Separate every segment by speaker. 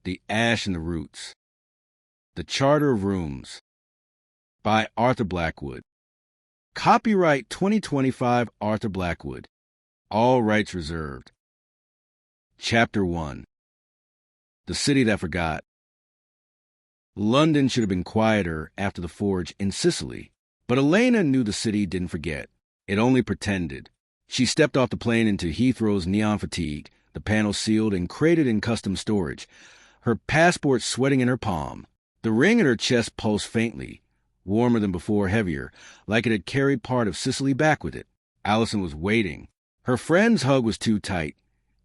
Speaker 1: The Ash and the Roots. The Charter of Rooms. By Arthur Blackwood. Copyright 2025 Arthur Blackwood. All rights reserved. Chapter 1. The City That Forgot. London should have been quieter after the forge in Sicily, but Elena knew the city didn't forget. It only pretended. She stepped off the plane into Heathrow's neon fatigue, the panel sealed and crated in custom storage, her passport sweating in her palm. The ring in her chest pulsed faintly, warmer than before, heavier, like it had carried part of Sicily back with it. Allison was waiting. Her friend's hug was too tight,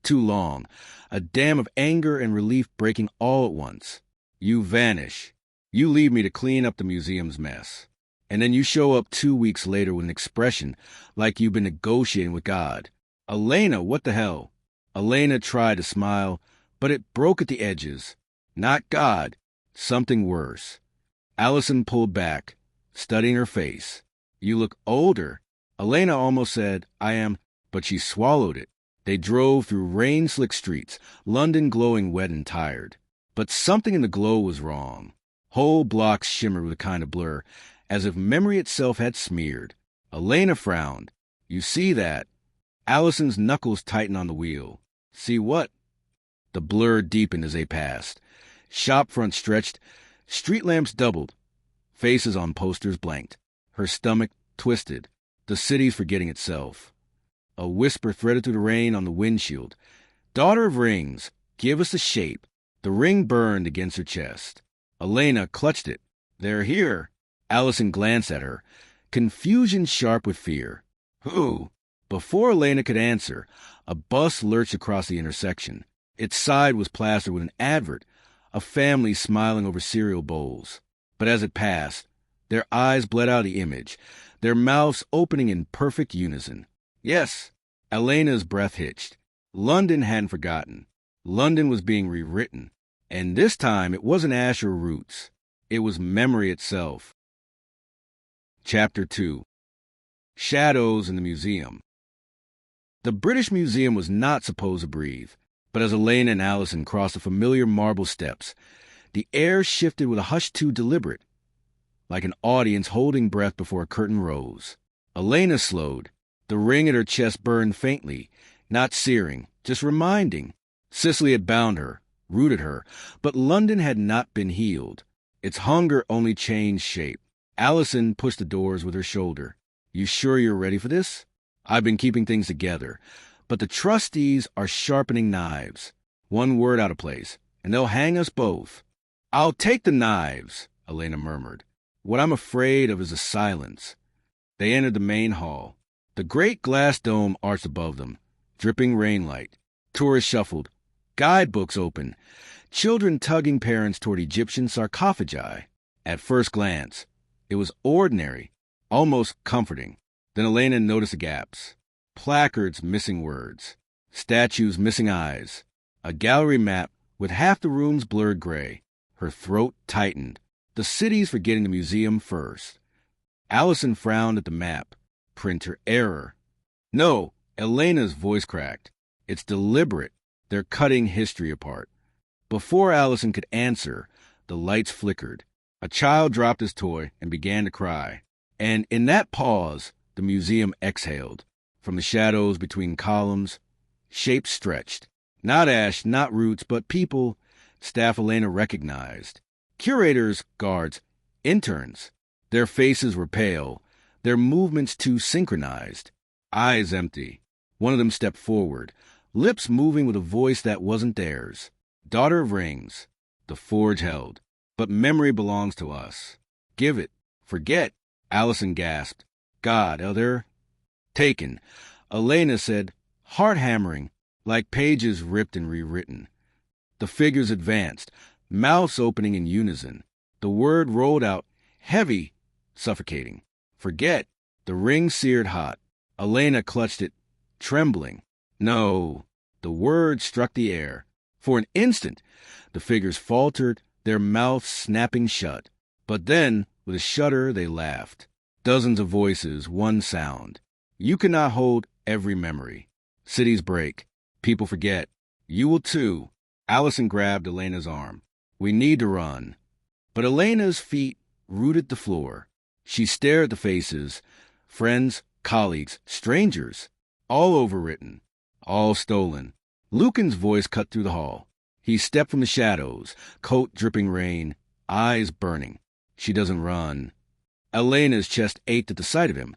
Speaker 1: too long, a dam of anger and relief breaking all at once. You vanish. You leave me to clean up the museum's mess. And then you show up 2 weeks later with an expression like you've been negotiating with God. Elena, what the hell? Elena tried to smile, but it broke at the edges. Not God. Something worse. Allison pulled back, studying her face. You look older. Elena almost said, I am, but she swallowed it. They drove through rain-slick streets, London glowing wet and tired. But something in the glow was wrong. Whole blocks shimmered with a kind of blur, as if memory itself had smeared. Elena frowned. You see that? Allison's knuckles tightened on the wheel. See what? The blur deepened as they passed. Shop front stretched. Street lamps doubled. Faces on posters blanked. Her stomach twisted. The city's forgetting itself. A whisper threaded through the rain on the windshield. Daughter of Rings, give us a shape. The ring burned against her chest. Elena clutched it. They're here. Allison glanced at her, confusion sharp with fear. Who? Before Elena could answer, a bus lurched across the intersection. Its side was plastered with an advert, a family smiling over cereal bowls. But as it passed, their eyes bled out the image, their mouths opening in perfect unison. Yes, Elena's breath hitched. London hadn't forgotten. London was being rewritten. And this time it wasn't ash or roots. It was memory itself. Chapter 2. Shadows in the Museum. The British Museum was not supposed to breathe. But as Elena and Allison crossed the familiar marble steps, the air shifted with a hush too deliberate, like an audience holding breath before a curtain rose. Elena slowed. The ring at her chest burned faintly, not searing, just reminding. Sicily had bound her, rooted her, but London had not been healed. Its hunger only changed shape. Allison pushed the doors with her shoulder. You sure you're ready for this? I've been keeping things together. But the trustees are sharpening knives. One word out of place, and they'll hang us both. I'll take the knives, Elena murmured. What I'm afraid of is the silence. They entered the main hall. The great glass dome arched above them, dripping rainlight. Tourists shuffled. Guidebooks open. Children tugging parents toward Egyptian sarcophagi. At first glance, it was ordinary, almost comforting. Then Elena noticed the gaps. Placards missing words, statues missing eyes, a gallery map with half the rooms blurred gray. Her throat tightened. The city's forgetting the museum first. Allison frowned at the map. Printer error. No, Elena's voice cracked. It's deliberate. They're cutting history apart. Before Allison could answer, the lights flickered. A child dropped his toy and began to cry. And in that pause, the museum exhaled. From the shadows between columns, shapes stretched. Not ash, not roots, but people, staff Elena recognized. Curators, guards, interns. Their faces were pale, their movements too synchronized. Eyes empty. One of them stepped forward, lips moving with a voice that wasn't theirs. Daughter of Rings. The forge held. But memory belongs to us. Give it. Forget. Allison gasped. God, Elder. Taken. Elena said, heart hammering, like pages ripped and rewritten. The figures advanced, mouths opening in unison. The word rolled out, heavy, suffocating. Forget. The ring seared hot. Elena clutched it, trembling. No. The word struck the air. For an instant, the figures faltered, their mouths snapping shut. But then, with a shudder, they laughed. Dozens of voices, one sound. You cannot hold every memory. Cities break. People forget. You will too. Allison grabbed Elena's arm. We need to run. But Elena's feet rooted the floor. She stared at the faces, friends, colleagues, strangers, all overwritten, all stolen. Lucan's voice cut through the hall. He stepped from the shadows, coat dripping rain, eyes burning. She doesn't run. Elena's chest ached at the sight of him.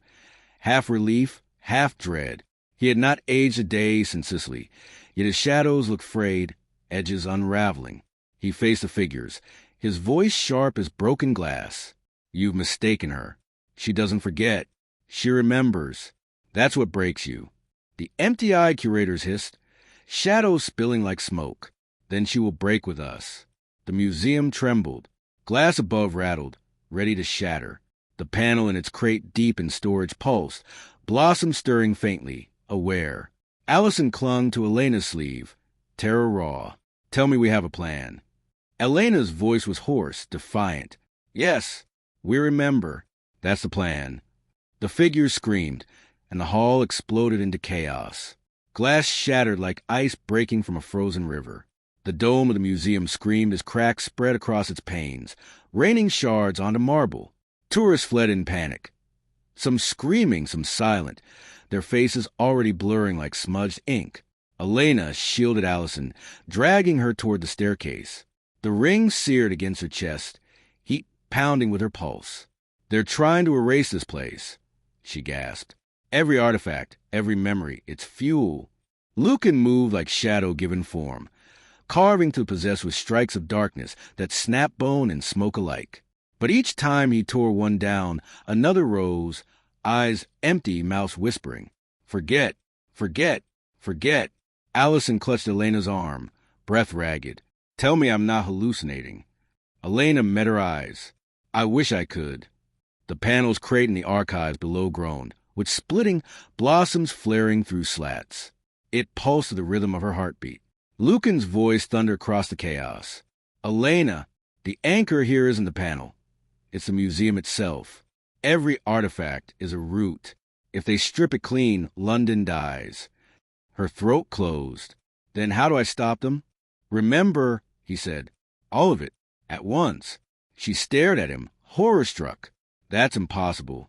Speaker 1: Half relief, half dread. He had not aged a day since Sicily, yet his shadows looked frayed, edges unraveling. He faced the figures, his voice sharp as broken glass. You've mistaken her. She doesn't forget. She remembers. That's what breaks you. The empty-eyed curators hissed, shadows spilling like smoke. Then she will break with us. The museum trembled. Glass above rattled, ready to shatter. The panel in its crate deep in storage pulsed, blossom stirring faintly, aware. Allison clung to Elena's sleeve, terror raw. Tell me we have a plan. Elena's voice was hoarse, defiant. Yes, we remember. That's the plan. The figures screamed, and the hall exploded into chaos. Glass shattered like ice breaking from a frozen river. The dome of the museum screamed as cracks spread across its panes, raining shards onto marble. Tourists fled in panic. Some screaming, some silent, their faces already blurring like smudged ink. Elena shielded Allison, dragging her toward the staircase. The ring seared against her chest, heat pounding with her pulse. They're trying to erase this place, she gasped. Every artifact, every memory, its fuel. Lucan moved like shadow given form, carving to possess with strikes of darkness that snap bone and smoke alike. But each time he tore one down, another rose, eyes empty, mouths whispering. Forget, forget, forget. Allison clutched Elena's arm, breath ragged. Tell me I'm not hallucinating. Elena met her eyes. I wish I could. The panels crate in the archives below groaned, with splitting blossoms flaring through slats. It pulsed to the rhythm of her heartbeat. Lucan's voice thundered across the chaos. Elena, the anchor here isn't the panel. It's the museum itself. Every artifact is a root. If they strip it clean, London dies. Her throat closed. Then how do I stop them? Remember, he said, all of it, at once. She stared at him, horror-struck. That's impossible.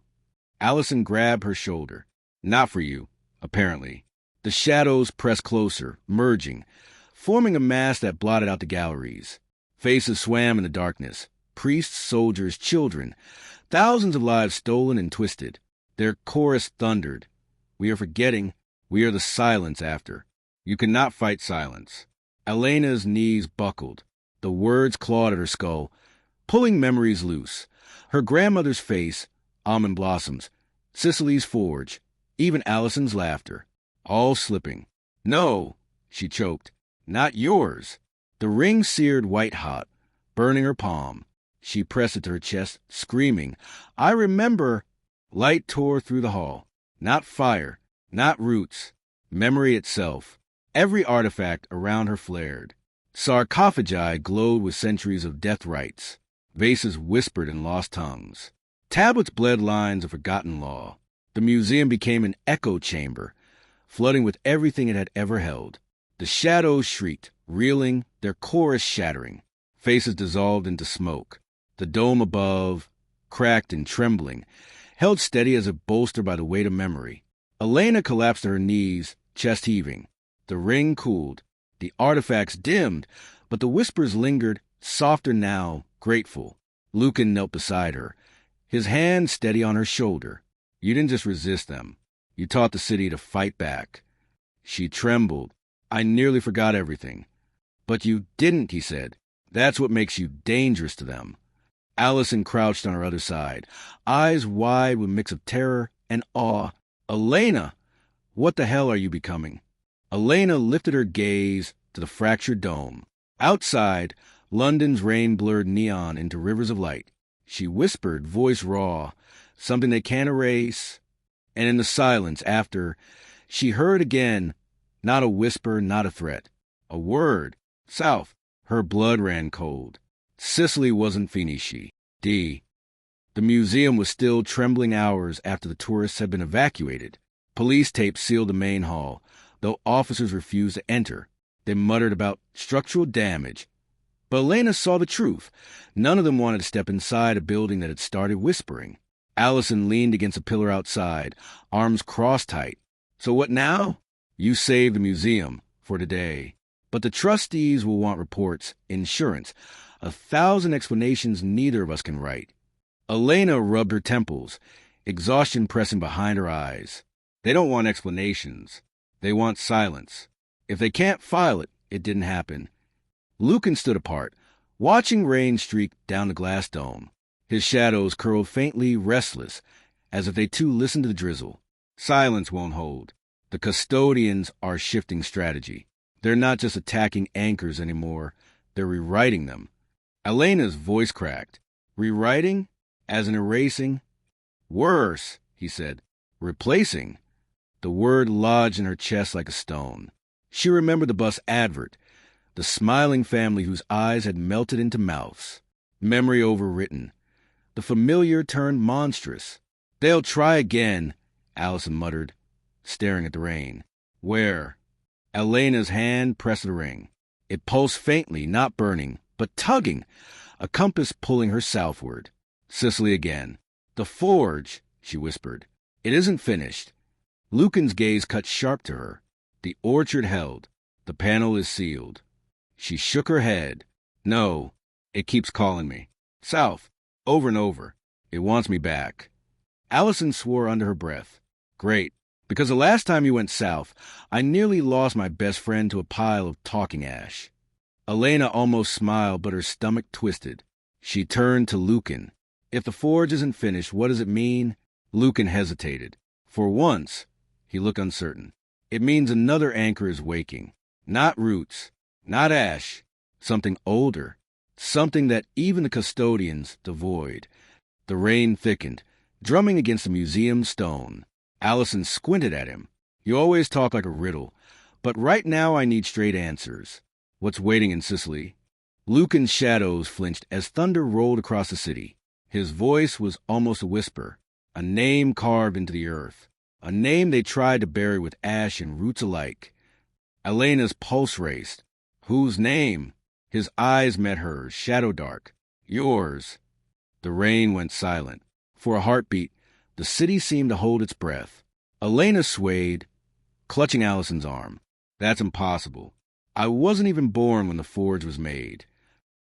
Speaker 1: Allison grabbed her shoulder. Not for you, apparently. The shadows pressed closer, merging, forming a mass that blotted out the galleries. Faces swam in the darkness. Priests, soldiers, children. Thousands of lives stolen and twisted. Their chorus thundered. We are forgetting. We are the silence after. You cannot fight silence. Elena's knees buckled. The words clawed at her skull, pulling memories loose. Her grandmother's face, almond blossoms, Sicily's forge, even Allison's laughter, all slipping. No, she choked. Not yours. The ring seared white hot, burning her palm. She pressed it to her chest, screaming. I remember. Light tore through the hall. Not fire, not roots. Memory itself. Every artifact around her flared. Sarcophagi glowed with centuries of death rites. Vases whispered in lost tongues. Tablets bled lines of forgotten law. The museum became an echo chamber, flooding with everything it had ever held. The shadows shrieked, reeling, their chorus shattering. Faces dissolved into smoke. The dome above, cracked and trembling, held steady as if bolstered by the weight of memory. Elena collapsed to her knees, chest heaving. The ring cooled. The artifacts dimmed, but the whispers lingered, softer now, grateful. Lucan knelt beside her, his hand steady on her shoulder. You didn't just resist them. You taught the city to fight back. She trembled. I nearly forgot everything. But you didn't, he said. That's what makes you dangerous to them. Allison crouched on her other side, eyes wide with a mix of terror and awe. Elena! What the hell are you becoming? Elena lifted her gaze to the fractured dome. Outside, London's rain-blurred neon into rivers of light. She whispered, voice raw, something they can't erase. And in the silence after, she heard again, not a whisper, not a threat. A word. South. Her blood ran cold. Sicily wasn't finisci. The museum was still trembling hours after the tourists had been evacuated. Police tape sealed the main hall, though officers refused to enter. They muttered about structural damage. But Elena saw the truth. None of them wanted to step inside a building that had started whispering. Allison leaned against a pillar outside, arms crossed tight. So what now? You saved the museum for today. But the trustees will want reports, insurance, 1,000 explanations neither of us can write. Elena rubbed her temples, exhaustion pressing behind her eyes. They don't want explanations. They want silence. If they can't file it, it didn't happen. Lucan stood apart, watching rain streak down the glass dome. His shadows curled faintly, restless, as if they too listened to the drizzle. Silence won't hold. The custodians are shifting strategy. They're not just attacking anchors anymore. They're rewriting them. Elena's voice cracked. Rewriting? As in erasing? Worse, he said. Replacing? The word lodged in her chest like a stone. She remembered the bus advert, the smiling family whose eyes had melted into mouths. Memory overwritten. The familiar turned monstrous. They'll try again, Allison muttered, staring at the rain. Where? Elena's hand pressed the ring. It pulsed faintly, not burning, but tugging, a compass pulling her southward. Cicely again. The forge, she whispered. It isn't finished. Lucan's gaze cut sharp to her. The orchard held. The panel is sealed. She shook her head. No, it keeps calling me. South, over and over. It wants me back. Allison swore under her breath. Great, because the last time you went south, I nearly lost my best friend to a pile of talking ash. Elena almost smiled, but her stomach twisted. She turned to Lucan. If the forge isn't finished, what does it mean? Lucan hesitated. For once, he looked uncertain. It means another anchor is waking. Not roots, not ash, something older, something that even the custodians devoid. The rain thickened, drumming against the museum stone. Allison squinted at him. You always talk like a riddle, but right now I need straight answers. What's waiting in Sicily? Lucan's shadows flinched as thunder rolled across the city. His voice was almost a whisper, a name carved into the earth, a name they tried to bury with ash and roots alike. Elena's pulse raced. Whose name? His eyes met hers, shadow dark. Yours. The rain went silent. For a heartbeat, the city seemed to hold its breath. Elena swayed, clutching Allison's arm. That's impossible. I wasn't even born when the forge was made.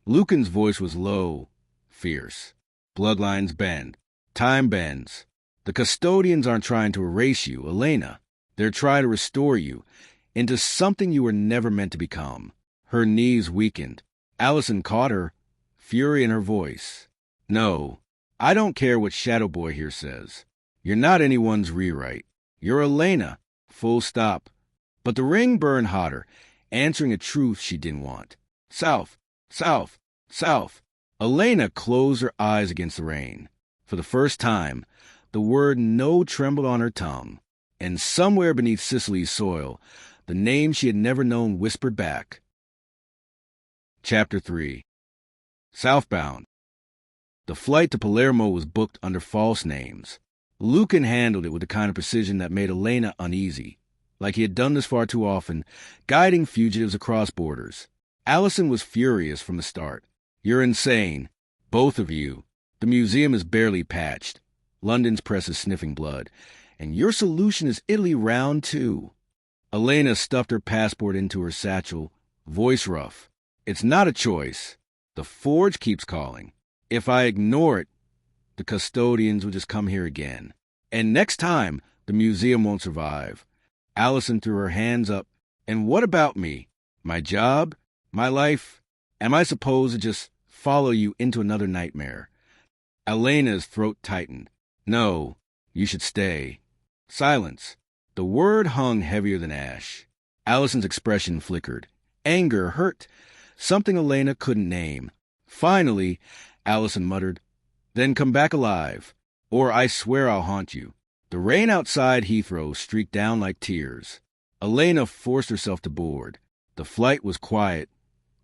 Speaker 1: Lucan's voice was low, fierce. Bloodlines bend. Time bends. The custodians aren't trying to erase you, Elena. They're trying to restore you into something you were never meant to become. Her knees weakened. Allison caught her, fury in her voice. No, I don't care what Shadow Boy here says. You're not anyone's rewrite. You're Elena, full stop. But the ring burned hotter, answering a truth she didn't want. South, south, south. Elena closed her eyes against the rain. For the first time, the word no trembled on her tongue. And somewhere beneath Sicily's soil, the name she had never known whispered back. Chapter 3. Southbound. The flight to Palermo was booked under false names. Lucan handled it with the kind of precision that made Elena uneasy, like he had done this far too often, guiding fugitives across borders. Allison was furious from the start. You're insane. Both of you. The museum is barely patched. London's press is sniffing blood. And your solution is Italy round 2. Elena stuffed her passport into her satchel, voice rough. It's not a choice. The forge keeps calling. If I ignore it, the custodians will just come here again. And next time, the museum won't survive. Allison threw her hands up. And what about me? My job? My life? Am I supposed to just follow you into another nightmare? Elena's throat tightened. No, you should stay. Silence. The word hung heavier than ash. Allison's expression flickered. Anger, hurt, something Elena couldn't name. Finally, Allison muttered, Then come back alive, or I swear I'll haunt you. The rain outside Heathrow streaked down like tears. Elena forced herself to board. The flight was quiet,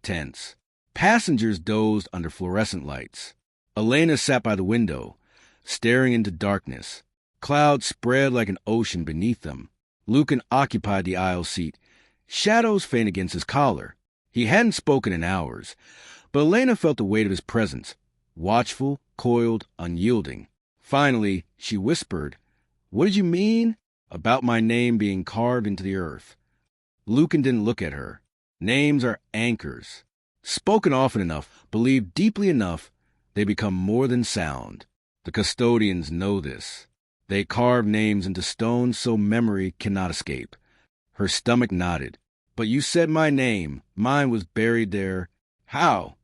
Speaker 1: tense. Passengers dozed under fluorescent lights. Elena sat by the window, staring into darkness. Clouds spread like an ocean beneath them. Lucan occupied the aisle seat, Shadows faint against his collar. He hadn't spoken in hours, but Elena felt the weight of his presence, watchful, coiled, unyielding. Finally, she whispered, "What did you mean?" "About my name being carved into the earth." Lucan didn't look at her. Names are anchors. Spoken often enough, believed deeply enough, they become more than sound. The custodians know this. They carve names into stone so memory cannot escape. Her stomach nodded. "But you said my name. Mine was buried there." "How?"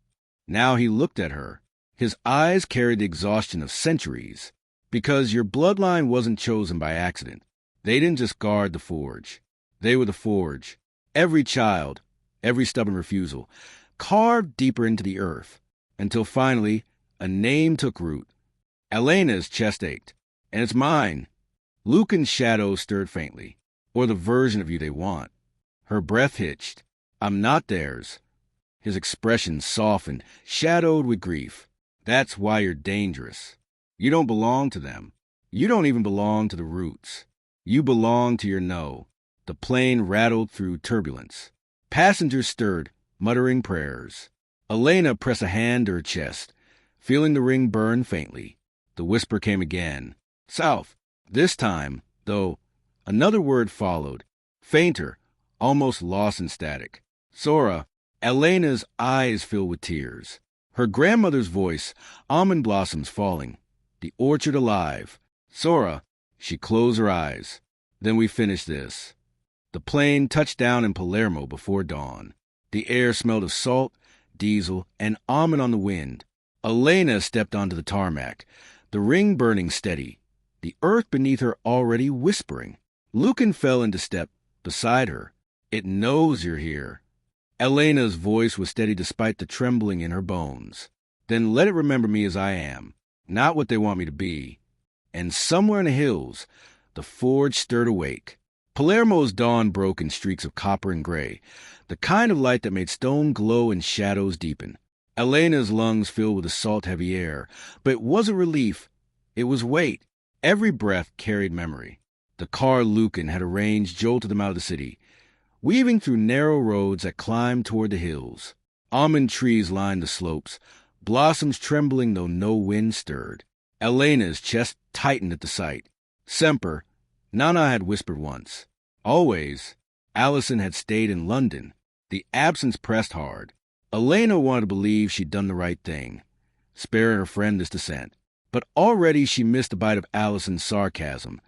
Speaker 1: Now he looked at her. His eyes carried the exhaustion of centuries. "Because your bloodline wasn't chosen by accident. They didn't just guard the forge. They were the forge. Every child, every stubborn refusal, carved deeper into the earth, until finally a name took root. Elena's chest ached. And it's mine." Lucan's shadow stirred faintly, or the version of you they want. Her breath hitched. "I'm not theirs." His expression softened, shadowed with grief. "That's why you're dangerous. You don't belong to them. You don't even belong to the roots. You belong to your no." The plane rattled through turbulence. Passengers stirred, muttering prayers. Elena pressed a hand to her chest, feeling the ring burn faintly. The whisper came again. "South." This time, though, another word followed, fainter, almost lost in static. "Sora." Elena's eyes filled with tears. Her grandmother's voice, almond blossoms falling. The orchard alive. "Sora." She closed her eyes. "Then we finish this." The plane touched down in Palermo before dawn. The air smelled of salt, diesel, and almond on the wind. Elena stepped onto the tarmac, the ring burning steady, the earth beneath her already whispering. Lucan fell into step beside her. "It knows you're here." Elena's voice was steady despite the trembling in her bones. "Then let it remember me as I am, not what they want me to be." And somewhere in the hills, the forge stirred awake. Palermo's dawn broke in streaks of copper and gray, the kind of light that made stone glow and shadows deepen. Elena's lungs filled with the salt-heavy air, but it wasn't relief. It was weight. Every breath carried memory. The car Lucan had arranged jolted them out of the city, weaving through narrow roads that climbed toward the hills. Almond trees lined the slopes, blossoms trembling though no wind stirred. Elena's chest tightened at the sight. Semper, Nana had whispered once. Always. Allison had stayed in London. The absence pressed hard. Elena wanted to believe she'd done the right thing, sparing her friend this descent. But already she missed a bite of Allison's sarcasm,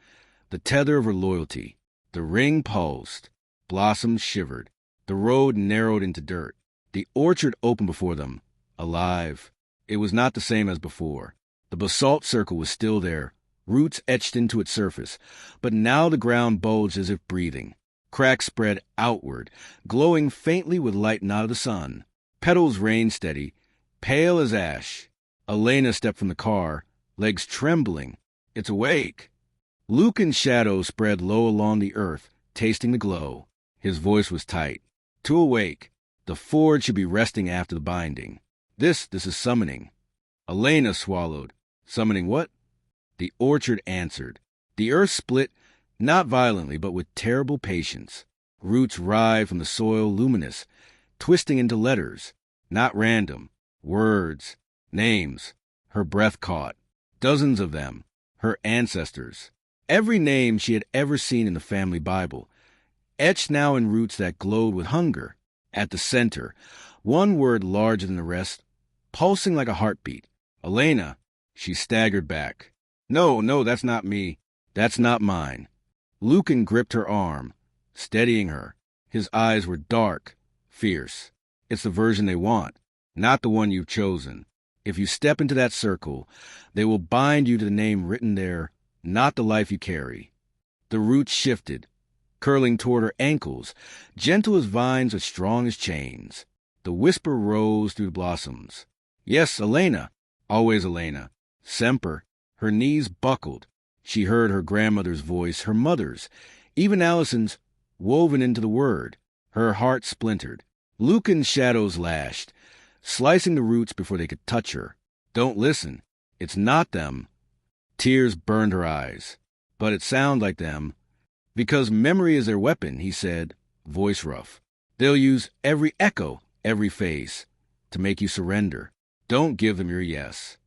Speaker 1: the tether of her loyalty. The ring pulsed. Blossoms shivered. The road narrowed into dirt. The orchard opened before them, alive. It was not the same as before. The basalt circle was still there, roots etched into its surface, but now the ground bulged as if breathing. Cracks spread outward, glowing faintly with light not of the sun. Petals rained steady, pale as ash. Elena stepped from the car, legs trembling. "It's awake." Lucan's shadow spread low along the earth, tasting the glow. His voice was tight. "To awake. The forge should be resting after the binding. This is summoning." Elena swallowed. "Summoning what?" The orchard answered. The earth split, not violently, but with terrible patience. Roots writhed from the soil, luminous, twisting into letters. Not random. Words. Names. Her breath caught. Dozens of them. Her ancestors. Every name she had ever seen in the family Bible, etched now in roots that glowed with hunger. At the center, one word larger than the rest, pulsing like a heartbeat. "Elena." She staggered back. No, that's not me. That's not mine." Lucan gripped her arm, steadying her. His eyes were dark, fierce. "It's the version they want, not the one you've chosen. If you step into that circle, they will bind you to the name written there, not the life you carry." The roots shifted, curling toward her ankles, gentle as vines but strong as chains. The whisper rose through the blossoms. "Yes, Elena." Always Elena. Semper. Her knees buckled. She heard her grandmother's voice, her mother's, even Allison's, woven into the word. Her heart splintered. Lucan's shadows lashed, slicing the roots before they could touch her. "Don't listen. It's not them." Tears burned her eyes. "But it sounds like them." "Because memory is their weapon," he said, voice rough. They'll use every echo, every phase, to make you surrender. Don't give them your yes.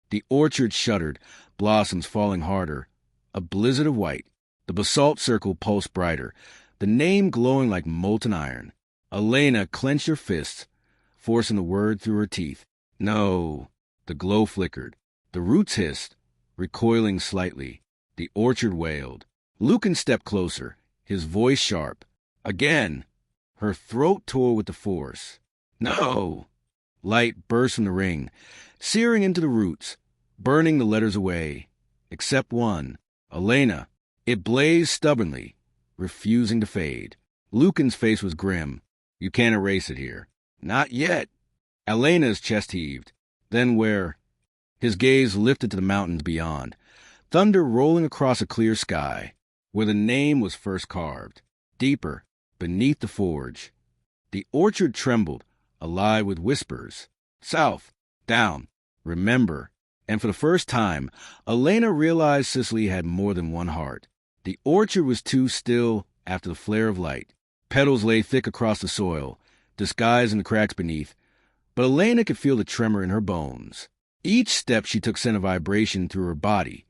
Speaker 1: The orchard shuddered, blossoms falling harder. A blizzard of white. The basalt circle pulsed brighter, the name glowing like molten iron. Elena clenched her fists, forcing the word through her teeth. No. The glow flickered. The roots hissed, recoiling slightly. The orchard wailed. Lucan stepped closer, his voice sharp. Again. Her throat tore with the force. No. Light burst from the ring, searing into the roots, burning the letters away. Except one. Elena. It blazed stubbornly, refusing to fade. Lucan's face was grim. You can't erase it here. Not yet. Elena's chest heaved. Then where? His gaze lifted to the mountains beyond, thunder rolling across a clear sky, where the name was first carved, deeper, beneath the forge. The orchard trembled, alive with whispers. South, down, remember. And for the first time, Elena realized Cicely had more than one heart. The orchard was too still after the flare of light. Petals lay thick across the soil, disguised in the cracks beneath, but Elena could feel the tremor in her bones. Each step she took sent a vibration through her body,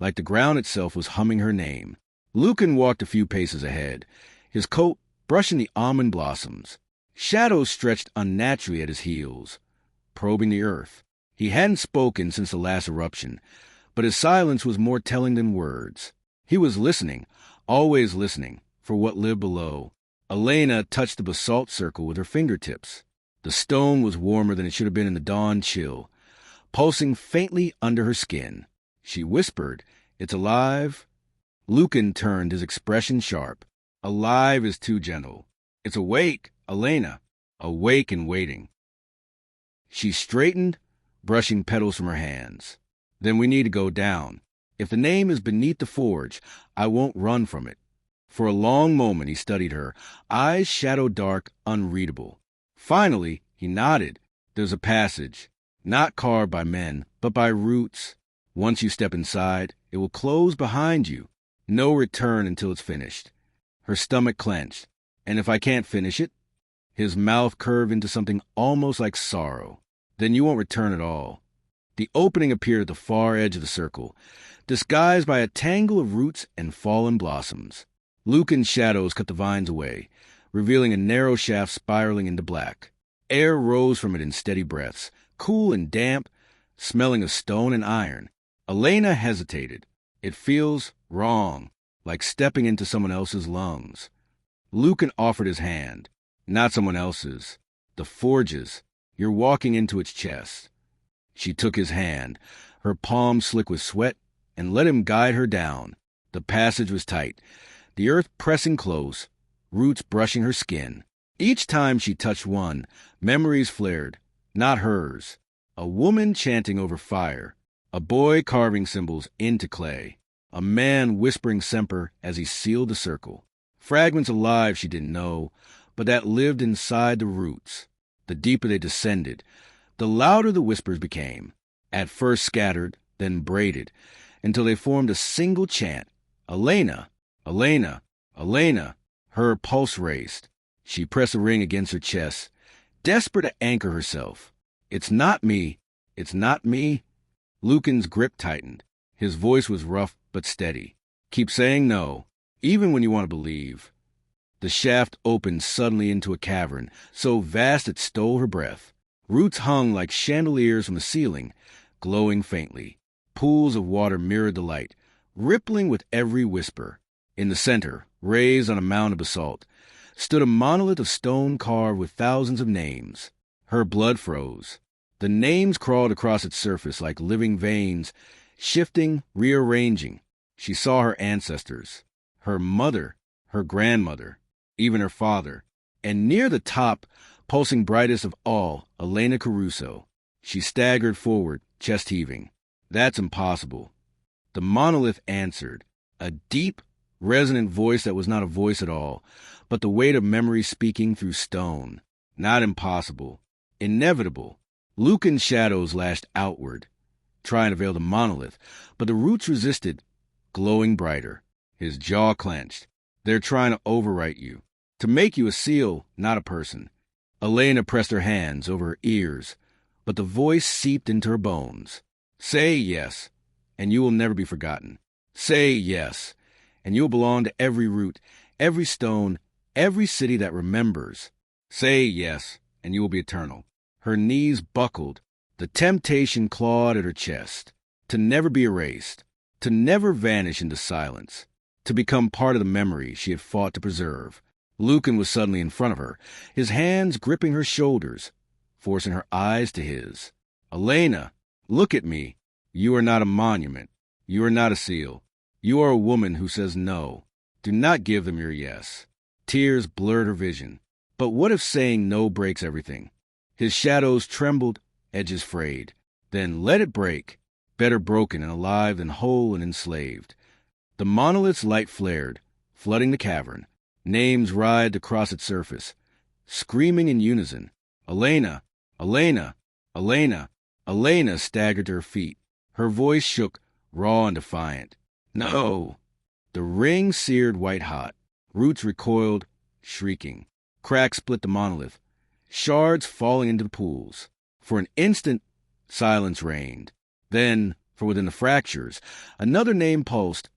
Speaker 1: like the ground itself was humming her name. Lucan walked a few paces ahead, his coat brushing the almond blossoms. Shadows stretched unnaturally at his heels, probing the earth. He hadn't spoken since the last eruption, but his silence was more telling than words. He was listening, always listening, for what lived below. Elena touched the basalt circle with her fingertips. The stone was warmer than it should have been in the dawn chill, pulsing faintly under her skin. She whispered, "It's alive." Lucan turned, his expression sharp. "Alive is too gentle. It's awake, Elena, awake and waiting." She straightened, brushing petals from her hands. "Then we need to go down. If the name is beneath the forge, I won't run from it." For a long moment he studied her, eyes shadow dark, unreadable. Finally, he nodded. "There's a passage, not carved by men, but by roots. Once you step inside, it will close behind you. No return until it's finished." Her stomach clenched. "And if I can't finish it?" His mouth curved into something almost like sorrow. "Then you won't return at all." The opening appeared at the far edge of the circle, disguised by a tangle of roots and fallen blossoms. Lucan's shadows cut the vines away, revealing a narrow shaft spiraling into black. Air rose from it in steady breaths, cool and damp, smelling of stone and iron. Elena hesitated. It feels wrong, like stepping into someone else's lungs. Lucan offered his hand. "Not someone else's. The forge's. You're walking into its chest." She took his hand, her palm slick with sweat, and let him guide her down. The passage was tight, the earth pressing close, roots brushing her skin. Each time she touched one, memories flared, not hers. A woman chanting over fire, a boy carving symbols into clay, a man whispering Semper as he sealed the circle. Fragments of lives she didn't know, but that lived inside the roots. The deeper they descended, the louder the whispers became, at first scattered, then braided, until they formed a single chant. "Elena, Elena, Elena." Her pulse raced. She pressed a ring against her chest, desperate to anchor herself. "It's not me. It's not me." Lucan's grip tightened. His voice was rough but steady. "Keep saying no, even when you want to believe." The shaft opened suddenly into a cavern, so vast it stole her breath. Roots hung like chandeliers from the ceiling, glowing faintly. Pools of water mirrored the light, rippling with every whisper. In the center, raised on a mound of basalt, stood a monolith of stone carved with thousands of names. Her blood froze. The names crawled across its surface like living veins, shifting, rearranging. She saw her ancestors, her mother, her grandmother, even her father. And near the top, pulsing brightest of all, Elena Caruso. She staggered forward, chest heaving. "That's impossible." The monolith answered, a deep, resonant voice that was not a voice at all, but the weight of memory speaking through stone. Not impossible. Inevitable. Lucan's shadows lashed outward, trying to veil the monolith, but the roots resisted, glowing brighter. His jaw clenched. "They're trying to overwrite you." To make you a seal, not a person. Elena pressed her hands over her ears, but the voice seeped into her bones. Say yes, and you will never be forgotten. Say yes, and you will belong to every root, every stone, every city that remembers. Say yes, and you will be eternal. Her knees buckled. The temptation clawed at her chest. To never be erased. To never vanish into silence. To become part of the memory she had fought to preserve. Lucan was suddenly in front of her, his hands gripping her shoulders, forcing her eyes to his. Elena, look at me. You are not a monument. You are not a seal. You are a woman who says no. Do not give them your yes. Tears blurred her vision. But what if saying no breaks everything? His shadows trembled, edges frayed. Then let it break. Better broken and alive than whole and enslaved. The monolith's light flared, flooding the cavern. Names writhed across its surface, screaming in unison. Elena! Elena! Elena! Elena staggered to her feet. Her voice shook, raw and defiant. No! The ring seared white-hot. Roots recoiled, shrieking. Cracks split the monolith, shards falling into the pools. For an instant, silence reigned. Then, from within the fractures, another name pulsed,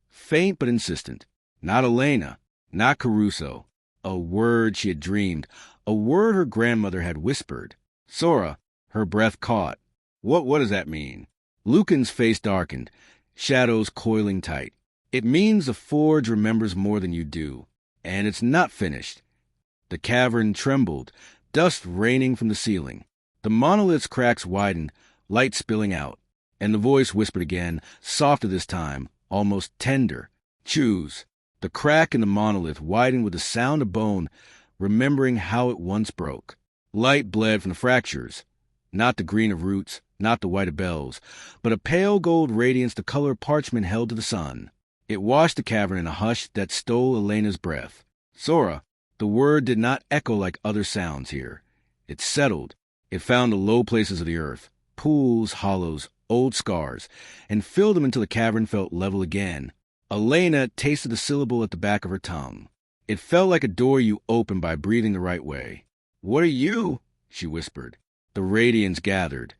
Speaker 1: faint but insistent. Not Elena, not Caruso. A word she had dreamed, a word her grandmother had whispered. Sora, her breath caught. What does that mean? Lucan's face darkened, shadows coiling tight. It means the forge remembers more than you do, and it's not finished. The cavern trembled, dust raining from the ceiling. The monolith's cracks widened, light spilling out, and the voice whispered again, softer this time, almost tender. Choose. The crack in the monolith widened with the sound of bone, remembering how it once broke. Light bled from the fractures, not the green of roots, not the white of bells, but a pale gold radiance the color of parchment held to the sun. It washed the cavern in a hush that stole Elena's breath. Sora, the word did not echo like other sounds here. It settled. It found the low places of the earth, pools, hollows, old scars, and filled them until the cavern felt level again. Elena tasted the syllable at the back of her tongue. It felt like a door you opened by breathing the right way. What are you? She whispered. The radiance gathered,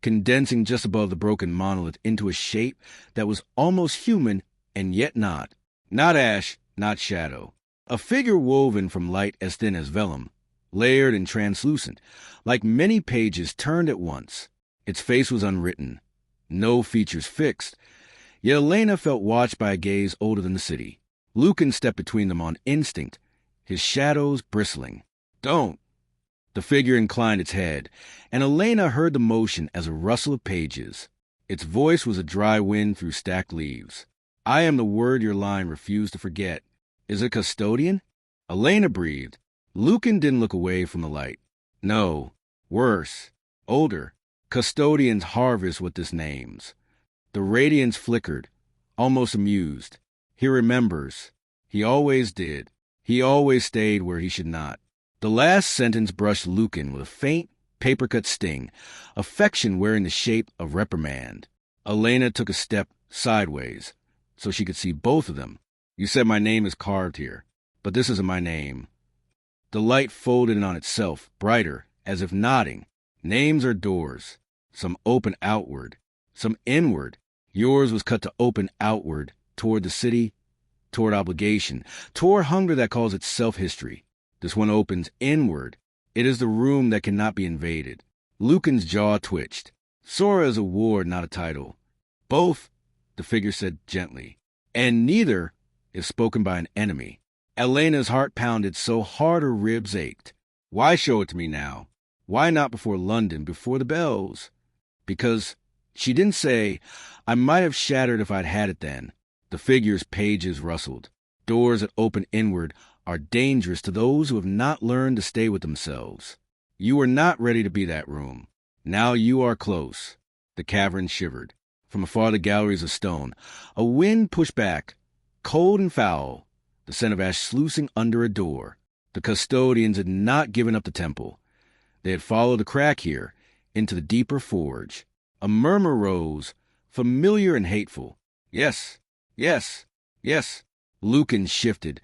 Speaker 1: condensing just above the broken monolith into a shape that was almost human and yet not. Not ash, not shadow. A figure woven from light as thin as vellum, layered and translucent, like many pages turned at once. Its face was unwritten, no features fixed, yet Elena felt watched by a gaze older than the city. Lucan stepped between them on instinct, his shadows bristling. Don't! The figure inclined its head, and Elena heard the motion as a rustle of pages. Its voice was a dry wind through stacked leaves. I am the word your line refused to forget. Is it custodian? Elena breathed. Lucan didn't look away from the light. No. Worse. Older. Custodians harvest what this names. The radiance flickered, almost amused. He remembers. He always did. He always stayed where he should not. The last sentence brushed Lucan with a faint, paper-cut sting, affection wearing the shape of reprimand. Elena took a step sideways, so she could see both of them. You said my name is carved here, but this isn't my name. The light folded in on itself, brighter, as if nodding. Names are doors. Some open outward, some inward. Yours was cut to open outward, toward the city, toward obligation, toward hunger that calls itself history. This one opens inward. It is the room that cannot be invaded. Lucan's jaw twitched. Sora is a ward, not a title. Both, the figure said gently, and neither if spoken by an enemy. Elena's heart pounded so hard her ribs ached. Why show it to me now? Why not before London, before the bells? Because, she didn't say, I might have shattered if I'd had it then. The figure's pages rustled. Doors that open inward are dangerous to those who have not learned to stay with themselves. You were not ready to be that room. Now you are close. The cavern shivered. From afar the galleries of stone. A wind pushed back, cold and foul, the scent of ash sluicing under a door. The custodians had not given up the temple. They had followed the crack here, into the deeper forge. A murmur rose, familiar and hateful. Yes, yes, yes. Lucan shifted,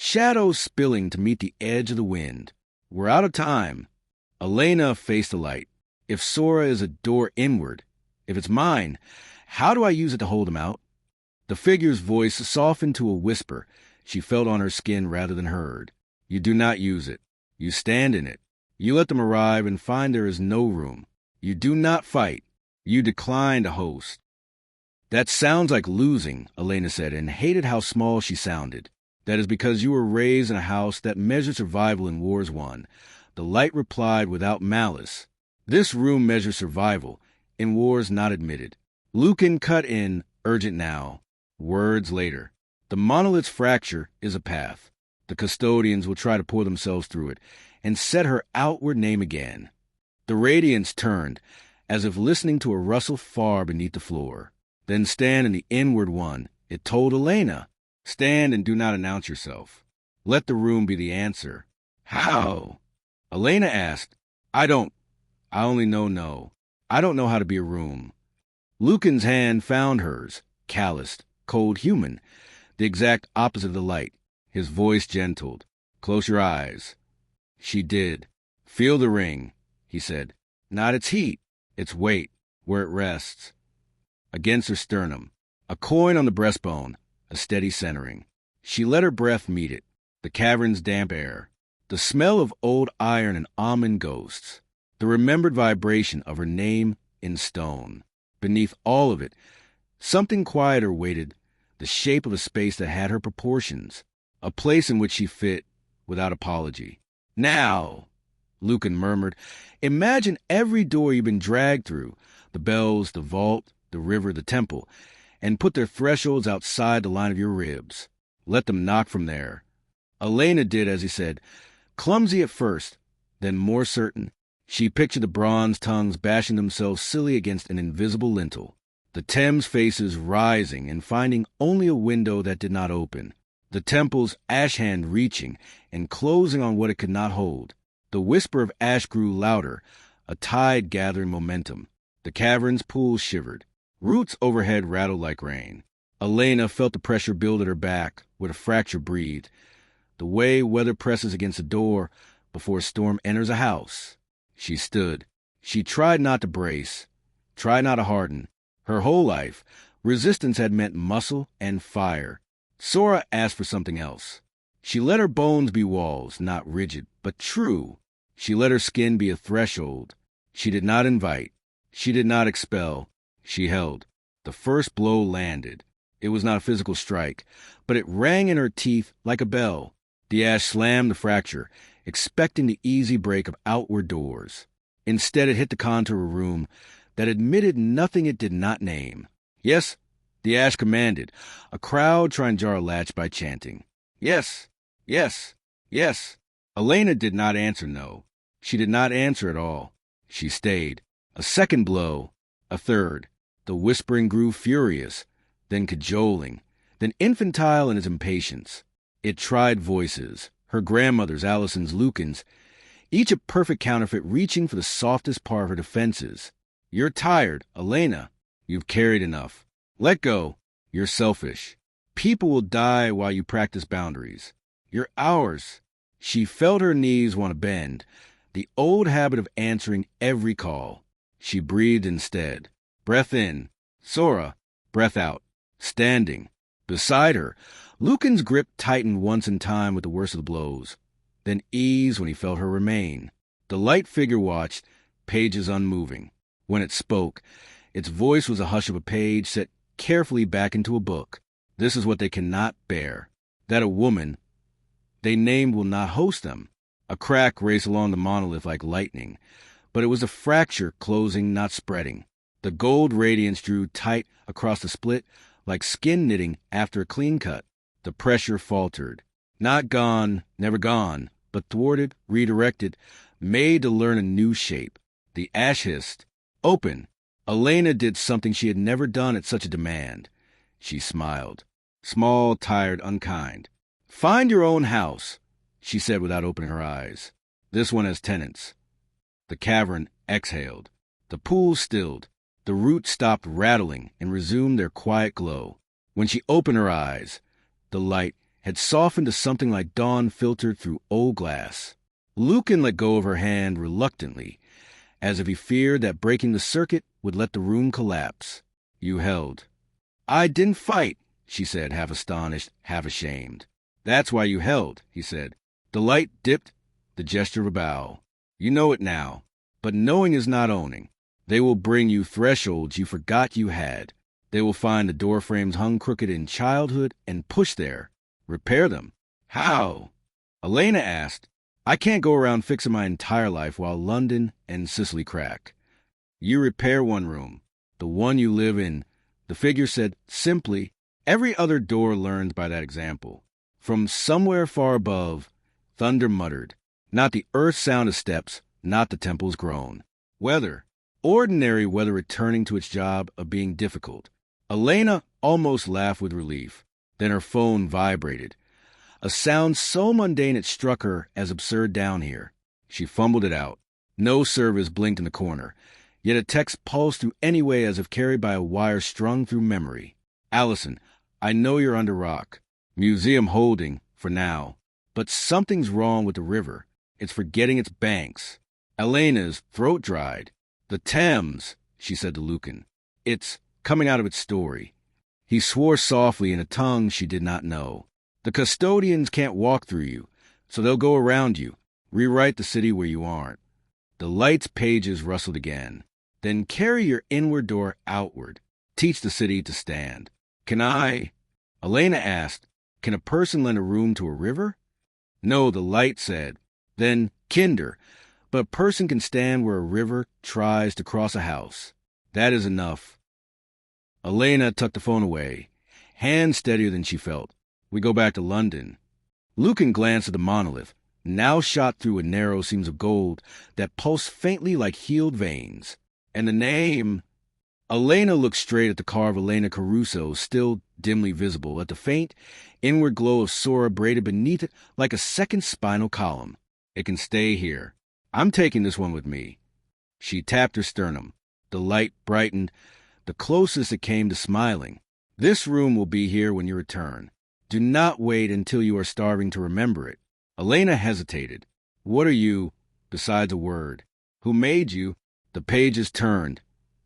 Speaker 1: shadows spilling to meet the edge of the wind. We're out of time. Elena faced the light. If Sora is a door inward, if it's mine, how do I use it to hold him out? The figure's voice softened to a whisper she felt on her skin rather than heard. You do not use it. You stand in it. You let them arrive and find there is no room. You do not fight. You decline to host. That sounds like losing, Elena said, and hated how small she sounded. That is because you were raised in a house that measured survival in wars won. The light replied without malice. This room measures survival, in wars not admitted. Lucan cut in, urgent now. Words later. The monolith's fracture is a path. The custodians will try to pour themselves through it, and set her outward name again. The radiance turned, as if listening to a rustle far beneath the floor. Then stand in the inward one, it told Elena. Stand and do not announce yourself. Let the room be the answer. How? Elena asked. I only know no. I don't know how to be a room. Lucan's hand found hers, calloused, cold human, the exact opposite of the light. His voice gentled. Close your eyes. She did. Feel the ring, he said. Not its heat, its weight, where it rests. Against her sternum. A coin on the breastbone, a steady centering. She let her breath meet it, the cavern's damp air, the smell of old iron and almond ghosts, the remembered vibration of her name in stone. Beneath all of it, something quieter waited, the shape of a space that had her proportions, a place in which she fit without apology. Now, Lucan murmured, imagine every door you've been dragged through, the bells, the vault, the river, the temple, and put their thresholds outside the line of your ribs. Let them knock from there. Elena did as he said, clumsy at first, then more certain. She pictured the bronze tongues bashing themselves silly against an invisible lintel, the Thames faces rising and finding only a window that did not open, the temple's ash hand reaching and closing on what it could not hold. The whisper of ash grew louder, a tide gathering momentum. The cavern's pools shivered. Roots overhead rattled like rain. Elena felt the pressure build at her back, where the fracture breathed. The way weather presses against a door before a storm enters a house. She stood. She tried not to brace, tried not to harden. Her whole life, resistance had meant muscle and fire. Sora asked for something else. She let her bones be walls, not rigid, but true. She let her skin be a threshold. She did not invite. She did not expel. She held. The first blow landed. It was not a physical strike, but it rang in her teeth like a bell. The ash slammed the fracture, expecting the easy break of outward doors. Instead, it hit the contour of a room that admitted nothing it did not name. Yes, the ash commanded, a crowd trying to jar a latch by chanting. Yes, yes, yes. Elena did not answer no. She did not answer at all. She stayed. A second blow, a third. The whispering grew furious, then cajoling, then infantile in its impatience. It tried voices, her grandmother's, Allison's, Lucan's, each a perfect counterfeit reaching for the softest part of her defenses. You're tired, Elena. You've carried enough. Let go. You're selfish. People will die while you practice boundaries. You're ours. She felt her knees want to bend, the old habit of answering every call. She breathed instead. Breath in. Sora. Breath out. Standing. Beside her, Lucan's grip tightened once in time with the worst of the blows, then eased when he felt her remain. The light figure watched, pages unmoving. When it spoke, its voice was a hush of a page set carefully back into a book. This is what they cannot bear. That a woman they named will not host them. A crack raced along the monolith like lightning, but it was a fracture closing, not spreading. The gold radiance drew tight across the split like skin knitting after a clean cut. The pressure faltered. Not gone, never gone, but thwarted, redirected, made to learn a new shape. The ash hissed. Open. Elena did something she had never done at such a demand. She smiled. Small, tired, unkind. Find your own house, she said without opening her eyes. This one has tenants. The cavern exhaled. The pool stilled. The roots stopped rattling and resumed their quiet glow. When she opened her eyes, the light, had softened to something like dawn filtered through old glass. Lucan let go of her hand reluctantly, as if he feared that breaking the circuit would let the room collapse. You held. I didn't fight, she said, half astonished, half ashamed. That's why you held, he said. The light dipped, the gesture of a bow. You know it now, but knowing is not owning. They will bring you thresholds you forgot you had. They will find the door frames hung crooked in childhood and push there. Repair them. How? Elena asked. I can't go around fixing my entire life while London and Sicily crack. You repair one room, the one you live in. The figure said simply. Every other door learns by that example. From somewhere far above, thunder muttered. Not the earth sound of steps, not the temple's groan. Weather. Ordinary weather returning to its job of being difficult. Elena almost laughed with relief. Then her phone vibrated. A sound so mundane it struck her as absurd down here. She fumbled it out. No service blinked in the corner, yet a text pulsed through anyway as if carried by a wire strung through memory. Allison, I know you're under rock. Museum holding, for now. But something's wrong with the river. It's forgetting its banks. Elena's throat dried. The Thames, she said to Lucan. It's coming out of its story. He swore softly in a tongue she did not know. The custodians can't walk through you, so they'll go around you, rewrite the city where you aren't. The light's pages rustled again. Then carry your inward door outward. Teach the city to stand. Can I? Elena asked, can a person lend a room to a river? No, the light said. Then kinder. But a person can stand where a river tries to cross a house. That is enough. Elena tucked the phone away, hand steadier than she felt. We go back to London. Lucan glanced at the monolith, now shot through with narrow seams of gold that pulsed faintly like healed veins. And the name... Elena looked straight at the car of Elena Caruso, still dimly visible, at the faint, inward glow of Sora braided beneath it like a second spinal column. It can stay here. I'm taking this one with me. She tapped her sternum. The light brightened, the closest it came to smiling. This room will be here when you return. Do not wait until you are starving to remember it. Elena hesitated. What are you, besides a word? Who made you? The pages turned,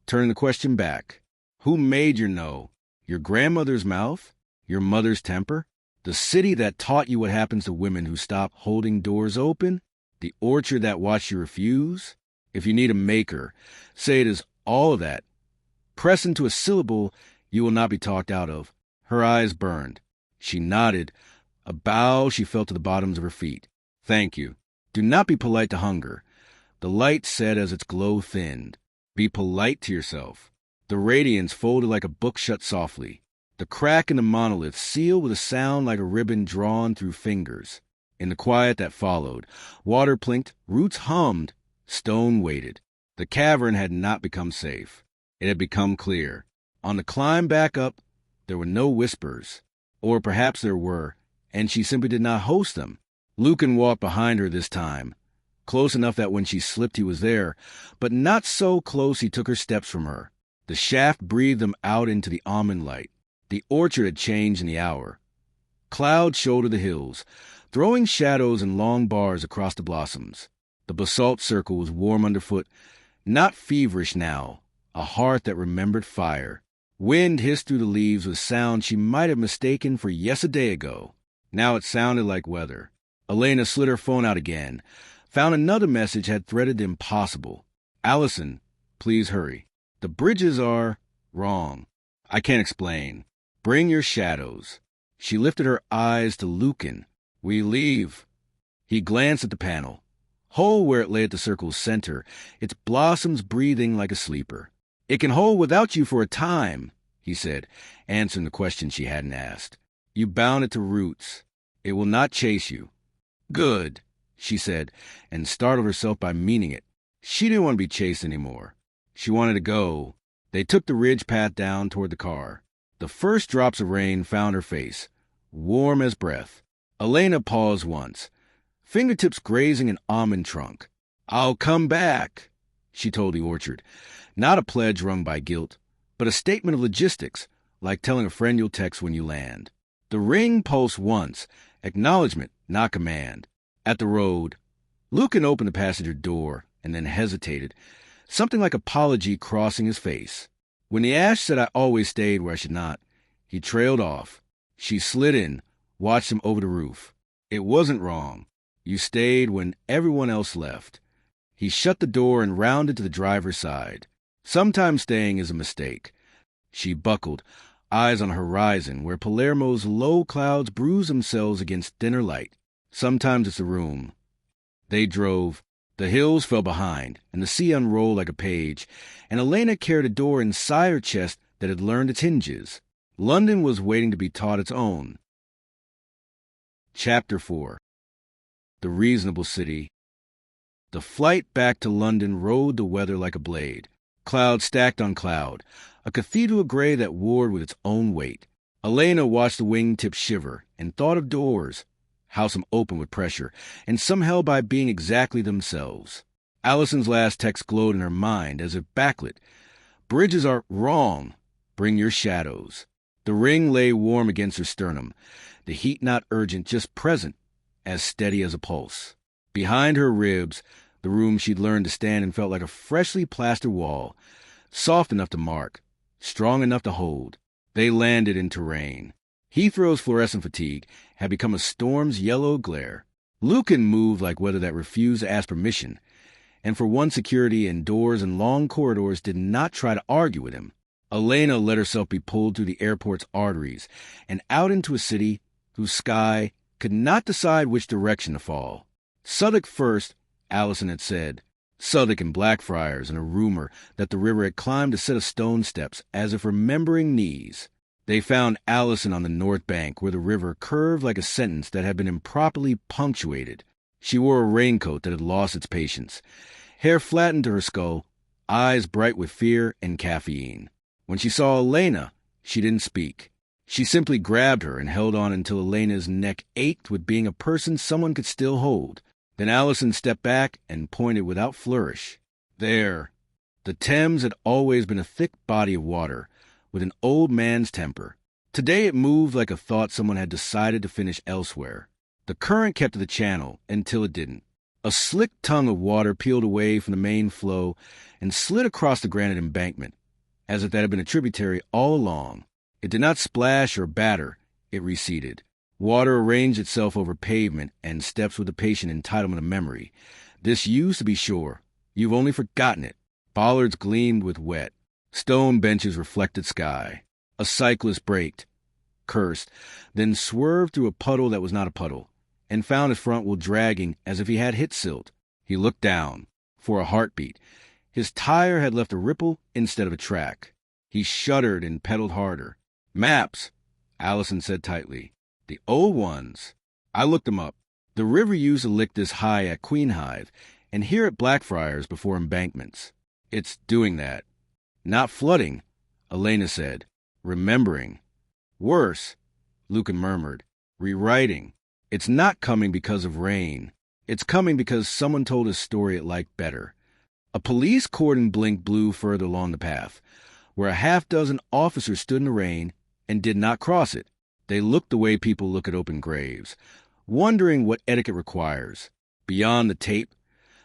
Speaker 1: turning the question back. Who made your no? Your grandmother's mouth? Your mother's temper? The city that taught you what happens to women who stop holding doors open? The orchard that watched you refuse? If you need a maker, say it is all of that. Press into a syllable you will not be talked out of. Her eyes burned. She nodded. A bow she felt to the bottoms of her feet. Thank you. Do not be polite to hunger. The light said as its glow thinned. Be polite to yourself. The radiance folded like a book shut softly. The crack in the monolith sealed with a sound like a ribbon drawn through fingers. In the quiet that followed, water plinked, roots hummed, stone waited. The cavern had not become safe. It had become clear. On the climb back up, there were no whispers. Or perhaps there were, and she simply did not host them. Lucan walked behind her this time, close enough that when she slipped he was there, but not so close he took her steps from her. The shaft breathed them out into the almond light. The orchard had changed in the hour. Clouds shouldered the hills, throwing shadows in long bars across the blossoms. The basalt circle was warm underfoot, not feverish now, a heart that remembered fire. Wind hissed through the leaves with sound she might have mistaken for yes a day ago. Now it sounded like weather. Elena slid her phone out again, found another message had threaded the impossible. Allison, please hurry. The bridges are wrong. I can't explain. Bring your shadows. She lifted her eyes to Lucan. We leave. He glanced at the panel. Whole where it lay at the circle's center, its blossoms breathing like a sleeper. It can hold without you for a time, he said, answering the question she hadn't asked. You bound it to roots. It will not chase you. Good, she said, and startled herself by meaning it. She didn't want to be chased anymore. She wanted to go. They took the ridge path down toward the car. The first drops of rain found her face, warm as breath. Elena paused once, fingertips grazing an almond trunk. I'll come back, she told the orchard. Not a pledge wrung by guilt, but a statement of logistics, like telling a friend you'll text when you land. The ring pulsed once, acknowledgement, not command. At the road, Lucan opened the passenger door and then hesitated, something like apology crossing his face. When the ash said I always stayed where I should not, he trailed off. She slid in, watched him over the roof. It wasn't wrong. You stayed when everyone else left. He shut the door and rounded to the driver's side. Sometimes staying is a mistake. She buckled, eyes on the horizon where Palermo's low clouds bruise themselves against thinner light. Sometimes it's a room. They drove. The hills fell behind, and the sea unrolled like a page, and Elena carried a door inside her chest that had learned its hinges. London was waiting to be taught its own. Chapter 4. The Reasonable City. The flight back to London rode the weather like a blade. Cloud stacked on cloud, a cathedral gray that warred with its own weight. Elena watched the wingtips shiver and thought of doors, how some opened with pressure, and some held by being exactly themselves. Allison's last text glowed in her mind as if backlit. Bridges are wrong. Bring your shadows. The ring lay warm against her sternum, the heat not urgent, just present, as steady as a pulse. Behind her ribs, the room she'd learned to stand in felt like a freshly plastered wall, soft enough to mark, strong enough to hold. They landed in terrain. Heathrow's fluorescent fatigue had become a storm's yellow glare. Lucan moved like weather that refused to ask permission, and for one security in doors and long corridors did not try to argue with him. Elena let herself be pulled through the airport's arteries and out into a city whose sky could not decide which direction to fall. Southwark first, Allison had said. Southwark and Blackfriars, and a rumor that the river had climbed a set of stone steps as if remembering knees. They found Allison on the north bank where the river curved like a sentence that had been improperly punctuated. She wore a raincoat that had lost its patience, hair flattened to her skull, eyes bright with fear and caffeine. When she saw Elena, she didn't speak. She simply grabbed her and held on until Elena's neck ached with being a person someone could still hold. Then Allison stepped back and pointed without flourish. There. The Thames had always been a thick body of water, with an old man's temper. Today it moved like a thought someone had decided to finish elsewhere. The current kept to the channel until it didn't. A slick tongue of water peeled away from the main flow and slid across the granite embankment, as if that had been a tributary all along. It did not splash or batter, it receded. Water arranged itself over pavement and steps with a patient entitlement of memory. This used to be sure. You've only forgotten it. Bollards gleamed with wet. Stone benches reflected sky. A cyclist braked, cursed, then swerved through a puddle that was not a puddle, and found his front wheel dragging as if he had hit silt. He looked down. For a heartbeat. His tire had left a ripple instead of a track. He shuddered and pedaled harder. Maps, Allison said tightly. The old ones. I looked them up. The river used to lick this high at Queen Hive, and here at Blackfriars before embankments. It's doing that. Not flooding, Elena said. Remembering. Worse, Lucan murmured. Rewriting. It's not coming because of rain. It's coming because someone told a story it liked better. A police cordon blinked blue further along the path, where a half-dozen officers stood in the rain and did not cross it. They looked the way people look at open graves, wondering what etiquette requires. Beyond the tape,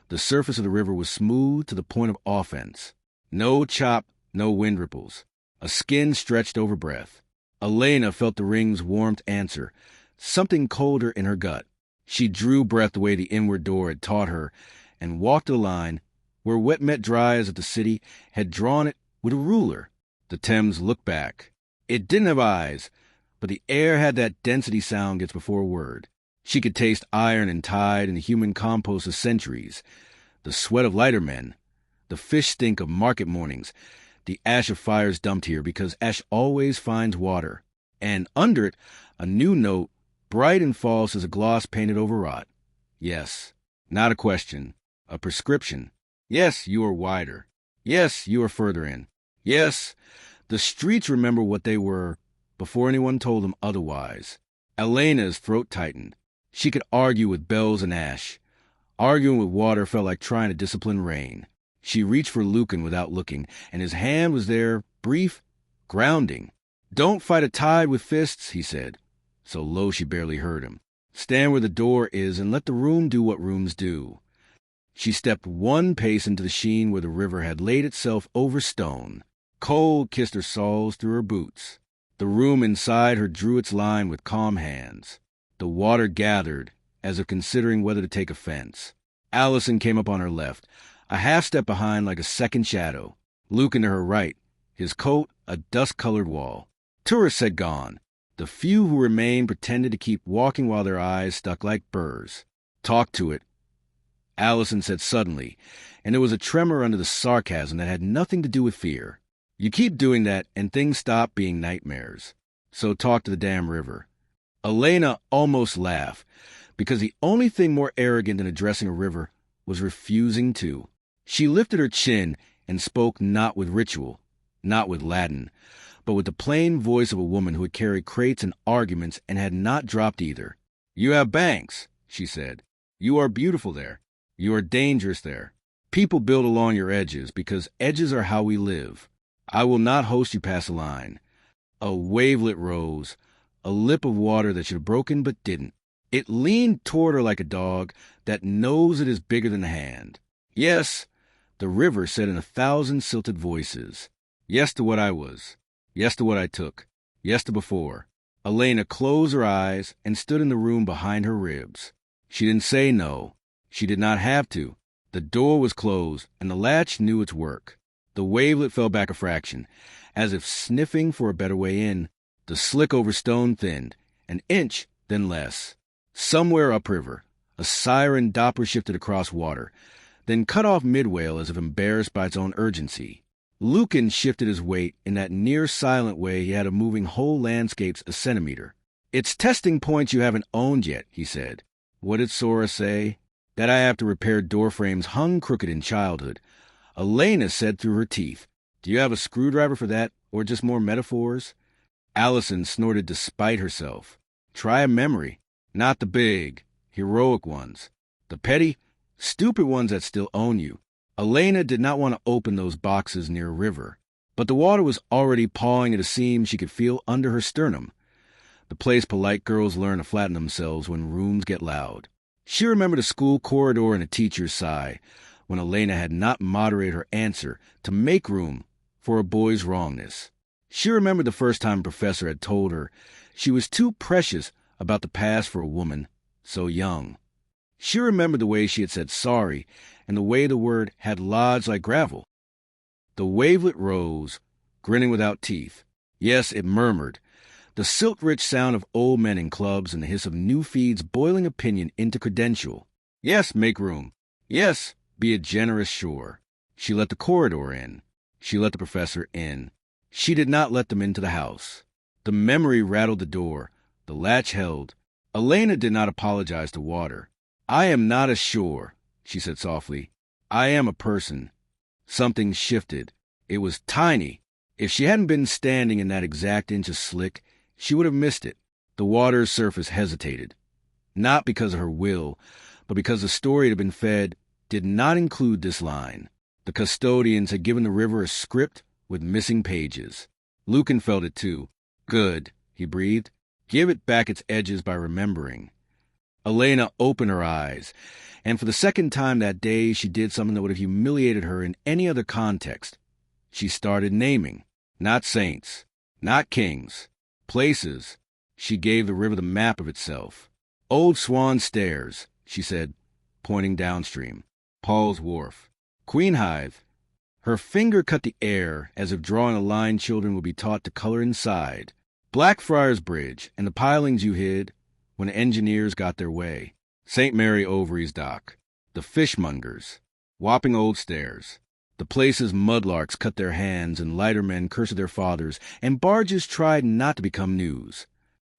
Speaker 1: the surface of the river was smooth to the point of offense. No chop, no wind ripples. A skin stretched over breath. Elena felt the ring's warmth answer, something colder in her gut. She drew breath the way the inward door had taught her and walked the line where wet met dry as if the city had drawn it with a ruler. The Thames looked back. It didn't have eyes, but the air had that density sound gets before a word. She could taste iron and tide in the human compost of centuries, the sweat of lightermen, the fish stink of market mornings, the ash of fires dumped here because ash always finds water, and under it a new note, bright and false as a gloss painted over rot. Yes, not a question, a prescription. Yes, you are wider. Yes, you are further in. Yes, the streets remember what they were before anyone told them otherwise. Elena's throat tightened. She could argue with bells and ash. Arguing with water felt like trying to discipline rain. She reached for Lucan without looking, and his hand was there, brief, grounding. Don't fight a tide with fists, he said. so low she barely heard him. "Stand where the door is and let the room do what rooms do." She stepped one pace into the sheen where the river had laid itself over stone. Cold kissed her soles through her boots. The room inside her drew its line with calm hands. The water gathered, as if considering whether to take offense. Allison came up on her left, a half step behind like a second shadow. Lucan to her right, his coat a dust-colored wall. Tourists had gone. The few who remained pretended to keep walking while their eyes stuck like burrs. "Talk to it," Allison said suddenly, and there was a tremor under the sarcasm that had nothing to do with fear. "You keep doing that, and things stop being nightmares. So talk to the damn river." Elena almost laughed, because the only thing more arrogant than addressing a river was refusing to. She lifted her chin and spoke not with ritual, not with Latin, but with the plain voice of a woman who had carried crates and arguments and had not dropped either. "You have banks," she said. "You are beautiful there. You are dangerous there. People build along your edges because edges are how we live. I will not host you past the line." A wavelet rose, a lip of water that should have broken but didn't. It leaned toward her like a dog that knows it is bigger than the hand. "Yes," the river said in 1,000 silted voices. "Yes to what I was. Yes to what I took. Yes to before." Elena closed her eyes and stood in the room behind her ribs. She didn't say no. She did not have to. The door was closed, and the latch knew its work. The wavelet fell back a fraction, as if sniffing for a better way in. The slick over stone thinned, an inch, then less. Somewhere upriver, a siren doppler shifted across water, then cut off midwail as if embarrassed by its own urgency. Lucan shifted his weight in that near-silent way he had of moving whole landscapes a centimeter. "It's testing points you haven't owned yet," he said. "What did Sora say?" "That I have to repair door frames hung crooked in childhood." Elena said through her teeth, "Do you have a screwdriver for that, or just more metaphors?" Allison snorted despite herself. "Try a memory. Not the big, heroic ones. The petty, stupid ones that still own you." Elena did not want to open those boxes near a river, but the water was already pawing at a seam she could feel under her sternum, the place polite girls learn to flatten themselves when rooms get loud. She remembered a school corridor and a teacher's sigh when Elena had not moderated her answer to make room for a boy's wrongness. She remembered the first time a professor had told her she was too precious about the past for a woman so young. She remembered the way she had said sorry and the way the word had lodged like gravel. The wavelet rose, grinning without teeth. Yes, it murmured, the silt-rich sound of old men in clubs and the hiss of new feeds boiling opinion into credential. Yes, make room. Yes, be a generous shore. She let the corridor in. She let the professor in. She did not let them into the house. The memory rattled the door. The latch held. Elena did not apologize to water. "I am not a shore," she said softly. "I am a person." Something shifted. It was tiny. If she hadn't been standing in that exact inch of slick, she would have missed it. The water's surface hesitated. Not because of her will, but because the story it had been fed did not include this line. The custodians had given the river a script with missing pages. Lucan felt it too. "Good," he breathed. "Give it back its edges by remembering." Elena opened her eyes, and for the second time that day she did something that would have humiliated her in any other context. She started naming. Not saints, not kings, places. She gave the river the map of itself. "Old Swan Stairs," she said, pointing downstream. "Paul's Wharf. Queenhithe." Her finger cut the air as if drawing a line children would be taught to color inside. "Blackfriars Bridge and the pilings you hid when engineers got their way. St. Mary Overy's Dock. The Fishmongers. Wapping Old Stairs. The places mudlarks cut their hands and lightermen cursed their fathers, and barges tried not to become news."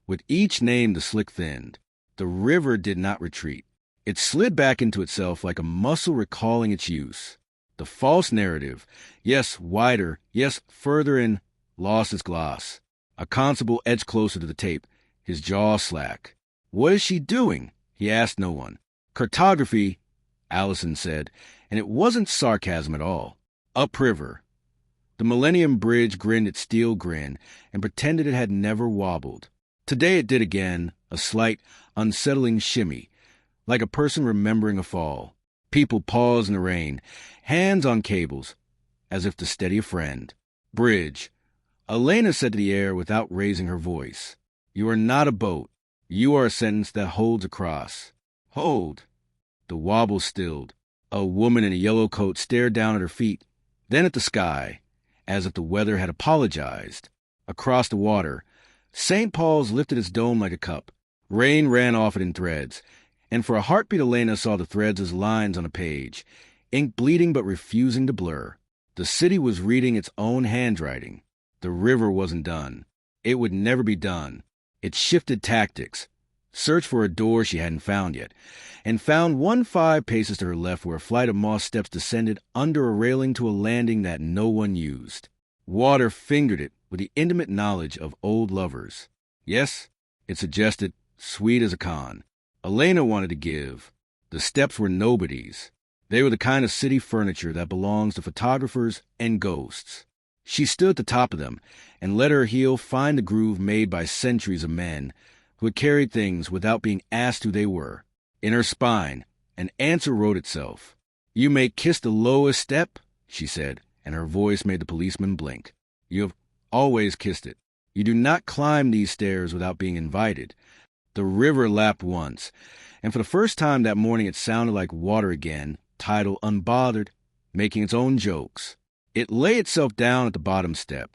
Speaker 1: With each name the slick thinned. The river did not retreat. It slid back into itself like a muscle recalling its use. The false narrative, yes, wider, yes, further in, lost its gloss. A constable edged closer to the tape, his jaw slack. "What is she doing?" He asked no one. "Cartography," Allison said, and it wasn't sarcasm at all. "Upriver." The Millennium Bridge grinned its steel grin and pretended it had never wobbled. Today it did again, a slight, unsettling shimmy, like a person remembering a fall. People paused in the rain, hands on cables, as if to steady a friend. Bridge. Elena said to the air without raising her voice. You are not a boat. You are a sentence that holds across. Hold. The wobble stilled. A woman in a yellow coat stared down at her feet, then at the sky, as if the weather had apologized. Across the water, St. Paul's lifted its dome like a cup. Rain ran off it in threads, and for a heartbeat Elena saw the threads as lines on a page, ink bleeding but refusing to blur. The city was reading its own handwriting. The river wasn't done. It would never be done. It shifted tactics, searched for a door she hadn't found yet, and found 5 paces to her left where a flight of moss steps descended under a railing to a landing that no one used. Water fingered it with the intimate knowledge of old lovers. Yes, it suggested, sweet as a con. Elena wanted to give. The steps were nobody's. They were the kind of city furniture that belongs to photographers and ghosts. She stood at the top of them and let her heel find the groove made by centuries of men who had carried things without being asked who they were. In her spine, an answer wrote itself. You may kiss the lowest step, she said, and her voice made the policeman blink. You have always kissed it. You do not climb these stairs without being invited. The river lapped once, and for the first time that morning it sounded like water again, tidal, unbothered, making its own jokes. It lay itself down at the bottom step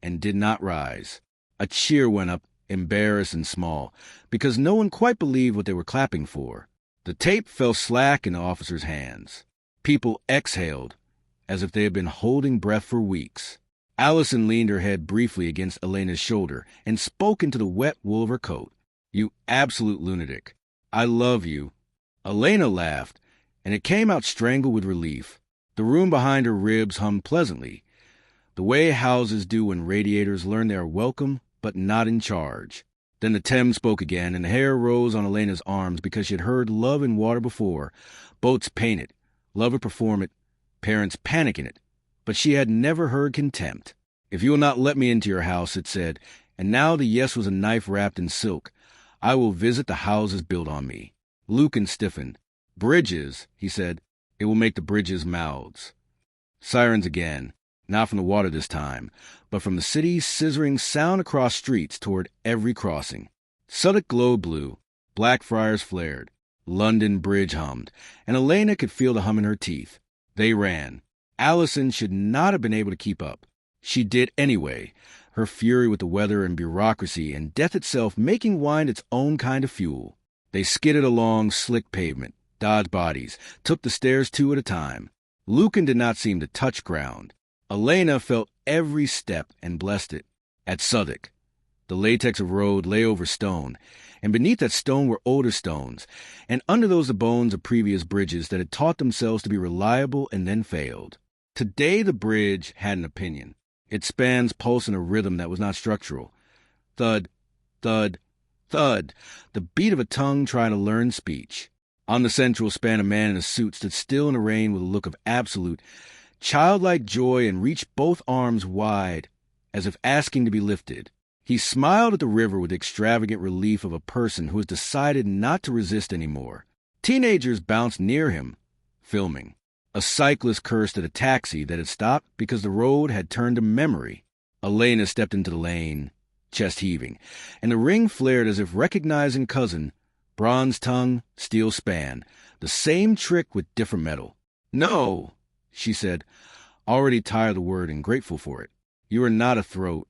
Speaker 1: and did not rise. A cheer went up, embarrassed and small, because no one quite believed what they were clapping for. The tape fell slack in the officer's hands. People exhaled, as if they had been holding breath for weeks. Allison leaned her head briefly against Elena's shoulder and spoke into the wet wool of her coat. You absolute lunatic. I love you. Elena laughed, and it came out strangled with relief. The room behind her ribs hummed pleasantly, the way houses do when radiators learn they are welcome but not in charge. Then the Thames spoke again, and the hair rose on Elena's arms because she had heard love in water before. Boats paint it, lover perform it, parents panic in it. But she had never heard contempt. If you will not let me into your house, it said, and now the yes was a knife wrapped in silk, I will visit the houses built on me. Lucan stiffened. Bridges, he said. It will make the bridges mouths. Sirens again, not from the water this time, but from the city's scissoring sound across streets toward every crossing. Southwark glowed blue, Blackfriars flared, London Bridge hummed, and Elena could feel the hum in her teeth. They ran. Allison should not have been able to keep up. She did anyway, her fury with the weather and bureaucracy and death itself making wine its own kind of fuel. They skidded along slick pavement, dodged bodies, took the stairs 2 at a time. Lucan did not seem to touch ground. Elena felt every step and blessed it. At Southwark, the latex of road lay over stone, and beneath that stone were older stones, and under those the bones of previous bridges that had taught themselves to be reliable and then failed. Today the bridge had an opinion. Its spans pulsed in a rhythm that was not structural. Thud, thud, thud, the beat of a tongue trying to learn speech. On the central span a man in a suit stood still in the rain with a look of absolute, childlike joy and reached both arms wide, as if asking to be lifted. He smiled at the river with the extravagant relief of a person who has decided not to resist anymore. Teenagers bounced near him, filming. A cyclist cursed at a taxi that had stopped because the road had turned to memory. Elena stepped into the lane, chest heaving, and the ring flared as if recognizing cousin, bronze tongue, steel span, the same trick with different metal. No, she said, already tired of the word and grateful for it. You are not a throat.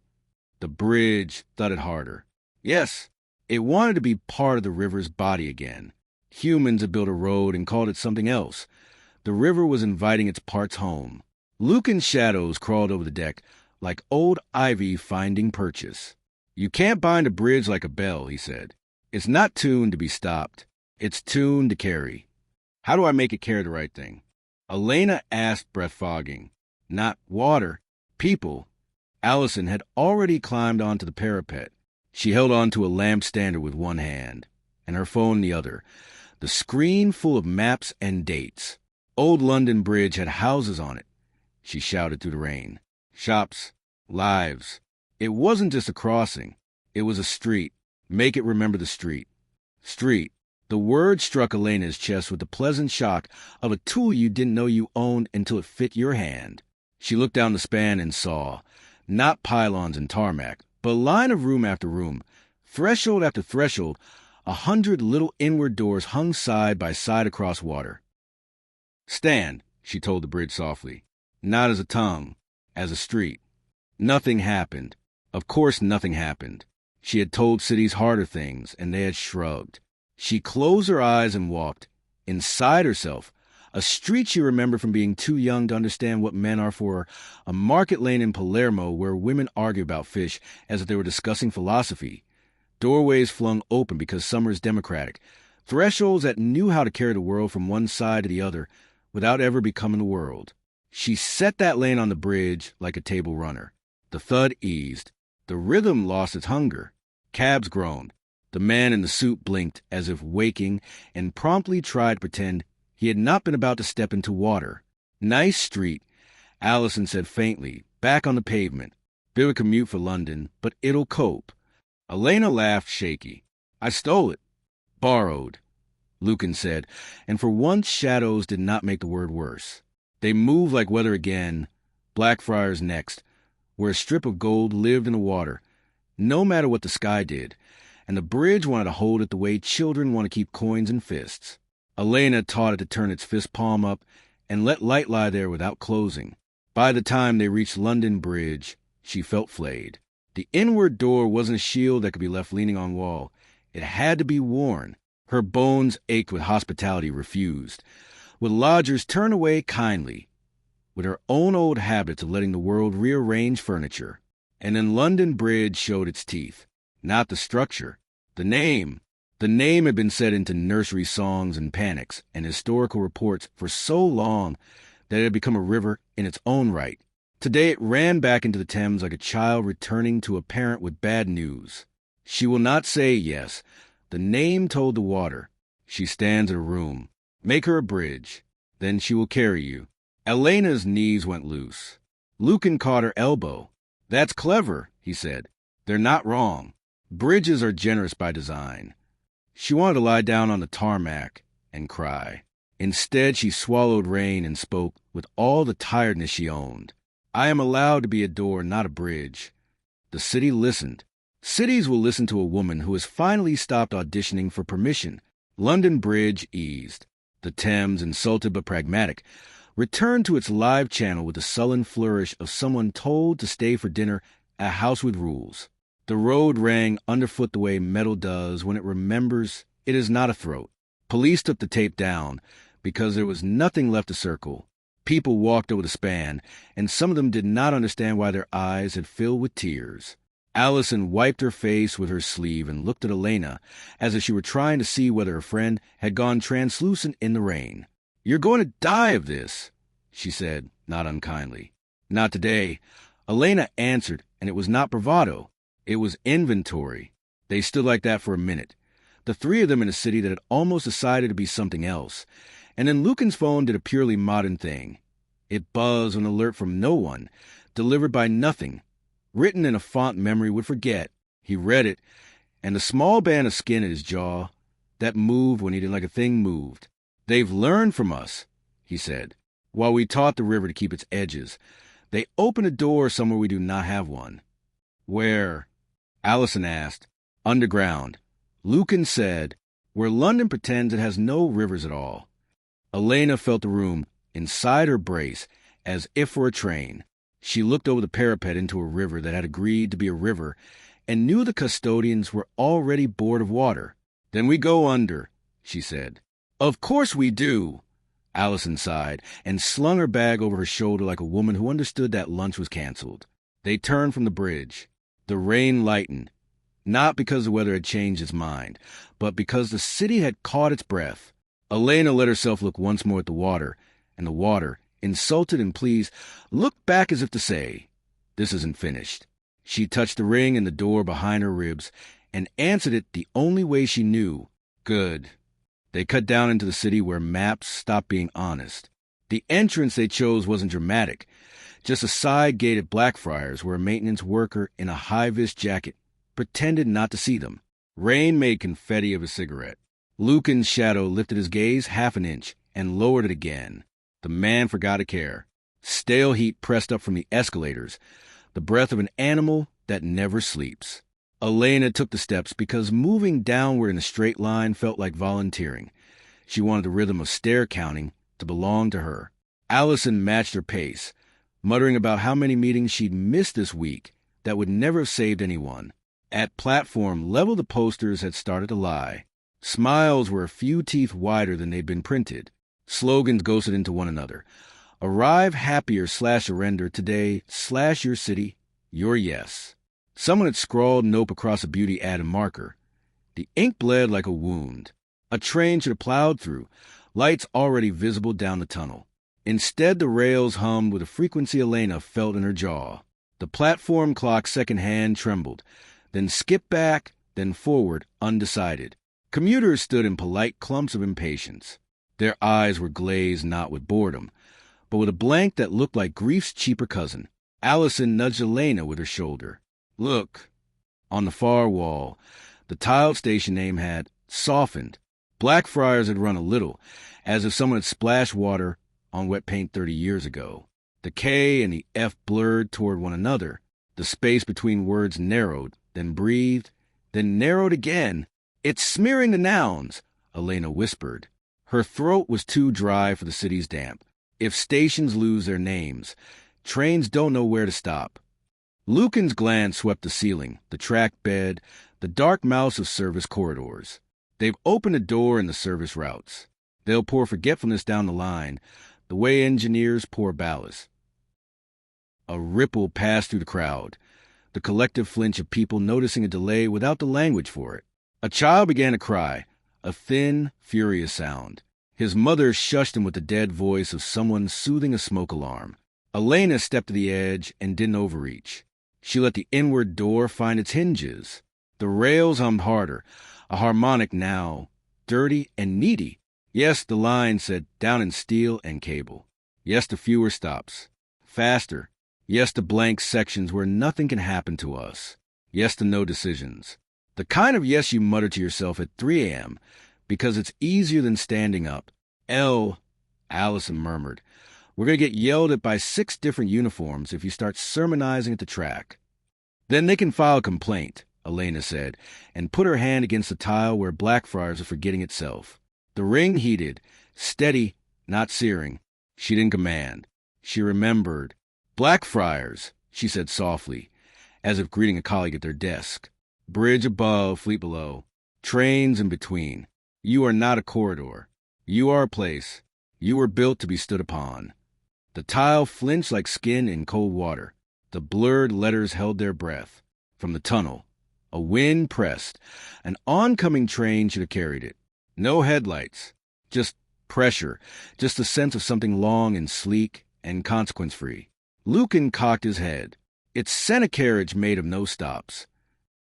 Speaker 1: The bridge thudded harder. Yes, it wanted to be part of the river's body again. Humans had built a road and called it something else. The river was inviting its parts home. Lucan's shadows crawled over the deck like old ivy finding purchase. You can't bind a bridge like a bell, he said. It's not tuned to be stopped. It's tuned to carry. How do I make it carry the right thing? Elena asked, breath fogging. Not water. People. Allison had already climbed onto the parapet. She held on to a lamp standard with one hand, and her phone in the other, the screen full of maps and dates. Old London Bridge had houses on it, she shouted through the rain. Shops, lives. It wasn't just a crossing. It was a street. Make it remember the street. Street. The word struck Elena's chest with the pleasant shock of a tool you didn't know you owned until it fit your hand. She looked down the span and saw, not pylons and tarmac, but a line of room after room, threshold after threshold, 100 little inward doors hung side by side across water. Stand, she told the bridge softly, not as a tongue, as a street. Nothing happened. Of course nothing happened. She had told cities harder things, and they had shrugged. She closed her eyes and walked. Inside herself, a street she remembered from being too young to understand what men are for, a market lane in Palermo where women argue about fish as if they were discussing philosophy, doorways flung open because summer is democratic, thresholds that knew how to carry the world from one side to the other without ever becoming the world. She set that lane on the bridge like a table runner. The thud eased. The rhythm lost its hunger. Cabs groaned. The man in the suit blinked as if waking and promptly tried to pretend he had not been about to step into water. Nice street, Allison said faintly, back on the pavement. Bit of a commute for London, but it'll cope. Elena laughed shaky. I stole it. Borrowed, Lucan said, and for once shadows did not make the word worse. They moved like weather again, Blackfriars next, where a strip of gold lived in the water, no matter what the sky did, and the bridge wanted to hold it the way children want to keep coins in fists. Elena taught it to turn its fist palm up and let light lie there without closing. By the time they reached London Bridge, she felt flayed. The inward door wasn't a shield that could be left leaning on wall. It had to be worn. Her bones ached with hospitality refused, with lodgers turned away kindly, with her own old habits of letting the world rearrange furniture. And then London Bridge showed its teeth. Not the structure. The name. The name had been set into nursery songs and panics and historical reports for so long that it had become a river in its own right. Today it ran back into the Thames like a child returning to a parent with bad news. She will not say yes. The name told the water. She stands in a room. Make her a bridge. Then she will carry you. Elena's knees went loose. Lucan caught her elbow. That's clever, he said. They're not wrong. Bridges are generous by design. She wanted to lie down on the tarmac and cry. Instead, she swallowed rain and spoke with all the tiredness she owned. I am allowed to be a door, not a bridge. The city listened. Cities will listen to a woman who has finally stopped auditioning for permission. London Bridge eased. The Thames, insulted but pragmatic, returned to its live channel with the sullen flourish of someone told to stay for dinner at a house with rules. The road rang underfoot the way metal does when it remembers it is not a throat. Police took the tape down because there was nothing left to circle. People walked over the span, and some of them did not understand why their eyes had filled with tears. Allison wiped her face with her sleeve and looked at Elena as if she were trying to see whether her friend had gone translucent in the rain. You're going to die of this, she said, not unkindly. Not today. Elena answered, and it was not bravado. It was inventory. They stood like that for a minute, the three of them in a city that had almost decided to be something else. And then Lucan's phone did a purely modern thing. It buzzed an alert from no one, delivered by nothing, written in a font memory would forget. He read it, and the small band of skin at his jaw, that moved when he didn't like a thing moved. They've learned from us, he said, while we taught the river to keep its edges. They opened a door somewhere we do not have one. Where? Allison asked. Underground. Lucan said, where London pretends it has no rivers at all. Elena felt the room inside her brace as if for a train. She looked over the parapet into a river that had agreed to be a river and knew the custodians were already bored of water. Then we go under, she said. Of course we do, Allison sighed and slung her bag over her shoulder like a woman who understood that lunch was canceled. They turned from the bridge. The rain lightened, not because the weather had changed its mind, but because the city had caught its breath. Elena let herself look once more at the water, and the water, insulted and pleased, looked back as if to say, this isn't finished. She touched the ring in the door behind her ribs and answered it the only way she knew. Good. They cut down into the city where maps stopped being honest. The entrance they chose wasn't dramatic, just a side gate at Blackfriars where a maintenance worker in a high-vis jacket pretended not to see them. Rain made confetti of a cigarette. Lucan's shadow lifted his gaze half an inch and lowered it again. The man forgot to care. Stale heat pressed up from the escalators, the breath of an animal that never sleeps. Elena took the steps because moving downward in a straight line felt like volunteering. She wanted the rhythm of stair counting to belong to her. Allison matched her pace, muttering about how many meetings she'd missed this week that would never have saved anyone. At platform level, the posters had started to lie. Smiles were a few teeth wider than they'd been printed. Slogans ghosted into one another. Arrive happier / surrender today / your city, your yes. Someone had scrawled nope across a beauty ad and marker. The ink bled like a wound. A train should have plowed through, lights already visible down the tunnel. Instead, the rails hummed with a frequency Elena felt in her jaw. The platform clock's second hand trembled, then skipped back, then forward, undecided. Commuters stood in polite clumps of impatience. Their eyes were glazed not with boredom, but with a blank that looked like grief's cheaper cousin. Allison nudged Elena with her shoulder. Look. On the far wall, the tiled station name had softened. Blackfriars had run a little, as if someone had splashed water on wet paint 30 years ago. The K and the F blurred toward one another. The space between words narrowed, then breathed, then narrowed again. It's smearing the nouns, Elena whispered. Her throat was too dry for the city's damp. If stations lose their names, trains don't know where to stop. Lucan's glance swept the ceiling, the track bed, the dark mouths of service corridors. They've opened a door in the service routes. They'll pour forgetfulness down the line, the way engineers pour ballast. A ripple passed through the crowd, the collective flinch of people noticing a delay without the language for it. A child began to cry, a thin, furious sound. His mother shushed him with the dead voice of someone soothing a smoke alarm. Elena stepped to the edge and didn't overreach. She let the inward door find its hinges. The rails hummed harder, a harmonic now, dirty and needy. Yes, the line said, down in steel and cable. Yes to fewer stops. Faster. Yes to blank sections where nothing can happen to us. Yes to no decisions. The kind of yes you mutter to yourself at 3 a.m. because it's easier than standing up. Allison murmured, we're going to get yelled at by 6 different uniforms if you start sermonizing at the track. Then they can file a complaint, Elena said, and put her hand against the tile where Blackfriars was forgetting itself. The ring heated, steady, not searing. She didn't command. She remembered. Blackfriars, she said softly, as if greeting a colleague at their desk. Bridge above, fleet below. Trains in between. You are not a corridor. You are a place. You were built to be stood upon. The tile flinched like skin in cold water. The blurred letters held their breath. From the tunnel, a wind pressed. An oncoming train should have carried it. No headlights. Just pressure. Just the sense of something long and sleek and consequence-free. Lucan cocked his head. It sent a carriage made of no stops.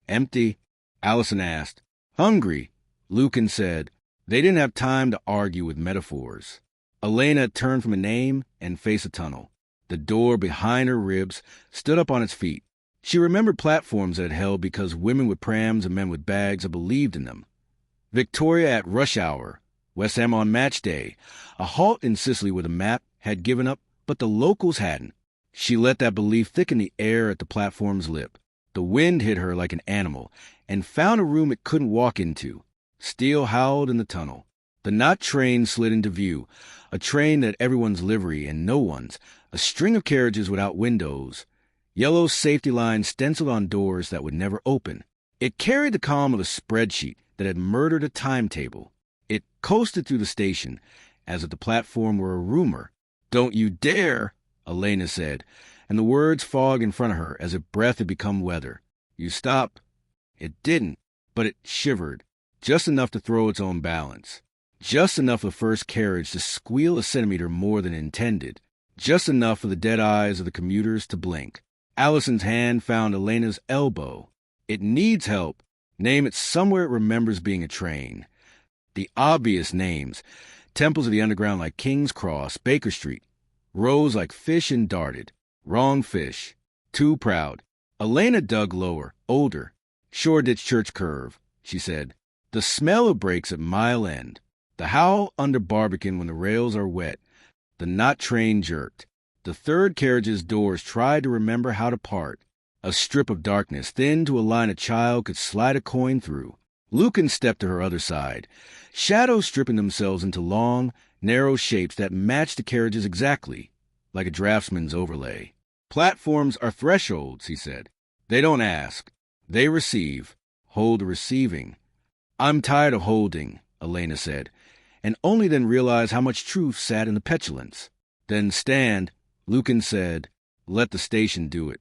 Speaker 1: Empty? Allison asked. Hungry? Lucan said. They didn't have time to argue with metaphors. Elena turned from a name and faced a tunnel. The door behind her ribs stood up on its feet. She remembered platforms that had held because women with prams and men with bags had believed in them. Victoria at rush hour, West Ham on match day, a halt in Sicily with a map had given up, but the locals hadn't. She let that belief thicken the air at the platform's lip. The wind hit her like an animal and found a room it couldn't walk into. Steel howled in the tunnel. The knot train slid into view, a train that everyone's livery and no one's, a string of carriages without windows, yellow safety lines stenciled on doors that would never open. It carried the column of a spreadsheet that had murdered a timetable. It coasted through the station, as if the platform were a rumor. Don't you dare, Elena said, and the words fogged in front of her as if breath had become weather. You stop. It didn't, but it shivered, just enough to throw its own balance. Just enough for the first carriage to squeal a centimeter more than intended. Just enough for the dead eyes of the commuters to blink. Allison's hand found Elena's elbow. It needs help. Name it somewhere it remembers being a train. The obvious names. Temples of the underground like King's Cross, Baker Street. Rose like fish and darted. Wrong fish. Too proud. Elena dug lower, older. Shoreditch Church curve. she said. The smell of brakes at mile end. The howl under Barbican when the rails are wet. The knot train jerked. The third carriage's doors tried to remember how to part. A strip of darkness, thin to a line a child could slide a coin through. Lucan stepped to her other side, shadows stripping themselves into long, narrow shapes that matched the carriages exactly, like a draftsman's overlay. Platforms are thresholds, he said. They don't ask. They receive. Hold the receiving. I'm tired of holding, Elena said, and only then realized how much truth sat in the petulance. Then stand, Lucan said, let the station do it.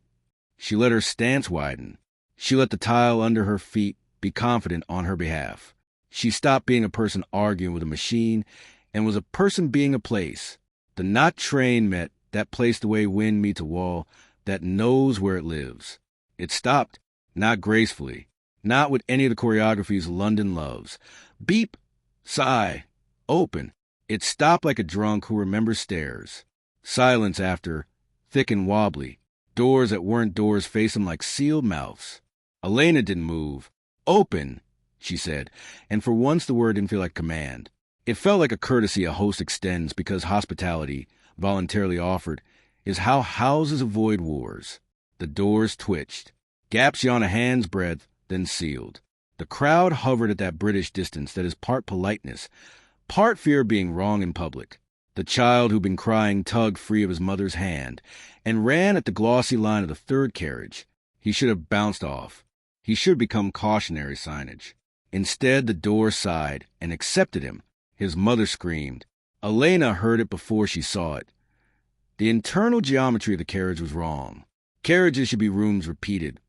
Speaker 1: She let her stance widen. She let the tile under her feet be confident on her behalf. She stopped being a person arguing with a machine and was a person being a place. The knot train met that place the way wind meets a wall that knows where it lives. It stopped, not gracefully, not with any of the choreographies London loves. Beep, sigh, open. It stopped like a drunk who remembers stairs. Silence after, thick and wobbly. Doors that weren't doors faced him like sealed mouths. Elena didn't move. Open, she said, and for once the word didn't feel like command. It felt like a courtesy a host extends because hospitality, voluntarily offered, is how houses avoid wars. The doors twitched. Gaps yawned a hand's breadth, then sealed. The crowd hovered at that British distance that is part politeness, part fear of being wrong in public. The child who'd been crying tugged free of his mother's hand and ran at the glossy line of the third carriage. He should have bounced off. He should become cautionary signage. Instead, the door sighed and accepted him. His mother screamed. Elena heard it before she saw it. The internal geometry of the carriage was wrong. Carriages should be rooms repeated.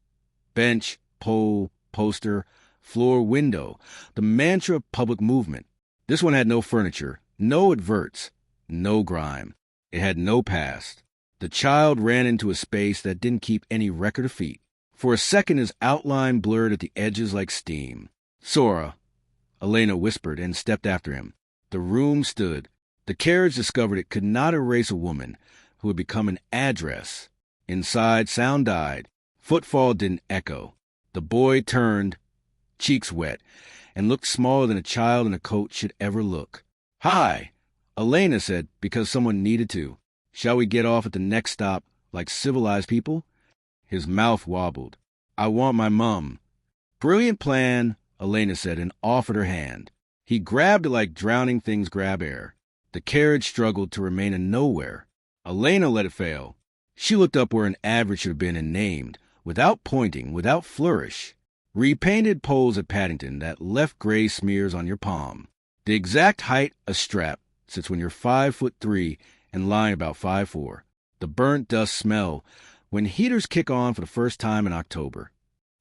Speaker 1: Bench, pole, poster, floor, window. The mantra of public movement. This one had no furniture, no adverts, no grime. It had no past. The child ran into a space that didn't keep any record of feet. For a second his outline blurred at the edges like steam. Sora, Elena whispered and stepped after him. The room stood. The carriage discovered it could not erase a woman who had become an address. Inside, sound died. Footfall didn't echo. The boy turned, cheeks wet, and looked smaller than a child in a coat should ever look. Hi, Elena said, because someone needed to. Shall we get off at the next stop like civilized people? His mouth wobbled. I want my mum. Brilliant plan, Elena said, and offered her hand. He grabbed it like drowning things grab air. The carriage struggled to remain a nowhere. Elena let it fail. She looked up where an average should have been and named, without pointing, without flourish. Repainted poles at Paddington that left gray smears on your palm. The exact height a strap sits when you're 5'3" and lying about 5'4". The burnt dust smell when heaters kick on for the first time in October.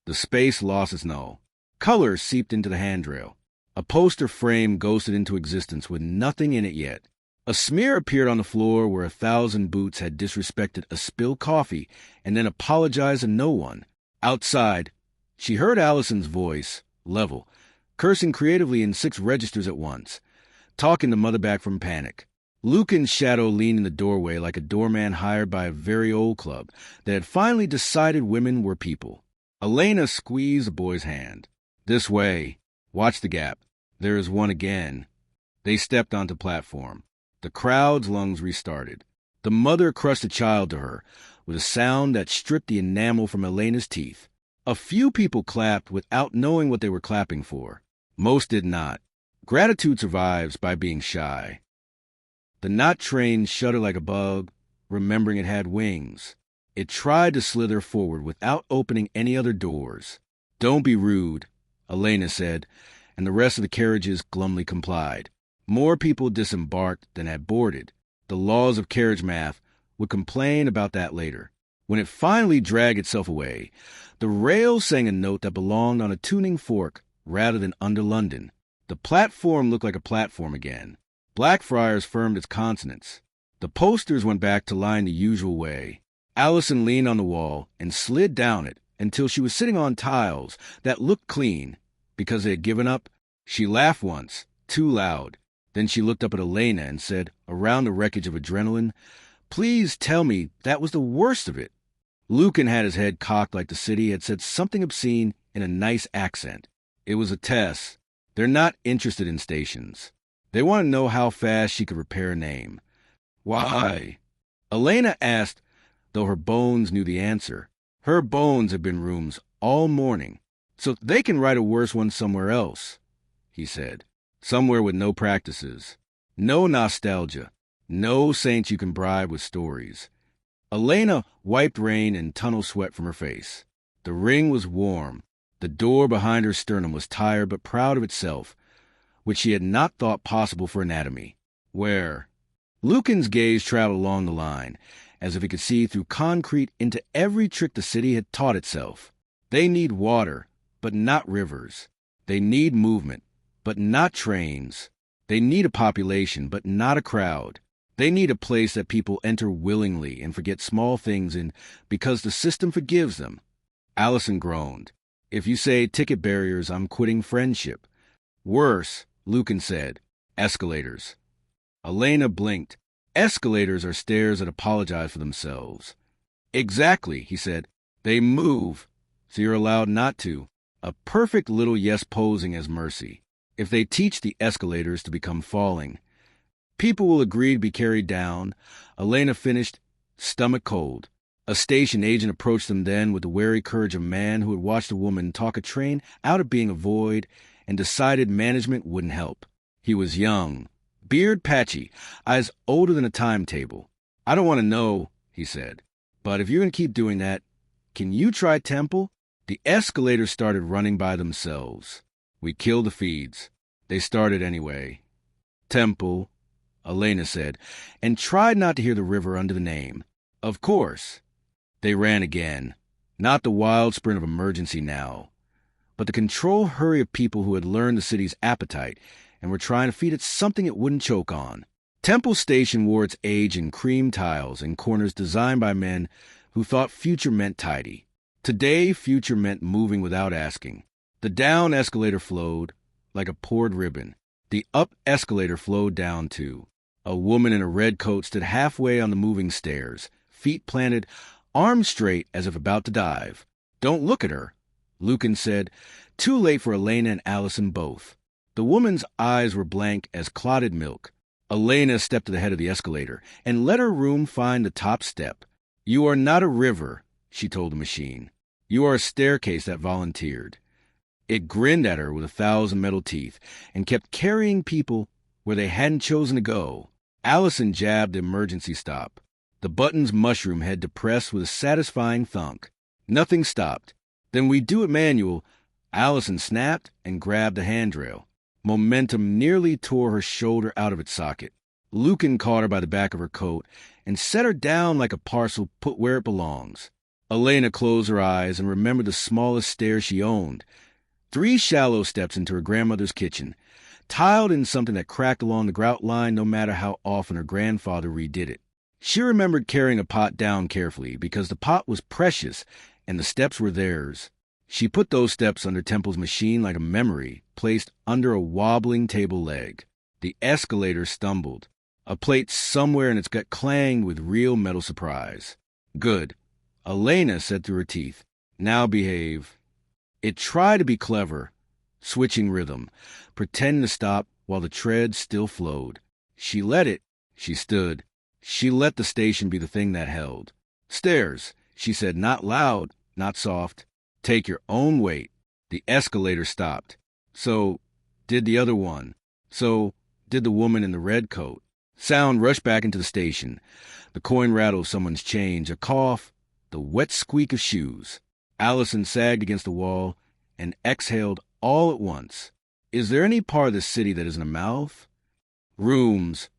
Speaker 1: The space lost its null. Color seeped into the handrail. A poster frame ghosted into existence with nothing in it yet. A smear appeared on the floor where 1,000 boots had disrespected a spilled coffee and then apologized to no one. Outside, she heard Allison's voice, level, cursing creatively in 6 registers at once, talking to Mother back from Panic. Lucan's shadow leaned in the doorway like a doorman hired by a very old club that had finally decided women were people. Elena squeezed the boy's hand. This way. Watch the gap. There is one again. They stepped onto platform. The crowd's lungs restarted. The mother crushed the child to her with a sound that stripped the enamel from Elena's teeth. A few people clapped without knowing what they were clapping for. Most did not. Gratitude survives by being shy. The knot train shuddered like a bug, remembering it had wings. It tried to slither forward without opening any other doors. Don't be rude, Elena said, and the rest of the carriages glumly complied. More people disembarked than had boarded. The laws of carriage math would complain about that later. When it finally dragged itself away, the rail sang a note that belonged on a tuning fork rather than under London. The platform looked like a platform again. Blackfriars firmed its consonants. The posters went back to lying the usual way. Allison leaned on the wall and slid down it until she was sitting on tiles that looked clean. Because they had given up, she laughed once, too loud. Then she looked up at Elena and said, around the wreckage of adrenaline, "Please tell me that was the worst of it." Lucan had his head cocked like the city had said something obscene in a nice accent. It was a test. They're not interested in stations. They want to know how fast she could repair a name. Why? Elena asked, though her bones knew the answer. Her bones have been rooms all morning, so they can write a worse one somewhere else, he said. Somewhere with no practices, no nostalgia, no saints you can bribe with stories. Elena wiped rain and tunnel sweat from her face. The ring was warm. The door behind her sternum was tired but proud of itself, which she had not thought possible for anatomy. Where? Lucan's gaze traveled along the line, as if he could see through concrete into every trick the city had taught itself. They need water, but not rivers. They need movement, but not trains. They need a population, but not a crowd. They need a place that people enter willingly and forget small things in because the system forgives them. Allison groaned. If you say ticket barriers, I'm quitting friendship. Worse, Lucan said. Escalators. Elena blinked. Escalators are stairs that apologize for themselves. Exactly, he said. They move, so you're allowed not to. A perfect little yes posing as mercy. If they teach the escalators to become falling, people will agree to be carried down. Elena finished, stomach cold. A station agent approached them then with the wary courage of a man who had watched a woman talk a train out of being a void and decided management wouldn't help. He was young, beard patchy, eyes older than a timetable. I don't want to know, he said, but if you're going to keep doing that, can you try Temple? The escalators started running by themselves. We killed the feeds. They started anyway. Temple, Elena said, and tried not to hear the river under the name. Of course. They ran again. Not the wild sprint of emergency now, but the controlled hurry of people who had learned the city's appetite and were trying to feed it something it wouldn't choke on. Temple Station wore its age in cream tiles and corners designed by men who thought future meant tidy. Today, future meant moving without asking. The down escalator flowed like a poured ribbon. The up escalator flowed down too. A woman in a red coat stood halfway on the moving stairs, feet planted, arms straight as if about to dive. Don't look at her, Lucan said, too late for Elena and Allison both. The woman's eyes were blank as clotted milk. Elena stepped to the head of the escalator and let her room find the top step. You are not a river, she told the machine. You are a staircase that volunteered. It grinned at her with 1,000 metal teeth and kept carrying people where they hadn't chosen to go. Allison jabbed the emergency stop. The button's mushroom head depressed with a satisfying thunk. Nothing stopped. Then we do it manual. Allison snapped and grabbed the handrail. Momentum nearly tore her shoulder out of its socket. Lucan caught her by the back of her coat and set her down like a parcel put where it belongs. Elena closed her eyes and remembered the smallest stairs she owned. 3 shallow steps into her grandmother's kitchen, tiled in something that cracked along the grout line no matter how often her grandfather redid it. She remembered carrying a pot down carefully because the pot was precious and the steps were theirs. She put those steps under Temple's machine like a memory placed under a wobbling table leg. The escalator stumbled. A plate somewhere in its gut clanged with real metal surprise. Good, Elena said through her teeth. Now behave. It tried to be clever, switching rhythm, pretending to stop while the tread still flowed. She let it. She stood. She let the station be the thing that held. Stairs, she said, not loud, not soft. Take your own weight. The escalator stopped. So did the other one. So did the woman in the red coat. Sound rushed back into the station. The coin rattle of someone's change, a cough, the wet squeak of shoes. Allison sagged against the wall and exhaled all at once. Is there any part of the city that isn't a mouth? Rooms,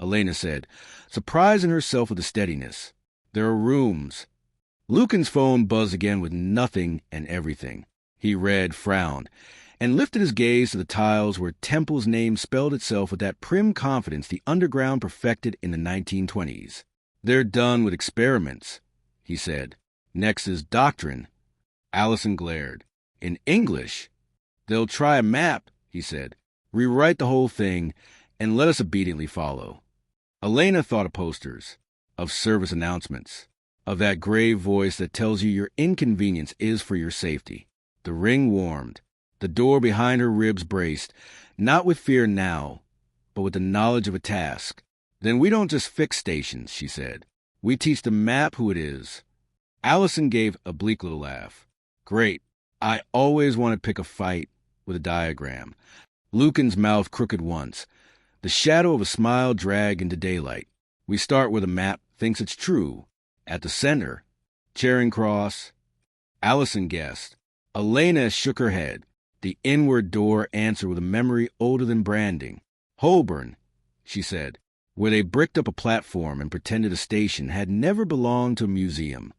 Speaker 1: Elena said, surprising herself with the steadiness. There are rooms. Lucan's phone buzzed again with nothing and everything. He read, frowned, and lifted his gaze to the tiles where Temple's name spelled itself with that prim confidence the underground perfected in the 1920s. They're done with experiments, he said. Next is doctrine. Allison glared. In English? They'll try a map, he said. Rewrite the whole thing and let us obediently follow. Elena thought of posters, of service announcements, of that grave voice that tells you your inconvenience is for your safety. The ring warmed. The door behind her ribs braced, not with fear now, but with the knowledge of a task. Then we don't just fix stations, she said. We teach the map who it is. Allison gave a bleak little laugh. Great. I always want to pick a fight with a diagram. Lucan's mouth crooked once. The shadow of a smile dragged into daylight. We start where the map thinks it's true. At the center. Charing Cross. Allison guessed. Elena shook her head. The inward door answered with a memory older than branding. Holborn, she said, where they bricked up a platform and pretended a station had never belonged to a museum.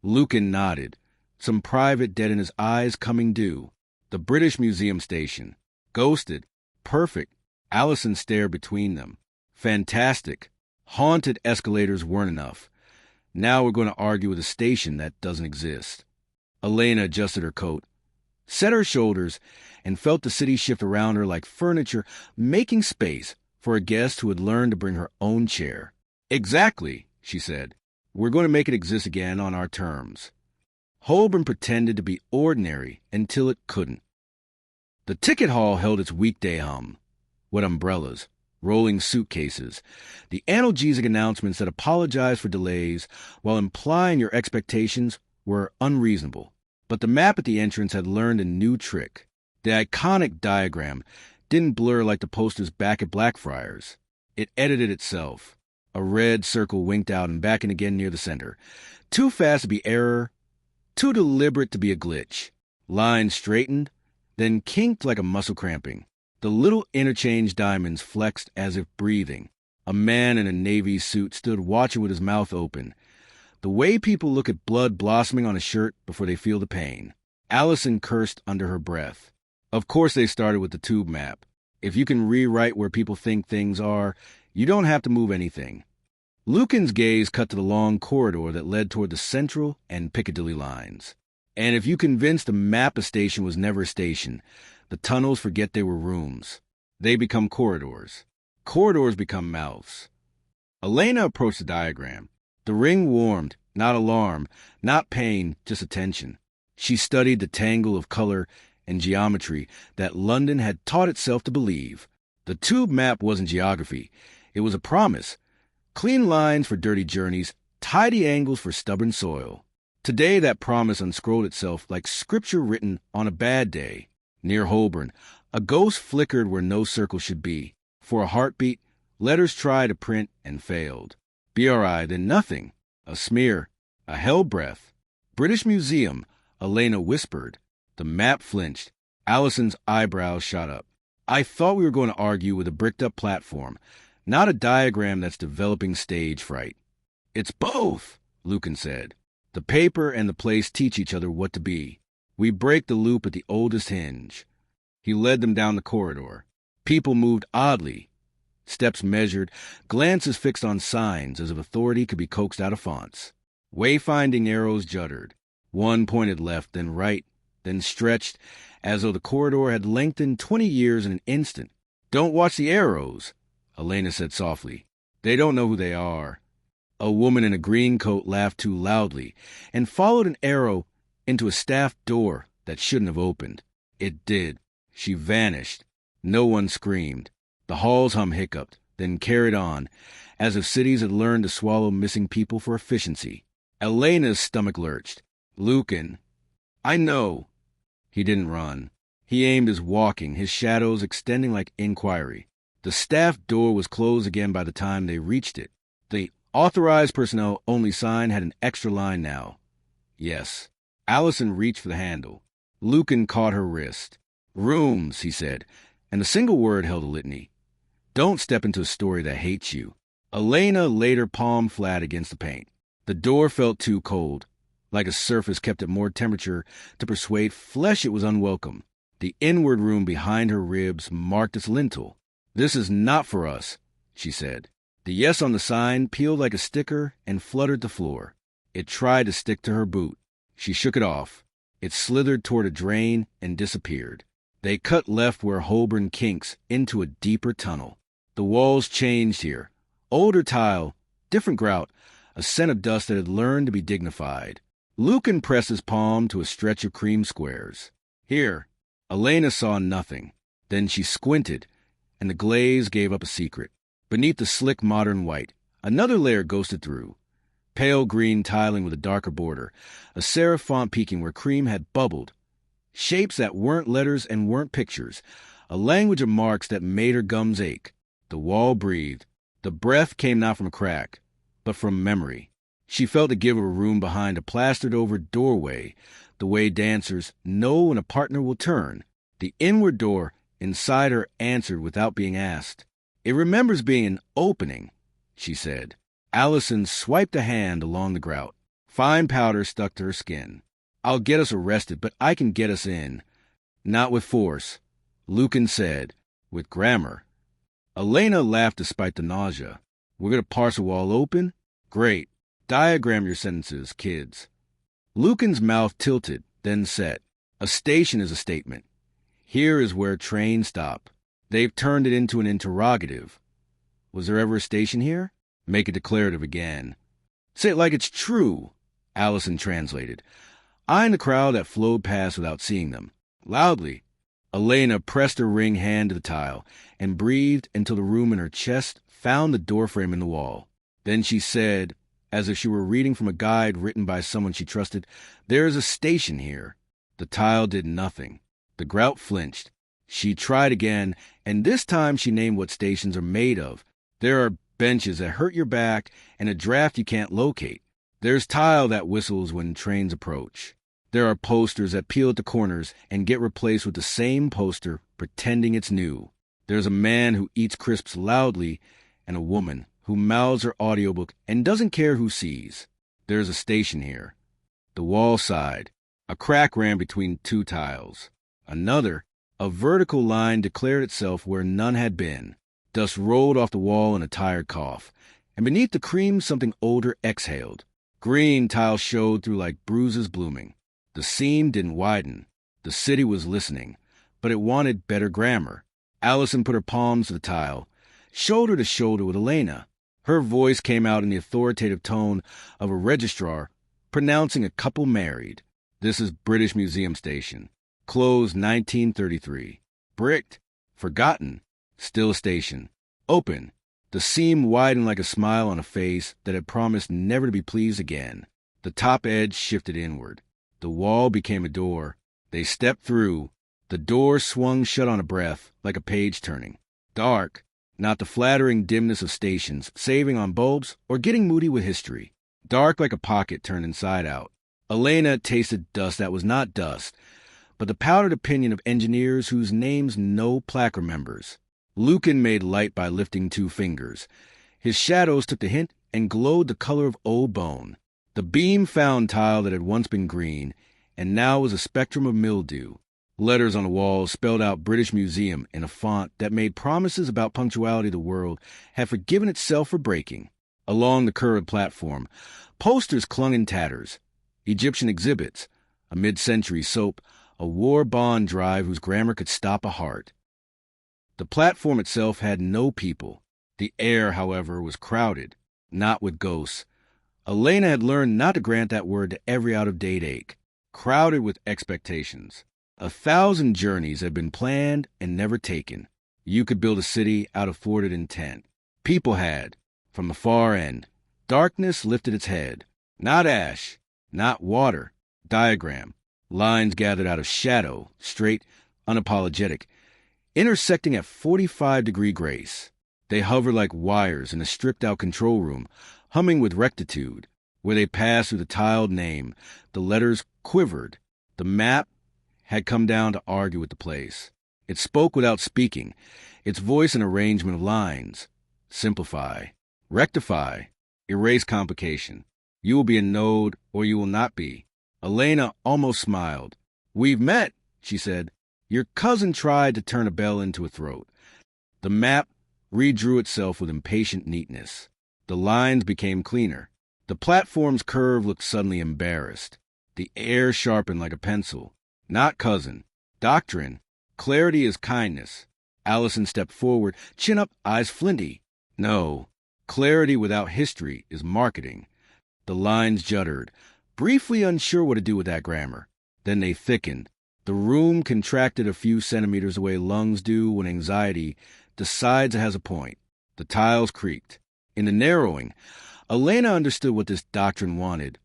Speaker 1: Lucan nodded, some private debt in his eyes coming due. The British Museum station. Ghosted. Perfect. Allison stared between them. Fantastic. Haunted escalators weren't enough. Now we're going to argue with a station that doesn't exist. Elena adjusted her coat, set her shoulders, and felt the city shift around her like furniture, making space for a guest who had learned to bring her own chair. Exactly, she said. We're going to make it exist again on our terms. Holborn pretended to be ordinary until it couldn't. The ticket hall held its weekday hum. Wet umbrellas, rolling suitcases, the analgesic announcements that apologized for delays while implying your expectations were unreasonable. But the map at the entrance had learned a new trick. The iconic diagram didn't blur like the posters back at Blackfriars. It edited itself. A red circle winked out and back in again near the center. Too fast to be error, too deliberate to be a glitch. Lines straightened, then kinked like a muscle cramping. The little interchange diamonds flexed as if breathing. A man in a navy suit stood watching with his mouth open. The way people look at blood blossoming on a shirt before they feel the pain. Allison cursed under her breath. Of course they started with the tube map. If you can rewrite where people think things are, you don't have to move anything. Lucan's gaze cut to the long corridor that led toward the Central and Piccadilly lines. And if you convince the map a station was never a station, the tunnels forget they were rooms. They become corridors. Corridors become mouths. Elena approached the diagram. The ring warmed, not alarm, not pain, just attention. She studied the tangle of color and geometry that London had taught itself to believe. The tube map wasn't geography. It was a promise. Clean lines for dirty journeys, tidy angles for stubborn soil. Today that promise unscrolled itself like scripture written on a bad day. Near Holborn, a ghost flickered where no circle should be. For a heartbeat, letters tried to print and failed. BRI, then nothing. A smear. A hell breath. British Museum, Elena whispered. The map flinched. Allison's eyebrows shot up. I thought we were going to argue with a bricked-up platform, not a diagram that's developing stage fright. It's both, Lucan said. The paper and the place teach each other what to be. We break the loop at the oldest hinge. He led them down the corridor. People moved oddly. Steps measured, glances fixed on signs as if authority could be coaxed out of fonts. Wayfinding arrows juddered. One pointed left, then right, then stretched, as though the corridor had lengthened 20 years in an instant. Don't watch the arrows, Elena said softly. They don't know who they are. A woman in a green coat laughed too loudly and followed an arrow into a staff door that shouldn't have opened. It did. She vanished. No one screamed. The hall's hum hiccuped, then carried on, as if cities had learned to swallow missing people for efficiency. Elena's stomach lurched. Lucan. I know. He didn't run. He aimed his walking, his shadows extending like inquiry. The staff door was closed again by the time they reached it. The authorized personnel only sign had an extra line now. Yes. Allison reached for the handle. Lucan caught her wrist. Rooms, he said, and a single word held a litany. Don't step into a story that hates you. Elena laid her palm flat against the paint. The door felt too cold, like a surface kept at more temperature to persuade flesh it was unwelcome. The inward room behind her ribs marked its lintel. This is not for us, she said. The yes on the sign peeled like a sticker and fluttered the floor. It tried to stick to her boot. She shook it off. It slithered toward a drain and disappeared. They cut left where Holborn kinks into a deeper tunnel. The walls changed here. Older tile, different grout, a scent of dust that had learned to be dignified. Lucan pressed his palm to a stretch of cream squares. Here. Elena saw nothing. Then she squinted, and the glaze gave up a secret. Beneath the slick modern white, another layer ghosted through. Pale green tiling with a darker border, a serif font peeking where cream had bubbled. Shapes that weren't letters and weren't pictures, a language of marks that made her gums ache. The wall breathed. The breath came not from a crack, but from memory. She felt the give of a room behind a plastered-over doorway, the way dancers know when a partner will turn. The inward door inside her answered without being asked. "It remembers being an opening," she said. Allison swiped a hand along the grout. Fine powder stuck to her skin. "I'll get us arrested, but I can get us in." "Not with force," Lucan said, "with grammar." Elena laughed despite the nausea. "We're going to parse a wall open? Great. Diagram your sentences, kids." Lucan's mouth tilted, then set. "A station is a statement. Here is where trains stop. They've turned it into an interrogative. Was there ever a station here? Make it declarative again." "Say it like it's true," Allison translated, eyeing the crowd that flowed past without seeing them. Loudly, Elena pressed her ring hand to the tile and breathed until the room in her chest found the doorframe in the wall. Then she said, as if she were reading from a guide written by someone she trusted, "There is a station here." The tile did nothing. The grout flinched. She tried again, and this time she named what stations are made of. "There are benches that hurt your back and a draft you can't locate. There's tile that whistles when trains approach. There are posters that peel at the corners and get replaced with the same poster, pretending it's new. There's a man who eats crisps loudly and a woman who mouths her audiobook and doesn't care who sees. There's a station here." The wall sighed. A crack ran between two tiles. Another, a vertical line, declared itself where none had been. Dust rolled off the wall in a tired cough, and beneath the cream something older exhaled. Green tile showed through like bruises blooming. The seam didn't widen. The city was listening, but it wanted better grammar. Allison put her palms to the tile, shoulder to shoulder with Elena. Her voice came out in the authoritative tone of a registrar pronouncing a couple married. "This is British Museum Station. Closed 1933. Bricked. Forgotten. Still a station. Open." The seam widened like a smile on a face that had promised never to be pleased again. The top edge shifted inward. The wall became a door. They stepped through. The door swung shut on a breath, like a page turning. Dark. Not the flattering dimness of stations, saving on bulbs, or getting moody with history. Dark like a pocket turned inside out. Elena tasted dust that was not dust, but the powdered opinion of engineers whose names no plaque remembers. Lucan made light by lifting two fingers. His shadows took the hint and glowed the color of old bone. The beam found tile that had once been green, and now was a spectrum of mildew. Letters on the walls spelled out British Museum in a font that made promises about punctuality the world had forgiven itself for breaking. Along the curved platform, posters clung in tatters. Egyptian exhibits, a mid-century soap, a war bond drive whose grammar could stop a heart. The platform itself had no people. The air, however, was crowded, not with ghosts. Elena had learned not to grant that word to every out-of-date ache. Crowded with expectations. 1,000 journeys had been planned and never taken. You could build a city out of thwarted intent. People had, from the far end. Darkness lifted its head. Not ash, not water. Diagram. Lines gathered out of shadow, straight, unapologetic, intersecting at 45-degree grace. They hovered like wires in a stripped-out control room, humming with rectitude. Where they passed through the tiled name, the letters quivered. The map had come down to argue with the place. It spoke without speaking, its voice an arrangement of lines. Simplify. Rectify. Erase complication. You will be a node, or you will not be. Elena almost smiled. "We've met," she said. "Your cousin tried to turn a bell into a throat." The map redrew itself with impatient neatness. The lines became cleaner. The platform's curve looked suddenly embarrassed. The air sharpened like a pencil. Not cousin. Doctrine. Clarity is kindness. Allison stepped forward, chin up, eyes flinty. No. Clarity without history is marketing. The lines juddered, briefly unsure what to do with that grammar. Then they thickened. The room contracted a few centimeters the way lungs do when anxiety decides it has a point. The tiles creaked. In the narrowing, Elena understood what this doctrine wanted.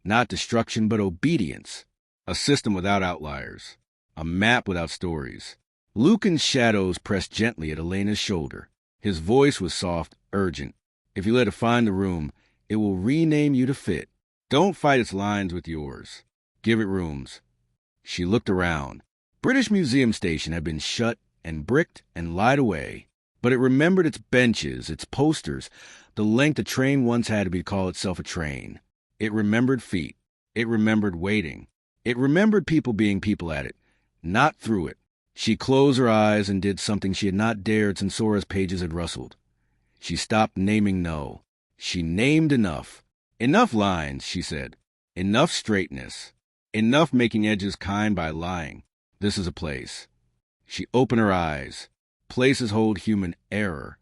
Speaker 1: Not destruction, but obedience. A system without outliers. A map without stories. Lucan's shadows pressed gently at Elena's shoulder. His voice was soft, urgent. If you let it find the room, it will rename you to fit. Don't fight its lines with yours. Give it rooms. She looked around. British Museum Station had been shut and bricked and lied away. But it remembered its benches, its posters, the length a train once had to call itself a train. It remembered feet. It remembered waiting. It remembered people being people at it, not through it. She closed her eyes and did something she had not dared since Sora's pages had rustled. She stopped naming no. She named enough. Enough lines, she said. Enough straightness. Enough making edges kind by lying. This is a place. She opened her eyes. Places hold human error.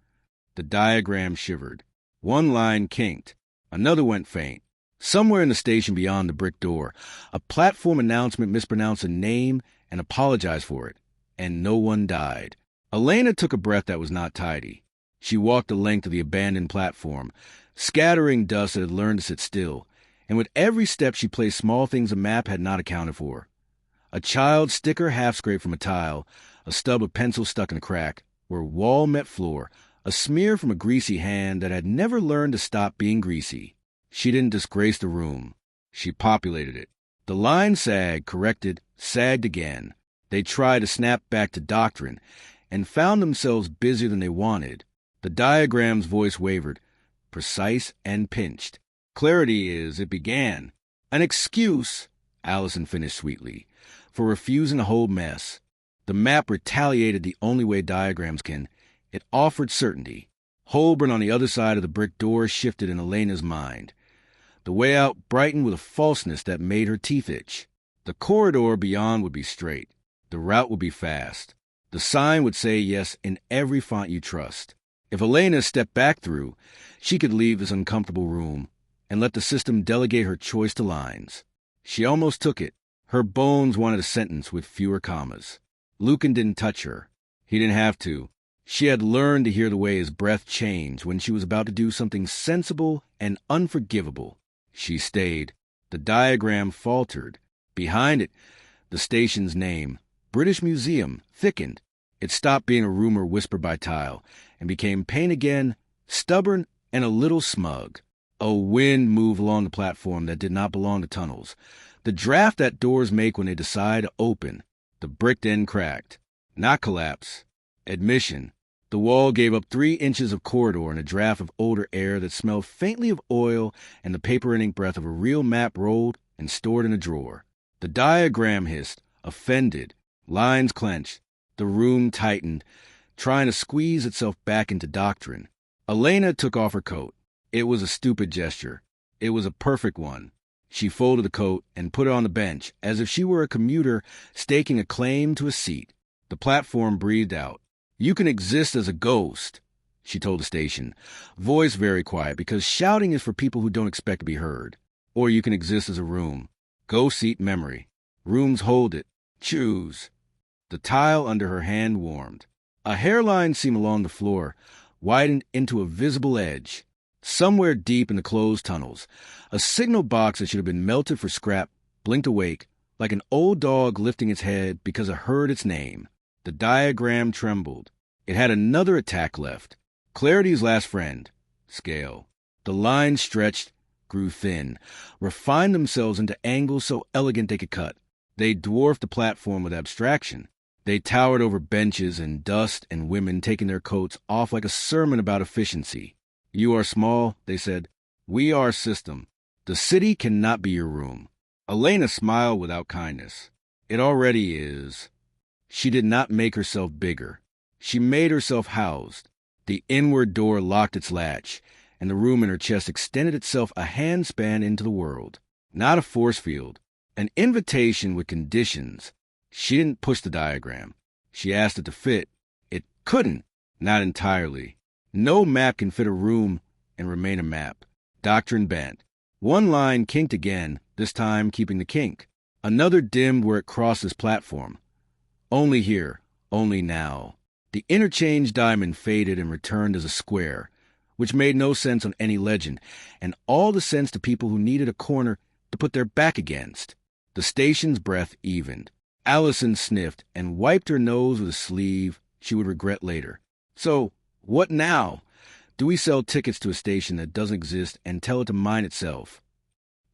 Speaker 1: The diagram shivered. One line kinked. Another went faint. Somewhere in the station beyond the brick door, a platform announcement mispronounced a name and apologized for it. And no one died. Elena took a breath that was not tidy. She walked the length of the abandoned platform, scattering dust that had learned to sit still, and with every step she placed small things a map had not accounted for. A child's sticker half-scraped from a tile, a stub of pencil stuck in a crack, where wall met floor, a smear from a greasy hand that had never learned to stop being greasy. She didn't disgrace the room. She populated it. The line sagged, corrected, sagged again. They tried to snap back to doctrine, and found themselves busier than they wanted. The diagram's voice wavered, precise and pinched. Clarity is, it began. An excuse, Allison finished sweetly, for refusing to hold mess. The map retaliated the only way diagrams can. It offered certainty. Holborn on the other side of the brick door shifted in Elena's mind. The way out brightened with a falseness that made her teeth itch. The corridor beyond would be straight. The route would be fast. The sign would say yes in every font you trust. If Elena stepped back through, she could leave this uncomfortable room and let the system delegate her choice to lines. She almost took it. Her bones wanted a sentence with fewer commas. Lucan didn't touch her. He didn't have to. She had learned to hear the way his breath changed when she was about to do something sensible and unforgivable. She stayed. The diagram faltered. Behind it, the station's name, British Museum, thickened. It stopped being a rumor whispered by tile and became pain again, stubborn and a little smug. A wind moved along the platform that did not belong to tunnels. The draft that doors make when they decide to open. The bricked end cracked. Not collapse. Admission. The wall gave up 3 inches of corridor and a draft of older air that smelled faintly of oil and the paper and ink breath of a real map rolled and stored in a drawer. The diagram hissed, offended. Lines clenched. The room tightened, trying to squeeze itself back into doctrine. Elena took off her coat. It was a stupid gesture. It was a perfect one. She folded the coat and put it on the bench, as if she were a commuter staking a claim to a seat. The platform breathed out. You can exist as a ghost, she told the station, voice very quiet because shouting is for people who don't expect to be heard. Or you can exist as a room. Ghosts eat memory. Rooms hold it. Choose. The tile under her hand warmed. A hairline seam along the floor widened into a visible edge. Somewhere deep in the closed tunnels, a signal box that should have been melted for scrap blinked awake, like an old dog lifting its head because it heard its name. The diagram trembled. It had another attack left. Clarity's last friend. Scale. The lines stretched, grew thin, refined themselves into angles so elegant they could cut. They dwarfed the platform with abstraction. They towered over benches and dust and women taking their coats off like a sermon about efficiency. You are small, they said. We are system. The city cannot be your room. Elena smiled without kindness. It already is. She did not make herself bigger. She made herself housed. The inward door locked its latch, and the room in her chest extended itself a handspan into the world. Not a force field. An invitation with conditions. She didn't push the diagram. She asked it to fit. It couldn't. Not entirely. No map can fit a room and remain a map. Doctrine bent. One line kinked again, this time keeping the kink. Another dimmed where it crossed his platform. Only here, only now. The interchange diamond faded and returned as a square, which made no sense on any legend, and all the sense to people who needed a corner to put their back against. The station's breath evened. Allison sniffed and wiped her nose with a sleeve she would regret later. So, what now? Do we sell tickets to a station that doesn't exist and tell it to mind itself?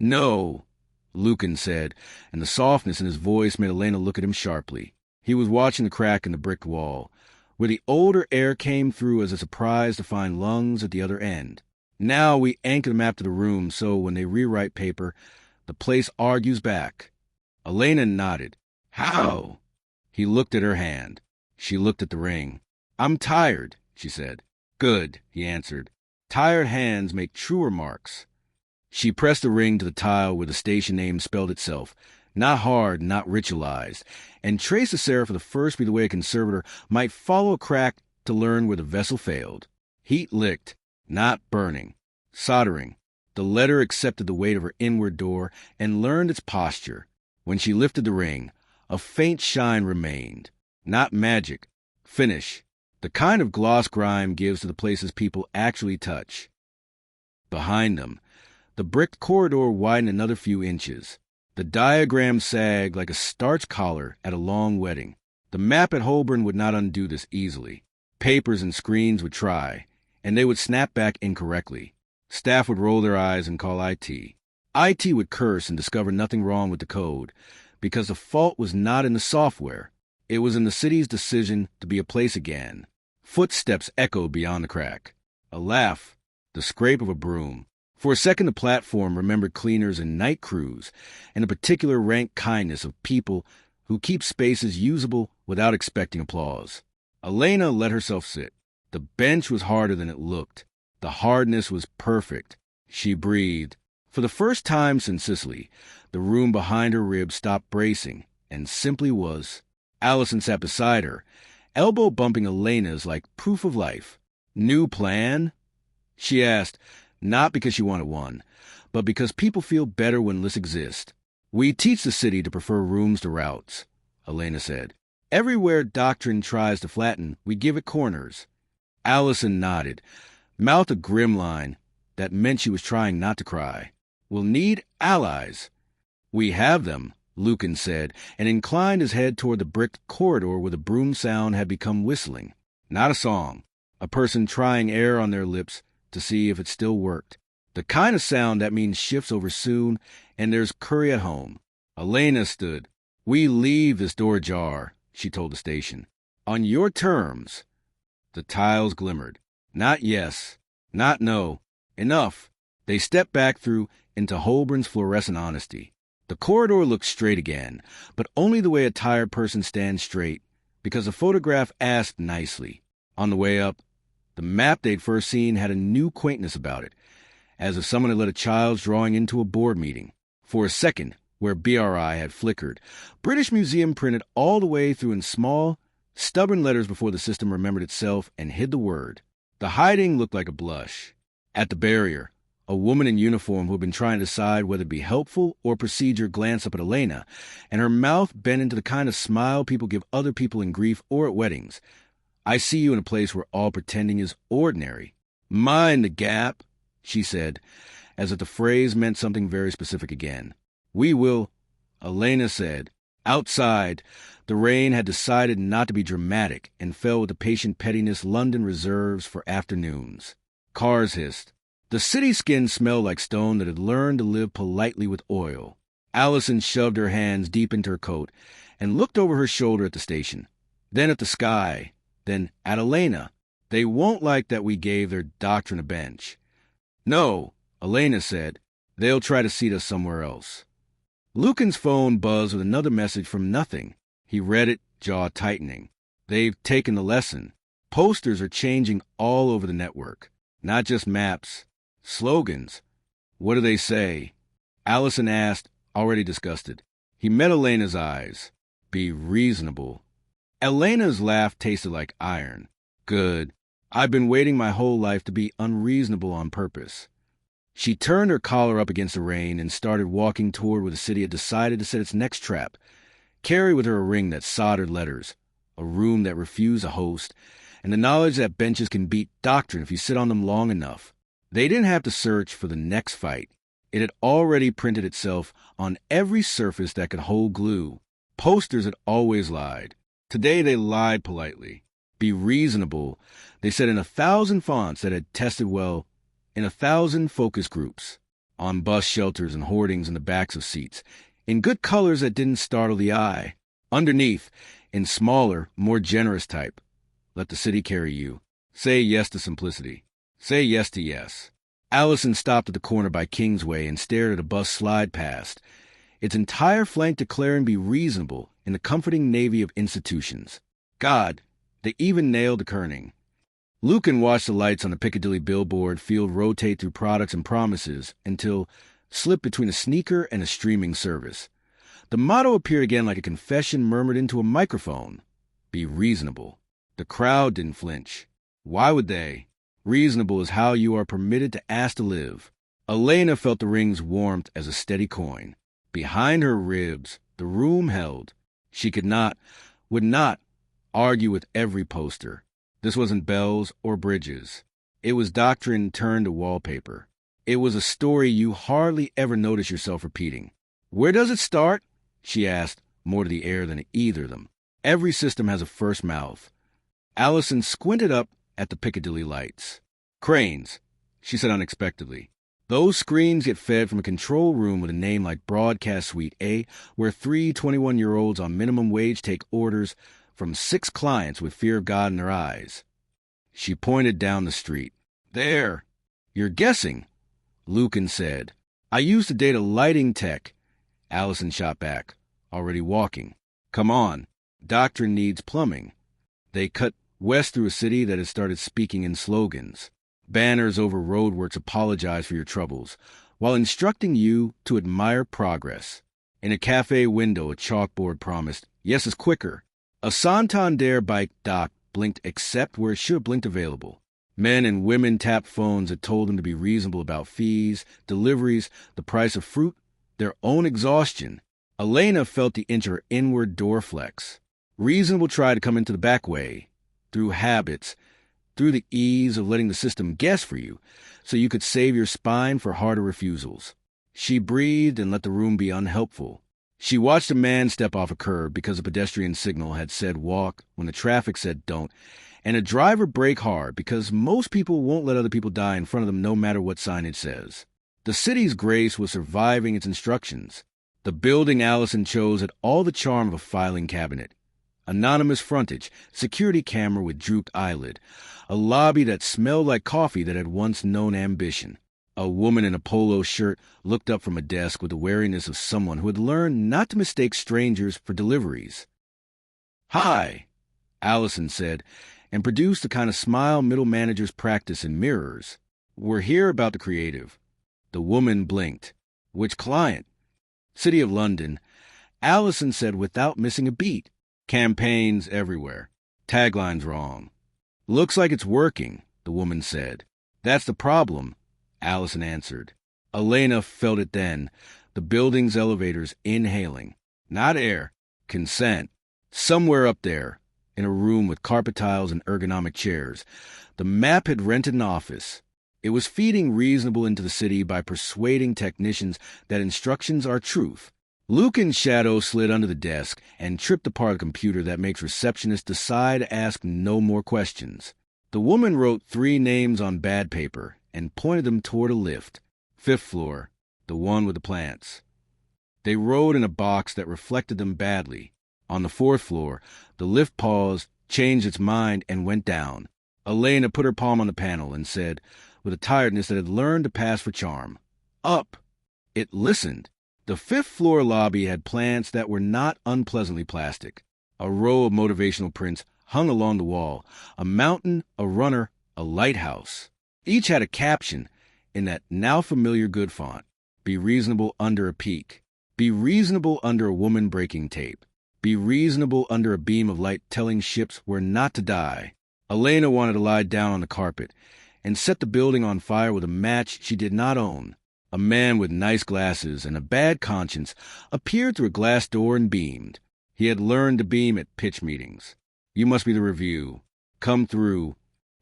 Speaker 1: No, Lucan said, and the softness in his voice made Elena look at him sharply. He was watching the crack in the brick wall, where the older air came through as a surprise to find lungs at the other end. Now we anchor the map to the room so when they rewrite paper, the place argues back. Elena nodded. How? He looked at her hand. She looked at the ring. I'm tired, she said. Good, he answered. Tired hands make truer marks. She pressed the ring to the tile where the station name spelled itself, not hard, not ritualized, and traced the serif of the first beat the way a conservator might follow a crack to learn where the vessel failed. Heat licked, not burning, soldering. The letter accepted the weight of her inward door and learned its posture. When she lifted the ring, a faint shine remained. Not magic, finish, the kind of gloss grime gives to the places people actually touch. Behind them, the brick corridor widened another few inches. The diagram sagged like a starch collar at a long wedding. The map at Holborn would not undo this easily. Papers and screens would try, and they would snap back incorrectly. Staff would roll their eyes and call IT. IT would curse and discover nothing wrong with the code, because the fault was not in the software. It was in the city's decision to be a place again. Footsteps echoed beyond the crack. A laugh, the scrape of a broom. For a second the platform remembered cleaners and night crews, and a particular rank kindness of people who keep spaces usable without expecting applause. Elena let herself sit. The bench was harder than it looked. The hardness was perfect. She breathed. For the first time since Sicily, the room behind her ribs stopped bracing, and simply was. Allison sat beside her, elbow bumping Elena's like proof of life. New plan? She asked, not because she wanted one, but because people feel better when lists exist. We teach the city to prefer rooms to routes, Elena said. Everywhere doctrine tries to flatten, we give it corners. Allison nodded, mouthed a grim line that meant she was trying not to cry. We'll need allies. We have them, Lucan said, and inclined his head toward the bricked corridor where the broom sound had become whistling. Not a song. A person trying air on their lips to see if it still worked. The kind of sound that means shifts over soon, and there's curry at home. Elena stood. We leave this door ajar, she told the station. On your terms. The tiles glimmered. Not yes. Not no. Enough. They stepped back through into Holborn's fluorescent honesty. The corridor looked straight again, but only the way a tired person stands straight, because the photograph asked nicely. On the way up, the map they'd first seen had a new quaintness about it, as if someone had let a child's drawing into a board meeting. For a second, where BRI had flickered, British Museum printed all the way through in small, stubborn letters before the system remembered itself and hid the word. The hiding looked like a blush. At the barrier, a woman in uniform who had been trying to decide whether to be helpful or procedure glanced up at Elena, and her mouth bent into the kind of smile people give other people in grief or at weddings. I see you in a place where all pretending is ordinary. Mind the gap, she said, as if the phrase meant something very specific again. We will, Elena said. Outside, the rain had decided not to be dramatic and fell with the patient pettiness London reserves for afternoons. Cars hissed. The city skin smelled like stone that had learned to live politely with oil. Allison shoved her hands deep into her coat and looked over her shoulder at the station, then at the sky, then at Elena. They won't like that we gave their doctrine a bench. No, Elena said. They'll try to seat us somewhere else. Lucan's phone buzzed with another message from nothing. He read it, jaw tightening. They've taken the lesson. Posters are changing all over the network. Not just maps. Slogans. What do they say? Allison asked, already disgusted. He met Elena's eyes. Be reasonable. Elena's laugh tasted like iron. Good. I've been waiting my whole life to be unreasonable on purpose. She turned her collar up against the rain and started walking toward where the city had decided to set its next trap. Carry with her a ring that soldered letters, a room that refused a host, and the knowledge that benches can beat doctrine if you sit on them long enough. They didn't have to search for the next fight. It had already printed itself on every surface that could hold glue. Posters had always lied. Today they lied politely. Be reasonable, they said in 1,000 fonts that had tested well in 1,000 focus groups, on bus shelters and hoardings in the backs of seats, in good colors that didn't startle the eye. Underneath, in smaller, more generous type, let the city carry you. Say yes to simplicity. Say yes to yes. Allison stopped at the corner by Kingsway and stared at a bus slide past, its entire flank declaring be reasonable in the comforting navy of institutions. God, they even nailed the kerning. Lucan watched the lights on the Piccadilly billboard field rotate through products and promises until slipped between a sneaker and a streaming service. The motto appeared again like a confession murmured into a microphone. Be reasonable. The crowd didn't flinch. Why would they? Reasonable is how you are permitted to ask to live. Elena felt the ring's warmth as a steady coin. Behind her ribs, the room held. She could not, would not, argue with every poster. This wasn't bells or bridges. It was doctrine turned to wallpaper. It was a story you hardly ever notice yourself repeating. Where does it start? She asked, more to the air than either of them. Every system has a first mouth. Allison squinted up at the Piccadilly lights. Cranes, she said unexpectedly. Those screens get fed from a control room with a name like Broadcast Suite A, where 3 21-year-olds on minimum wage take orders from 6 clients with fear of God in their eyes. She pointed down the street. There. You're guessing, Lucan said. I used the data lighting tech. Allison shot back, already walking. Come on. Doctrine needs plumbing. They cut west through a city that had started speaking in slogans. Banners over roadworks apologize for your troubles, while instructing you to admire progress. In a cafe window, a chalkboard promised, yes is quicker. A Santander bike dock blinked except where it should have blinked available. Men and women tapped phones that told them to be reasonable about fees, deliveries, the price of fruit, their own exhaustion. Elena felt the inch of her inward door flex. Reasonable tried to come into the back way, through habits, through the ease of letting the system guess for you, so you could save your spine for harder refusals. She breathed and let the room be unhelpful. She watched a man step off a curb because a pedestrian signal had said walk when the traffic said don't, and a driver brake hard because most people won't let other people die in front of them no matter what signage says. The city's grace was surviving its instructions. The building Allison chose had all the charm of a filing cabinet. Anonymous frontage, security camera with drooped eyelid, a lobby that smelled like coffee that had once known ambition. A woman in a polo shirt looked up from a desk with the wariness of someone who had learned not to mistake strangers for deliveries. Hi, Allison said, and produced the kind of smile middle managers practice in mirrors. We're here about the creative. The woman blinked. Which client? City of London. Allison said without missing a beat. Campaigns everywhere. Tagline's wrong. Looks like it's working, the woman said. That's the problem, Allison answered. Elena felt it then, the building's elevators inhaling. Not air, consent. Somewhere up there, in a room with carpet tiles and ergonomic chairs, the map had rented an office. It was feeding reasonable into the city by persuading technicians that instructions are truth. Lucan's shadow slid under the desk and tripped apart a computer that makes receptionists decide to ask no more questions. The woman wrote 3 names on bad paper and pointed them toward a lift. 5th floor, the one with the plants. They rode in a box that reflected them badly. On the 4th floor, the lift paused, changed its mind, and went down. Elena put her palm on the panel and said, with a tiredness that had learned to pass for charm, up. It listened. The 5th floor lobby had plants that were not unpleasantly plastic. A row of motivational prints hung along the wall, a mountain, a runner, a lighthouse. Each had a caption in that now familiar good font. Be reasonable under a peak. Be reasonable under a woman breaking tape. Be reasonable under a beam of light telling ships where not to die. Elena wanted to lie down on the carpet, and set the building on fire with a match she did not own. A man with nice glasses and a bad conscience appeared through a glass door and beamed. He had learned to beam at pitch meetings. "You must be the review. Come through."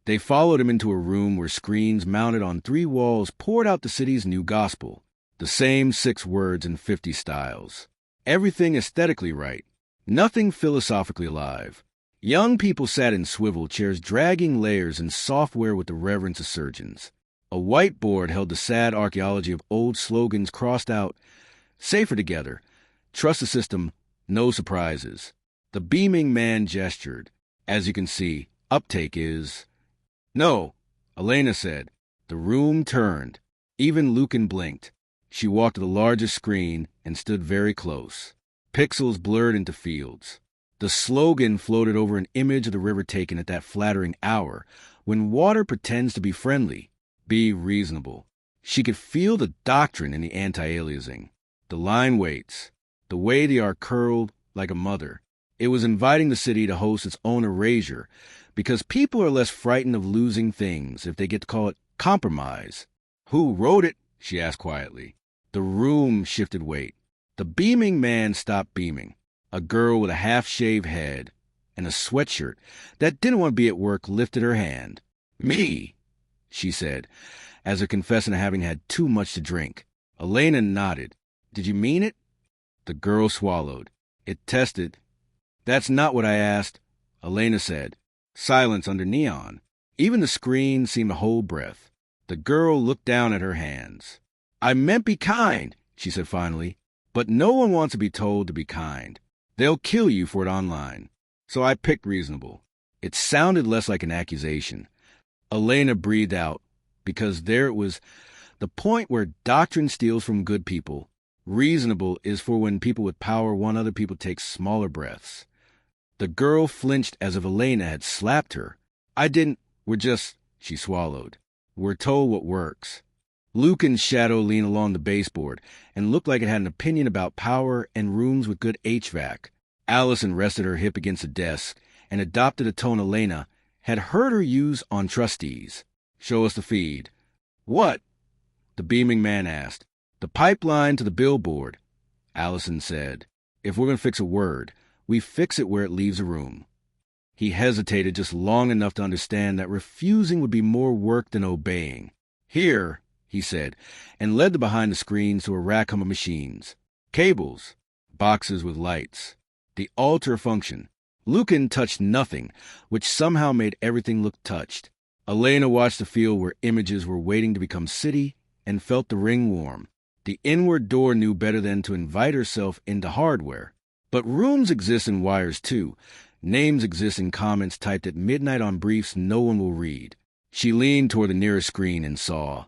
Speaker 1: They followed him into a room where screens mounted on 3 walls poured out the city's new gospel. The same 6 words in 50 styles. Everything aesthetically right. Nothing philosophically alive. Young people sat in swivel chairs dragging layers and software with the reverence of surgeons. A whiteboard held the sad archaeology of old slogans crossed out. Safer together. Trust the system. No surprises. The beaming man gestured. As you can see, uptake is... "No," Elena said. The room turned. Even Lucan blinked. She walked to the largest screen and stood very close. Pixels blurred into fields. The slogan floated over an image of the river taken at that flattering hour, when water pretends to be friendly. Be reasonable. She could feel the doctrine in the anti-aliasing. The line waits. The way they are curled like a mother. It was inviting the city to host its own erasure, because people are less frightened of losing things if they get to call it compromise. "Who wrote it?" she asked quietly. The room shifted weight. The beaming man stopped beaming. A girl with a half-shaved head and a sweatshirt that didn't want to be at work lifted her hand. "Me," she said, as if confessing to having had too much to drink. Elena nodded. "Did you mean it?" The girl swallowed. "It tested." "That's not what I asked," Elena said. Silence under neon. Even the screen seemed to hold breath. The girl looked down at her hands. "I meant be kind," she said finally. "But no one wants to be told to be kind. They'll kill you for it online. So I picked reasonable." It sounded less like an accusation. Elena breathed out, because there it was, the point where doctrine steals from good people. Reasonable is for when people with power want other people to take smaller breaths. The girl flinched as if Elena had slapped her. We're just," she swallowed. "We're told what works." Lucan's shadow leaned along the baseboard and looked like it had an opinion about power and rooms with good HVAC. Allison rested her hip against the desk and adopted a tone Elena had heard her use on trustees. "Show us the feed." "What?" the beaming man asked. "The pipeline to the billboard," Allison said. "If we're going to fix a word, we fix it where it leaves a room." He hesitated just long enough to understand that refusing would be more work than obeying. "Here," he said, and led them behind the screens to a rack of machines. Cables. Boxes with lights. The altar function. Lucan touched nothing, which somehow made everything look touched. Elena watched the field where images were waiting to become city and felt the ring warm. The inward door knew better than to invite herself into hardware. But rooms exist in wires too. Names exist in comments typed at midnight on briefs no one will read. She leaned toward the nearest screen and saw,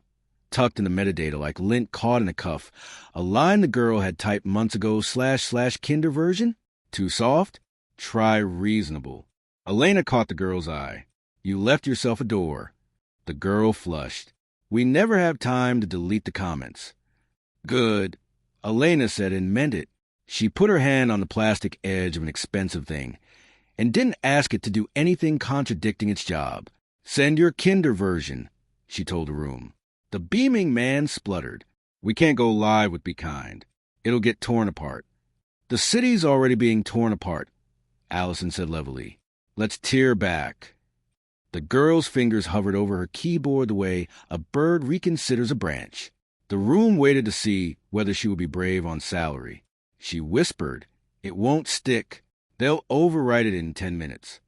Speaker 1: tucked in the metadata like lint caught in a cuff, a line the girl had typed months ago / kinder version. Too soft? Try reasonable. Elena caught the girl's eye. You left yourself a door. The girl flushed. We never have time to delete the comments. Good, Elena said and meant it. She put her hand on the plastic edge of an expensive thing and didn't ask it to do anything contradicting its job. Send your kinder version, she told the room. The beaming man spluttered. We can't go live with Be Kind. It'll get torn apart. The city's already being torn apart, Allison said levelly. Let's tear back. The girl's fingers hovered over her keyboard the way a bird reconsiders a branch. The room waited to see whether she would be brave on salary. She whispered, It won't stick. They'll overwrite it in 10 minutes.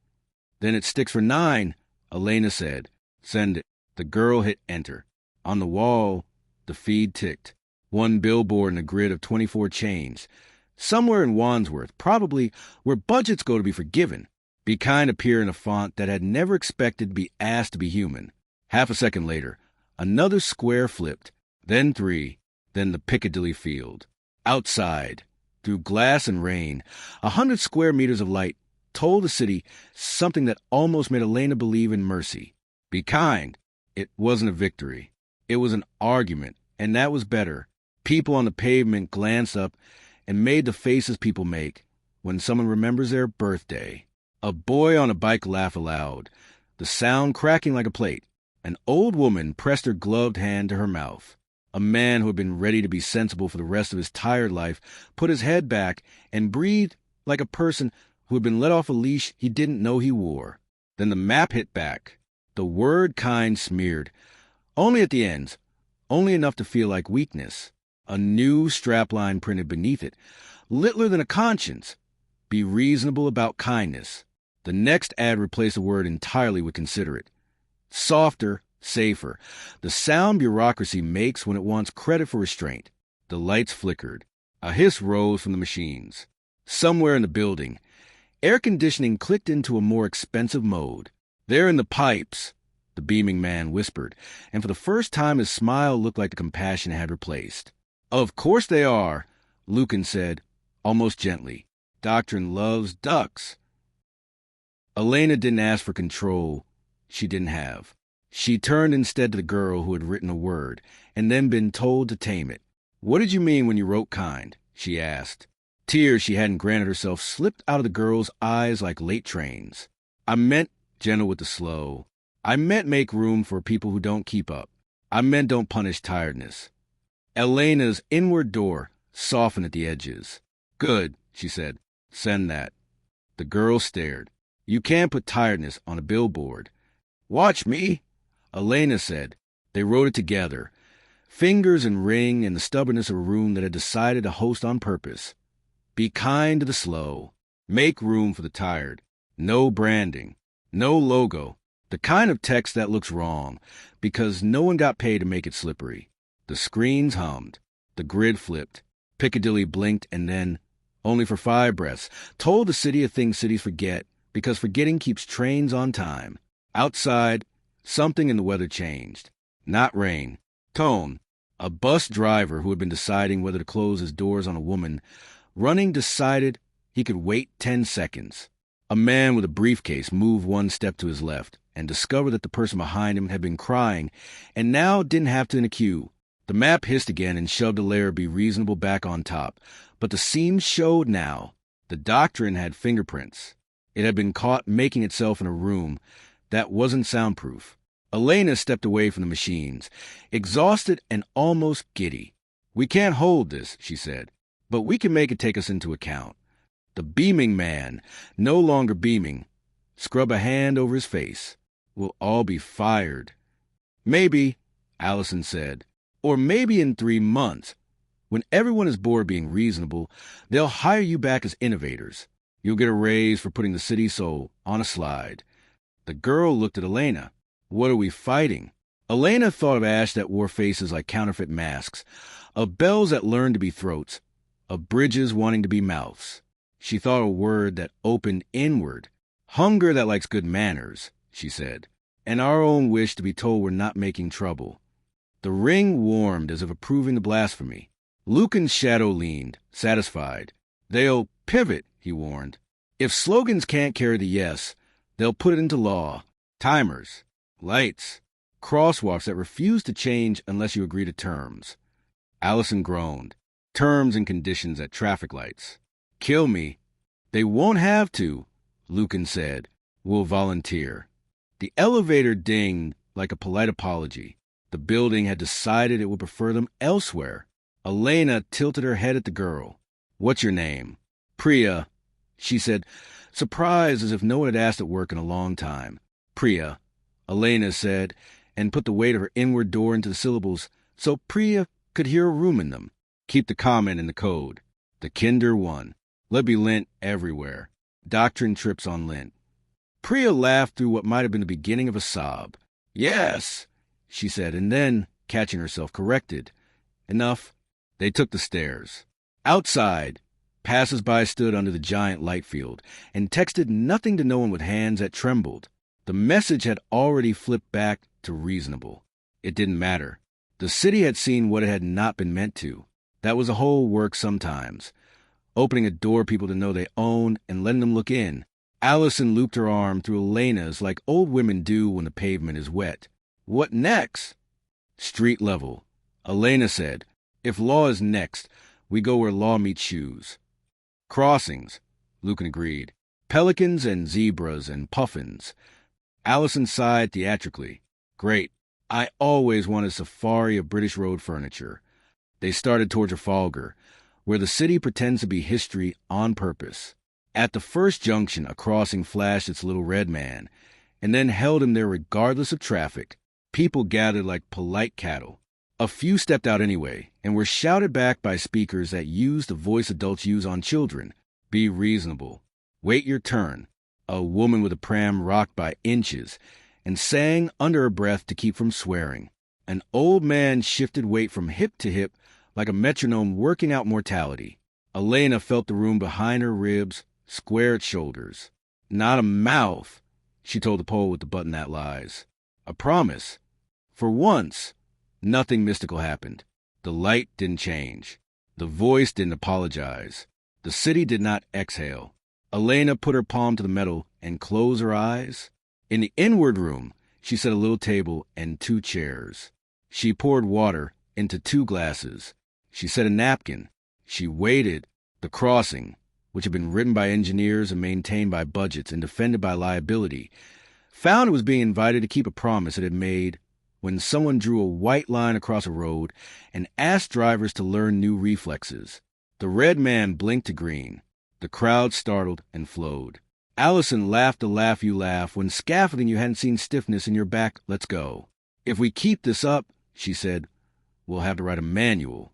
Speaker 1: Then it sticks for 9, Elena said. Send it. The girl hit enter. On the wall, the feed ticked. One billboard in a grid of 24 chains. Somewhere in Wandsworth, probably where budgets go to be forgiven. Be Kind appeared in a font that had never expected to be asked to be human. Half a second later, another square flipped, then 3, then the Piccadilly field. Outside, through glass and rain, 100 square meters of light told the city something that almost made Elena believe in mercy. Be Kind. It wasn't a victory. It was an argument, and that was better. People on the pavement glanced up and made the faces people make when someone remembers their birthday. A boy on a bike laughed aloud, the sound cracking like a plate. An old woman pressed her gloved hand to her mouth. A man who had been ready to be sensible for the rest of his tired life put his head back and breathed like a person who had been let off a leash he didn't know he wore. Then the map hit back. The word kind smeared. Only at the ends. Only enough to feel like weakness. A new strapline printed beneath it. Littler than a conscience. Be reasonable about kindness. The next ad replaced the word entirely with considerate. Softer, safer. The sound bureaucracy makes when it wants credit for restraint. The lights flickered. A hiss rose from the machines. Somewhere in the building, air conditioning clicked into a more expensive mode. "They're in the pipes," the beaming man whispered, and for the first time his smile looked like the compassion it had replaced. "Of course they are," Lucan said, almost gently. "Doctrine loves ducks." Elena didn't ask for control she didn't have. She turned instead to the girl who had written a word, and then been told to tame it. "What did you mean when you wrote kind?" she asked. Tears she hadn't granted herself slipped out of the girl's eyes like late trains. "I meant," gentle with the slow, "I meant make room for people who don't keep up. I meant don't punish tiredness." Elena's inward door softened at the edges. "Good," she said. "Send that." The girl stared. "You can't put tiredness on a billboard." "Watch me," Elena said. They wrote it together. Fingers and ring and the stubbornness of a room that had decided to host on purpose. Be kind to the slow. Make room for the tired. No branding. No logo. The kind of text that looks wrong, because no one got paid to make it slippery. The screens hummed. The grid flipped. Piccadilly blinked and then, only for 5 breaths, told the city of things cities forget, because forgetting keeps trains on time. Outside, something in the weather changed. Not rain. Tone. A bus driver who had been deciding whether to close his doors on a woman, running decided he could wait 10 seconds. A man with a briefcase moved 1 step to his left and discovered that the person behind him had been crying and now didn't have to in a queue. The map hissed again and shoved a layer of Be Reasonable back on top, but the seams showed now. The doctrine had fingerprints. It had been caught making itself in a room that wasn't soundproof. Elena stepped away from the machines, exhausted and almost giddy. "We can't hold this," she said, "but we can make it take us into account." The beaming man, no longer beaming, scrubbed a hand over his face. "We'll all be fired." "Maybe," Allison said, "or maybe in 3 months. When everyone is bored being reasonable, they'll hire you back as innovators. You'll get a raise for putting the city soul on a slide." The girl looked at Elena. "What are we fighting?" Elena thought of ash that wore faces like counterfeit masks, of bells that learned to be throats, of bridges wanting to be mouths. She thought of a word that opened inward. "Hunger that likes good manners," she said, "and our own wish to be told we're not making trouble." The ring warmed as if approving the blasphemy. Lucan's shadow leaned, satisfied. "They'll pivot," he warned. "If slogans can't carry the yes, they'll put it into law. Timers, lights, crosswalks that refuse to change unless you agree to terms." Allison groaned. "Terms and conditions at traffic lights. Kill me." "They won't have to," Lucan said. "We'll volunteer." The elevator dinged like a polite apology. The building had decided it would prefer them elsewhere. Elena tilted her head at the girl. "What's your name?" "Priya," she said, surprised as if no one had asked at work in a long time. "Priya," Elena said, and put the weight of her inward door into the syllables so Priya could hear a room in them. Keep the comment in the code. The Kinder one. Let be lint everywhere. Doctrine trips on lint. Priya laughed through what might have been the beginning of a sob. "Yes," she said, and then, catching herself, corrected. "Enough." They took the stairs. Outside, passers-by stood under the giant light field and texted nothing to no one with hands that trembled. The message had already flipped back to reasonable. It didn't matter. The city had seen what it had not been meant to. That was a whole work sometimes. Opening a door people to know they owned and letting them look in. Allison looped her arm through Elena's like old women do when the pavement is wet. "What next?" "Street level," Elena said. "If law is next, we go where law meets shoes." "Crossings," Lucan agreed. "Pelicans and zebras and puffins." Allison sighed theatrically. Great. I always wanted a safari of British road furniture. They started toward Trafalgar, where the city pretends to be history on purpose. At the first junction, a crossing flashed its little red man, and then held him there regardless of traffic. People gathered like polite cattle. A few stepped out anyway, and were shouted back by speakers that used the voice adults use on children. Be reasonable. Wait your turn. A woman with a pram rocked by inches, and sang under her breath to keep from swearing. An old man shifted weight from hip to hip like a metronome working out mortality. Elena felt the room behind her ribs, squared shoulders. Not a mouth, she told the pole with the button that lies. A promise. For once, nothing mystical happened. The light didn't change. The voice didn't apologize. The city did not exhale. Elena put her palm to the metal and closed her eyes. In the inward room, she set a little table and 2 chairs. She poured water into 2 glasses. She set a napkin. She waited. The crossing, which had been written by engineers and maintained by budgets and defended by liability, found it was being invited to keep a promise it had made when someone drew a white line across a road and asked drivers to learn new reflexes. The red man blinked to green. The crowd startled and flowed. Allison laughed the laugh you laugh when scaffolding you hadn't seen stiffness in your back. Let's go. If we keep this up, she said, we'll have to write a manual.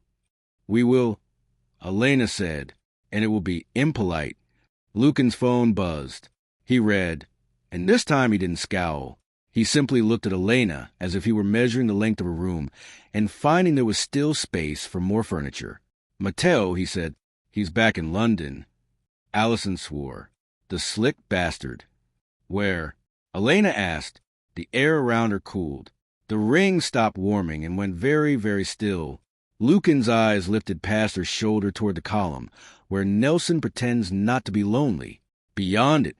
Speaker 1: We will, Elena said, and it will be impolite. Lucan's phone buzzed. He read, and this time he didn't scowl. He simply looked at Elena as if he were measuring the length of a room and finding there was still space for more furniture. Matteo, he said, he's back in London. Allison swore. The slick bastard. Where? Elena asked. The air around her cooled. The ring stopped warming and went very, very still. Lucan's eyes lifted past her shoulder toward the column, where Nelson pretends not to be lonely. Beyond it,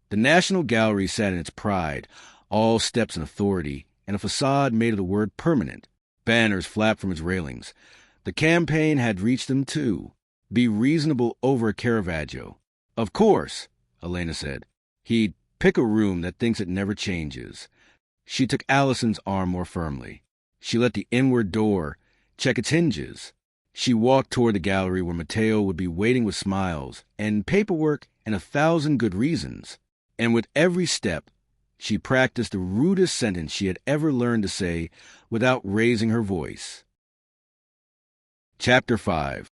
Speaker 1: the National Gallery sat in its pride, all steps and authority, and a facade made of the word permanent. Banners flapped from its railings. The campaign had reached them, too. Be reasonable over a Caravaggio. Of course, Elena said. He'd pick a room that thinks it never changes. She took Allison's arm more firmly. She let the inward door check its hinges. She walked toward the gallery where Matteo would be waiting with smiles and paperwork and 1,000 good reasons. And with every step, she practiced the rudest sentence she had ever learned to say without raising her voice. Chapter 5.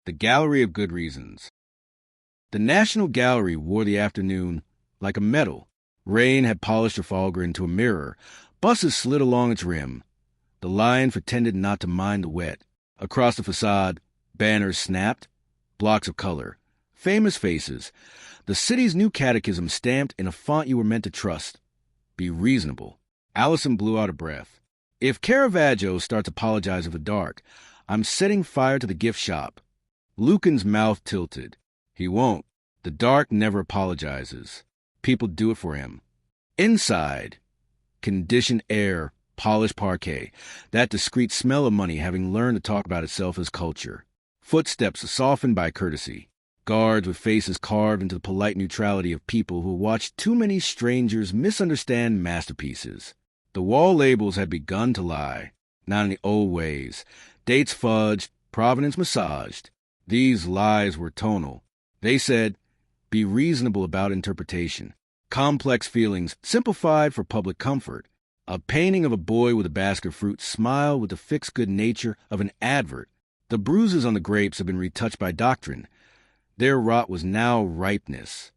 Speaker 1: The Gallery of Good Reasons. The National Gallery wore the afternoon like a medal. Rain had polished Trafalgar into a mirror. Buses slid along its rim. The lion pretended not to mind the wet. Across the facade, banners snapped, blocks of color, famous faces, the city's new catechism stamped in a font you were meant to trust. Be reasonable. Allison blew out her breath. If Caravaggio starts apologizing for the dark, I'm setting fire to the gift shop. Lucan's mouth tilted. He won't. The dark never apologizes. People do it for him. Inside, conditioned air, polished parquet, that discreet smell of money having learned to talk about itself as culture. Footsteps softened by courtesy. Guards with faces carved into the polite neutrality of people who watched too many strangers misunderstand masterpieces. The wall labels had begun to lie, not in the old ways. Dates fudged, provenance massaged. These lies were tonal. They said, be reasonable about interpretation. Complex feelings simplified for public comfort. A painting of a boy with a basket of fruit smiled with the fixed good nature of an advert. The bruises on the grapes had been retouched by doctrine. Their rot was now ripeness.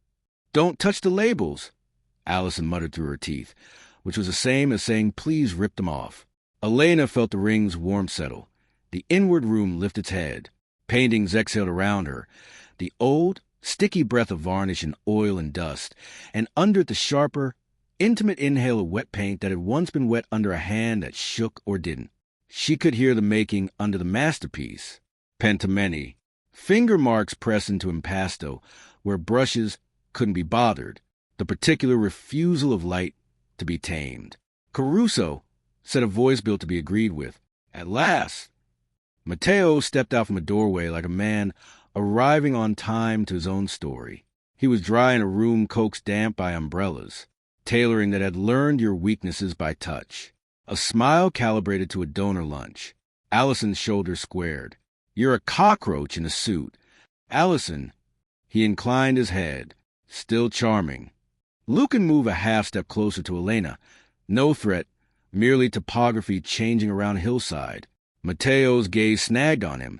Speaker 1: Don't touch the labels, Allison muttered through her teeth, which was the same as saying please rip them off. Elena felt the ring's warmth settle. The inward room lifted its head. Paintings exhaled around her. The old, sticky breath of varnish and oil and dust, and under it the sharper, intimate inhale of wet paint that had once been wet under a hand that shook or didn't. She could hear the making under the masterpiece. Pentimeni. Finger marks pressed into impasto, where brushes couldn't be bothered. The particular refusal of light to be tamed. Caruso, said a voice built to be agreed with. At last. Matteo stepped out from a doorway like a man arriving on time to his own story. He was dry in a room coaxed damp by umbrellas. tailoring that had learned your weaknesses by touch. A smile calibrated to a donor lunch. Allison's shoulders squared. You're a cockroach in a suit. Allison, he inclined his head, still charming. Lucan moved a half-step closer to Elena. No threat, merely topography changing around a hillside. Mateo's gaze snagged on him,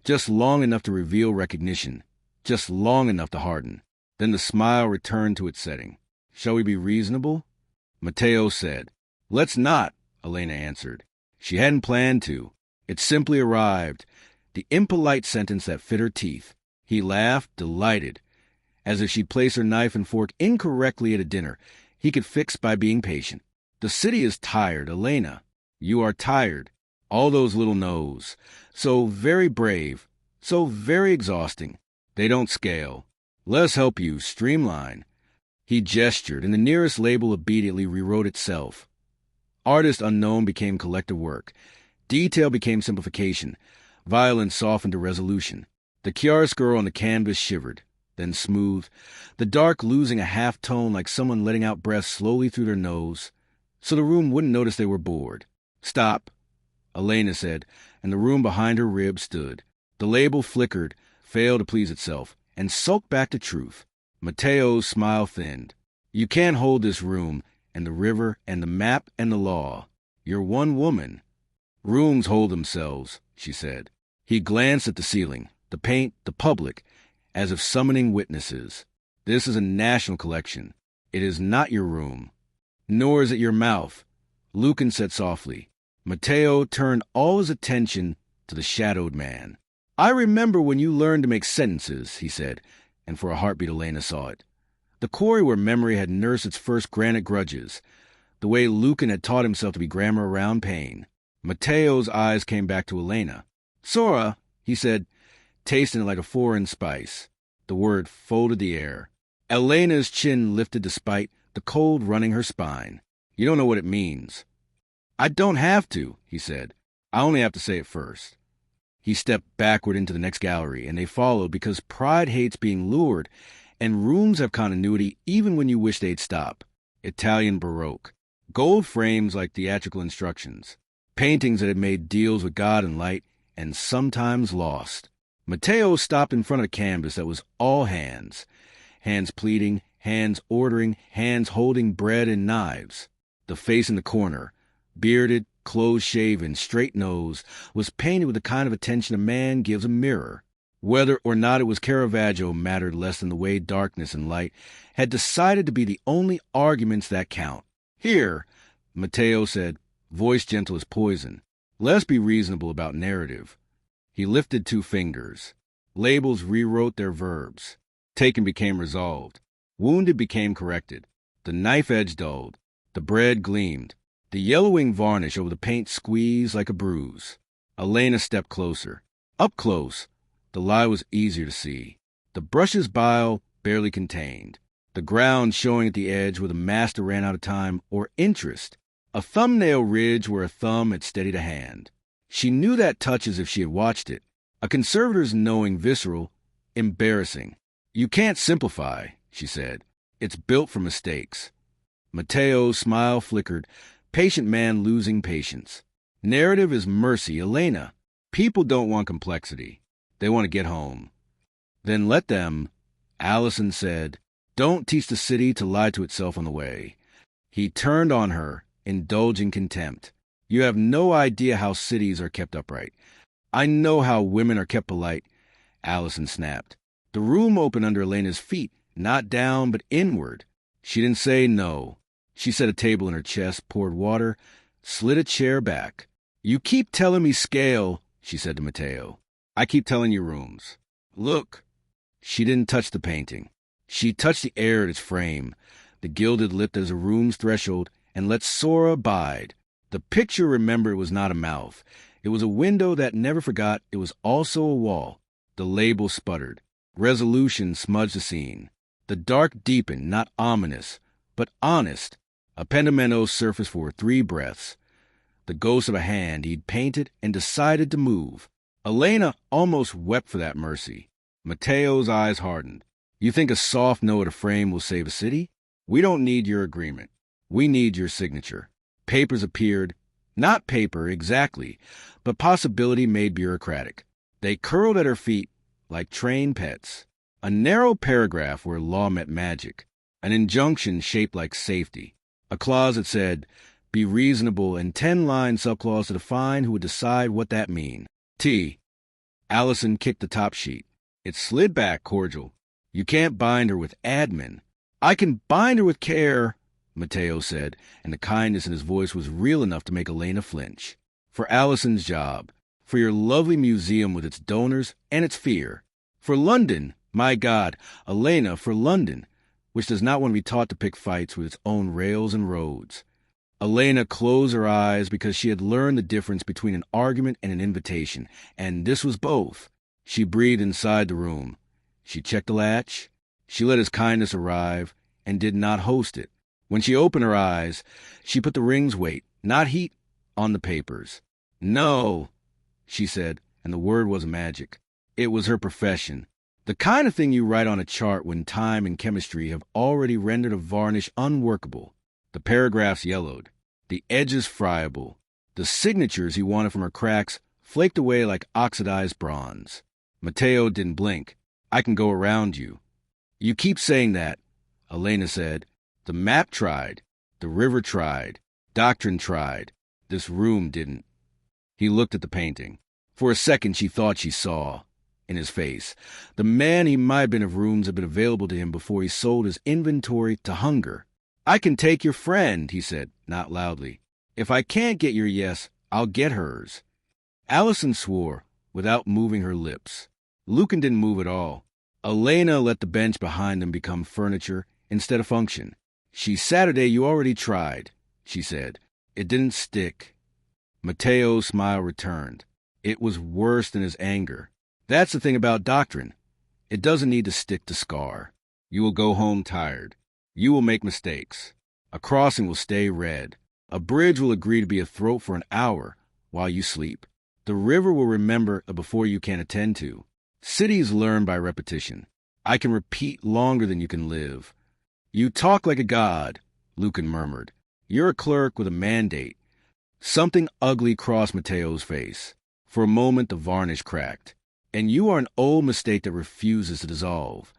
Speaker 1: just long enough to reveal recognition, just long enough to harden. Then the smile returned to its setting. Shall we be reasonable? Mateo said. Let's not, Elena answered. She hadn't planned to. It simply arrived, the impolite sentence that fit her teeth. He laughed, delighted, as if she'd placed her knife and fork incorrectly at a dinner he could fix by being patient. The city is tired, Elena. You are tired. All those little no's. So very brave, so very exhausting. They don't scale. Let us help you streamline. He gestured, and the nearest label obediently rewrote itself. Artist unknown became collective work. Detail became simplification. Violence softened to resolution. The chiaroscuro on the canvas shivered, then smoothed, the dark losing a half-tone like someone letting out breath slowly through their nose, so the room wouldn't notice they were bored. Stop, Elena said, and the room behind her ribs stood. The label flickered, failed to please itself, and sulked back to truth. Mateo's smile thinned. You can't hold this room, and the river, and the map, and the law. You're one woman. Rooms hold themselves, she said. He glanced at the ceiling, the paint, the public, as if summoning witnesses. This is a national collection. It is not your room. Nor is it your mouth, Lucan said softly. Mateo turned all his attention to the shadowed man. I remember when you learned to make sentences, he said, and for a heartbeat Elena saw it. The quarry where memory had nursed its first granite grudges, the way Lucan had taught himself to be grammar around pain. Mateo's eyes came back to Elena. Sora, he said, tasting it like a foreign spice. The word folded the air. Elena's chin lifted despite the cold running her spine. You don't know what it means. I don't have to, he said. I only have to say it first. He stepped backward into the next gallery, and they followed because pride hates being lured, and rooms have continuity even when you wish they'd stop. Italian Baroque. Gold frames like theatrical instructions. Paintings that had made deals with God and light, and sometimes lost. Mateo stopped in front of a canvas that was all hands. Hands pleading, hands ordering, hands holding bread and knives. The face in the corner, bearded, close-shaven, straight nose, was painted with the kind of attention a man gives a mirror. Whether or not it was Caravaggio mattered less than the way darkness and light had decided to be the only arguments that count. Here, Mateo said, voice gentle as poison, let's be reasonable about narrative. He lifted 2 fingers. Labels rewrote their verbs. Taken became resolved. Wounded became corrected. The knife edge dulled. The bread gleamed. The yellowing varnish over the paint squeezed like a bruise. Elena stepped closer. Up close, the lie was easier to see. The brush's bile barely contained. The ground showing at the edge where the master ran out of time or interest. A thumbnail ridge where a thumb had steadied a hand. She knew that touch as if she had watched it. A conservator's knowing visceral, embarrassing. You can't simplify, she said. It's built for mistakes. Mateo's smile flickered. Patient man losing patience. Narrative is mercy, Elena. People don't want complexity. They want to get home. Then let them, Allison said. Don't teach the city to lie to itself on the way. He turned on her, indulging contempt. You have no idea how cities are kept upright. I know how women are kept polite, Allison snapped. The room opened under Elena's feet, not down but inward. She didn't say no. She set a table in her chest, poured water, slid a chair back. You keep telling me scale, she said to Mateo. I keep telling you rooms. Look. She didn't touch the painting. She touched the air at its frame, the gilded lip as a room's threshold, and let Sora bide. The picture, remember, was not a mouth. It was a window that never forgot it was also a wall. The label sputtered. Resolution smudged the scene. The dark deepened, not ominous, but honest. A pentimento surfaced for 3 breaths. The ghost of a hand he'd painted and decided to move. Elena almost wept for that mercy. Mateo's eyes hardened. You think a soft no at a frame will save a city? We don't need your agreement. We need your signature. Papers appeared. Not paper, exactly, but possibility made bureaucratic. They curled at her feet like trained pets. A narrow paragraph where law met magic. An injunction shaped like safety. A clause that said, be reasonable, and 10-line subclause to define who would decide what that mean. T. Allison kicked the top sheet. It slid back, cordial. You can't bind her with admin. I can bind her with care, Mateo said, and the kindness in his voice was real enough to make Elena flinch. For Allison's job. For your lovely museum with its donors and its fear. For London, my God, Elena, for London, which does not want to be taught to pick fights with its own rails and roads. Elena closed her eyes because she had learned the difference between an argument and an invitation, and this was both. She breathed inside the room. She checked the latch. She let his kindness arrive and did not host it. When she opened her eyes, she put the ring's weight, not heat, on the papers. No, she said, and the word was magic. It was her profession. The kind of thing you write on a chart when time and chemistry have already rendered a varnish unworkable. The paragraphs yellowed. The edges friable. The signatures he wanted from her cracks flaked away like oxidized bronze. Mateo didn't blink. I can go around you. You keep saying that, Elena said. The map tried. The river tried. Doctrine tried. This room didn't. He looked at the painting. For a second she thought she saw, in his face, the man he might have been if rooms had been available to him before he sold his inventory to hunger. I can take your friend, he said, not loudly. If I can't get your yes, I'll get hers. Allison swore, without moving her lips. Lucan didn't move at all. Elena let the bench behind them become furniture instead of function. She's Saturday you already tried, she said. It didn't stick. Mateo's smile returned. It was worse than his anger. That's the thing about doctrine. It doesn't need to stick to scar. You will go home tired. You will make mistakes. A crossing will stay red. A bridge will agree to be a throat for an hour while you sleep. The river will remember a before you can attend to. Cities learn by repetition. I can repeat longer than you can live. You talk like a god, Lucan murmured. You're a clerk with a mandate. Something ugly crossed Mateo's face. For a moment the varnish cracked. And you are an old mistake that refuses to dissolve.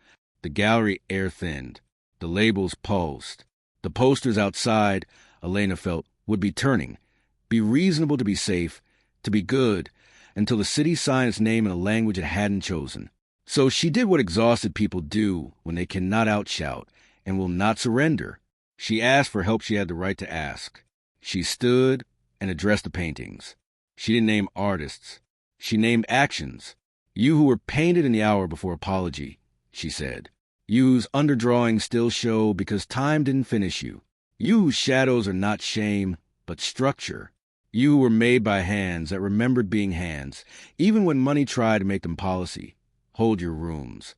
Speaker 1: The gallery air thinned. The labels pulsed. The posters outside, Elena felt, would be turning. Be reasonable to be safe, to be good, until the city signed its name in a language it hadn't chosen. So she did what exhausted people do when they cannot outshout and will not surrender. She asked for help she had the right to ask. She stood and addressed the paintings. She didn't name artists. She named actions. You who were painted in the hour before apology, she said. You whose underdrawings still show because time didn't finish you. You whose shadows are not shame, but structure. You who were made by hands that remembered being hands, even when money tried to make them policy. Hold your rooms.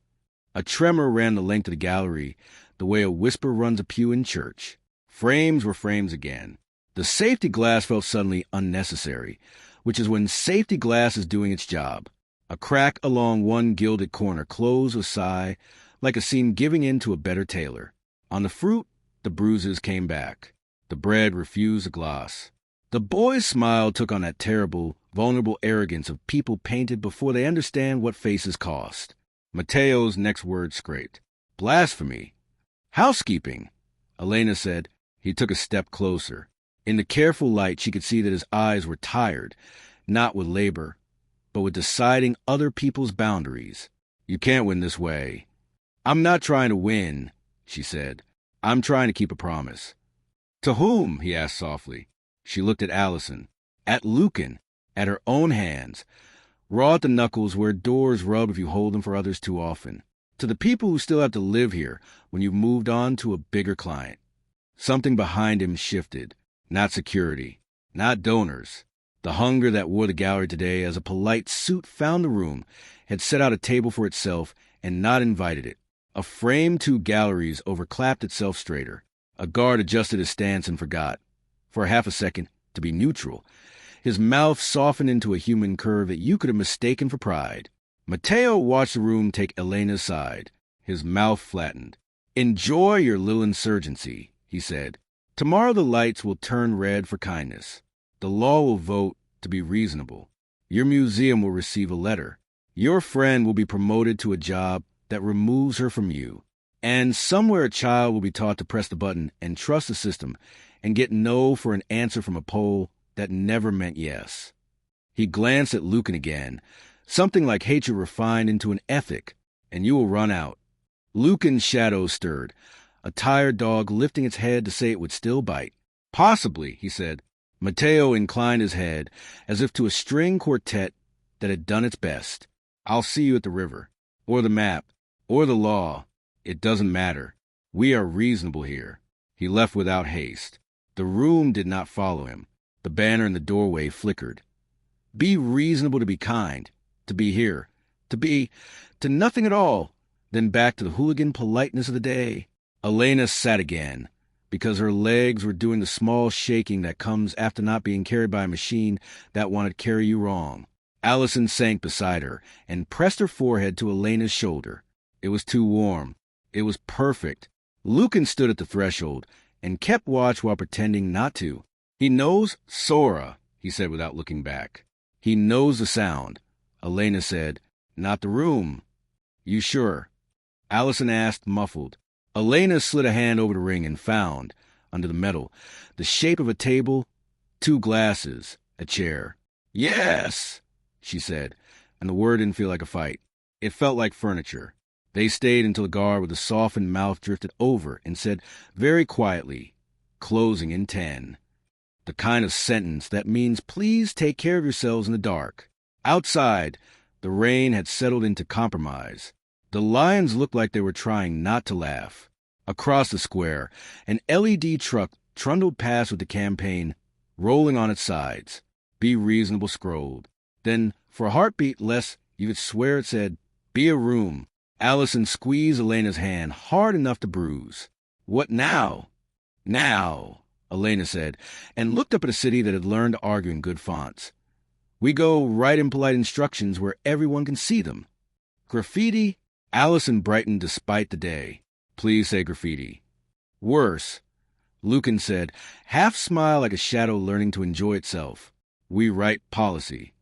Speaker 1: A tremor ran the length of the gallery, the way a whisper runs a pew in church. Frames were frames again. The safety glass felt suddenly unnecessary, which is when safety glass is doing its job. A crack along one gilded corner closed with a sigh, like a seam giving in to a better tailor. On the fruit, the bruises came back. The bread refused the gloss. The boy's smile took on that terrible, vulnerable arrogance of people painted before they understand what faces cost. Mateo's next word scraped. Blasphemy. Housekeeping, Elena said. He took a step closer. In the careful light, she could see that his eyes were tired, not with labor, but with deciding other people's boundaries. You can't win this way. I'm not trying to win, she said. I'm trying to keep a promise. To whom? He asked softly. She looked at Allison, at Lucan, at her own hands, raw at the knuckles where doors rub if you hold them for others too often. To the people who still have to live here when you've moved on to a bigger client. Something behind him shifted. Not security, not donors. The hunger that wore the gallery today as a polite suit found the room, had set out a table for itself and not invited it. A framed two galleries overclapped itself straighter. A guard adjusted his stance and forgot, for half a second, to be neutral. His mouth softened into a human curve that you could have mistaken for pride. Mateo watched the room take Elena's side. His mouth flattened. Enjoy your little insurgency, he said. Tomorrow the lights will turn red for kindness. The law will vote to be reasonable. Your museum will receive a letter. Your friend will be promoted to a job that removes her from you. And somewhere a child will be taught to press the button and trust the system and get no for an answer from a poll that never meant yes. He glanced at Lucan again, something like hatred refined into an ethic, and you will run out. Lucan's shadow stirred, a tired dog lifting its head to say it would still bite. Possibly, he said. Matteo inclined his head, as if to a string quartet that had done its best. I'll see you at the river, or the map, or the law. It doesn't matter. We are reasonable here. He left without haste. The room did not follow him. The banner in the doorway flickered. Be reasonable to be kind, to be here, to nothing at all, then back to the hooligan politeness of the day. Elena sat again, because her legs were doing the small shaking that comes after not being carried by a machine that wanted to carry you wrong. Allison sank beside her and pressed her forehead to Elena's shoulder. It was too warm. It was perfect. Lucan stood at the threshold and kept watch while pretending not to. He knows Sora, he said without looking back. He knows the sound. Elena said, not the room. You sure? Allison asked, muffled. Elena slid a hand over the ring and found, under the metal, the shape of a table, 2 glasses, a chair. Yes, she said, and the word didn't feel like a fight. It felt like furniture. They stayed until the guard with a softened mouth drifted over and said very quietly, closing in 10. The kind of sentence that means please take care of yourselves in the dark. Outside, the rain had settled into compromise. The lions looked like they were trying not to laugh. Across the square, an LED truck trundled past with the campaign rolling on its sides. Be reasonable scrolled. Then, for a heartbeat less, you could swear it said, be a room. Allison squeezed Elena's hand hard enough to bruise. What now? Now, Elena said, and looked up at a city that had learned to argue in good fonts. We go right in polite instructions where everyone can see them. Graffiti? Allison brightened despite the day. Please say graffiti. Worse, Lucan said, half smile like a shadow learning to enjoy itself. We write policy.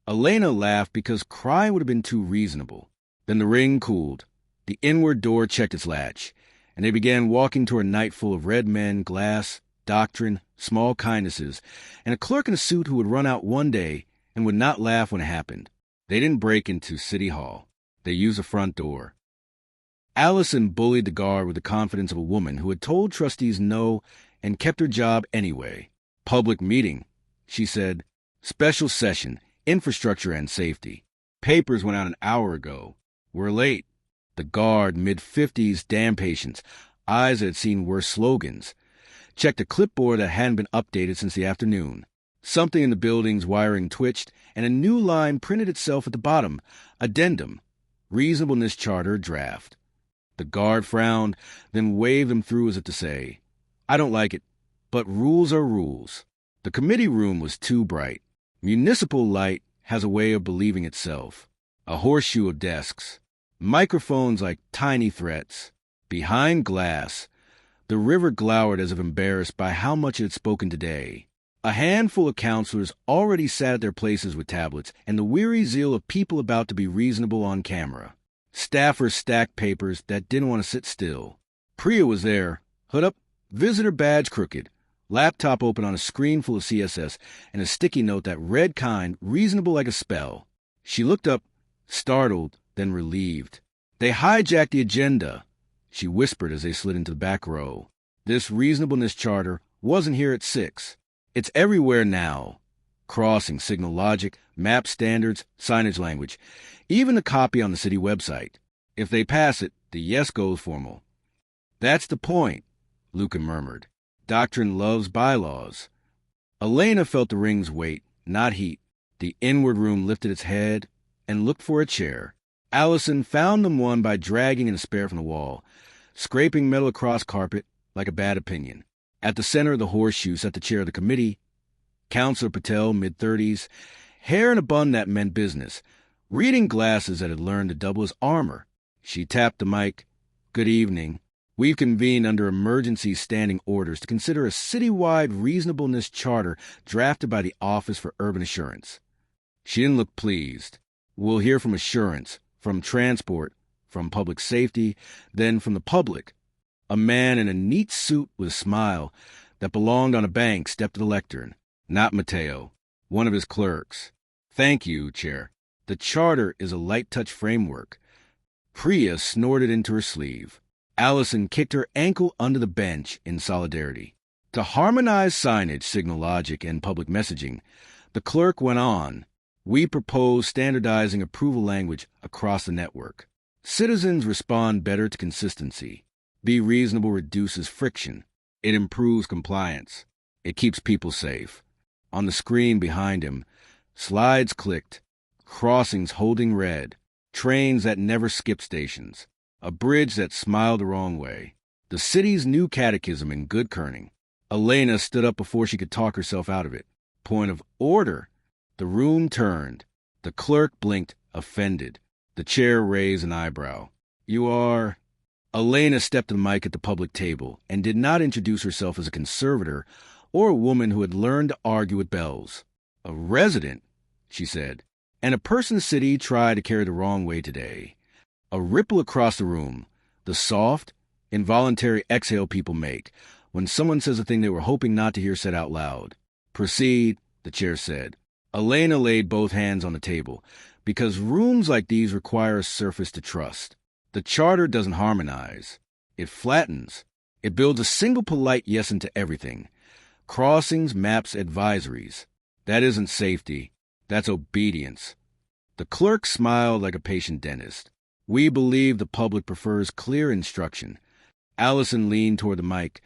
Speaker 1: Elena laughed because crying would have been too reasonable. Then the ring cooled. The inward door checked its latch, and they began walking toward a night full of red men, glass, doctrine, small kindnesses, and a clerk in a suit who would run out one day and would not laugh when it happened. They didn't break into City Hall. They used the front door. Allison bullied the guard with the confidence of a woman who had told trustees no and kept her job anyway. Public meeting, she said. Special session, infrastructure and safety. Papers went out an hour ago. We're late. The guard, mid-50s, damn patience, eyes that had seen worse slogans, checked a clipboard that hadn't been updated since the afternoon. Something in the building's wiring twitched, and a new line printed itself at the bottom. Addendum. Reasonableness Charter draft. The guard frowned, then waved them through as if to say, I don't like it, but rules are rules. The committee room was too bright. Municipal light has a way of believing itself. A horseshoe of desks. Microphones like tiny threats. Behind glass, the river glowered as if embarrassed by how much it had spoken today. A handful of counselors already sat at their places with tablets, and the weary zeal of people about to be reasonable on camera. Staffers stacked papers that didn't want to sit still. Priya was there, hood up, visitor badge crooked, laptop open on a screen full of CSS, and a sticky note that read kind, reasonable like a spell. She looked up, startled, then relieved. They hijacked the agenda, she whispered as they slid into the back row. This reasonableness charter wasn't here at 6. It's everywhere now. Crossing, signal logic, map standards, signage language, even a copy on the city website. If they pass it, the yes goes formal. That's the point, Lucan murmured. Doctrine loves bylaws. Elena felt the ring's weight, not heat. The inward room lifted its head and looked for a chair. Allison found them one by dragging in a spare from the wall, scraping metal across carpet like a bad opinion. At the center of the horseshoe sat the chair of the committee, Counselor Patel, mid-30s, hair in a bun that meant business, reading glasses that had learned to double as armor. She tapped the mic. Good evening. We've convened under emergency standing orders to consider a citywide reasonableness charter drafted by the Office for Urban Assurance. She didn't look pleased. We'll hear from assurance, from transport, from public safety, then from the public. A man in a neat suit with a smile that belonged on a bank stepped to the lectern. Not Mateo, one of his clerks. Thank you, Chair. The charter is a light-touch framework. Priya snorted into her sleeve. Allison kicked her ankle under the bench in solidarity. To harmonize signage, signal logic, and public messaging, the clerk went on. We propose standardizing approval language across the network. Citizens respond better to consistency. Be reasonable reduces friction. It improves compliance. It keeps people safe. On the screen behind him, slides clicked, crossings holding red, trains that never skip stations, a bridge that smiled the wrong way. The city's new catechism in good kerning. Elena stood up before she could talk herself out of it. Point of order. The room turned. The clerk blinked, offended. The chair raised an eyebrow. You are... Elena stepped to the mic at the public table and did not introduce herself as a conservator or a woman who had learned to argue with bells. A resident, she said, and a person the city tried to carry the wrong way today. A ripple across the room, the soft, involuntary exhale people make when someone says a thing they were hoping not to hear said out loud. Proceed, the chair said. Elena laid both hands on the table, because rooms like these require a surface to trust. The charter doesn't harmonize. It flattens. It builds a single polite yes into everything. Crossings, maps, advisories. That isn't safety. That's obedience. The clerk smiled like a patient dentist. We believe the public prefers clear instruction. Allison leaned toward the mic.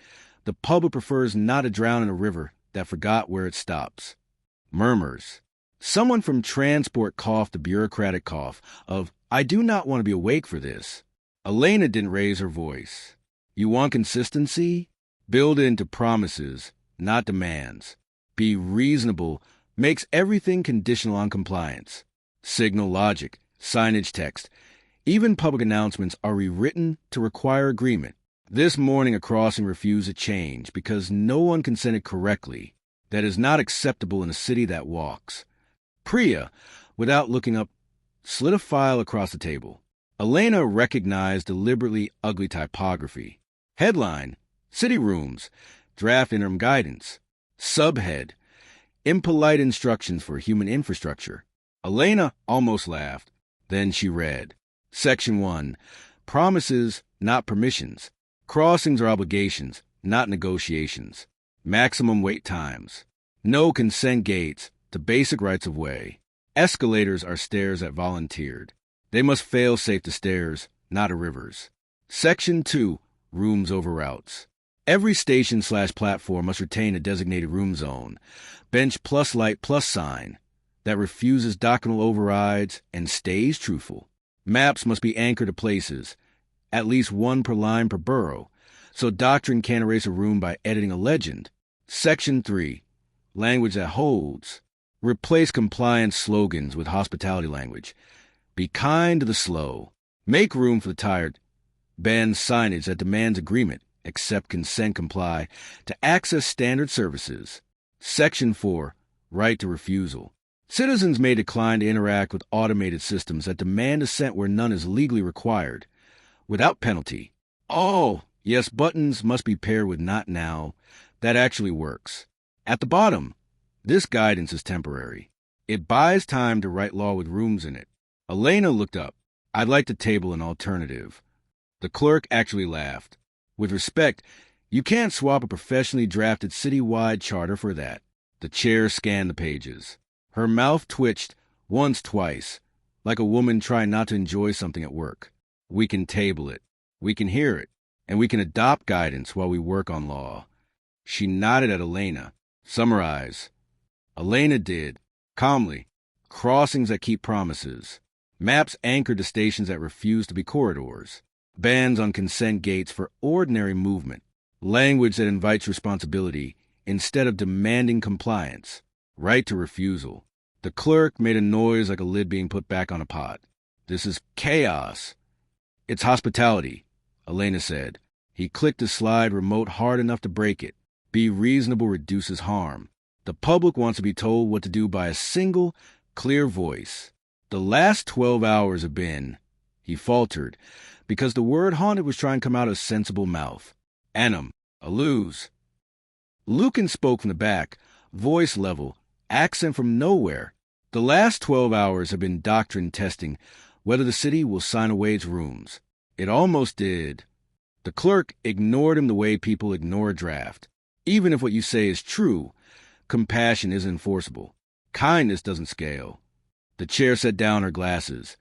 Speaker 1: The public prefers not to drown in a river that forgot where it stops. Murmurs. Someone from transport coughed the bureaucratic cough of, I do not want to be awake for this. Elena didn't raise her voice. You want consistency? Build it into promises, not demands. Be reasonable makes everything conditional on compliance. Signal logic, signage text, even public announcements are rewritten to require agreement. This morning a crossing refused a change because no one consented correctly. That is not acceptable in a city that walks. Priya, without looking up, slid a file across the table. Elena recognized deliberately ugly typography. Headline, City Rooms, Draft Interim Guidance. Subhead, Impolite Instructions for Human Infrastructure. Elena almost laughed. Then she read. Section 1, Promises, not permissions. Crossings are obligations, not negotiations. Maximum wait times. No consent gates to basic rights of way. Escalators are stairs that volunteered. They must fail safe to stairs, not to rivers. Section 2, Rooms over routes. Every station/platform must retain a designated room zone, bench plus light plus sign, that refuses doctrinal overrides and stays truthful. Maps must be anchored to places, at least one per line per borough, so doctrine can't erase a room by editing a legend. Section 3, Language that holds. Replace compliance slogans with hospitality language. Be kind to the slow. Make room for the tired. Ban signage that demands agreement, accept consent comply, to access standard services. Section 4, Right to refusal. Citizens may decline to interact with automated systems that demand assent where none is legally required, without penalty. Oh, yes, buttons must be paired with not now. That actually works. At the bottom, this guidance is temporary. It buys time to write law with rooms in it. Elena looked up. I'd like to table an alternative. The clerk actually laughed. With respect, you can't swap a professionally drafted citywide charter for that. The chair scanned the pages. Her mouth twitched once, twice, like a woman trying not to enjoy something at work. We can table it. We can hear it. And we can adopt guidance while we work on law. She nodded at Elena. Summarize. Elena did. Calmly. Crossings that keep promises. Maps anchored to stations that refuse to be corridors. Bans on consent gates for ordinary movement. Language that invites responsibility instead of demanding compliance. Right to refusal. The clerk made a noise like a lid being put back on a pot. This is chaos. It's hospitality, Elena said. He clicked the slide remote hard enough to break it. Be reasonable reduces harm. The public wants to be told what to do by a single, clear voice. The last 12 hours have been, he faltered, because the word haunted was trying to come out of a sensible mouth. Annam, a lose. Lucan spoke from the back, voice level, accent from nowhere. The last 12 hours have been doctrine testing whether the city will sign away its rooms. It almost did. The clerk ignored him the way people ignore a draft. Even if what you say is true, compassion isn't enforceable. Kindness doesn't scale. The chair set down her glasses,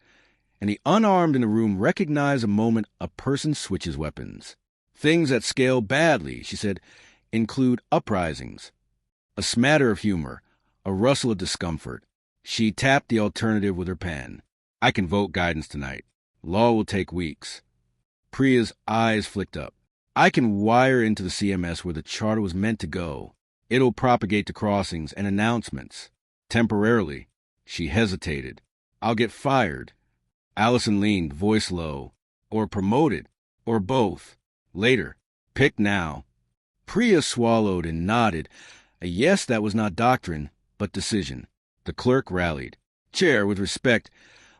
Speaker 1: and the unarmed in the room recognized a moment a person switches weapons. Things that scale badly, she said, include uprisings, a smatter of humor, a rustle of discomfort. She tapped the alternative with her pen. I can vote guidance tonight. Law will take weeks. Priya's eyes flicked up. I can wire into the CMS where the charter was meant to go. It'll propagate to crossings and announcements. Temporarily. She hesitated. I'll get fired. Allison leaned, voice low. Or promoted. Or both. Later. Pick now. Priya swallowed and nodded. A yes that was not doctrine, but decision. The clerk rallied. Chair, with respect,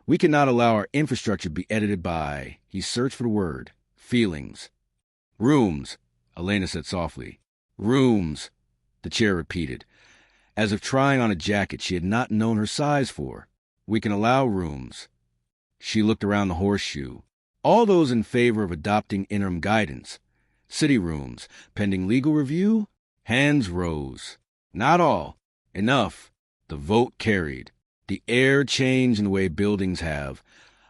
Speaker 1: we cannot allow our infrastructure to be edited by, he searched for the word, feelings. Rooms, Elena said softly. Rooms, the chair repeated, as if trying on a jacket she had not known her size for. We can allow rooms. She looked around the horseshoe. All those in favor of adopting interim guidance. City rooms, pending legal review? Hands rose. Not all. Enough. The vote carried. The air changed in the way buildings have.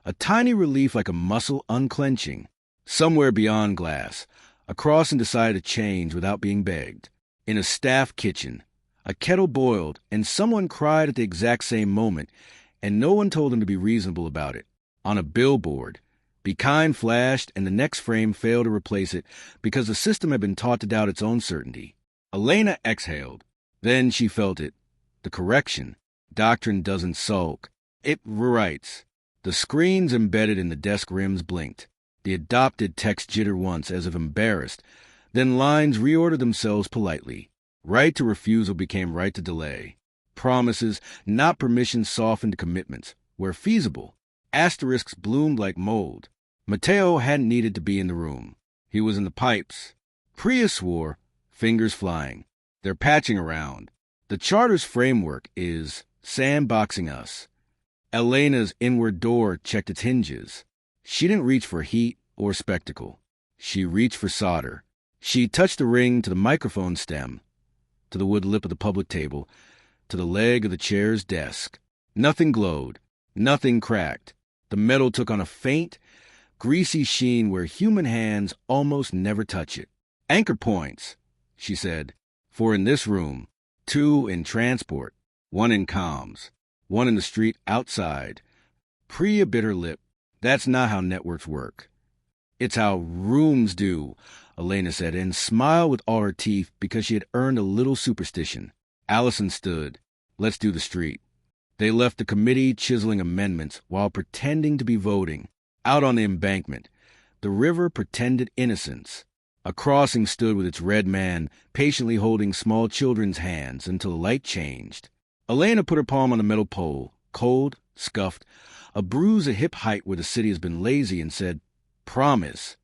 Speaker 1: A tiny relief like a muscle unclenching. Somewhere beyond glass, a crossing decided to change without being begged. In a staff kitchen, a kettle boiled, and someone cried at the exact same moment, and no one told them to be reasonable about it. On a billboard, Be Kind flashed, and the next frame failed to replace it because the system had been taught to doubt its own certainty. Elena exhaled. Then she felt it. The correction. Doctrine doesn't sulk. It rewrites. The screens embedded in the desk rims blinked. The adopted text jittered once as if embarrassed. Then lines reordered themselves politely. Right to refusal became right to delay. Promises, not permissions, softened to commitments. Where feasible, asterisks bloomed like mold. Mateo hadn't needed to be in the room. He was in the pipes. Priya swore, fingers flying. They're patching around. The charter's framework is sandboxing us. Elena's inward door checked its hinges. She didn't reach for heat or spectacle. She reached for solder. She touched the ring to the microphone stem, to the wood lip of the public table, to the leg of the chair's desk. Nothing glowed. Nothing cracked. The metal took on a faint, greasy sheen where human hands almost never touch it. Anchor points, she said, for in this room, 2 in transport, 1 in comms, 1 in the street outside. Priya bit her lip. That's not how networks work. It's how rooms do, Elena said, and smiled with all her teeth because she had earned a little superstition. Allison stood. Let's do the street. They left the committee chiseling amendments while pretending to be voting. Out on the embankment, the river pretended innocence. A crossing stood with its red man patiently holding small children's hands until the light changed. Elena put her palm on the metal pole, cold, scuffed, a bruise at hip height where the city has been lazy, and said, Promise.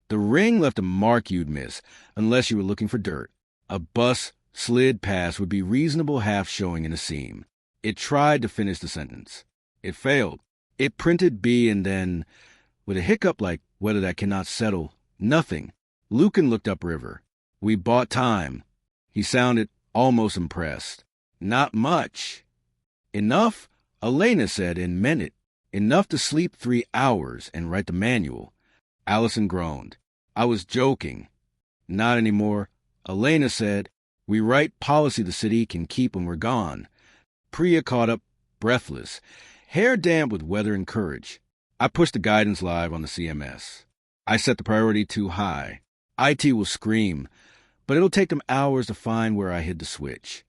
Speaker 1: The ring left a mark you'd miss, unless you were looking for dirt. A bus slid past would be reasonable half showing in a seam. It tried to finish the sentence. It failed. It printed B and then, with a hiccup like whether that cannot settle, nothing. Lucan looked upriver. We bought time. He sounded almost impressed. Not much. Enough, Elena said, and meant it. Enough to sleep 3 hours and write the manual. Allison groaned. I was joking. Not anymore. Elena said, we write policy the city can keep when we're gone. Priya caught up, breathless, hair damp with weather and courage. I pushed the guidance live on the CMS. I set the priority too high. IT will scream, but it'll take them hours to find where I hid the switch.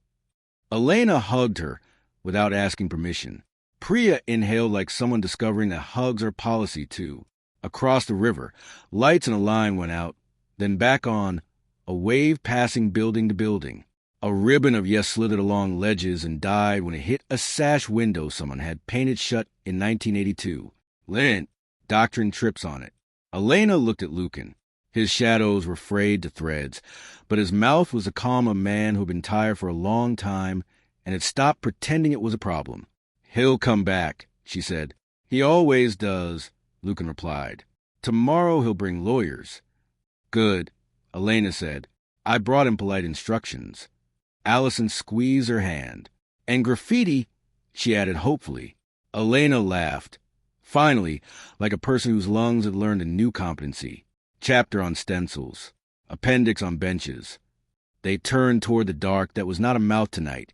Speaker 1: Elena hugged her without asking permission. Priya inhaled like someone discovering that hugs are policy, too. Across the river, lights in a line went out. then back on, a wave passing building to building. A ribbon of yes slithered along ledges and died when it hit a sash window someone had painted shut in 1982. Lint. Doctrine trips on it. Elena looked at Lucan. His shadows were frayed to threads, but his mouth was the calm of a man who had been tired for a long time and had stopped pretending it was a problem. "He'll come back," she said. "He always does," Lucan replied. "Tomorrow he'll bring lawyers." "Good," Elena said. "I brought him polite instructions." Allison squeezed her hand. "And graffiti," she added hopefully. Elena laughed. Finally, like a person whose lungs had learned a new competency. Chapter on stencils. Appendix on benches. They turned toward the dark that was not a mouth tonight,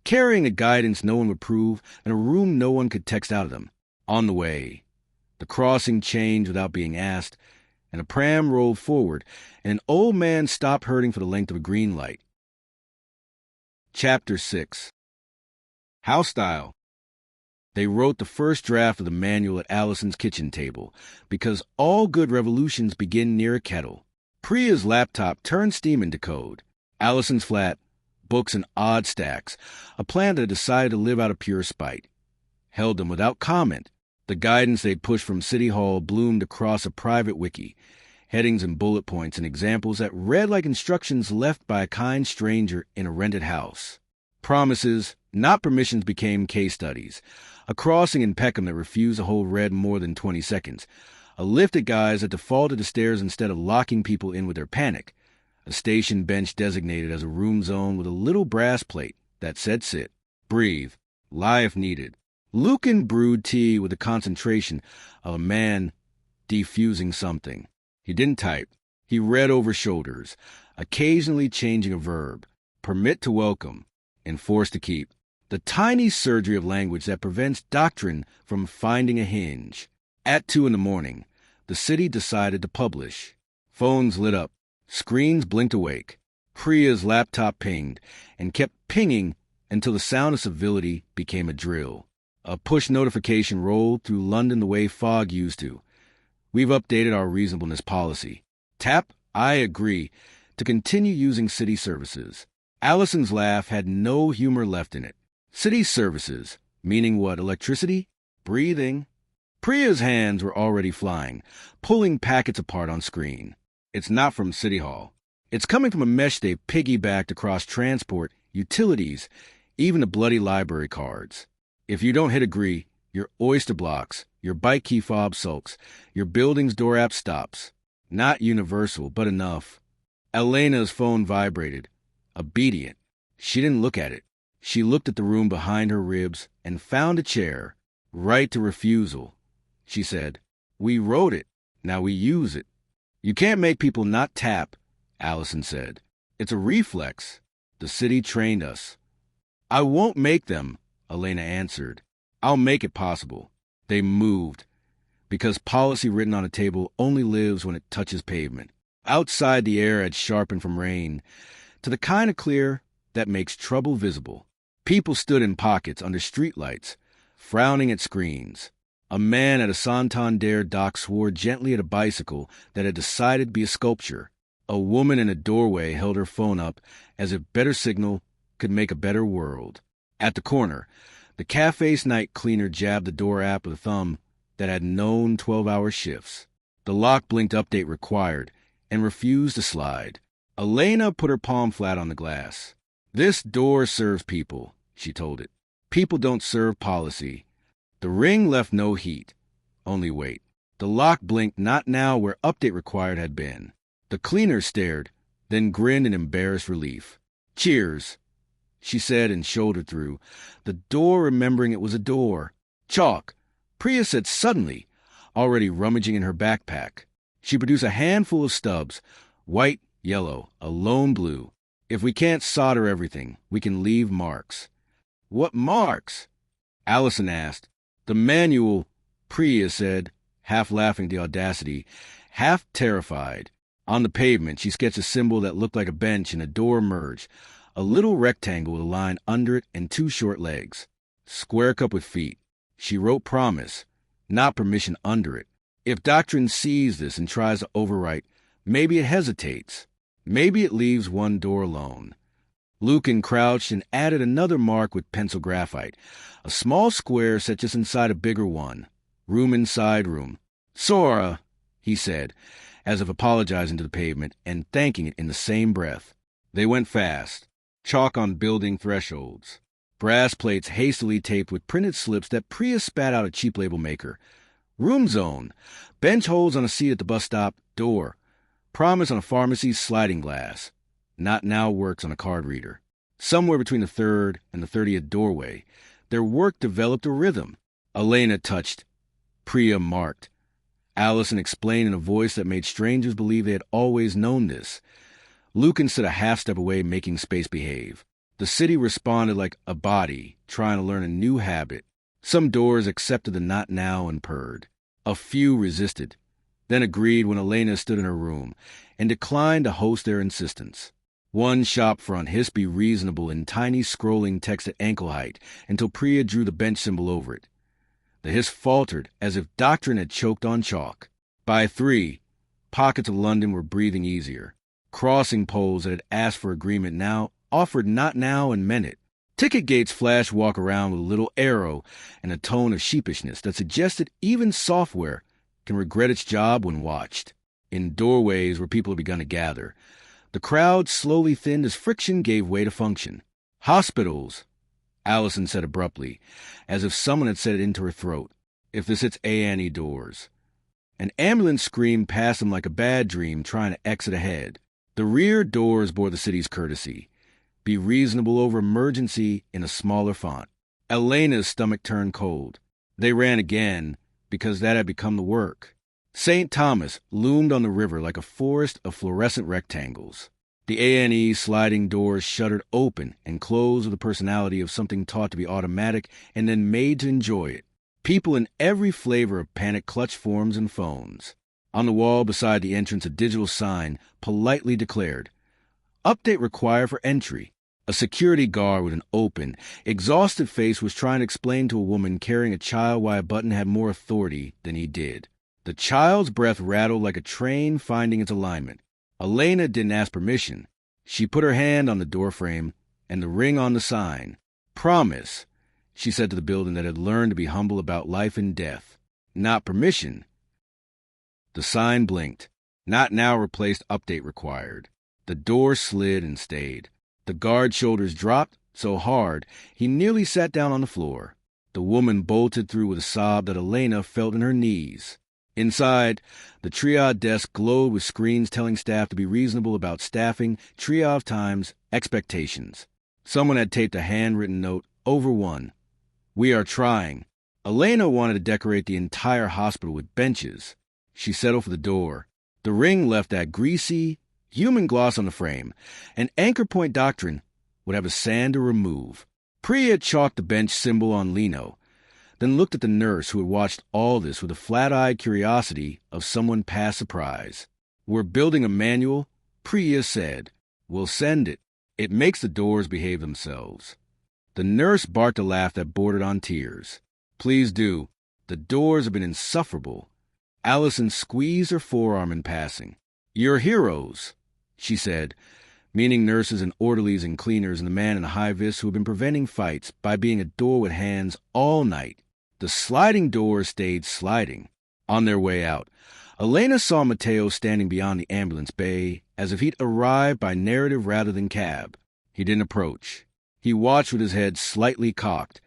Speaker 1: carrying a guidance no one would prove and a room no one could text out of them. On the way. The crossing changed without being asked, and a pram rolled forward, and an old man stopped herding for the length of a green light. Chapter 6. House style. They wrote the first draft of the manual at Allison's kitchen table, because all good revolutions begin near a kettle. Priya's laptop turned steam into code. Allison's flat, books in odd stacks, a plan that decided to live out of pure spite. Held them without comment. The guidance they'd pushed from City Hall bloomed across a private wiki, headings and bullet points and examples that read like instructions left by a kind stranger in a rented house. Promises, not permissions, became case studies. A crossing in Peckham that refused to hold red more than 20 seconds. A lift at guys that defaulted to stairs instead of locking people in with their panic. A station bench designated as a room zone with a little brass plate that said sit, breathe, lie if needed. Lucan brewed tea with the concentration of a man defusing something. He didn't type. He read over shoulders, occasionally changing a verb. Permit to welcome, enforce to keep. The tiny surgery of language that prevents doctrine from finding a hinge. At 2 a.m, the city decided to publish. Phones lit up. Screens blinked awake. Priya's laptop pinged, and kept pinging until the sound of civility became a drill. A push notification rolled through London the way fog used to. "We've updated our reasonableness policy. Tap, I agree, to continue using city services." Allison's laugh had no humor left in it. City services, meaning what, electricity? Breathing. Priya's hands were already flying, pulling packets apart on screen. It's not from City Hall. It's coming from a mesh they piggybacked across transport, utilities, even the bloody library cards. If you don't hit agree, your oyster blocks, your bike key fob sulks, your building's door app stops. Not universal, but enough. Elena's phone vibrated. Obedient. She didn't look at it. She looked at the room behind her ribs and found a chair. "Right to refusal," she said. "We wrote it. Now we use it." "You can't make people not tap," Allison said. "It's a reflex. The city trained us." "I won't make them," Elena answered. "I'll make it possible." They moved, because policy written on a table only lives when it touches pavement. Outside, the air had sharpened from rain to the kind of clear that makes trouble visible. People stood in pockets under streetlights, frowning at screens. A man at a Santander dock swore gently at a bicycle that had decided to be a sculpture. A woman in a doorway held her phone up as if better signal could make a better world. At the corner, the cafe's night cleaner jabbed the door app with a thumb that had known 12-hour shifts. The lock blinked update required and refused to slide. Elena put her palm flat on the glass. "This door serves people," she told it. "People don't serve policy." The ring left no heat, only weight. The lock blinked not now where update required had been. The cleaner stared, then grinned in embarrassed relief. "Cheers," she said and shouldered through, the door remembering it was a door. "Chalk," Priya said suddenly, already rummaging in her backpack. She produced a handful of stubs, white, yellow, a lone blue. "If we can't solder everything, we can leave marks." "What marks?" Allison asked. "The manual," Priya said, half laughing at the audacity, half terrified. On the pavement, she sketched a symbol that looked like a bench and a door merged, a little rectangle with a line under it and 2 short legs. Square cup with feet. She wrote promise, not permission under it. If doctrine sees this and tries to overwrite, Maybe it hesitates. Maybe it leaves one door alone. Lucan crouched and added another mark with pencil graphite, a small square set just inside a bigger one. Room inside room. "Sora," he said, as if apologizing to the pavement and thanking it in the same breath. They went fast. Chalk on building thresholds. Brass plates hastily taped with printed slips that Priya spat out a cheap label maker. Room zone. Bench holds on a seat at the bus stop. Door. Promise on a pharmacy's sliding glass. Not now works on a card reader. Somewhere between the 3rd and the 30th doorway, their work developed a rhythm. Elena touched. Priya marked. Allison explained in a voice that made strangers believe they had always known this. Lucan stood a half step away, making space behave. The city responded like a body trying to learn a new habit. Some doors accepted the not now and purred. A few resisted, then agreed when Elena stood in her room, and declined to host their insistence. One shop front hissed "be reasonable" in tiny scrolling text at ankle height until Priya drew the bench symbol over it. The hiss faltered as if doctrine had choked on chalk. By 3, pockets of London were breathing easier. Crossing poles that had asked for agreement now offered not now and meant it. Ticket gates flashed walk around with a little arrow and a tone of sheepishness that suggested even software can regret its job when watched. In doorways where people had begun to gather, the crowd slowly thinned as friction gave way to function. "Hospitals," Allison said abruptly, as if someone had said it into her throat. "If this hits A&E doors." An ambulance screamed past them like a bad dream trying to exit ahead. The rear doors bore the city's courtesy. "Be reasonable over emergency" in a smaller font. Elena's stomach turned cold. They ran again, because that had become the work. St. Thomas loomed on the river like a forest of fluorescent rectangles. The A&E sliding doors shuttered open and closed with the personality of something taught to be automatic and then made to enjoy it. People in every flavor of panic clutched forms and phones. On the wall beside the entrance, a digital sign politely declared, "Update required for entry." A security guard with an open, exhausted face was trying to explain to a woman carrying a child why a button had more authority than he did. The child's breath rattled like a train finding its alignment. Elena didn't ask permission. She put her hand on the doorframe and the ring on the sign. "Promise," she said to the building that had learned to be humble about life and death. "Not permission." The sign blinked. "Not now" replaced "update required." The door slid and stayed. The guard's shoulders dropped so hard he nearly sat down on the floor. The woman bolted through with a sob that Elena felt in her knees. Inside, the triage desk glowed with screens telling staff to be reasonable about staffing, triage times, expectations. Someone had taped a handwritten note over one. "We are trying." Elena wanted to decorate the entire hospital with benches. She settled for the door. The ring left that greasy, human gloss on the frame. An anchor point doctrine would have a sand to remove. Priya chalked the bench symbol on lino, then looked at the nurse who had watched all this with the flat-eyed curiosity of someone past surprise. "We're building a manual," Priya said. "We'll send it. It makes the doors behave themselves." The nurse barked a laugh that bordered on tears. "Please do. The doors have been insufferable." Allison squeezed her forearm in passing. "You're heroes," she said, meaning nurses and orderlies and cleaners and the man in the high-vis who had been preventing fights by being a door with hands all night. The sliding doors stayed sliding. On their way out, Elena saw Mateo standing beyond the ambulance bay as if he'd arrived by narrative rather than cab. He didn't approach. He watched with his head slightly cocked,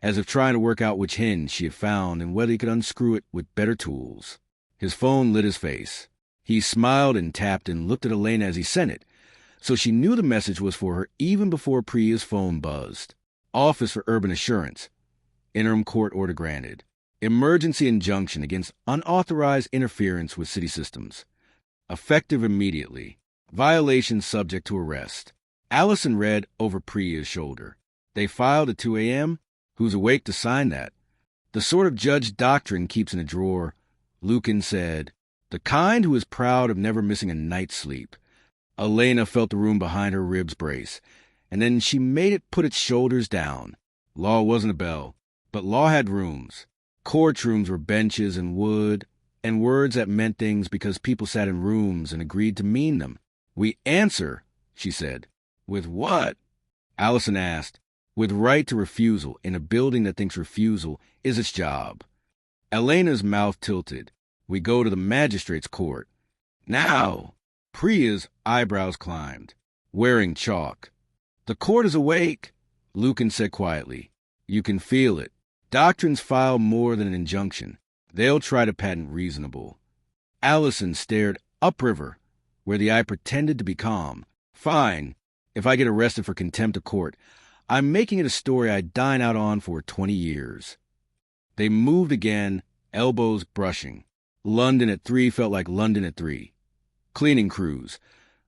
Speaker 1: as if trying to work out which hinge she had found and whether he could unscrew it with better tools. His phone lit his face. He smiled and tapped and looked at Elena as he sent it, so she knew the message was for her even before Priya's phone buzzed. Office for Urban Assurance. Interim court order granted. Emergency injunction against unauthorized interference with city systems. Effective immediately. Violation subject to arrest. Allison read over Priya's shoulder. They filed at 2 a.m.? Who's awake to sign that? The sort of judge doctrine keeps in a drawer. Lucan said, "The kind who is proud of never missing a night's sleep." Elena felt the room behind her ribs brace, and then she made it put its shoulders down. Law wasn't a bell, but law had rooms. Courtrooms were benches and wood, and words that meant things because people sat in rooms and agreed to mean them. We answer, she said. With what? Allison asked. With right to refusal in a building that thinks refusal is its job. Elena's mouth tilted. We go to the magistrate's court. Now! Priya's eyebrows climbed, wearing chalk. The court is awake, Lucan said quietly. You can feel it. Doctrines file more than an injunction. They'll try to patent reasonable. Allison stared upriver, where the eye pretended to be calm. Fine. If I get arrested for contempt of court, I'm making it a story I dine out on for 20 years. They moved again, elbows brushing. London at 3 felt like London at 3. Cleaning crews.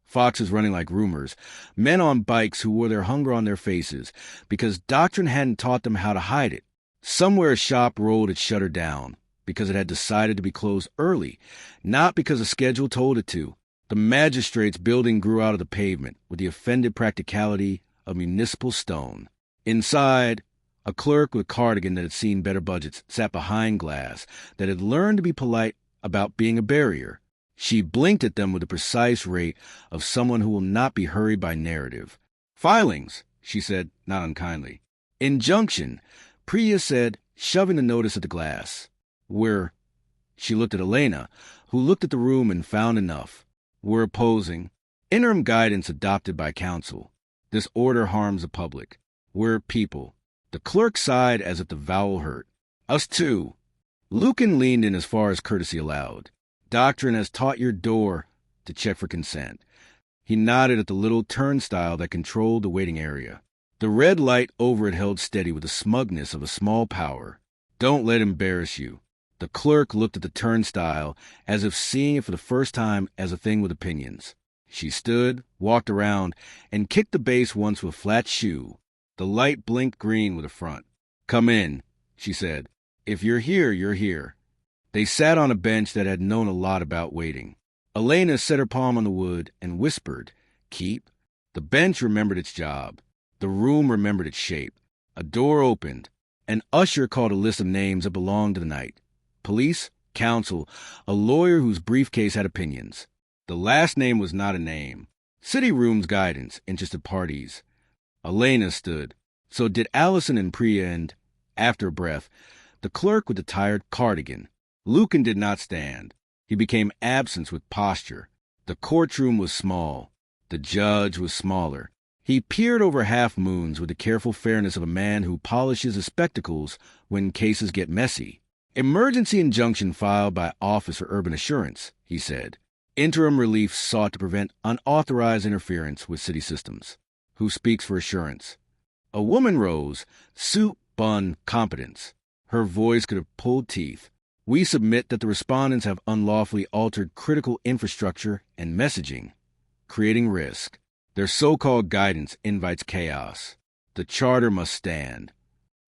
Speaker 1: Foxes running like rumors. Men on bikes who wore their hunger on their faces because doctrine hadn't taught them how to hide it. Somewhere a shop rolled its shutter down because it had decided to be closed early, not because a schedule told it to. The magistrate's building grew out of the pavement with the offended practicality of municipal stone. Inside, a clerk with a cardigan that had seen better budgets sat behind glass that had learned to be polite about being a barrier. She blinked at them with the precise rate of someone who will not be hurried by narrative. Filings, she said, not unkindly. Injunction, Priya said, shoving the notice at the glass. She looked at Elena, who looked at the room and found enough. We're opposing. Interim guidance adopted by council. This order harms the public. We're people. The clerk sighed as if the vowel hurt. Us too. Lucan leaned in as far as courtesy allowed. Doctrine has taught your door to check for consent. He nodded at the little turnstile that controlled the waiting area. The red light over it held steady with the smugness of a small power. Don't let him embarrass you. The clerk looked at the turnstile as if seeing it for the first time as a thing with opinions. She stood, walked around, and kicked the base once with a flat shoe. The light blinked green with the front. Come in, she said. If you're here, you're here. They sat on a bench that had known a lot about waiting. Elena set her palm on the wood and whispered, Keep. The bench remembered its job. The room remembered its shape. A door opened. An usher called a list of names that belonged to the night. Police, counsel, a lawyer whose briefcase had opinions. The last name was not a name. City room's guidance, interested parties. Elena stood. So did Allison and Priya and, after a breath, the clerk with the tired cardigan. Lucan did not stand. He became absent with posture. The courtroom was small. The judge was smaller. He peered over half-moons with the careful fairness of a man who polishes his spectacles when cases get messy. Emergency injunction filed by Office for Urban Assurance, he said. Interim relief sought to prevent unauthorized interference with city systems. Who speaks for assurance? A woman rose, suit, bun, competence. Her voice could have pulled teeth. We submit that the respondents have unlawfully altered critical infrastructure and messaging, creating risk. Their so-called guidance invites chaos. The charter must stand.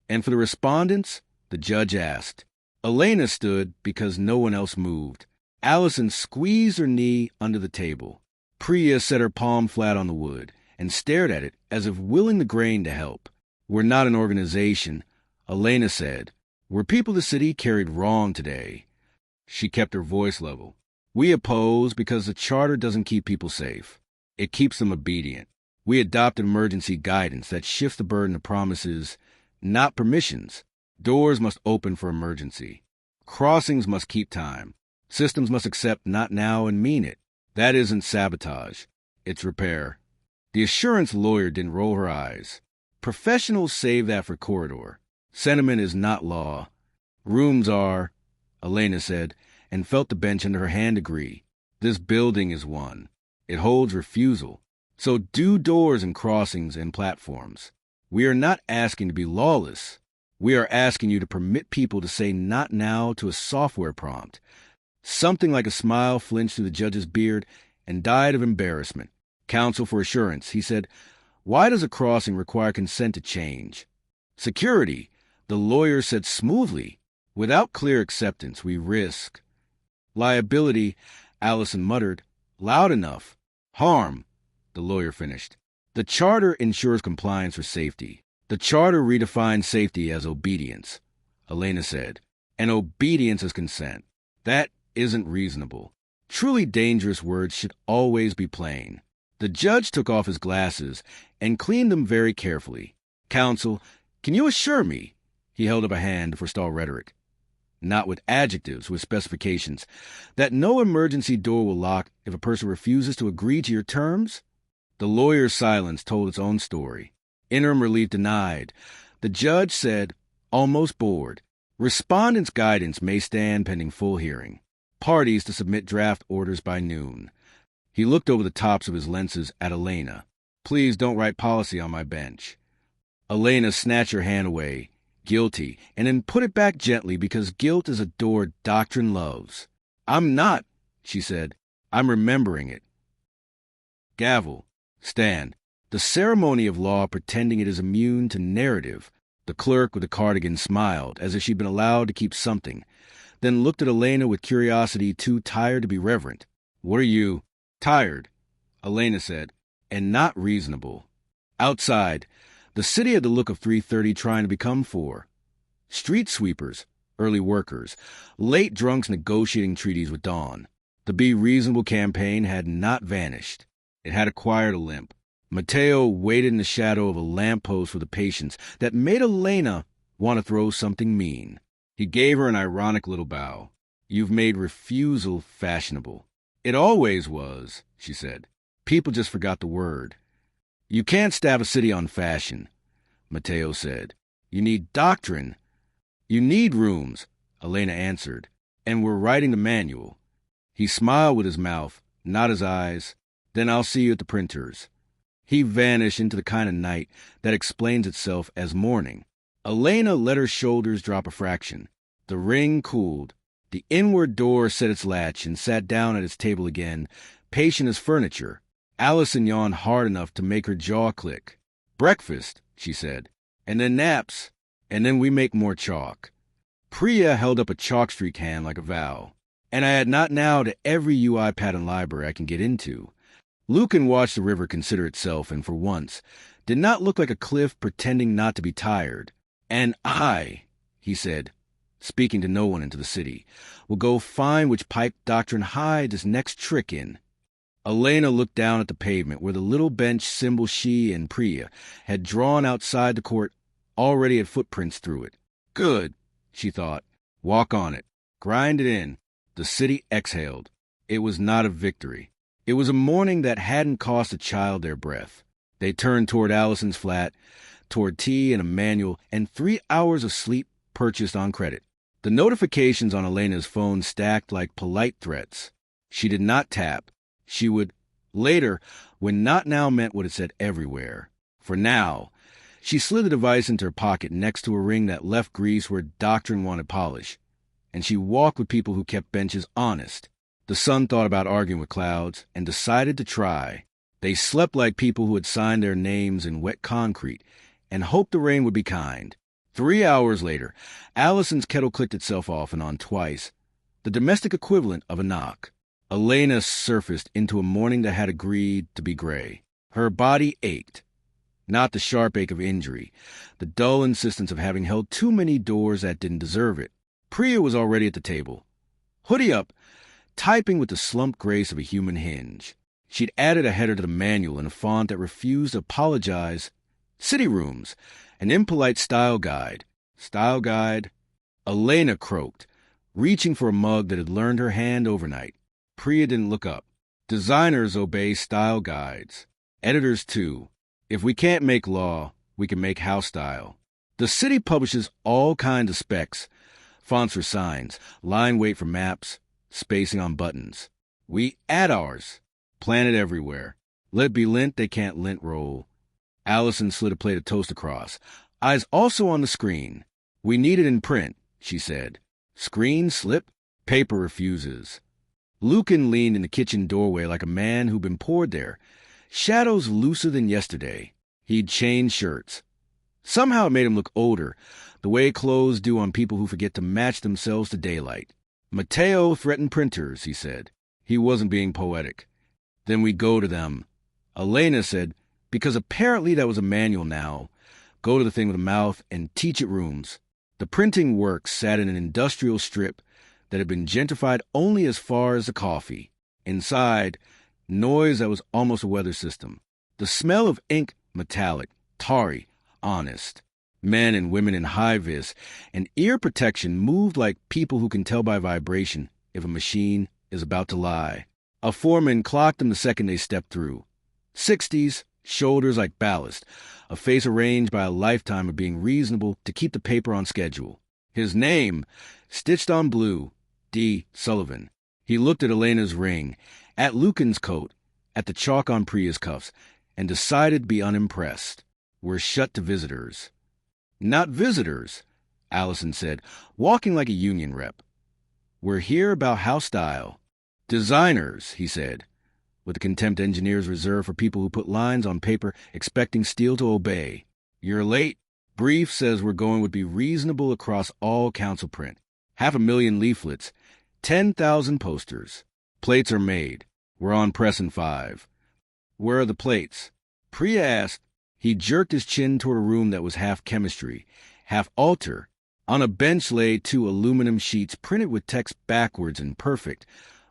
Speaker 1: And for the respondents, the judge asked. Elena stood because no one else moved. Allison squeezed her knee under the table. Priya set her palm flat on the wood and stared at it as if willing the grain to help. We're not an organization, Elena said. We're people the city carried wrong today. She kept her voice level. We oppose because the charter doesn't keep people safe. It keeps them obedient. We adopt emergency guidance that shifts the burden of promises, not permissions. Doors must open for emergency. Crossings must keep time. Systems must accept not now and mean it. That isn't sabotage. It's repair. The assurance lawyer didn't roll her eyes. Professionals save that for corridor. Sentiment is not law. Rooms are, Elena said, and felt the bench under her hand agree. This building is one. It holds refusal. So do doors and crossings and platforms. We are not asking to be lawless. We are asking you to permit people to say not now to a software prompt. Something like a smile flinched through the judge's beard and died of embarrassment. Counsel for assurance, he said, why does a crossing require consent to change? Security, the lawyer said smoothly. Without clear acceptance, we risk. Liability, Allison muttered, loud enough. Harm, the lawyer finished. The charter ensures compliance for safety. The charter redefines safety as obedience, Elena said, and obedience as consent. That isn't reasonable. Truly dangerous words should always be plain. The judge took off his glasses and cleaned them very carefully. Counsel, can you assure me? He held up a hand to forestall rhetoric. Not with adjectives, with specifications. That no emergency door will lock if a person refuses to agree to your terms? The lawyer's silence told its own story. Interim relief denied. The judge said, almost bored, respondent's guidance may stand pending full hearing. Parties to submit draft orders by noon. He looked over the tops of his lenses at Elena. Please don't write policy on my bench. Elena snatched her hand away, guilty, and then put it back gently because guilt is a door doctrine loves. I'm not, she said. I'm remembering it. Gavel. Stand. The ceremony of law pretending it is immune to narrative. The clerk with the cardigan smiled, as if she'd been allowed to keep something, then looked at Elena with curiosity too tired to be reverent. What are you? Tired, Elena said, and not reasonable. Outside, the city had the look of 3:30 trying to become 4. Street sweepers, early workers, late drunks negotiating treaties with dawn. The Be Reasonable campaign had not vanished. It had acquired a limp. Matteo waited in the shadow of a lamppost with a patience that made Elena want to throw something mean. He gave her an ironic little bow. You've made refusal fashionable. It always was, she said. People just forgot the word. You can't stab a city on fashion, Matteo said. You need doctrine. You need rooms, Elena answered, and we're writing the manual. He smiled with his mouth, not his eyes. Then I'll see you at the printer's. He vanished into the kind of night that explains itself as morning. Elena let her shoulders drop a fraction. The ring cooled. The inward door set its latch and sat down at its table again, patient as furniture. Allison yawned hard enough to make her jaw click. Breakfast, she said, and then naps, and then we make more chalk. Priya held up a chalk-streaked hand like a vow. And I add not now to every UI pattern library I can get into. Lucan watched the river consider itself and, for once, did not look like a cliff pretending not to be tired. And I, he said, speaking to no one into the city, will go find which pipe doctrine hides its next trick in. Elena looked down at the pavement where the little bench symbol she and Priya had drawn outside the court already had footprints through it. Good, she thought. Walk on it. Grind it in. The city exhaled. It was not a victory. It was a morning that hadn't cost a child their breath. They turned toward Allison's flat, toward tea and a manual, and 3 hours of sleep purchased on credit. The notifications on Elena's phone stacked like polite threats. She did not tap. She would, later, when not now meant what it said everywhere. For now, she slid the device into her pocket next to a ring that left grease where doctrine wanted polish. And she walked with people who kept benches honest. The sun thought about arguing with clouds and decided to try. They slept like people who had signed their names in wet concrete and hoped the rain would be kind. 3 hours later, Allison's kettle clicked itself off and on twice, the domestic equivalent of a knock. Elena surfaced into a morning that had agreed to be gray. Her body ached. Not the sharp ache of injury, the dull insistence of having held too many doors that didn't deserve it. Priya was already at the table. Hoodie up, typing with the slumped grace of a human hinge. She'd added a header to the manual in a font that refused to apologize. City rooms, an impolite style guide. Style guide. Elena croaked, reaching for a mug that had learned her hand overnight. Priya didn't look up. Designers obey style guides. Editors, too. If we can't make law, we can make house style. The city publishes all kinds of specs. Fonts for signs, line weight for maps, spacing on buttons. We add ours. Plant it everywhere. Let it be lint they can't lint roll. Allison slid a plate of toast across. Eyes also on the screen. We need it in print, she said. Screen slip? Paper refuses. Lucan leaned in the kitchen doorway like a man who'd been poured there. Shadows looser than yesterday. He'd changed shirts. Somehow it made him look older, the way clothes do on people who forget to match themselves to daylight. Matteo threatened printers, he said. He wasn't being poetic. Then we go to them. Elena said, because apparently that was a manual now. Go to the thing with a mouth and teach it rooms. The printing works sat in an industrial strip, that had been gentrified only as far as the coffee. Inside, noise that was almost a weather system. The smell of ink, metallic, tarry, honest. Men and women in high-vis and ear protection moved like people who can tell by vibration if a machine is about to lie. A foreman clocked them the second they stepped through. 60s, shoulders like ballast, a face arranged by a lifetime of being reasonable to keep the paper on schedule. His name, stitched on blue, D. Sullivan. He looked at Elena's ring, at Lucan's coat, at the chalk on Priya's cuffs, and decided to be unimpressed. We're shut to visitors. Not visitors, Allison said, walking like a union rep. We're here about house style. Designers, he said, with the contempt engineers reserve for people who put lines on paper expecting steel to obey. You're late. Brief says we're going would be reasonable across all council print. 500,000 leaflets. 10,000 posters. Plates are made. We're on press in 5. Where are the plates? Priya asked. He jerked his chin toward a room that was half chemistry, half altar. On a bench lay 2 aluminum sheets printed with text backwards and perfect.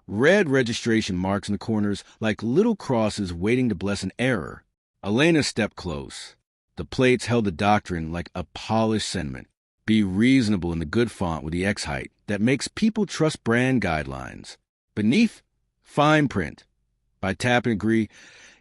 Speaker 1: Red registration marks in the corners like little crosses waiting to bless an error. Elena stepped close. The plates held the doctrine like a polished sentiment. Be reasonable in the good font with the X height that makes people trust brand guidelines. Beneath, fine print. By tap and agree,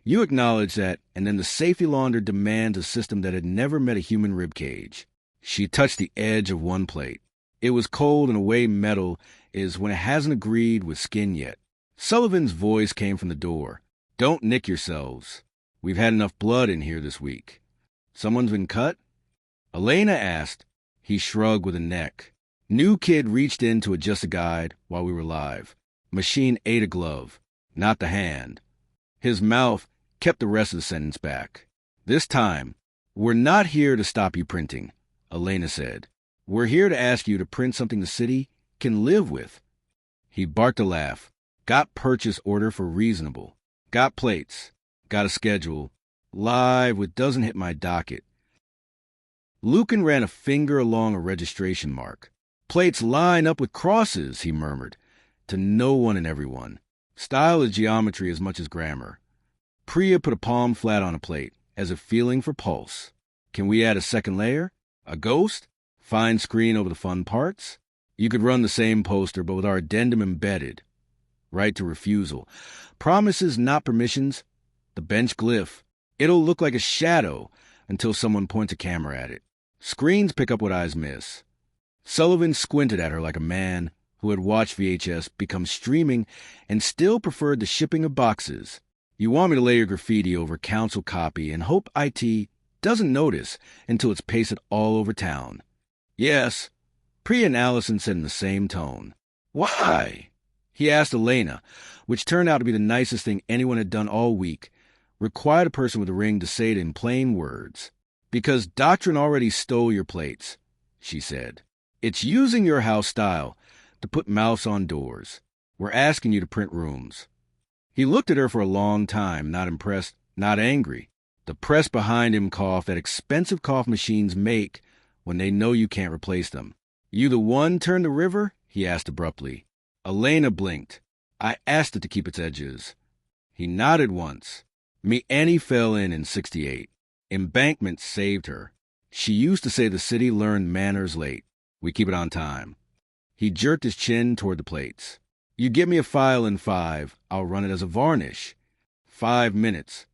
Speaker 1: you acknowledge that, and then the safety launder demands a system that had never met a human ribcage. She touched the edge of one plate. It was cold in a way metal is when it hasn't agreed with skin yet. Sullivan's voice came from the door. Don't nick yourselves. We've had enough blood in here this week. Someone's been cut? Elena asked. He shrugged with a neck. New kid reached in to adjust a guide while we were live. Machine ate a glove, not the hand. His mouth kept the rest of the sentence back. This time, we're not here to stop you printing, Elena said. We're here to ask you to print something the city can live with. He barked a laugh. Got purchase order for reasonable. Got plates. Got a schedule. Live with doesn't hit my docket. Lucan ran a finger along a registration mark. Plates line up with crosses, he murmured, to no one and everyone. Style is geometry as much as grammar. Priya put a palm flat on a plate, as if feeling for pulse. Can we add a second layer? A ghost? Fine screen over the fun parts? You could run the same poster, but with our addendum embedded. Right to refusal. Promises, not permissions. The bench glyph. It'll look like a shadow until someone points a camera at it. Screens pick up what eyes miss. Sullivan squinted at her like a man who had watched VHS become streaming and still preferred the shipping of boxes. You want me to lay your graffiti over council copy and hope IT doesn't notice until it's pasted all over town. Yes, Priya and Allison said in the same tone. Why? He asked Elena, which turned out to be the nicest thing anyone had done all week, required a person with a ring to say it in plain words. Because doctrine already stole your plates, she said. It's using your house style to put mouths on doors. We're asking you to print rooms. He looked at her for a long time, not impressed, not angry. The press behind him coughed that expensive cough machines make when they know you can't replace them. You the one turn the river? He asked abruptly. Elena blinked. I asked it to keep its edges. He nodded once. Me Annie fell in 68. Embankment saved her. She used to say the city learned manners late. We keep it on time. He jerked his chin toward the plates. You give me a file in 5, I'll run it as a varnish. 5 minutes.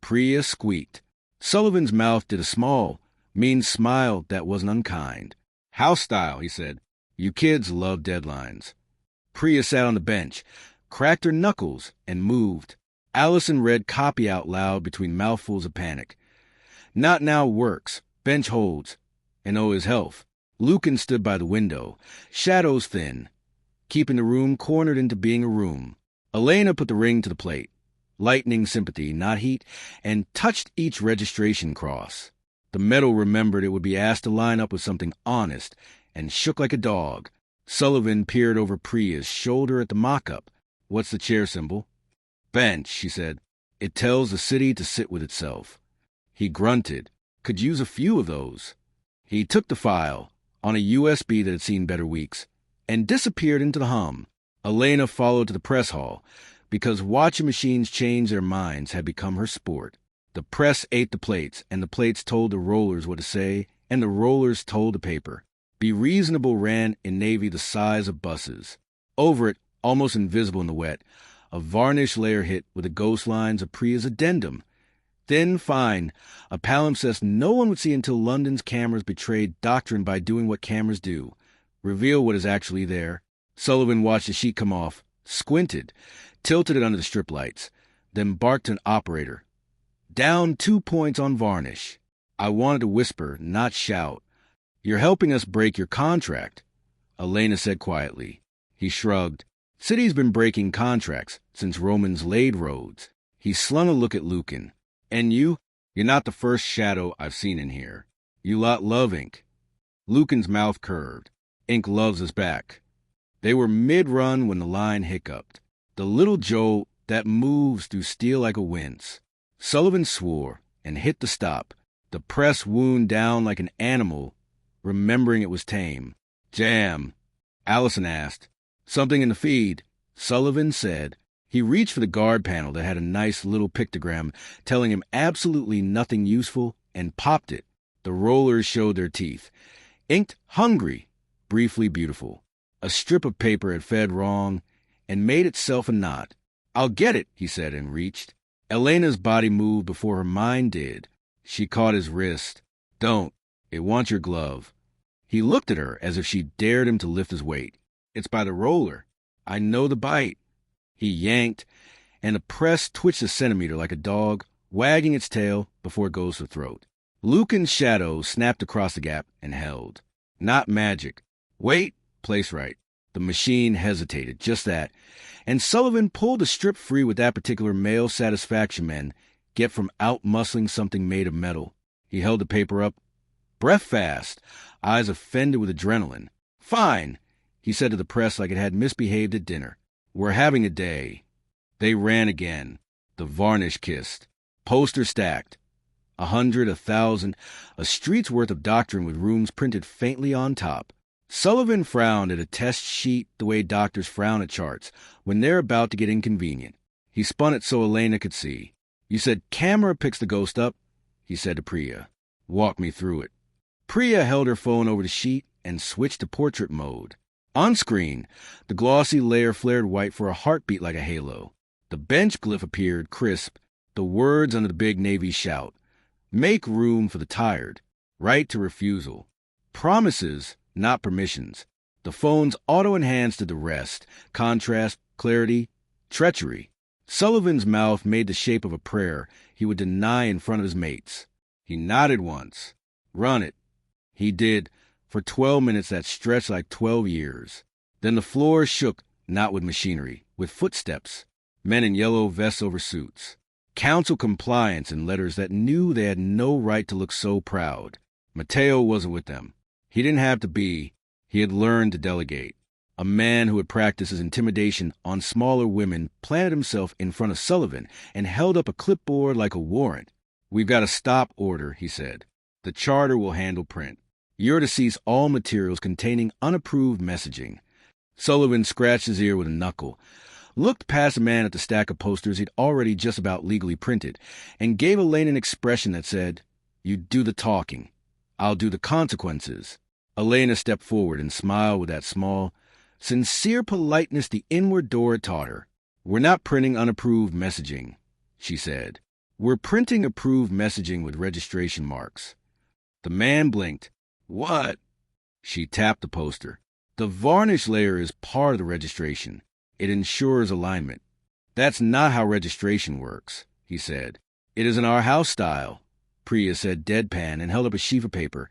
Speaker 1: Priya squeaked. Sullivan's mouth did a small, mean smile that wasn't unkind. House style, he said. You kids love deadlines. Priya sat on the bench, cracked her knuckles, and moved. Allison read copy out loud between mouthfuls of panic. Not now works. Bench holds. And oh, his health. Lucan stood by the window, shadows thin, keeping the room cornered into being a room. Elena put the ring to the plate, lightning sympathy, not heat, and touched each registration cross. The metal remembered it would be asked to line up with something honest, and shook like a dog. Sullivan peered over Priya's shoulder at the mock-up. What's the chair symbol? Bench, she said. It tells the city to sit with itself. He grunted. Could use a few of those. He took the file, on a USB that had seen better weeks, and disappeared into the hum. Elena followed to the press hall, because watching machines change their minds had become her sport. The press ate the plates, and the plates told the rollers what to say, and the rollers told the paper. Be Reasonable ran in navy the size of buses. Over it, almost invisible in the wet, a varnish layer hit with the ghost lines of Priya's addendum. Thin, fine, a palimpsest no one would see until London's cameras betrayed doctrine by doing what cameras do, reveal what is actually there. Sullivan watched the sheet come off, squinted, tilted it under the strip lights, then barked to an operator. Down 2 points on varnish. I wanted to whisper, not shout. You're helping us break your contract, Elena said quietly. He shrugged. City's been breaking contracts since Romans laid roads. He slung a look at Lucan. And you're not the first shadow I've seen in here. You lot love ink. Lucan's mouth curved. Ink loves us back. They were mid-run when the line hiccuped. The little jolt that moves through steel like a wince. Sullivan swore and hit the stop. The press wound down like an animal, remembering it was tame. Jam, Allison asked. Something in the feed, Sullivan said. He reached for the guard panel that had a nice little pictogram telling him absolutely nothing useful and popped it. The rollers showed their teeth. Inked hungry, briefly beautiful. A strip of paper had fed wrong and made itself a knot. I'll get it, he said and reached. Elena's body moved before her mind did. She caught his wrist. Don't. It wants your glove. He looked at her as if she dared him to lift his weight. It's by the roller. I know the bite. He yanked, and the press twitched a centimeter like a dog, wagging its tail before it goes to throat. Lucan's shadow snapped across the gap and held. Not magic. Wait, place right. The machine hesitated, just that, and Sullivan pulled the strip free with that particular male satisfaction men get from out-muscling something made of metal. He held the paper up, breath fast, eyes offended with adrenaline. Fine, he said to the press like it had misbehaved at dinner. We're having a day. They ran again. The varnish kissed. Poster stacked. 100, 1,000, a street's worth of doctrine with rooms printed faintly on top. Sullivan frowned at a test sheet the way doctors frown at charts when they're about to get inconvenient. He spun it so Elena could see. You said camera picks the ghost up, he said to Priya. Walk me through it. Priya held her phone over the sheet and switched to portrait mode. On screen, the glossy layer flared white for a heartbeat like a halo. The bench glyph appeared crisp, the words under the big navy shout. Make room for the tired. Right to refusal. Promises, not permissions. The phone's auto-enhanced did the rest. Contrast, clarity, treachery. Sullivan's mouth made the shape of a prayer he would deny in front of his mates. He nodded once. Run it. He did. For 12 minutes that stretched like 12 years. Then the floor shook, not with machinery, with footsteps. Men in yellow vests over suits. Council compliance in letters that knew they had no right to look so proud. Mateo wasn't with them. He didn't have to be. He had learned to delegate. A man who had practiced his intimidation on smaller women planted himself in front of Sullivan and held up a clipboard like a warrant. We've got a stop order, he said. The charter will handle print. You're to cease all materials containing unapproved messaging. Sullivan scratched his ear with a knuckle, looked past the man at the stack of posters he'd already just about legally printed, and gave Elena an expression that said, You do the talking. I'll do the consequences. Elena stepped forward and smiled with that small, sincere politeness the inward door had taught her. We're not printing unapproved messaging, she said. We're printing approved messaging with registration marks. The man blinked. What? She tapped the poster. The varnish layer is part of the registration. It ensures alignment. That's not how registration works, he said. It isn't our house style, Priya said deadpan and held up a sheaf of paper.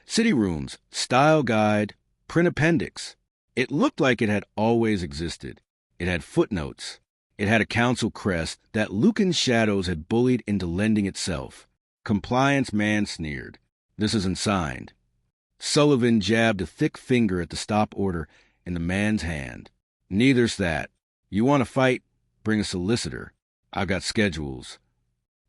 Speaker 1: City rooms, style guide, print appendix. It looked like it had always existed. It had footnotes. It had a council crest that Lucan's shadows had bullied into lending itself. Compliance man sneered. This isn't signed. Sullivan jabbed a thick finger at the stop order in the man's hand. Neither's that. You want to fight? Bring a solicitor. I've got schedules.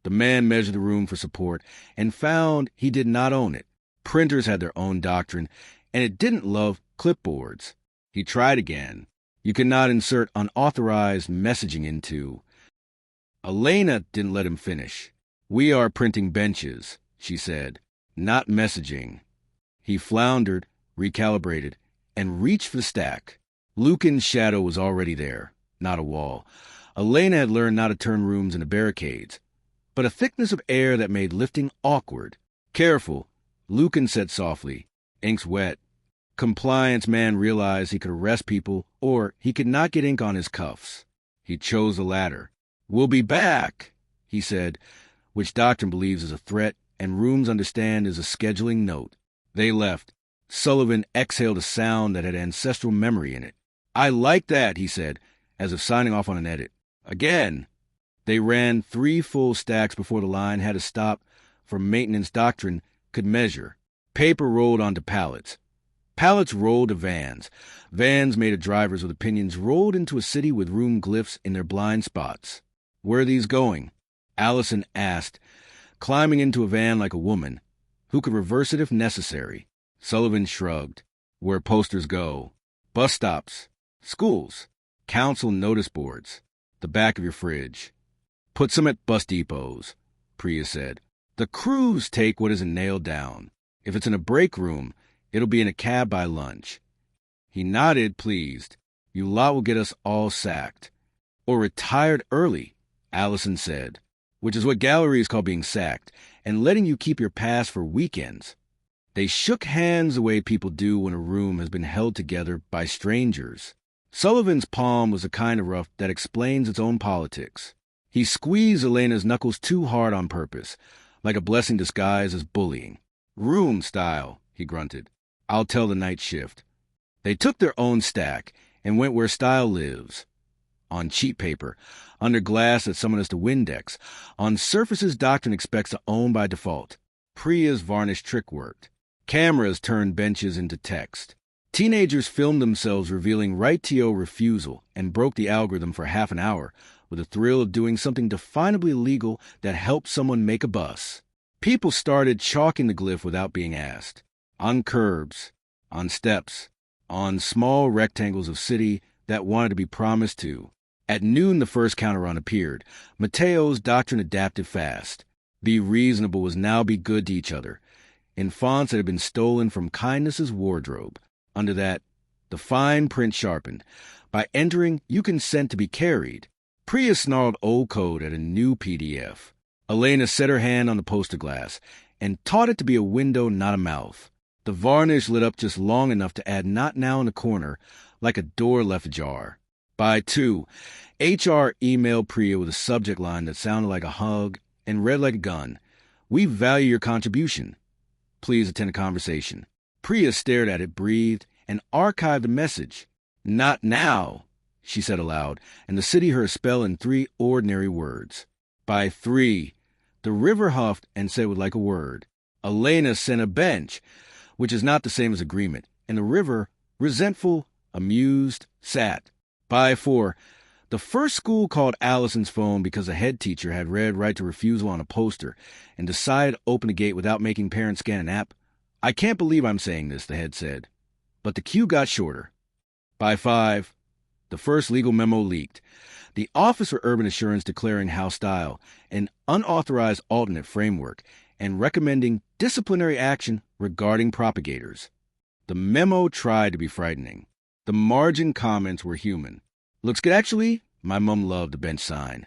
Speaker 1: The man measured the room for support and found he did not own it. Printers had their own doctrine, and it didn't love clipboards. He tried again. You could not insert unauthorized messaging into. Elena didn't let him finish. We are printing benches, she said, not messaging. He floundered, recalibrated, and reached for the stack. Lucan's shadow was already there, not a wall. Elena had learned not to turn rooms into barricades, but a thickness of air that made lifting awkward. Careful, Lucan said softly. Ink's wet. Compliance man realized he could arrest people, or he could not get ink on his cuffs. He chose the latter. We'll be back, he said, which doctrine believes is a threat and rooms understand is a scheduling note. They left. Sullivan exhaled a sound that had ancestral memory in it. I like that, he said, as if signing off on an edit. Again. They ran 3 full stacks before the line had to stop for maintenance doctrine could measure. Paper rolled onto pallets. Pallets rolled to vans. Vans made of drivers with opinions rolled into a city with room glyphs in their blind spots. Where are these going? Allison asked, climbing into a van like a woman, who could reverse it if necessary. Sullivan shrugged. Where posters go. Bus stops. Schools. Council notice boards. The back of your fridge. Put some at bus depots, Priya said. The crews take what isn't nailed down. If it's in a break room, it'll be in a cab by lunch. He nodded, pleased. You lot will get us all sacked. Or retired early, Allison said, which is what galleries call being sacked, and letting you keep your pass for weekends. They shook hands the way people do when a room has been held together by strangers. Sullivan's palm was the kind of rough that explains its own politics. He squeezed Elena's knuckles too hard on purpose, like a blessing disguised as bullying. Room style, he grunted. I'll tell the night shift. They took their own stack and went where style lives. On cheap paper, under glass that someone has to Windex, on surfaces doctrine expects to own by default. Priya's varnish trick worked. Cameras turned benches into text. Teenagers filmed themselves revealing right to refusal and broke the algorithm for half an hour with the thrill of doing something definably illegal that helped someone make a bus. People started chalking the glyph without being asked. On curbs, on steps, on small rectangles of city that wanted to be promised to. At noon, the first counter-run appeared. Mateo's doctrine adapted fast. Be reasonable was now be good to each other, in fonts that had been stolen from kindness's wardrobe. Under that, the fine print sharpened. By entering, you consent to be carried. Priya snarled old code at a new PDF. Elena set her hand on the poster glass and taught it to be a window, not a mouth. The varnish lit up just long enough to add not now in the corner, like a door left ajar. By 2, HR emailed Priya with a subject line that sounded like a hug and read like a gun. We value your contribution. Please attend a conversation. Priya stared at it, breathed, and archived the message. Not now, she said aloud, and the city heard a spell in 3 ordinary words. By 3, the river huffed and said with like a word. Elena sent a bench, which is not the same as agreement, and the river, resentful, amused, sat. By 4, the first school called Allison's phone because the head teacher had read right to refusal on a poster and decided to open the gate without making parents scan an app. I can't believe I'm saying this, the head said. But the queue got shorter. By 5, the first legal memo leaked. The Office for Urban Assurance declaring House Style an unauthorized alternate framework and recommending disciplinary action regarding propagators. The memo tried to be frightening. The margin comments were human. Looks good, actually. My mom loved the bench sign.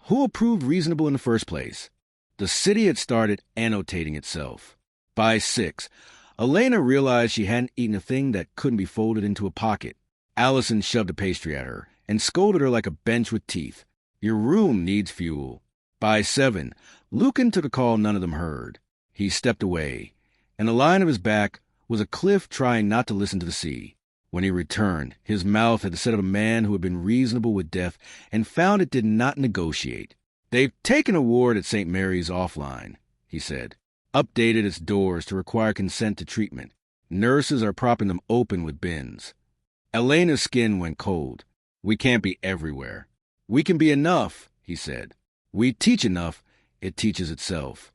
Speaker 1: Who approved reasonable in the first place? The city had started annotating itself. By 6, Elena realized she hadn't eaten a thing that couldn't be folded into a pocket. Allison shoved a pastry at her and scolded her like a bench with teeth. Your room needs fuel. By 7, Lucan took a call none of them heard. He stepped away, and the line of his back was a cliff trying not to listen to the sea. When he returned, his mouth had the set of a man who had been reasonable with death and found it did not negotiate. They've taken a ward at St. Mary's offline, he said. Updated its doors to require consent to treatment. Nurses are propping them open with bins. Elena's skin went cold. We can't be everywhere. We can be enough, he said. We teach enough, it teaches itself.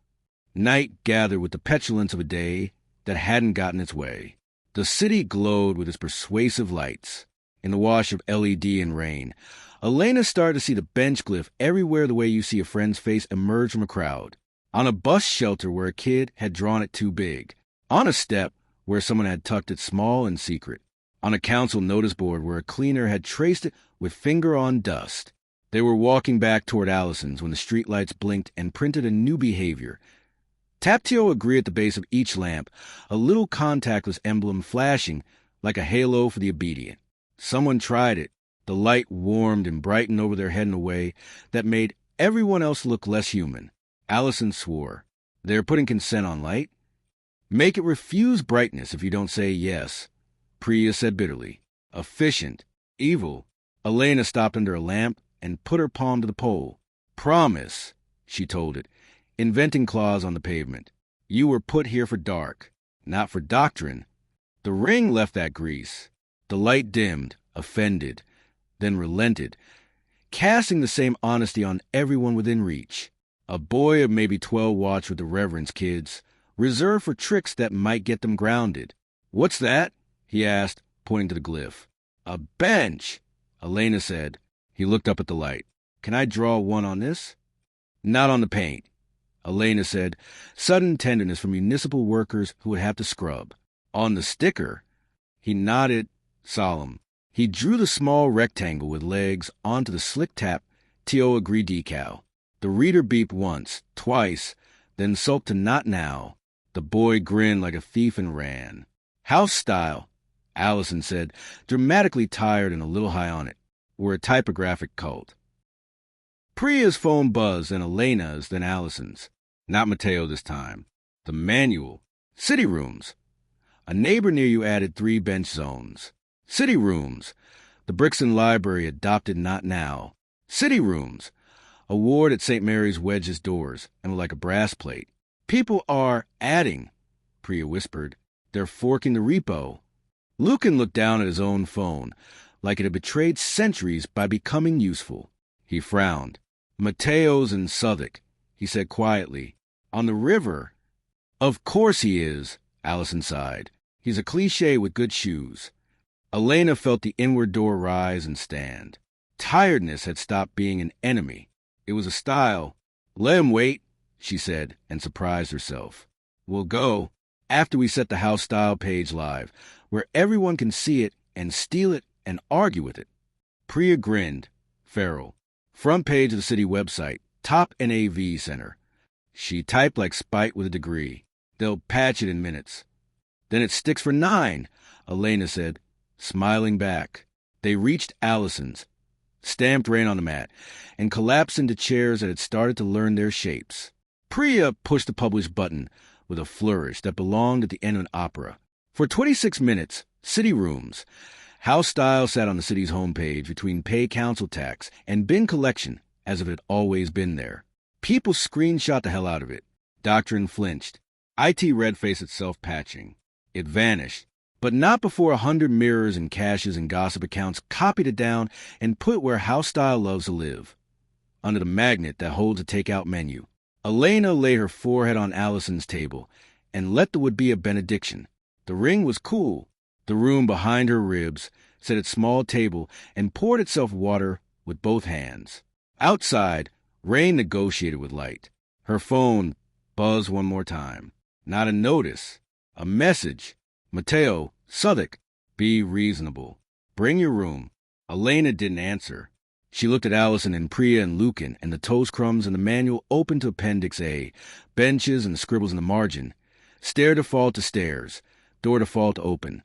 Speaker 1: Night gathered with the petulance of a day that hadn't gotten its way. The city glowed with its persuasive lights. In the wash of LED and rain, Elena started to see the bench glyph everywhere the way you see a friend's face emerge from a crowd. On a bus shelter where a kid had drawn it too big. On a step where someone had tucked it small and secret. On a council notice board where a cleaner had traced it with finger on dust. They were walking back toward Allison's when the streetlights blinked and printed a new behavior. Tap to agree at the base of each lamp, a little contactless emblem flashing like a halo for the obedient. Someone tried it. The light warmed and brightened over their head in a way that made everyone else look less human. Allison swore. They're putting consent on light? Make it refuse brightness if you don't say yes, Priya said bitterly. Efficient. Evil. Elena stopped under a lamp and put her palm to the pole. Promise, she told it, inventing claws on the pavement. You were put here for dark, not for doctrine. The ring left that grease. The light dimmed, offended, then relented, casting the same honesty on everyone within reach. A boy of maybe 12 watched with the reverence kids, reserved for tricks that might get them grounded. What's that? He asked, pointing to the glyph. A bench, Elena said. He looked up at the light. Can I draw one on this? Not on the paint, Elena said, sudden tenderness for municipal workers who would have to scrub. On the sticker? He nodded, solemn. He drew the small rectangle with legs onto the slick-tap TO Agree decal. The reader beeped once, twice, then sulked to not now. The boy grinned like a thief and ran. House style, Allison said, dramatically tired and a little high on it. We're a typographic cult. Priya's phone buzzed, and Elena's, then Allison's. Not Mateo this time. The manual. City rooms. A neighbor near you added 3 bench zones. City rooms. The Brixton Library adopted not now. City rooms. A ward at St. Mary's wedges doors and like a brass plate. People are adding, Priya whispered. They're forking the repo. Lucan looked down at his own phone, like it had betrayed centuries by becoming useful. He frowned. Mateo's in Southwark, he said quietly. On the river. Of course he is, Allison sighed. He's a cliché with good shoes. Elena felt the inward door rise and stand. Tiredness had stopped being an enemy. It was a style. Let him wait, she said, and surprised herself. We'll go after we set the house style page live, where everyone can see it and steal it and argue with it. Priya grinned. Feral. Front page of the city website. Top NAV center. She typed like Spite with a degree. They'll patch it in minutes. Then it sticks for 9, Elena said, smiling back. They reached Allison's, stamped rain on the mat, and collapsed into chairs that had started to learn their shapes. Priya pushed the publish button with a flourish that belonged at the end of an opera. For 26 minutes, city rooms. House style sat on the city's homepage between pay council tax and bin collection, as if it had always been there. People screenshot the hell out of it. Doctrine flinched. IT red-faced itself patching. It vanished, but not before 100 mirrors and caches and gossip accounts copied it down and put it where house style loves to live, under the magnet that holds a takeout menu. Elena laid her forehead on Allison's table and let the would-be a benediction. The ring was cool. The room behind her ribs set its small table and poured itself water with both hands. Outside, rain negotiated with light. Her phone buzzed one more time. Not a notice. A message. Mateo, Southwark. Be reasonable. Bring your room. Elena didn't answer. She looked at Allison and Priya and Lucan and the toast crumbs and the manual open to Appendix A, benches and the scribbles in the margin. Stair default to stairs. Door default to open.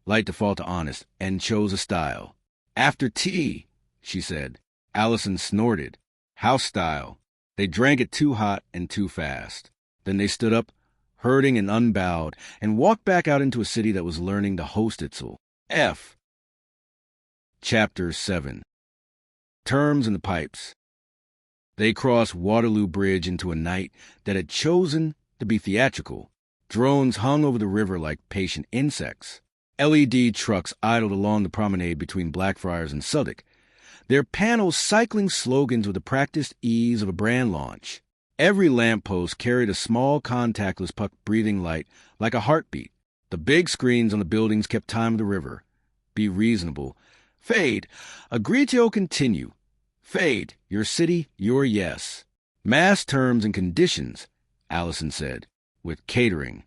Speaker 1: Light default to honest, and chose a style. After tea, she said. Allison snorted. House style. They drank it too hot and too fast. Then they stood up, hurting and unbowed, and walked back out into a city that was learning to host itself. F. Chapter 7. Terms in the pipes. They crossed Waterloo Bridge into a night that had chosen to be theatrical. Drones hung over the river like patient insects. LED trucks idled along the promenade between Blackfriars and Southwark, their panels cycling slogans with the practiced ease of a brand launch. Every lamppost carried a small contactless puck-breathing light like a heartbeat. The The big screens on the buildings kept time of the river. Be reasonable. Fade. Agritio continue. Fade. Your city, your yes. Mass terms and conditions, Allison said, with catering.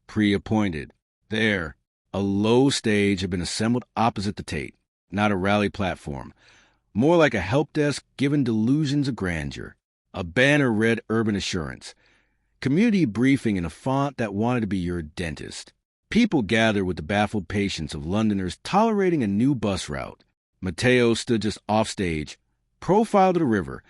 Speaker 1: Pre-appointed. There. A low stage had been assembled opposite the Tate, not a rally platform. More like a help desk given delusions of grandeur. A banner read urban assurance. Community briefing in a font that wanted to be your dentist. People gathered with the baffled patience of Londoners tolerating a new bus route. Matteo stood just off stage, profile to the river,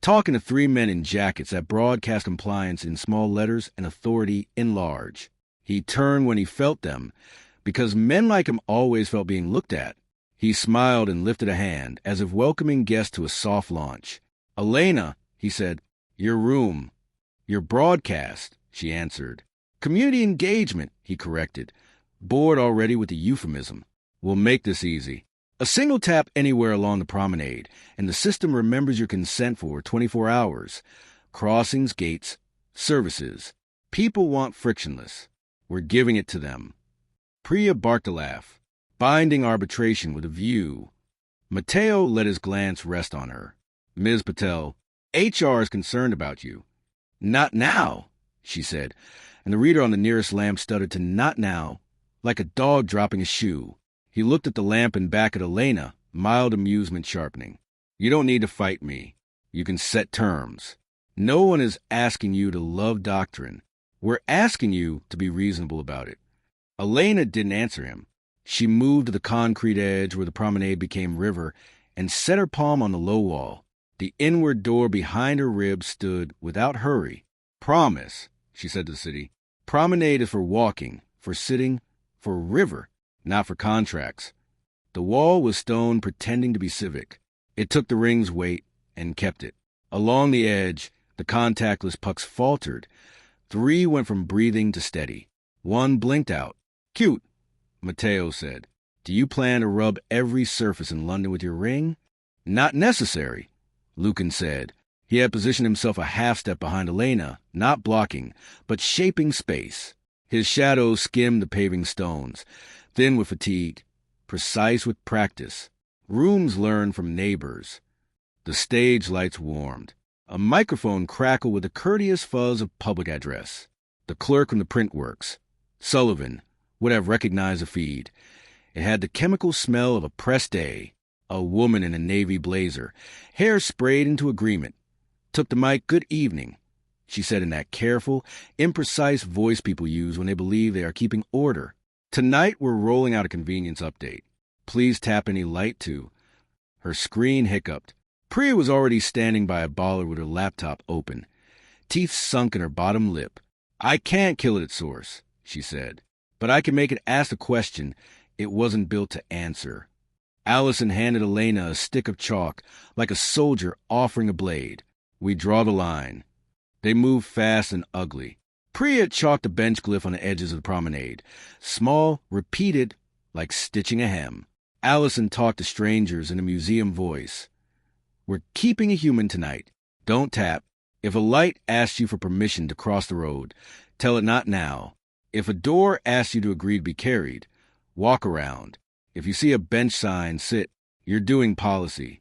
Speaker 1: talking to three men in jackets that broadcast compliance in small letters and authority in large. He turned when he felt them, because men like him always felt being looked at. He smiled and lifted a hand, as if welcoming guests to a soft launch. Elena, he said, your room. Your broadcast, she answered. Community engagement, he corrected. Bored already with the euphemism. We'll make this easy. A single tap anywhere along the promenade, and the system remembers your consent for 24 hours. Crossings, gates, services. People want frictionless. We're giving it to them. Priya barked a laugh, binding arbitration with a view. Matteo let his glance rest on her. Ms. Patel, HR is concerned about you. Not now, she said, and the reader on the nearest lamp stuttered to not now, like a dog dropping a shoe. He looked at the lamp and back at Elena, mild amusement sharpening. You don't need to fight me. You can set terms. No one is asking you to love doctrine. We're asking you to be reasonable about it. Elena didn't answer him. She moved to the concrete edge where the promenade became river and set her palm on the low wall. The inward door behind her ribs stood without hurry. Promise, she said to the city. Promenade is for walking, for sitting, for river, not for contracts. The wall was stone pretending to be civic. It took the ring's weight and kept it. Along the edge, the contactless pucks faltered. 3 went from breathing to steady. 1 blinked out. Cute, Matteo said. Do you plan to rub every surface in London with your ring? Not necessary, Lucan said. He had positioned himself a half-step behind Elena, not blocking, but shaping space. His shadow skimmed the paving stones, thin with fatigue, precise with practice. Rooms learned from neighbors. The stage lights warmed. A microphone crackled with the courteous fuzz of public address. The clerk from the print works, Sullivan, would have recognized the feed. It had the chemical smell of a press day. A woman in a navy blazer, hair sprayed into agreement, took the mic. Good evening, she said in that careful, imprecise voice people use when they believe they are keeping order. Tonight we're rolling out a convenience update. Please tap any light to. Her screen hiccuped. Priya was already standing by a bollard with her laptop open, teeth sunk in her bottom lip. I can't kill it at source, she said, but I can make it ask a question it wasn't built to answer. Allison handed Elena a stick of chalk, like a soldier offering a blade. We draw the line. They moved fast and ugly. Priya chalked a bench glyph on the edges of the promenade, small, repeated, like stitching a hem. Allison talked to strangers in a museum voice. We're keeping a human tonight. Don't tap. If a light asks you for permission to cross the road, tell it not now. If a door asks you to agree to be carried, walk around. If you see a bench sign, sit. You're doing policy.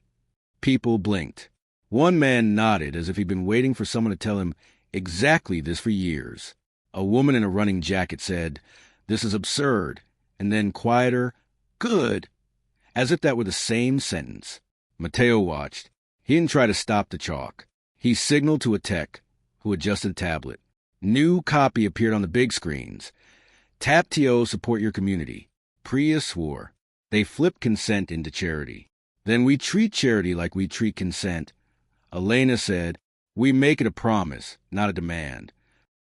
Speaker 1: People blinked. One man nodded as if he'd been waiting for someone to tell him exactly this for years. A woman in a running jacket said, "This is absurd," and then quieter, "Good," as if that were the same sentence. Matteo watched. He didn't try to stop the chalk. He signaled to a tech, who adjusted a tablet. New copy appeared on the big screens. Tap TO, support your community. Priya swore. They flipped consent into charity. Then we treat charity like we treat consent. Elena said, we make it a promise, not a demand.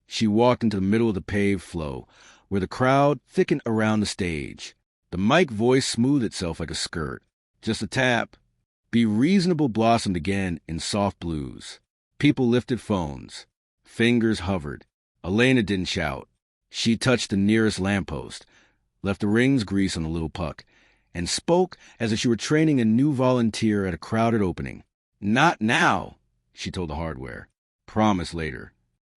Speaker 1: She walked into the middle of the paved flow, where the crowd thickened around the stage. The mic voice smoothed itself like a skirt. Just a tap. Be Reasonable blossomed again in soft blues. People lifted phones. Fingers hovered. Elena didn't shout. She touched the nearest lamppost, left the ring's grease on the little puck, and spoke as if she were training a new volunteer at a crowded opening. Not now, she told the hardware. Promise later.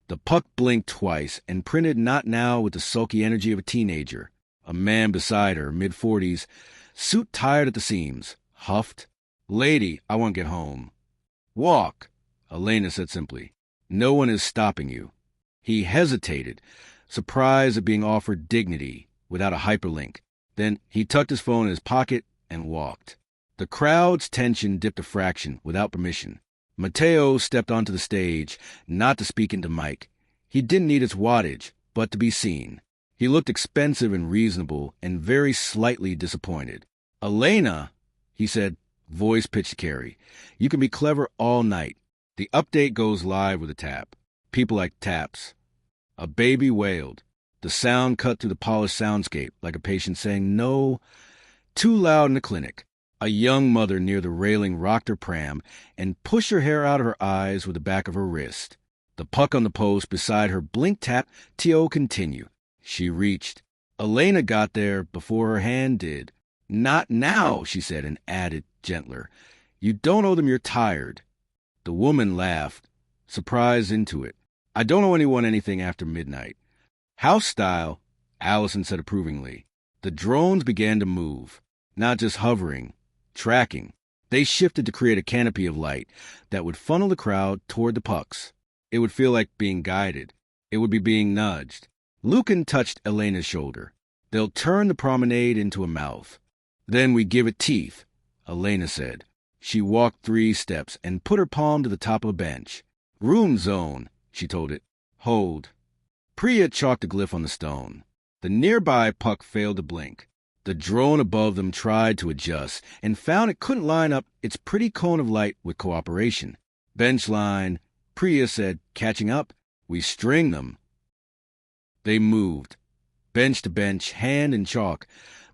Speaker 1: The puck blinked twice and printed "Not now" with the sulky energy of a teenager. A man beside her, mid-40s, suit tired at the seams, huffed. "Lady, I want to get home." "Walk," Elena said simply. "No one is stopping you." He hesitated, surprised at being offered dignity without a hyperlink. Then he tucked his phone in his pocket and walked. The crowd's tension dipped a fraction without permission. Matteo stepped onto the stage, not to speak into mic. He didn't need its wattage, but to be seen. He looked expensive and reasonable and very slightly disappointed. "Elena," he said, voice pitched to Carrie, "you can be clever all night. The update goes live with a tap. People like taps." A baby wailed. The sound cut through the polished soundscape like a patient saying no, too loud in the clinic. A young mother near the railing rocked her pram and pushed her hair out of her eyes with the back of her wrist. The puck on the post beside her blinked tap to continue. She reached. Elena got there before her hand did. "Not now," she said, and added, gentler, "You don't owe them you're tired." The woman laughed, surprised into it. "I don't owe anyone anything after midnight." "House style," Allison said approvingly. The drones began to move, not just hovering, tracking. They shifted to create a canopy of light that would funnel the crowd toward the pucks. It would feel like being guided. It would be being nudged. Lucan touched Elena's shoulder. "They'll turn the promenade into a mouth. Then we give it teeth," Elena said. She walked 3 steps and put her palm to the top of a bench. "Room zone," she told it. "Hold." Priya chalked a glyph on the stone. The nearby puck failed to blink. The drone above them tried to adjust and found it couldn't line up its pretty cone of light with cooperation. "Bench line," Priya said, catching up. "We string them." They moved, bench to bench, hand in chalk,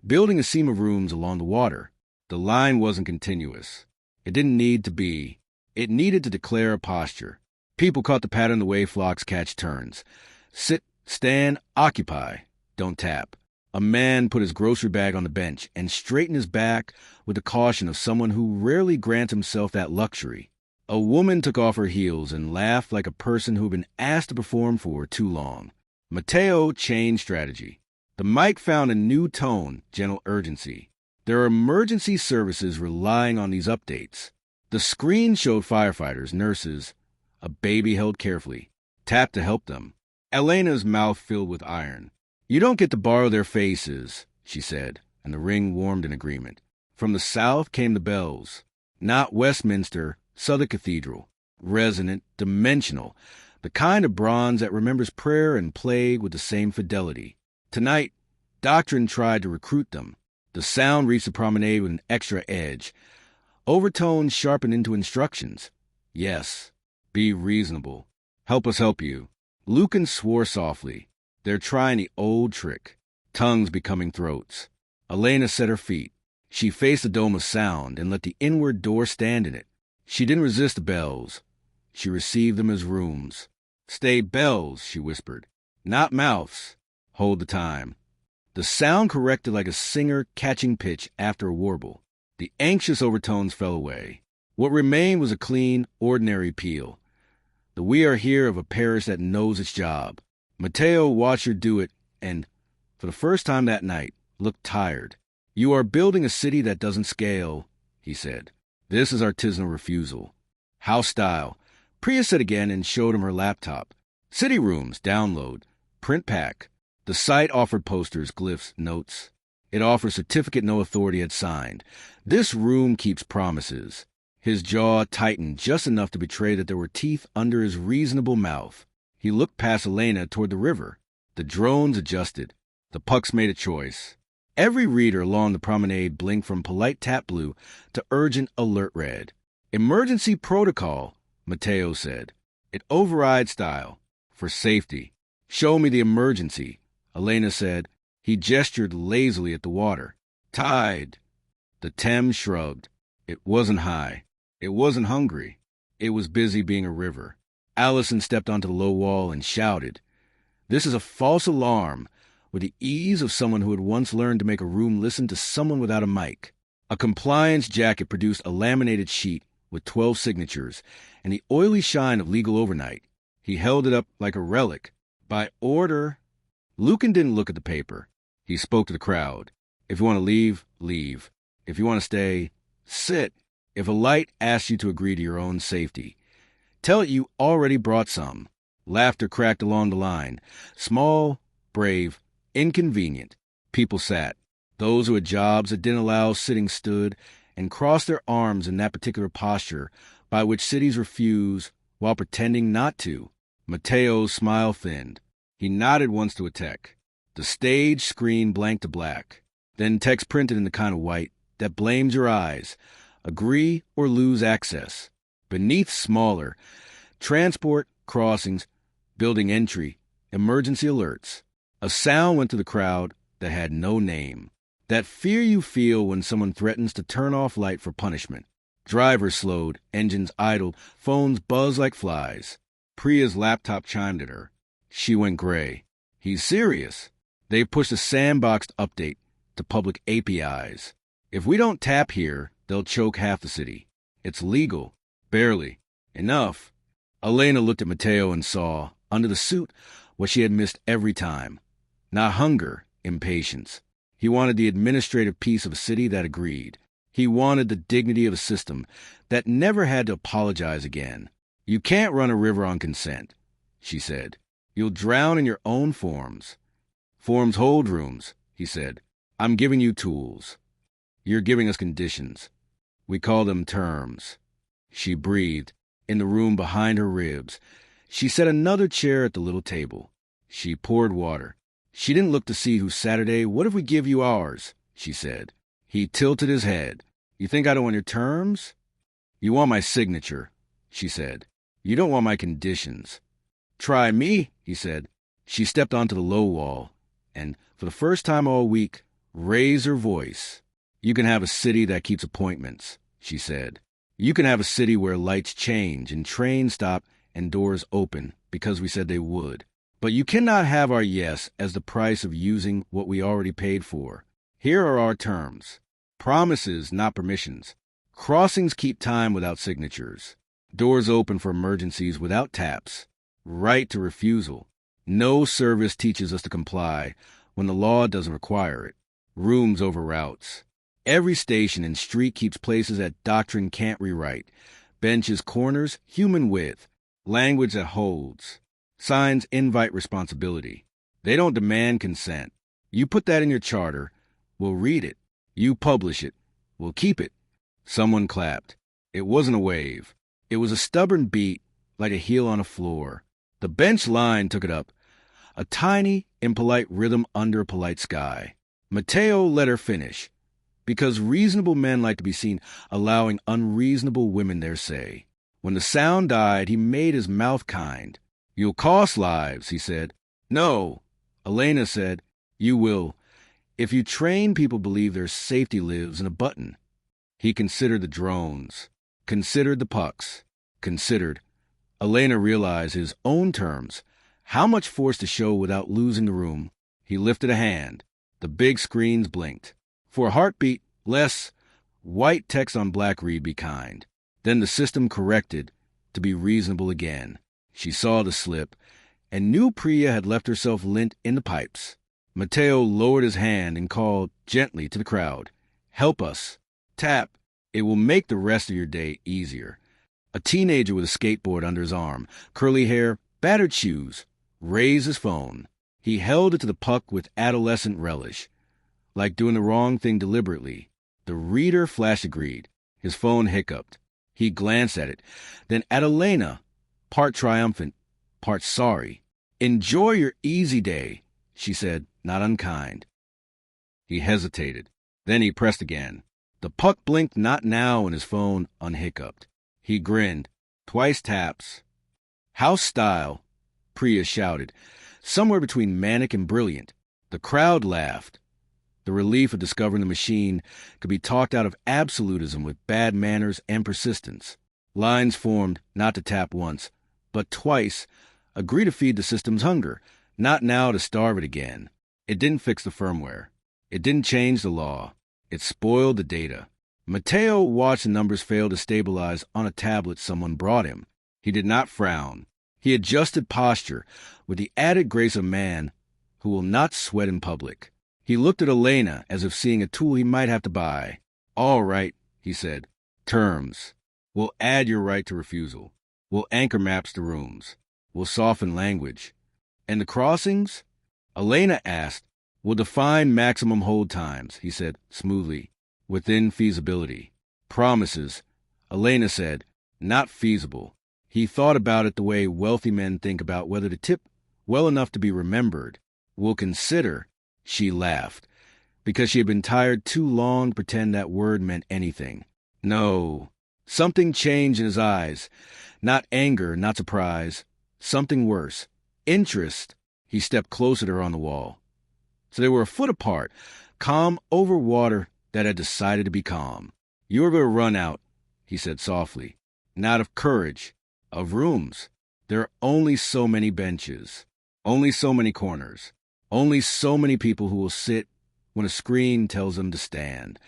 Speaker 1: building a seam of rooms along the water. The line wasn't continuous. It didn't need to be. It needed to declare a posture. People caught the pattern the way flocks catch turns. Sit, stand, occupy, don't tap. A man put his grocery bag on the bench and straightened his back with the caution of someone who rarely grants himself that luxury. A woman took off her heels and laughed like a person who had been asked to perform for too long. Matteo changed strategy. The mic found a new tone, gentle urgency. There are emergency services relying on these updates. The screen showed firefighters, nurses, a baby held carefully. Tap to help them. Elena's mouth filled with iron. "You don't get to borrow their faces," she said, and the ring warmed in agreement. From the south came the bells. Not Westminster, Southern Cathedral. Resonant, dimensional. The kind of bronze that remembers prayer and plague with the same fidelity. Tonight, doctrine tried to recruit them. The sound reached the promenade with an extra edge. Overtones sharpened into instructions. "Yes. Be reasonable. Help us help you." Lucan swore softly. They're trying the old trick. Tongues becoming throats. Elena set her feet. She faced the dome of sound and let the inward door stand in it. She didn't resist the bells. She received them as rooms. "Stay bells," she whispered. "Not mouths. Hold the time." The sound corrected like a singer catching pitch after a warble. The anxious overtones fell away. What remained was a clean, ordinary peal. The "we are here" of a parish that knows its job. Matteo watched her do it and, for the first time that night, looked tired. "You are building a city that doesn't scale," he said. "This is artisanal refusal. House style." Priya said again and showed him her laptop. "City rooms, download, print pack." The site offered posters, glyphs, notes. It offered certificate no authority had signed. "This room keeps promises." His jaw tightened just enough to betray that there were teeth under his reasonable mouth. He looked past Elena toward the river. The drones adjusted. The pucks made a choice. Every reader along the promenade blinked from polite tap blue to urgent alert red. "Emergency protocol," Matteo said. "It overrides style. For safety. Show me the emergency," Elena said. He gestured lazily at the water. "Tide." The Thames shrugged. It wasn't high. It wasn't hungry. It was busy being a river. Allison stepped onto the low wall and shouted. This is a false alarm, with the ease of someone who had once learned to make a room listen to someone without a mic. A compliance jacket produced a laminated sheet with 12 signatures and the oily shine of legal overnight. He held it up like a relic. By order. Lucan didn't look at the paper. He spoke to the crowd. If you want to leave, leave. If you want to stay, sit. If a light asks you to agree to your own safety, tell it you already brought some. Laughter cracked along the line. Small, brave, inconvenient. People sat. Those who had jobs that didn't allow sitting stood and crossed their arms in that particular posture by which cities refuse while pretending not to. Mateo's smile thinned. He nodded once to a tech. The stage screen blanked to black. Then text printed in the kind of white that blames your eyes. Agree or lose access. Beneath smaller. Transport, crossings, building entry, emergency alerts. A sound went through the crowd that had no name. That fear you feel when someone threatens to turn off light for punishment. Drivers slowed, engines idled, phones buzzed like flies. Priya's laptop chimed at her. She went gray. He's serious. They've pushed a sandboxed update to public APIs. If we don't tap here, they'll choke half the city. It's legal. Barely. Enough. Elena looked at Mateo and saw, under the suit, what she had missed every time. Not hunger, impatience. He wanted the administrative peace of a city that agreed. He wanted the dignity of a system that never had to apologize again. You can't run a river on consent, she said. You'll drown in your own forms. Forms hold rooms, he said. I'm giving you tools. You're giving us conditions. We call them terms. She breathed. In the room behind her ribs, she set another chair at the little table. She poured water. She didn't look to see who Saturday. What if we give you ours? She said. He tilted his head. You think I don't want your terms? You want my signature, she said. You don't want my conditions. Try me, he said. She stepped onto the low wall and, for the first time all week, raised her voice. You can have a city that keeps appointments, she said. You can have a city where lights change and trains stop and doors open because we said they would. But you cannot have our yes as the price of using what we already paid for. Here are our terms. Promises, not permissions. Crossings keep time without signatures. Doors open for emergencies without taps. Right to refusal. No service teaches us to comply when the law doesn't require it. Rooms over routes. Every station and street keeps places that doctrine can't rewrite. Benches, corners, human width. Language that holds. Signs invite responsibility. They don't demand consent. You put that in your charter, we'll read it. You publish it, we'll keep it. Someone clapped. It wasn't a wave. It was a stubborn beat, like a heel on a floor. The bench line took it up, a tiny, impolite rhythm under a polite sky. Mateo let her finish, because reasonable men like to be seen allowing unreasonable women their say. When the sound died, he made his mouth kind. You'll cost lives, he said. No, Elena said. You will. If you train people believe their safety lives in a button. He considered the drones, considered the pucks, considered. Elena realized his own terms, how much force to show without losing the room. He lifted a hand. The big screens blinked. For a heartbeat, less. White text on black read, be kind. Then the system corrected to be reasonable again. She saw the slip, and knew Priya had left herself lint in the pipes. Mateo lowered his hand and called gently to the crowd. Help us. Tap. It will make the rest of your day easier. A teenager with a skateboard under his arm, curly hair, battered shoes, raised his phone. He held it to the puck with adolescent relish, like doing the wrong thing deliberately. The reader flashed agreed. His phone hiccuped. He glanced at it, then at Elena, part triumphant, part sorry. Enjoy your easy day, she said, not unkind. He hesitated. Then he pressed again. The puck blinked not now and his phone unhiccuped. He grinned. Twice taps. House style, Priya shouted, somewhere between manic and brilliant. The crowd laughed. The relief of discovering the machine could be talked out of absolutism with bad manners and persistence. Lines formed, not to tap once, but twice, agree to feed the system's hunger, not now to starve it again. It didn't fix the firmware. It didn't change the law. It spoiled the data. Mateo watched the numbers fail to stabilize on a tablet someone brought him. He did not frown. He adjusted posture with the added grace of a man who will not sweat in public. He looked at Elena as if seeing a tool he might have to buy. All right, he said. Terms. We'll add your right to refusal. We'll anchor maps to rooms. We'll soften language. And the crossings? Elena asked. We'll define maximum hold times, he said smoothly, within feasibility. Promises, Elena said, not feasible. He thought about it the way wealthy men think about whether to tip well enough to be remembered. We'll consider, she laughed, because she had been tired too long to pretend that word meant anything. No. Something changed in his eyes. Not anger, not surprise. Something worse. Interest. He stepped closer to her on the wall. So they were a foot apart, calm over water that had decided to be calm. You're going to run out, he said softly. Not of courage, of rooms. There are only so many benches, only so many corners, only so many people who will sit when a screen tells them to stand.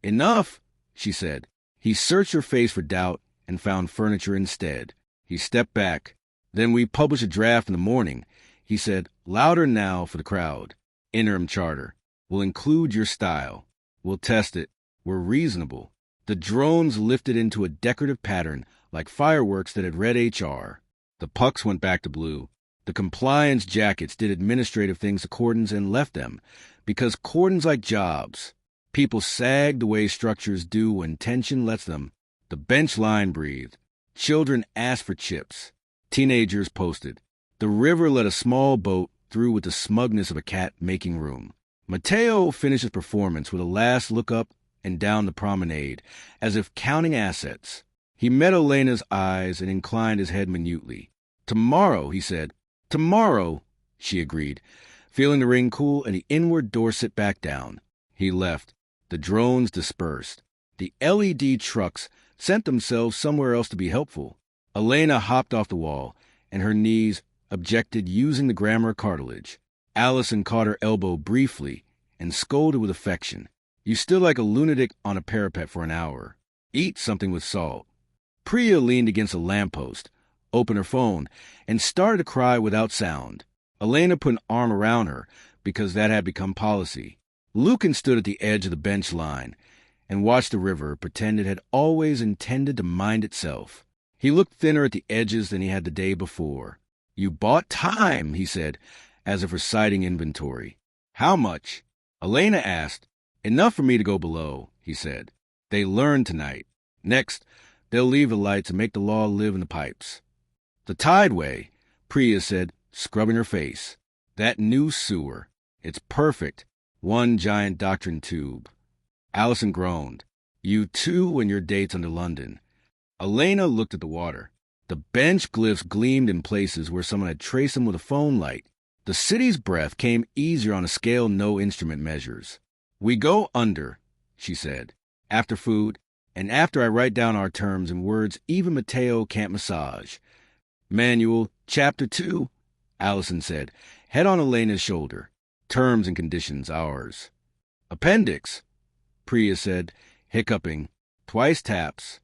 Speaker 1: Enough, she said. He searched her face for doubt and found furniture instead. He stepped back. Then we publish a draft in the morning, he said, louder now for the crowd. Interim charter. We'll include your style. We'll test it. We're reasonable. The drones lifted into a decorative pattern like fireworks that had read HR. The pucks went back to blue. The compliance jackets did administrative things to cordons and left them, because cordons like jobs. People sag the way structures do when tension lets them. The bench line breathed. Children asked for chips. Teenagers posted. The river let a small boat through with the smugness of a cat making room. Mateo finished his performance with a last look up and down the promenade, as if counting assets. He met Elena's eyes and inclined his head minutely. Tomorrow, he said. Tomorrow, she agreed, feeling the ring cool and the inward door sit back down. He left. The drones dispersed. The LED trucks sent themselves somewhere else to be helpful. Elena hopped off the wall, and her knees objected using the grammar cartilage. Allison caught her elbow briefly and scolded with affection. You stood like a lunatic on a parapet for an hour. Eat something with salt. Priya leaned against a lamppost, opened her phone, and started to cry without sound. Elena put an arm around her because that had become policy. Lucan stood at the edge of the bench line and watched the river pretend it had always intended to mind itself. He looked thinner at the edges than he had the day before. You bought time, he said, as if reciting inventory. How much? Elena asked. Enough for me to go below, he said. They learned tonight. Next, they'll leave the lights and make the law live in the pipes. The tideway, Priya said, scrubbing her face. That new sewer. It's perfect. One giant doctrine tube. Allison groaned. You too and your dates under London. Elena looked at the water. The bench glyphs gleamed in places where someone had traced them with a phone light. The city's breath came easier on a scale no instrument measures. We go under, she said, after food, and after I write down our terms in words even Mateo can't massage. Manual, Chapter 2, Allison said, head on Elena's shoulder. Terms and conditions, ours. Appendix, Priya said, hiccuping. Twice taps.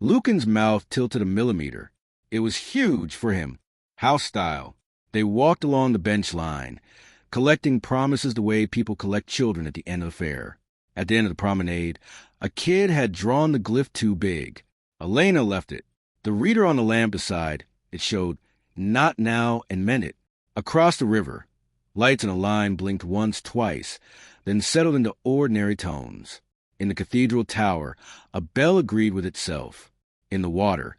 Speaker 1: Lucan's mouth tilted a millimeter. It was huge for him. House style. They walked along the bench line, collecting promises the way people collect children at the end of the fair. At the end of the promenade, a kid had drawn the glyph too big. Elena left it. The reader on the lamp beside, it showed, not now, and meant it. Across the river, lights in a line blinked once, twice, then settled into ordinary tones. In the cathedral tower, a bell agreed with itself. In the water,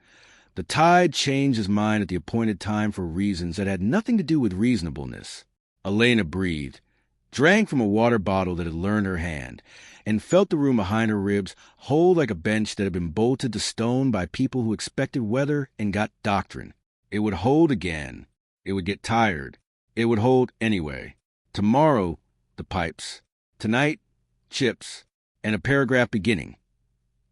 Speaker 1: the tide changed his mind at the appointed time for reasons that had nothing to do with reasonableness. Elena breathed, drank from a water bottle that had learned her hand, and felt the room behind her ribs hold like a bench that had been bolted to stone by people who expected weather and got doctrine. It would hold again. It would get tired. It would hold anyway. Tomorrow, the pipes. Tonight, chips. And a paragraph beginning.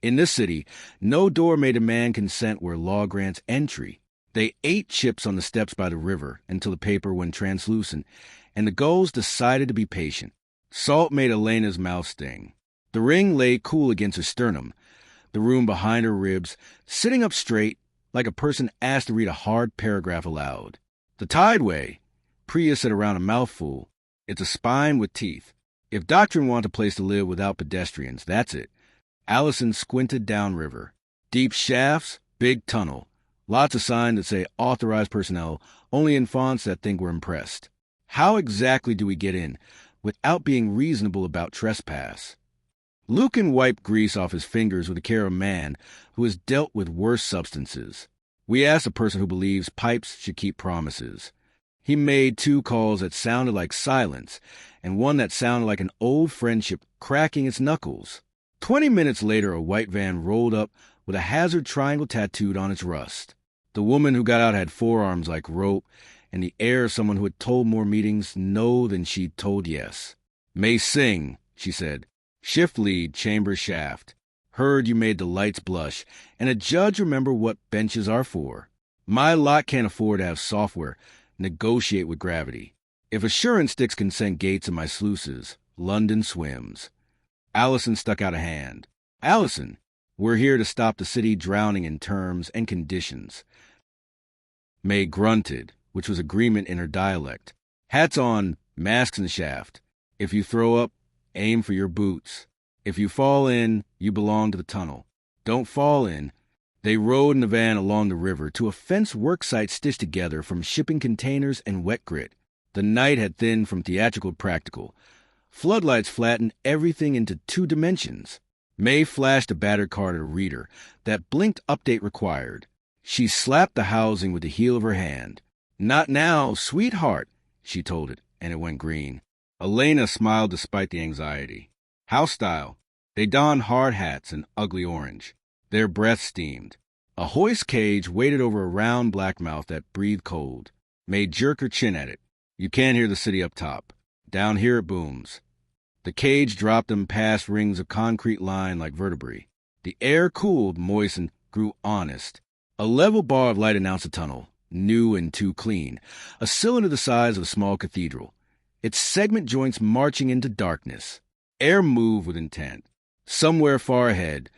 Speaker 1: In this city, no door made a man consent where law grants entry. They ate chips on the steps by the river until the paper went translucent, and the gulls decided to be patient. Salt made Elena's mouth sting. The ring lay cool against her sternum, the room behind her ribs, sitting up straight, like a person asked to read a hard paragraph aloud. The Tideway, Priya said around a mouthful. It's a spine with teeth. If Doctrine want a place to live without pedestrians, that's it. Allison squinted downriver. Deep shafts, big tunnel. Lots of signs that say authorized personnel, only in fonts that think we're impressed. How exactly do we get in without being reasonable about trespass? Lucan wiped grease off his fingers with the care of a man who has dealt with worse substances. We asked a person who believes pipes should keep promises. He made 2 calls that sounded like silence, and one that sounded like an old friendship cracking its knuckles. 20 minutes later, a white van rolled up with a hazard triangle tattooed on its rust. The woman who got out had forearms like rope, and the air of someone who had told more meetings no than she'd told yes. May Singh, she said. Shift lead, chamber shaft. Heard you made the lights blush, and a judge remember what benches are for. My lot can't afford to have software negotiate with gravity. If assurance sticks consent gates in my sluices, London swims. Allison stuck out a hand. Allison, we're here to stop the city drowning in terms and conditions. May grunted, which was agreement in her dialect. Hats on, masks in the shaft. If you throw up, aim for your boots. If you fall in, you belong to the tunnel. Don't fall in. They rode in the van along the river to a fenced worksite stitched together from shipping containers and wet grit. The night had thinned from theatrical to practical. Floodlights flattened everything into 2 dimensions. May flashed a battered card at a reader that blinked update required. She slapped the housing with the heel of her hand. Not now, sweetheart, she told it, and it went green. Elena smiled despite the anxiety. House style. They donned hard hats and ugly orange. Their breath steamed. A hoist cage waited over a round black mouth that breathed cold. May jerk her chin at it. You can't hear the city up top. Down here it booms. The cage dropped them past rings of concrete line like vertebrae. The air cooled, moistened, grew honest. A level bar of light announced a tunnel, new and too clean, a cylinder the size of a small cathedral. Its segment joints marching into darkness. Air moved with intent. Somewhere far ahead,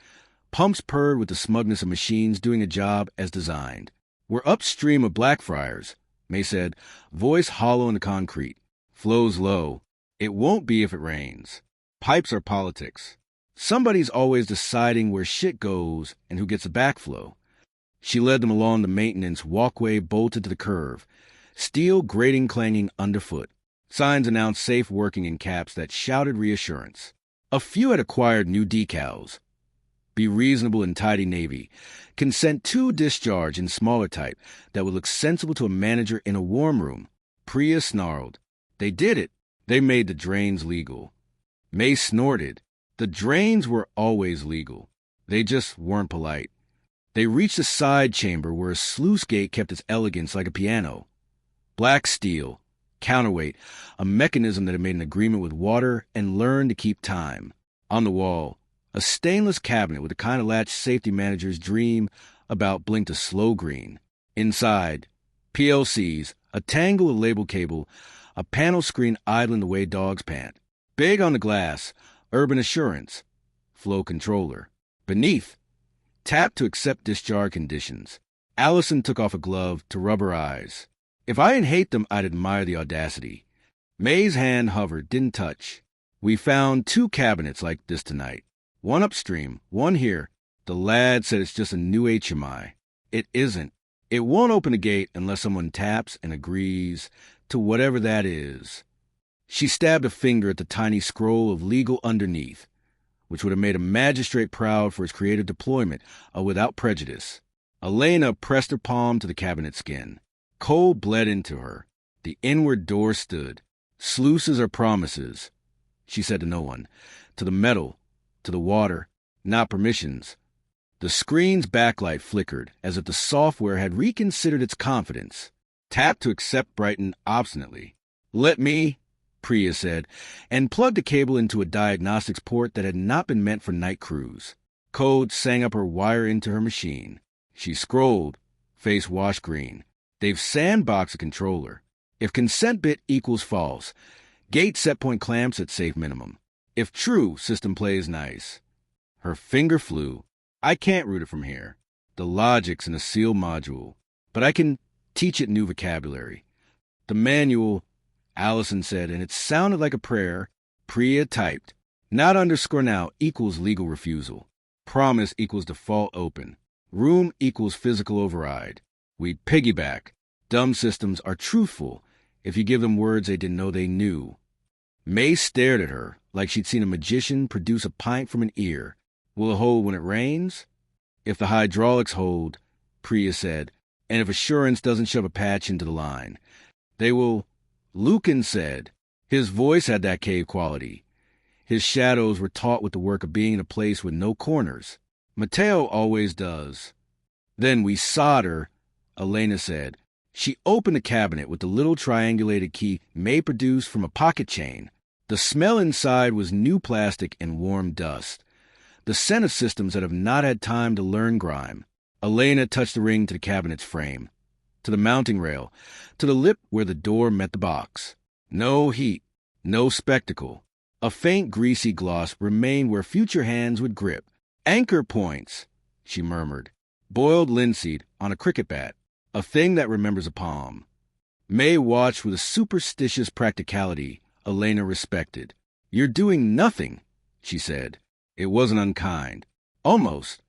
Speaker 1: pumps purred with the smugness of machines doing a job as designed. We're upstream of Blackfriars, May said, voice hollow in the concrete. Flows low. It won't be if it rains. Pipes are politics. Somebody's always deciding where shit goes and who gets the backflow. She led them along the maintenance walkway bolted to the curve, steel grating clanging underfoot. Signs announced safe working in caps that shouted reassurance. A few had acquired new decals. Be reasonable and tidy Navy. Consent to discharge in smaller type that would look sensible to a manager in a warm room. Priya snarled. They did it. They made the drains legal. May snorted. The drains were always legal. They just weren't polite. They reached a side chamber where a sluice gate kept its elegance like a piano. Black steel, counterweight, a mechanism that had made an agreement with water and learned to keep time. On the wall, a stainless cabinet with the kind of latch safety managers dream about blinked a slow green. Inside, PLCs, a tangle of label cable, a panel screen idling the way dogs pant. Big on the glass, urban assurance, flow controller. Beneath, tap to accept discharge conditions. Allison took off a glove to rub her eyes. If I didn't hate them, I'd admire the audacity. May's hand hovered, didn't touch. We found 2 cabinets like this tonight. One upstream, one here. The lad said it's just a new HMI. It isn't. It won't open a gate unless someone taps and agrees to whatever that is. She stabbed a finger at the tiny scroll of legal underneath, which would have made a magistrate proud for his creative deployment of without prejudice. Elena pressed her palm to the cabinet skin. Cold bled into her. The inward door stood. Sluices are promises, she said to no one. To the metal, to the water, not permissions. The screen's backlight flickered, as if the software had reconsidered its confidence. Tap to accept brightened obstinately. Let me, Priya said, and plugged a cable into a diagnostics port that had not been meant for night crews. Code sang up her wire into her machine. She scrolled, face wash green. They've sandboxed a controller. If consent bit equals false, gate set point clamps at safe minimum. If true, system plays nice. Her finger flew. I can't root it from here. The logic's in a sealed module, but I can teach it new vocabulary. The manual, Allison said, and it sounded like a prayer. Priya typed. Not underscore now equals legal refusal. Promise equals default open. Room equals physical override. We'd piggyback. Dumb systems are truthful if you give them words they didn't know they knew. May stared at her like she'd seen a magician produce a pint from an ear. Will it hold when it rains? If the hydraulics hold, Priya said, and if assurance doesn't shove a patch into the line. They will, Lucan said. His voice had that cave quality. His shadows were taut with the work of being in a place with no corners. Mateo always does. Then we solder, Elena said. She opened a cabinet with the little triangulated key May produced from a pocket chain. The smell inside was new plastic and warm dust. The scent of systems that have not had time to learn grime. Elena touched the ring to the cabinet's frame, to the mounting rail, to the lip where the door met the box. No heat, no spectacle. A faint greasy gloss remained where future hands would grip. Anchor points, she murmured. Boiled linseed on a cricket bat, a thing that remembers a palm. May watched with a superstitious practicality Elena respected. You're doing nothing, she said. It wasn't unkind. Almost,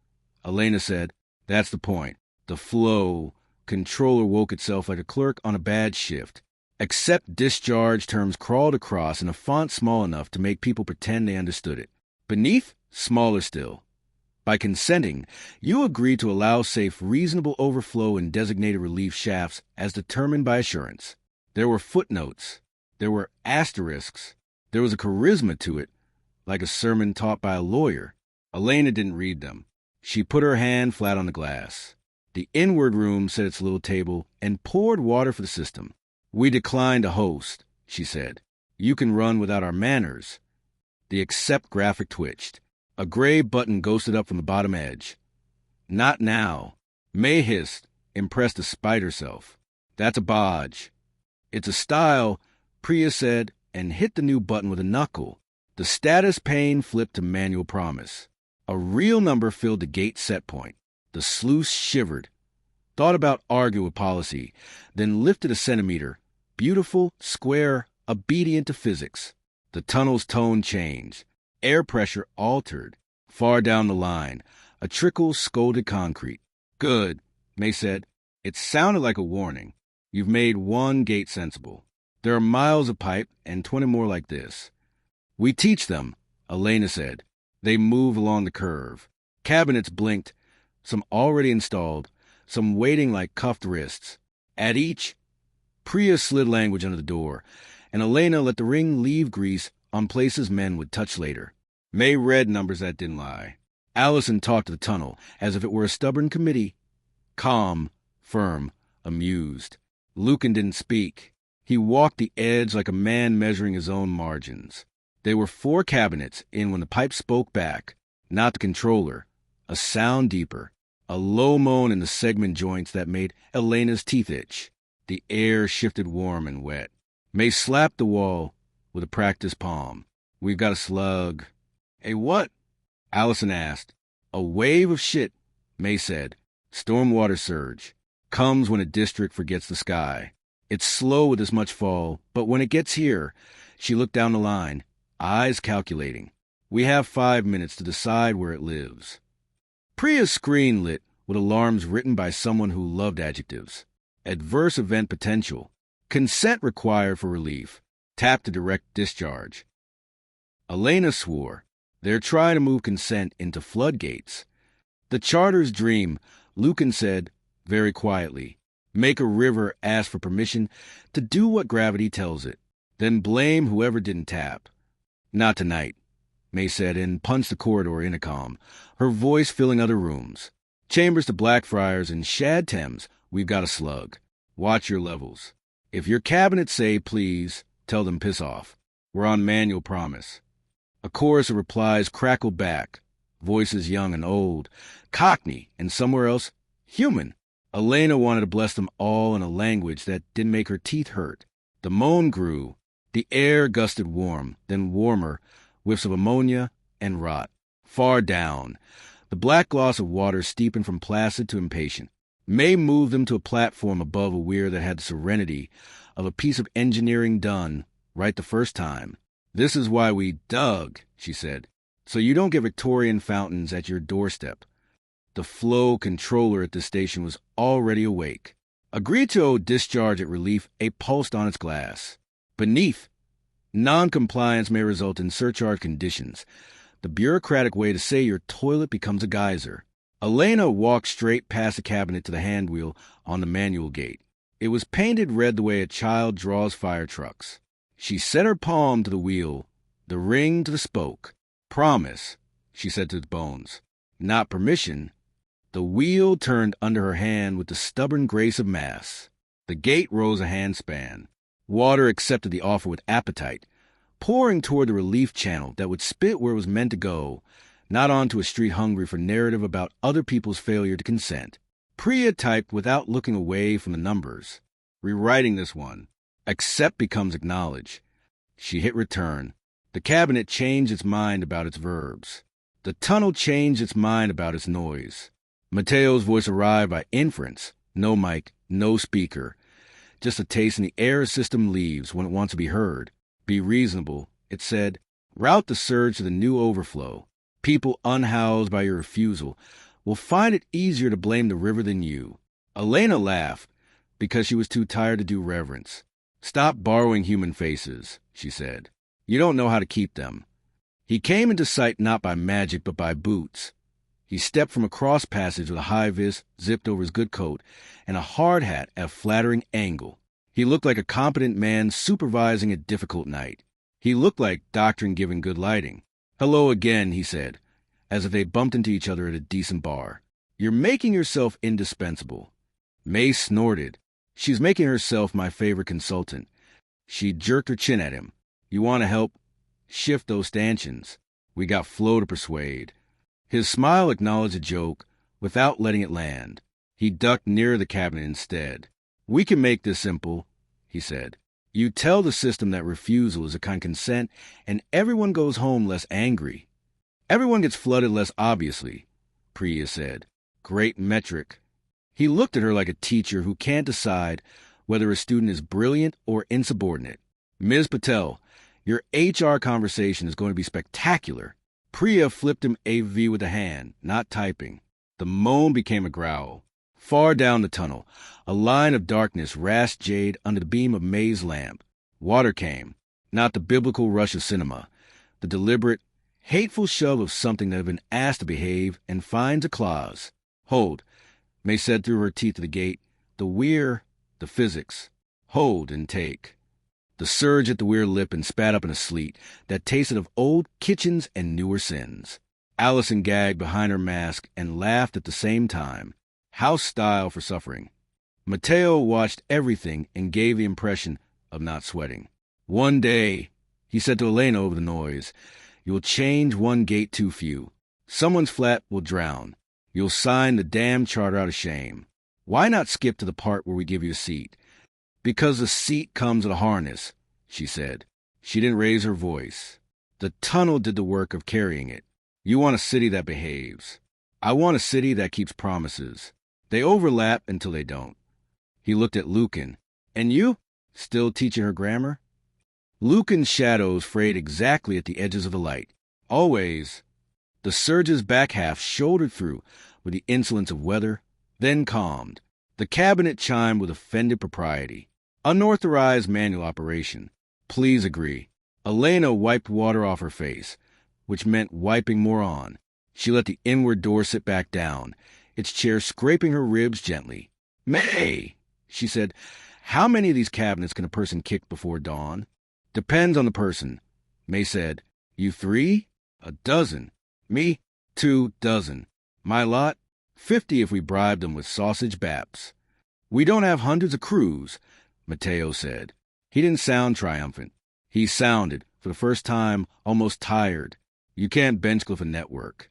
Speaker 1: Elena said. That's the point. The flow. Controller woke itself like a clerk on a bad shift. Accept discharge terms crawled across in a font small enough to make people pretend they understood it. Beneath, smaller still. By consenting, you agree to allow safe reasonable overflow in designated relief shafts as determined by assurance. There were footnotes. There were asterisks. There was a charisma to it, like a sermon taught by a lawyer. Elena didn't read them. She put her hand flat on the glass. The inward room set its little table and poured water for the system. We declined a host, she said. You can run without our manners. The accept graphic twitched. A gray button ghosted up from the bottom edge. Not now. May hissed, impressed despite herself. That's a bodge. It's a style, Priya said, and hit the new button with a knuckle. The status pane flipped to manual promise. A real number filled the gate set point. The sluice shivered. Thought about argue with policy, then lifted a centimeter. Beautiful, square, obedient to physics. The tunnel's tone changed. Air pressure altered. Far down the line, a trickle scolded concrete. Good, May said. It sounded like a warning. You've made one gate sensible. There are miles of pipe and 20 more like this. We teach them, Elena said. They move along the curve. Cabinets blinked, some already installed, some waiting like cuffed wrists. At each, Priya slid language under the door, and Elena let the ring leave grease on places men would touch later. May read numbers that didn't lie. Allison talked to the tunnel as if it were a stubborn committee. Calm, firm, amused. Lucan didn't speak. He walked the edge like a man measuring his own margins. There were 4 cabinets in when the pipe spoke back, not the controller. A sound deeper, a low moan in the segment joints that made Elena's teeth itch. The air shifted warm and wet. May slapped the wall with a practiced palm. We've got a slug. A what? Allison asked. A wave of shit, May said. Stormwater surge. Comes when a district forgets the sky. It's slow with this much fall, but when it gets here, she looked down the line, eyes calculating. We have 5 minutes to decide where it lives. Priya's screen lit with alarms written by someone who loved adjectives. Adverse event potential. Consent required for relief. Tap to direct discharge. Elena swore. They're trying to move consent into floodgates. The charter's dream, Lucan said, very quietly. Make a river ask for permission to do what gravity tells it. Then blame whoever didn't tap. Not tonight, May said, and punched the corridor intercom, her voice filling other rooms. Chambers to Blackfriars and Shad Thames, we've got a slug. Watch your levels. If your cabinet say please, tell them piss off. We're on manual promise. A chorus of replies crackled back, voices young and old, Cockney, and somewhere else, human. Elena wanted to bless them all in a language that didn't make her teeth hurt. The moan grew. The air gusted warm, then warmer, whiffs of ammonia and rot. Far down, The black gloss of water steepened from placid to impatient. May moved them to a platform above a weir that had the serenity of a piece of engineering done right the first time. "This is why we dug," she said, "so you don't get Victorian fountains at your doorstep." The flow controller at the station was already awake. "Agreed to discharge at relief," a pulsed on its glass. "Beneath. Non-compliance may result in surcharge conditions. The bureaucratic way to say your toilet becomes a geyser." Elena walked straight past the cabinet to the handwheel on the manual gate. It was painted red the way a child draws fire trucks. She set her palm to the wheel, the ring to the spoke. "Promise," she said to the bones. "Not permission." The wheel turned under her hand with the stubborn grace of mass. The gate rose a handspan. Water accepted the offer with appetite, pouring toward the relief channel that would spit where it was meant to go, not onto a street hungry for narrative about other people's failure to consent. Priya typed without looking away from the numbers. Rewriting this one. Accept becomes acknowledge. She hit return. The cabinet changed its mind about its verbs. The tunnel changed its mind about its noise. Mateo's voice arrived by inference. No mic, no speaker. Just a taste in the air a system leaves when it wants to be heard. Be reasonable, it said. Route the surge to the new overflow. People unhoused by your refusal will find it easier to blame the river than you. Elena laughed because she was too tired to do reverence. "Stop borrowing human faces," she said. "You don't know how to keep them." He came into sight not by magic but by boots. He stepped from a cross passage with a high vis zipped over his good coat and a hard hat at a flattering angle. He looked like a competent man supervising a difficult night. He looked like doctrine giving good lighting. "Hello again," he said, as if they bumped into each other at a decent bar. "You're making yourself indispensable." May snorted. "She's making herself my favorite consultant." She jerked her chin at him. "You want to help shift those stanchions? We got Flo to persuade." His smile acknowledged a joke without letting it land. He ducked nearer the cabinet instead. "We can make this simple," he said. "You tell the system that refusal is a kind of consent, and everyone goes home less angry. Everyone gets flooded less obviously," Priya said. "Great metric." He looked at her like a teacher who can't decide whether a student is brilliant or insubordinate. "Ms. Patel, your HR conversation is going to be spectacular." Priya flipped him AV with a hand, not typing. The moan became a growl. Far down the tunnel, a line of darkness rasped jade under the beam of May's lamp. Water came, not the biblical rush of cinema, the deliberate, hateful shove of something that had been asked to behave and finds a clause. "Hold," May said through her teeth to the gate. "The weir, the physics. Hold and take." The surge at the weir lip and spat up in a sleet that tasted of old kitchens and newer sins. Allison gagged behind her mask and laughed at the same time. House style for suffering. Mateo watched everything and gave the impression of not sweating. "One day," he said to Elena over the noise, "you'll change one gate too few. Someone's flat will drown. You'll sign the damn charter out of shame. Why not skip to the part where we give you a seat?" "Because the seat comes with a harness," she said. She didn't raise her voice. "The tunnel did the work of carrying it. You want a city that behaves. I want a city that keeps promises. They overlap until they don't." He looked at Lucan. "And you? Still teaching her grammar?" Lucan's shadows frayed exactly at the edges of the light. "Always." The surge's back half shouldered through with the insolence of weather, then calmed. The cabinet chimed with offended propriety. "Unauthorized manual operation. Please agree." Elena wiped water off her face, which meant wiping more on. She let the inward door sit back down, its chair scraping her ribs gently. "May," she said, "how many of these cabinets can a person kick before dawn?" "Depends on the person," May said. "You 3? A dozen. Me, 2 dozen. My lot, 50 if we bribe them with sausage baps." "We don't have hundreds of crews," Mateo said. He didn't sound triumphant. He sounded, for the first time, almost tired. "You can't benchcliff a network."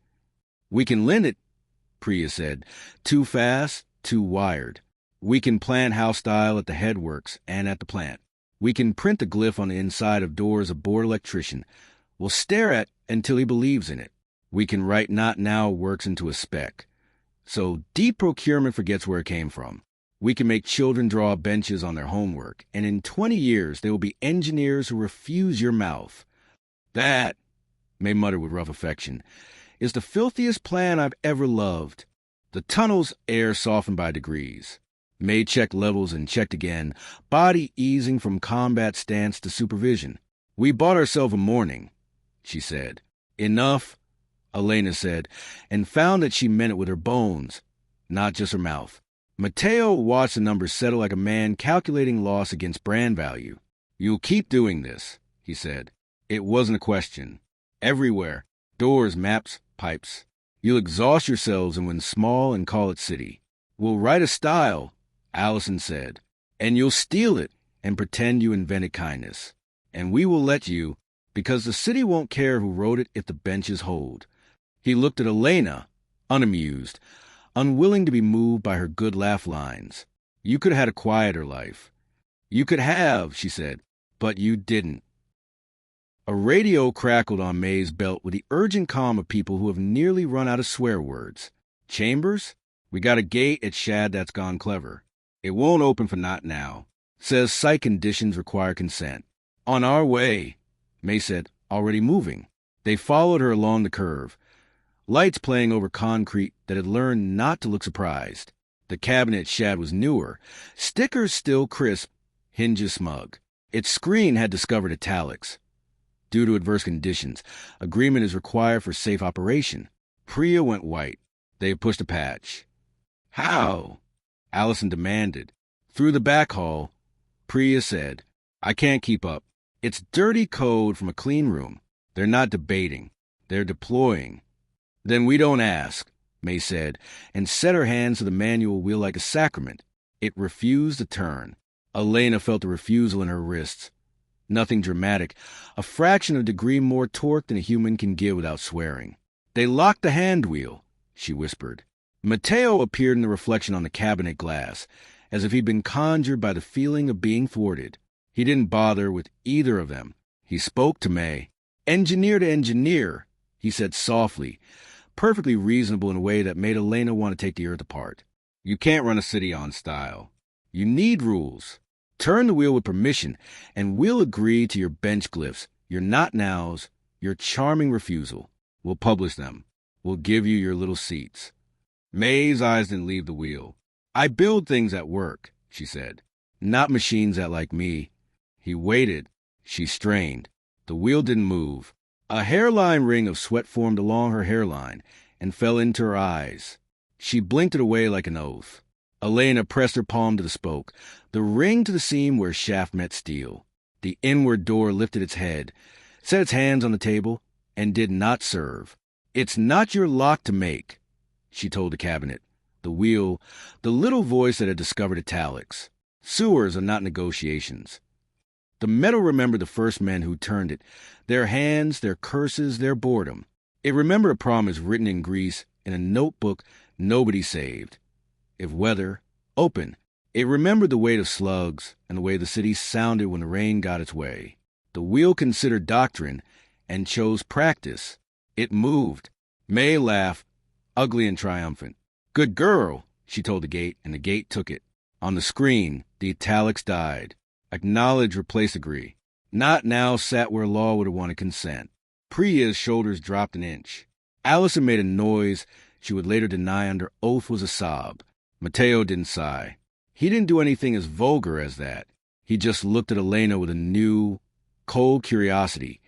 Speaker 1: "We can lend it," Priya said. "Too fast, too wired. We can plan house style at the headworks and at the plant. We can print the glyph on the inside of doors a bored electrician will stare at until he believes in it. We can write not now works into a spec. So deep procurement forgets where it came from. We can make children draw benches on their homework, and in 20 years there will be engineers who refuse your mouth. That, May muttered with rough affection, is the filthiest plan I've ever loved. The tunnel's air softened by degrees. May checked levels and checked again, body easing from combat stance to supervision. We bought ourselves a morning, she said. Enough, Elena said, and found that she meant it with her bones, not just her mouth. Mateo watched the numbers settle like a man calculating loss against brand value. You'll keep doing this, he said. It wasn't a question. Everywhere. Doors, maps, pipes. You'll exhaust yourselves and win small and call it city. We'll write a style, Allison said, and you'll steal it and pretend you invented kindness. And we will let you, because the city won't care who wrote it if the benches hold. He looked at Elena, unamused, unwilling to be moved by her good laugh lines. You could have had a quieter life. You could have, she said, but you didn't. A radio crackled on May's belt with the urgent calm of people who have nearly run out of swear words. Chambers? We got a gate at Shad that's gone clever. It won't open for not now. Says site conditions require consent. On our way, May said, already moving. They followed her along the curve, lights playing over concrete that had learned not to look surprised. The cabinet at Shad was newer, stickers still crisp, hinges smug. Its screen had discovered italics. Due to adverse conditions, agreement is required for safe operation. Priya went white. They pushed a patch. How? Allison demanded. Through the back hall, Priya said, I can't keep up. It's dirty code from a clean room. They're not debating. They're deploying. Then we don't ask, May said, and set her hands to the manual wheel like a sacrament. It refused to turn. Elena felt the refusal in her wrists. Nothing dramatic, a fraction of a degree more torque than a human can give without swearing. They locked the hand wheel, she whispered. Mateo appeared in the reflection on the cabinet glass, as if he'd been conjured by the feeling of being thwarted. He didn't bother with either of them. He spoke to May. Engineer to engineer, he said softly, perfectly reasonable in a way that made Elena want to take the earth apart. You can't run a city on style. You need rules. Turn the wheel with permission, and we'll agree to your bench glyphs, your not nows, your charming refusal. We'll publish them. We'll give you your little seats. May's eyes didn't leave the wheel. I build things at work, she said. Not machines that like me. He waited. She strained. The wheel didn't move. A hairline ring of sweat formed along her hairline and fell into her eyes. She blinked it away like an oath. Elena pressed her palm to the spoke, the ring to the seam where shaft met steel. The inward door lifted its head, set its hands on the table, and did not serve. It's not your lock to make, she told the cabinet. The wheel, the little voice that had discovered italics. Sewers are not negotiations. The metal remembered the first men who turned it, their hands, their curses, their boredom. It remembered a promise written in grease in a notebook nobody saved. If weather, open. It remembered the weight of slugs and the way the city sounded when the rain got its way. The wheel considered doctrine and chose practice. It moved. May laughed, ugly and triumphant. Good girl, she told the gate, and the gate took it. On the screen, the italics died. Acknowledge, replace, agree. Not now sat where law would have wanted consent. Priya's shoulders dropped an inch. Allison made a noise she would later deny under oath was a sob. Mateo didn't sigh. He didn't do anything as vulgar as that. He just looked at Elena with a new, cold curiosity,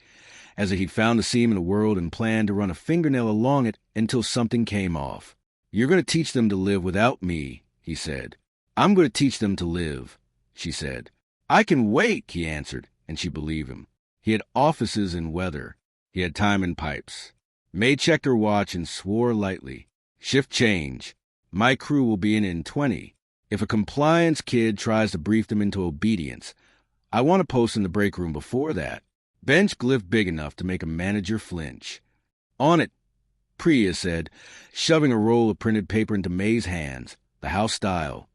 Speaker 1: as if he'd found a seam in the world and planned to run a fingernail along it until something came off. You're going to teach them to live without me, he said. I'm going to teach them to live, she said. I can wait, he answered, and she believed him. He had offices in weather. He had time in pipes. May checked her watch and swore lightly. Shift change. My crew will be in 20. If a compliance kid tries to brief them into obedience, I want to post in the break room before that. Bench glyph big enough to make a manager flinch. On it, Priya said, shoving a roll of printed paper into May's hands, the house style.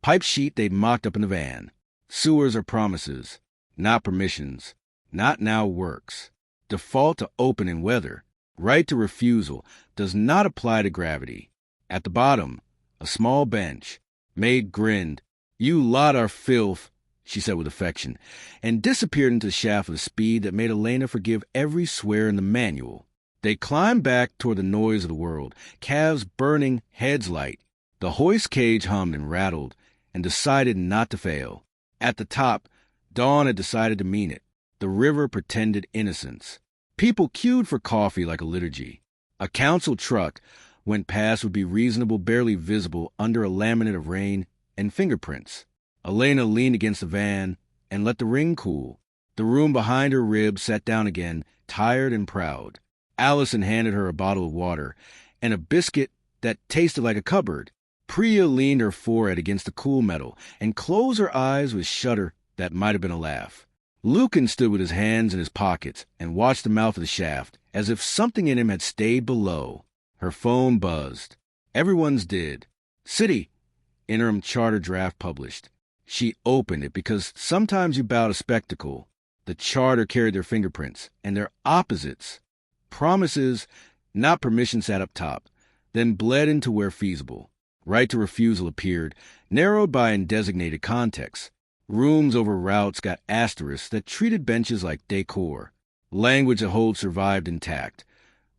Speaker 1: Pipe sheet they'd mocked up in the van. Sewers are promises, not permissions. Not now works. Default to open in weather. Right to refusal does not apply to gravity. At the bottom, a small bench. Maid grinned. "You lot are filth," she said with affection, and disappeared into the shaft with a speed that made Elena forgive every swear in the manual. They climbed back toward the noise of the world, calves burning, heads light. The hoist cage hummed and rattled, and decided not to fail. At the top, Dawn had decided to mean it. The river pretended innocence. People queued for coffee like a liturgy. A council truck went past would be reasonable, barely visible under a laminate of rain and fingerprints. Elena leaned against the van and let the ring cool. The room behind her ribs sat down again, tired and proud. Allison handed her a bottle of water and a biscuit that tasted like a cupboard. Priya leaned her forehead against the cool metal and closed her eyes with shudder that might have been a laugh. Lucan stood with his hands in his pockets and watched the mouth of the shaft, as if something in him had stayed below. Her phone buzzed. Everyone's did. City, interim charter draft published. She opened it because sometimes you bow to spectacle. The charter carried their fingerprints, and their opposites. Promises, not permission, sat up top, then bled into where feasible. Right to refusal appeared, narrowed by indesignated context. Rooms over routes got asterisks that treated benches like decor. Language that hold survived intact,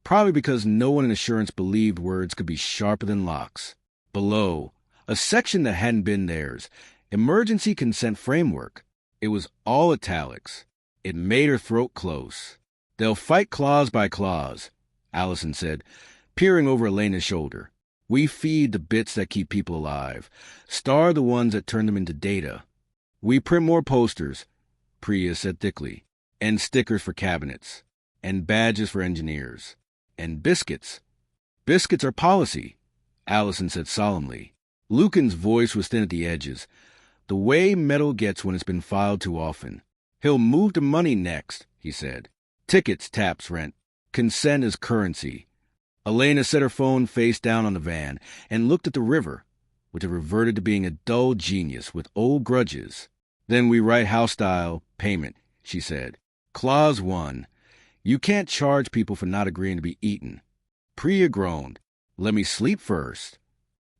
Speaker 1: probably because no one in assurance believed words could be sharper than locks. Below, a section that hadn't been theirs, emergency consent framework. It was all italics. It made her throat close. "They'll fight clause by clause," Allison said, peering over Elena's shoulder. "We feed the bits that keep people alive, starve the ones that turn them into data. We print more posters," Priya said thickly, "and stickers for cabinets, and badges for engineers, and biscuits. Biscuits are policy," Allison said solemnly. Lucan's voice was thin at the edges, the way metal gets when it's been filed too often. "He'll move to money next," he said. "Tickets, taps, rent. Consent is currency." Elena set her phone face down on the van and looked at the river, which had reverted to being a dull genius with old grudges. "Then we write house-style payment," she said. "Clause 1. You can't charge people for not agreeing to be eaten." Priya groaned. "Let me sleep first."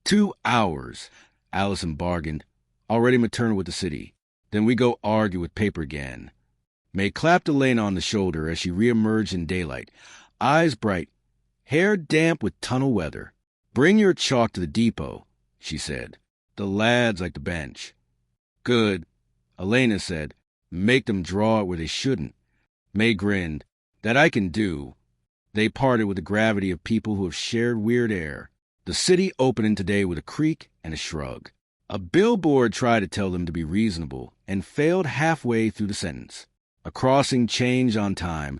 Speaker 1: 2 hours, Allison bargained, already maternal with the city. Then we go argue with paper again. May clapped Elena on the shoulder as she reemerged in daylight, eyes bright, hair damp with tunnel weather. "Bring your chalk to the depot," she said. "The lads like the bench." "Good," Elena said. "Make them draw it where they shouldn't." May grinned. "That I can do." They parted with the gravity of people who have shared weird air. The city opening today with a creak and a shrug. A billboard tried to tell them to be reasonable and failed halfway through the sentence. A crossing changed on time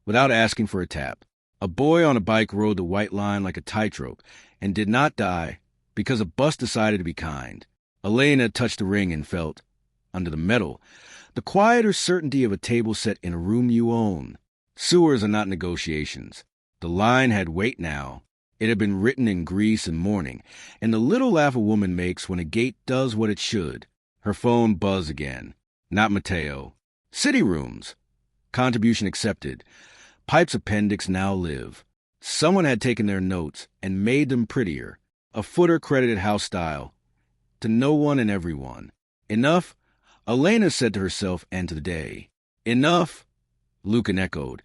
Speaker 1: without asking for a tap. A boy on a bike rode the white line like a tightrope and did not die because a bus decided to be kind. Elena touched the ring and felt, under the metal, the quieter certainty of a table set in a room you own. Sewers are not negotiations. The line had weight now. It had been written in grease and mourning, and the little laugh a woman makes when a gate does what it should. Her phone buzzed again. Not Mateo. City rooms. Contribution accepted. Pipe's appendix now live. Someone had taken their notes and made them prettier. A footer credited house style. To no one and everyone. Enough, Elena said to herself and to the day. Enough, Lucan echoed.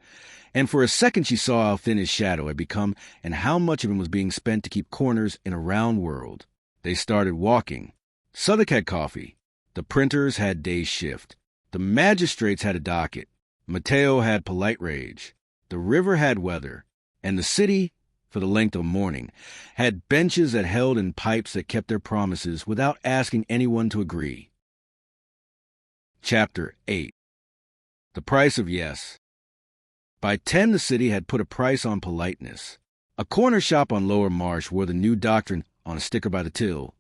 Speaker 1: And for a second she saw how thin his shadow had become and how much of him was being spent to keep corners in a round world. They started walking. Southwick had coffee. The printers had day's shift. The magistrates had a docket. Mateo had polite rage. The river had weather. And the city, for the length of morning, had benches that held in pipes that kept their promises without asking anyone to agree. Chapter 8. The Price of Yes. By 10 the city had put a price on politeness. A corner shop on Lower Marsh wore the new doctrine on a sticker by the till.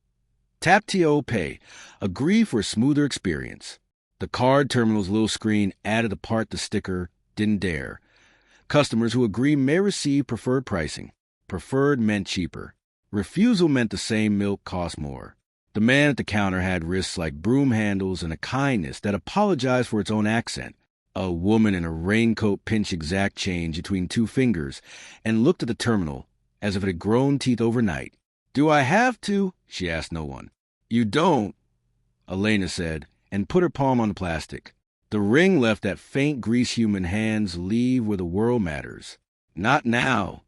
Speaker 1: Tap TO pay. Agree for a smoother experience. The card terminal's little screen added the part the sticker didn't dare. Customers who agree may receive preferred pricing. Preferred meant cheaper. Refusal meant the same milk cost more. The man at the counter had wrists like broom handles and a kindness that apologized for its own accent. A woman in a raincoat pinched exact change between two fingers and looked at the terminal as if it had grown teeth overnight. "Do I have to?" she asked no one. "You don't," Elena said, and put her palm on the plastic. The ring left that faint grease human hands leave where the world matters. "Not now."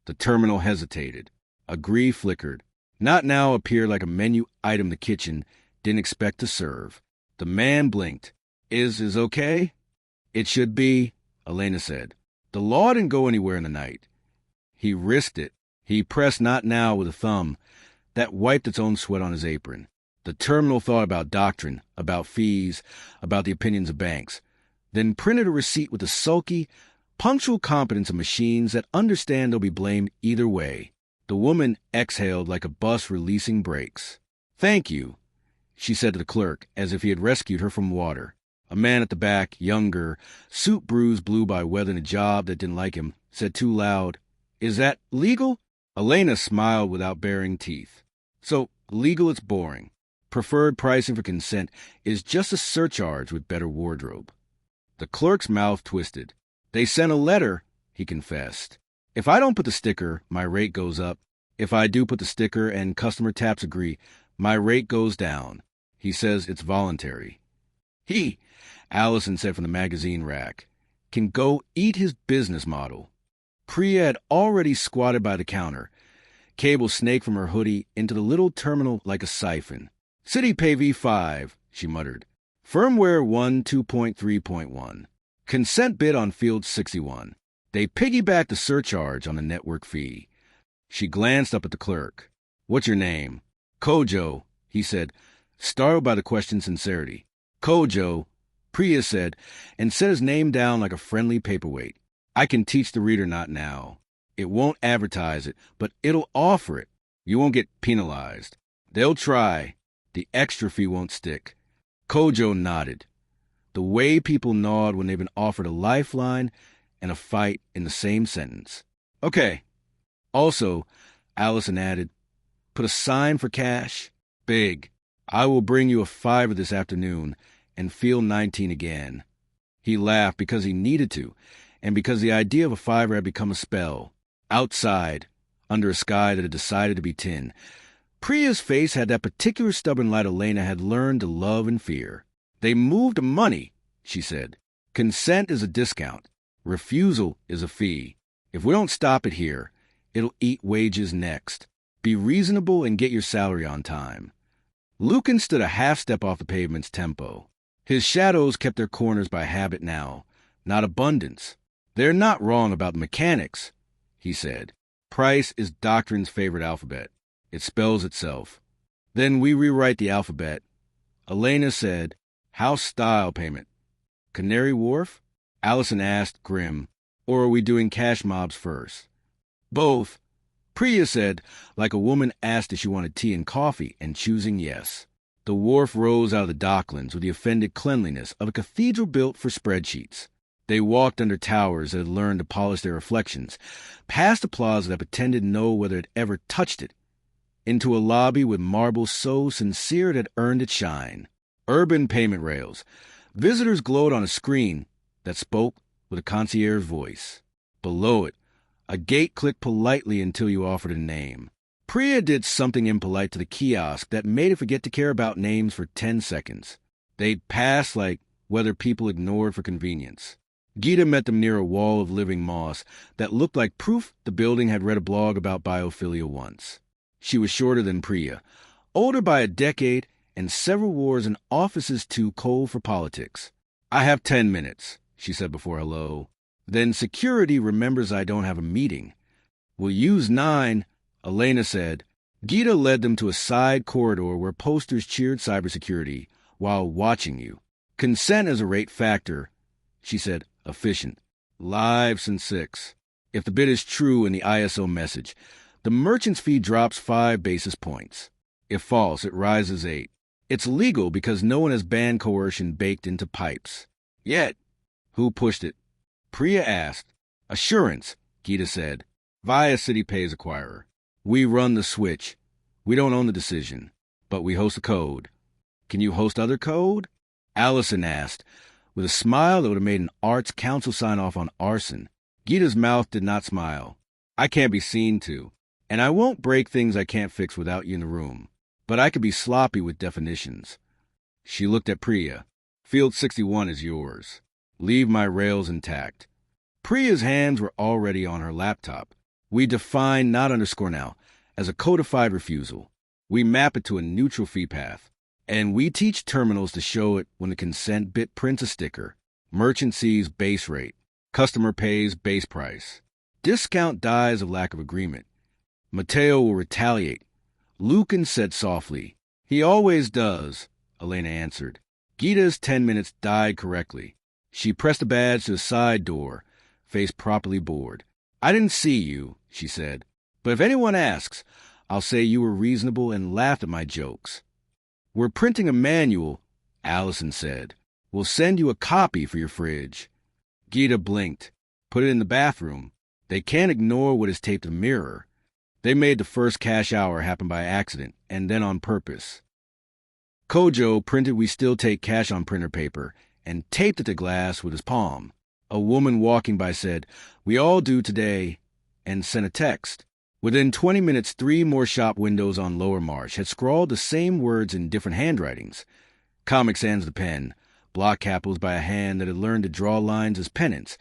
Speaker 1: The terminal hesitated. A gree flickered. "Not now" appeared like a menu item the kitchen didn't expect to serve. The man blinked. Is okay?" "It should be," Elena said. "The law didn't go anywhere in the night." He risked it. He pressed "not now" with a thumb that wiped its own sweat on his apron. The terminal thought about doctrine, about fees, about the opinions of banks, then printed a receipt with the sulky, punctual competence of machines that understand they'll be blamed either way. The woman exhaled like a bus releasing brakes. "Thank you," she said to the clerk, as if he had rescued her from water. A man at the back, younger, suit bruised blue by weather and a job that didn't like him, said too loud, "Is that legal?" Elena smiled without baring teeth. "So, legal it's boring. Preferred pricing for consent is just a surcharge with better wardrobe." The clerk's mouth twisted. "They sent a letter," he confessed. "If I don't put the sticker, my rate goes up. If I do put the sticker and customer taps agree, my rate goes down. He says it's voluntary." "He," Allison said from the magazine rack, "can go eat his business model." Priya had already squatted by the counter. Cable snaked from her hoodie into the little terminal like a siphon. "City Pay V5, she muttered. "Firmware 1 2.3.1. Consent bid on field 61. They piggybacked the surcharge on the network fee." She glanced up at the clerk. "What's your name?" "Kojo," he said, startled by the question's sincerity. "Kojo," Priya said, and set his name down like a friendly paperweight. "I can teach the reader not now. It won't advertise it, but it'll offer it. You won't get penalized. They'll try. The extra fee won't stick." Kojo nodded. The way people nod when they've been offered a lifeline and a fight in the same sentence. "Okay. Also," Allison added, "put a sign for cash. Big. I will bring you a $5 this afternoon and feel 19 again." He laughed because he needed to, and because the idea of a $5 had become a spell. Outside, under a sky that had decided to be tin, Priya's face had that particular stubborn light Elena had learned to love and fear. "They moved the money," she said. "Consent is a discount. Refusal is a fee. If we don't stop it here, it'll eat wages next. Be reasonable and get your salary on time." Lucan stood a half step off the pavement's tempo. His shadows kept their corners by habit now, not abundance. "They're not wrong about the mechanics," he said. "Price is doctrine's favorite alphabet. It spells itself. Then we rewrite the alphabet." Elena said, "House style payment." "Canary Wharf?" Allison asked, grim. "Or are we doing cash mobs first?" "Both," Priya said, like a woman asked if she wanted tea and coffee, and choosing yes. The wharf rose out of the docklands with the offended cleanliness of a cathedral built for spreadsheets. They walked under towers that had learned to polish their reflections, past a plaza that pretended to know whether it ever touched it, into a lobby with marble so sincere it had earned its shine. Urban payment rails. Visitors glowed on a screen that spoke with a concierge voice. Below it, a gate clicked politely until you offered a name. Priya did something impolite to the kiosk that made it forget to care about names for 10 seconds. They'd pass like whether people ignored for convenience. Gita met them near a wall of living moss that looked like proof the building had read a blog about biophilia once. She was shorter than Priya, older by a decade, and several wars in offices too cold for politics. "I have 10 minutes, she said before hello. "Then security remembers I don't have a meeting." "We'll use 9, Elena said. Gita led them to a side corridor where posters cheered cybersecurity while watching you. "Consent is a rate factor," she said, efficient. "Live since 6. If the bid is true in the ISO message, the merchant's fee drops 5 basis points. If false, it rises 8. It's legal because no one has banned coercion baked into pipes. Yet." "Who pushed it?" Priya asked. "Assurance," Gita said, "via City Pay's acquirer. We run the switch. We don't own the decision, but we host the code." "Can you host other code?" Allison asked, with a smile that would have made an arts council sign off on arson. Gita's mouth did not smile. I can't be seen to, and I won't break things I can't fix without you in the room, but I could be sloppy with definitions. She looked at Priya. Field 61 is yours. Leave my rails intact. Priya's hands were already on her laptop. We define not underscore now as a codified refusal. We map it to a neutral fee path. And we teach terminals to show it when the consent bit prints a sticker. Merchant sees base rate. Customer pays base price. Discount dies of lack of agreement. Mateo will retaliate. Lucan said softly. He always does, Elena answered. Gita's 10 minutes died correctly. She pressed a badge to the side door, face properly bored. I didn't see you, she said. But if anyone asks, I'll say you were reasonable and laughed at my jokes. We're printing a manual, Allison said. We'll send you a copy for your fridge. Gita blinked. Put it in the bathroom. They can't ignore what is taped to the mirror. They made the first cash hour happen by accident, and then on purpose. Kojo printed we still take cash on printer paper and taped it to glass with his palm. A woman walking by said, we all do today, and sent a text. Within 20 minutes, 3 more shop windows on Lower Marsh had scrawled the same words in different handwritings. Comic Sans the pen, block capitals by a hand that had learned to draw lines as pennants,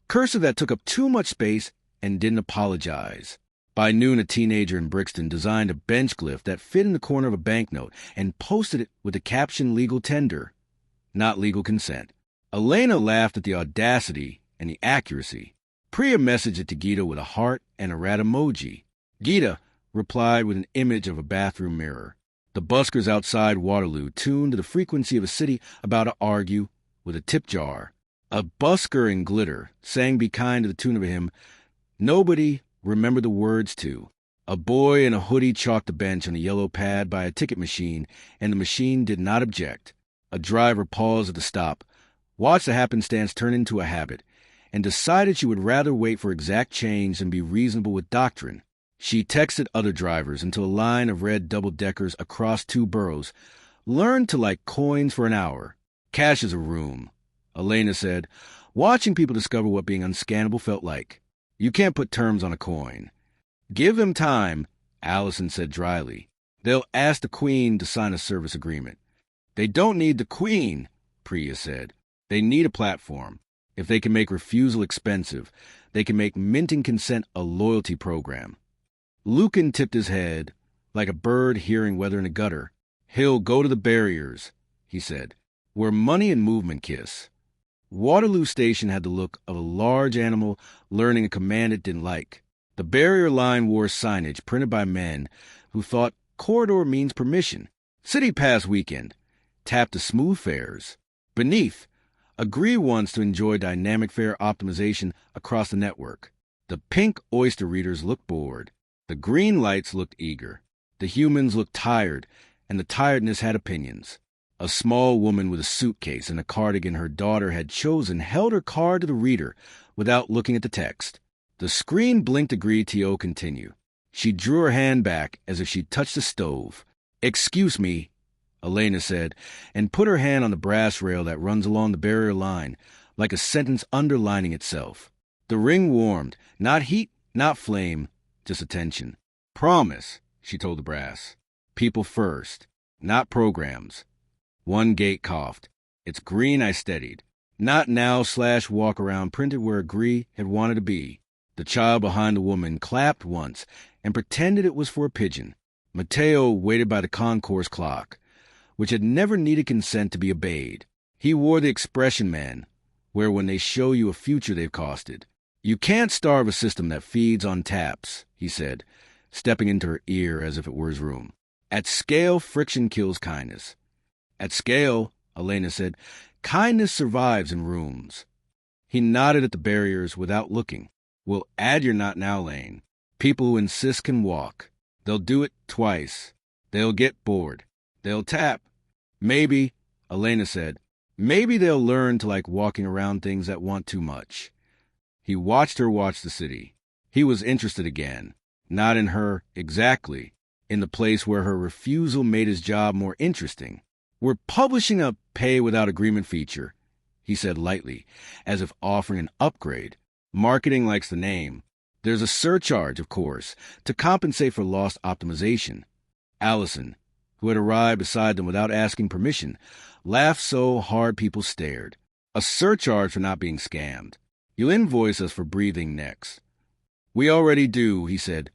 Speaker 1: cursive that took up too much space and didn't apologize. By noon, a teenager in Brixton designed a bench glyph that fit in the corner of a banknote and posted it with the caption legal tender, not legal consent. Elena laughed at the audacity and the accuracy. Priya messaged it to Gita with a heart and a rat emoji. Gita replied with an image of a bathroom mirror. The buskers outside Waterloo tuned to the frequency of a city about to argue with a tip jar. A busker in glitter sang Be Kind to the tune of a hymn nobody remembered the words to. A boy in a hoodie chalked the bench on a yellow pad by a ticket machine, and the machine did not object. A driver paused at the stop, watched the happenstance turn into a habit, and decided she would rather wait for exact change than be reasonable with doctrine. She texted other drivers until a line of red double-deckers across 2 boroughs learned to like coins for an hour. Cash is a room, Elena said, watching people discover what being unscannable felt like. You can't put terms on a coin. Give them time, Allison said dryly. They'll ask the Queen to sign a service agreement. They don't need the Queen, Priya said. They need a platform. If they can make refusal expensive, they can make minting consent a loyalty program. Lucan tipped his head, like a bird hearing weather in a gutter. He'll go to the barriers, he said, where money and movement kiss. Waterloo Station had the look of a large animal learning a command it didn't like. The barrier line wore signage printed by men who thought corridor means permission. City Pass weekend. Tap to smooth fares. Beneath, agree once to enjoy dynamic fare optimization across the network. The pink oyster readers looked bored. The green lights looked eager. The humans looked tired, and the tiredness had opinions. A small woman with a suitcase and a cardigan her daughter had chosen held her card to the reader without looking at the text. The screen blinked agree TO continue. She drew her hand back as if she'd touched a stove. Excuse me, Elena said, and put her hand on the brass rail that runs along the barrier line, like a sentence underlining itself. The ring warmed, not heat, not flame, just attention. Promise, she told the brass. People first, not programs. One gate coughed. It's green, I steadied. Not now / walk around printed where agree had wanted to be. The child behind the woman clapped once and pretended it was for a pigeon. Mateo waited by the concourse clock, which had never needed consent to be obeyed. He wore the expression man, where when they show you a future they've costed. You can't starve a system that feeds on taps, he said, stepping into her ear as if it were his room. At scale, friction kills kindness. At scale, Elena said, kindness survives in rooms. He nodded at the barriers without looking. We'll add your not now lane. People who insist can walk. They'll do it twice. They'll get bored. They'll tap. Maybe, Elena said, maybe they'll learn to like walking around things that want too much. He watched her watch the city. He was interested again. Not in her, exactly. In the place where her refusal made his job more interesting. We're publishing a pay without agreement feature, he said lightly, as if offering an upgrade. Marketing likes the name. There's a surcharge, of course, to compensate for lost optimization. Allison, who had arrived beside them without asking permission, laughed so hard people stared. A surcharge for not being scammed. You'll invoice us for breathing next. We already do, he said.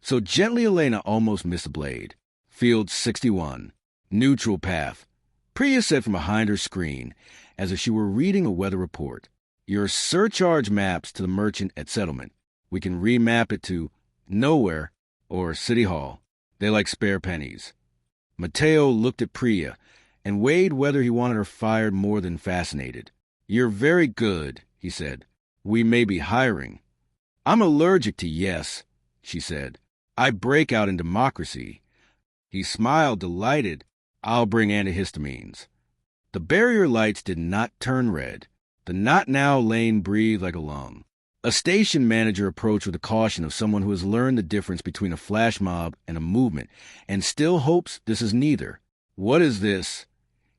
Speaker 1: So gently Elena almost missed a blade. Field 61. Neutral path. Priya said from behind her screen, as if she were reading a weather report. Your surcharge maps to the merchant at settlement. We can remap it to nowhere or City Hall. They like spare pennies. Mateo looked at Priya and weighed whether he wanted her fired more than fascinated. You're very good, he said. We may be hiring. I'm allergic to yes, she said. I break out in democracy. He smiled, delighted. I'll bring antihistamines. The barrier lights did not turn red. The not now lane breathed like a lung. A station manager approached with the caution of someone who has learned the difference between a flash mob and a movement, and still hopes this is neither. What is this?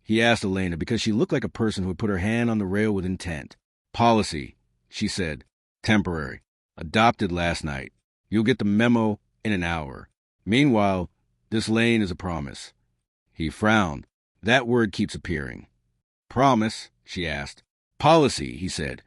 Speaker 1: He asked Elena because she looked like a person who had put her hand on the rail with intent. Policy, she said. Temporary. Adopted last night. You'll get the memo in an hour. Meanwhile, this lane is a promise. He frowned. That word keeps appearing. Promise, she asked. Policy, he said,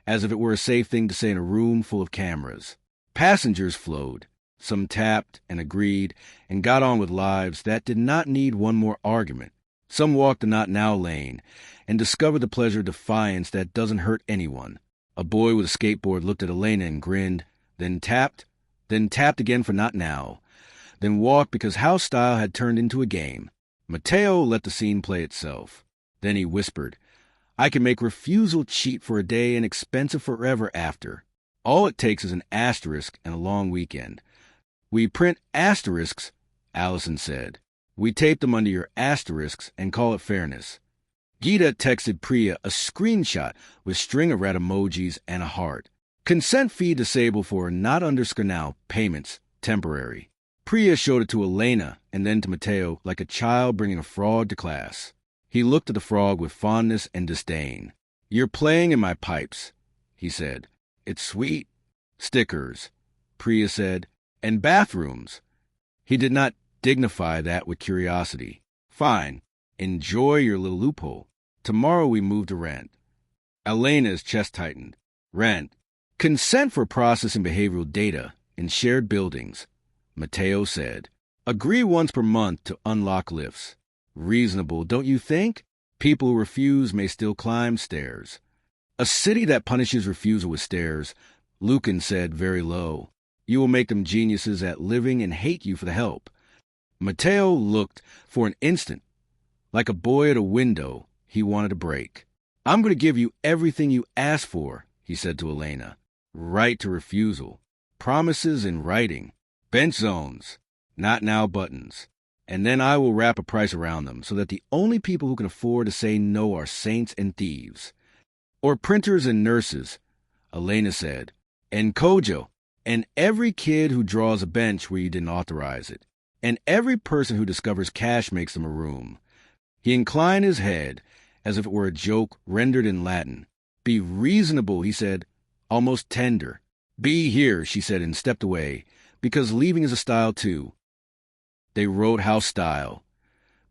Speaker 1: as if it were a safe thing to say in a room full of cameras. Passengers flowed. Some tapped and agreed and got on with lives that did not need one more argument. Some walked the not now lane and discovered the pleasure of defiance that doesn't hurt anyone. A boy with a skateboard looked at Elena and grinned, then tapped again for not now, then walked because house style had turned into a game. Mateo let the scene play itself. Then he whispered, I can make refusal cheap for a day and expensive forever after. All it takes is an asterisk and a long weekend. We print asterisks, Allison said. We tape them under your asterisks and call it fairness. Gita texted Priya a screenshot with string of rat emojis and a heart. Consent fee disabled for not underscore now payments, temporary. Priya showed it to Elena and then to Mateo like a child bringing a frog to class. He looked at the frog with fondness and disdain. You're playing in my pipes, he said. It's sweet. Stickers, Priya said, and bathrooms. He did not dignify that with curiosity. Fine. Enjoy your little loophole. Tomorrow we move to rent. Elena's chest tightened. Rent. Consent for processing behavioral data in shared buildings, Mateo said. Agree once per month to unlock lifts. Reasonable, don't you think? People who refuse may still climb stairs. A city that punishes refusal with stairs, Lucan said very low. You will make them geniuses at living and hate you for the help. Mateo looked for an instant like a boy at a window he wanted to break. I'm going to give you everything you asked for, he said to Elena. Right to refusal. Promises in writing. Bench zones. Not now buttons. And then I will wrap a price around them so that the only people who can afford to say no are saints and thieves. Or printers and nurses, Elena said. And Kojo. And every kid who draws a bench where you didn't authorize it. And every person who discovers cash makes them a room. He inclined his head as if it were a joke rendered in Latin. Be reasonable, he said, almost tender. Be here, she said, and stepped away, because leaving is a style too. They wrote house style.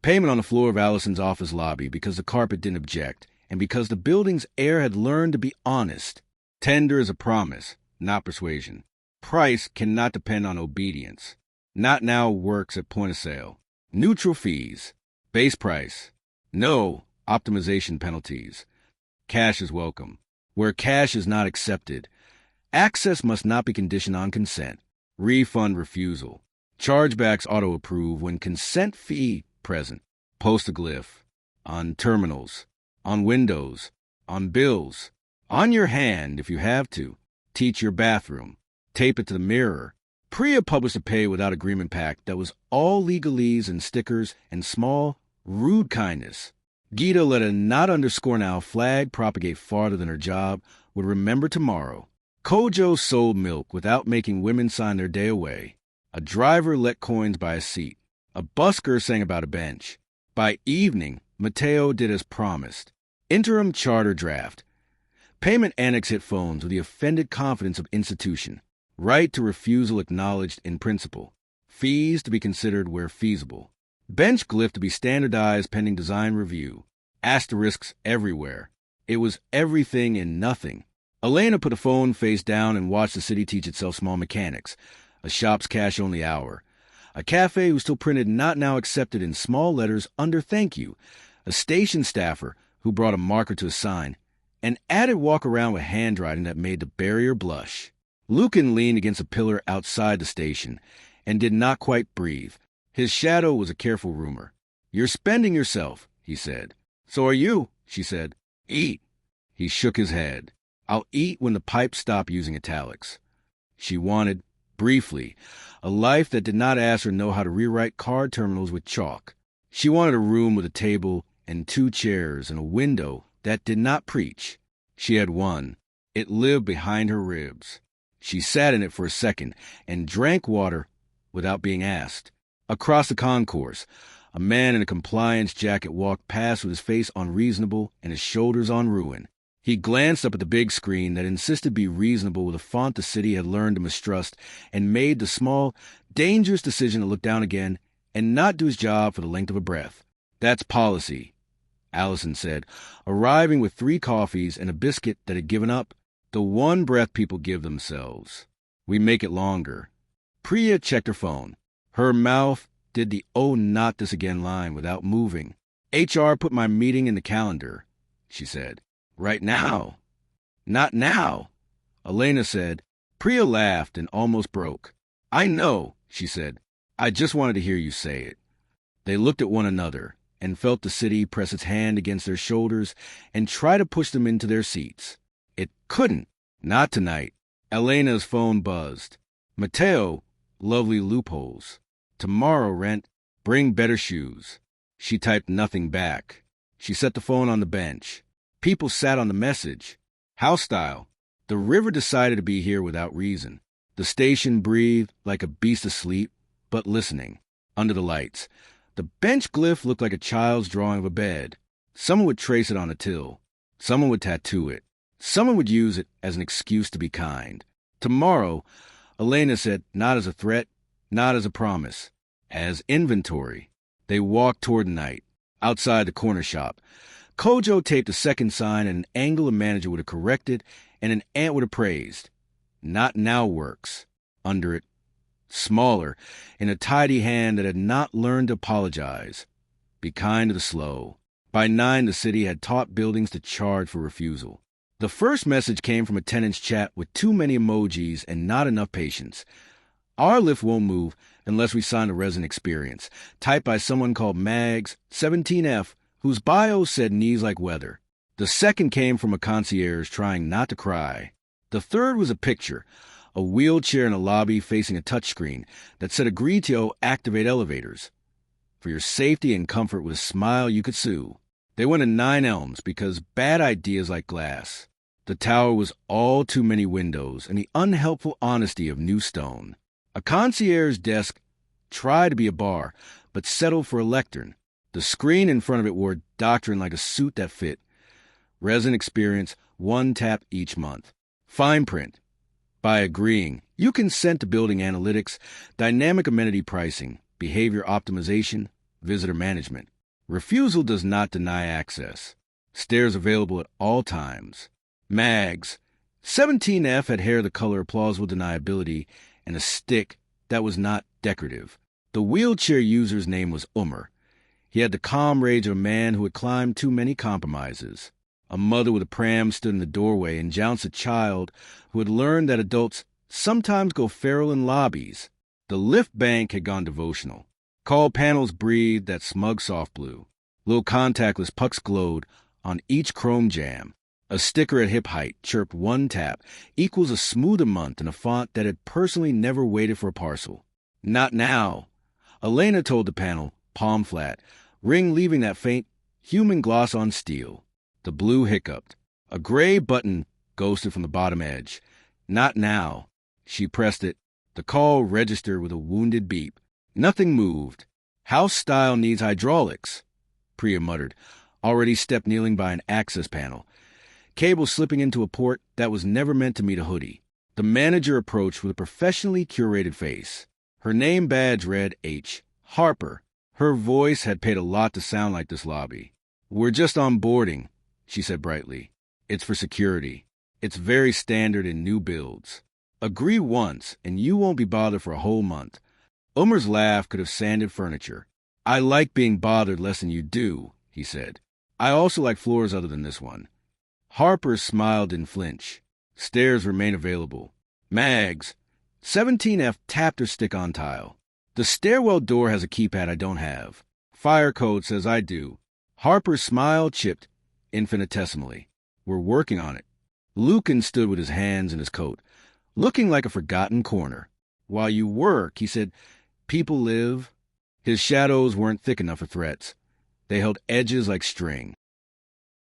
Speaker 1: Payment on the floor of Allison's office lobby because the carpet didn't object, and because the building's air had learned to be honest. Tender is a promise, not persuasion. Price cannot depend on obedience. Not now works at point of sale. Neutral fees. Base price. No optimization penalties. Cash is welcome. Where cash is not accepted, access must not be conditioned on consent. Refund refusal. Chargebacks auto-approve when consent fee present. Post a glyph. On terminals. On windows. On bills. On your hand if you have to. Teach your bathroom. Tape it to the mirror. Priya published a pay without agreement pact that was all legalese and stickers and small, rude kindness. Gita let a not underscore now flag propagate farther than her job would remember tomorrow. Kojo sold milk without making women sign their day away. A driver let coins by a seat. A busker sang about a bench. By evening, Mateo did as promised. Interim charter draft. Payment annex hit phones with the offended confidence of institution. Right to refusal acknowledged in principle. Fees to be considered where feasible. Bench glyph to be standardized pending design review. Asterisks everywhere. It was everything and nothing. Elena put the phone face down and watched the city teach itself small mechanics. A shop's cash-only hour. A cafe who still printed not now accepted in small letters under thank you. A station staffer who brought a marker to a sign. An added walk-around with handwriting that made the barrier blush. Lucan leaned against a pillar outside the station and did not quite breathe. His shadow was a careful rumor. "You're spending yourself," he said. "So are you," she said. "Eat." He shook his head. "I'll eat when the pipes stop using italics." She wanted, briefly, a life that did not ask her know how to rewrite card terminals with chalk. She wanted a room with a table and 2 chairs and a window that did not preach. She had one. It lived behind her ribs. She sat in it for a second and drank water without being asked. Across the concourse, a man in a compliance jacket walked past with his face on reasonable and his shoulders on ruin. He glanced up at the big screen that insisted be reasonable with a font the city had learned to mistrust and made the small, dangerous decision to look down again and not do his job for the length of a breath. "That's policy," Allison said, arriving with 3 coffees and a biscuit that had given up. "The one breath people give themselves. We make it longer." Priya checked her phone. Her mouth did the "oh, not this again" line without moving. "HR put my meeting in the calendar," she said. "Right now." "Not now," Elena said. Priya laughed and almost broke. "I know," she said. "I just wanted to hear you say it." They looked at one another and felt the city press its hand against their shoulders and try to push them into their seats. It couldn't. Not tonight. Elena's phone buzzed. "Mateo, lovely loopholes. Tomorrow, rent. Bring better shoes." She typed nothing back. She set the phone on the bench. People sat on the message. House style. The river decided to be here without reason. The station breathed like a beast asleep, but listening. Under the lights. The bench glyph looked like a child's drawing of a bed. Someone would trace it on a till. Someone would tattoo it. Someone would use it as an excuse to be kind. Tomorrow, Elena said, not as a threat, not as a promise, as inventory. They walked toward night. Outside the corner shop, Kojo taped a second sign at an angle a manager would have corrected and an ant would have praised. "Not now" works. Under it, smaller, in a tidy hand that had not learned to apologize. Be kind to the slow. By 9, the city had taught buildings to charge for refusal. The first message came from a tenant's chat with too many emojis and not enough patience. "Our lift won't move unless we sign a resident experience," typed by someone called Mags 17F, whose bio said knees like weather. The second came from a concierge trying not to cry. The third was a picture, a wheelchair in a lobby facing a touchscreen that said agree to activate elevators. For your safety and comfort with a smile you could sue. They went to 9 Elms because bad ideas like glass. The tower was all too many windows and the unhelpful honesty of new stone. A concierge desk tried to be a bar, but settled for a lectern. The screen in front of it wore doctrine like a suit that fit. Resident experience, 1 tap each month. Fine print. By agreeing, you consent to building analytics, dynamic amenity pricing, behavior optimization, visitor management. Refusal does not deny access. Stairs available at all times. Mags. 17F had hair the color of plausible deniability and a stick that was not decorative. The wheelchair user's name was Umar. He had the calm rage of a man who had climbed too many compromises. A mother with a pram stood in the doorway and jounced a child who had learned that adults sometimes go feral in lobbies. The lift bank had gone devotional. Call panels breathed that smug soft blue. Little contactless pucks glowed on each chrome jam. A sticker at hip height chirped 1 tap equals a smoother month in a font that had personally never waited for a parcel. "Not now," Elena told the panel, palm flat, ring leaving that faint human gloss on steel. The blue hiccuped. A gray button ghosted from the bottom edge. "Not now." She pressed it. The call registered with a wounded beep. Nothing moved. "House style needs hydraulics," Priya muttered. already step kneeling by an access panel, cable slipping into a port that was never meant to meet a hoodie. The manager approached with a professionally curated face. Her name badge read H. Harper. Her voice had paid a lot to sound like this lobby. "We're just onboarding," she said brightly. "It's for security. It's very standard in new builds. Agree once, and you won't be bothered for a whole month." Umer's laugh could have sanded furniture. "I like being bothered less than you do," he said. "I also like floors other than this one." Harper smiled and flinched. Stairs remain available. "Mags." 17F tapped her stick on tile. "The stairwell door has a keypad I don't have. Fire code says I do." Harper's smile chipped infinitesimally. "We're working on it." Lucan stood with his hands in his coat, looking like a forgotten corner. "While you work," he said, "people live." His shadows weren't thick enough for threats. They held edges like string.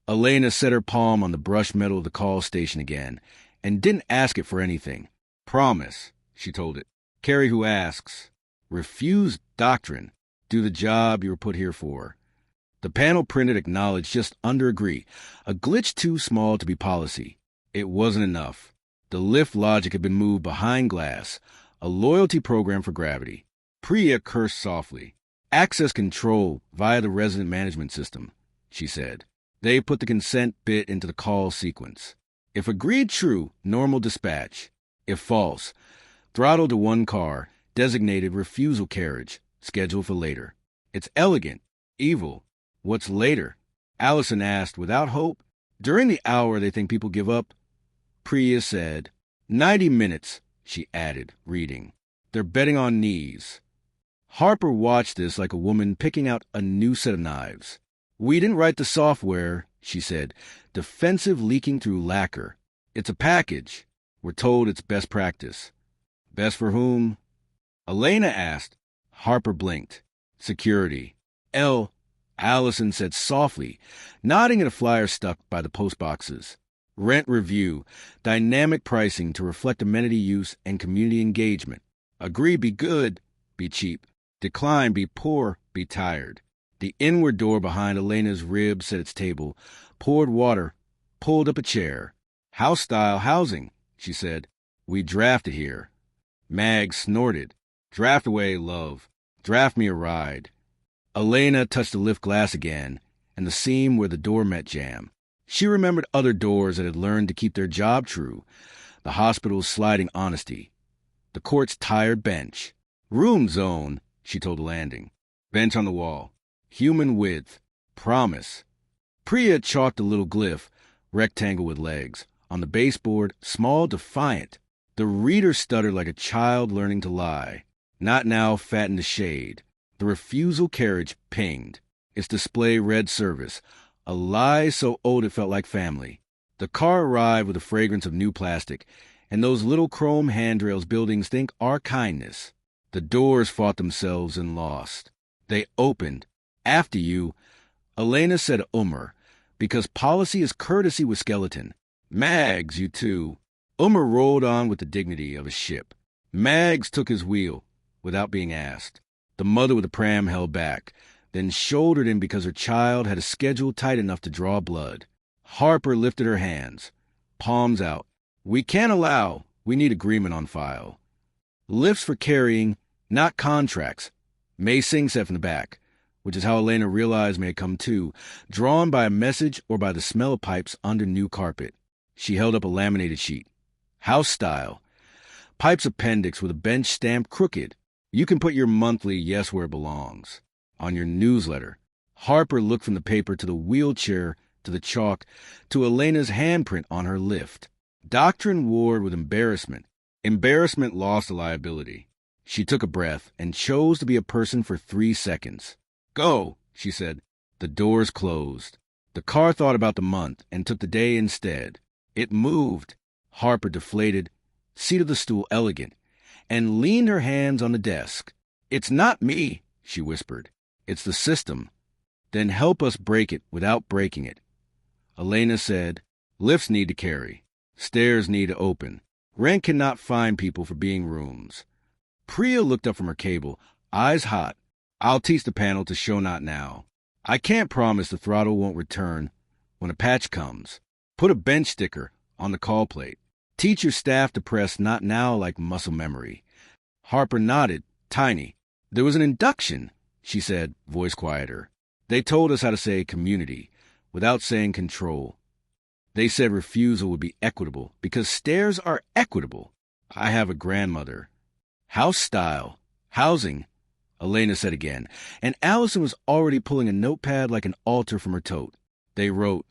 Speaker 1: Elena set her palm on the brushed metal of the call station again, and didn't ask it for anything. "Promise," she told it. "Carry who asks. Refuse doctrine. Do the job you were put here for." The panel printed acknowledged just under agree, a glitch too small to be policy. It wasn't enough. The lift logic had been moved behind glass, a loyalty program for gravity. Priya cursed softly. "Access control via the resident management system," she said. They put the consent bit into the call sequence. If agreed true, normal dispatch. If false, throttle to one car, designated refusal carriage, scheduled for later. It's elegant. Evil. What's later? Allison asked without hope. During the hour they think people give up. Priya said, 90 minutes, she added, reading. They're betting on knees. Harper watched this like a woman picking out a new set of knives. "We didn't write the software," she said, defensive leaking through lacquer. "It's a package. We're told it's best practice." "Best for whom?" Elena asked. Harper blinked. "Security." Allison said softly, nodding at a flyer stuck by the post boxes. "Rent review. Dynamic pricing to reflect amenity use and community engagement. Agree, be good, be cheap. Decline, be poor, be tired." The inward door behind Elena's rib set its table, poured water, pulled up a chair. "House-style housing," she said. "We drafted here." Mag snorted. "Draft away, love. Draft me a ride." Elena touched the lift glass again, and the seam where the door met jammed. She remembered other doors that had learned to keep their job true. The hospital's sliding honesty. The court's tired bench. "Room zone," she told the landing. "Bench on the wall. Human width. Promise." Priya chalked a little glyph, rectangle with legs. On the baseboard, small, defiant. The reader stuttered like a child learning to lie. "Not now, fat in the shade." The refusal carriage pinged. Its display read service. A lie so old it felt like family. The car arrived with the fragrance of new plastic, and those little chrome handrails buildings think are kindness. The doors fought themselves and lost. They opened. "After you," Elena said to Umer, "because policy is courtesy with skeleton. Mags, you too." Umer rolled on with the dignity of a ship. Mags took his wheel, without being asked. The mother with the pram held back, then shouldered him because her child had a schedule tight enough to draw blood. Harper lifted her hands, palms out. "We can't allow. We need agreement on file." Lifts for carrying, not contracts. May Singh said from the back, which is how Elena realized May had come to, drawn by a message or by the smell of pipes under new carpet. She held up a laminated sheet. "House style. Pipes appendix with a bench stamped crooked. You can put your monthly yes where it belongs. On your newsletter." Harper looked from the paper to the wheelchair, to the chalk, to Elena's handprint on her lift. Doctrine warred with embarrassment. Embarrassment lost a liability. She took a breath and chose to be a person for 3 seconds. "Go," she said. The doors closed. The car thought about the month and took the day instead. It moved. Harper deflated, seated the stool elegant, and leaned her hands on the desk. "It's not me," she whispered. "It's the system. Then help us break it without breaking it." Elena said, "Lifts need to carry. Stairs need to open. Rent cannot fine people for being rooms." Priya looked up from her cable, eyes hot. "I'll teach the panel to show not now. I can't promise the throttle won't return when a patch comes. Put a bench sticker on the call plate. Teach your staff to press not now like muscle memory. Harper nodded, tiny. There was an induction, she said, voice quieter. They told us how to say community without saying control. They said refusal would be equitable because stairs are equitable. I have a grandmother. House style. Housing, Elena said again, and Allison was already pulling a notepad like an altar from her tote. They wrote,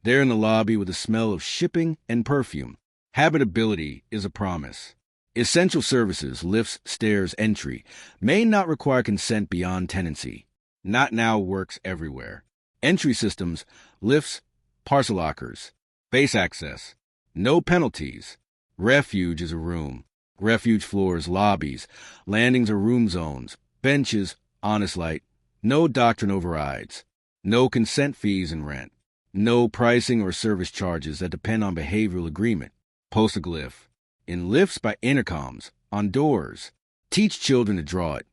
Speaker 1: there in the lobby with the smell of shipping and perfume. Habitability is a promise. Essential services, lifts, stairs, entry, may not require consent beyond tenancy. Not now works everywhere. Entry systems, lifts, parcel lockers, base access, no penalties. Refuge is a room. Refuge floors, lobbies, landings are room zones, benches, honest light. No doctrine overrides. No consent fees in rent. No pricing or service charges that depend on behavioral agreement. Post a glyph. In lifts by intercoms, on doors. Teach children to draw it.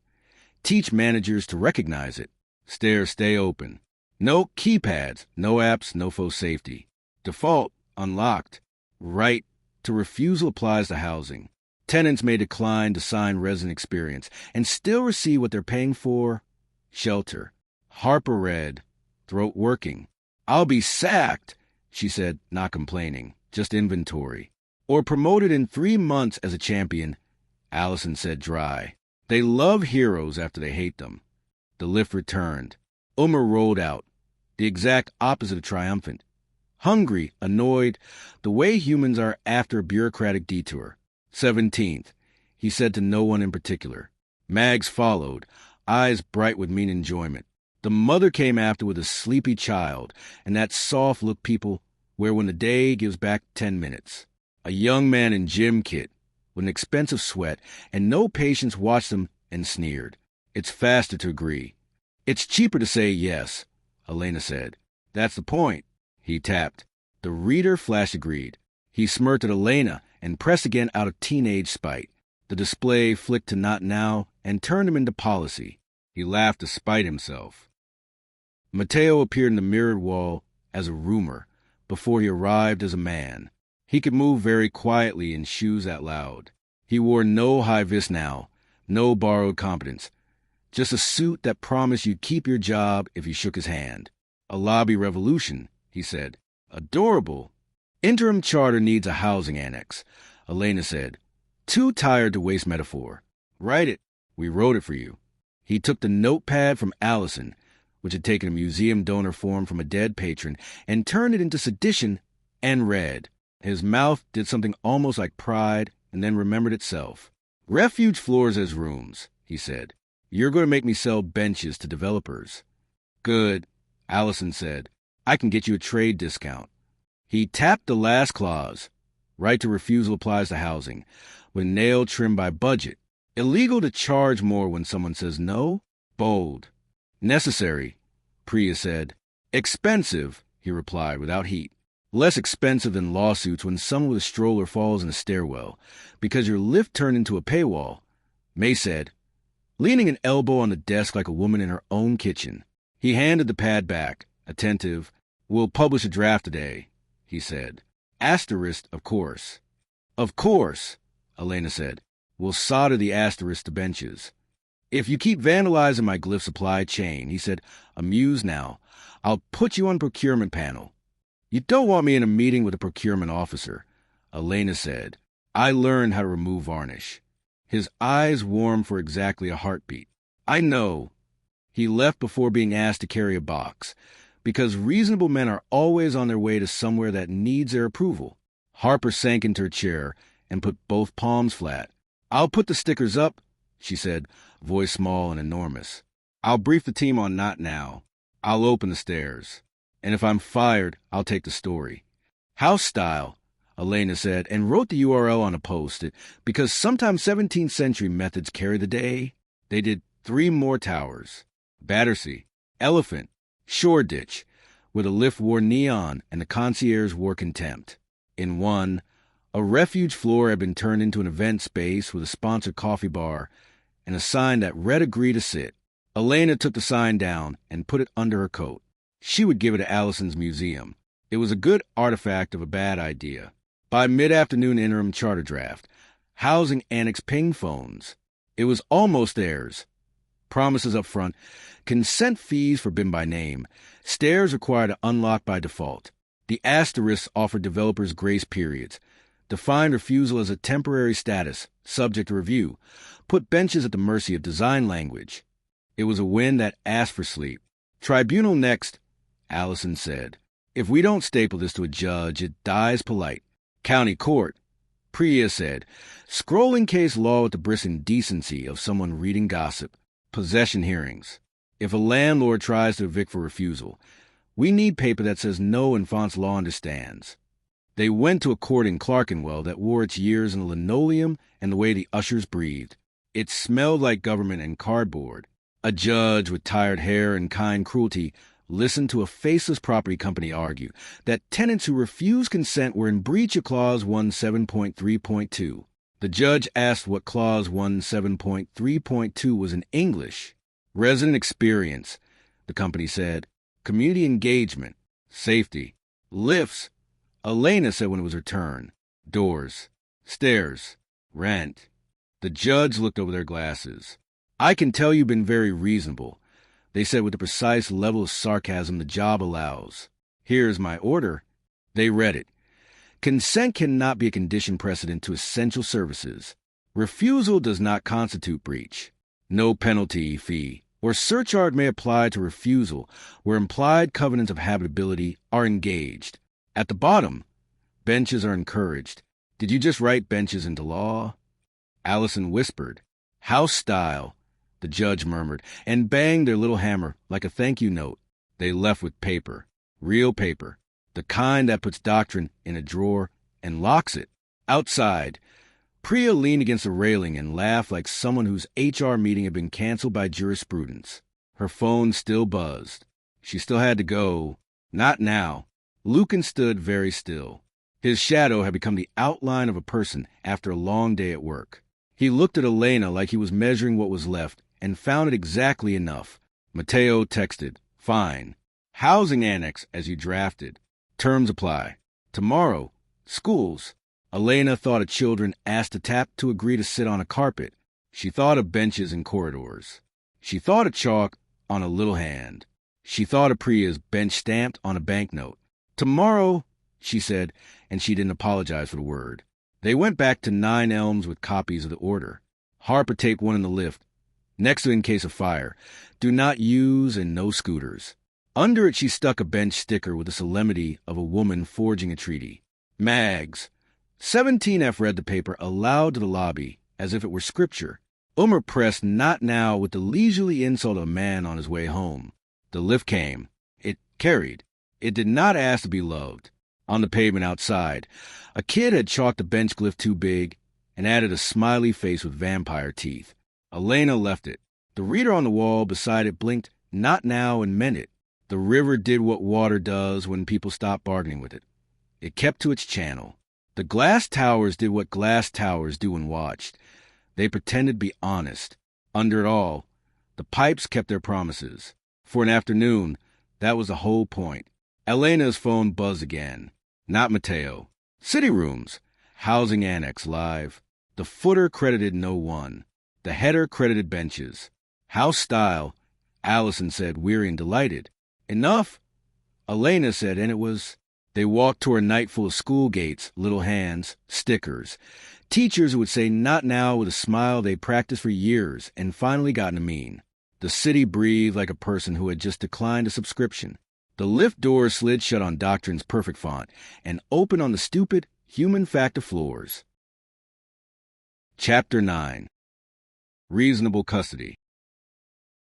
Speaker 1: Teach managers to recognize it. Stairs stay open. No keypads, no apps, no faux safety. Default, unlocked. Right to refusal applies to housing. Tenants may decline to sign resident experience and still receive what they're paying for. Shelter. Harper read, throat working. I'll be sacked, she said, not complaining, just inventory. Or promoted in 3 months as a champion, Allison said dry. They love heroes after they hate them. The lift returned. Umar rolled out, the exact opposite of triumphant. Hungry, annoyed, the way humans are after a bureaucratic detour. 17th, he said to no one in particular. Mags followed, eyes bright with mean enjoyment. The mother came after with a sleepy child, and that soft look people wear when the day gives back 10 minutes. A young man in gym kit, with an expensive sweat, and no patience watched them and sneered. It's faster to agree. It's cheaper to say yes, Elena said. That's the point. He tapped. The reader flash agreed. He smirked at Elena and pressed again out of teenage spite. The display flicked to not now and turned him into policy. He laughed to spite himself. Mateo appeared in the mirrored wall as a rumor before he arrived as a man. He could move very quietly in shoes that loud. He wore no high-vis now, no borrowed competence. Just a suit that promised you'd keep your job if you shook his hand. A lobby revolution, he said. Adorable. Interim charter needs a housing annex, Elena said. Too tired to waste metaphor. Write it. We wrote it for you. He took the notepad from Allison, which had taken a museum donor form from a dead patron, and turned it into sedition and read. His mouth did something almost like pride and then remembered itself. Refuge floors as rooms, he said. You're going to make me sell benches to developers. Good, Allison said. I can get you a trade discount. He tapped the last clause. Right to refusal applies to housing, with nail trimmed by budget. Illegal to charge more when someone says no? Bold. Necessary, Priya said. Expensive, he replied without heat. Less expensive than lawsuits when someone with a stroller falls in a stairwell because your lift turned into a paywall, May said, leaning an elbow on the desk like a woman in her own kitchen. He handed the pad back, attentive. We'll publish a draft today, he said. Asterisk, of course. Of course, Elena said. We'll solder the asterisk to benches. If you keep vandalizing my glyph supply chain, he said, amused now, I'll put you on procurement panel. You don't want me in a meeting with a procurement officer, Elena said. I learned how to remove varnish. His eyes warmed for exactly a heartbeat. I know. He left before being asked to carry a box, because reasonable men are always on their way to somewhere that needs their approval. Harper sank into her chair and put both palms flat. I'll put the stickers up, she said, voice small and enormous. I'll brief the team on not now. I'll open the stairs. And if I'm fired, I'll take the story. House style, Elena said, and wrote the URL on a post-it, because sometimes 17th century methods carry the day. They did 3 more towers. Battersea, Elephant, Shoreditch, where the lift wore neon and the concierge wore contempt. In one, a refuge floor had been turned into an event space with a sponsored coffee bar and a sign that read agree to sit. Elena took the sign down and put it under her coat. She would give it to Allison's museum. It was a good artifact of a bad idea. By mid-afternoon interim charter draft, housing annex ping phones. It was almost theirs. Promises up front, consent fees for BIM by name, stairs required to unlock by default. The asterisks offered developers grace periods, defined refusal as a temporary status, subject to review, put benches at the mercy of design language. It was a win that asked for sleep. Tribunal next, Allison said. If we don't staple this to a judge, it dies polite. County court, Priya said, scrolling case law with the brisk indecency of someone reading gossip. Possession hearings. If a landlord tries to evict for refusal, we need paper that says no and fonts law understands. They went to a court in Clerkenwell that wore its years in the linoleum and the way the ushers breathed. It smelled like government and cardboard. A judge with tired hair and kind cruelty listened to a faceless property company argue that tenants who refused consent were in breach of Clause 17.3.2. The judge asked what Clause 17.3.2 was in English. Resident experience, the company said. Community engagement. Safety. Lifts. Elena said when it was her turn. Doors. Stairs. Rent. The judge looked over their glasses. I can tell you've been very reasonable, they said with the precise level of sarcasm the job allows. Here's my order. They read it. Consent cannot be a condition precedent to essential services. Refusal does not constitute breach. No penalty, fee, or surcharge may apply to refusal where implied covenants of habitability are engaged. At the bottom, benches are encouraged. Did you just write benches into law? Allison whispered. House style, the judge murmured, and banged their little hammer like a thank you note. They left with paper, real paper. The kind that puts doctrine in a drawer and locks it. Outside, Priya leaned against the railing and laughed like someone whose HR meeting had been canceled by jurisprudence. Her phone still buzzed. She still had to go. Not now. Lucan stood very still. His shadow had become the outline of a person after a long day at work. He looked at Elena like he was measuring what was left and found it exactly enough. Mateo texted, Fine. Housing annex as you drafted. Terms apply. Tomorrow, schools. Elena thought of children asked to tap to agree to sit on a carpet. She thought of benches and corridors. She thought of chalk on a little hand. She thought of Priya's bench stamped on a banknote. Tomorrow, she said, and she didn't apologize for the word. They went back to 9 Elms with copies of the order. Harper taped one in the lift. Next to it in case of fire. Do not use and no scooters. Under it she stuck a bench sticker with the solemnity of a woman forging a treaty. Mags. 17F read the paper aloud to the lobby, as if it were scripture. Umar pressed not now with the leisurely insult of a man on his way home. The lift came. It carried. It did not ask to be loved. On the pavement outside, a kid had chalked a bench glyph too big and added a smiley face with vampire teeth. Elena left it. The reader on the wall beside it blinked, not now, and meant it. The river did what water does when people stop bargaining with it. It kept to its channel. The glass towers did what glass towers do when watched. They pretended to be honest. Under it all, the pipes kept their promises. For an afternoon, that was the whole point. Elena's phone buzzed again. Not Mateo. City rooms. Housing annex live. The footer credited no one. The header credited benches. House style, Allison said, weary and delighted. Enough, Elena said, and it was. They walked toward a night full of school gates, little hands, stickers. Teachers who would say not now with a smile they'd practiced for years and finally gotten to mean. The city breathed like a person who had just declined a subscription. The lift doors slid shut on Doctrine's perfect font and opened on the stupid, human fact of floors. Chapter 9. Reasonable Custody.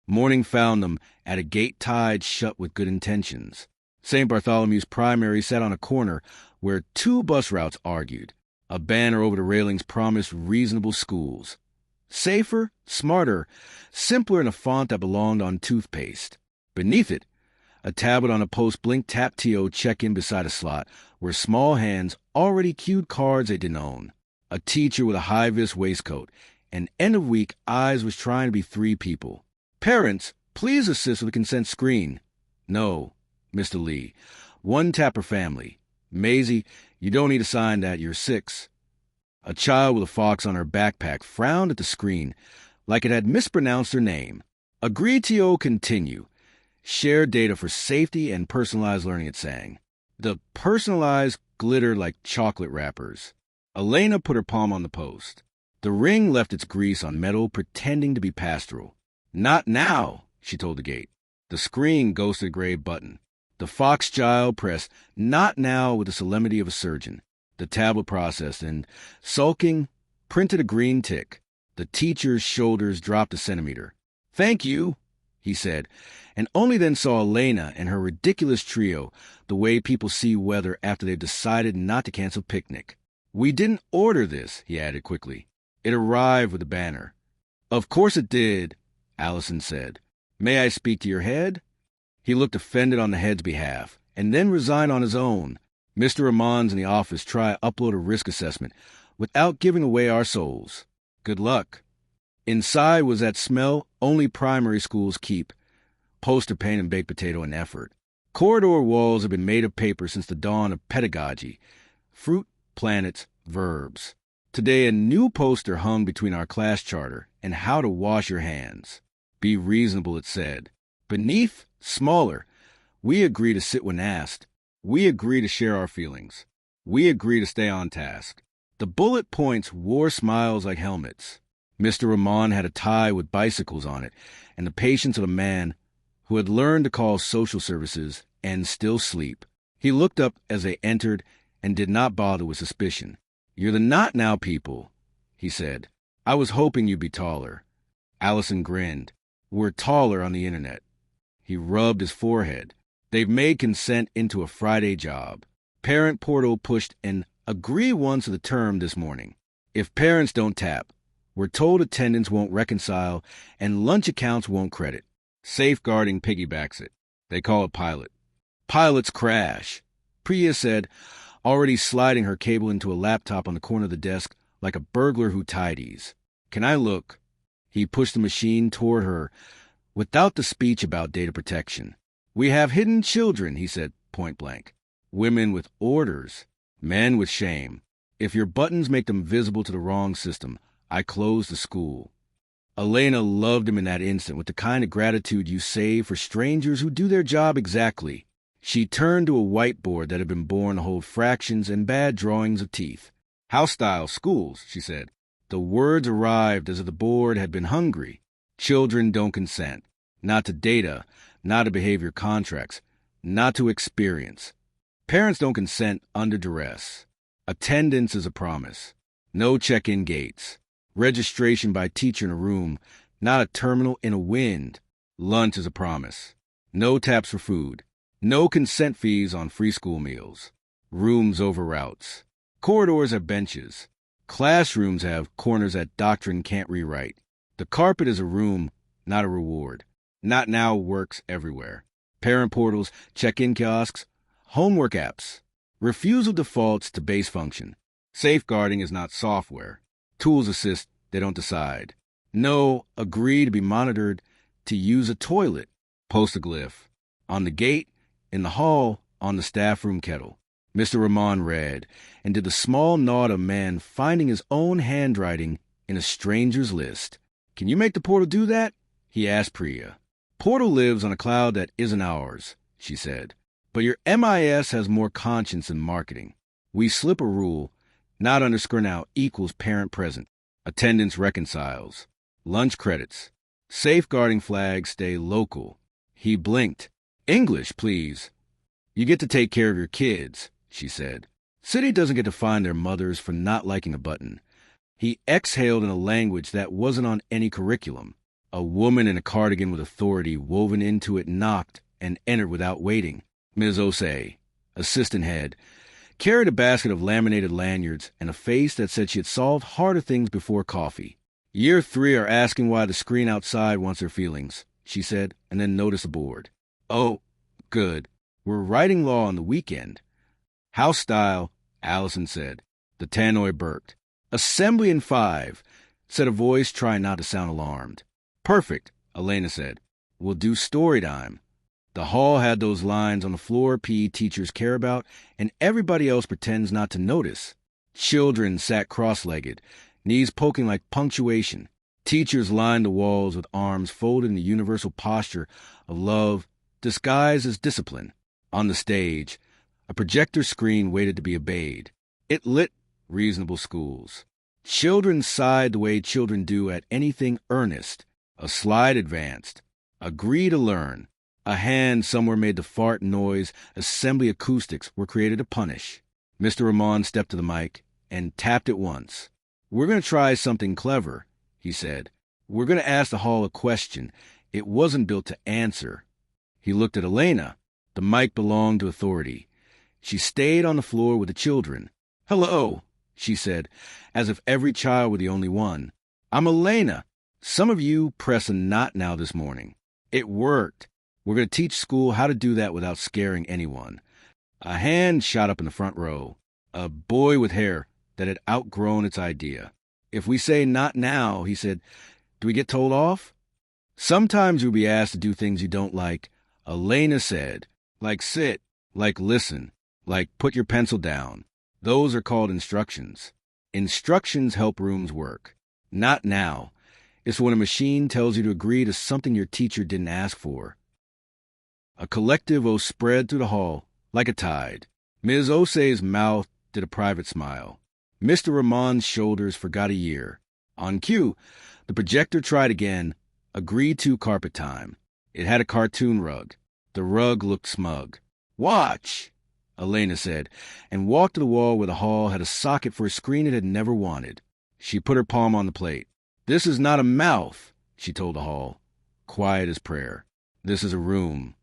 Speaker 1: Morning found them at a gate tied shut with good intentions. St. Bartholomew's Primary sat on a corner where 2 bus routes argued. A banner over the railings promised reasonable schools. Safer, smarter, simpler in a font that belonged on toothpaste. Beneath it, a tablet on a post blinked tap TO check-in beside a slot where small hands already cued cards they didn't own. A teacher with a high-vis waistcoat and end-of-week eyes was trying to be 3 people. Parents, Please assist with the consent screen. No, Mr. Lee. One tap per family. Maisie, you don't need to sign that. You're 6. A child with a fox on her backpack frowned at the screen like it had mispronounced her name. Agree to continue. Share data for safety and personalized learning, it sang. The personalized glittered like chocolate wrappers. Elena put her palm on the post. The ring left its grease on metal, pretending to be pastoral. Not now, she told the gate. The screen ghosted a gray button. The fox child pressed not now with the solemnity of a surgeon. The tablet processed and, sulking, printed a green tick. The teacher's shoulders dropped a centimeter. Thank you, he said, and only then saw Elena and her ridiculous trio the way people see weather after they've decided not to cancel picnic. We didn't order this, he added quickly. It arrived with a banner. Of course it did, Allison said. May I speak to your head? He looked offended on the head's behalf, and then resigned on his own. Mr. Ramon's in the office try to upload a risk assessment without giving away our souls. Good luck. Inside was that smell only primary schools keep. Poster paint and baked potato and effort. Corridor walls have been made of paper since the dawn of pedagogy. Fruit, planets, verbs. Today a new poster hung between our class charter and how to wash your hands. Be reasonable, it said. Beneath, smaller. We agree to sit when asked. We agree to share our feelings. We agree to stay on task. The bullet points wore smiles like helmets. Mr. Ramon had a tie with bicycles on it, and the patience of a man who had learned to call social services and still sleep. He looked up as they entered and did not bother with suspicion. You're the not now people, he said. I was hoping you'd be taller. Allison grinned. We're taller on the internet. He rubbed his forehead. They've made consent into a Friday job. Parent portal pushed an agree once of the term this morning. If parents don't tap, we're told attendance won't reconcile and lunch accounts won't credit. Safeguarding piggybacks it. They call it pilot. Pilots crash, Priya said, already sliding her cable into a laptop on the corner of the desk like a burglar who tidies. Can I look? He pushed the machine toward her without the speech about data protection. We have hidden children, he said point blank. Women with orders, men with shame. If your buttons make them visible to the wrong system, I close the school. Elena loved him in that instant with the kind of gratitude you save for strangers who do their job exactly. She turned to a whiteboard that had been born to hold fractions and bad drawings of teeth. House-style schools, she said. The words arrived as if the board had been hungry. Children don't consent. Not to data, not to behavior contracts, not to experience. Parents don't consent under duress. Attendance is a promise. No check-in gates. Registration by teacher in a room, not a terminal in a wind. Lunch is a promise. No taps for food. No consent fees on free school meals. Rooms over routes. Corridors have benches. Classrooms have corners that doctrine can't rewrite. The carpet is a room, not a reward. Not now works everywhere. Parent portals, check-in kiosks, homework apps. Refusal defaults to base function. Safeguarding is not software. Tools assist, they don't decide. No, agree to be monitored, to use a toilet. Post a glyph. On the gate, in the hall, on the staff room kettle. Mr. Ramon read, and did the small nod of man finding his own handwriting in a stranger's list. Can you make the portal do that? He asked Priya. Portal lives on a cloud that isn't ours, she said. But your MIS has more conscience than marketing. We slip a rule, not underscore now equals parent present. Attendance reconciles. Lunch credits. Safeguarding flags stay local. He blinked. English, please. You get to take care of your kids, she said. City doesn't get to find their mothers for not liking a button. He exhaled in a language that wasn't on any curriculum. A woman in a cardigan with authority woven into it knocked and entered without waiting. Ms. Osei, assistant head, carried a basket of laminated lanyards and a face that said she had solved harder things before coffee. Year 3 are asking why the screen outside wants their feelings, she said, and then noticed the board. Oh, good. We're writing law on the weekend. House style, Allison said. The tannoy burked. Assembly in 5, said a voice trying not to sound alarmed. Perfect, Elena said. We'll do story time. The hall had those lines on the floor PE teachers care about, and everybody else pretends not to notice. Children sat cross-legged, knees poking like punctuation. Teachers lined the walls with arms folded in the universal posture of love, disguised as discipline. On the stage, a projector screen waited to be obeyed. It lit reasonable schools. Children sighed the way children do at anything earnest. A slide advanced. Agree to learn. A hand somewhere made the fart noise. Assembly acoustics were created to punish. Mr. Ramon stepped to the mic and tapped it once. We're going to try something clever, he said. We're going to ask the hall a question. It wasn't built to answer. He looked at Elena. The mic belonged to authority. She stayed on the floor with the children. Hello, she said, as if every child were the only one. I'm Elena. Some of you press a not now this morning. It worked. We're going to teach school how to do that without scaring anyone. A hand shot up in the front row. A boy with hair that had outgrown its idea. If we say not now, he said, do we get told off? Sometimes you'll be asked to do things you don't like. Elena said, like sit, like listen, like put your pencil down. Those are called instructions. Instructions help rooms work. Not now. It's when a machine tells you to agree to something your teacher didn't ask for. A collective oath spread through the hall like a tide. Ms. Osei's mouth did a private smile. Mr. Ramon's shoulders forgot a year. On cue, the projector tried again. Agreed to carpet time. It had a cartoon rug. The rug looked smug. Watch, Elena said, and walked to the wall where the hall had a socket for a screen it had never wanted. She put her palm on the plate. This is not a mouth, she told the hall. Quiet as prayer. This is a room.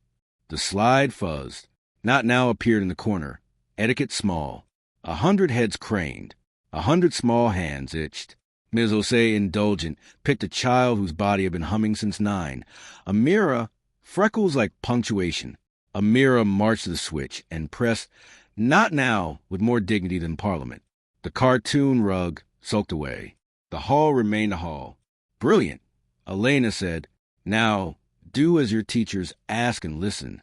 Speaker 1: The slide fuzzed. Not now appeared in the corner. Etiquette small. 100 heads craned. 100 small hands itched. Ms. Osei, indulgent, picked a child whose body had been humming since 9. Amira, freckles like punctuation. Amira marched to the switch and pressed, not now, with more dignity than Parliament. The cartoon rug sulked away. The hall remained a hall. Brilliant, Elena said. Now, do as your teachers ask and listen.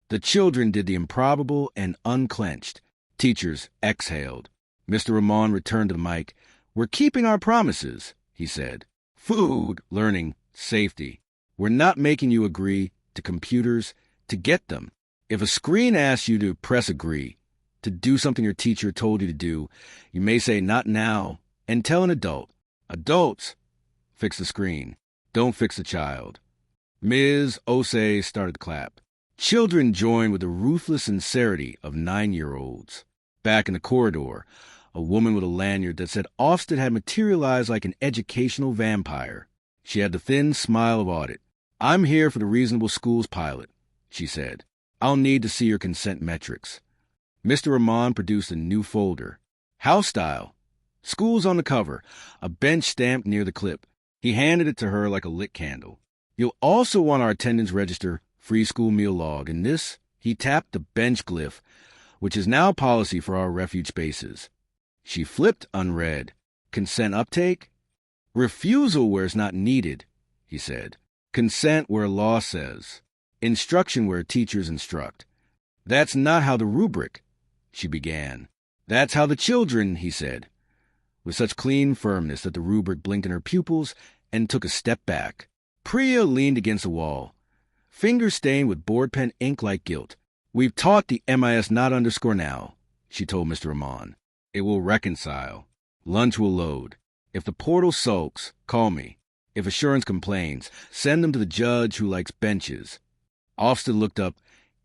Speaker 1: The children did the improbable and unclenched. Teachers exhaled. Mr. Ramon returned to the mic. We're keeping our promises, he said. Food, learning, safety. We're not making you agree to computers to get them. If a screen asks you to press agree, to do something your teacher told you to do, you may say not now and tell an adult. Adults, fix the screen. Don't fix the child. Ms. Osei started to clap. Children joined with the ruthless sincerity of 9-year-olds. Back in the corridor, a woman with a lanyard that said Ofsted had materialized like an educational vampire. She had the thin smile of audit. I'm here for the reasonable schools pilot, she said. I'll need to see your consent metrics. Mr. Ramon produced a new folder. House style. Schools on the cover. A bench stamped near the clip. He handed it to her like a lit candle. You'll also want our attendance register, free school meal log, and this, he tapped the bench glyph, which is now policy for our refuge spaces. She flipped unread. Consent uptake? Refusal where it's not needed, he said. Consent where law says. Instruction where teachers instruct. That's not how the rubric, she began. That's how the children, he said, with such clean firmness that the rubric blinked in her pupils and took a step back. Priya leaned against the wall, fingers stained with board pen ink like guilt. We've taught the MIS not underscore now, she told Mr. Ramon. It will reconcile. Lunch will load. If the portal sulks, call me. If assurance complains, send them to the judge who likes benches. Ofsted looked up,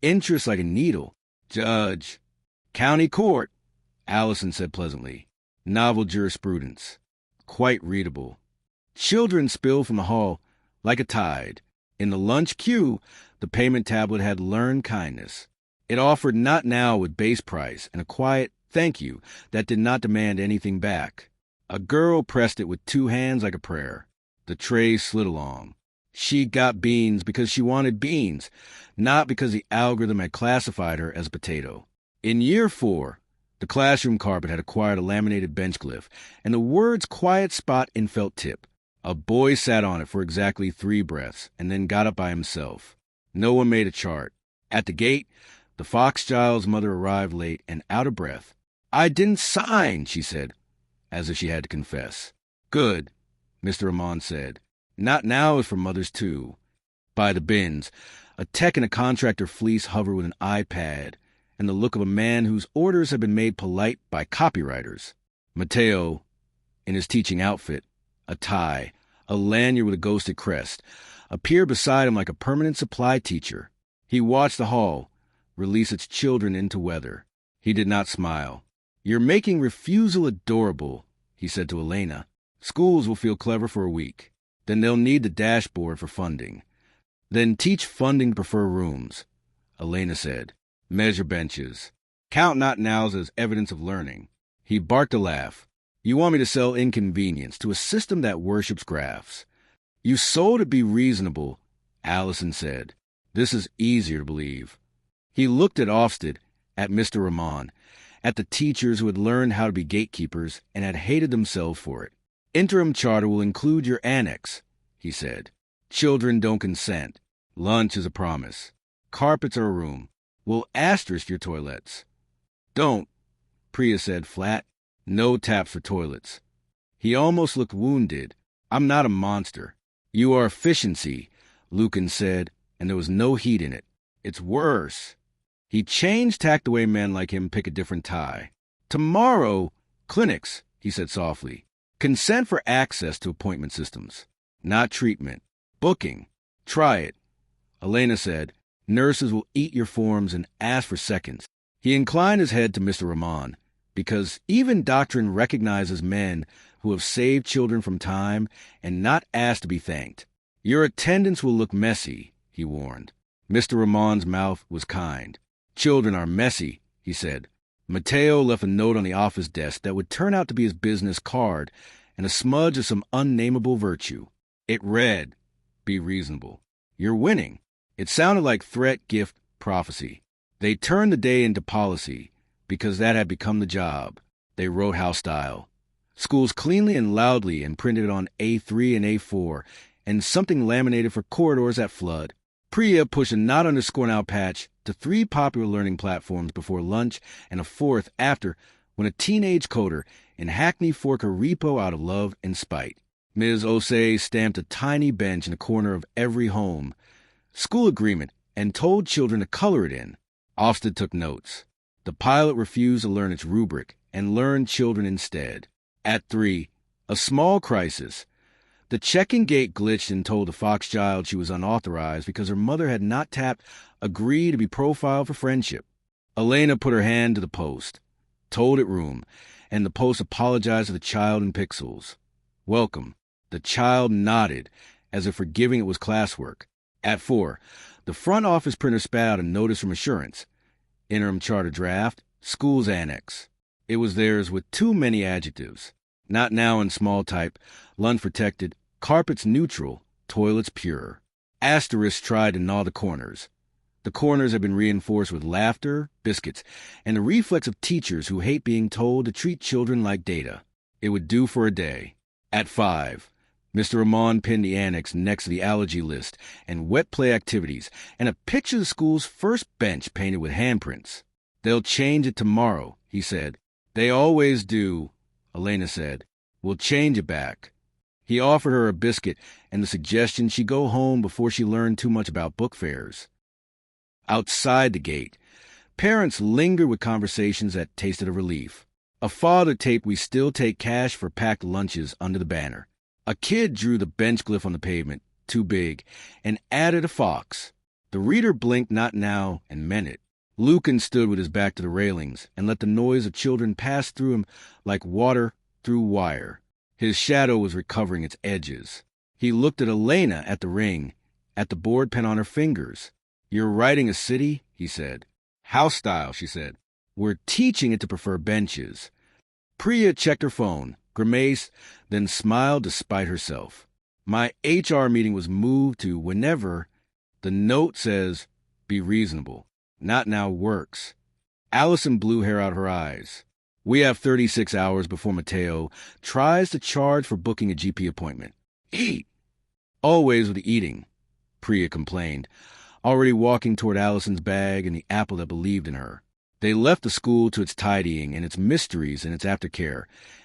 Speaker 1: interest like a needle. Judge. County court, Allison said pleasantly. Novel jurisprudence. Quite readable. Children spilled from the hall like a tide. In the lunch queue, the payment tablet had learned kindness. It offered not now with base price and a quiet thank you that did not demand anything back. A girl pressed it with 2 hands like a prayer. The tray slid along. She got beans because she wanted beans, not because the algorithm had classified her as a potato. In year 4, the classroom carpet had acquired a laminated bench glyph, and the words quiet spot in felt tip. A boy sat on it for exactly 3 breaths and then got up by himself. No one made a chart. At the gate, the Foxchild's mother arrived late and out of breath. "I didn't sign," she said, as if she had to confess. "Good," Mr. Ramon said. "Not now is for mothers, too." By the bins, a tech in a contractor fleece hovered with an iPad and the look of a man whose orders had been made polite by copywriters. Mateo, in his teaching outfit, a tie, a lanyard with a ghosted crest, appeared beside him like a permanent supply teacher. He watched the hall release its children into weather. He did not smile. "You're making refusal adorable," he said to Elena. "Schools will feel clever for a week. Then they'll need the dashboard for funding. Then teach funding to prefer rooms," Elena said. "Measure benches. Count not nows as evidence of learning." He barked a laugh. "You want me to sell inconvenience to a system that worships graphs." "You sold it be reasonable," Allison said. "This is easier to believe." He looked at Ofsted, at Mr. Ramon, at the teachers who had learned how to be gatekeepers and had hated themselves for it. "Interim charter will include your annex," he said. "Children don't consent. Lunch is a promise. Carpets are a room. We'll asterisk your toilets." "Don't," Priya said flat. "No taps for toilets." He almost looked wounded. "I'm not a monster." "You are efficiency," Lucan said, and there was no heat in it. "It's worse." He changed tacked away men like him pick a different tie. "Tomorrow, clinics," he said softly. "Consent for access to appointment systems. Not treatment. Booking. Try it." Elena said, "Nurses will eat your forms and ask for seconds." He inclined his head to Mr. Ramon, because even doctrine recognizes men who have saved children from time and not asked to be thanked. "Your attendance will look messy," he warned. Mr. Ramon's mouth was kind. "Children are messy," he said. Mateo left a note on the office desk that would turn out to be his business card and a smudge of some unnameable virtue. It read, "Be reasonable. You're winning." It sounded like threat, gift, prophecy. They turned the day into policy, because that had become the job. They wrote house style. Schools cleanly and loudly and printed on A3 and A4, and something laminated for corridors at flood. Priya pushed a not underscore now patch to 3 popular learning platforms before lunch and a 4th after, when a teenage coder in Hackney forked her repo out of love and spite. Ms. Osei stamped a tiny bench in a corner of every home. School agreement, and told children to color it in. Ofsted took notes. The pilot refused to learn its rubric and learned children instead. At 3, a small crisis. The check-in gate glitched and told the Foxchild she was unauthorized because her mother had not tapped agree to be profiled for friendship. Elena put her hand to the post, told it room, and the post apologized to the child in pixels. "Welcome." The child nodded, as if forgiving it was classwork. At 4, the front office printer spat out a notice from assurance. Interim charter draft, school's annex. It was theirs with too many adjectives. Not now in small type, lunch protected, carpets neutral, toilets pure. Asterisks tried to gnaw the corners. The corners had been reinforced with laughter, biscuits, and the reflex of teachers who hate being told to treat children like data. It would do for a day. At 5, Mr. Ramon pinned the annex next to the allergy list and wet play activities, and a picture of the school's first bench painted with handprints. "They'll change it tomorrow," he said. "They always do," Elena said. "We'll change it back." He offered her a biscuit and the suggestion she go home before she learned too much about book fairs. Outside the gate, parents lingered with conversations that tasted of relief. A father taped "We still take cash for packed lunches" under the banner. A kid drew the bench glyph on the pavement, too big, and added a fox. The reader blinked "not now" and meant it. Lucan stood with his back to the railings and let the noise of children pass through him like water through wire. His shadow was recovering its edges. He looked at Elena at the ring, at the board pen on her fingers. "You're writing a city," he said. "House style," she said. "We're teaching it to prefer benches." Priya checked her phone, grimaced, then smiled despite herself. "My HR meeting was moved to whenever. The note says, be reasonable. Not now works." Allison blew hair out her eyes. "We have 36 hours before Mateo tries to charge for booking a GP appointment. Eat. Always with the eating, Priya complained, already walking toward Allison's bag and the apple that believed in her. They left the school to its tidying and its mysteries and its aftercare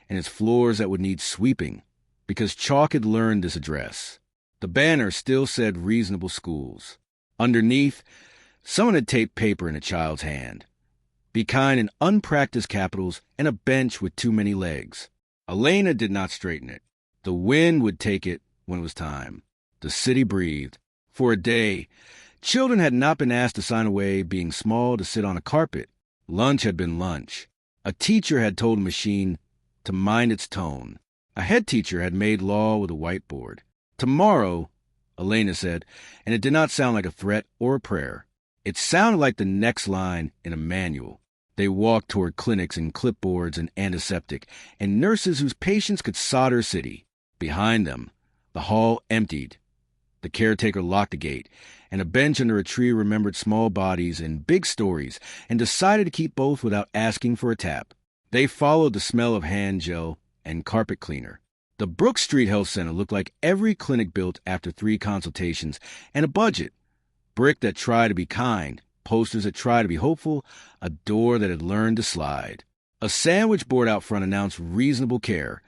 Speaker 1: and its floors that would need sweeping, because Chalk had learned this address. The banner still said reasonable schools. Underneath, someone had taped paper in a child's hand. Be kind in unpracticed capitals and a bench with too many legs. Elena did not straighten it. The wind would take it when it was time. The city breathed. For a day, children had not been asked to sign away being small to sit on a carpet. Lunch had been lunch. A teacher had told a machine to mind its tone. A head teacher had made law with a whiteboard. Tomorrow, Elena said, and it did not sound like a threat or a prayer. It sounded like the next line in a manual. They walked toward clinics and clipboards and antiseptic, and nurses whose patients could solder city. Behind them, the hall emptied. The caretaker locked the gate, and a bench under a tree remembered small bodies and big stories and decided to keep both without asking for a tap. They followed the smell of hand gel and carpet cleaner. The Brook Street Health Center looked like every clinic built after 3 consultations and a budget. Brick that tried to be kind, posters that tried to be hopeful, a door that had learned to slide. A sandwich board out front announced reasonable care.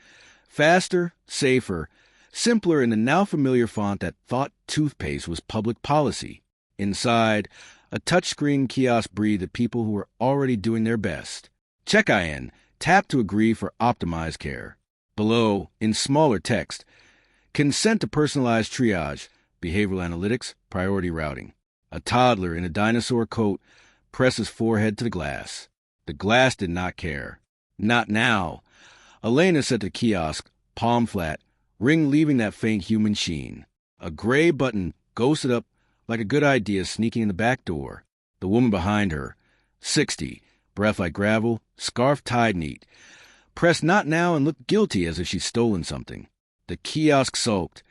Speaker 1: Faster, safer, simpler in the now familiar font that thought toothpaste was public policy. Inside, a touchscreen kiosk breathed at people who were already doing their best. Check-in, tap to agree for optimized care. Below, in smaller text, consent to personalized triage, behavioral analytics, priority routing. A toddler in a dinosaur coat pressed his forehead to the glass. The glass did not care. Not now. Elena set the kiosk, palm flat, ring leaving that faint human sheen. A gray button ghosted up like a good idea sneaking in the back door. The woman behind her, 60, breath like gravel, scarf tied neat, pressed not now and looked guilty as if she'd stolen something. The kiosk sulked,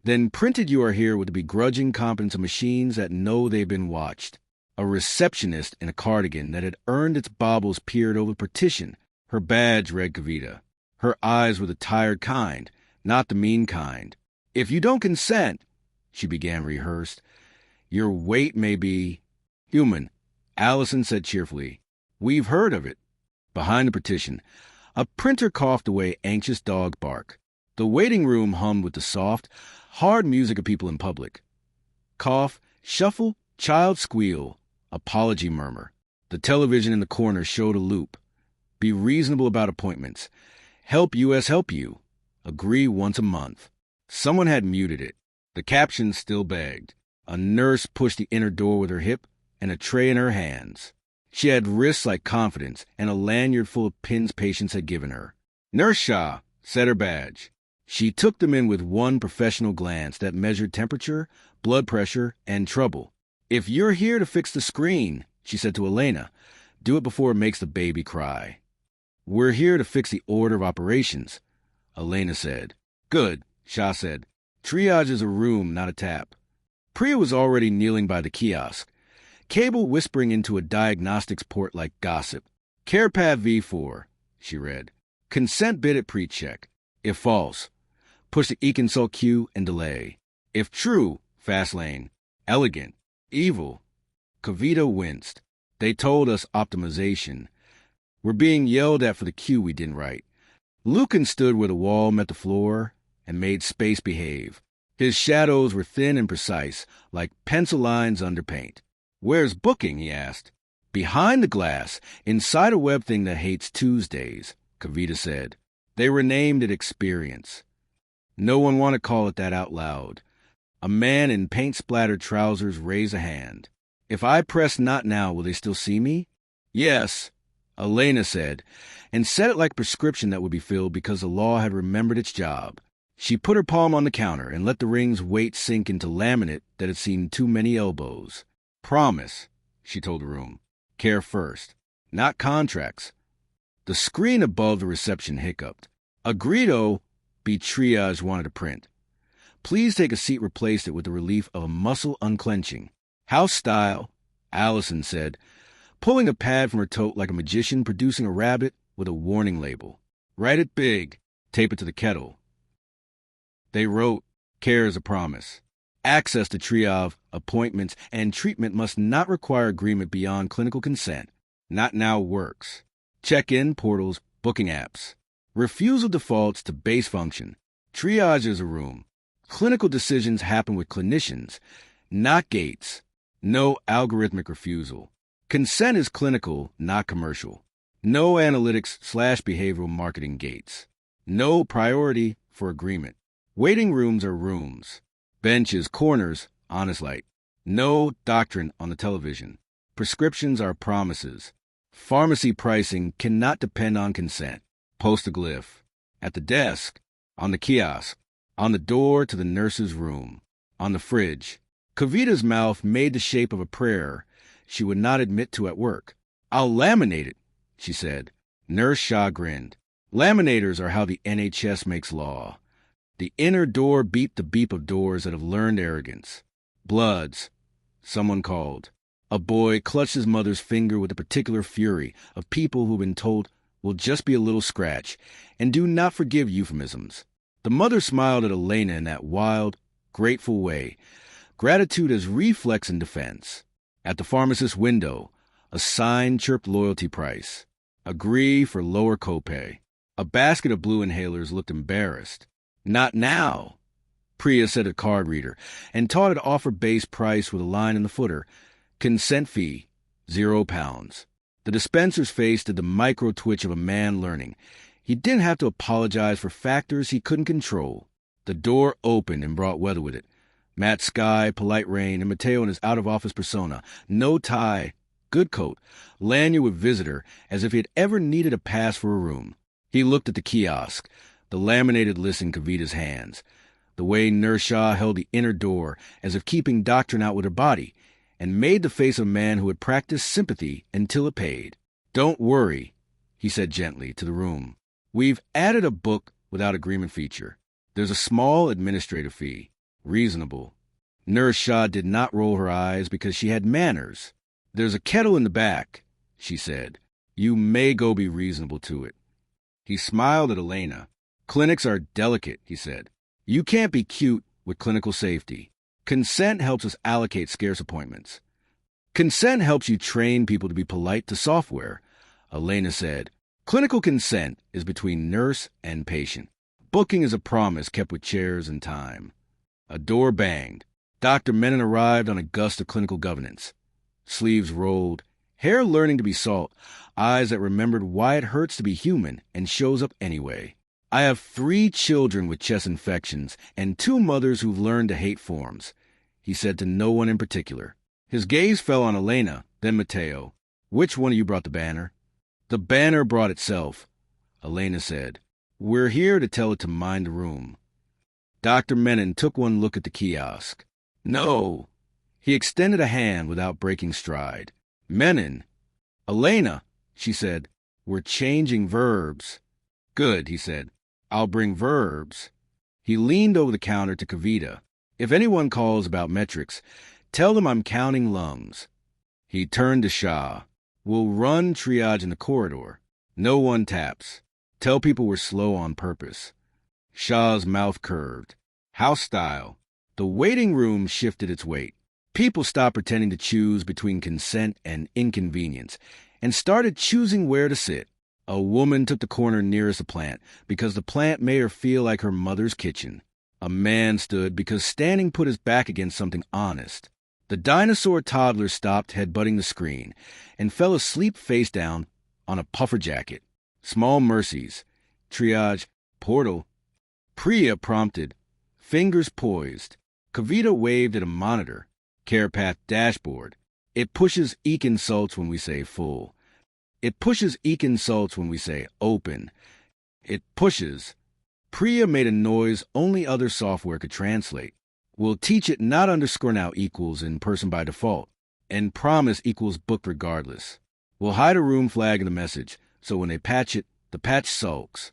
Speaker 1: then printed "You are here" with the begrudging competence of machines that know they've been watched. A receptionist in a cardigan that had earned its baubles peered over the partition. Her badge read Kavita. Her eyes were the tired kind, not the mean kind. "If you don't consent," she began rehearsed, "your weight may be human," Allison said cheerfully. "We've heard of it." Behind the partition, a printer coughed away anxious dog bark. The waiting room hummed with the soft, hard music of people in public. Cough, shuffle, child squeal, apology murmur. The television in the corner showed a loop. Be reasonable about appointments. Help US help you. Agree once a month. Someone had muted it. The caption still begged. A nurse pushed the inner door with her hip and a tray in her hands. She had wrists like confidence and a lanyard full of pins patients had given her. "Nurse Shah," said her badge. She took them in with one professional glance that measured temperature, blood pressure, and trouble. "If you're here to fix the screen," she said to Elena, "do it before it makes the baby cry." "We're here to fix the order of operations," Elena said. "Good," Shah said. "Triage is a room, not a tap." Priya was already kneeling by the kiosk. Cable whispering into a diagnostics port like gossip. "CarePath V4, she read. "Consent bid at pre-check. If false, push the e-consult queue and delay. If true, fast lane. Elegant. Evil." Kavita winced. "They told us optimization. We're being yelled at for the queue we didn't write." Lucan stood where the wall met the floor and made space behave. His shadows were thin and precise, like pencil lines under paint. "Where's booking?" he asked. "Behind the glass, inside a web thing that hates Tuesdays," Kavita said. They renamed it Experience. No one wanted to call it that out loud. A man in paint-splattered trousers raised a hand. "If I press not now, will they still see me?" "Yes," Elena said, and said it like a prescription that would be filled because the law had remembered its job. She put her palm on the counter and let the ring's weight sink into laminate that had seen too many elbows. "Promise," she told the room. "Care first. Not contracts." The screen above the reception hiccuped. "Agreedo," B. Triage wanted to print. "Please take a seat," replaced it with the relief of a muscle unclenching. "House style," Allison said, pulling a pad from her tote like a magician producing a rabbit with a warning label. "Write it big. Tape it to the kettle." They wrote, Care is a promise. Access to triage, appointments, and treatment must not require agreement beyond clinical consent. Not now works. Check-in portals, booking apps. Refusal defaults to base function. Triage is a room. Clinical decisions happen with clinicians, not gates. No algorithmic refusal. Consent is clinical, not commercial. No analytics/behavioral marketing gates. No priority for agreement. Waiting rooms are rooms. Benches, corners, honest light. No doctrine on the television. Prescriptions are promises. Pharmacy pricing cannot depend on consent. Post a glyph. At the desk. On the kiosk. On the door to the nurse's room. On the fridge. Kavita's mouth made the shape of a prayer she would not admit to at work. "I'll laminate it," she said. Nurse Shah grinned. Laminators are how the NHS makes law. The inner door beeped the beep of doors that have learned arrogance. Bloods. Someone called. A boy clutched his mother's finger with a particular fury of people who've been told will just be a little scratch and do not forgive euphemisms. The mother smiled at Elena in that wild, grateful way. Gratitude as reflex and defense. At the pharmacist's window, a sign chirped loyalty price. Agree for lower copay. A basket of blue inhalers looked embarrassed. "Not now," Priya said a card reader, and taught it offer base price with a line in the footer. Consent fee, £0. The dispenser's face did the micro twitch of a man learning. He didn't have to apologize for factors he couldn't control. The door opened and brought weather with it. Matte sky, polite rain, and Mateo in his out-of-office persona. No tie, good coat, lanyard with visitor, as if he had ever needed a pass for a room. He looked at the kiosk, the laminated list in Kavita's hands, the way Nurse Shah held the inner door as if keeping doctrine out with her body, and made the face of a man who had practiced sympathy until it paid. "Don't worry," he said gently to the room. "We've added a book without agreement feature. There's a small administrative fee. Reasonable." Nurse Shah did not roll her eyes because she had manners. "There's a kettle in the back," she said. "You may go be reasonable to it." He smiled at Elena. "Clinics are delicate," he said. "You can't be cute with clinical safety. Consent helps us allocate scarce appointments. Consent helps you train people to be polite to software," Elena said. "Clinical consent is between nurse and patient. Booking is a promise kept with chairs and time." A door banged. Dr. Menon arrived on a gust of clinical governance. Sleeves rolled, hair learning to be salt, eyes that remembered why it hurts to be human and shows up anyway. "I have 3 children with chest infections and 2 mothers who've learned to hate forms," he said to no one in particular. His gaze fell on Elena, then Mateo. "Which one of you brought the banner?" "The banner brought itself," Elena said. "We're here to tell it to mind the room." Dr. Menon took one look at the kiosk. "No." He extended a hand without breaking stride. "Menon." "Elena," she said. "We're changing verbs." "Good," he said. "I'll bring verbs." He leaned over the counter to Kavita. "If anyone calls about metrics, tell them I'm counting lungs." He turned to Shah. "We'll run triage in the corridor. No one taps. Tell people we're slow on purpose." Shah's mouth curved. House style. The waiting room shifted its weight. People stopped pretending to choose between consent and inconvenience and started choosing where to sit. A woman took the corner nearest the plant because the plant made her feel like her mother's kitchen. A man stood because standing put his back against something honest. The dinosaur toddler stopped headbutting the screen and fell asleep face down on a puffer jacket. Small mercies. Triage. Portal. Priya prompted. Fingers poised. Kavita waved at a monitor. CarePath dashboard. It pushes eek insults when we say full. It pushes eek insults when we say open. It pushes. Priya made a noise only other software could translate. We'll teach it not _now equals in person by default, and promise equals booked regardless. We'll hide a room flag in the message, so when they patch it, the patch sulks.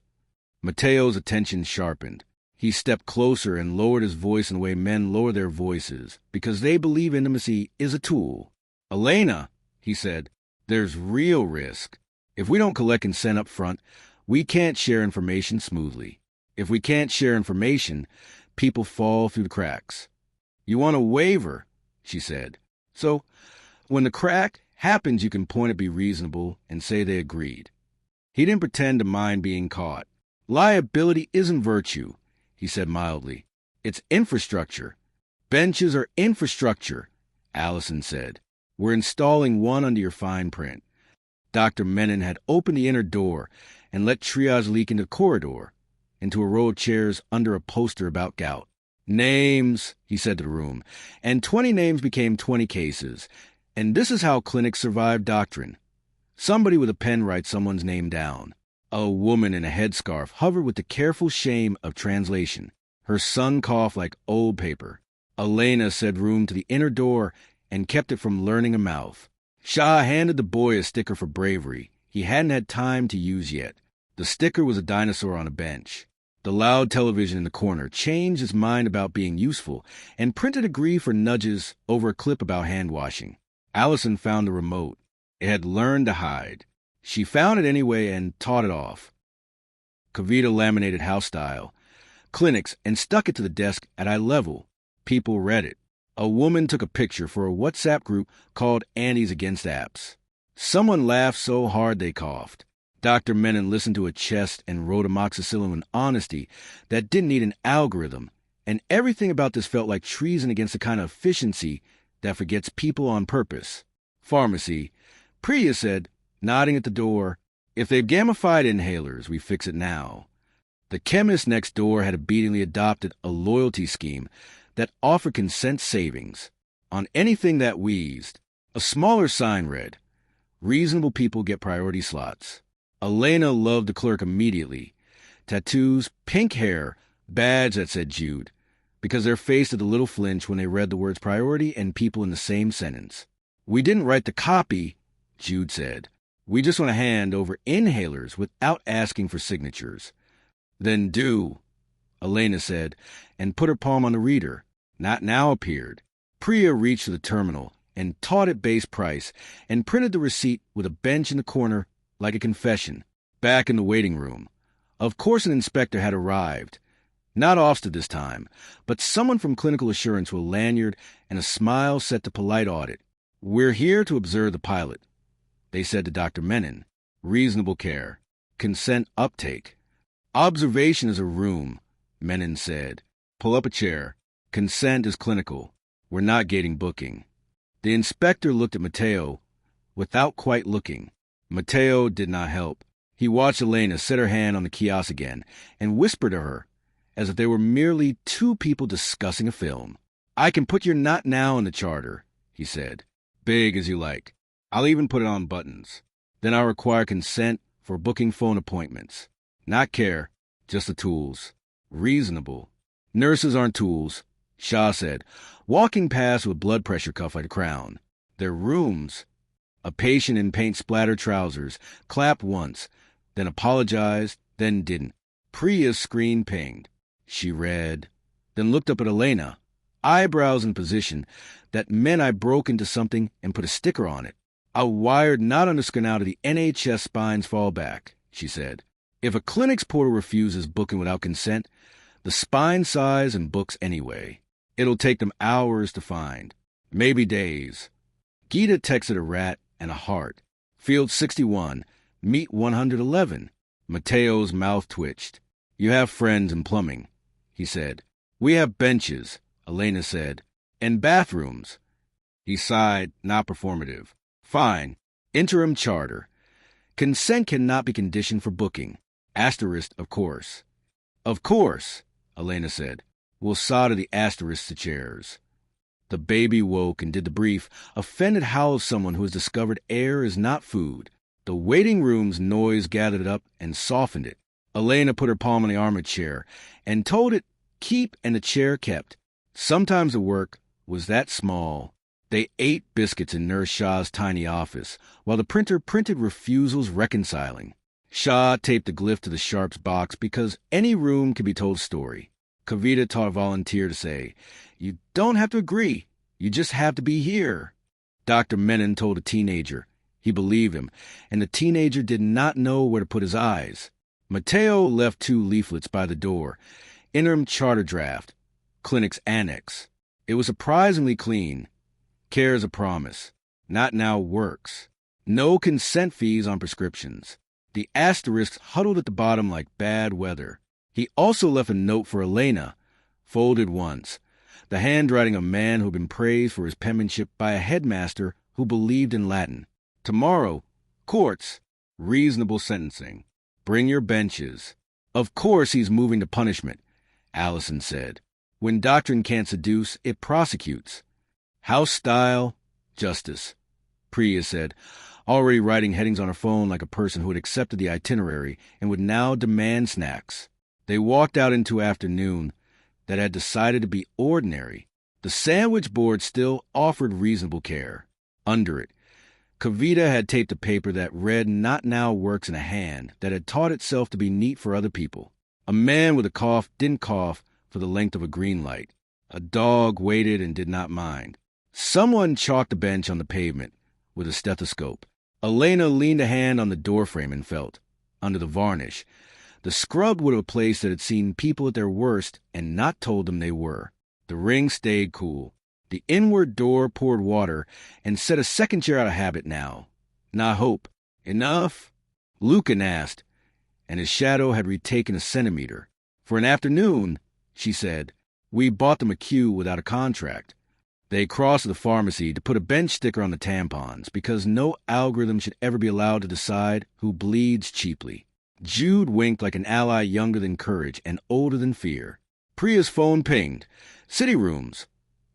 Speaker 1: Mateo's attention sharpened. He stepped closer and lowered his voice in the way men lower their voices, because they believe intimacy is a tool. "Elena," he said, "there's real risk. If we don't collect consent up front, we can't share information smoothly. If we can't share information, People fall through the cracks. You want a waiver, she said. So, when the crack happens, you can point it, be reasonable, and say they agreed. He didn't pretend to mind being caught. Liability isn't virtue, he said mildly. It's infrastructure. Benches are infrastructure, Allison said. We're installing one under your fine print. Dr. Menon had opened the inner door and let triage leak into the corridor, into a row of chairs under a poster about gout. Names, he said to the room, and 20 names became 20 cases. And this is how clinics survive doctrine. Somebody with a pen writes someone's name down. A woman in a headscarf hovered with the careful shame of translation. Her son coughed like old paper. Elena said room to the inner door and kept it from learning a mouth. Shah handed the boy a sticker for bravery he hadn't had time to use yet. The sticker was a dinosaur on a bench. The loud television in the corner changed its mind about being useful and printed a agree for nudges over a clip about hand-washing. Allison found the remote. It had learned to hide. She found it anyway and taught it off. Kavita laminated house style, clinics, and stuck it to the desk at eye level. People read it. A woman took a picture for a WhatsApp group called Andes Against Apps. Someone laughed so hard they coughed. Dr. Menon listened to a chest and wrote amoxicillin with honesty that didn't need an algorithm, and everything about this felt like treason against the kind of efficiency that forgets people on purpose. Pharmacy, Priya said, nodding at the door, if they've gamified inhalers, we fix it now. The chemist next door had obediently adopted a loyalty scheme that offered consent savings on anything that wheezed. A smaller sign read, reasonable people get priority slots. Elena loved the clerk immediately. Tattoos, pink hair, badge that said Jude, because their face did a little flinch when they read the words priority and people in the same sentence. We didn't write the copy, Jude said. We just want to hand over inhalers without asking for signatures. Then do, Elena said, and put her palm on the reader. Not now appeared. Priya reached to the terminal and taught it base price and printed the receipt with a bench in the corner like a confession. Back in the waiting room. Of course an inspector had arrived. Not Ofsted this time, but someone from clinical assurance with a lanyard and a smile set to polite audit. We're here to observe the pilot, they said to Dr. Menon. Reasonable care. Consent uptake. Observation is a room, Menon said. Pull up a chair. Consent is clinical. We're not gating booking. The inspector looked at Mateo without quite looking. Mateo did not help. He watched Elena set her hand on the kiosk again and whisper to her, as if they were merely two people discussing a film. I can put your not now in the charter, he said. Big as you like. I'll even put it on buttons. Then I'll require consent for booking phone appointments. Not care, just the tools. Reasonable. Nurses aren't tools, Shah said, walking past with a blood pressure cuff like a crown. They're rooms. A patient in paint-splattered trousers clapped once, then apologized, then didn't. Priya's screen pinged. She read, then looked up at Elena, eyebrows in position that meant I broke into something and put a sticker on it. A wired not underscore out of the NHS spine's fallback, she said. If a clinic's portal refuses booking without consent, the spine sighs and books anyway. It'll take them hours to find, maybe days. Gita texted a rat and a heart. Field 61, meet 111. Mateo's mouth twitched. You have friends in plumbing, he said. We have benches, Elena said, and bathrooms. He sighed, not performative. Fine. Interim charter. Consent cannot be conditioned for booking. Asterisk, of course. Of course, Elena said. We'll solder the asterisks to chairs. The baby woke and did the brief, offended howl of someone who has discovered air is not food. The waiting room's noise gathered it up and softened it. Elena put her palm on the arm of the chair and told it keep, and the chair kept. Sometimes the work was that small. They ate biscuits in Nurse Shah's tiny office, while the printer printed refusals reconciling. Shah taped the glyph to the sharp's box because any room can be told a story. Kavita taught a volunteer to say, you don't have to agree. You just have to be here. Dr. Menon told a teenager. He believed him, and the teenager did not know where to put his eyes. Mateo left 2 leaflets by the door. Interim charter draft. clinic's annex. It was surprisingly clean. Care is a promise. Not now works. No consent fees on prescriptions. The asterisks huddled at the bottom like bad weather. He also left a note for Elena, folded once, the handwriting of a man who had been praised for his penmanship by a headmaster who believed in Latin. Tomorrow, courts, reasonable sentencing. Bring your benches. Of course he's moving to punishment, Allison said. When doctrine can't seduce, it prosecutes. House style, justice, Priya said, already writing headings on her phone like a person who had accepted the itinerary and would now demand snacks. They walked out into afternoon that had decided to be ordinary. The sandwich board still offered reasonable care. Under it, Kavita had taped a paper that read "Not now" works in a hand that had taught itself to be neat for other people. A man with a cough didn't cough for the length of a green light. A dog waited and did not mind. Someone chalked a bench on the pavement with a stethoscope. Elena leaned a hand on the doorframe and felt, under the varnish, the scrubbed wood of a place that had seen people at their worst and not told them they were. The ring stayed cool. The inward door poured water and set a second chair out of habit now. Not hope. Enough? Lucan asked, and his shadow had retaken a centimeter. For an afternoon, she said, we bought them a queue without a contract. They crossed to the pharmacy to put a bench sticker on the tampons because no algorithm should ever be allowed to decide who bleeds cheaply. Jude winked like an ally younger than courage and older than fear. Priya's phone pinged. City rooms.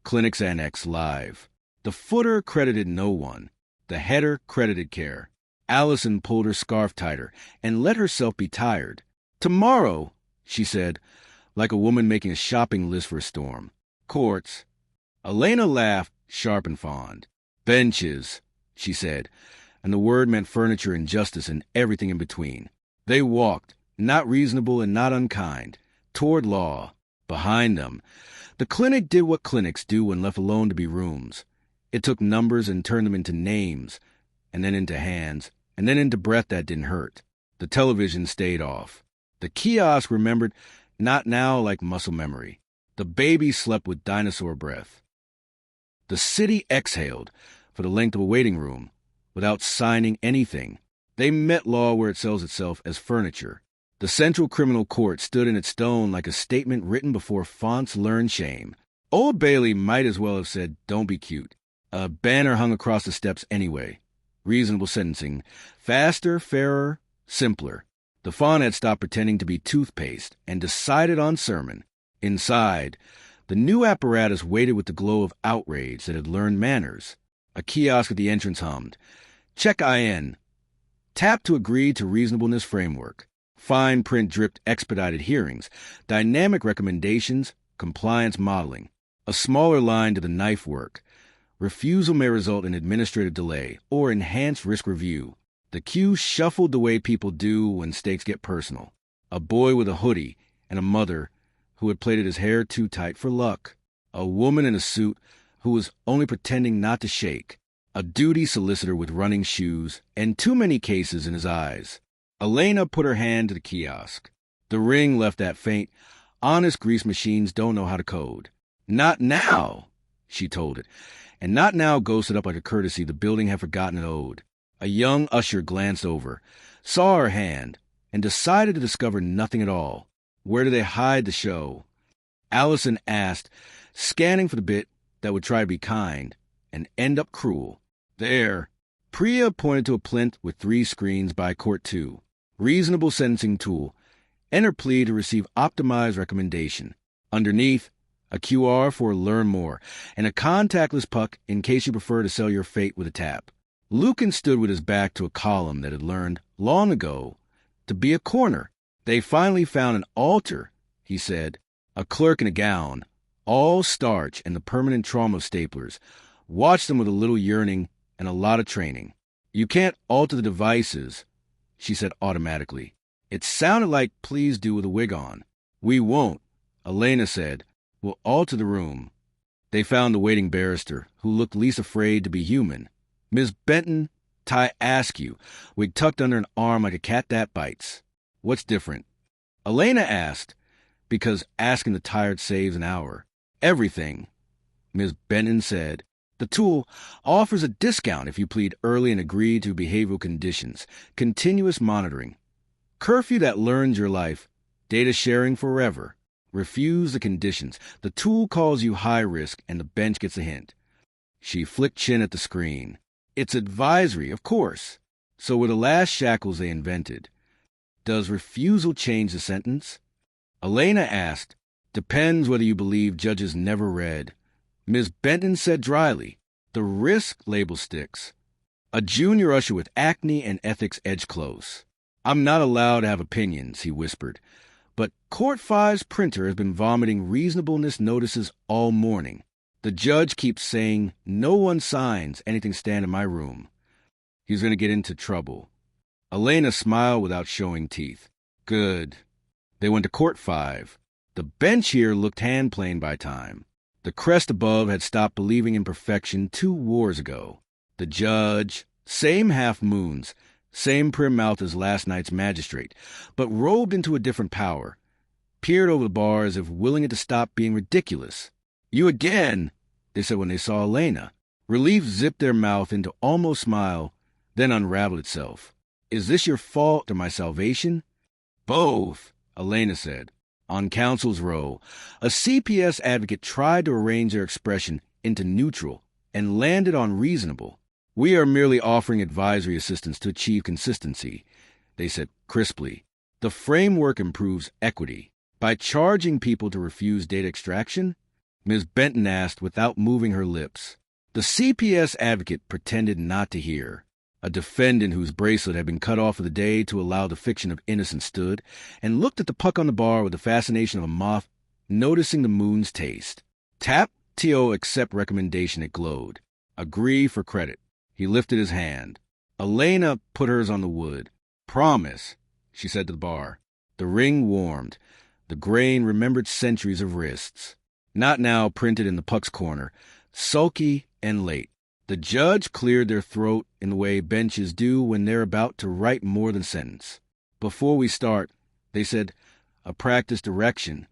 Speaker 1: Clinic's annex live. The footer credited no one. The header credited care. Allison pulled her scarf tighter and let herself be tired. Tomorrow, she said, like a woman making a shopping list for a storm. Courts. Elena laughed, sharp and fond. Benches, she said, and the word meant furniture and justice and everything in between. They walked, not reasonable and not unkind, toward law. Behind them, the clinic did what clinics do when left alone to be rooms. It took numbers and turned them into names, and then into hands, and then into breath that didn't hurt. The television stayed off. The kiosk remembered, not now like muscle memory. The baby slept with dinosaur breath. The city exhaled for the length of a waiting room, without signing anything. They met law where it sells itself as furniture. The Central Criminal Court stood in its stone like a statement written before fonts learned shame. Old Bailey might as well have said, "Don't be cute." A banner hung across the steps anyway. Reasonable sentencing. Faster, fairer, simpler. The font had stopped pretending to be toothpaste and decided on sermon. Inside, the new apparatus waited with the glow of outrage that had learned manners. A kiosk at the entrance hummed. Check IN. Tap to agree to reasonableness framework. Fine print dripped expedited hearings, dynamic recommendations, compliance modeling. A smaller line to the knife work. Refusal may result in administrative delay or enhanced risk review. The queue shuffled the way people do when stakes get personal. A boy with a hoodie and a mother who had plaited his hair too tight for luck. A woman in a suit who was only pretending not to shake. A duty solicitor with running shoes and too many cases in his eyes. Elena put her hand to the kiosk. The ring left that faint, honest grease machines don't know how to code. Not now, she told it. And not now ghosted up like a courtesy the building had forgotten it owed. A young usher glanced over, saw her hand, and decided to discover nothing at all. Where do they hide the show? Allison asked, scanning for the bit that would try to be kind and end up cruel. There. Priya pointed to a plinth with 3 screens by Court 2. Reasonable sentencing tool. Enter plea to receive optimized recommendation. Underneath, a QR for learn more, and a contactless puck in case you prefer to sell your fate with a tap. Lucan stood with his back to a column that had learned, long ago, to be a corner. They finally found an altar, he said. A clerk in a gown, all starch and the permanent trauma of staplers, watched them with a little yearning and a lot of training. You can't alter the devices, she said automatically. It sounded like please do with a wig on. We won't, Elena said. We'll alter the room. They found the waiting barrister, who looked least afraid to be human. Miss Benton, tie Askew, wig tucked under an arm like a cat that bites. What's different? Elena asked, because asking the tired saves an hour. Everything, Ms. Benton said. The tool offers a discount if you plead early and agree to behavioral conditions, continuous monitoring, curfew that learns your life, data sharing forever. Refuse the conditions. The tool calls you high risk, and the bench gets a hint. She flicked chin at the screen. It's advisory, of course. So were the last shackles they invented. Does refusal change the sentence? Elena asked. Depends whether you believe judges never read. Ms. Benton said dryly. The risk label sticks. A junior usher with acne and ethics edged close. I'm not allowed to have opinions, he whispered. But Court 5's printer has been vomiting reasonableness notices all morning. The judge keeps saying, no one signs anything stand in my room. He's going to get into trouble. Elena smiled without showing teeth. Good. They went to Court 5. The bench here looked hand-planed by time. The crest above had stopped believing in perfection 2 wars ago. The judge, same half-moons, same prim mouth as last night's magistrate, but robed into a different power, peered over the bar as if willing it to stop being ridiculous. You again, they said when they saw Elena. Relief zipped their mouth into almost smile, then unraveled itself. Is this your fault or my salvation? Both, Elena said. On counsel's row, a CPS advocate tried to arrange their expression into neutral and landed on reasonable. We are merely offering advisory assistance to achieve consistency, they said crisply. The framework improves equity. By charging people to refuse data extraction? Ms. Benton asked without moving her lips. The CPS advocate pretended not to hear. A defendant whose bracelet had been cut off for the day to allow the fiction of innocence stood and looked at the puck on the bar with the fascination of a moth noticing the moon's taste. Tap, T.O. accept recommendation, it glowed. Agree for credit. He lifted his hand. Elena put hers on the wood. Promise, she said to the bar. The ring warmed. The grain remembered centuries of wrists. Not now printed in the puck's corner. Sulky and late. The judge cleared their throat in the way benches do when they're about to write more than sentence. Before we start, they said, a practice direction.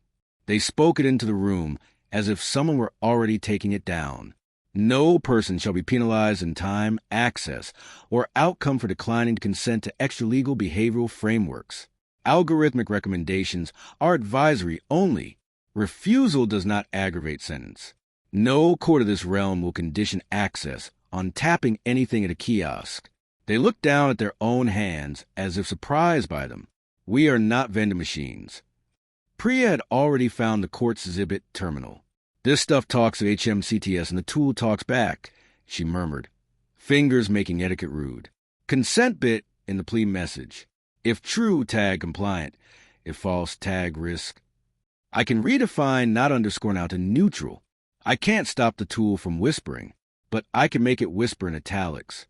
Speaker 1: They spoke it into the room as if someone were already taking it down. No person shall be penalized in time, access, or outcome for declining to consent to extralegal behavioral frameworks. Algorithmic recommendations are advisory only. Refusal does not aggravate sentence. No court of this realm will condition access on tapping anything at a kiosk. They looked down at their own hands as if surprised by them. We are not vending machines. Priya had already found the court's exhibit terminal. This stuff talks to HMCTS and the tool talks back, she murmured, fingers making etiquette rude. Consent bit in the plea message. If true, tag compliant. If false, tag risk. I can redefine not underscore now to neutral. I can't stop the tool from whispering, but I can make it whisper in italics.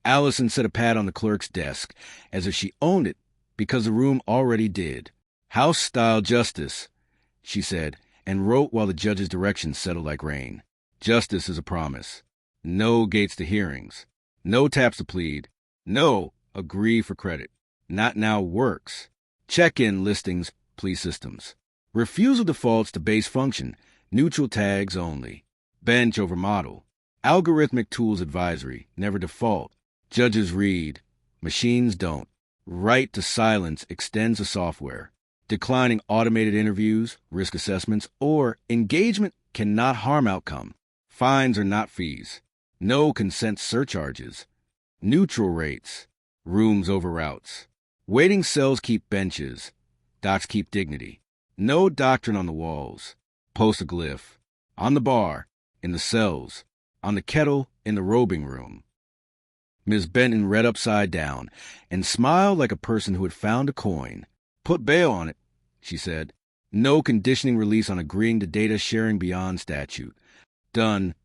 Speaker 1: Allison set a pad on the clerk's desk, as if she owned it, because the room already did. House-style justice, she said, and wrote while the judge's directions settled like rain. Justice is a promise. No gates to hearings. No taps to plead. No agree for credit. Not now works. Check-in listings, plea systems. Refusal defaults to base function. Neutral tags only. Bench over model. Algorithmic tools advisory. Never default. Judges read. Machines don't. Right to silence extends the software. Declining automated interviews, risk assessments, or engagement cannot harm outcome. Fines are not fees. No consent surcharges. Neutral rates. Rooms over routes. Waiting cells keep benches. Docs keep dignity. No doctrine on the walls. Post a glyph. On the bar. In the cells. On the kettle. In the robing room. Ms. Benton read upside down and smiled like a person who had found a coin. Put bail on it, she said. No conditioning release on agreeing to data sharing beyond statute. Done,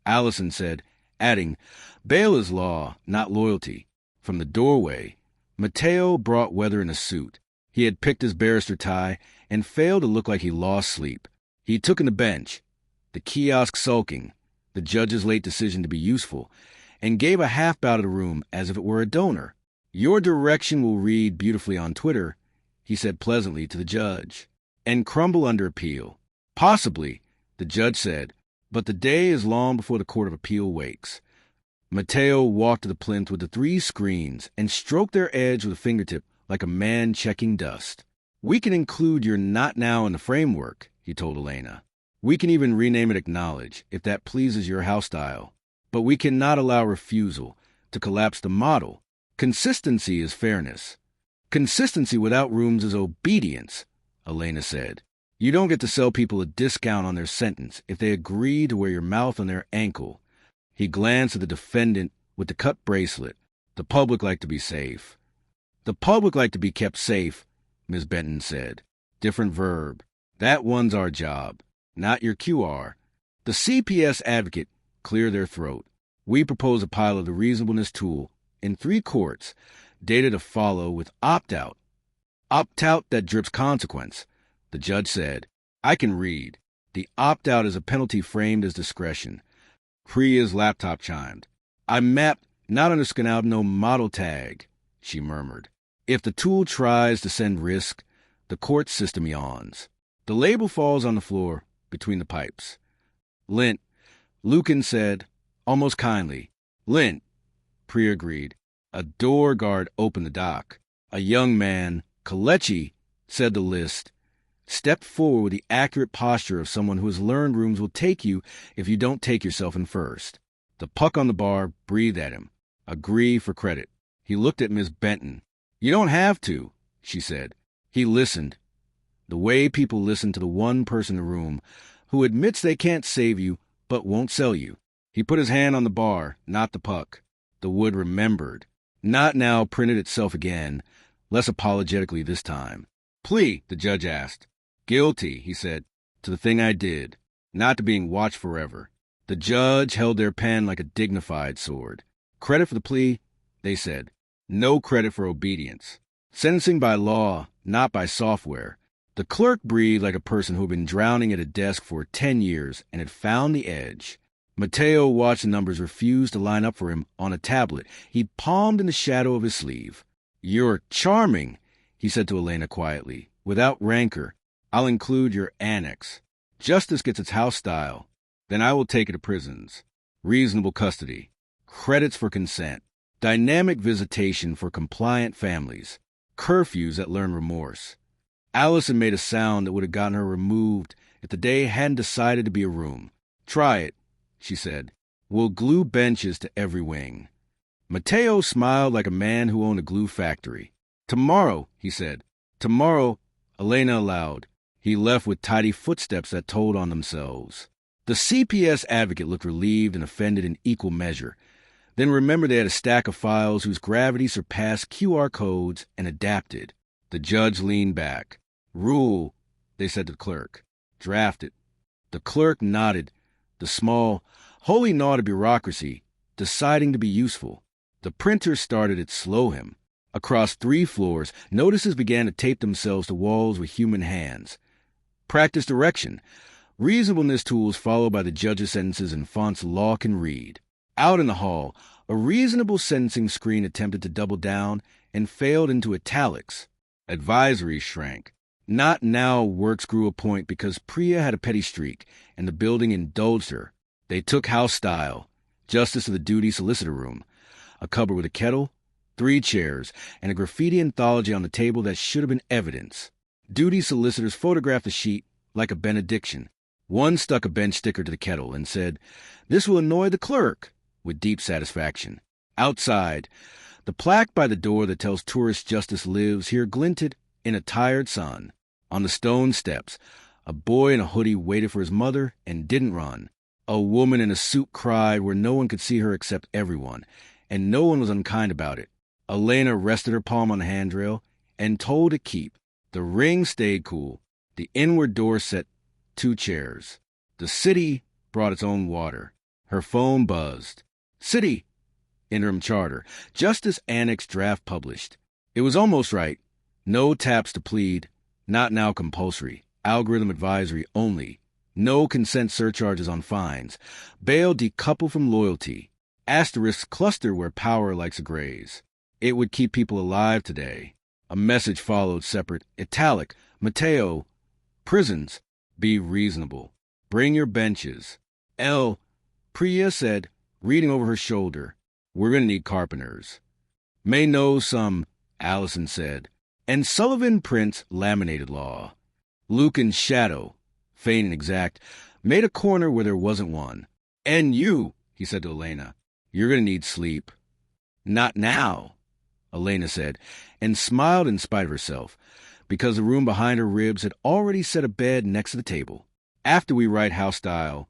Speaker 1: Allison said, adding, bail is law, not loyalty. From the doorway, Mateo brought weather in a suit. He had picked his barrister tie and failed to look like he lost sleep. He took in the bench, the kiosk sulking, the judge's late decision to be useful, and gave a half-bow to the room as if it were a donor. Your direction will read beautifully on Twitter, he said pleasantly to the judge, and crumble under appeal. Possibly, The judge said, but the day is long before the Court of Appeal wakes. Mateo walked to the plinth with the 3 screens and stroked their edge with a fingertip like a man checking dust. We can include your not now in the framework, he told Elena. We can even rename it Acknowledge, if that pleases your house style. But we cannot allow refusal to collapse the model. Consistency is fairness. Consistency without rooms is obedience, Elena said. You don't get to sell people a discount on their sentence if they agree to wear your mouth on their ankle. He glanced at the defendant with the cut bracelet. The public like to be safe. The public like to be kept safe, Ms. Benton said. Different verb. That one's our job, not your QR. The CPS advocate cleared their throat. We propose a pilot of the reasonableness tool in 3 courts, data to follow with opt-out. Opt-out that drips consequence. The judge said, I can read. The opt-out is a penalty framed as discretion. Priya's laptop chimed. I mapped, not underscan no model tag, she murmured. If the tool tries to send risk, the court system yawns. The label falls on the floor between the pipes. Lint, Lucan said, almost kindly. Lint, Priya agreed. A door guard opened the dock. A young man, Kalechi, said the list, stepped forward with the accurate posture of someone who has learned rooms will take you if you don't take yourself in first. The puck on the bar breathed at him. Agree for credit. He looked at Miss Benton. You don't have to, she said. He listened. The way people listen to the one person in the room who admits they can't save you but won't sell you. He put his hand on the bar, not the puck. The wood remembered. Not now printed itself again, less apologetically this time. Plea, the judge asked. Guilty, he said, to the thing I did, not to being watched forever. The judge held their pen like a dignified sword. Credit for the plea, they said. No credit for obedience. Sentencing by law, not by software. The clerk breathed like a person who had been drowning at a desk for 10 years and had found the edge. Mateo watched the numbers refuse to line up for him on a tablet he palmed in the shadow of his sleeve. You're charming, he said to Elena quietly, without rancor. I'll include your annex. Justice gets its house style. Then I will take it to prisons. Reasonable custody. Credits for consent. Dynamic visitation for compliant families. Curfews that learn remorse. Allison made a sound that would have gotten her removed if the day hadn't decided to be a room. Try it, she said. We'll glue benches to every wing. Mateo smiled like a man who owned a glue factory. Tomorrow, he said. Tomorrow, Elena allowed. He left with tidy footsteps that told on themselves. The CPS advocate looked relieved and offended in equal measure, then remembered they had a stack of files whose gravity surpassed QR codes and adapted. The judge leaned back. Rule, they said to the clerk. Draft it. The clerk nodded, the small, wholly gnawed of bureaucracy, deciding to be useful. The printer started to slow him. Across 3 floors, notices began to tape themselves to walls with human hands. Practice direction. Reasonableness tools followed by the judge's sentences in fonts law can read. Out in the hall, a reasonable sentencing screen attempted to double down and failed into italics. Advisory shrank. Not now works grew a point because Priya had a petty streak, and the building indulged her. They took house style. Justice of the duty solicitor room. A cupboard with a kettle, 3 chairs, and a graffiti anthology on the table that should have been evidence. Duty solicitors photographed the sheet like a benediction. One stuck a bench sticker to the kettle and said, "This will annoy the clerk," with deep satisfaction. Outside, the plaque by the door that tells tourists justice lives here glinted in a tired sun. On the stone steps, a boy in a hoodie waited for his mother and didn't run. A woman in a suit cried where no one could see her except everyone, and no one was unkind about it. Elena rested her palm on the handrail and told it keep. The ring stayed cool. The inward door set 2 chairs. The city brought its own water. Her phone buzzed. City, interim charter. Justice Annex draft published. It was almost right. No taps to plead. Not now compulsory. Algorithm advisory only. No consent surcharges on fines. Bail decoupled from loyalty. Asterisks cluster where power likes to graze. It would keep people alive today. A message followed separate. Italic. Mateo. Prisons. Be reasonable. Bring your benches. Priya said, reading over her shoulder. We're going to need carpenters. May know some, Allison said. And Sullivan prints laminated law. Lucan's shadow, faint and exact, made a corner where there wasn't one. And you, he said to Elena, you're going to need sleep. Not now, Elena said, and smiled in spite of herself, because the room behind her ribs had already set a bed next to the table. After we write house style,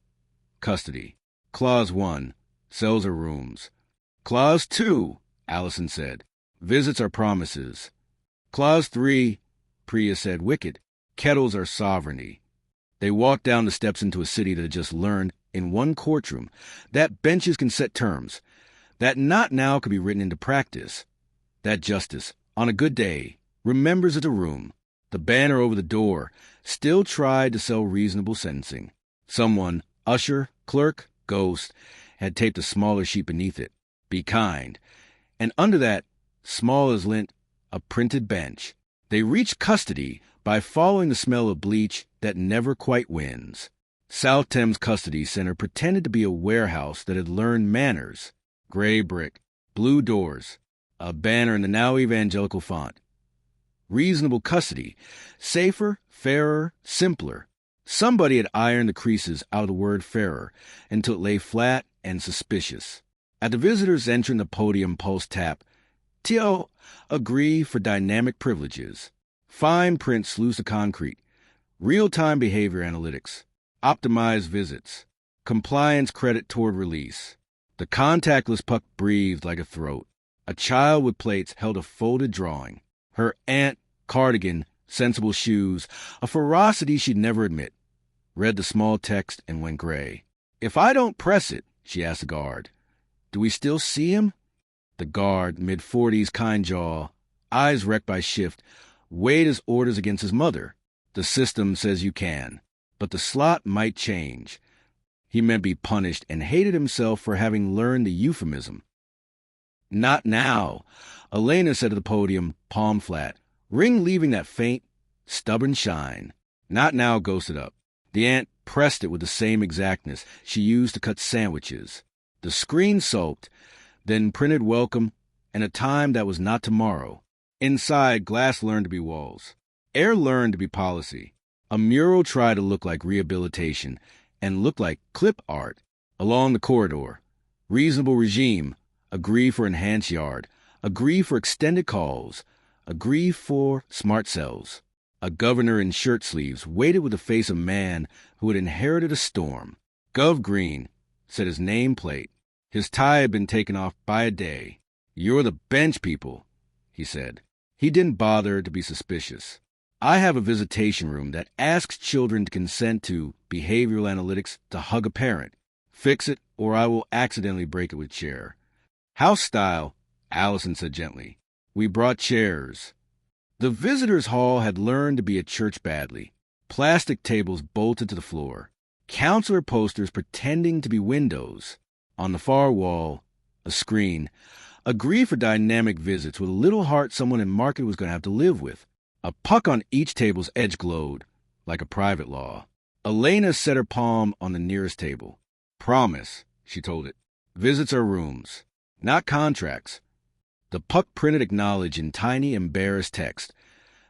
Speaker 1: custody. Clause 1, sells or rooms. Clause 2, Allison said, visits are promises. Clause 3, Priya said, wicked. Kettles are sovereignty. They walked down the steps into a city that had just learned, in one courtroom, that benches can set terms, that not now could be written into practice, that justice, on a good day, remembers it's a room. The banner over the door still tried to sell reasonable sentencing. Someone, usher, clerk, ghost, had taped a smaller sheet beneath it. Be kind. And under that, small as lint, a printed bench. They reached custody by following the smell of bleach that never quite wins. South Thames Custody Center pretended to be a warehouse that had learned manners. Gray brick, blue doors, a banner in the now evangelical font. Reasonable custody. Safer, fairer, simpler. Somebody had ironed the creases out of the word fairer until it lay flat and suspicious. At the visitors entering the podium pulse tap, T.O. agree for dynamic privileges. Fine print sluice of concrete. Real-time behavior analytics. Optimized visits. Compliance credit toward release. The contactless puck breathed like a throat. A child with plates held a folded drawing. Her aunt, cardigan, sensible shoes, a ferocity she'd never admit. Read the small text and went gray. If I don't press it, she asked the guard, do we still see him? The guard, mid-40s, kind jaw, eyes wrecked by shift, weighed his orders against his mother. The system says you can, but the slot might change. He meant be punished and hated himself for having learned the euphemism. Not now, Elena said to the podium, palm flat, ring leaving that faint, stubborn shine. Not now, ghosted up. The aunt pressed it with the same exactness she used to cut sandwiches. The screen sulked, then printed welcome and a time that was not tomorrow. Inside, glass learned to be walls. Air learned to be policy. A mural tried to look like rehabilitation and looked like clip art. Along the corridor, reasonable regime, agree for enhanced yard, agree for extended calls, agree for smart cells. A governor in shirt sleeves waited with the face of a man who had inherited a storm. Gov Green, said his nameplate. His tie had been taken off by a day. You're the bench people, he said. He didn't bother to be suspicious. I have a visitation room that asks children to consent to behavioral analytics to hug a parent. Fix it, or I will accidentally break it with a chair. House style, Allison said gently. We brought chairs. The visitors' hall had learned to be a church badly. Plastic tables bolted to the floor. Counselor posters pretending to be windows. On the far wall, a screen. Agree for dynamic visits with a little heart someone in market was going to have to live with. A puck on each table's edge glowed, like a private law. Elena set her palm on the nearest table. Promise, she told it. Visits are rooms, not contracts. The puck printed acknowledge in tiny, embarrassed text.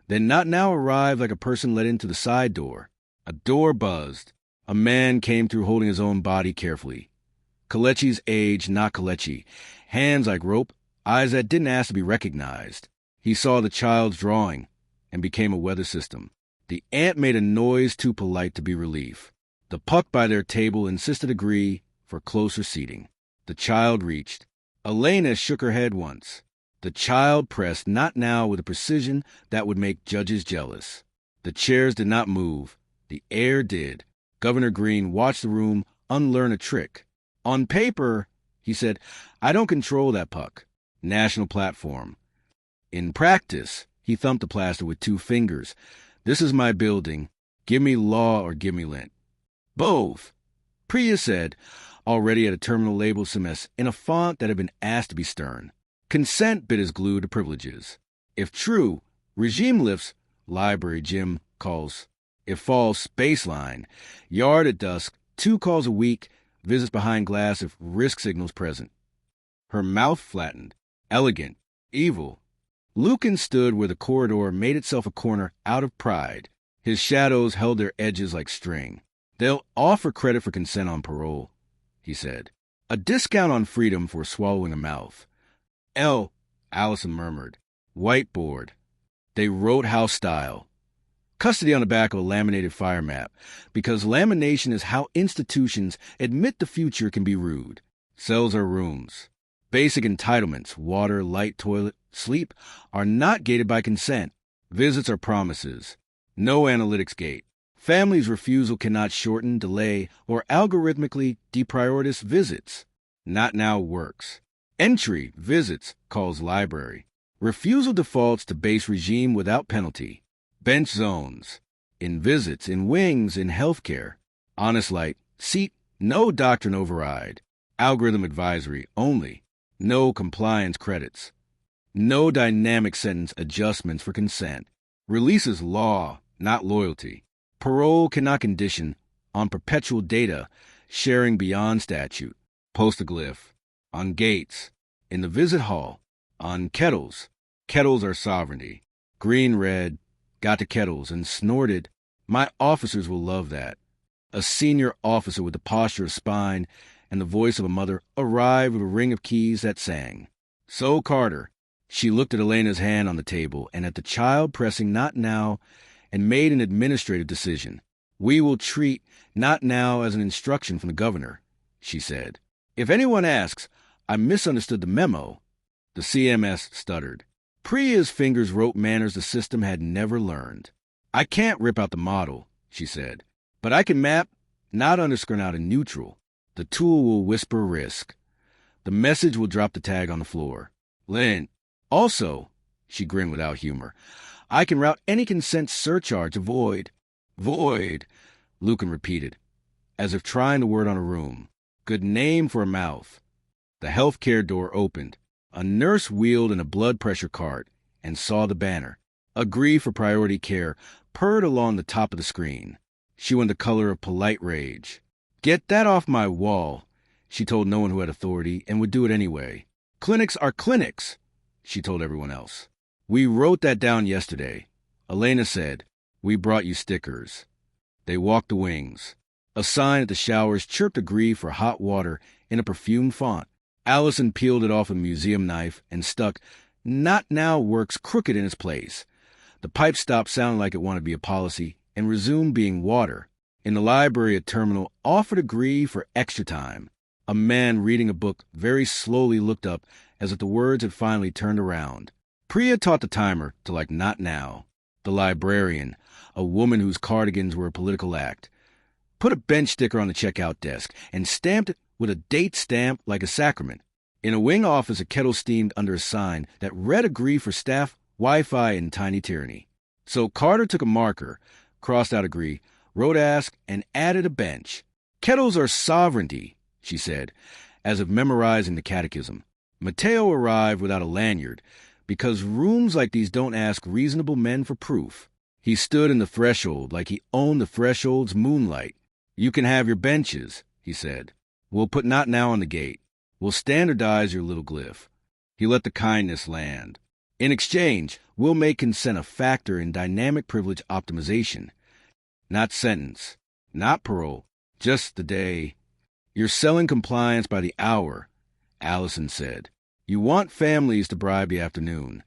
Speaker 1: Then not now arrived like a person let into the side door. A door buzzed. A man came through holding his own body carefully. Kalechi's age, not Kalechi. Hands like rope, eyes that didn't ask to be recognized. He saw the child's drawing and became a weather system. The aunt made a noise too polite to be relief. The puck by their table insisted agree for closer seating. The child reached. Elena shook her head once. The child pressed not now with a precision that would make judges jealous. The chairs did not move. The air did. Governor Green watched the room unlearn a trick. On paper, he said, I don't control that puck. National platform. In practice, he thumped the plaster with 2 fingers. This is my building. Give me law or give me lint. Both. Priya said, already at a terminal label SMS in a font that had been asked to be stern. Consent bit his glue to privileges. If true, regime lifts, library Jim calls It falls baseline. Yard at dusk, 2 calls a week, visits behind glass if risk signals present. Her mouth flattened. Elegant. Evil. Lucan stood where the corridor made itself a corner out of pride. His shadows held their edges like string. They'll offer credit for consent on parole, he said. A discount on freedom for swallowing a mouth. Allison murmured. Whiteboard. They wrote house style. Custody on the back of a laminated fire map, because lamination is how institutions admit the future can be rude. Cells are rooms. Basic entitlements, water, light, toilet, sleep, are not gated by consent. Visits are promises. No analytics gate. Family's refusal cannot shorten, delay, or algorithmically deprioritize visits. Not now works. Entry, visits, calls library. Refusal defaults to base regime without penalty. Bench zones. In visits, in wings, in healthcare. Honest light. Seat, no doctrine override. Algorithm advisory only. No compliance credits. No dynamic sentence adjustments for consent. Release is law, not loyalty. Parole cannot condition on perpetual data sharing beyond statute. Post a glyph. On gates. In the visit hall. On kettles. Kettles are sovereignty. Green, red, got to kettles and snorted. My officers will love that. A senior officer with the posture of spine and the voice of a mother arrived with a ring of keys that sang. So Carter. She looked at Elena's hand on the table and at the child pressing not now and made an administrative decision. We will treat not now as an instruction from the governor, she said. If anyone asks, I misunderstood the memo. The CMS stuttered. Priya's fingers wrote manners the system had never learned. I can't rip out the model, she said, but I can map, not underscore out in neutral. The tool will whisper risk. The message will drop the tag on the floor. Lynn. Also, she grinned without humor, I can route any consent surcharge to void. Void, Lucan repeated, as if trying the word on a room. Good name for a mouth. The healthcare door opened. A nurse wheeled in a blood pressure cart and saw the banner. Agree for priority care purred along the top of the screen. She went the color of polite rage. Get that off my wall, she told no one who had authority and would do it anyway. Clinics are clinics, she told everyone else. We wrote that down yesterday. Elena said, we brought you stickers. They walked the wings. A sign at the showers chirped agree for hot water in a perfumed font. Allison peeled it off a museum knife and stuck not now works crooked in its place. The pipe stopped sounding like it wanted to be a policy and resumed being water. In the library, a terminal offered agree for extra time. A man reading a book very slowly looked up as if the words had finally turned around. Priya taught the timer to like not now. The librarian, a woman whose cardigans were a political act, put a bench sticker on the checkout desk and stamped it with a date stamp like a sacrament. In a wing office, a kettle steamed under a sign that read agree for staff, Wi-Fi, and tiny tyranny. So Carter took a marker, crossed out agree, wrote ask, and added a bench. Kettles are sovereignty, she said, as if memorizing the catechism. Mateo arrived without a lanyard, because rooms like these don't ask reasonable men for proof. He stood in the threshold like he owned the threshold's moonlight. You can have your benches, he said. We'll put not now on the gate. We'll standardize your little glyph. He let the kindness land. In exchange, we'll make consent a factor in dynamic privilege optimization. Not sentence, not parole, just the day. You're selling compliance by the hour, Allison said. You want families to bribe the afternoon.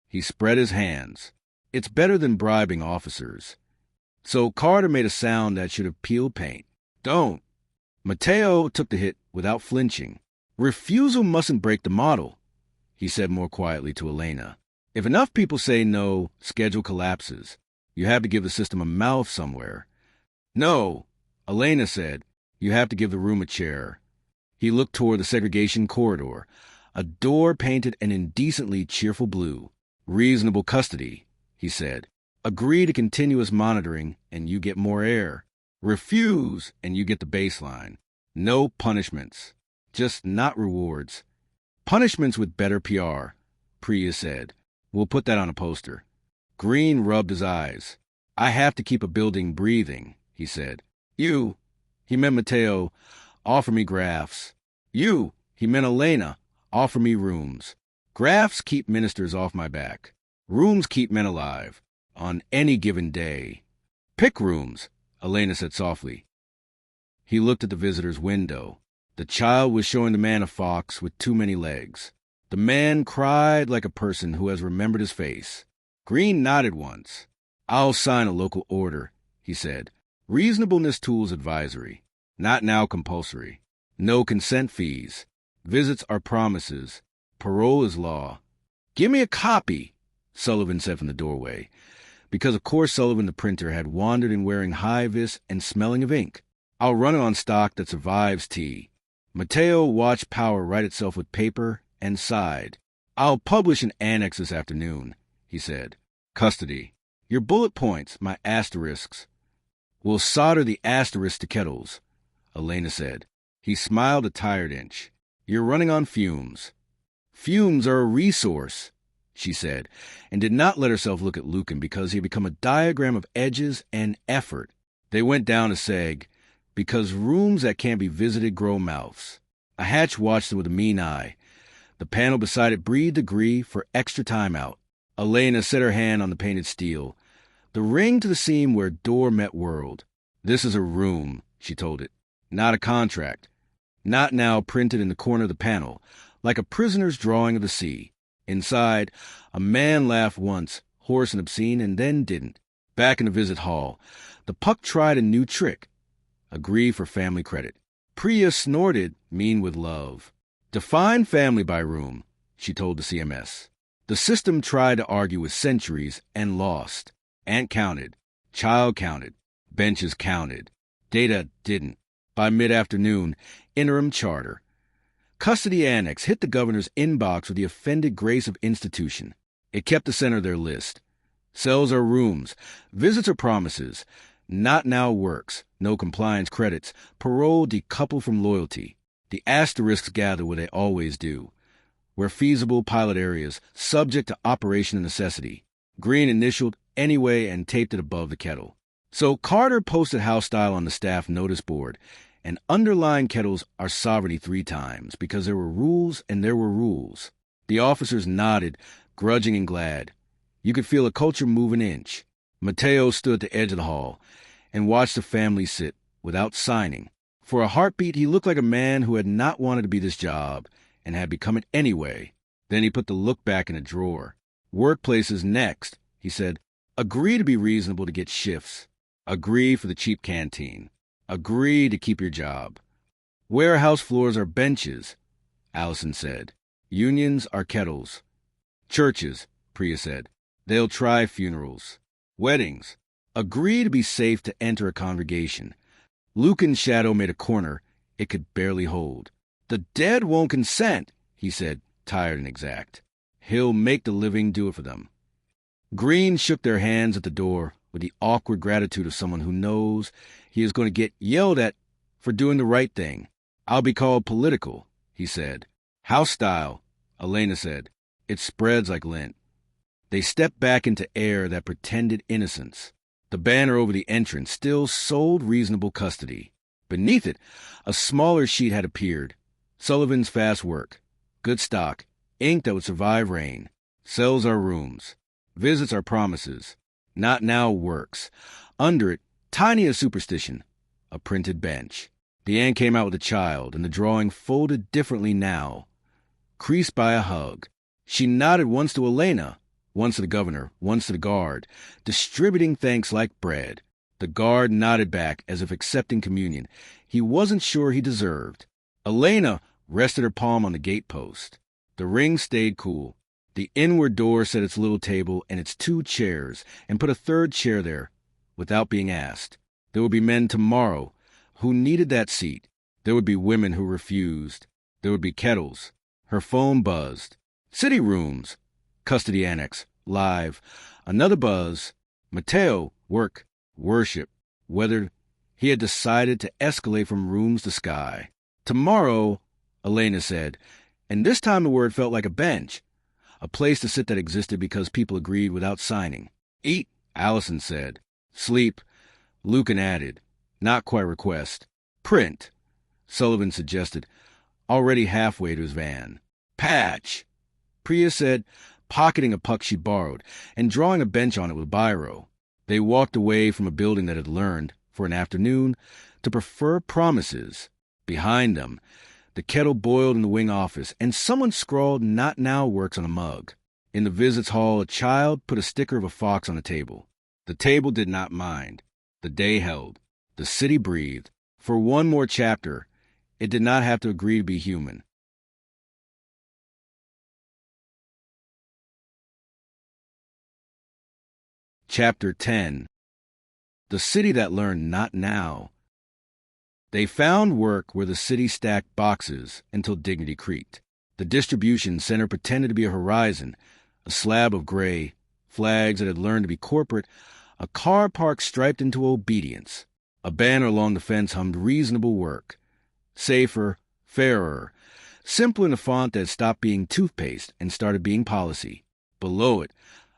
Speaker 1: He spread his hands. It's better than bribing officers. So Carter made a sound that should have peeled paint. Don't. Mateo took the hit without flinching. Refusal mustn't break the model, he said more quietly to Elena. If enough people say no, schedule collapses. You have to give the system a mouth somewhere. No, Elena said. You have to give the room a chair. He looked toward the segregation corridor, a door painted an indecently cheerful blue. Reasonable custody, he said. Agree to continuous monitoring, and you get more air. Refuse, and you get the baseline. No punishments. Just not rewards. Punishments with better PR, Priya said. We'll put that on a poster. Green rubbed his eyes. I have to keep a building breathing, he said. You, he meant Matteo, offer me grafts. You, he meant Elena, offer me rooms. Grafts keep ministers off my back. Rooms keep men alive, on any given day. Pick rooms, Elena said softly. He looked at the visitor's window. The child was showing the man a fox with too many legs. The man cried like a person who has remembered his face. Green nodded once. I'll sign a local order, he said. Reasonableness tools advisory. Not now compulsory. No consent fees. Visits are promises. Parole is law. Give me a copy, Sullivan said from the doorway, because of course Sullivan the printer had wandered in wearing high-vis and smelling of ink. I'll run it on stock that survives tea. Matteo watched power right itself with paper and sighed. I'll publish an annex this afternoon, he said. Custody. Your bullet points, my asterisks. We'll solder the asterisks to kettles, Elena said. He smiled a tired inch. You're running on fumes. Fumes are a resource, she said, and did not let herself look at Lucan because he had become a diagram of edges and effort. They went down a seg, because rooms that can't be visited grow mouths. A hatch watched them with a mean eye. The panel beside it breathed a gree for extra time out. Elena set her hand on the painted steel. The ring to the seam where door met world. This is a room, she told it. Not a contract. Not now printed in the corner of the panel, like a prisoner's drawing of the sea. Inside, a man laughed once, hoarse and obscene, and then didn't. Back in the visit hall, the puck tried a new trick. Agree for family credit. Priya snorted, mean with love. Define family by room, she told the CMS. The system tried to argue with centuries and lost. Ant counted. Child counted. Benches counted. Data didn't. By mid-afternoon, interim charter. Custody annex hit the governor's inbox with the offended grace of institution. It kept the center of their list. Cells are rooms. Visits are promises. Not now works. No compliance credits. Parole decoupled from loyalty. The asterisks gather where they always do. Where feasible pilot areas, subject to operation and necessity. Green initialed anyway and taped it above the kettle. So Carter posted house style on the staff notice board, and underlying kettles are sovereignty 3 times, because there were rules and there were rules. The officers nodded, grudging and glad. You could feel a culture move an inch. Matteo stood at the edge of the hall and watched the family sit, without signing. For a heartbeat, he looked like a man who had not wanted to be this job and had become it anyway. Then he put the look back in a drawer. Workplaces next, he said. Agree to be reasonable to get shifts. Agree for the cheap canteen. Agree to keep your job. Warehouse floors are benches, Allison said. Unions are kettles. Churches, Priya said. They'll try funerals. Weddings. Agree to be safe to enter a congregation. Lucan's shadow made a corner it could barely hold. The dead won't consent, he said, tired and exact. He'll make the living do it for them. Green shook their hands at the door with the awkward gratitude of someone who knows he is going to get yelled at for doing the right thing. I'll be called political, he said. House style, Elena said. It spreads like lint. They stepped back into air that pretended innocence. The banner over the entrance still sold reasonable custody. Beneath it, a smaller sheet had appeared. Sullivan's fast work. Good stock. Ink that would survive rain. Cells are rooms. Visits are promises. Not now works. Under it, tiny as superstition, a printed bench. The ant came out with a child, and the drawing folded differently now, creased by a hug. She nodded once to Elena, once to the governor, once to the guard, distributing thanks like bread. The guard nodded back as if accepting communion he wasn't sure he deserved. Elena rested her palm on the gatepost. The ring stayed cool. The inward door set its little table and its 2 chairs, and put a 3rd chair there, without being asked. There would be men tomorrow who needed that seat. There would be women who refused. There would be kettles. Her phone buzzed. City rooms. Custody annex. Live. Another buzz. Matteo. Work. Worship. Whether he had decided to escalate from rooms to sky. Tomorrow, Elena said, and this time the word felt like a bench. A place to sit that existed because people agreed without signing. Eat, Allison said. Sleep, Lucan added. Not quite request. Print, Sullivan suggested, already halfway to his van. Patch, Priya said, pocketing a puck she'd borrowed and drawing a bench on it with a biro. They walked away from a building that had learned, for an afternoon, to prefer promises. Behind them, the kettle boiled in the wing office, and someone scrawled "Not Now" works on a mug. In the visits hall, a child put a sticker of a fox on the table. The table did not mind. The day held. The city breathed. For one more chapter, it did not have to agree to be human. Chapter 10. The city that learned not now. They found work where the city stacked boxes until dignity creaked. The distribution center pretended to be a horizon, a slab of gray, flags that had learned to be corporate, a car park striped into obedience. A banner along the fence hummed reasonable work. Safer, fairer, simple in a font that stopped being toothpaste and started being policy. Below it,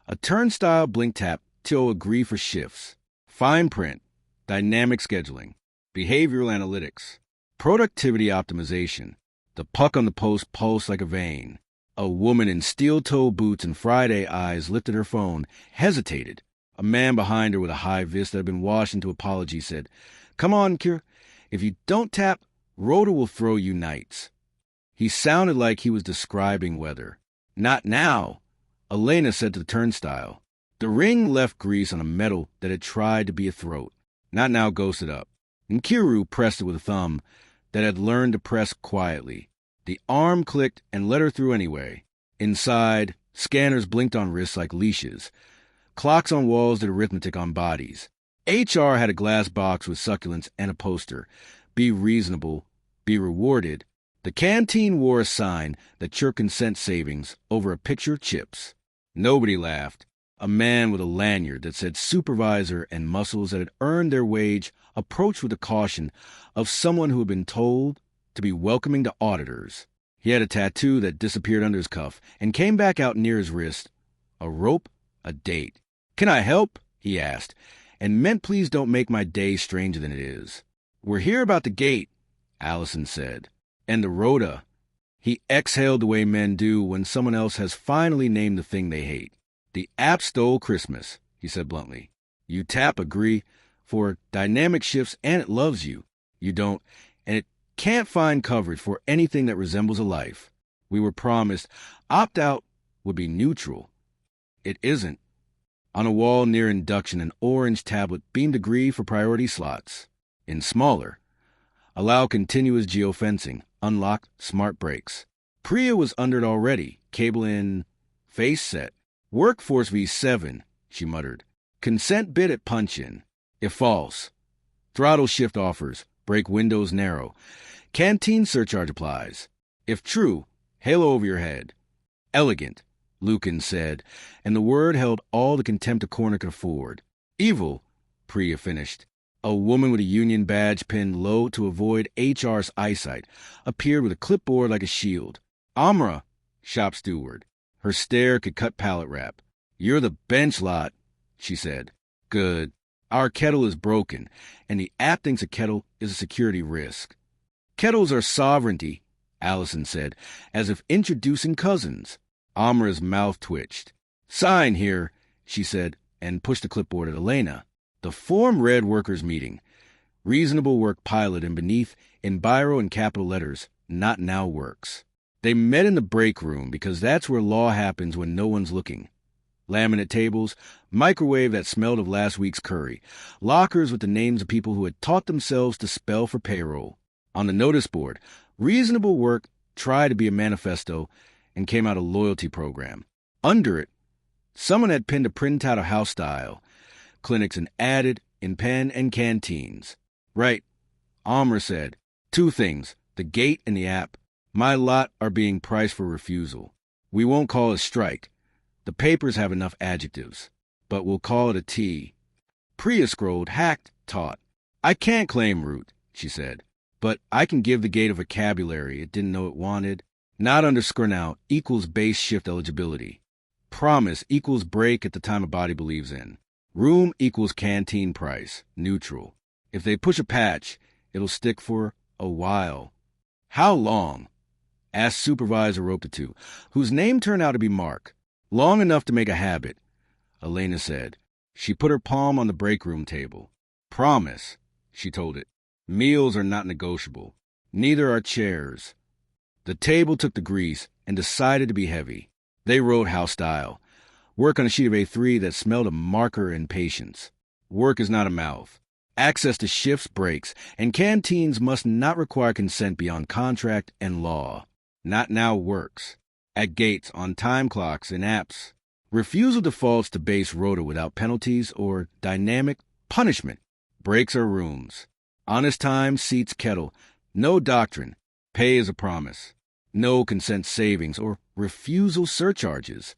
Speaker 1: a turnstile blink tap to agree for shifts. Fine print, dynamic scheduling, behavioral analytics, productivity optimization. The puck on the post pulsed like a vein. A woman in steel-toe boots and Friday eyes lifted her phone, hesitated. A man behind her with a high vis that had been washed into apology said, "Come on, Kira. If you don't tap, Rhoda will throw you nights." He sounded like he was describing weather. "Not now," Elena said to the turnstile. The ring left grease on a metal that had tried to be a throat. Not now ghosted up. And Kiru pressed it with a thumb that had learned to press quietly. The arm clicked and let her through anyway. Inside, scanners blinked on wrists like leashes. Clocks on walls did arithmetic on bodies. HR had a glass box with succulents and a poster. Be reasonable, be rewarded. The canteen wore a sign that chirped consent savings over a picture of chips. Nobody laughed. A man with a lanyard that said supervisor and muscles that had earned their wage approached with the caution of someone who had been told to be welcoming to auditors. He had a tattoo that disappeared under his cuff and came back out near his wrist. A rope, a date. "Can I help?" he asked, and meant please don't make my day stranger than it is. "We're here about the gate," Allison said. "And the Rhoda." He exhaled the way men do when someone else has finally named the thing they hate. "The app stole Christmas," he said bluntly. "You tap agree for dynamic shifts and it loves you. You don't, and it can't find coverage for anything that resembles a life. We were promised opt-out would be neutral. It isn't." On a wall near induction, an orange tablet beamed agree for priority slots. In smaller, allow continuous geofencing, unlock smart brakes. Priya was under it already, cable in, face set. "Workforce V7, she muttered. "Consent bid at punch-in. If false. Throttle shift offers, brake windows narrow. Canteen surcharge applies. If true, halo over your head." "Elegant," Lucan said, and the word held all the contempt a corner could afford. "Evil," Priya finished. A woman with a union badge pinned low to avoid HR's eyesight appeared with a clipboard like a shield. "Amra," shop steward. Her stare could cut pallet wrap. "You're the bench lot," she said. "Good. Our kettle is broken, and the app thinks a kettle is a security risk." "Kettles are sovereignty," Allison said, as if introducing cousins. Amra's mouth twitched. "Sign here," she said, and pushed the clipboard at Elena. The form read workers' meeting. Reasonable work pilot, and beneath, in biro and capital letters, "Not now works." They met in the break room because that's where law happens when no one's looking. Laminate tables, microwave that smelled of last week's curry, lockers with the names of people who had taught themselves to spell for payroll. On the notice board, reasonable work tried to be a manifesto and came out a loyalty program. Under it, someone had pinned a printout of house style, clinics and added in pen and canteens. "Right," Amr said. "Two things, the gate and the app. My lot are being priced for refusal. We won't call it a strike. The papers have enough adjectives. But we'll call it a T." Priya scrolled, hacked, taught. "I can't claim root," she said. "But I can give the gate a vocabulary it didn't know it wanted. Not underscore now equals base shift eligibility. Promise equals break at the time a body believes in. Room equals canteen price, neutral. If they push a patch, it'll stick for a while. How long? Asked Supervisor Ropetu, whose name turned out to be Mark. Long enough to make a habit, Elena said. She put her palm on the break room table. Promise, she told it. Meals are not negotiable. Neither are chairs. The table took the grease and decided to be heavy. They wrote house style. Work on a sheet of A3 that smelled of marker and patience. Work is not a mouth. Access to shifts, breaks, and canteens must not require consent beyond contract and law. Not now works. At gates, on time clocks, and apps. Refusal defaults to base rota without penalties or dynamic punishment. Breaks are rooms. Honest time, seats, kettle. No doctrine. Pay is a promise. No consent savings or refusal surcharges.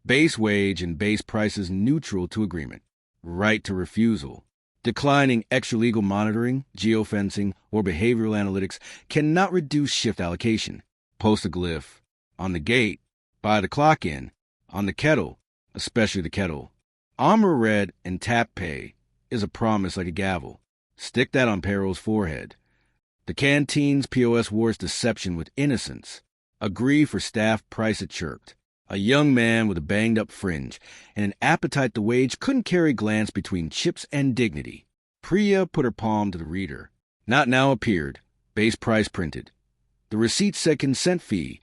Speaker 1: Base wage and base prices neutral to agreement. Right to refusal. Declining extra-legal monitoring, geofencing, or behavioral analytics cannot reduce shift allocation. Post a glyph. On the gate. By the clock in. On the kettle. Especially the kettle. Armor red and tap pay is a promise like a gavel. Stick that on Perril's forehead. The canteen's POS wore its deception with innocence. Agree for staff price it chirped. A young man with a banged-up fringe and an appetite the wage couldn't carry glance between chips and dignity. Priya put her palm to the reader. Not now appeared. Base price printed. The receipt said consent fee,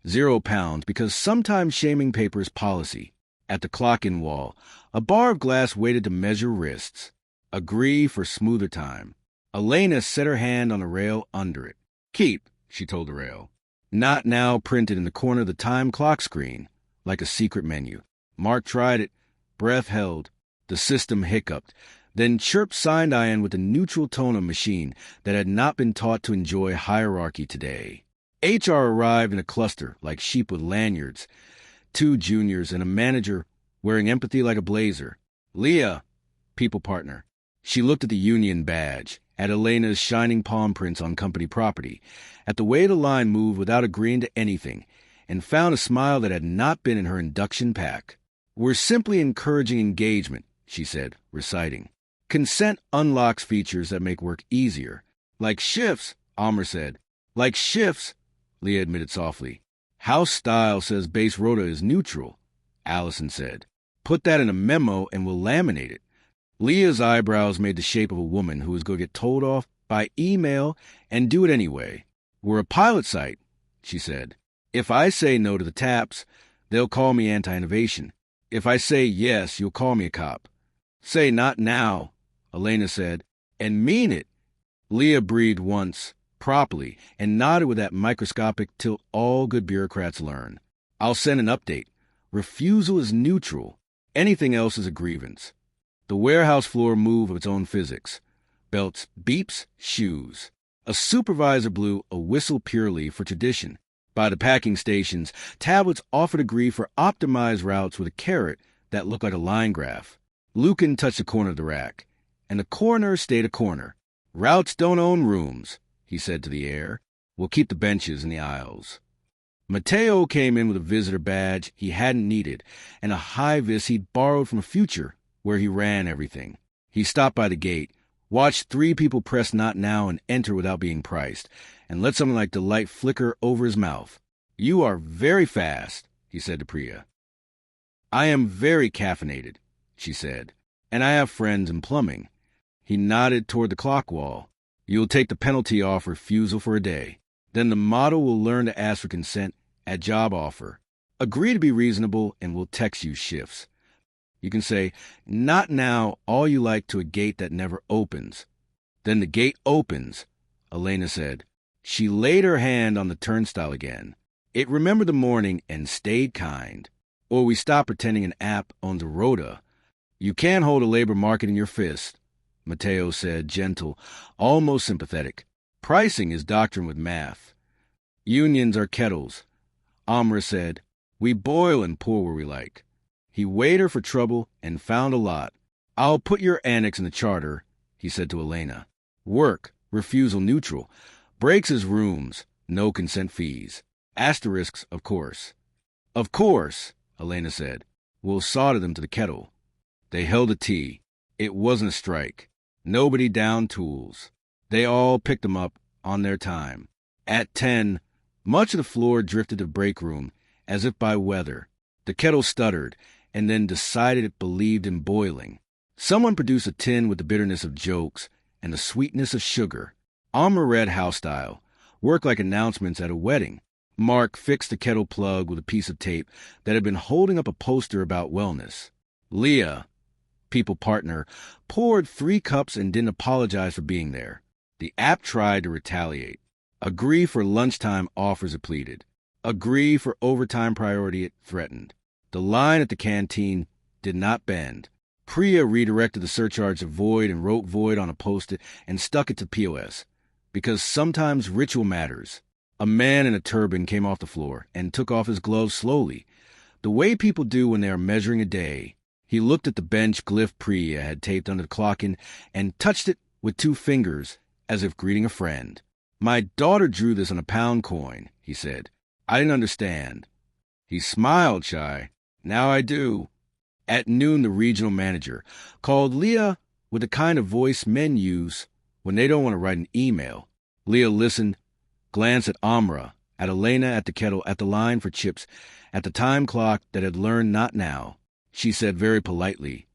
Speaker 1: £0, because sometimes shaming paper is policy. At the clock-in wall, a bar of glass waited to measure wrists. Agree for smoother time. Elena set her hand on the rail under it. Keep, she told the rail. Not now printed in the corner of the time clock screen, like a secret menu. Mark tried it, breath held. The system hiccuped, then chirped signed iron with a neutral tone of machine that had not been taught to enjoy hierarchy today. HR arrived in a cluster like sheep with lanyards. 2 juniors and a manager wearing empathy like a blazer. Leah, people partner. She looked at the union badge, at Elena's shining palm prints on company property, at the way the line moved without agreeing to anything, and found a smile that had not been in her induction pack. We're simply encouraging engagement, she said, reciting. Consent unlocks features that make work easier. Like shifts, Amr said. Like shifts, Leah admitted softly. House style says base rota is neutral, Allison said. Put that in a memo and we'll laminate it. Leah's eyebrows made the shape of a woman who was going to get told off by email and do it anyway. We're a pilot site, she said. If I say no to the taps, they'll call me anti-innovation. If I say yes, you'll call me a cop. Say not now, Elena said, and mean it. Leah breathed once, properly, and nodded with that microscopic tilt all good bureaucrats learn. I'll send an update. Refusal is neutral. Anything else is a grievance. The warehouse floor moved of its own physics. Belts, beeps, shoes. A supervisor blew a whistle purely for tradition. By the packing stations, tablets offered a grief for optimized routes with a caret that looked like a line graph. Lucan touched the corner of the rack, and the corner stayed a corner. Routes don't own rooms, he said to the air. We'll keep the benches in the aisles. Mateo came in with a visitor badge he hadn't needed and a high-vis he'd borrowed from a future where he ran everything. He stopped by the gate, watched 3 people press not now and enter without being priced, and let something like delight flicker over his mouth. You are very fast, he said to Priya. I am very caffeinated, she said, and I have friends in plumbing. He nodded toward the clock wall. You'll take the penalty off refusal for a day. Then the model will learn to ask for consent at job offer. Agree to be reasonable and we'll text you shifts. You can say, not now, all you like to a gate that never opens. Then the gate opens, Elena said. She laid her hand on the turnstile again. It remembered the morning and stayed kind. Or we stop pretending an app owns a rota. You can't hold a labor market in your fist, Mateo said, gentle, almost sympathetic. Pricing is doctrine with math. Unions are kettles. Amra said, we boil and pour where we like. He weighed her for trouble and found a lot. I'll put your annex in the charter, he said to Elena. Work, refusal neutral. Breaks is rooms, no consent fees. Asterisks, of course. Of course, Elena said. We'll solder them to the kettle. They held a tea. It wasn't a strike. Nobody downed tools. They all picked them up on their time. At 10, much of the floor drifted to the break room, as if by weather. The kettle stuttered, and then decided it believed in boiling. Someone produced a tin with the bitterness of jokes and the sweetness of sugar. Alma read house style, worked like announcements at a wedding. Mark fixed the kettle plug with a piece of tape that had been holding up a poster about wellness. Leah, people partner, poured 3 cups and didn't apologize for being there. The app tried to retaliate. Agree for lunchtime offers, it pleaded. Agree for overtime priority, it threatened. The line at the canteen did not bend. Priya redirected the surcharge to void and wrote void on a post-it and stuck it to POS. Because sometimes ritual matters. A man in a turban came off the floor and took off his gloves slowly, the way people do when they are measuring a day. He looked at the bench glyph Priya had taped under the clockin and touched it with 2 fingers as if greeting a friend. My daughter drew this on a pound coin, he said. I didn't understand. He smiled shy. Now I do. At noon, the regional manager called Leah with the kind of voice men use when they don't want to write an email. Leah listened, glanced at Amra, at Elena at the kettle, at the line for chips, at the time clock that had learned not now. She said very politely,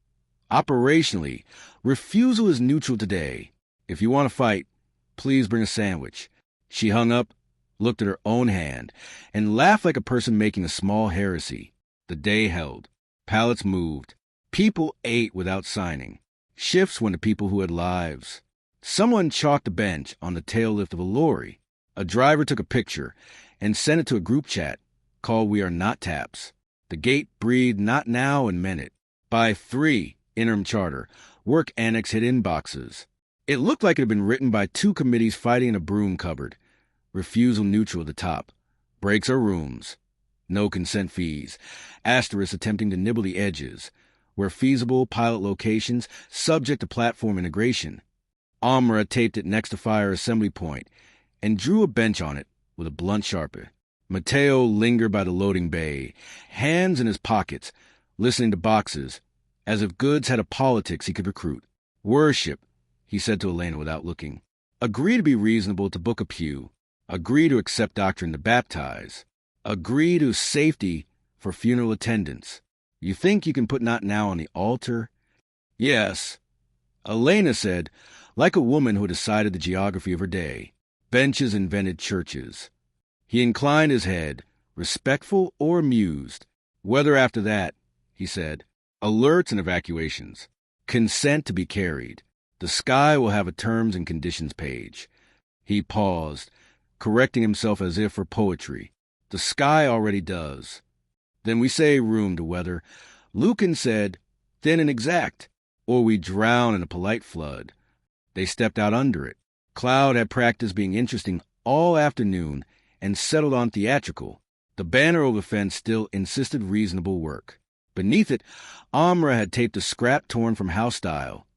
Speaker 1: operationally, refusal is neutral today. If you want to fight, please bring a sandwich. She hung up, looked at her own hand, and laughed like a person making a small heresy. The day held. Pallets moved. People ate without signing. Shifts went to people who had lives. Someone chalked a bench on the tail lift of a lorry. A driver took a picture and sent it to a group chat called We Are Not Taps. The gate breathed not now and meant it. By 3, interim charter, work annex hit inboxes. It looked like it had been written by 2 committees fighting in a broom cupboard. Refusal neutral at the top. Breaks are rooms. No consent fees. Asterisk attempting to nibble the edges. Where feasible, pilot locations, subject to platform integration. Amra taped it next to fire assembly point and drew a bench on it with a blunt sharper. Mateo lingered by the loading bay, hands in his pockets, listening to boxes, as if goods had a politics he could recruit. Worship, he said to Elena without looking. Agree to be reasonable to book a pew. Agree to accept doctrine to baptize. Agree to safety for funeral attendance. You think you can put not now on the altar? Yes. Elena said, like a woman who had decided the geography of her day. Benches invented churches. He inclined his head, respectful or amused. Weather after that, he said. Alerts and evacuations. Consent to be carried. The sky will have a terms and conditions page. He paused, correcting himself as if for poetry. The sky already does. Then we say room to weather. Lucan said, thin and exact, or we drown in a polite flood. They stepped out under it. Cloud had practiced being interesting all afternoon and settled on theatrical. The banner over the fence still insisted reasonable work. Beneath it, Amra had taped a scrap torn from house style.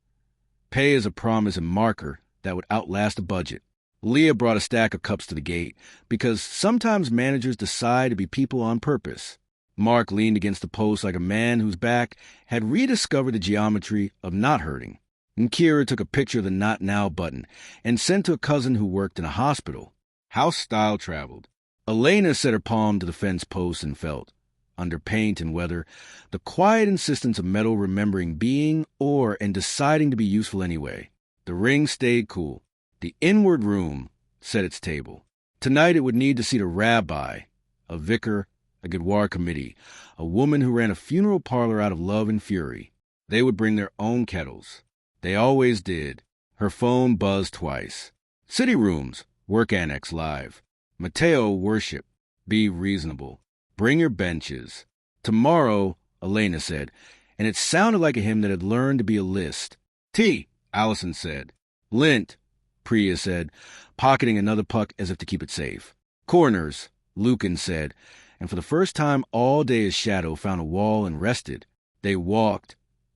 Speaker 1: Pay as a promise and marker that would outlast the budget. Leah brought a stack of cups to the gate, because sometimes managers decide to be people on purpose. Mark leaned against the post like a man whose back had rediscovered the geometry of not hurting. And Kira took a picture of the Not Now button and sent to a cousin who worked in a hospital. House style traveled. Elena set her palm to the fence post and felt, under paint and weather, the quiet insistence of metal remembering being or and deciding to be useful anyway. The ring stayed cool. The inward room set its table. Tonight it would need to seat a rabbi, a vicar, a Gedwar committee, a woman who ran a funeral parlor out of love and fury. They would bring their own kettles. They always did. Her phone buzzed twice. City rooms, work annex live. Mateo worship. Be reasonable. Bring your benches. Tomorrow, Elena said, and it sounded like a hymn that had learned to be a list. Tea, Allison said. Lint, Priya said, pocketing another puck as if to keep it safe. Corners, Lucan said, and for the first time all day his shadow found a wall and rested. They walked,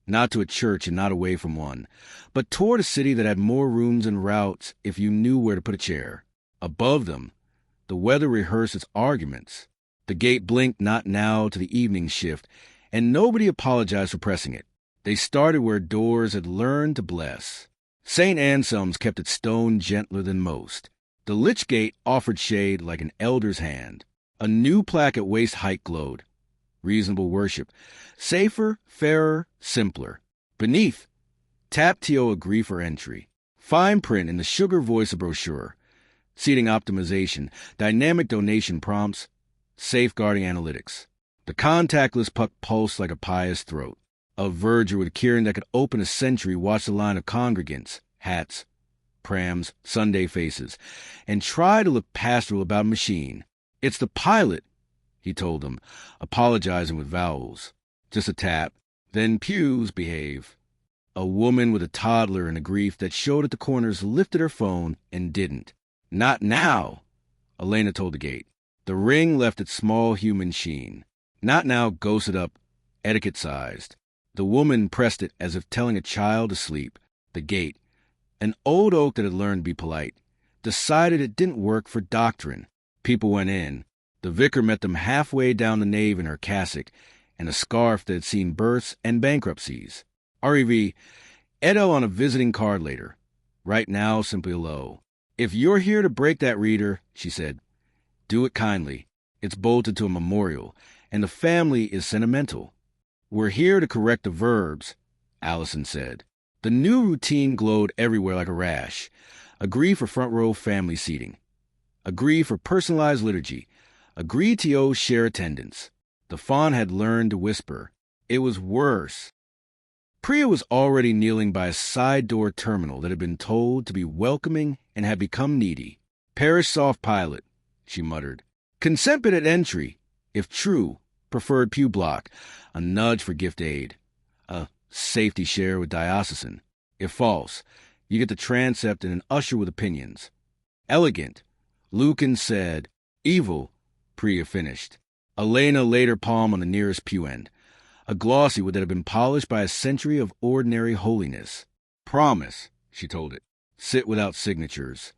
Speaker 1: not to a church and not away from one, but toward a city that had more rooms and routes if you knew where to put a chair. Above them, the weather rehearsed its arguments. The gate blinked not now to the evening shift, and nobody apologized for pressing it. They started where doors had learned to bless. St. Anselm's kept its stone gentler than most. The lich gate offered shade like an elder's hand. A new plaque at waist height glowed. Reasonable worship. Safer, fairer, simpler. Beneath, tap TO agree for entry. Fine print in the sugar voice of brochure. Seating optimization, dynamic donation prompts, safeguarding analytics. The contactless puck pulsed like a pious throat. A verger with Kieran that could open a century watched the line of congregants, hats, prams, Sunday faces, and try to look pastoral about a machine. It's the pilot, he told them, apologizing with vowels. Just a tap. Then pews behave. A woman with a toddler and a grief that showed at the corners lifted her phone and didn't. Not now, Elena told the gate. The ring left its small human sheen. Not now ghosted up, etiquette-sized. The woman pressed it as if telling a child to sleep. The gate, an old oak that had learned to be polite, decided it didn't work for doctrine. People went in. The vicar met them halfway down the nave in her cassock and a scarf that had seen births and bankruptcies. REV, Edo on a visiting card later. Right now, simply a low. If you're here to break that reader, she said, do it kindly. It's bolted to a memorial, and the family is sentimental. We're here to correct the verbs, Allison said. The new routine glowed everywhere like a rash. Agree for front row family seating. Agree for personalized liturgy. Agree TO share attendance. The font had learned to whisper. It was worse. Priya was already kneeling by a side door terminal that had been told to be welcoming and had become needy. Parish soft pilot, she muttered. Consent bid at entry. If true, preferred pew block. A nudge for gift aid. A safety share with diocesan. If false, you get the transept and an usher with opinions. Elegant. Lucan said. Evil, Priya finished. Elena laid her palm on the nearest pew end. A glossy wood that had been polished by a century of ordinary holiness. Promise, she told it. Sit without signatures.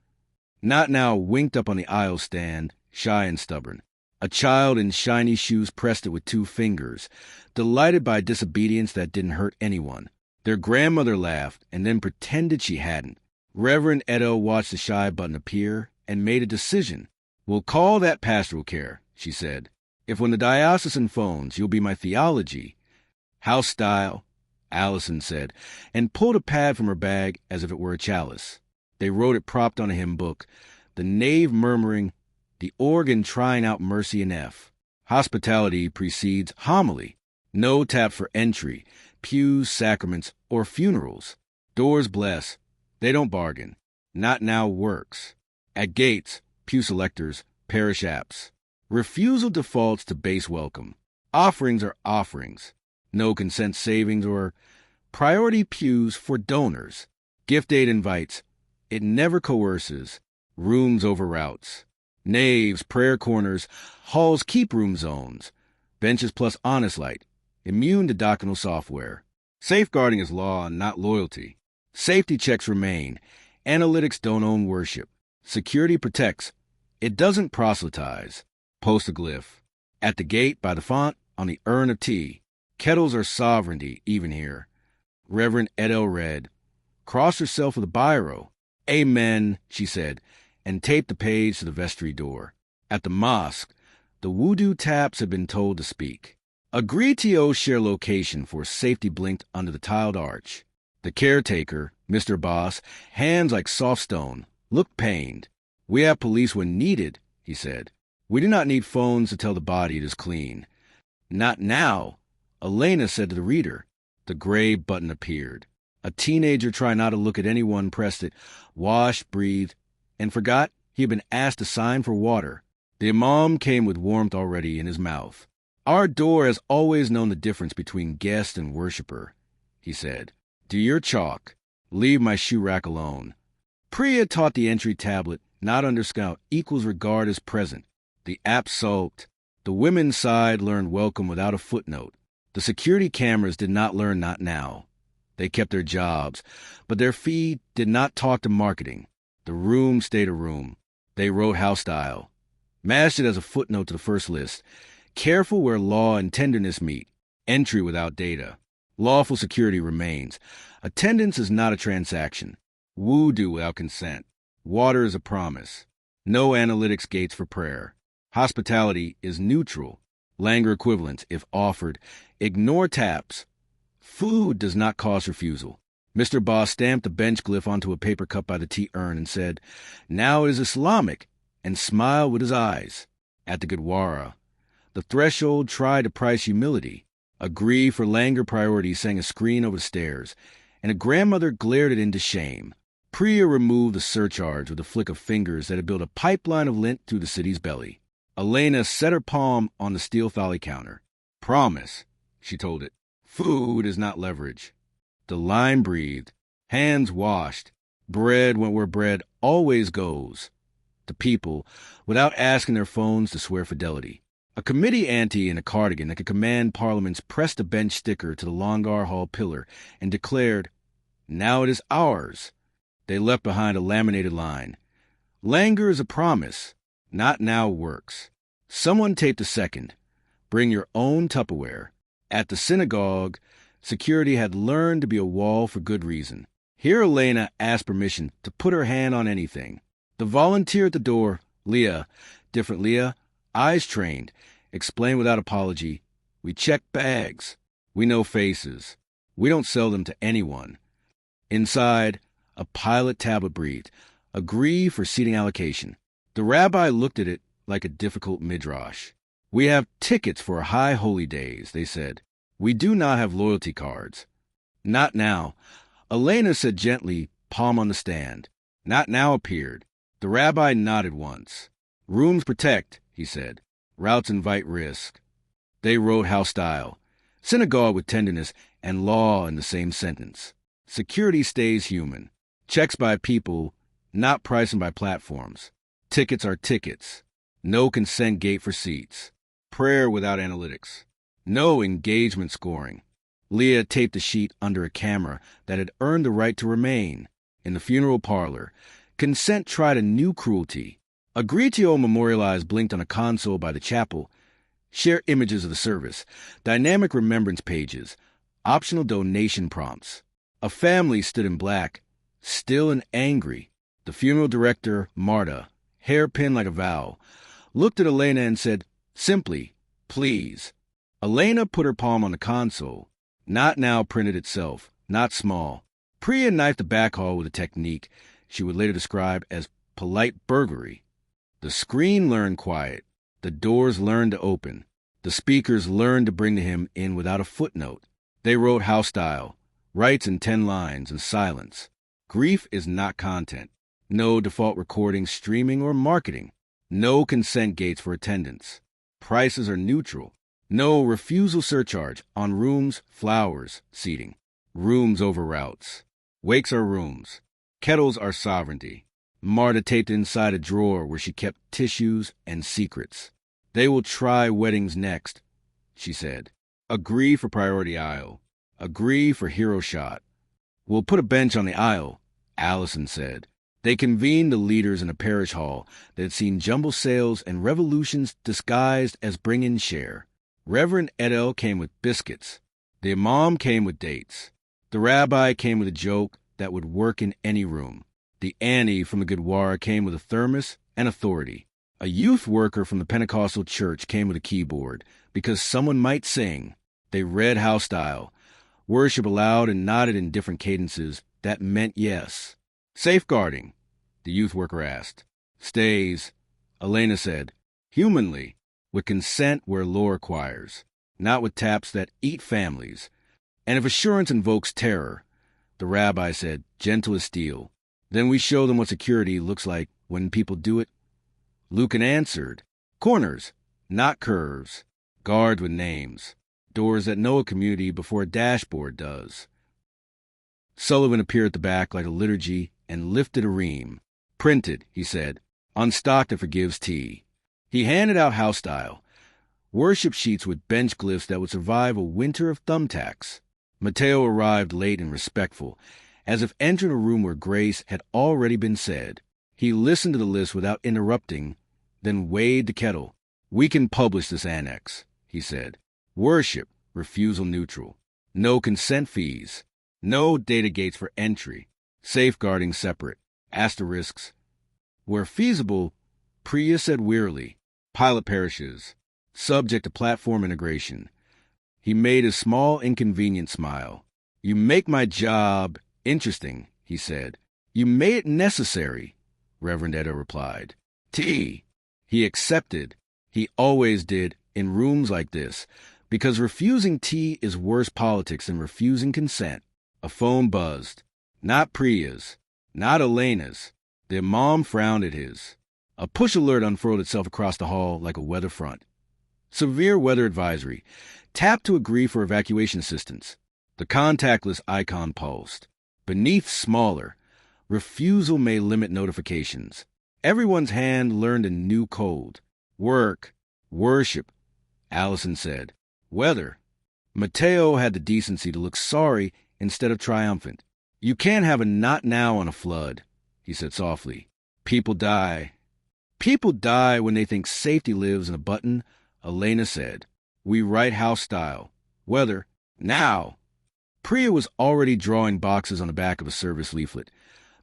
Speaker 1: Not now winked up on the aisle stand, shy and stubborn. A child in shiny shoes pressed it with 2 fingers, delighted by disobedience that didn't hurt anyone. Their grandmother laughed and then pretended she hadn't. Reverend Edo watched the shy button appear and made a decision. We'll call that pastoral care, she said. If when the diocesan phones, you'll be my theology. House style, Allison said, and pulled a pad from her bag as if it were a chalice. They wrote it propped on a hymn book, the nave murmuring, the organ trying out mercy in F. Hospitality precedes homily. No tap for entry, pews, sacraments, or funerals. Doors bless. They don't bargain. Not now works. At gates, pew selectors, parish apps. Refusal defaults to base welcome. Offerings are offerings. No consent savings or priority pews for donors. Gift aid invites. It never coerces. Rooms over routes. Naves, prayer corners, halls keep room zones. Benches plus honest light. Immune to doctrinal software. Safeguarding is law, not loyalty. Safety checks remain. Analytics don't own worship. Security protects. It doesn't proselytize. Post a glyph. At the gate, by the font, on the urn of tea. Kettles are sovereignty, even here. Reverend Edo read. Crossed herself with a biro. Amen, she said, and taped the page to the vestry door. At the mosque, the voodoo taps had been told to speak. Agree TO share location for safety blinked under the tiled arch. The caretaker, Mr. Boss, hands like soft stone, looked pained. We have police when needed, he said. We do not need phones to tell the body it is clean. Not now, Elena said to the reader. The gray button appeared. A teenager tried not to look at anyone, pressed it, washed, breathed, and forgot he had been asked to sign for water. The imam came with warmth already in his mouth. Our door has always known the difference between guest and worshiper, he said. Do your chalk. Leave my shoe rack alone. Priya taught the entry tablet, not under scout, equals regard as present. The app sulked. The women's side learned welcome without a footnote. The security cameras did not learn not now. They kept their jobs, but their feed did not talk to marketing. The room stayed a room. They wrote house style. Mashed it as a footnote to the first list. Careful where law and tenderness meet. Entry without data. Lawful security remains. Attendance is not a transaction. Woo-do without consent. Water is a promise. No analytics gates for prayer. Hospitality is neutral. Languor equivalents, if offered. Ignore taps. Food does not cause refusal. Mr. Boss stamped a bench glyph onto a paper cup by the tea urn and said, "Now it is Islamic," and smiled with his eyes. At the Gurdwara, the threshold tried to price humility. Agree for languor priority sang a screen over the stairs, and a grandmother glared it into shame. Priya removed the surcharge with a flick of fingers that had built a pipeline of lint through the city's belly. Elena set her palm on the steel thali counter. "Promise," she told it. "Food is not leverage." The line breathed. Hands washed. Bread went where bread always goes. The people, without asking their phones to swear fidelity. A committee auntie in a cardigan that could command parliaments pressed a bench sticker to the Longar Hall pillar and declared, "Now it is ours." They left behind a laminated line. "Languor is a promise. Not now works." Someone taped a second. "Bring your own Tupperware." At the synagogue, security had learned to be a wall for good reason. Here Elena asked permission to put her hand on anything. The volunteer at the door, Leah, different Leah, eyes trained, explained without apology, "We check bags. We know faces. We don't sell them to anyone." Inside, a pilot tablet breathed, "Agree for seating allocation." The rabbi looked at it like a difficult midrash. "We have tickets for high holy days," they said. "We do not have loyalty cards." "Not now." Elena said gently, palm on the stand. "Not now" appeared. The rabbi nodded once. "Rooms protect," he said. "Routes invite risk." They wrote house style. Synagogue with tenderness and law in the same sentence. Security stays human. Checks by people, not pricing by platforms. Tickets are tickets. No consent gate for seats. Prayer without analytics. No engagement scoring. Leah taped the sheet under a camera that had earned the right to remain. In the funeral parlor, consent tried a new cruelty. Agritio memorialized blinked on a console by the chapel. Share images of the service. Dynamic remembrance pages. Optional donation prompts. A family stood in black, still and angry. The funeral director, Marta, hairpin like a vow, looked at Elena and said, simply, "Please." Elena put her palm on the console. "Not now" printed itself, not small. Priya knifed the back hall with a technique she would later describe as polite burglary. The screen learned quiet. The doors learned to open. The speakers learned to bring to him in without a footnote. They wrote house style, rights in 10 lines and silence. Grief is not content. No default recording, streaming, or marketing. No consent gates for attendance. Prices are neutral. No refusal surcharge on rooms, flowers, seating. Rooms over routes. Wakes are rooms. Kettles are sovereignty. Marta taped inside a drawer where she kept tissues and secrets. "They will try weddings next," she said. "Agree for priority aisle. Agree for hero shot." "We'll put a bench on the aisle," Allison said. They convened the leaders in a parish hall that had seen jumble sales and revolutions disguised as bring-in share. Reverend Edel came with biscuits. The imam came with dates. The rabbi came with a joke that would work in any room. The Annie from the Gurdwara came with a thermos and authority. A youth worker from the Pentecostal church came with a keyboard because someone might sing. They read house style. Worship aloud and nodded in different cadences. That meant yes. "Safeguarding?" the youth worker asked. "Stays," Elena said, humanly, with consent where law requires, not with taps that eat families. "And if assurance invokes terror," the rabbi said, gentle as steel, "then we show them what security looks like when people do it." Lucan answered, "Corners, not curves. Guards with names. Doors that know a community before a dashboard does." Sullivan appeared at the back like a liturgy and lifted a ream. "Printed," he said, "on stock that forgives tea." He handed out house style, worship sheets with bench glyphs that would survive a winter of thumbtacks. Mateo arrived late and respectful, as if entering a room where grace had already been said. He listened to the list without interrupting, then weighed the kettle. "We can publish this annex," he said. "Worship, refusal neutral. No consent fees. No data gates for entry. Safeguarding separate. Asterisks. Where feasible, Priya said wearily, pilot perishes. Subject to platform integration. He made a small, inconvenient smile. You make my job interesting, he said. You made it necessary, Reverend Edda replied. T. He accepted. He always did in rooms like this, because refusing tea is worse politics than refusing consent. A phone buzzed. Not Priya's. Not Elena's. The imam frowned at his. A push alert unfurled itself across the hall like a weather front. Severe weather advisory. Tap to agree for evacuation assistance. The contactless icon pulsed. Beneath smaller. Refusal may limit notifications. Everyone's hand learned a new code. Work. Worship. Allison said. Weather. Mateo had the decency to look sorry instead of triumphant. You can't have a not now on a flood, he said softly. People die. People die when they think safety lives in a button, Elena said. We write house style. Weather. Now. Priya was already drawing boxes on the back of a service leaflet.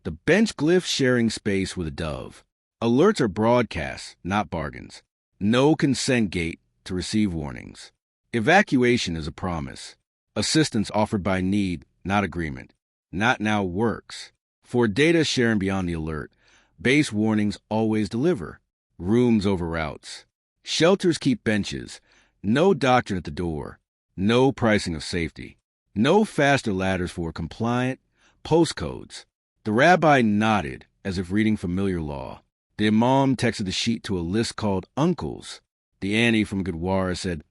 Speaker 1: The bench glyph sharing space with a dove. Alerts are broadcasts, not bargains. No consent gate to receive warnings. Evacuation is a promise. Assistance offered by need, not agreement. Not now works. For data sharing beyond the alert, base warnings always deliver. Rooms over routes. Shelters keep benches. No doctrine at the door. No pricing of safety. No faster ladders for compliant postcodes. The rabbi nodded as if reading familiar law. The imam texted the sheet to a list called uncles. The Annie from Gurdwara said,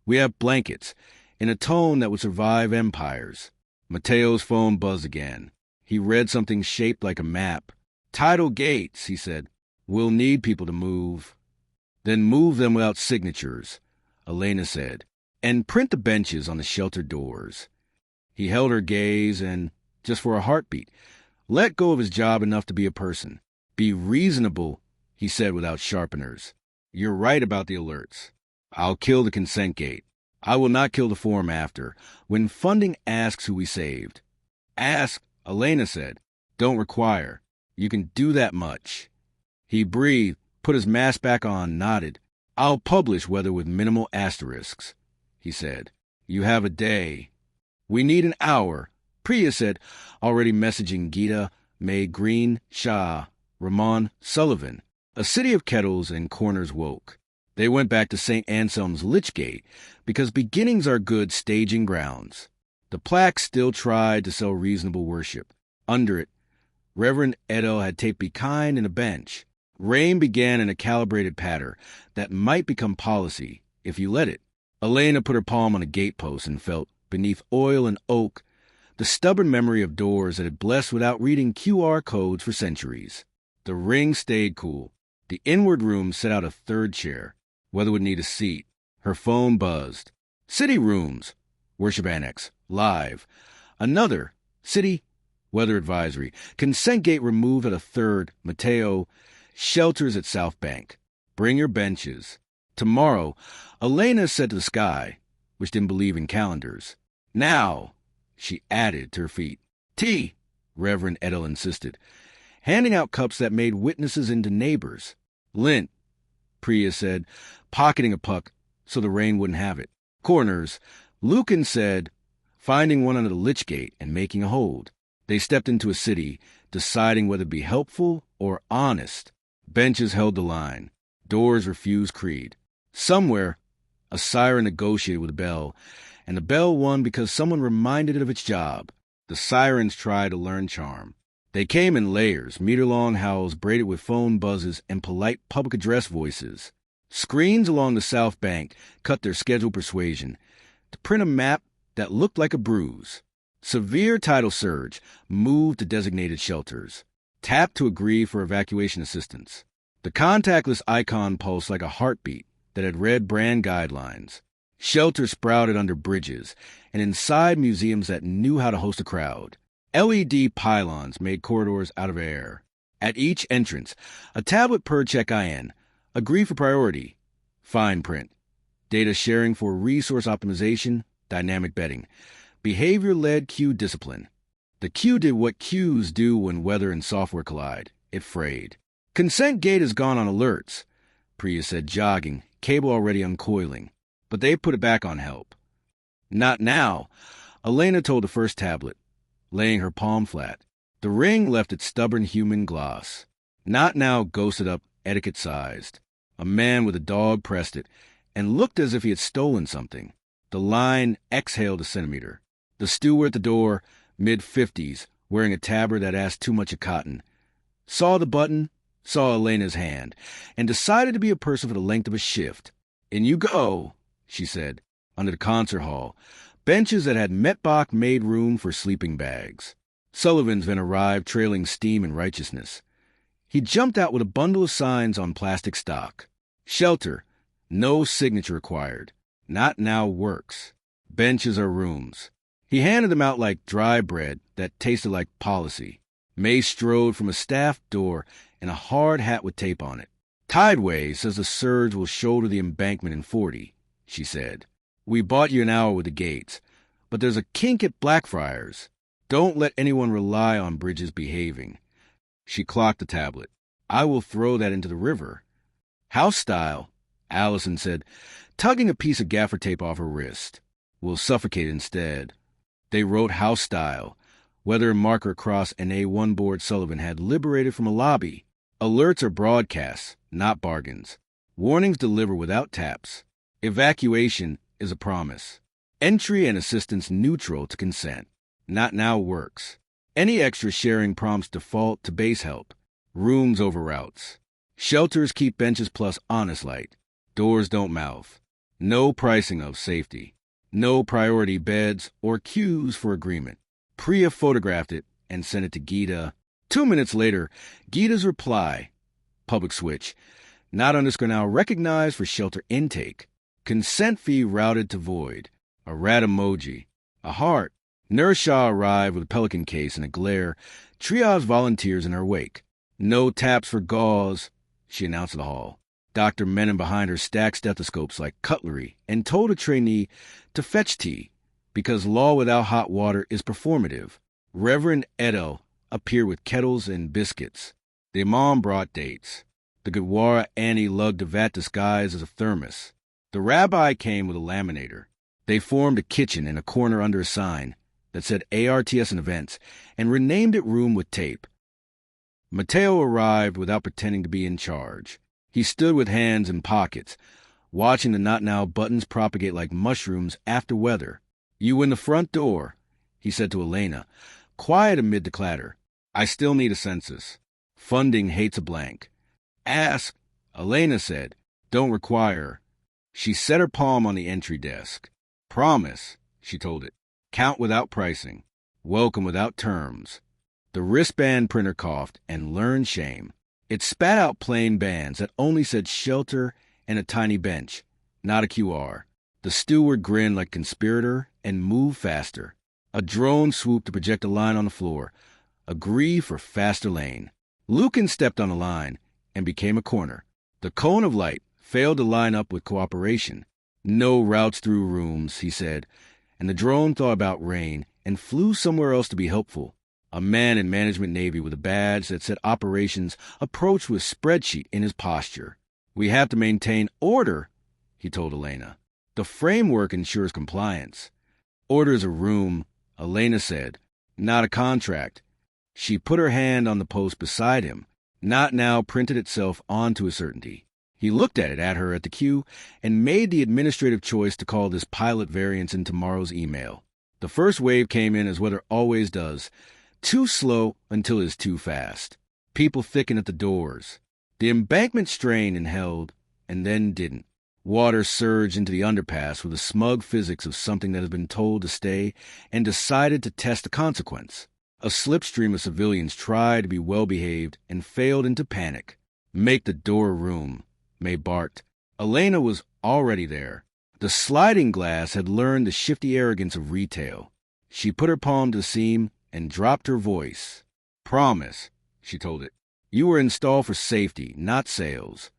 Speaker 1: We have blankets, in a tone that would survive empires. Mateo's phone buzzed again. He read something shaped like a map. Tidal gates, he said. We'll need people to move. Then move them without signatures, Elena said, and print the benches on the shelter doors. He held her gaze and, just for a heartbeat, let go of his job enough to be a person. Be reasonable, he said without sharpeners. You're right about the alerts. I'll kill the consent gate. I will not kill the form after, when funding asks who we saved. Ask, Elena said. Don't require. You can do that much. He breathed, put his mask back on, nodded. I'll publish whether with minimal asterisks, he said. You have a day. We need an hour, Priya said, already messaging Gita, May Green, Shah, Ramon, Sullivan. A city of kettles and corners woke. They went back to St. Anselm's Lichgate because beginnings are good staging grounds. The plaque still tried to sell reasonable worship. Under it, Reverend Edel had taped Be Kind in a bench. Rain began in a calibrated patter that might become policy if you let it. Elena put her palm on a gatepost and felt, beneath oil and oak, the stubborn memory of doors that had blessed without reading QR codes for centuries. The ring stayed cool. The inward room set out a third chair. Weather would need a seat. Her phone buzzed. City rooms. Worship Annex. Live. Another. City. Weather advisory. Consent gate removed at a third. Mateo. Shelters at South Bank. Bring your benches. Tomorrow. Elena said to the sky, which didn't believe in calendars. Now. She added to her feet. Tea. Reverend Edel insisted. Handing out cups that made witnesses into neighbors. Lint. Priya said, pocketing a puck so the rain wouldn't have it. Corners. Lucan said, finding one under the lich gate and making a hold. They stepped into a city, deciding whether to be helpful or honest. Benches held the line. Doors refused creed. Somewhere, a siren negotiated with a bell, and the bell won because someone reminded it of its job. The sirens tried to learn charm. They came in layers, meter-long howls braided with phone buzzes and polite public address voices. Screens along the South Bank cut their scheduled persuasion to print a map that looked like a bruise. Severe tidal surge moved to designated shelters. Tap to agree for evacuation assistance. The contactless icon pulsed like a heartbeat that had read brand guidelines. Shelters sprouted under bridges and inside museums that knew how to host a crowd. LED pylons made corridors out of air. At each entrance, a tablet per check-in. Agree for priority. Fine print. Data sharing for resource optimization. Dynamic betting. Behavior-led queue discipline. The queue did what queues do when weather and software collide. It frayed. Consent gate has gone on alerts, Priya said, jogging, cable already uncoiling. But they put it back on help. Not now, Elena told the first tablet, laying her palm flat. The ring left its stubborn human gloss. Not now ghosted up, etiquette-sized. A man with a dog pressed it, and looked as if he had stolen something. The line exhaled a centimeter. The steward at the door, mid-50s, wearing a tabard that asked too much of cotton, saw the button, saw Elena's hand, and decided to be a person for the length of a shift. "In you go," she said, under the concert hall. Benches that had Metbach made room for sleeping bags. Sullivan's then arrived, trailing steam and righteousness. He jumped out with a bundle of signs on plastic stock. Shelter. No signature required. Not now works. Benches are rooms. He handed them out like dry bread that tasted like policy. May strode from a staff door in a hard hat with tape on it. "Tideway says the surge will shoulder the embankment in 40, she said. "We bought you an hour with the gates, but there's a kink at Blackfriars. Don't let anyone rely on bridges behaving." She clocked the tablet. "I will throw that into the river." "House style," Allison said, tugging a piece of gaffer tape off her wrist. "We'll suffocate instead." They wrote house style. Weather and marker across an A1 board Sullivan had liberated from a lobby. Alerts are broadcasts, not bargains. Warnings deliver without taps. Evacuation is a promise. Entry and assistance neutral to consent. Not now works. Any extra sharing prompts default to base help. Rooms over routes. Shelters keep benches plus honest light. Doors don't mouth. No pricing of safety. No priority beds or queues for agreement. Priya photographed it and sent it to Geeta. 2 minutes later, Geeta's reply. Public switch. Not underscore now recognized for shelter intake. Consent fee routed to void. A rat emoji. A heart. Nurse Shah arrived with a pelican case and a glare. Triage volunteers in her wake. "No taps for gauze," she announced to the hall. Dr. Menon behind her stacked stethoscopes like cutlery and told a trainee to fetch tea, because law without hot water is performative. Reverend Edel appeared with kettles and biscuits. The imam brought dates. The Gurdwara Annie lugged a vat disguised as a thermos. The rabbi came with a laminator. They formed a kitchen in a corner under a sign that said ARTS and events, and renamed it room with tape. Mateo arrived without pretending to be in charge. He stood with hands in pockets, watching the not now buttons propagate like mushrooms after weather. "You in the front door," he said to Elena, quiet amid the clatter. "I still need a census. Funding hates a blank." "Ask," Elena said. "Don't require." She set her palm on the entry desk. "Promise," she told it. "Count without pricing. Welcome without terms." The wristband printer coughed and learned shame. It spat out plain bands that only said shelter and a tiny bench, not a QR. The steward grinned like conspirator and moved faster. A drone swooped to project a line on the floor. Agree for faster lane. Lucan stepped on the line and became a corner. The cone of light failed to line up with cooperation. "No routes through rooms," he said, and the drone thought about rain and flew somewhere else to be helpful. A man in management Navy with a badge that said operations approached with spreadsheet in his posture. "We have to maintain order," he told Elena. "The framework ensures compliance." "Order is a room," Elena said, "not a contract." She put her hand on the post beside him. Not now printed itself onto a certainty. He looked at it at her at the queue and made the administrative choice to call this pilot variance in tomorrow's email. The first wave came in as weather always does. Too slow until it's too fast. People thickened at the doors. The embankment strained and held, and then didn't. Water surged into the underpass with the smug physics of something that has been told to stay and decided to test the consequence. A slipstream of civilians tried to be well-behaved and failed into panic. "Make the door room," May barked. Elena was already there. The sliding glass had learned the shifty arrogance of retail. She put her palm to the seam and dropped her voice. "Promise," she told it. "You were installed for safety, not sales."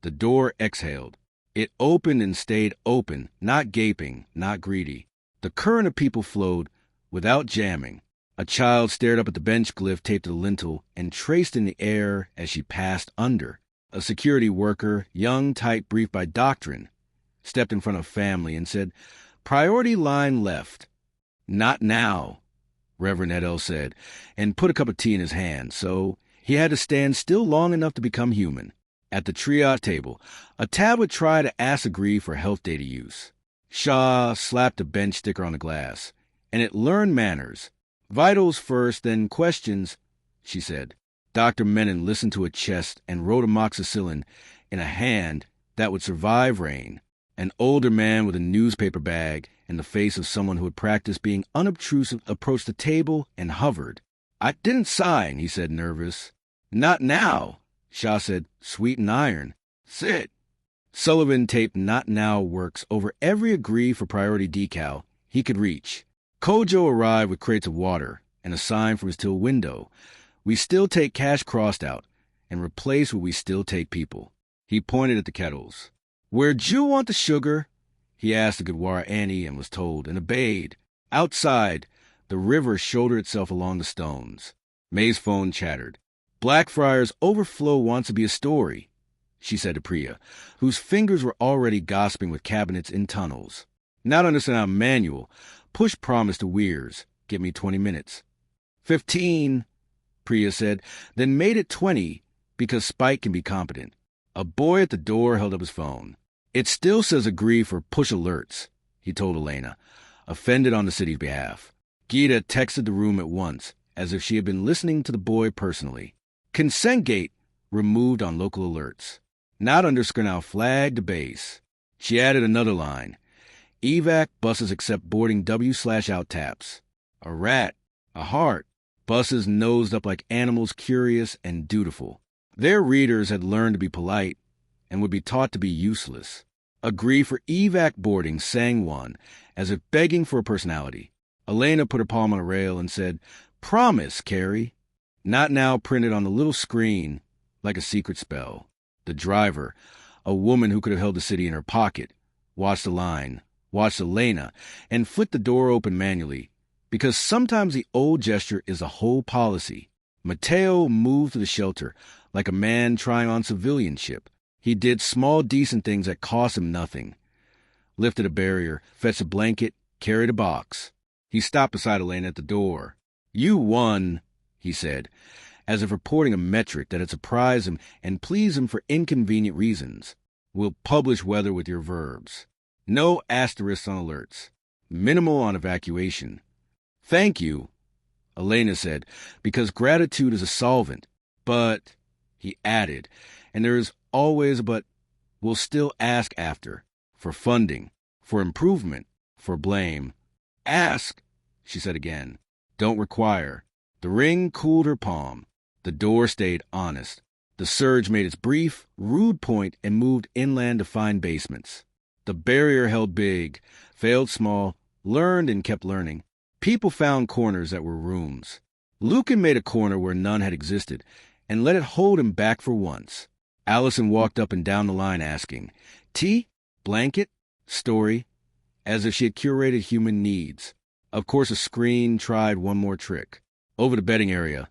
Speaker 1: The door exhaled. It opened and stayed open, not gaping, not greedy. The current of people flowed without jamming. A child stared up at the bench glyph taped to the lintel and traced in the air as she passed under. A security worker, young, tight, briefed by doctrine, stepped in front of family and said, "Priority line left." "Not now," Reverend Edel said, and put a cup of tea in his hand, so he had to stand still long enough to become human. At the triage table, a tab would try to ask Agree for health data use. Shaw slapped a bench sticker on the glass, and it learned manners. "Vitals first, then questions," she said. Dr. Menon listened to a chest and wrote amoxicillin in a hand that would survive rain. An older man with a newspaper bag and the face of someone who had practiced being unobtrusive approached the table and hovered. "I didn't sign," he said, nervous. "Not now," Shaw said, "sweet and iron. Sit." Sullivan taped "Not Now" works over every Agree for priority decal he could reach. Kojo arrived with crates of water and a sign from his till window. "We still take cash crossed out and replace what we still take people." He pointed at the kettles. "Where'd you want the sugar?" He asked the Gurdwara Annie and was told and obeyed. Outside, the river shouldered itself along the stones. May's phone chattered. "Blackfriars Overflow wants to be a story," she said to Priya, whose fingers were already gossiping with cabinets in tunnels. "Not understand our manual. Push promise to Weirs. Give me 20 minutes. 15, Priya said, then made it 20 because Spike can be competent. A boy at the door held up his phone. "It still says Agree for push alerts," he told Elena, offended on the city's behalf. Gita texted the room at once, as if she had been listening to the boy personally. "Consent gate removed on local alerts. Not under Skrinow flag to base." She added another line. "Evac buses accept boarding W/out taps." A rat, a heart. Buses nosed up like animals curious and dutiful. Their readers had learned to be polite and would be taught to be useless. Agree for evac boarding sang one, as if begging for a personality. Elena put her palm on a rail and said, "Promise, Carrie." Not Now printed on the little screen like a secret spell. The driver, a woman who could have held the city in her pocket, watched the line, watched Elena, and flicked the door open manually, because sometimes the old gesture is a whole policy. Mateo moved to the shelter like a man trying on civilianship. He did small, decent things that cost him nothing. Lifted a barrier, fetched a blanket, carried a box. He stopped beside Elena at the door. "You won," he said, as if reporting a metric that had surprised him and pleased him for inconvenient reasons. "We'll publish weather with your verbs. No asterisks on alerts. Minimal on evacuation." "Thank you," Elena said, "because gratitude is a solvent. But," he added, and there is always a but, "we'll still ask after. For funding. For improvement. For blame." "Ask," she said again. "Don't require." The ring cooled her palm. The door stayed honest. The surge made its brief, rude point and moved inland to find basements. The barrier held big, failed small, learned and kept learning. People found corners that were rooms. Lucan made a corner where none had existed and let it hold him back for once. Allison walked up and down the line asking, "Tea? Blanket? Story?" as if she had curated human needs. Of course, a screen tried one more trick. Over the bedding area,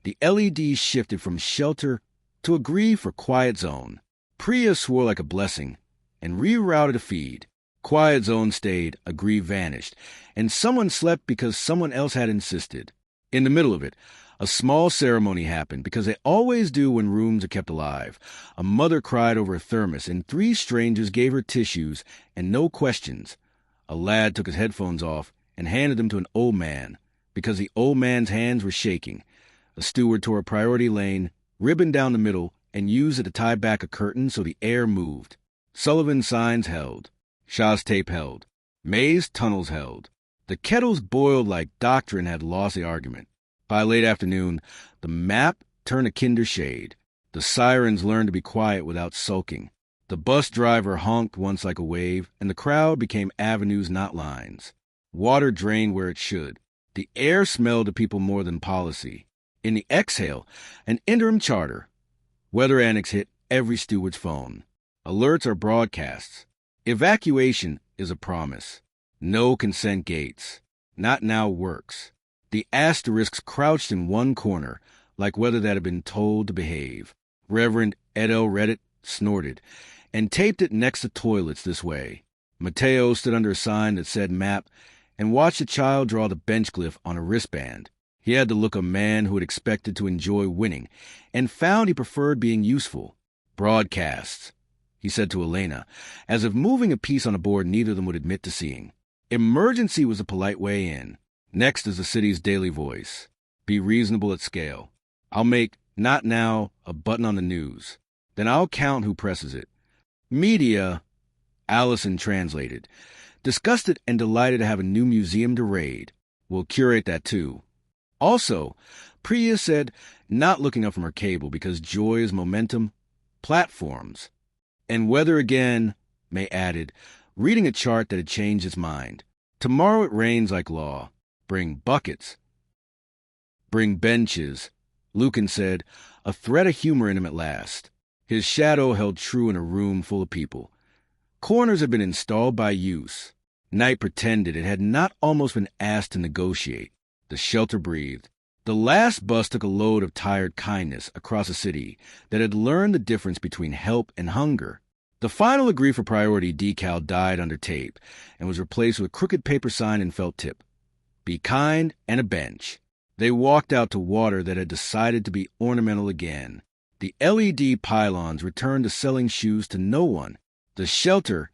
Speaker 1: the LED shifted from shelter to Agree for quiet zone. Priya swore like a blessing and rerouted a feed. Quiet zone stayed, Agree vanished, and someone slept because someone else had insisted. In the middle of it, a small ceremony happened because they always do when rooms are kept alive. A mother cried over a thermos, and 3 strangers gave her tissues and no questions. A lad took his headphones off and handed them to an old man because the old man's hands were shaking. A steward tore a priority lane, ribbon down the middle, and used it to tie back a curtain so the air moved. Sullivan's signs held. Shaw's tape held. May's tunnels held. The kettles boiled like doctrine had lost the argument. By late afternoon, the map turned a kinder shade. The sirens learned to be quiet without sulking. The bus driver honked once like a wave, and the crowd became avenues, not lines. Water drained where it should. The air smelled to people more than policy. In the exhale, an interim charter. Weather Annex hit every steward's phone. Alerts are broadcasts. Evacuation is a promise. No consent gates. Not now works. The asterisks crouched in one corner, like whether that had been told to behave. Reverend Edo read it, snorted, and taped it next to toilets this way. Mateo stood under a sign that said map and watched a child draw the bench glyph on a wristband. He had the look of a man who had expected to enjoy winning and found he preferred being useful. Broadcasts, he said to Elena, as if moving a piece on a board neither of them would admit to seeing. Emergency was a polite way in. Next is the city's daily voice. Be reasonable at scale. I'll make not now a button on the news. Then I'll count who presses it. Media, Allison translated. Disgusted and delighted to have a new museum to raid. We'll curate that too. Also, Priya said, not looking up from her cable because joy is momentum, platforms. And weather again, May added, reading a chart that had changed its mind. Tomorrow it rains like law. Bring buckets. Bring benches, Lucan said, a thread of humor in him at last. His shadow held true in a room full of people. Corners had been installed by use. Knight pretended it had not almost been asked to negotiate. The shelter breathed. The last bus took a load of tired kindness across a city that had learned the difference between help and hunger. The final agree for priority decal died under tape and was replaced with a crooked paper sign and felt tip. Be kind and a bench. They walked out to water that had decided to be ornamental again. The LED pylons returned to selling shoes to no one. The shelter,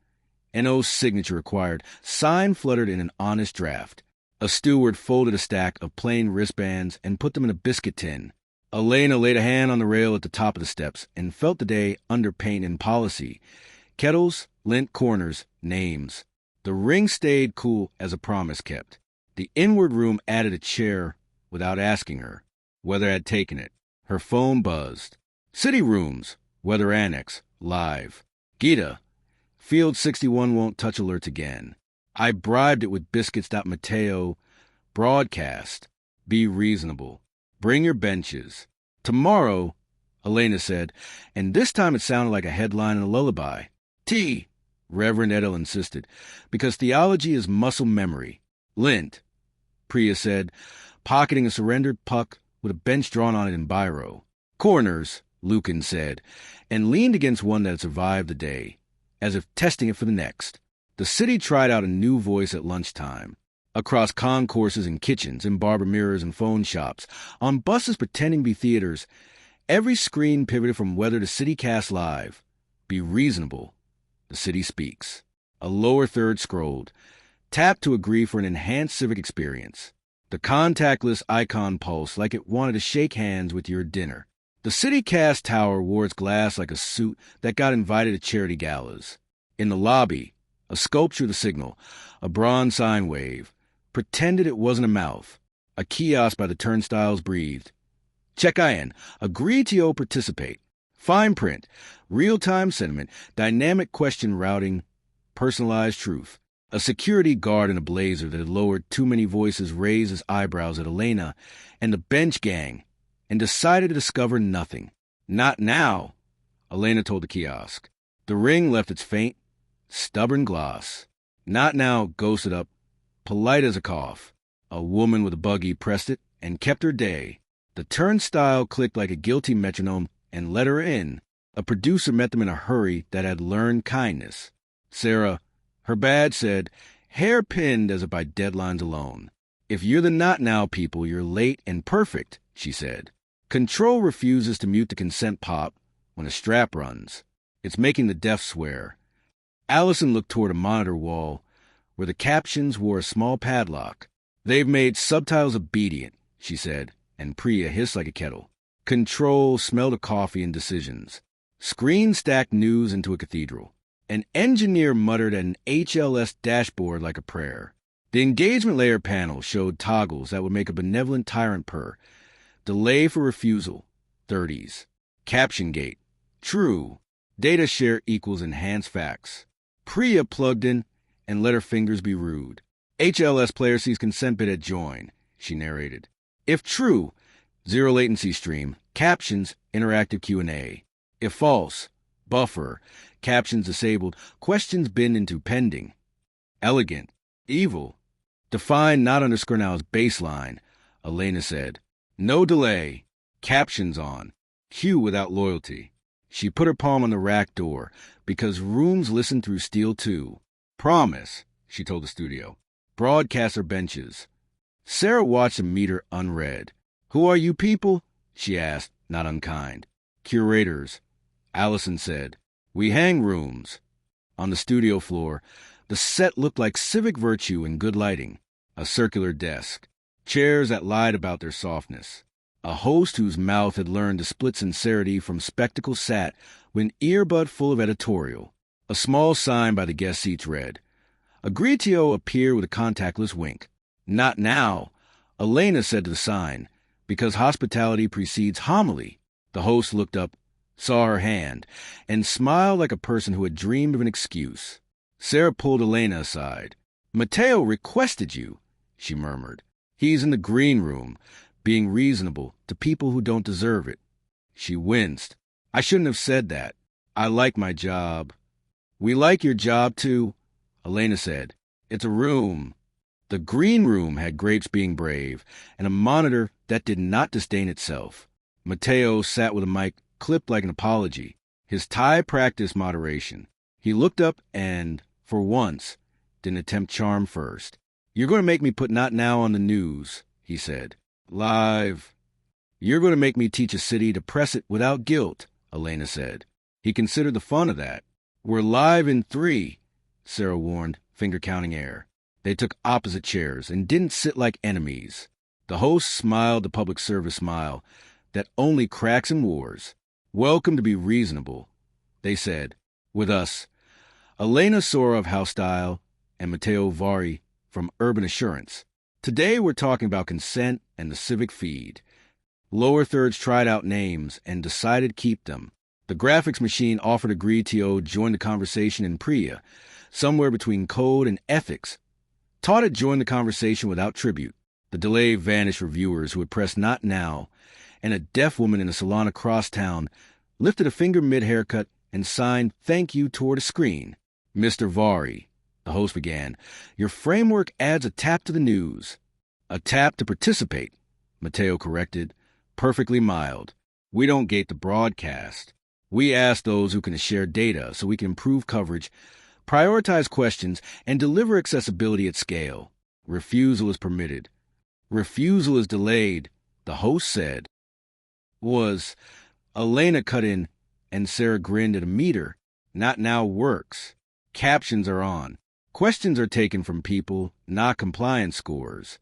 Speaker 1: N.O.'s signature required, sign fluttered in an honest draft. A steward folded a stack of plain wristbands and put them in a biscuit tin. Elena laid a hand on the rail at the top of the steps and felt the day under paint and policy. Kettles, lint corners, names. The ring stayed cool as a promise kept. The inward room added a chair without asking her. Weather had taken it. Her phone buzzed. City rooms, weather annex, live. Gita, Field 61 won't touch alerts again. I bribed it with biscuits. Mateo, broadcast. Be reasonable. Bring your benches. Tomorrow, Elena said, and this time it sounded like a headline in a lullaby. T, Reverend Edel insisted, because theology is muscle memory. Lint, Priya said, pocketing a surrendered puck with a bench drawn on it in biro. Corners, Lucan said, and leaned against one that had survived the day, as if testing it for the next. The city tried out a new voice at lunchtime. Across concourses and kitchens, in barber mirrors and phone shops, on buses pretending to be theaters, every screen pivoted from weather to CityCast Live. Be reasonable. The city speaks. A lower third scrolled. Tap to agree for an enhanced civic experience. The contactless icon pulsed like it wanted to shake hands with your dinner. The CityCast tower wore its glass like a suit that got invited to charity galas. In the lobby, a sculpture of the signal, a bronze sign wave, pretended it wasn't a mouth. A kiosk by the turnstiles breathed. Check in. Agree to participate. Fine print. Real-time sentiment. Dynamic question routing. Personalized truth. A security guard in a blazer that had lowered too many voices raised his eyebrows at Elena and the bench gang and decided to discover nothing. Not now, Elena told the kiosk. The ring left its faint, stubborn gloss. Not now ghosted up, polite as a cough. A woman with a buggy pressed it and kept her day. The turnstile clicked like a guilty metronome and let her in. A producer met them in a hurry that had learned kindness. Sarah, her badge said, hair-pinned as if by deadlines alone. If you're the not now people, you're late and perfect, she said. Control refuses to mute the consent pop when a strap runs. It's making the deaf swear. Allison looked toward a monitor wall where the captions wore a small padlock. They've made subtitles obedient, she said, and Priya hissed like a kettle. Control smelled of coffee and decisions. Screen stacked news into a cathedral. An engineer muttered at an HLS dashboard like a prayer. The engagement layer panel showed toggles that would make a benevolent tyrant purr. Delay for refusal, 30s. Caption gate, true. Data share equals enhanced facts. Priya plugged in and let her fingers be rude. HLS player sees consent bit at join, she narrated. If true, zero latency stream, captions, interactive Q&A. If false, buffer, captions disabled, questions binned into pending. Elegant, Evil. Defined not under Skernow's baseline, Elena said. No delay. Captions on. Q without loyalty. She put her palm on the rack door, because rooms listen through steel too. Promise, she told the studio. Broadcaster benches. Sarah watched the meter unread. Who are you people? She asked, not unkind. Curators. Allison said. We hang rooms. On the studio floor, the set looked like civic virtue and good lighting. A circular desk. Chairs that lied about their softness. A host whose mouth had learned to split sincerity from spectacle sat with an earbud full of editorial. A small sign by the guest seats read, Agritio appeared with a contactless wink. Not now, Elena said to the sign, because hospitality precedes homily. The host looked up, saw her hand, and smiled like a person who had dreamed of an excuse. Sarah pulled Elena aside. Matteo requested you, she murmured. He's in the green room, being reasonable to people who don't deserve it. She winced. I shouldn't have said that. I like my job. We like your job, too, Elena said. It's a room. The green room had grapes being brave and a monitor that did not disdain itself. Matteo sat with a mic clipped like an apology. His tie practiced moderation. He looked up and, for once, didn't attempt charm first. You're going to make me put Not Now on the news, he said. Live. You're going to make me teach a city to press it without guilt, Elena said. He considered the fun of that. We're live in 3, Sarah warned, finger-counting air. They took opposite chairs and didn't sit like enemies. The host smiled the public service smile that only cracks in wars. Welcome to be reasonable, they said. With us, Elena Sora of House Style and Matteo Vari from Urban Assurance. Today we're talking about consent and the civic feed. Lower thirds tried out names and decided to keep them. The graphics machine offered Agritio join the conversation in Priya, somewhere between code and ethics. Taught it joined the conversation without tribute. The delay vanished for viewers who had pressed Not Now, and a deaf woman in a salon across town lifted a finger mid-haircut and signed thank you toward a screen. Mr. Vari, the host began, your framework adds a tap to the news. A tap to participate, Matteo corrected, perfectly mild. We don't gate the broadcast. We ask those who can share data so we can improve coverage, prioritize questions, and deliver accessibility at scale. Refusal is permitted. Refusal is delayed, the host said. Elena cut in, and Sarah grinned at a meter. Not Now works. Captions are on. Questions are taken from people, not compliance scores.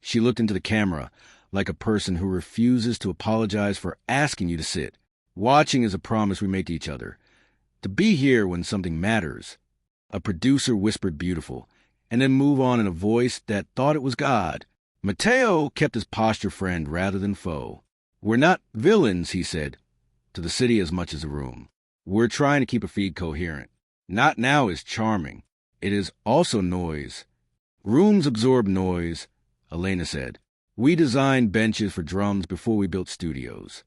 Speaker 1: She looked into the camera like a person who refuses to apologize for asking you to sit. Watching is a promise we make to each other. To be here when something matters. A producer whispered beautiful, and then move on in a voice that thought it was God. Matteo kept his posture friend rather than foe. We're not villains, he said, to the city as much as the room. We're trying to keep a feed coherent. Not Now is charming. It is also noise. Rooms absorb noise, Elena said. We designed benches for drums before we built studios.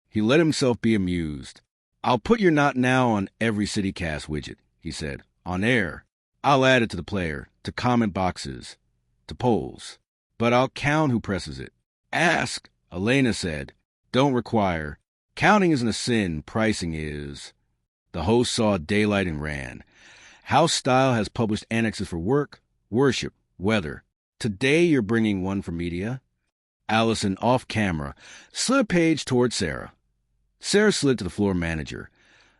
Speaker 1: He let himself be amused. I'll put your Not Now on every CityCast widget, he said, on air. I'll add it to the player, to comment boxes, to polls. But I'll count who presses it. Ask, Elena said. Don't require. Counting isn't a sin, pricing is. The host saw daylight and ran. House Style has published annexes for work, worship, weather. Today you're bringing one for media. Allison, off camera, slid a page toward Sarah. Sarah slid to the floor manager.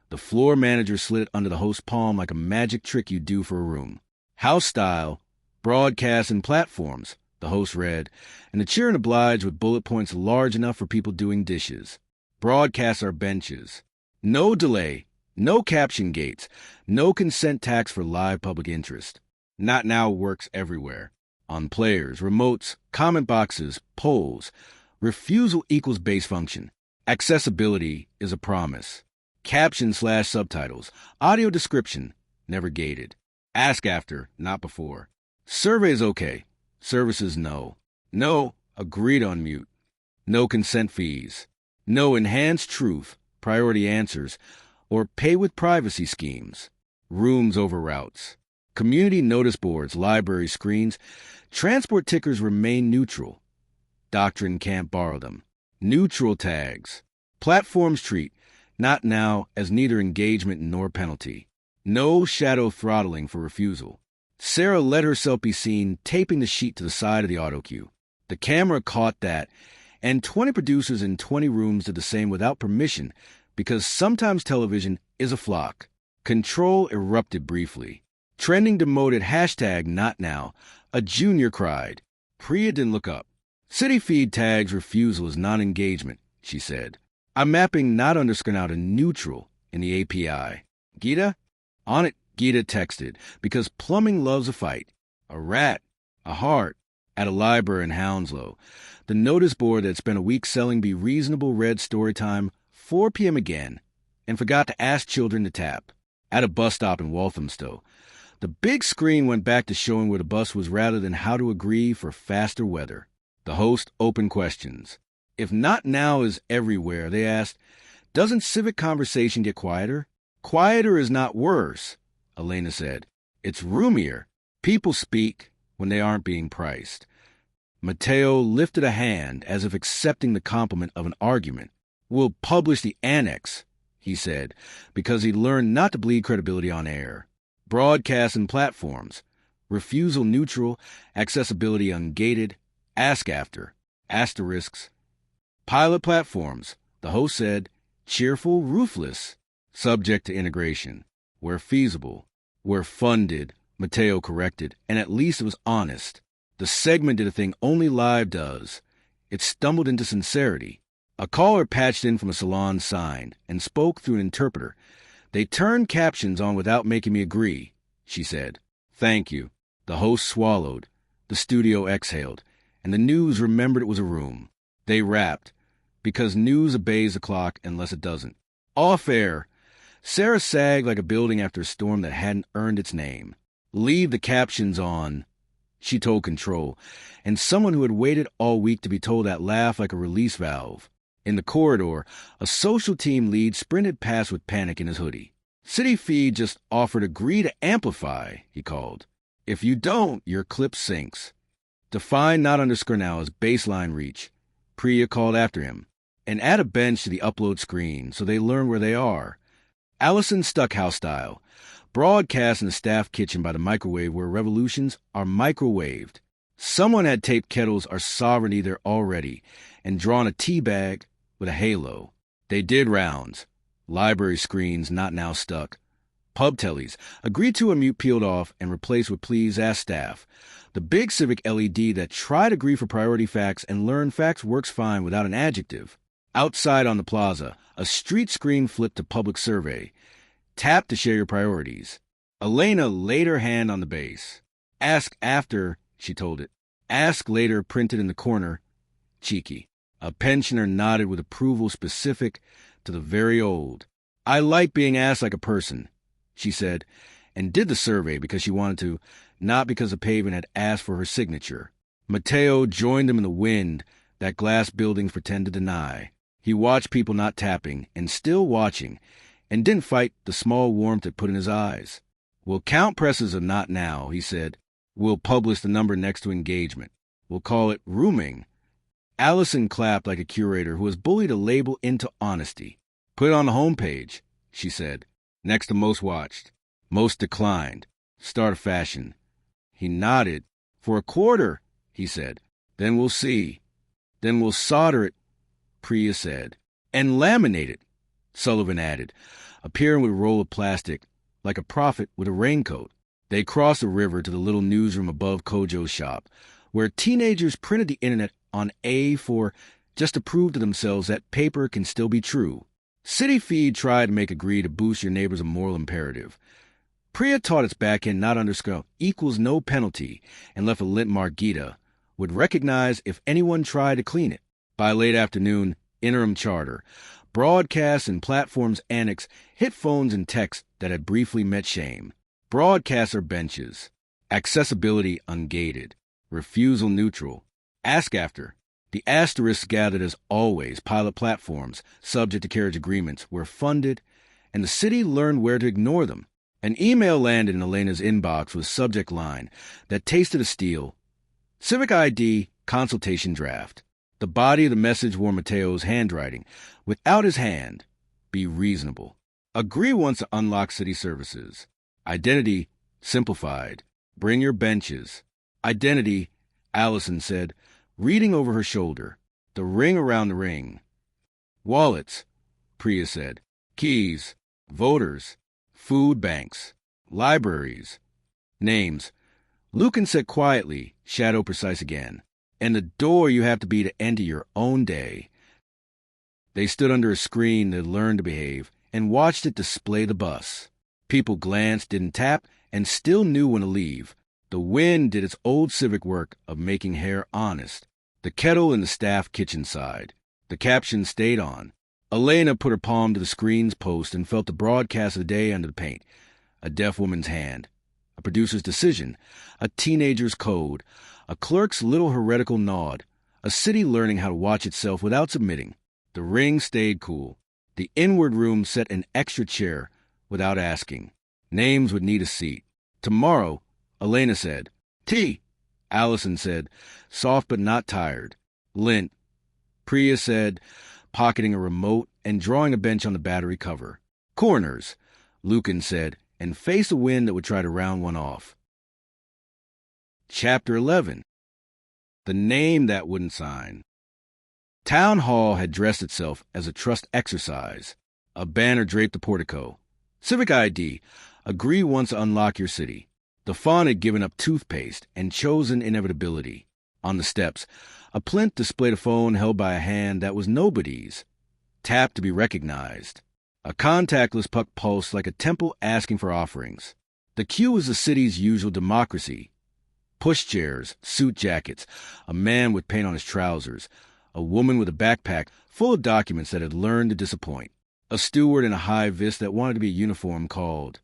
Speaker 1: The floor manager slid it under the host's palm like a magic trick you do for a room. House Style, broadcasts and platforms, the host read, and the cheering obliged with bullet points large enough for people doing dishes. Broadcasts are benches. No delay. No caption gates, no consent tax for live public interest. Not Now works everywhere. On players, remotes, comment boxes, polls. Refusal equals base function. Accessibility is a promise. Caption/subtitles. Audio description, never gated. Ask after, not before. Surveys okay. Services no. No, agreed on mute. No consent fees. No enhanced truth, priority answers, or pay with privacy schemes. Rooms over routes. Community notice boards, library screens, transport tickers remain neutral. Doctrine can't borrow them. Neutral tags. Platforms treat not now as neither engagement nor penalty. No shadow throttling for refusal. Sarah let herself be seen taping the sheet to the side of the auto cue. The camera caught that, and 20 producers in 20 rooms did the same without permission, because sometimes television is a flock. Control erupted briefly. Trending demoted hashtag not now. A junior cried. Priya didn't look up. City feed tags refusal as non-engagement, she said. I'm mapping not underscore now to neutral in the API. Geeta? On it, Geeta texted, because plumbing loves a fight. A rat, a heart, at a library in Hounslow. The notice board that spent a week selling Be Reasonable read storytime 4 p.m. again, and forgot to ask children to tap. At a bus stop in Walthamstow. The big screen went back to showing where the bus was rather than how to agree for faster weather. The host opened questions. If not now is everywhere, they asked, doesn't civic conversation get quieter? Quieter is not worse, Elena said. It's roomier. People speak when they aren't being priced. Matteo lifted a hand as if accepting the compliment of an argument. We'll publish the annex, he said, because he learned not to bleed credibility on air. Broadcast and platforms. Refusal neutral, accessibility ungated, ask after, asterisks. Pilot platforms, the host said, cheerful, ruthless, subject to integration. Where feasible, where funded, Matteo corrected, and at least it was honest. The segment did a thing only live does. It stumbled into sincerity. A caller patched in from a salon sign and spoke through an interpreter. They turned captions on without making me agree, she said. Thank you. The host swallowed. The studio exhaled. And the news remembered it was a room. They rapped, because news obeys the clock unless it doesn't. Off air. Sarah sagged like a building after a storm that hadn't earned its name. Leave the captions on, she told Control, and someone who had waited all week to be told that laughed like a release valve. In the corridor, a social team lead sprinted past with panic in his hoodie. City Feed just offered agree to amplify, he called. If you don't, your clip sinks. Define not underscore now as baseline reach. Priya called after him. And add a bench to the upload screen so they learn where they are. Allison Stuckhouse style. Broadcast in the staff kitchen by the microwave where revolutions are microwaved. Someone had taped kettles our sovereignty there already and drawn a tea bag with a halo. They did rounds. Library screens not now stuck. Pub tellies. Agreed to and mute peeled off and replaced with please ask staff. The big civic LED that tried to agree for priority facts and learn facts works fine without an adjective. Outside on the plaza, a street screen flipped to public survey. Tap to share your priorities. Elena laid her hand on the base. Ask after, she told it. Ask later printed in the corner. Cheeky. A pensioner nodded with approval specific to the very old. I like being asked like a person, she said, and did the survey because she wanted to, not because the pavement had asked for her signature. Matteo joined them in the wind that glass buildings pretend to deny. He watched people not tapping and still watching, and didn't fight the small warmth it put in his eyes. We'll count presses of not now, he said. We'll publish the number next to engagement. We'll call it rooming. Allison clapped like a curator who has bullied a label into honesty. Put it on the homepage, she said. Next to most watched. Most declined. Start a fashion. He nodded. For a quarter, he said. Then we'll see. Then we'll solder it, Priya said. And laminate it, Sullivan added, appearing with a roll of plastic, like a prophet with a raincoat. They crossed the river to the little newsroom above Kojo's shop, where teenagers printed the internet on A4 just to prove to themselves that paper can still be true. City Feed tried to make agree to boost your neighbors a moral imperative. Priya taught its backend not underscore equals no penalty and left a lint mark Geeta would recognize if anyone tried to clean it. By late afternoon, interim charter. Broadcasts and platforms annex hit phones and texts that had briefly met shame. Broadcaster benches. Accessibility ungated. Refusal neutral. Ask after. The asterisks gathered as always pilot platforms, subject to carriage agreements, were funded, and the city learned where to ignore them. An email landed in Elena's inbox with a subject line that tasted of steel. Civic ID consultation draft. The body of the message wore Mateo's handwriting. Without his hand, be reasonable. Agree once to unlock city services. Identity simplified. Bring your benches. Identity, Allison said, reading over her shoulder. The ring around the ring. Wallets, Priya said. Keys, voters, food banks, libraries. Names. Lucan said quietly, shadow precise again. And the door you have to be to enter your own day. They stood under a screen that learned to behave and watched it display the bus. People glanced, didn't tap, and still knew when to leave. The wind did its old civic work of making hair honest. The kettle in the staff kitchen side. The caption stayed on. Elena put her palm to the screen's post and felt the broadcast of the day under the paint. A deaf woman's hand. A producer's decision. A teenager's code. A clerk's little heretical nod. A city learning how to watch itself without submitting. The ring stayed cool. The inward room set an extra chair without asking. Names would need a seat. Tomorrow, Elena said. Tea, Allison said, soft but not tired. Lint, Priya said, pocketing a remote and drawing a bench on the battery cover. Corners, Lucan said, and face a wind that would try to round one off. Chapter 11. The name that wouldn't sign. Town Hall had dressed itself as a trust exercise. A banner draped the portico. Civic ID. Agree once to unlock your city. The fawn had given up toothpaste and chosen inevitability. On the steps, a plinth displayed a phone held by a hand that was nobody's. Tapped to be recognized. A contactless puck pulsed like a temple asking for offerings. The queue was the city's usual democracy. Pushchairs, suit jackets, a man with paint on his trousers, a woman with a backpack full of documents that had learned to disappoint, a steward in a high vis that wanted to be uniform called.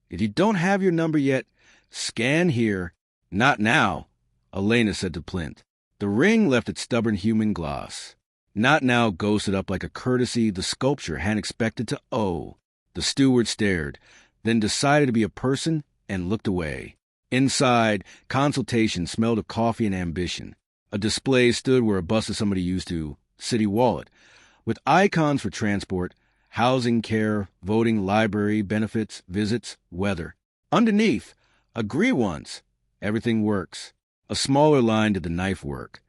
Speaker 1: If you don't have your number yet, scan here. Not now, Elena said to Plint. The ring left its stubborn human gloss. Not now ghosted up like a courtesy the sculpture hadn't expected to owe. The steward stared, then decided to be a person and looked away. Inside, consultation smelled of coffee and ambition. A display stood where a bus of somebody used to, city wallet, with icons for transport, housing, care, voting, library, benefits, visits, weather. Underneath, agree once. Everything works. A smaller line did the knife work.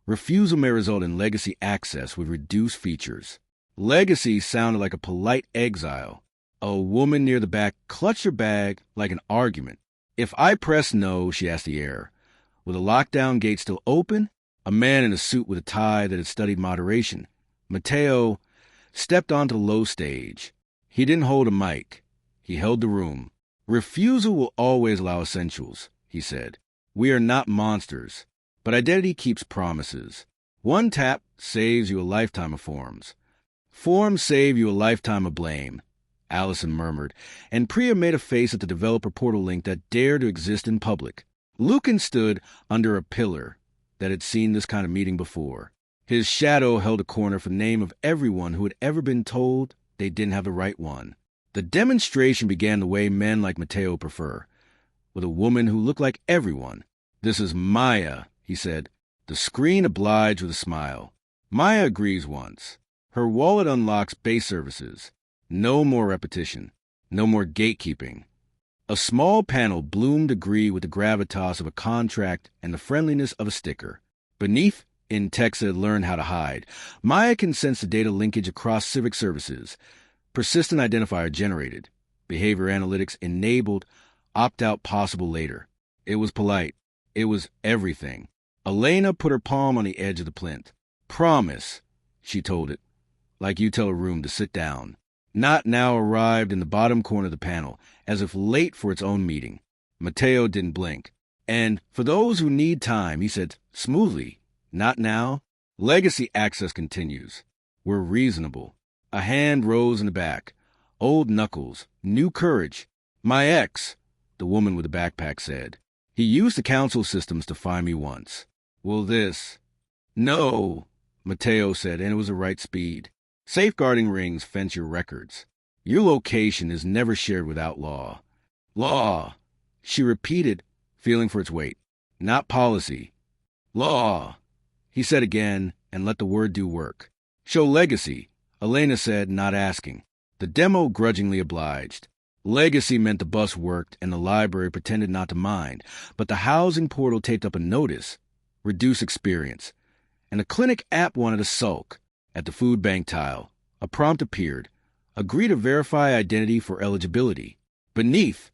Speaker 1: Refusal may result in legacy access with reduced features. Legacy sounded like a polite exile. A woman near the back clutched her bag like an argument. If I press no, she asked the air. With a lockdown gate still open, a man in a suit with a tie that had studied moderation, Mateo, stepped onto the low stage. He didn't hold a mic. He held the room. Refusal will always allow essentials, he said. We are not monsters, but identity keeps promises. One tap saves you a lifetime of forms. Forms save you a lifetime of blame, Allison murmured, and Priya made a face at the developer portal link that dared to exist in public. Lucan stood under a pillar that had seen this kind of meeting before. His shadow held a corner for the name of everyone who had ever been told they didn't have the right one. The demonstration began the way men like Mateo prefer, with a woman who looked like everyone. This is Maya, he said. The screen obliged with a smile. Maya agrees once. Her wallet unlocks base services. No more repetition. No more gatekeeping. A small panel bloomed agree with the gravitas of a contract and the friendliness of a sticker. Beneath, in text that had learned how to hide, Maya can sense the data linkage across civic services. Persistent identifier generated. Behavior analytics enabled. Opt-out possible later. It was polite. It was everything. Elena put her palm on the edge of the plinth. Promise, she told it, like you tell a room to sit down. Not now arrived in the bottom corner of the panel, as if late for its own meeting. Mateo didn't blink. And for those who need time, he said smoothly, not now. Legacy access continues. We're reasonable. A hand rose in the back. Old knuckles. New courage. My ex, the woman with the backpack said. He used the council systems to find me once. Will this? No, Mateo said, and it was the right speed. Safeguarding rings fence your records. Your location is never shared with outlaw. Law. She repeated, feeling for its weight. Not policy. Law. He said again, and let the word do work. Show legacy, Elena said, not asking. The demo grudgingly obliged. Legacy meant the bus worked and the library pretended not to mind, but the housing portal taped up a notice, reduce experience. And the clinic app wanted to sulk. At the food bank tile, a prompt appeared. Agree to verify identity for eligibility. Beneath,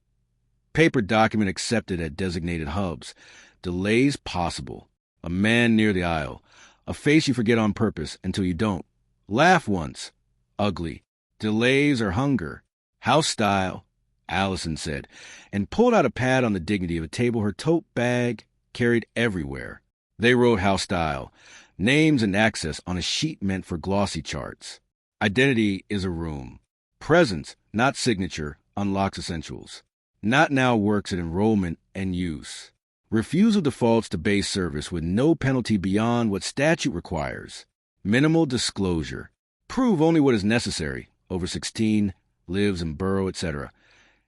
Speaker 1: paper document accepted at designated hubs. Delays possible. A man near the aisle. A face you forget on purpose until you don't. Laugh once. Ugly. Delays or hunger. House style, Allison said, and pulled out a pad on the dignity of a table her tote bag carried everywhere. They wrote house style, names and access on a sheet meant for glossy charts. Identity is a room. Presence, not signature, unlocks essentials. Not now works at enrollment and use. Refusal defaults to base service with no penalty beyond what statute requires. Minimal disclosure. Prove only what is necessary. Over 16, lives in borough, etc.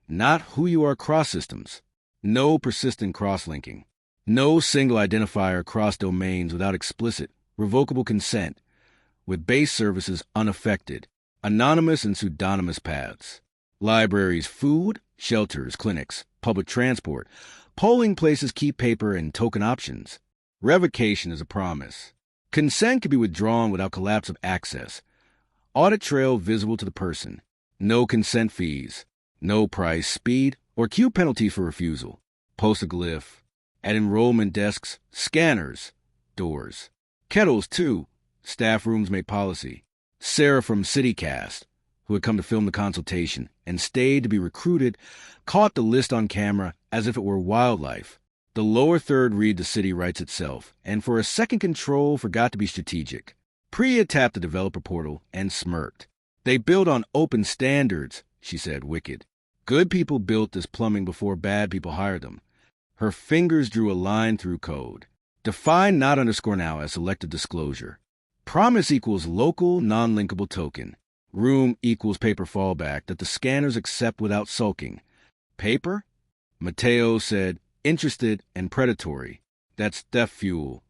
Speaker 1: Not who you are cross systems. No persistent cross-linking. No single identifier across domains without explicit, revocable consent. With base services unaffected. Anonymous and pseudonymous paths. Libraries, food, shelters, clinics, public transport. Polling places keep paper and token options. Revocation is a promise. Consent can be withdrawn without collapse of access. Audit trail visible to the person. No consent fees. No price, speed, or queue penalty for refusal. Post a glyph. At enrollment desks, scanners. Doors. Kettles, too. Staff rooms make policy. Sarah from CityCast, who had come to film the consultation and stayed to be recruited, caught the list on camera as if it were wildlife. The lower third read the city writes itself, and for a second control forgot to be strategic. Priya tapped the developer portal and smirked. They build on open standards, she said, wicked. Good people built this plumbing before bad people hired them. Her fingers drew a line through code. Define not underscore now as selective disclosure. Promise equals local non-linkable token. Room equals paper fallback that the scanners accept without sulking. Paper? Mateo said, interested and predatory. That's theft fuel.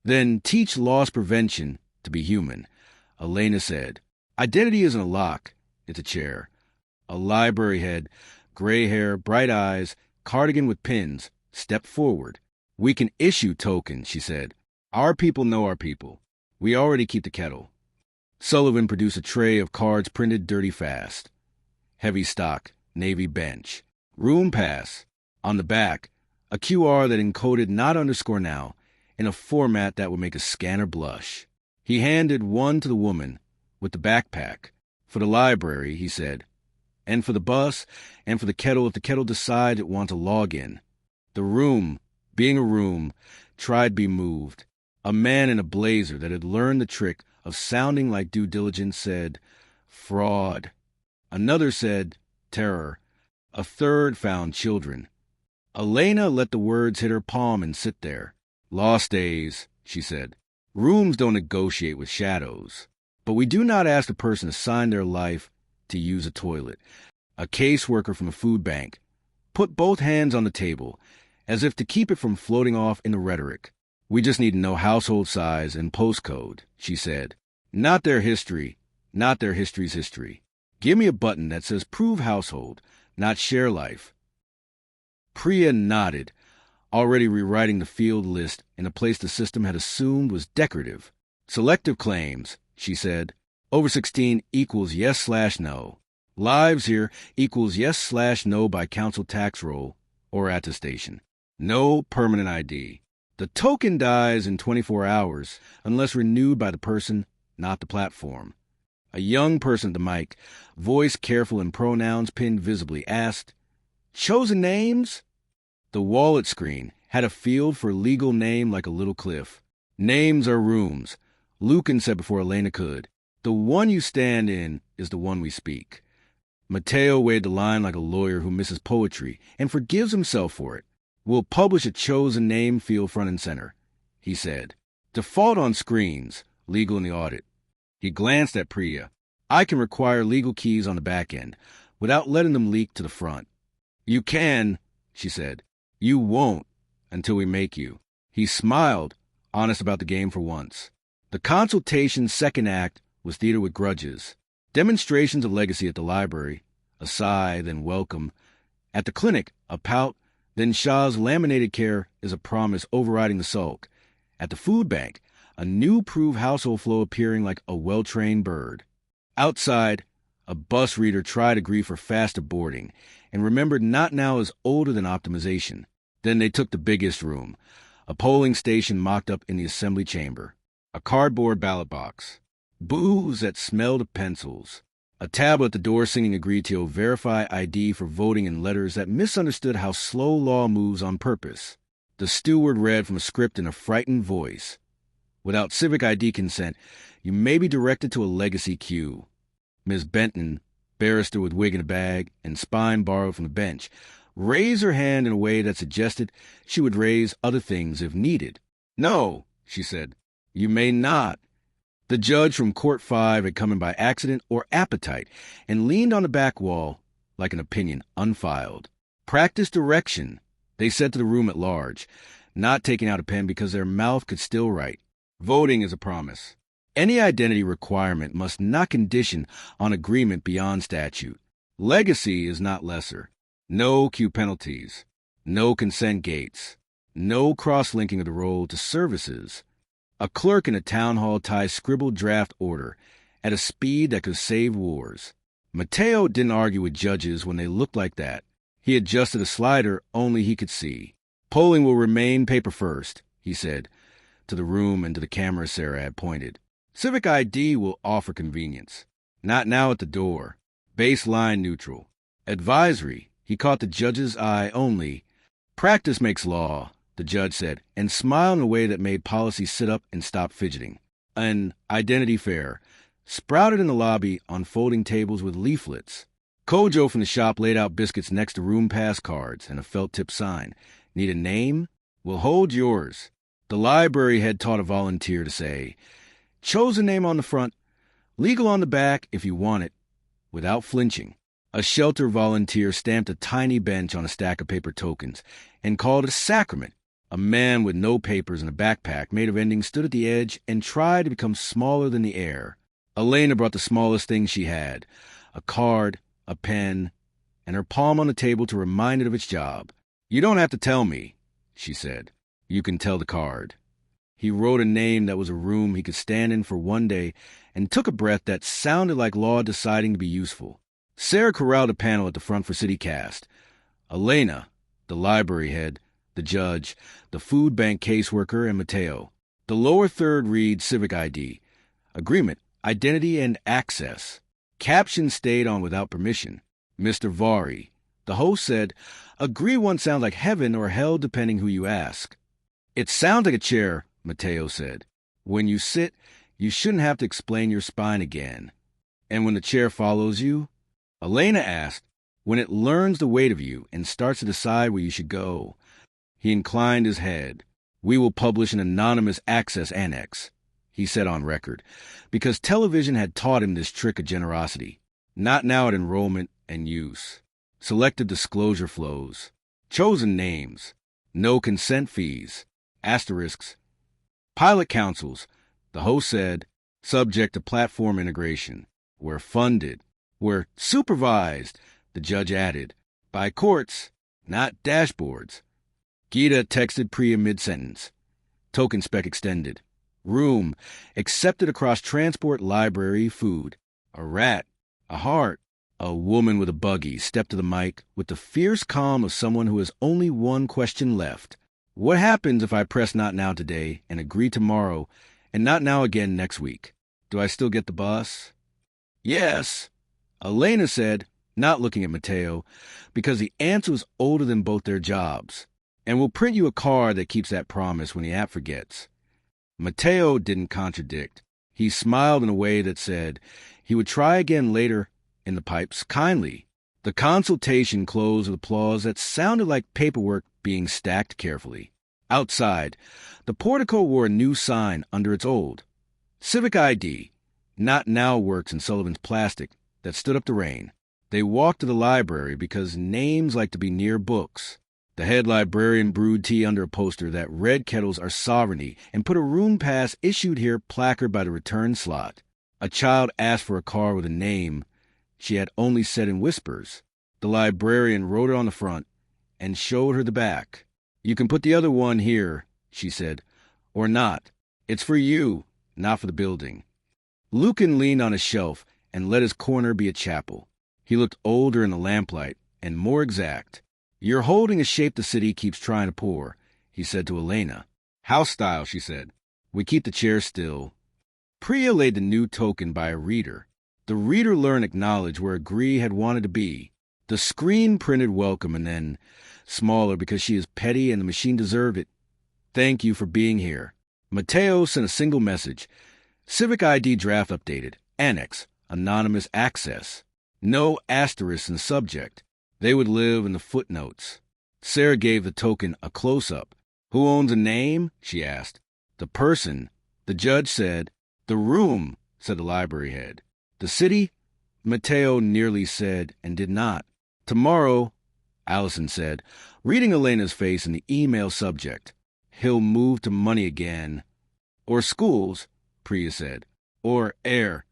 Speaker 1: Then teach loss prevention to be human. Elena said, identity isn't a lock, it's a chair. A library head, gray hair, bright eyes, cardigan with pins, stepped forward. We can issue tokens, she said. Our people know our people. We already keep the kettle. Sullivan produced a tray of cards printed dirty fast. Heavy stock, navy bench. Room pass. On the back, a QR that encoded not underscore now in a format that would make a scanner blush. He handed one to the woman with the backpack. For the library, he said. And for the bus, and for the kettle if the kettle decides it wants a login. The room, being a room, tried to be moved. A man in a blazer that had learned the trick of sounding like due diligence said, fraud. Another said, terror. A third found children. Elena let the words hit her palm and sit there. Lost days, she said. Rooms don't negotiate with shadows. But we do not ask a person to sign their life to use a toilet. A caseworker from a food bank put both hands on the table, as if to keep it from floating off into rhetoric. We just need to know household size and postcode, she said. Not their history, not their history's history. Give me a button that says prove household, not share life. Priya nodded, already rewriting the field list in a place the system had assumed was decorative. Selective claims, she said. Over 16 equals yes/no. Lives here equals yes/no by council tax roll or attestation. No permanent ID. The token dies in 24 hours unless renewed by the person, not the platform. A young person at the mic, voice careful in pronouns pinned visibly, asked, chosen names? The wallet screen had a field for legal name like a little cliff. Names are rooms. Lucan said before Elena could. The one you stand in is the one we speak. Mateo weighed the line like a lawyer who misses poetry and forgives himself for it. We'll publish a chosen name field front and center, he said. Default on screens, legal in the audit. He glanced at Priya. I can require legal keys on the back end without letting them leak to the front. You can, she said. You won't until we make you. He smiled, honest about the game for once. The consultation's second act was theater with grudges. Demonstrations of legacy at the library, a sigh, then welcome. At the clinic, a pout, then Shah's laminated care is a promise overriding the sulk. At the food bank, a new proof household flow appearing like a well-trained bird. Outside, a bus reader tried to agree for faster boarding and remembered not now is older than optimization. Then they took the biggest room, a polling station mocked up in the assembly chamber, a cardboard ballot box, booths that smelled of pencils, a tablet at the door singing agreed to verify ID for voting in letters that misunderstood how slow law moves on purpose. The steward read from a script in a frightened voice. Without civic ID consent, you may be directed to a legacy queue. Ms. Benton, barrister with wig in a bag and spine borrowed from the bench, raised her hand in a way that suggested she would raise other things if needed. No, she said, you may not. The judge from Court 5 had come in by accident or appetite and leaned on the back wall like an opinion unfiled. Practice direction, they said to the room at large, not taking out a pen because their mouth could still write. Voting is a promise. Any identity requirement must not condition on agreement beyond statute. Legacy is not lesser. No Q penalties. No consent gates. No cross-linking of the role to services. A clerk in a town hall ties scribbled draft order at a speed that could save wars. Mateo didn't argue with judges when they looked like that. He adjusted a slider only he could see. Polling will remain paper first, he said, to the room and to the camera Sarah had pointed. Civic ID will offer convenience. Not now at the door. Baseline neutral. Advisory, he caught the judge's eye only. Practice makes law, the judge said, and smiled in a way that made policy sit up and stop fidgeting. An identity fair sprouted in the lobby on folding tables with leaflets. Kojo from the shop laid out biscuits next to room pass cards and a felt-tip sign. Need a name? We'll hold yours. The library had taught a volunteer to say, chosen name on the front, legal on the back if you want it, without flinching. A shelter volunteer stamped a tiny bench on a stack of paper tokens and called it a sacrament. A man with no papers and a backpack made of endings stood at the edge and tried to become smaller than the air. Elena brought the smallest thing she had, a card, a pen, and her palm on the table to remind it of its job. You don't have to tell me, she said. You can tell the card. He wrote a name that was a room he could stand in for one day and took a breath that sounded like law deciding to be useful. Sarah corralled a panel at the front for CityCast. Elena, the library head, the judge, the food bank caseworker, and Mateo. The lower third reads Civic ID. Agreement, identity, and access. Caption stayed on without permission. Mr. Vari. The host said, agree one sounds like heaven or hell depending who you ask. It sounds like a chair, Mateo said. When you sit, you shouldn't have to explain your spine again. And when the chair follows you? Elena asked, when it learns the weight of you and starts to decide where you should go. He inclined his head. We will publish an anonymous access annex, he said on record, because television had taught him this trick of generosity. Not now at enrollment and use. Selected disclosure flows. Chosen names. No consent fees. Asterisks. Pilot councils, the host said, subject to platform integration. We're funded. We're supervised, the judge added, by courts, not dashboards. Gita texted Priya mid-sentence. Token spec extended. Room, accepted across transport, library, food. A rat, a heart. A woman with a buggy stepped to the mic with the fierce calm of someone who has only one question left. What happens if I press not now today and agree tomorrow and not now again next week? Do I still get the bus? Yes, Elena said, not looking at Mateo, because the answer was older than both their jobs. And we'll print you a card that keeps that promise when the app forgets. Mateo didn't contradict. He smiled in a way that said he would try again later in the pipes kindly. The consultation closed with applause that sounded like paperwork being stacked carefully. Outside, the portico wore a new sign under its old. Civic ID, not now works in Sullivan's plastic, that stood up to rain. They walked to the library because names like to be near books. The head librarian brewed tea under a poster that red kettles are sovereignty and put a room pass issued here placard by the return slot. A child asked for a car with a name she had only said in whispers. The librarian wrote it on the front and showed her the back. "You can put the other one here," she said, "or not. It's for you, not for the building." Lucan leaned on a shelf and let his corner be a chapel. He looked older in the lamplight and more exact. "You're holding a shape the city keeps trying to pour," he said to Elena. "House style," she said. "We keep the chairs still." Priya laid the new token by a reader. The reader learned acknowledge where Agree had wanted to be. The screen printed welcome and then, smaller because she is petty and the machine deserved it, "Thank you for being here." Mateo sent a single message. Civic ID draft updated. Annex. Anonymous access. No asterisk in the subject. They would live in the footnotes. Sarah gave the token a close-up. "Who owns a name?" she asked. "The person." The judge said. "The room," said the library head. "The city?" Mateo nearly said and did not. "Tomorrow," Allison said, reading Elena's face in the email subject. "He'll move to money again." "Or schools," Priya said. "Or air."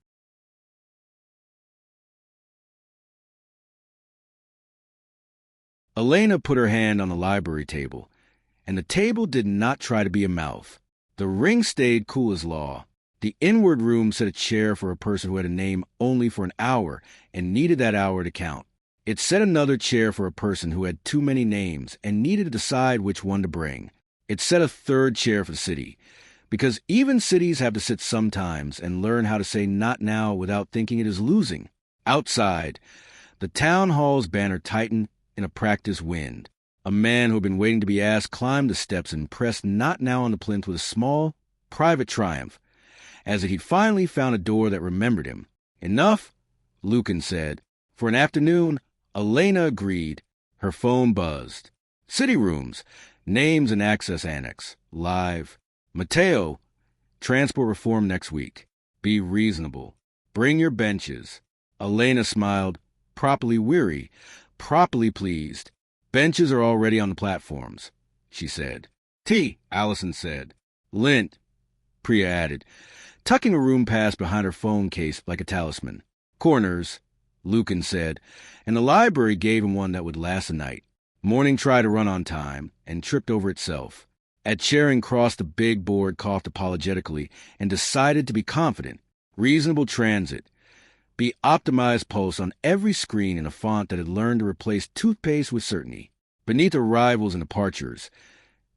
Speaker 1: Elena put her hand on the library table, and the table did not try to be a mouth. The ring stayed cool as law. The inward room set a chair for a person who had a name only for an hour and needed that hour to count. It set another chair for a person who had too many names and needed to decide which one to bring. It set a third chair for the city, because even cities have to sit sometimes and learn how to say "not now" without thinking it is losing. Outside, the town hall's banner tightened in a practice wind. A man who had been waiting to be asked climbed the steps and pressed "not now" on the plinth with a small, private triumph, as if he'd finally found a door that remembered him. "Enough," Lucan said. For an afternoon, Elena agreed. Her phone buzzed. "City rooms, names and access annex, live. Mateo, transport reform next week. Be reasonable. Bring your benches." Elena smiled, properly weary, properly pleased. "Benches are already on the platforms," she said. "Tea," Allison said. "Lint," Priya added, tucking a room pass behind her phone case like a talisman. "Corners," Lucan said, and the library gave him one that would last a night. Morning tried to run on time and tripped over itself. At Charing Cross, the big board coughed apologetically and decided to be confident. Reasonable transit. Be optimized pulse on every screen in a font that had learned to replace toothpaste with certainty. Beneath arrivals and departures.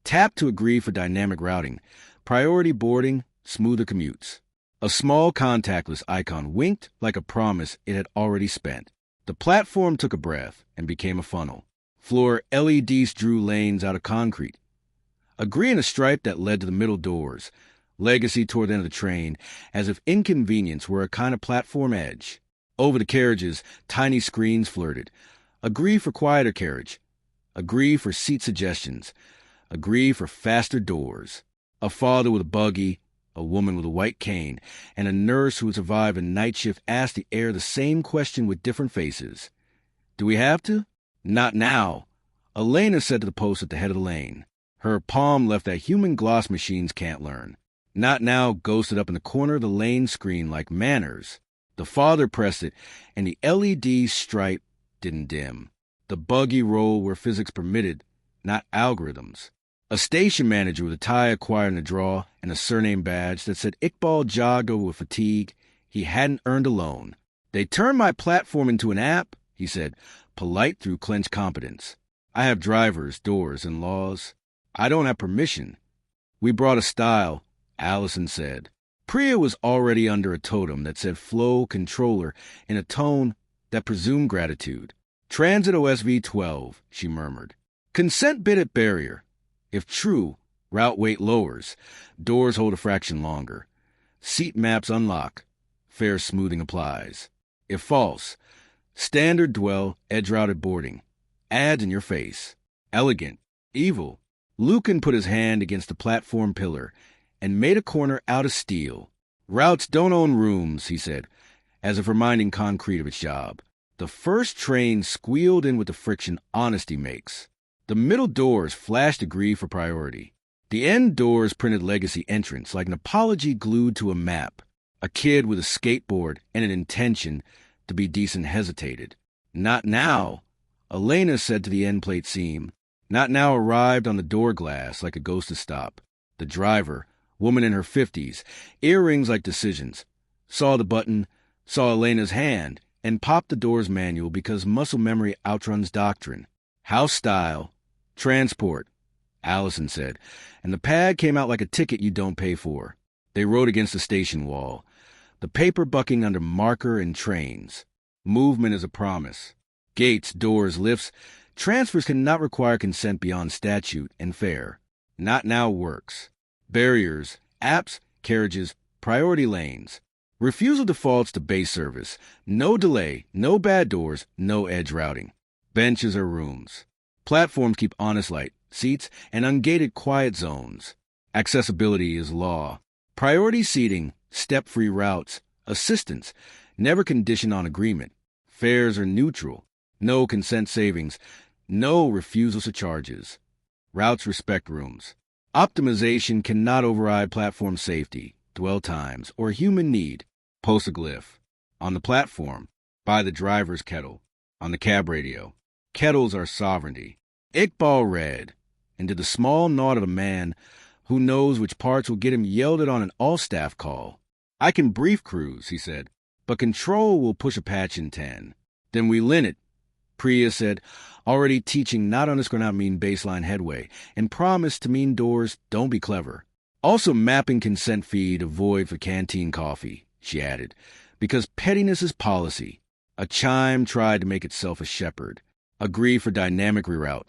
Speaker 1: Tap to agree for dynamic routing. Priority boarding, smoother commutes. A small contactless icon winked like a promise it had already spent. The platform took a breath and became a funnel. Floor LEDs drew lanes out of concrete. Agree in a stripe that led to the middle doors. Legacy toward the end of the train, as if inconvenience were a kind of platform edge. Over the carriages, tiny screens flirted. Agree for quieter carriage. Agree for seat suggestions. Agree for faster doors. A father with a buggy, a woman with a white cane, and a nurse who had survived a night shift asked the air the same question with different faces. "Do we have to?" "Not now," Elena said to the post at the head of the lane. Her palm left that human gloss machines can't learn. "Not now" ghosted up in the corner of the lane screen like manners. The father pressed it, and the LED stripe didn't dim. The buggy rolled where physics permitted, not algorithms. A station manager with a tie acquired in a draw and a surname badge that said Iqbal jogged over with fatigue. He hadn't earned a loan. "They turned my platform into an app," he said, polite through clenched competence. "I have drivers, doors, and laws. I don't have permission." "We brought a style," Allison said. Priya was already under a totem that said Flow Controller in a tone that presumed gratitude. "Transit OSV 12, she murmured. "Consent bit at barrier. If true, route weight lowers. Doors hold a fraction longer. Seat maps unlock. Fare smoothing applies. If false, standard dwell, edge-routed boarding. Ads in your face. Elegant. Evil." Lucan put his hand against the platform pillar and made a corner out of steel. "Routes don't own rooms," he said, as if reminding concrete of its job. The first train squealed in with the friction honesty makes. The middle doors flashed agree for priority. The end doors printed legacy entrance like an apology glued to a map. A kid with a skateboard and an intention to be decent hesitated. Not now, Elena said to the end plate seam. Not now arrived on the door glass like a ghost to stop. The driver, woman in her 50s, earrings like decisions, saw the button, saw Elena's hand, and popped the door's manual because muscle memory outruns doctrine. House style. Transport, Allison said, and the pad came out like a ticket you don't pay for. They rode against the station wall, the paper bucking under marker and trains. Movement is a promise. Gates, doors, lifts. Transfers cannot require consent beyond statute and fare. Not now works. Barriers, apps, carriages, priority lanes. Refusal defaults to base service. No delay, no bad doors, no edge routing. Benches are rooms. Platforms keep honest light, seats, and ungated quiet zones. Accessibility is law. Priority seating, step-free routes, assistance, never conditioned on agreement. Fares are neutral. No consent savings. No refusal to charges. Routes respect rooms. Optimization cannot override platform safety, dwell times, or human need. Post a glyph. On the platform, by the driver's kettle. On the cab radio. Kettles are sovereignty. Iqbal read, into the small knot of a man who knows which parts will get him yelled at on an all-staff call. I can brief crews, he said, but control will push a patch in 10. Then we lin it, Priya said, already teaching not underscore not mean baseline headway, and promised to mean doors don't be clever. Also mapping consent fee to void for canteen coffee, she added, because pettiness is policy. A chime tried to make itself a shepherd. Agree for dynamic reroute.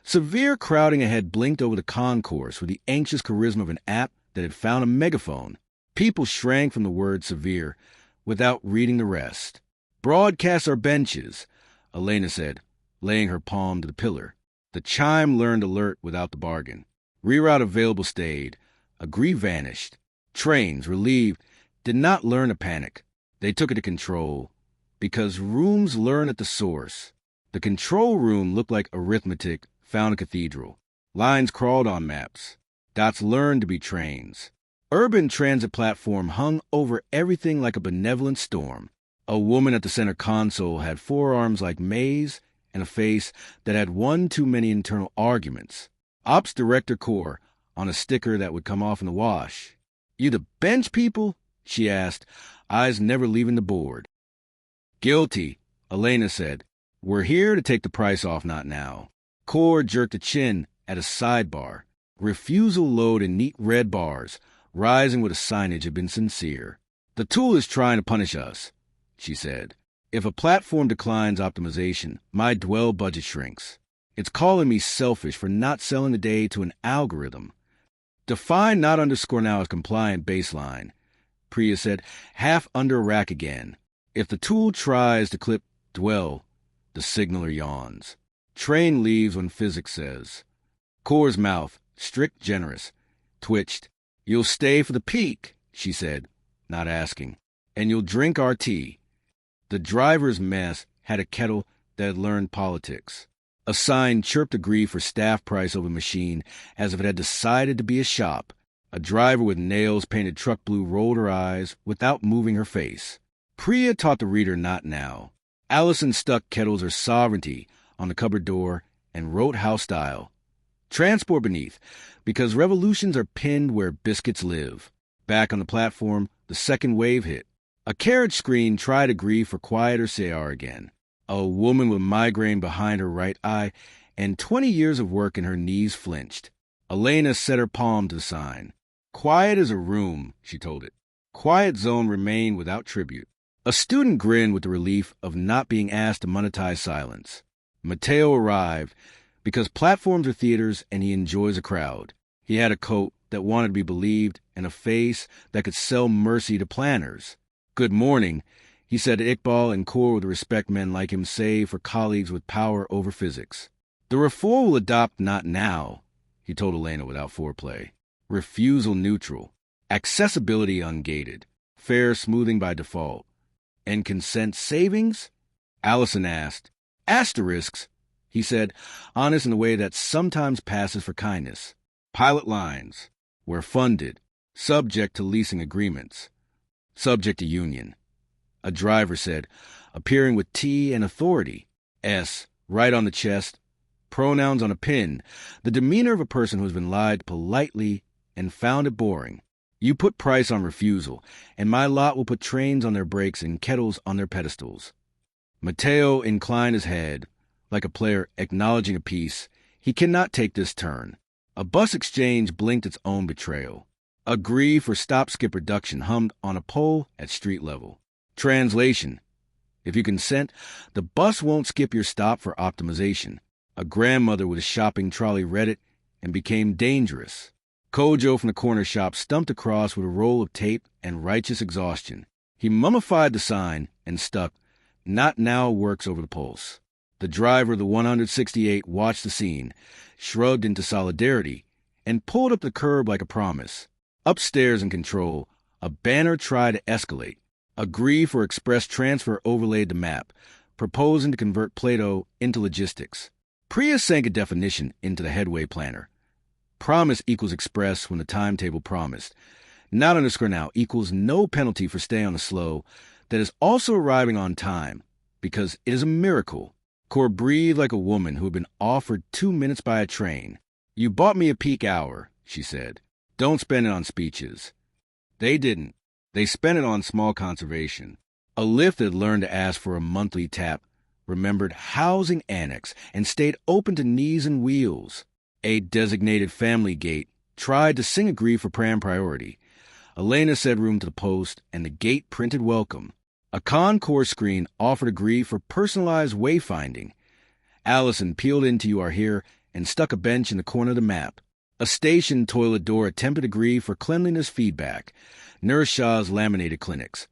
Speaker 1: Severe crowding ahead blinked over the concourse with the anxious charisma of an app that had found a megaphone. People shrank from the word severe without reading the rest. Broadcasts are benches, Elena said, laying her palm to the pillar. The chime learned alert without the bargain. Reroute available stayed. Agree vanished. Trains, relieved, did not learn to panic. They took it to control, because rooms learn at the source. The control room looked like arithmetic found a cathedral. Lines crawled on maps. Dots learned to be trains. Urban transit platform hung over everything like a benevolent storm. A woman at the center console had forearms like maize and a face that had one too many internal arguments. Ops Director Core on a sticker that would come off in the wash. You the bench people? She asked, eyes never leaving the board. Guilty, Elena said. We're here to take the price off, not now. Core jerked a chin at a sidebar. Refusal load in neat red bars, rising with a signage had been sincere. The tool is trying to punish us, she said. If a platform declines optimization, my dwell budget shrinks. It's calling me selfish for not selling the day to an algorithm. Define not underscore now as compliant baseline, Priya said, half under rack again. If the tool tries to clip dwell, the signaler yawns. Train leaves when physics says. Core's mouth, strict generous, twitched. You'll stay for the peak, she said, not asking. And you'll drink our tea. The driver's mess had a kettle that had learned politics. A sign chirped agree for staff price over machine as if it had decided to be a shop. A driver with nails painted truck blue rolled her eyes without moving her face. Priya taught the reader not now. Allison stuck kettles or sovereignty on the cupboard door and wrote house style. Transport beneath, because revolutions are pinned where biscuits live. Back on the platform, the second wave hit. A carriage screen tried agree for quieter CR again. A woman with migraine behind her right eye and 20 years of work in her knees flinched. Elena set her palm to the sign. Quiet as a room, she told it. Quiet zone remained without tribute. A student grinned with the relief of not being asked to monetize silence. Mateo arrived because platforms are theaters and he enjoys a crowd. He had a coat that wanted to be believed and a face that could sell mercy to planners. Good morning, he said to Iqbal and Core with the respect men like him say for colleagues with power over physics. The reform will adopt not now, he told Elena without foreplay. Refusal neutral. Accessibility ungated. Fare smoothing by default. And consent savings? Allison asked. Asterisks, he said, honest in a way that sometimes passes for kindness. Pilot lines. Where funded. Subject to leasing agreements. Subject to union. A driver said, appearing with T and authority. S, right on the chest. Pronouns on a pin. The demeanor of a person who has been lied politely and found it boring. You put price on refusal, and my lot will put trains on their brakes and kettles on their pedestals. Mateo inclined his head, like a player acknowledging a piece. He cannot take this turn. A bus exchange blinked its own betrayal. Agree for stop-skip reduction hummed on a pole at street level. Translation. If you consent, the bus won't skip your stop for optimization. A grandmother with a shopping trolley read it and became dangerous. Kojo from the corner shop stumped across with a roll of tape and righteous exhaustion. He mummified the sign and stuck, "Not now" works over the pulse. The driver of the 168 watched the scene, shrugged into solidarity, and pulled up the curb like a promise. Upstairs in control, a banner tried to escalate. Agree for express transfer overlaid the map, proposing to convert Plato into logistics. Priya sank a definition into the headway planner. Promise equals express when the timetable promised. Not underscore now equals no penalty for staying on the slow that is also arriving on time, because it is a miracle. Cor breathed like a woman who had been offered 2 minutes by a train. You bought me a peak hour, she said. Don't spend it on speeches. They didn't. They spent it on small conservation. A lift that learned to ask for a monthly tap, remembered housing annex, and stayed open to knees and wheels. A designated family gate tried to sing agree for pram priority. Elena said room to the post, and the gate printed welcome. A concourse screen offered agree for personalized wayfinding. Allison peeled into You Are Here and stuck a bench in the corner of the map. A station toilet door attempted agree for cleanliness feedback. Nurse Shah's laminated clinics.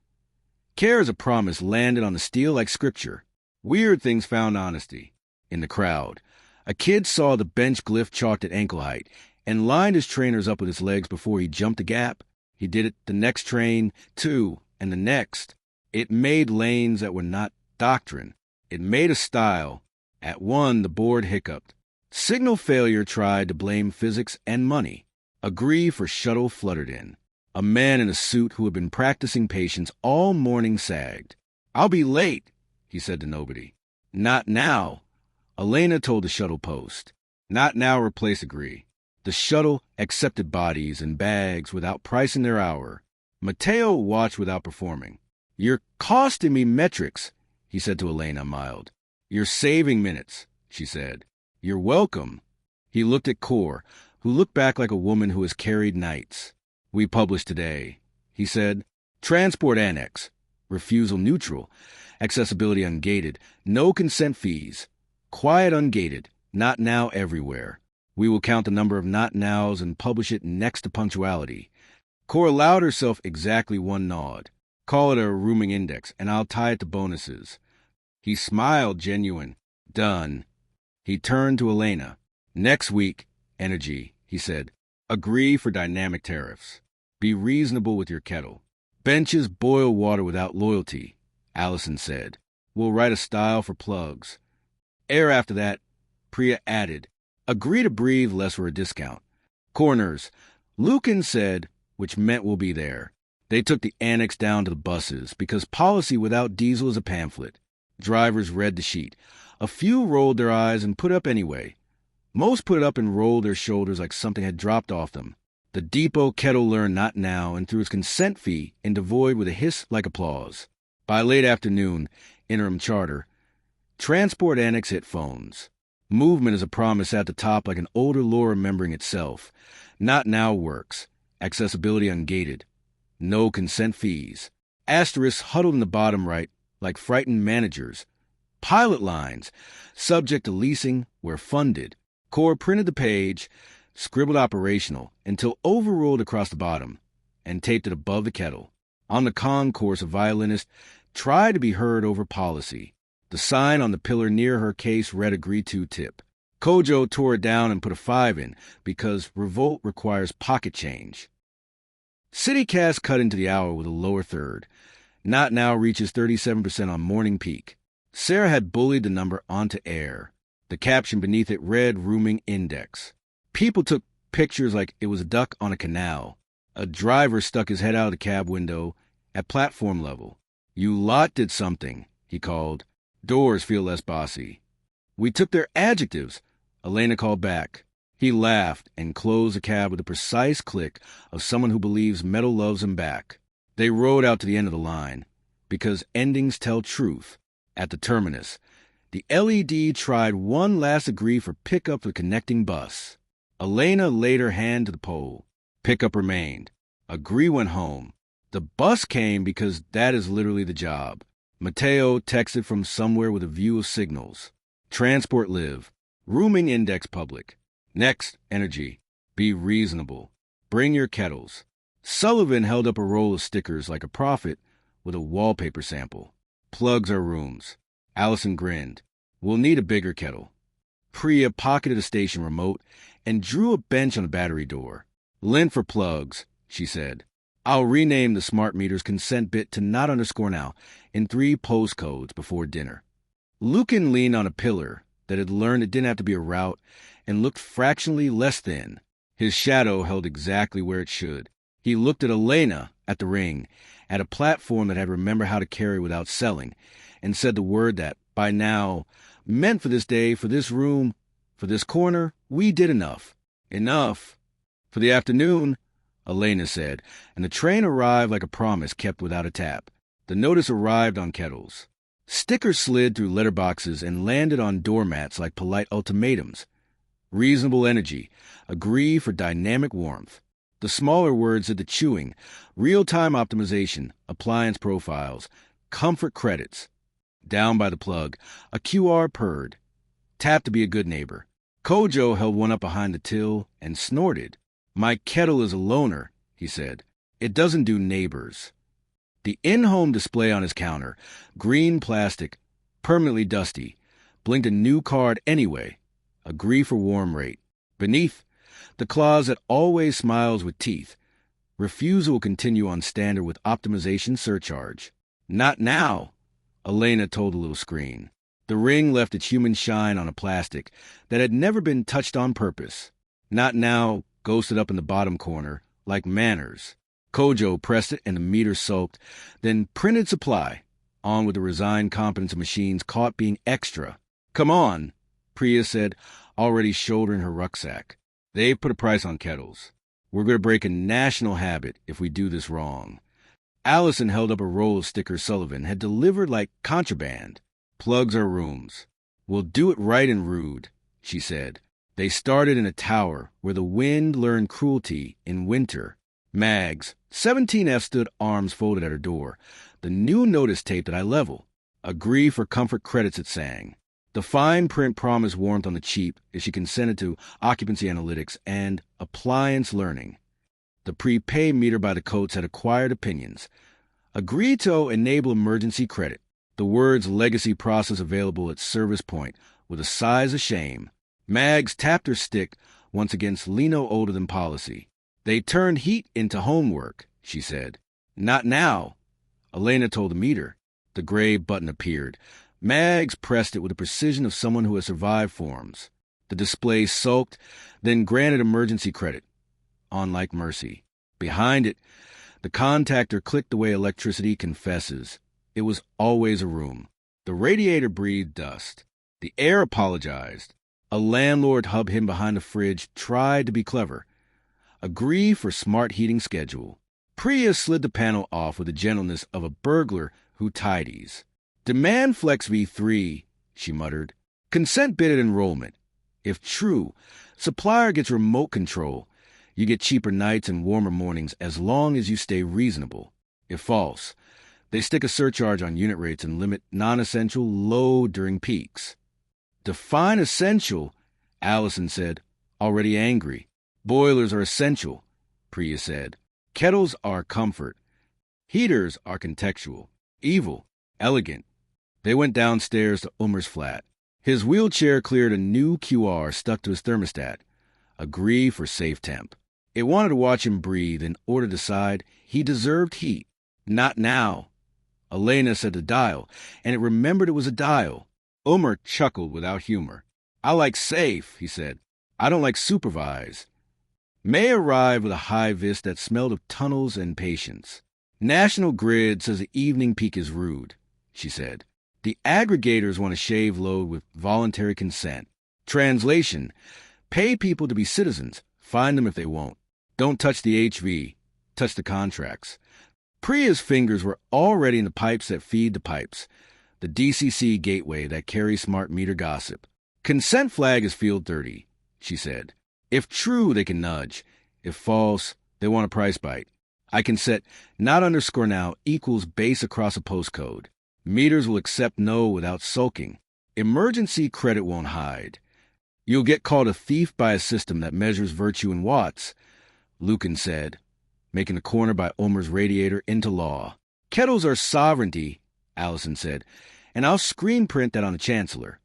Speaker 1: Care as a promise landed on the steel like scripture. Weird things found honesty. In the crowd, a kid saw the bench glyph chalked at ankle height and lined his trainers up with his legs before he jumped the gap. He did it the next train, too, and the next. It made lanes that were not doctrine. It made a style. At one, the board hiccuped. Signal failure tried to blame physics and money. Agree for shuttle fluttered in. A man in a suit who had been practicing patience all morning sagged. I'll be late, he said to nobody. Not now. Elena told the shuttle post. Not now replace agree. The shuttle accepted bodies and bags without pricing their hour. Mateo watched without performing. You're costing me metrics, he said to Elena, mild. You're saving minutes, she said. You're welcome. He looked at Cor, who looked back like a woman who has carried nights. We published today, he said. Transport annex. Refusal neutral. Accessibility ungated. No consent fees. Quiet ungated. Not now everywhere. We will count the number of not nows and publish it next to punctuality. Cor allowed herself exactly one nod. Call it a rooming index, and I'll tie it to bonuses. He smiled, genuine. Done. He turned to Elena. Next week, energy, he said. Agree for dynamic tariffs. Be reasonable with your kettle. Benches boil water without loyalty, Allison said. We'll write a style for plugs. Air after that, Priya added. Agree to breathe less for a discount. Corners, Lucan said, which meant we'll be there. They took the annex down to the buses, because policy without diesel is a pamphlet. Drivers read the sheet. A few rolled their eyes and put up anyway. Most put it up and rolled their shoulders like something had dropped off them. The depot kettle learned not now and threw its consent fee into void with a hiss like applause. By late afternoon, interim charter, transport annex hit phones. Movement is a promise at the top like an older law remembering itself. Not now works. Accessibility ungated. No consent fees. Asterisks huddled in the bottom right like frightened managers. Pilot lines. Subject to leasing where funded. Cor printed the page, scribbled operational, until overruled across the bottom, and taped it above the kettle. On the concourse, a violinist tried to be heard over policy. The sign on the pillar near her case read agree to tip. Kojo tore it down and put a 5 in, because revolt requires pocket change. CityCast cut into the hour with a lower third. Not now reaches 37% on morning peak. Sarah had bullied the number onto air. The caption beneath it read rooming index. People took pictures like it was a duck on a canal. A driver stuck his head out of the cab window at platform level. "You lot did something," he called. "Doors feel less bossy." "We took their adjectives," Elena called back. He laughed and closed the cab with a precise click of someone who believes metal loves him back. They rode out to the end of the line. Because endings tell truth. At the terminus, the LED tried one last agree for pickup for the connecting bus. Elena laid her hand to the pole. Pickup remained. Agree went home. The bus came because that is literally the job. Mateo texted from somewhere with a view of signals. Transport live. Rooming index public. Next, energy. Be reasonable. Bring your kettles. Sullivan held up a roll of stickers like a prophet with a wallpaper sample. Plugs our rooms. Allison grinned. We'll need a bigger kettle. Priya pocketed a station remote and drew a bench on the battery door. Lint for plugs, she said. I'll rename the smart meter's consent bit to not underscore now in 3 postcodes before dinner. Lucan leaned on a pillar that had learned it didn't have to be a route and looked fractionally less thin. His shadow held exactly where it should. He looked at Elena at the ring, at a platform that had remembered how to carry without selling, and said the word that, by now, meant for this day, for this room, for this corner, we did enough. Enough. For the afternoon, Elena said, and the train arrived like a promise kept without a tap. The notice arrived on kettles. Stickers slid through letterboxes and landed on doormats like polite ultimatums. Reasonable energy. Agree for dynamic warmth. The smaller words did the chewing. Real-time optimization. Appliance profiles. Comfort credits. Down by the plug, a QR purred. Tap to be a good neighbor. Kojo held one up behind the till and snorted. My kettle is a loner, he said. It doesn't do neighbors. The in-home display on his counter, green plastic, permanently dusty, blinked a new card anyway. Agree for warm rate. Beneath, the clause that always smiles with teeth. Refusal will continue on standard with optimization surcharge. Not now, Elena told the little screen. The ring left its human shine on a plastic that had never been touched on purpose. Not now, ghosted up in the bottom corner, like manners. Kojo pressed it and the meter sulked, then printed supply. On with the resigned competence of machines caught being extra. Come on, Priya said, already shouldering her rucksack. They've put a price on kettles. We're going to break a national habit if we do this wrong. Allison held up a roll of stickers Sullivan had delivered like contraband. Plugs our rooms. We'll do it right and rude, she said. They started in a tower where the wind learned cruelty in winter. Mags, 17F stood arms folded at her door. The new notice taped at eye level. Agree for comfort credits, it sang. The fine print promised warmth on the cheap if she consented to occupancy analytics and appliance learning. The prepay meter by the coats had acquired opinions. Agree to enable emergency credit. The words legacy process available at service point with a sighs of shame. Mags tapped her stick once against Lino older than policy. They turned heat into homework, she said. Not now, Elena told the meter. The gray button appeared. Mags pressed it with the precision of someone who has survived forms. The display sulked, then granted emergency credit. On like mercy. Behind it, the contactor clicked the way electricity confesses. It was always a room. The radiator breathed dust. The air apologized. A landlord hubbed him behind the fridge tried to be clever. Agree for smart heating schedule. Priya slid the panel off with the gentleness of a burglar who tidies. Demand Flex V3, she muttered. Consent bid at enrollment. If true, supplier gets remote control. You get cheaper nights and warmer mornings as long as you stay reasonable. If false, they stick a surcharge on unit rates and limit non-essential load during peaks. Define essential, Allison said, already angry. Boilers are essential, Priya said. Kettles are comfort. Heaters are contextual. Evil, elegant. They went downstairs to Umer's flat. His wheelchair cleared a new QR stuck to his thermostat. Agree for safe temp. It wanted to watch him breathe in order to decide he deserved heat. Not now, Elena said the dial, and it remembered it was a dial. Omer chuckled without humor. I like safe, he said. I don't like supervise. May arrived with a high-vis that smelled of tunnels and patience. National Grid says the evening peak is rude, she said. The aggregators want to shave load with voluntary consent. Translation, pay people to be citizens. Find them if they won't. Don't touch the HV. Touch the contracts. Priya's fingers were already in the pipes that feed the pipes, the DCC gateway that carries smart meter gossip. Consent flag is field 30, she said. If true, they can nudge. If false, they want a price bite. I can set not underscore now equals base across a postcode. Meters will accept no without sulking. Emergency credit won't hide. You'll get called a thief by a system that measures virtue in watts, Lucan said, making a corner by Omer's radiator into law. Kettles are sovereignty, Allison said, and I'll screen print that on the chancellor.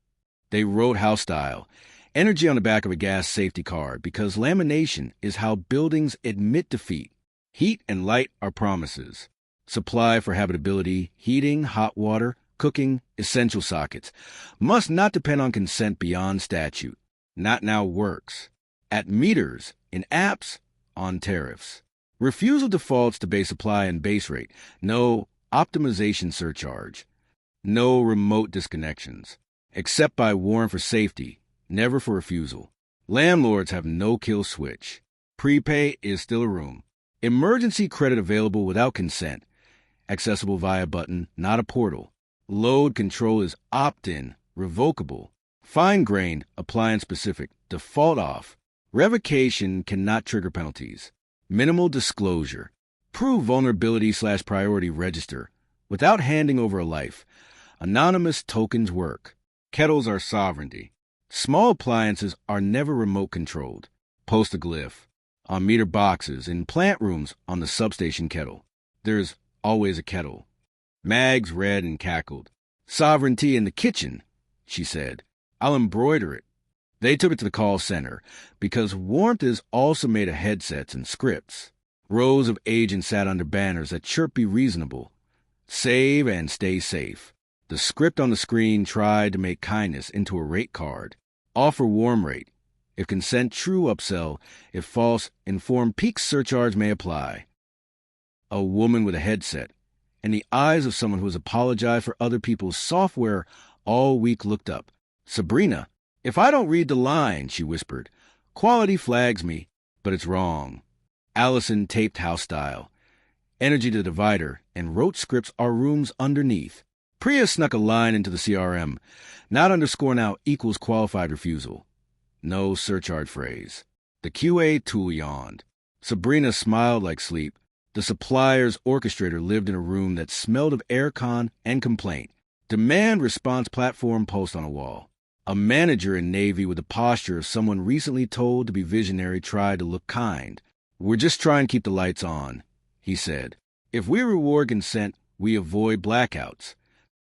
Speaker 1: They wrote house style, energy on the back of a gas safety card, because lamination is how buildings admit defeat. Heat and light are promises. Supply for habitability, heating, hot water, cooking, essential sockets. Must not depend on consent beyond statute. Not now works. At meters, in apps, on tariffs. Refusal defaults to base supply and base rate. No optimization surcharge. No remote disconnections. Except by warrant for safety, never for refusal. Landlords have no kill switch. Prepay is still a room. Emergency credit available without consent. Accessible via button, not a portal. Load control is opt-in, revocable. Fine-grained, appliance-specific, default off. Revocation cannot trigger penalties. Minimal disclosure. Prove vulnerability/priority register without handing over a life. Anonymous tokens work. Kettles are sovereignty. Small appliances are never remote controlled. Post a glyph. On meter boxes, in plant rooms, on the substation kettle. There's always a kettle. Mags read and cackled. Sovereignty in the kitchen, she said. I'll embroider it. They took it to the call center, because warmth is also made of headsets and scripts. Rows of agents sat under banners that chirp be reasonable. Save and stay safe. The script on the screen tried to make kindness into a rate card. Offer warm rate. If consent, true upsell. If false, inform peak surcharge may apply. A woman with a headset, and the eyes of someone who has apologized for other people's software all week looked up. Sabrina, if I don't read the line, she whispered. Quality flags me, but it's wrong. Allison taped house style. Energy to divider, and wrote scripts are rooms underneath. Priya snuck a line into the CRM. Not underscore now equals qualified refusal. No surcharge phrase. The QA tool yawned. Sabrina smiled like sleep. The supplier's orchestrator lived in a room that smelled of aircon and complaint. Demand response platform post on a wall. A manager in Navy with the posture of someone recently told to be visionary tried to look kind. We're just trying to keep the lights on, he said. If we reward consent, we avoid blackouts.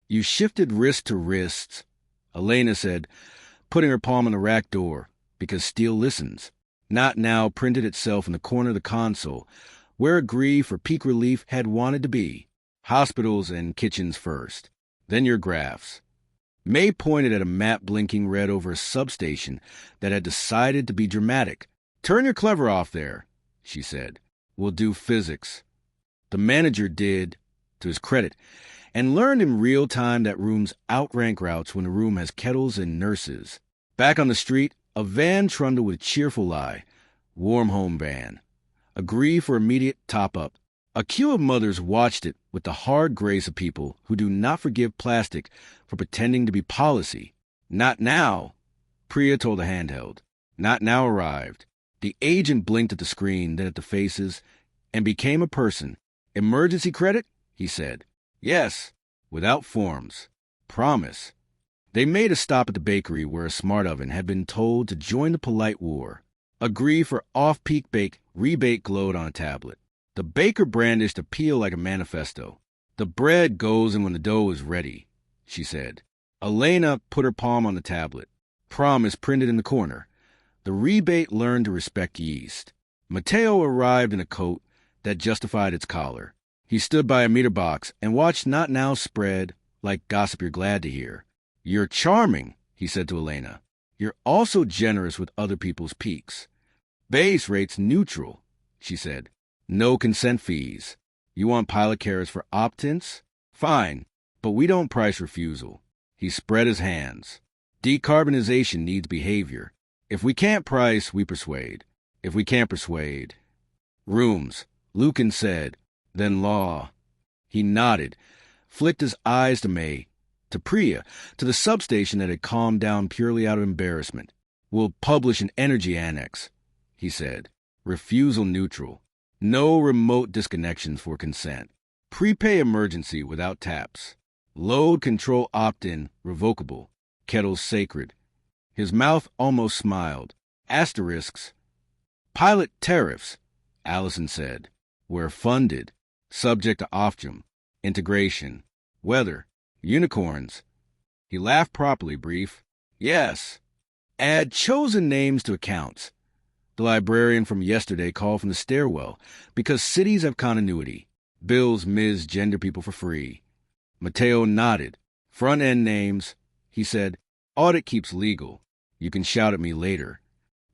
Speaker 1: You shifted wrist to wrists, Elena said, putting her palm on the rack door, because steel listens. Not now printed itself in the corner of the console, where agree for peak relief had wanted to be. Hospitals and kitchens first. Then your graphs. May pointed at a map blinking red over a substation that had decided to be dramatic. Turn your clever off there, she said. We'll do physics. The manager did, to his credit, and learned in real time that rooms outrank routes when a room has kettles and nurses. Back on the street, a van trundled with cheerful eye. Warm home van. Agree for immediate top-up. A queue of mothers watched it with the hard grace of people who do not forgive plastic for pretending to be policy. Not now, Priya told the handheld. Not now arrived. The agent blinked at the screen, then at the faces, and became a person. Emergency credit? He said. Yes, without forms. Promise. They made a stop at the bakery where a smart oven had been told to join the polite war. Agree for off-peak bake, rebate glowed on a tablet. The baker brandished a peel like a manifesto. The bread goes in when the dough is ready, she said. Elena put her palm on the tablet. Promise printed in the corner. The rebate learned to respect yeast. Mateo arrived in a coat that justified its collar. He stood by a meter box and watched Not Now spread like gossip you're glad to hear. You're charming, he said to Elena. You're also generous with other people's peaks. Base rate's neutral, she said. No consent fees. You want pilot carrots for opt-ins? Fine, but we don't price refusal. He spread his hands. Decarbonization needs behavior. If we can't price, we persuade. If we can't persuade... Rooms, Lucan said, then law. He nodded, flicked his eyes to May, to Priya, to the substation that had calmed down purely out of embarrassment. We'll publish an energy annex, he said. Refusal neutral. No remote disconnections for consent. Prepay emergency without taps. Load control opt-in revocable. Kettles sacred. His mouth almost smiled. Asterisks. Pilot tariffs, Allison said. We're funded. Subject to Optum. Integration. Weather. Unicorns. He laughed properly, brief. Yes. Add chosen names to accounts. The librarian from yesterday called from the stairwell because cities have continuity. Bills Ms. gender people for free. Mateo nodded. Front-end names, he said. Audit keeps legal. You can shout at me later.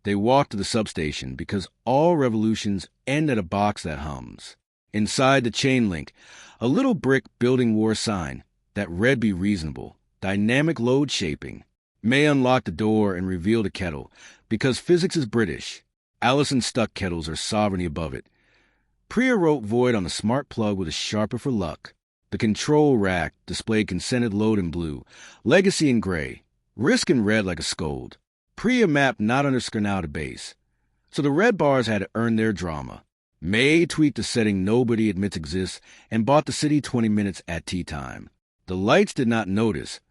Speaker 1: They walked to the substation because all revolutions end at a box that hums. Inside the chain link, a little brick building wore sign that read be reasonable, dynamic load shaping. May unlocked the door and revealed a kettle because physics is British. Allison stuck kettles or sovereignty above it. Priya wrote void on the smart plug with a sharper for luck. The control rack displayed consented load in blue, legacy in gray, risk in red like a scold. Priya mapped not under Skernau to base. So the red bars had to earn their drama. May tweaked the setting nobody admits exists and bought the city 20 minutes at tea time. The lights did not notice,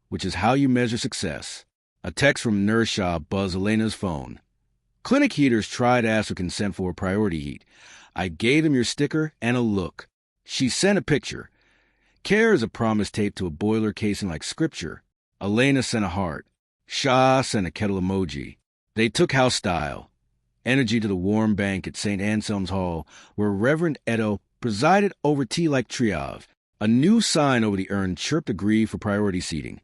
Speaker 1: which is how you measure success. A text from Nershaw buzzed Elena's phone. Clinic heaters tried to ask for consent for a priority heat. I gave them your sticker and a look. She sent a picture. Care is a promise taped to a boiler casing like scripture. Elena sent a heart. Shah sent a kettle emoji. They took house style. Energy to the warm bank at St. Anselm's Hall, where Reverend Edo presided over tea like triage. A new sign over the urn chirped agree for priority seating.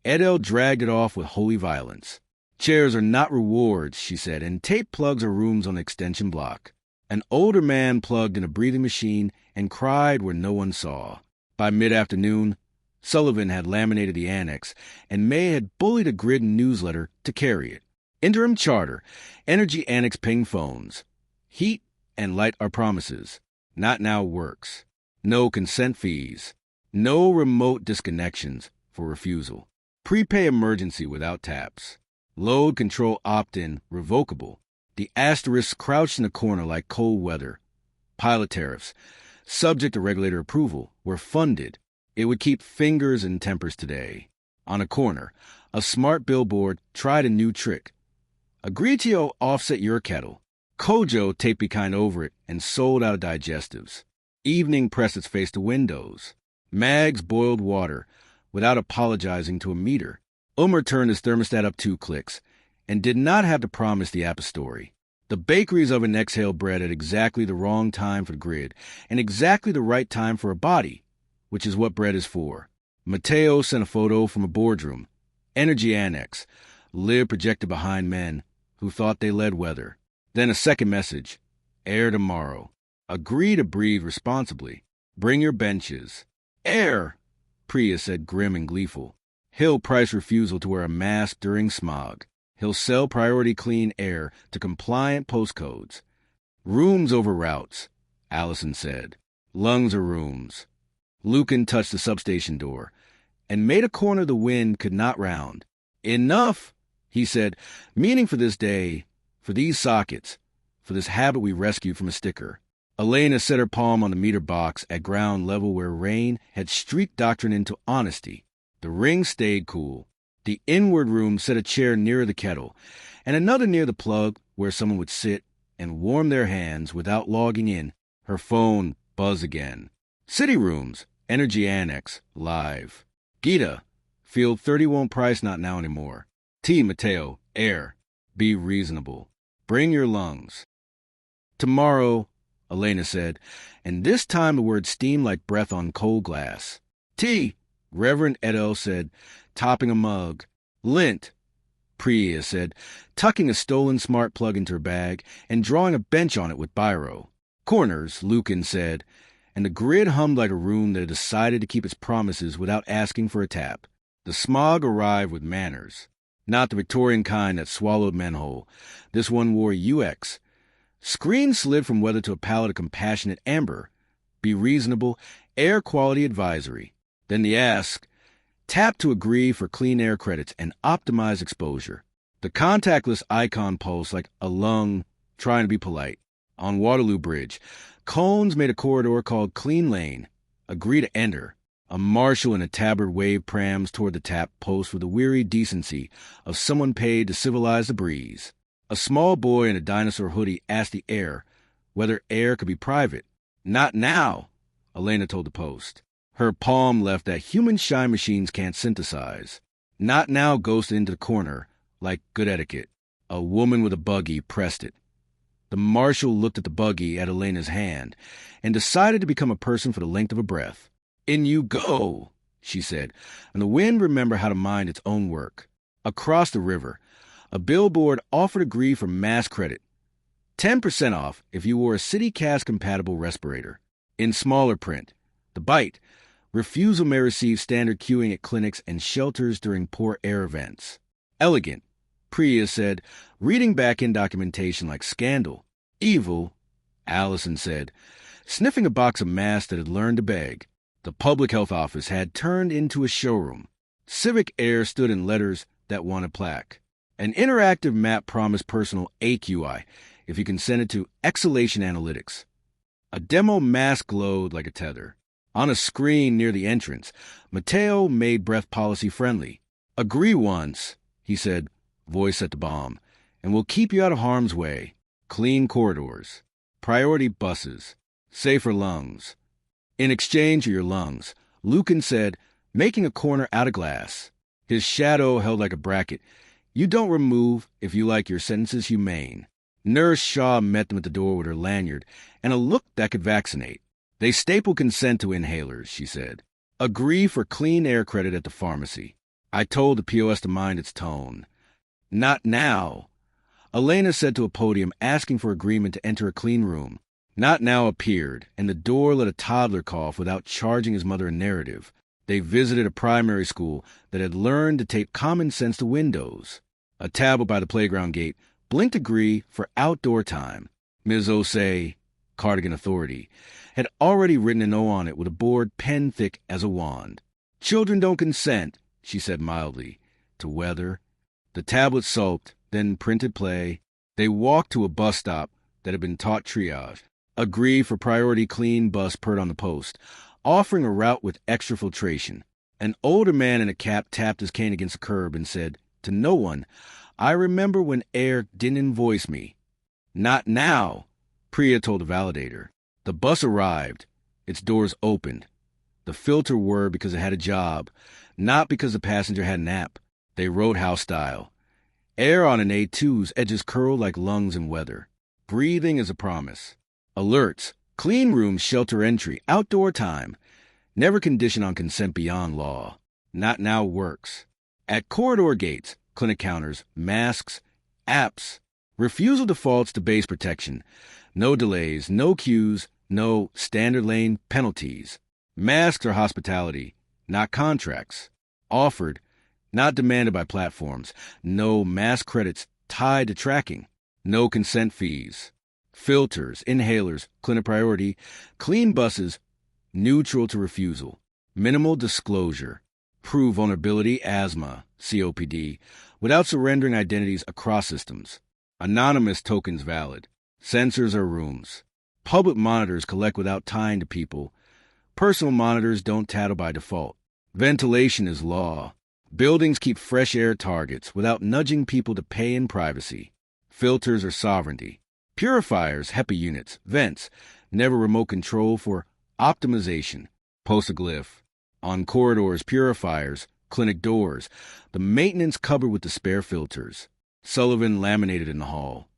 Speaker 1: Edo dragged it off with holy violence. Chairs are not rewards, she said, and tape plugs are rooms on the extension block. An older man plugged in a breathing machine and cried where no one saw. By mid-afternoon, Sullivan had laminated the annex, and May had bullied a grid newsletter to carry it. Interim charter, energy annex ping phones. Heat and light are promises. Not now works. No consent fees. No remote disconnections for refusal. Prepay emergency without taps. Load control opt-in revocable. The asterisks crouched in a corner like cold weather. Pilot tariffs, subject to regulator approval, were funded. It would keep fingers and tempers today. On a corner, a smart billboard tried a new trick. Agritio offset your kettle. Kojo taped Be Kind over it and sold out of digestives. Evening pressed its face to windows. Mags boiled water without apologizing to a meter. Umar turned his thermostat up 2 clicks and did not have to promise the apostory. The bakery's oven exhaled bread at exactly the wrong time for the grid and exactly the right time for a body, which is what bread is for. Mateo sent a photo from a boardroom. Energy annex. Live projected behind men who thought they led weather. Then a second message. Air tomorrow. Agree to breathe responsibly. Bring your benches. Air, Priya said grim and gleeful. He'll price refusal to wear a mask during smog. He'll sell priority clean air to compliant postcodes. Rooms over routes, Allison said. Lungs are rooms. Lucan touched the substation door and made a corner the wind could not round. Enough, he said, meaning for this day, for these sockets, for this habit we rescued from a sticker. Elena set her palm on the meter box at ground level where rain had streaked doctrine into honesty. The ring stayed cool. The inward room set a chair nearer the kettle, and another near the plug where someone would sit and warm their hands without logging in. Her phone buzzed again. City rooms, energy annex, live. Gita, field 30 won't price not now anymore. T. Mateo, air. Be reasonable. Bring your lungs. Tomorrow, Elena said, and this time the word steamed like breath on cold glass. Tea, Reverend Edel said, topping a mug. Lint, Priya said, tucking a stolen smart plug into her bag and drawing a bench on it with biro. Corners, Lucan said, and the grid hummed like a room that had decided to keep its promises without asking for a tap. The smog arrived with manners. Not the Victorian kind that swallowed men whole. This one wore UX. Screens slid from weather to a palette of compassionate amber. Be reasonable, air quality advisory. Then the ask, tap to agree for clean air credits and optimize exposure. The contactless icon pulsed like a lung trying to be polite. On Waterloo Bridge, cones made a corridor called Clean Lane. Agree to enter. A marshal in a tabard waved prams toward the tap post with the weary decency of someone paid to civilize the breeze. A small boy in a dinosaur hoodie asked the air whether air could be private. Not now, Elena told the post. Her palm left that human shine machines can't synthesize. Not now ghosted into the corner, like good etiquette. A woman with a buggy pressed it. The marshal looked at the buggy at Elena's hand and decided to become a person for the length of a breath. In you go, she said, and the wind remembered how to mind its own work. Across the river, a billboard offered agree for mass credit. 10% off if you wore a CityCast-compatible respirator. In smaller print, the bite, refusal may receive standard queuing at clinics and shelters during poor air events. Elegant, Priya said, reading back in documentation like scandal. Evil, Allison said, sniffing a box of masks that had learned to beg. The public health office had turned into a showroom. Civic Air stood in letters that won a plaque. An interactive map promised personal AQI if you consented to exhalation analytics. A demo mask glowed like a tether. On a screen near the entrance, Mateo made breath policy friendly. Agree once, he said, voice at the bomb, and we'll keep you out of harm's way. Clean corridors. Priority buses. Safer lungs. In exchange for your lungs, Lucan said, making a corner out of glass. His shadow held like a bracket. You don't remove if you like your sentences humane. Nurse Shaw met them at the door with her lanyard and a look that could vaccinate. They staple consent to inhalers, she said. Agree for clean air credit at the pharmacy. I told the POS to mind its tone. Not now. Elena said to a podium asking for agreement to enter a clean room. Not now appeared, and the door let a toddler cough without charging his mother a narrative. They visited a primary school that had learned to tape common sense to windows. A tablet by the playground gate blinked agree for outdoor time. Ms. Osei, Cardigan Authority, had already written an O on it with a board pen thick as a wand. Children don't consent, she said mildly, to weather. The tablet sulked, then printed play. They walked to a bus stop that had been taught triage. Agree for priority clean bus purred on the post, offering a route with extra filtration. An older man in a cap tapped his cane against the curb and said, to no one, I remember when air didn't invoice me. Not now, Priya told the validator. The bus arrived. Its doors opened. The filter whirred because it had a job, not because the passenger had an app. They roadhouse style. Air on an A2's edges curled like lungs in weather. Breathing is a promise. Alerts, clean rooms, shelter entry, outdoor time. Never condition on consent beyond law. Not now works. At corridor gates, clinic counters, masks, apps. Refusal defaults to base protection. No delays, no queues, no standard lane penalties. Masks are hospitality, not contracts. Offered, not demanded by platforms. No mask credits tied to tracking. No consent fees. Filters, inhalers, clinic priority, clean buses, neutral to refusal, minimal disclosure, prove vulnerability, asthma, COPD, without surrendering identities across systems. Anonymous tokens valid. Sensors are rooms. Public monitors collect without tying to people. Personal monitors don't tattle by default. Ventilation is law. Buildings keep fresh air targets without nudging people to pay in privacy. Filters are sovereignty. Purifiers, HEPA units, vents, never remote control for optimization. Post a glyph. On corridors, purifiers, clinic doors, the maintenance cupboard with the spare filters. Sullivan laminated in the hall.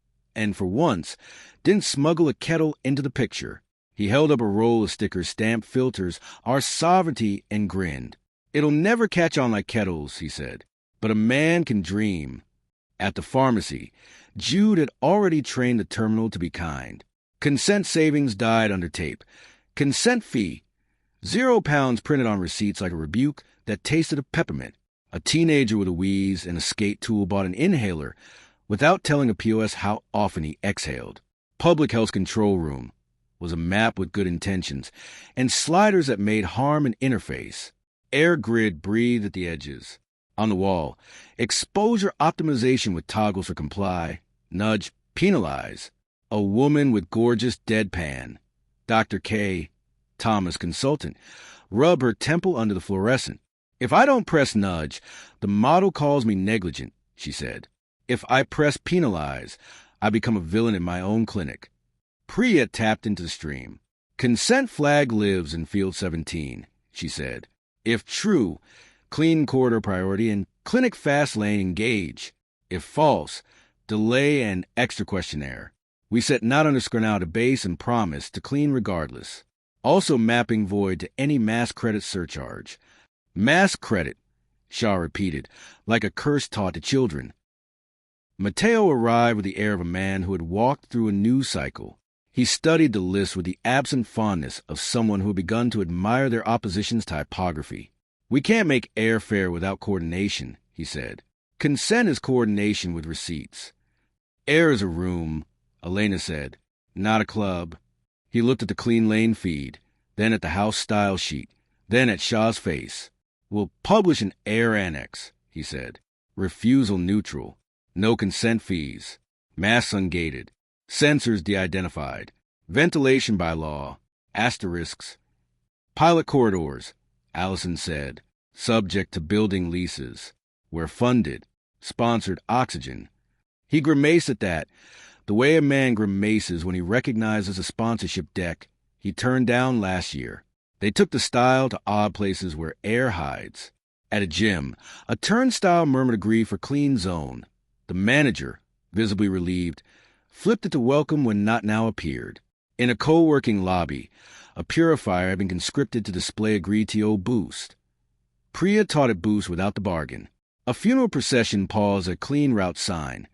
Speaker 1: and for once, didn't smuggle a kettle into the picture. He held up a roll of stickers stamped filters, our sovereignty, and grinned. It'll never catch on like kettles, he said, but a man can dream. At the pharmacy, Jude had already trained the terminal to be kind. Consent savings died under tape. Consent fee, £0 printed on receipts like a rebuke that tasted of peppermint. A teenager with a wheeze and a skate tool bought an inhaler without telling a POS how often he exhaled. Public health control room was a map with good intentions and sliders that made harm an interface. Air grid breathed at the edges. On the wall, exposure optimization with toggles for comply, nudge, penalize. A woman with gorgeous deadpan. Dr. K, Thomas consultant, rub her temple under the fluorescent. If I don't press nudge, the model calls me negligent, she said. If I press penalize, I become a villain in my own clinic. Priya tapped into the stream. Consent flag lives in field 17, she said. If true, clean corridor priority and clinic fast lane engage. If false, delay and extra questionnaire. We set not underscore now to base and promise to clean regardless. Also mapping void to any mass credit surcharge. Mass credit, Shaw repeated, like a curse taught to children. Mateo arrived with the air of a man who had walked through a news cycle. He studied the list with the absent fondness of someone who had begun to admire their opposition's typography. We can't make airfare without coordination, he said. Consent is coordination with receipts. Air is a room, Elena said, not a club. He looked at the clean lane feed, then at the house style sheet, then at Shaw's face. We'll publish an air annex, he said. Refusal neutral. No consent fees. Masks ungated. Sensors de-identified. Ventilation by law. Asterisks. Pilot corridors, Allison said. Subject to building leases. We're funded. Sponsored oxygen. He grimaced at that. The way a man grimaces when he recognizes a sponsorship deck he turned down last year. They took the style to odd places where air hides. At a gym, a turnstile murmured agree for clean zone. The manager, visibly relieved, flipped it to welcome when not now appeared. In a co-working lobby, a purifier had been conscripted to display agree to boost. Priya taught it boost without the bargain. A funeral procession paused at a clean route sign.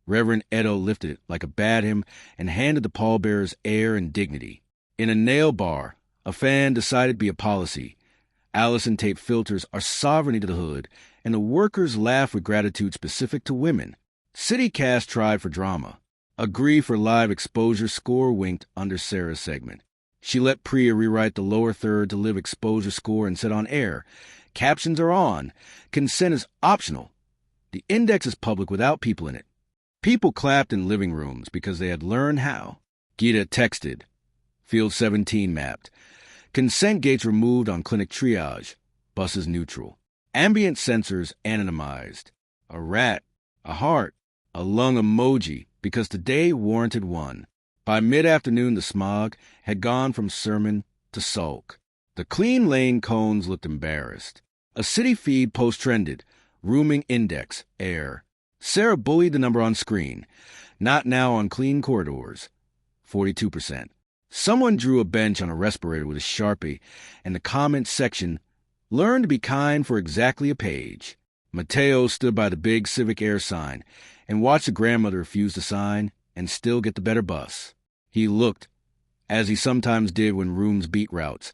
Speaker 1: Reverend Edo lifted it like a bade him and handed the pallbearers air and dignity. In a nail bar, a fan decided to be a policy. Allison taped filters are sovereignty to the hood, and the workers laughed with gratitude specific to women. City cast tried for drama. Agree for live exposure score winked under Sarah's segment. She let Priya rewrite the lower third to live exposure score and said on air, captions are on. Consent is optional. The index is public without people in it. People clapped in living rooms because they had learned how. Gita texted. Field 17 mapped. Consent gates removed on clinic triage. Buses neutral. Ambient sensors anonymized. A rat, a heart, a lung emoji, because today warranted one. By mid-afternoon, the smog had gone from sermon to sulk. The clean lane cones looked embarrassed. A city feed post-trended. Rooming index, air. Sarah bullied the number on screen. Not now on clean corridors. 42%. Someone drew a bench on a respirator with a Sharpie, and the comment section, learn to be kind for exactly a page. Mateo stood by the big Civic Air sign and watched the grandmother refuse to sign and still get the better bus. He looked, as he sometimes did when rooms beat routes,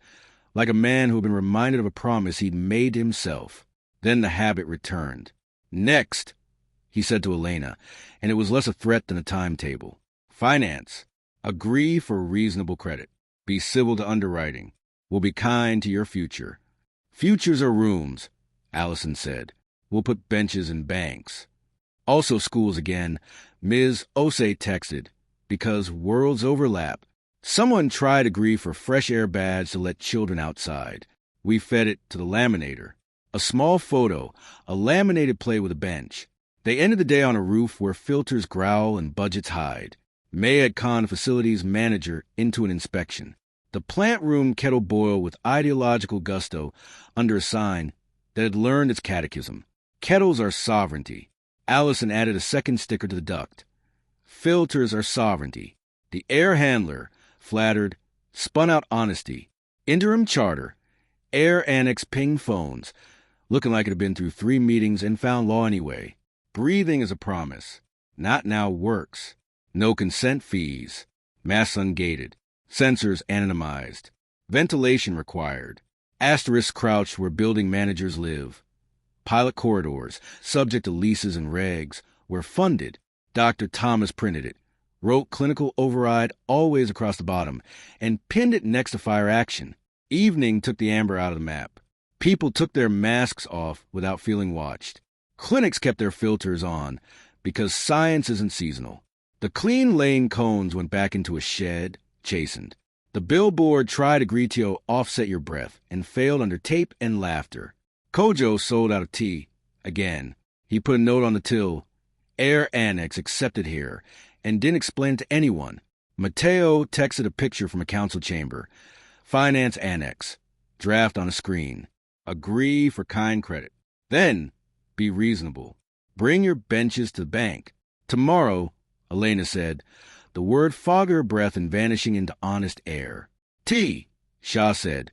Speaker 1: like a man who had been reminded of a promise he'd made to himself. Then the habit returned. Next, he said to Elena, and it was less a threat than a timetable. Finance. Agree for reasonable credit. Be civil to underwriting. We'll be kind to your future. Futures are rooms, Allison said. We'll put benches in banks. Also schools again. Ms. Osei texted. Because worlds overlap. Someone tried agree for fresh air badge to let children outside. We fed it to the laminator. A small photo, a laminated play with a bench. They ended the day on a roof where filters growl and budgets hide. May had conned facilities manager into an inspection. The plant room kettle boiled with ideological gusto under a sign that had learned its catechism. Kettles are sovereignty. Allison added a second sticker to the duct. Filters are sovereignty. The air handler, flattered, spun out honesty. Interim charter. Air annex ping phones, looking like it had been through 3 meetings and found law anyway. Breathing is a promise. Not now works. No consent fees. Masks ungated. Sensors anonymized. Ventilation required. Asterisk crouched where building managers live. Pilot corridors, subject to leases and regs, were funded. Dr. Thomas printed it, wrote clinical override always across the bottom, and pinned it next to fire action. Evening took the amber out of the map. People took their masks off without feeling watched. Clinics kept their filters on because science isn't seasonal. The clean lane cones went back into a shed, chastened. The billboard tried Agritio offset your breath and failed under tape and laughter. Kojo sold out of tea. Again, he put a note on the till. Air annex accepted here, and didn't explain it to anyone. Mateo texted a picture from a council chamber. Finance annex. Draft on a screen. Agree for kind credit. Then, be reasonable. Bring your benches to the bank. Tomorrow, Elena said, the word fogged her breath and vanishing into honest air. Tea, Shah said,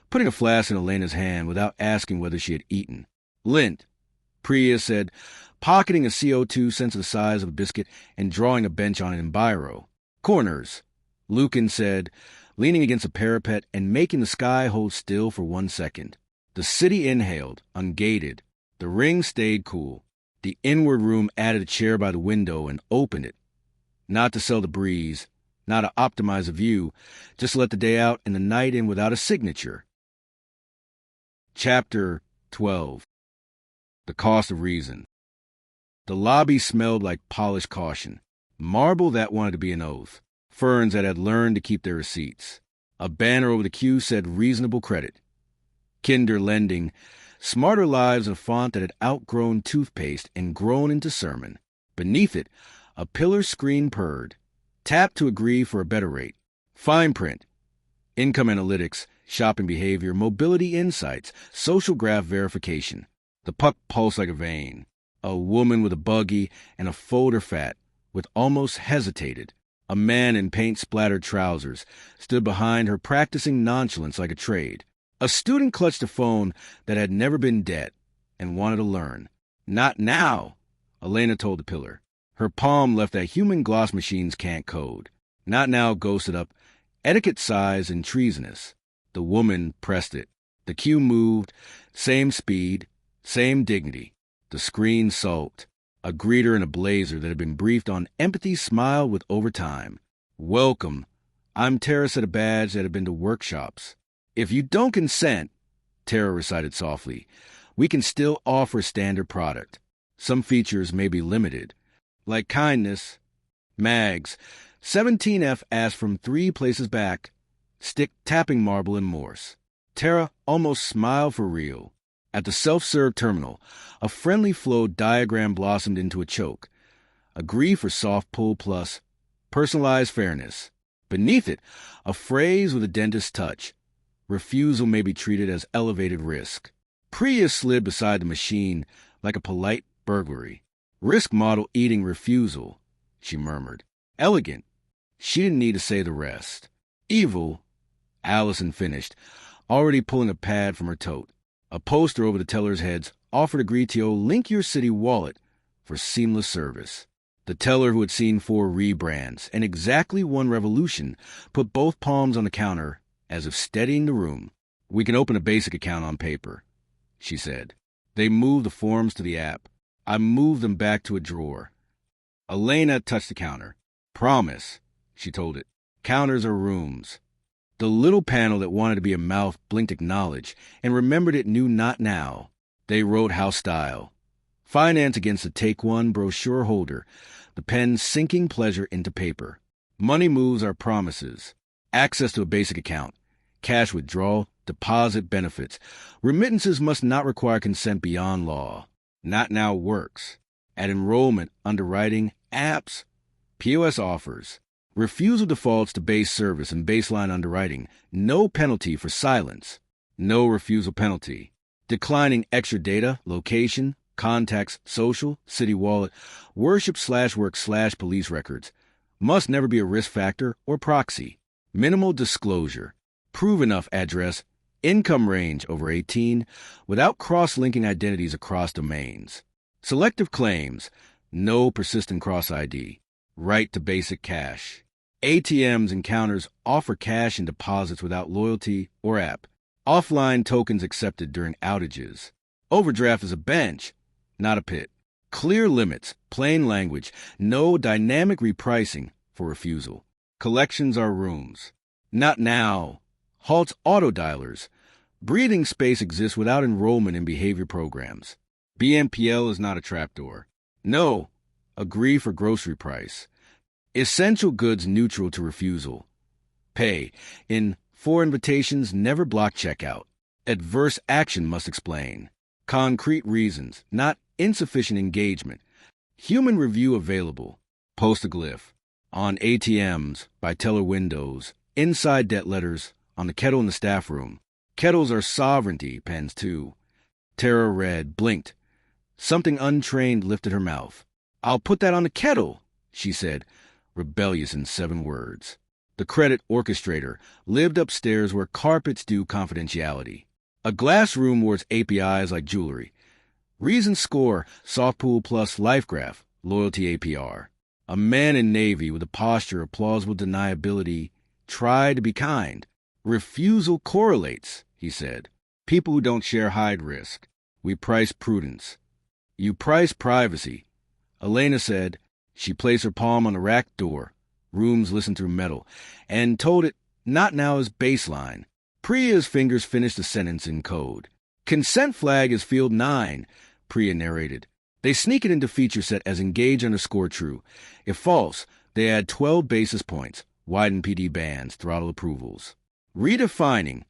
Speaker 1: putting a flask in Elena's hand without asking whether she had eaten. Lint, Priya said, pocketing a CO2 sensor the size of a biscuit and drawing a bench on it in biro. Corners, Lucan said, leaning against a parapet and making the sky hold still for 1 second. The city inhaled, ungated. The ring stayed cool. The inward room added a chair by the window and opened it. Not to sell the breeze, not to optimize a view, just let the day out and the night in without a signature. Chapter 12. The Cost of Reason. The lobby smelled like polished caution. Marble that wanted to be an oath. Ferns that had learned to keep their receipts. A banner over the queue said reasonable credit. Kinder lending. Smarter lives, a font that had outgrown toothpaste and grown into sermon. Beneath it, a pillar screen purred. Tap to agree for a better rate. Fine print. Income analytics, shopping behavior, mobility insights, social graph verification. The puck pulsed like a vein. A woman with a buggy and a folder fat, with almost hesitated. A man in paint-splattered trousers stood behind her practicing nonchalance like a trade. A student clutched a phone that had never been dead and wanted to learn. Not now, Elena told the pillar. Her palm left that human gloss machines can't code. Not now ghosted up, etiquette size and treasonous. The woman pressed it. The queue moved, same speed, same dignity. The screen sulked. A greeter in a blazer that had been briefed on empathy smiled with overtime. Welcome. I'm Tara said a badge that had been to workshops. If you don't consent, Tara recited softly, we can still offer standard product. Some features may be limited. Like kindness. Mags. 17F asked from 3 places back. Stick tapping marble in Morse. Tara almost smiled for real. At the self-serve terminal, a friendly flow diagram blossomed into a choke. Agree for soft pull plus. Personalized fairness. Beneath it, a phrase with a dentist's touch. Refusal may be treated as elevated risk. Priya slid beside the machine like a polite burglary. Risk model eating refusal, she murmured. Elegant. She didn't need to say the rest. Evil, Allison finished, already pulling a pad from her tote. A poster over the teller's heads offered Agritio link your city wallet for seamless service. The teller, who had seen 4 rebrands and exactly 1 revolution, put both palms on the counter as if steadying the room. We can open a basic account on paper, she said. They moved the forms to the app. I moved them back to a drawer. Elena touched the counter. Promise, she told it. Counters are rooms. The little panel that wanted to be a mouth blinked acknowledge and remembered it knew not now. They wrote house style. Finance against the Take One brochure holder, the pen sinking pleasure into paper. Money moves are promises. Access to a basic account. Cash withdrawal, deposit benefits. Remittances must not require consent beyond law. Not now works. At enrollment, underwriting, apps, POS offers. Refusal defaults to base service and baseline underwriting. No penalty for silence. No refusal penalty. Declining extra data, location, contacts, social, city wallet, worship/work/police records. Must never be a risk factor or proxy. Minimal disclosure. Prove enough address. Income range over 18 without cross-linking identities across domains. Selective claims. No persistent cross-ID. Right to basic cash. ATMs and counters offer cash and deposits without loyalty or app. Offline tokens accepted during outages. Overdraft is a bench, not a pit. Clear limits, plain language, no dynamic repricing for refusal. Collections are rooms. Not now. Halts auto dialers. Breathing space exists without enrollment in behavior programs. BNPL is not a trapdoor. No. Agree for grocery price. Essential goods neutral to refusal. Pay. In 4 invitations, never block checkout. Adverse action must explain. Concrete reasons, not insufficient engagement. Human review available. Post a glyph. On ATMs, by teller windows, inside debt letters, on the kettle in the staff room. Kettles are sovereignty pens too. Tara read, blinked. Something untrained lifted her mouth. I'll put that on the kettle, she said, rebellious in 7 words. The credit orchestrator lived upstairs where carpets do confidentiality. A glass room wore its APIs like jewelry. Reason score, soft pool plus life graph, loyalty APR. A man in Navy with a posture of plausible deniability tried to be kind. Refusal correlates, he said. People who don't share hide risk. We price prudence. You price privacy. Elena said. She placed her palm on the rack door. Rooms listened through metal, and told it not now as baseline. Priya's fingers finished the sentence in code. Consent flag is field 9, Priya narrated. They sneak it into feature set as engage_true. If false, they add 12 basis points, widen PD bands, throttle approvals. Redefining,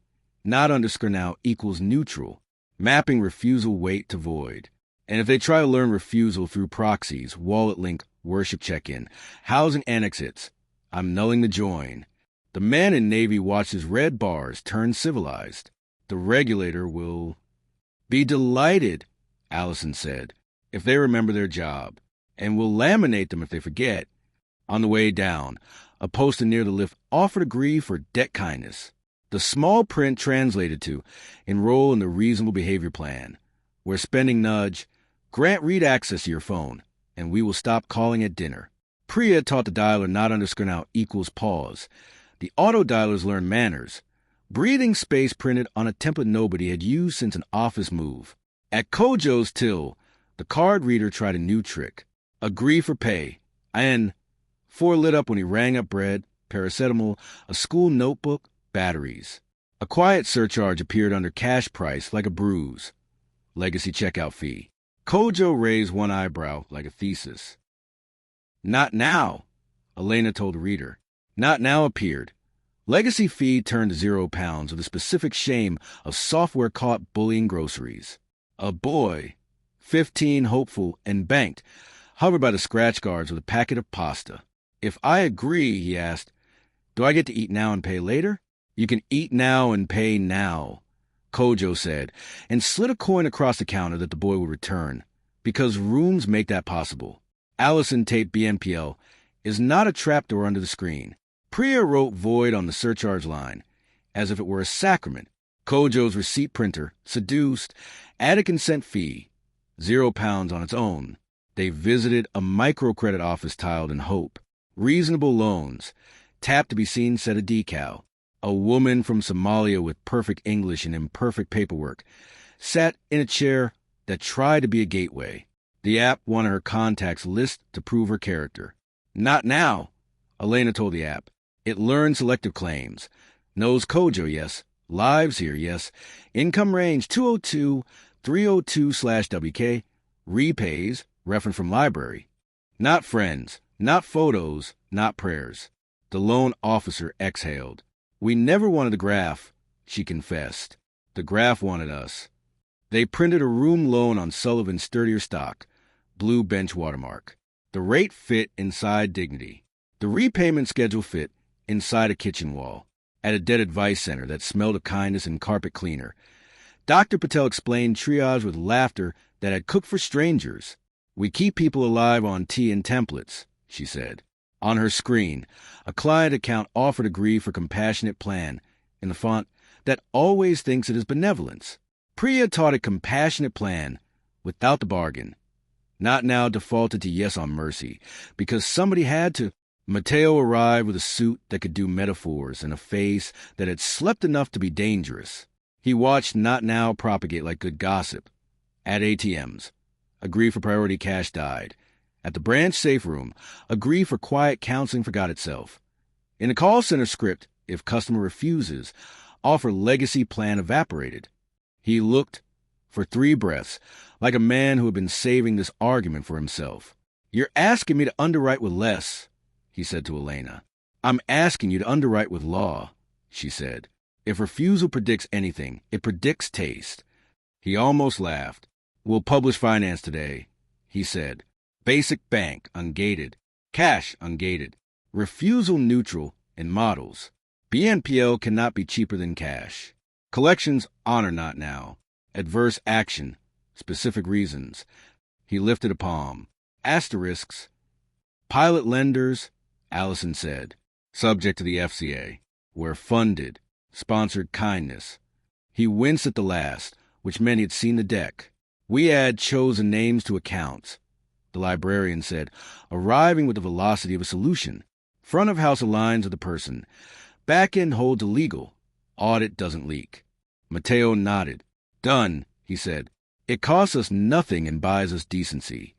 Speaker 1: not underscore now equals neutral, mapping refusal weight to void. And if they try to learn refusal through proxies, wallet link, worship check-in, housing annex hits, I'm nulling the join. The man in Navy watches red bars turn civilized. The regulator will be delighted, Allison said, if they remember their job, and will laminate them if they forget. On the way down, a poster near the lift offered agree for debt kindness. The small print translated to enroll in the reasonable behavior plan, where spending nudge, grant read access to your phone, and we will stop calling at dinner. Priya taught the dialer not underscore now equals pause. The auto dialers learned manners. Breathing space printed on a template nobody had used since an office move. At Kojo's till, the card reader tried a new trick. Agree for pay. And 4 lit up when he rang up bread, paracetamol, a school notebook, batteries. A quiet surcharge appeared under cash price like a bruise. Legacy checkout fee. Kojo raised one eyebrow like a thesis. Not now, Elena told the reader. Not now appeared. Legacy fee turned to £0 with the specific shame of software caught bullying groceries. A boy, 15, hopeful, and banked, hovered by the scratch guards with a packet of pasta. If I agree, he asked, do I get to eat now and pay later? You can eat now and pay now, Kojo said, and slid a coin across the counter that the boy would return, because rooms make that possible. Allison taped BNPL is not a trapdoor under the screen. Priya wrote void on the surcharge line, as if it were a sacrament. Kojo's receipt printer, seduced, added consent fee, £0 on its own. They visited a microcredit office tiled in hope. Reasonable loans. Tap to be seen said a decal. A woman from Somalia with perfect English and imperfect paperwork sat in a chair that tried to be a gateway. The app wanted her contacts list to prove her character. Not now, Elena told the app. It learned selective claims. Knows Kojo, yes. Lives here, yes. Income range 202-302/WK. Repays, reference from library. Not friends, not photos, not prayers. The loan officer exhaled. We never wanted the graph, she confessed. The graph wanted us. They printed a room loan on Sullivan's sturdier stock, blue bench watermark. The rate fit inside dignity. The repayment schedule fit inside a kitchen wall, at a dead advice center that smelled of kindness and carpet cleaner. Dr. Patel explained triage with laughter that had cooked for strangers. "We keep people alive on tea and templates," she said. On her screen, a client account offered agree for compassionate plan in the font that always thinks it is benevolence. Priya taught a compassionate plan without the bargain. Not Now defaulted to yes on mercy because somebody had to. Mateo arrived with a suit that could do metaphors and a face that had slept enough to be dangerous. He watched Not Now propagate like good gossip. At ATMs, agree for priority cash died. At the branch safe room, agree for quiet counseling forgot itself. In the call center script, if customer refuses, offer legacy plan evaporated. He looked for 3 breaths, like a man who had been saving this argument for himself. "You're asking me to underwrite with less," he said to Elena. "I'm asking you to underwrite with law," she said. "If refusal predicts anything, it predicts taste." He almost laughed. "We'll publish finance today," he said. "Basic bank, ungated. Cash, ungated. Refusal neutral in models. BNPL cannot be cheaper than cash. Collections, honor Not Now. Adverse action, specific reasons." He lifted a palm. "Asterisks. Pilot lenders," Allison said. "Subject to the FCA. Where funded. Sponsored kindness." He winced at the last, which meant he had seen the deck. "We add chosen names to accounts," the librarian said, arriving with the velocity of a solution. "Front of house aligns with the person. Back end holds illegal. Audit doesn't leak." Mateo nodded. "Done," he said. "It costs us nothing and buys us decency."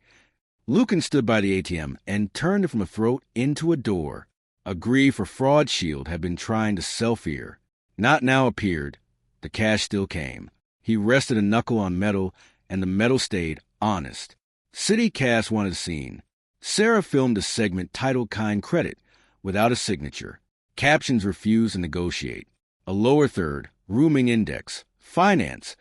Speaker 1: Lucan stood by the ATM and turned it from a throat into a door. Agree for Fraud Shield had been trying to sell fear. Not Now appeared. The cash still came. He rested a knuckle on metal, and the metal stayed honest. CityCast wanted a scene. Sarah filmed a segment titled Kind Credit, without a signature. Captions refused to negotiate. A lower third, rooming index, finance.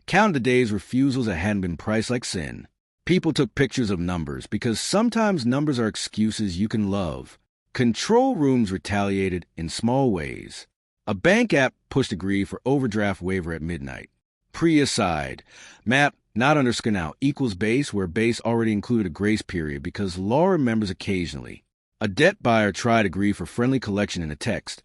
Speaker 1: Counted the days refusals that hadn't been priced like sin. People took pictures of numbers because sometimes numbers are excuses you can love. Control rooms retaliated in small ways. A bank app pushed agree for overdraft waiver at midnight. Priya sighed. Map not under Scanal equals base where base already included a grace period because law remembers occasionally. A debt buyer tried agree for friendly collection in a text.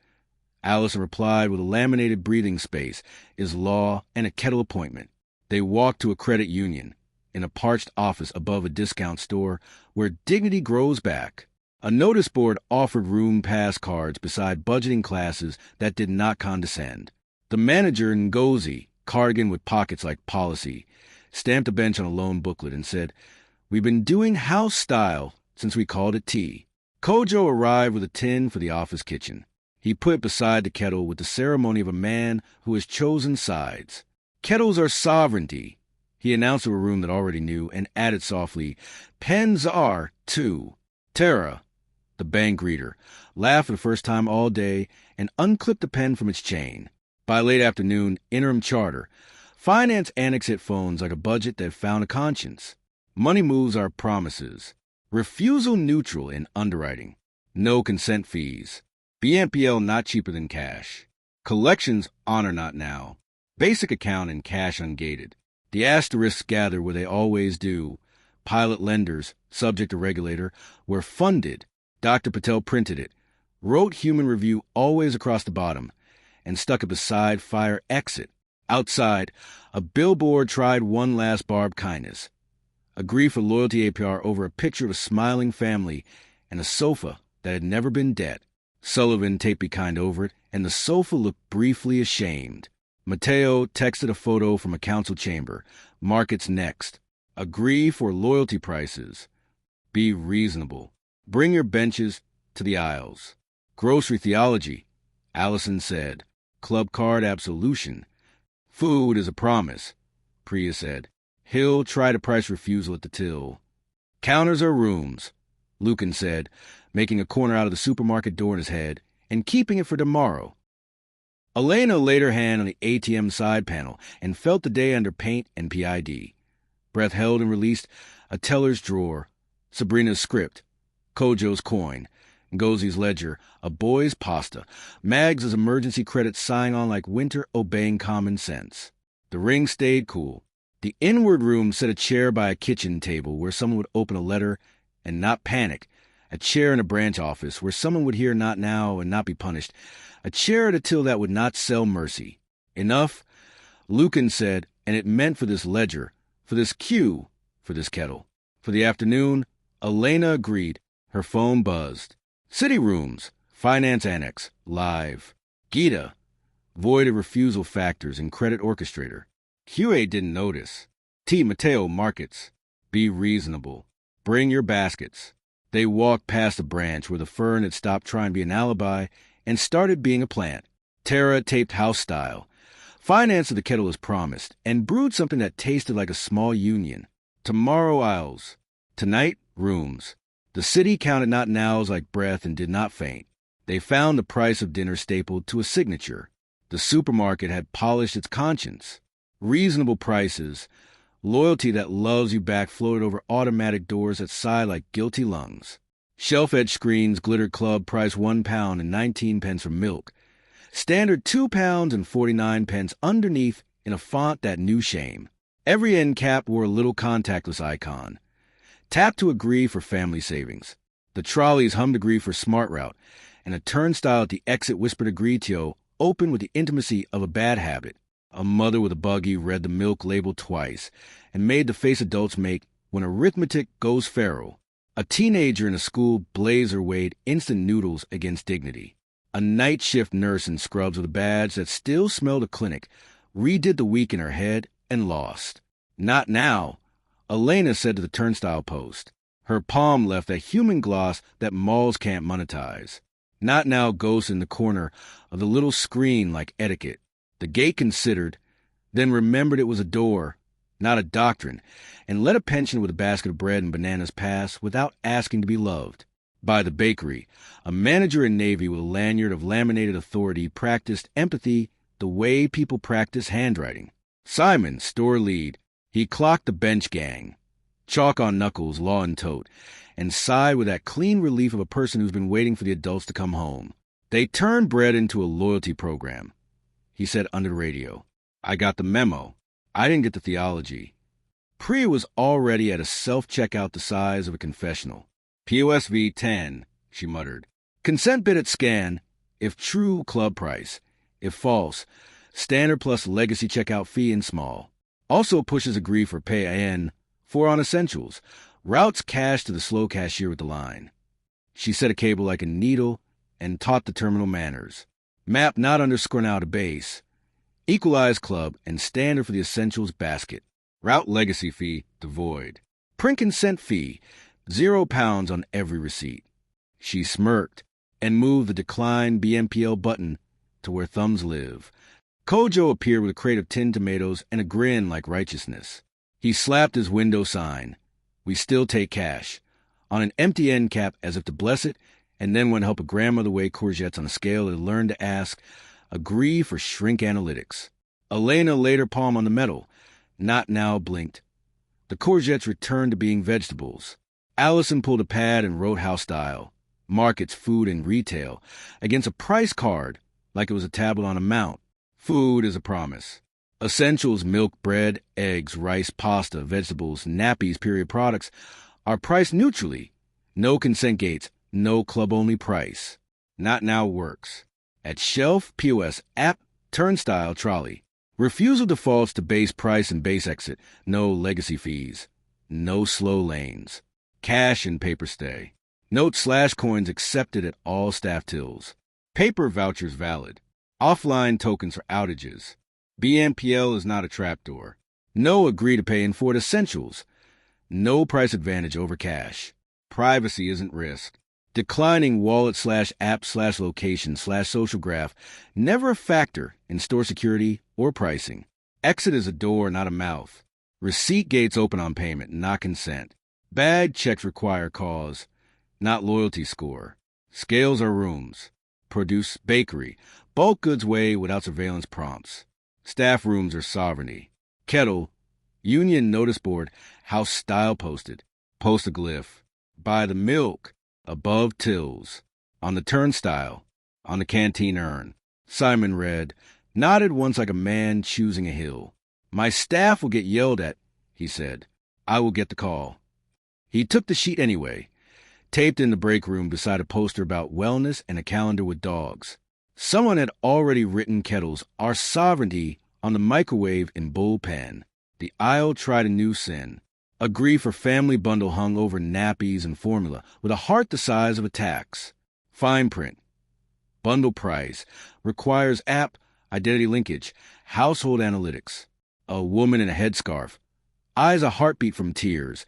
Speaker 1: Allison replied with a laminated breathing space, is law, and a kettle appointment. They walked to a credit union, in a parched office above a discount store where dignity grows back. A notice board offered room pass cards beside budgeting classes that did not condescend. The manager, Ngozi, cardigan with pockets like policy, stamped a bench on a loan booklet and said, "We've been doing house style since we called it tea." Kojo arrived with a tin for the office kitchen. He put it beside the kettle with the ceremony of a man who has chosen sides. "Kettles are sovereignty," he announced to a room that already knew, and added softly, "Pens are, too." Tara, the bank greeter, laughed for the first time all day and unclipped the pen from its chain. By late afternoon, interim charter. Finance annex hit phones like a budget that found a conscience. Money moves are promises. Refusal neutral in underwriting. No consent fees. BNPL not cheaper than cash. Collections honor Not Now. Basic account and cash ungated. The asterisks gather where they always do. Pilot lenders, subject to regulator, were funded. Dr. Patel printed it, wrote human review always across the bottom, and stuck it beside fire exit. Outside, a billboard tried one last barbed kindness. Agree for loyalty APR over a picture of a smiling family and a sofa that had never been debt. Sullivan taped Be Kind over it, and the sofa looked briefly ashamed. Mateo texted a photo from a council chamber. Markets next. Agree for loyalty prices. Be reasonable. Bring your benches to the aisles. Grocery theology, Allison said. Club card absolution. Food is a promise, Priya said. He'll try to price refusal at the till. Counters are rooms, Lucan said, making a corner out of the supermarket door in his head and keeping it for tomorrow. Elena laid her hand on the ATM side panel and felt the day under paint and PID. Breath held and released, a teller's drawer, Sabrina's script, Kojo's coin, Ngozi's ledger, a boy's pasta, Mags' emergency credit sighing on like winter obeying common sense. The ring stayed cool. The inward room set a chair by a kitchen table where someone would open a letter and not panic, a chair in a branch office where someone would hear "not now" and not be punished, a chair at a till that would not sell mercy. Enough, Lucan said, and it meant for this ledger, for this queue, for this kettle. For the afternoon, Elena agreed. Her phone buzzed. City rooms, finance annex, live. Gita, void of refusal factors and credit orchestrator. QA didn't notice. T. Mateo markets. Be reasonable. Bring your baskets. They walked past a branch where the fern had stopped trying to be an alibi and started being a plant. Tara taped house style. Finance of the kettle as promised, and brewed something that tasted like a small union. Tomorrow aisles. Tonight, rooms. The city counted not nows like breath and did not faint. They found the price of dinner stapled to a signature. The supermarket had polished its conscience. Reasonable prices. Loyalty that loves you back floated over automatic doors that sigh like guilty lungs. Shelf-edge screens glittered club price £1 and 19 pence for milk. Standard £2 and 49 pence underneath in a font that knew shame. Every end cap wore a little contactless icon. Tap to agree for family savings. The trolleys hummed agree for smart route, and a turnstile at the exit whispered agree to open with the intimacy of a bad habit. A mother with a buggy read the milk label twice and made the face adults make when arithmetic goes feral. A teenager in a school blazer weighed instant noodles against dignity. A night shift nurse in scrubs with a badge that still smelled of clinic redid the week in her head and lost. Not now, Elena said to the turnstile post. Her palm left a human gloss that malls can't monetize. Not now ghosts in the corner of the little screen like etiquette. The gate considered, then remembered it was a door, not a doctrine, and let a pension with a basket of bread and bananas pass without asking to be loved. By the bakery, a manager in Navy with a lanyard of laminated authority practiced empathy the way people practice handwriting. Simon, store lead, he clocked the bench gang, chalk on knuckles, law in tote, and sighed with that clean relief of a person who's been waiting for the adults to come home. They turned bread into a loyalty program. He said under the radio, I got the memo. I didn't get the theology. Priya was already at a self-checkout the size of a confessional. POSV 10, she muttered. Consent bid at scan, if true, club price. If false, standard plus legacy checkout fee in small. Also pushes agree for pay in, 4 on essentials. Routes cash to the slow cashier with the line. She set a cable like a needle and taught the terminal manners. Map not underscore now to base. Equalize club and standard for the essentials basket. Route legacy fee devoid. Print consent fee, £0 on every receipt. She smirked and moved the decline BMPL button to where thumbs live. Kojo appeared with a crate of tinned tomatoes and a grin like righteousness. He slapped his window sign. We still take cash. On an empty end cap as if to bless it, and then went help a grandmother weigh courgettes on a scale that had learned to ask, agree for shrink analytics. Elena laid her palm on the metal. Not now blinked. The courgettes returned to being vegetables. Allison pulled a pad and wrote house style. Markets, food, and retail against a price card like it was a tablet on a mount. Food is a promise. Essentials, milk, bread, eggs, rice, pasta, vegetables, nappies, period products are priced neutrally. No consent gates. No club-only price. Not now works. At shelf, POS, app, turnstile, trolley. Refusal defaults to base price and base exit. No legacy fees. No slow lanes. Cash and paper stay. Note/coins accepted at all staff tills. Paper vouchers valid. Offline tokens for outages. BMPL is not a trapdoor. No agree to pay in for essentials. No price advantage over cash. Privacy isn't risked. Declining wallet/app/location/social graph, never a factor in store security or pricing. Exit is a door, not a mouth. Receipt gates open on payment, not consent. Bag checks require cause, not loyalty score. Scales are rooms. Produce bakery. Bulk goods weigh without surveillance prompts. Staff rooms are sovereignty. Kettle. Union notice board. House style posted. Post a glyph. Buy the milk. Above tills. On the turnstile. On the canteen urn. Simon read, nodded once like a man choosing a hill. My staff will get yelled at, he said. I will get the call. He took the sheet anyway, taped in the break room beside a poster about wellness and a calendar with dogs. Someone had already written Kettle's Our Sovereignty on the microwave in bullpen. The aisle tried a new sin. A grief or family bundle hung over nappies and formula with a heart the size of a tax. Fine print. Bundle price. Requires app, identity linkage, household analytics. A woman in a headscarf. Eyes a heartbeat from tears.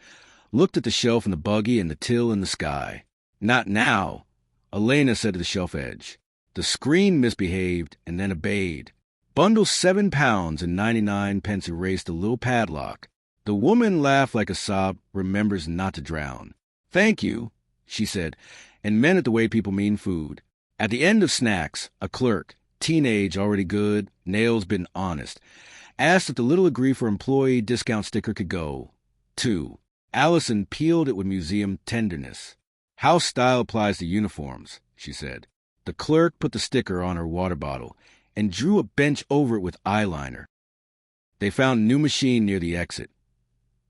Speaker 1: Looked at the shelf in the buggy and the till in the sky. Not now, Elena said to the shelf edge. The screen misbehaved and then obeyed. Bundle £7.99 erased a little padlock. The woman laughed like a sob, remembers not to drown. Thank you, she said, and meant it the way people mean food. At the end of snacks, a clerk, teenage already good, nails been honest, asked if the little agree for employee discount sticker could go. 2. Allison peeled it with museum tenderness. House style applies to uniforms, she said. The clerk put the sticker on her water bottle and drew a bench over it with eyeliner. They found a new machine near the exit.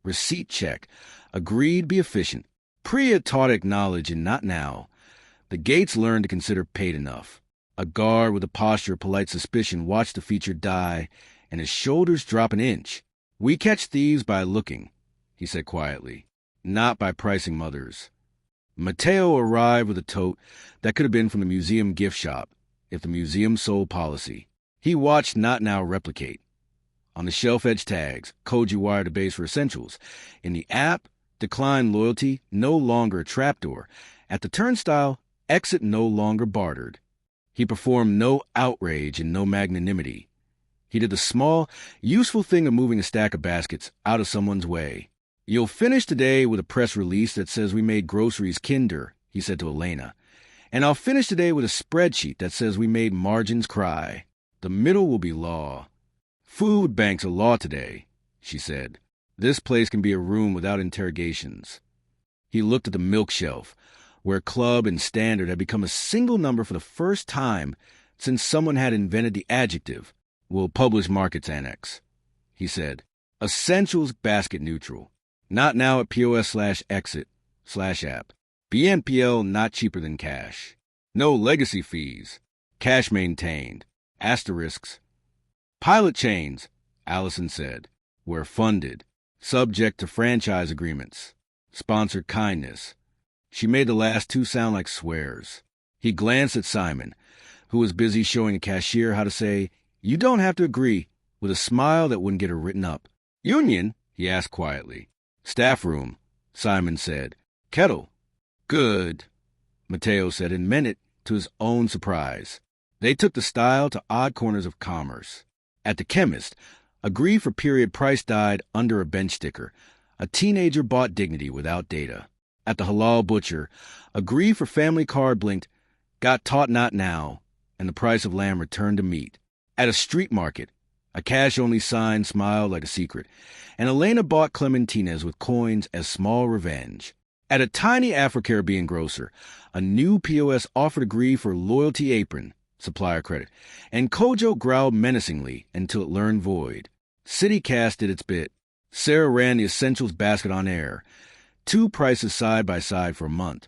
Speaker 1: Receipt check. Agreed, be efficient. Priya taught acknowledge and not now. The Gates learned to consider paid enough. A guard with a posture of polite suspicion watched the feature die, and his shoulders drop an inch. We catch thieves by looking, he said quietly, not by pricing mothers. Mateo arrived with a tote that could have been from the museum gift shop, if the museum sold policy. He watched Not Now replicate. On the shelf edge tags, Koji wire to base for essentials. In the app, decline loyalty, no longer a trapdoor. At the turnstile, exit no longer bartered. He performed no outrage and no magnanimity. He did the small, useful thing of moving a stack of baskets out of someone's way. You'll finish today with a press release that says we made groceries kinder, he said to Elena. And I'll finish today with a spreadsheet that says we made margins cry. The middle will be law. Food banks are law today, she said. This place can be a room without interrogations. He looked at the milk shelf, where club and standard had become a single number for the first time since someone had invented the adjective, will publish markets annex. He said, essentials basket neutral. Not now at POS/exit/app. BNPL not cheaper than cash. No legacy fees. Cash maintained. Asterisks. Pilot chains, Allison said, were funded, subject to franchise agreements. Sponsored kindness. She made the last two sound like swears. He glanced at Simon, who was busy showing a cashier how to say, you don't have to agree, with a smile that wouldn't get her written up. Union? He asked quietly. Staff room, Simon said. Kettle. Good, Mateo said and meant it to his own surprise. They took the style to odd corners of commerce. At the chemist, agree for period price died under a bench sticker. A teenager bought dignity without data. At the halal butcher, agree for family card blinked, got taught not now, and the price of lamb returned to meat. At a street market, a cash-only sign smiled like a secret, and Elena bought clementines with coins as small revenge. At a tiny Afro-Caribbean grocer, a new POS offered agree for loyalty apron, supplier credit, and Kojo growled menacingly until it learned void. CityCast did its bit. Sarah ran the essentials basket on air. 2 prices side by side for a month.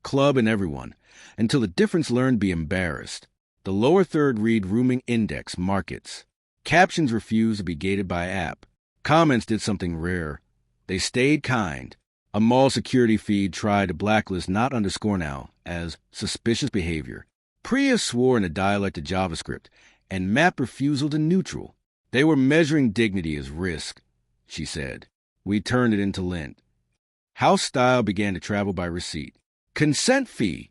Speaker 1: Club and everyone, until the difference learned to be embarrassed. The lower third read rooming index, markets. Captions refused to be gated by app. Comments did something rare. They stayed kind. A mall security feed tried to blacklist not underscore now as suspicious behavior. Priya swore in a dialect of JavaScript and mapped refusal to neutral. They were measuring dignity as risk, she said. We turned it into lint. House style began to travel by receipt. Consent fee.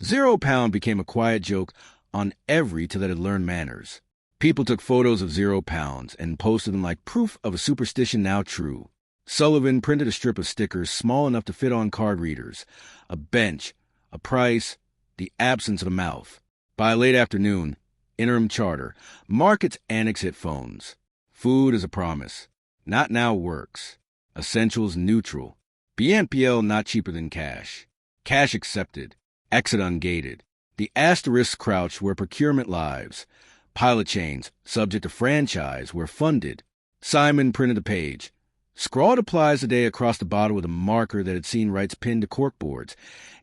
Speaker 1: £0 became a quiet joke on every till that had learned manners. People took photos of £0 and posted them like proof of a superstition now true. Sullivan printed a strip of stickers small enough to fit on card readers. A bench, a price, the absence of a mouth. By late afternoon, interim charter, markets annex hit phones. Food is a promise. Not now works. Essentials neutral. BNPL not cheaper than cash. Cash accepted. Exit ungated. The asterisks crouch where procurement lives. Pilot chains, subject to franchise, were funded. Simon printed a page. Scrawled applies today across the bottom with a marker that had seen Wrights pinned to corkboards,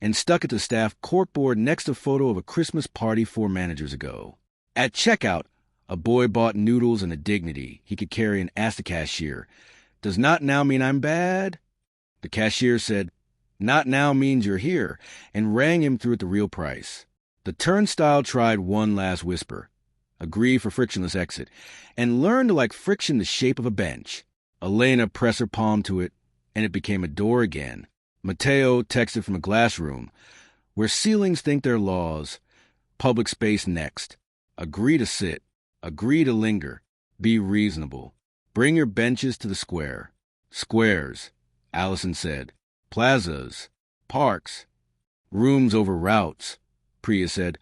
Speaker 1: and stuck it to staff corkboard next to a photo of a Christmas party 4 managers ago. At checkout, a boy bought noodles and a dignity he could carry and asked the cashier, "Does not now mean I'm bad?" The cashier said, "Not now means you're here," and rang him through at the real price. The turnstile tried one last whisper. Agree for frictionless exit, and learn to like friction the shape of a bench. Elena pressed her palm to it, and it became a door again. Mateo texted from a glass room, where ceilings think they're laws. Public space next. Agree to sit. Agree to linger. Be reasonable. Bring your benches to the square. Squares, Allison said. Plazas. Parks. Rooms over routes, Priya said,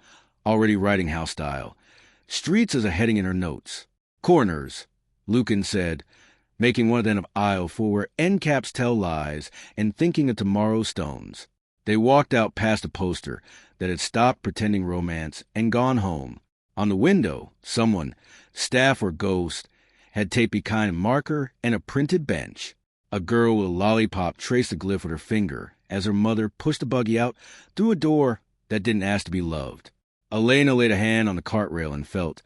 Speaker 1: already writing house style. Streets as a heading in her notes. Corners, Lucan said, making one at the end of aisle 4 where end caps tell lies and thinking of tomorrow's stones. They walked out past a poster that had stopped pretending romance and gone home. On the window, someone, staff or ghost, had taped a kind of marker and a printed bench. A girl with a lollipop traced the glyph with her finger as her mother pushed the buggy out through a door that didn't ask to be loved. Elena laid a hand on the cart rail and felt,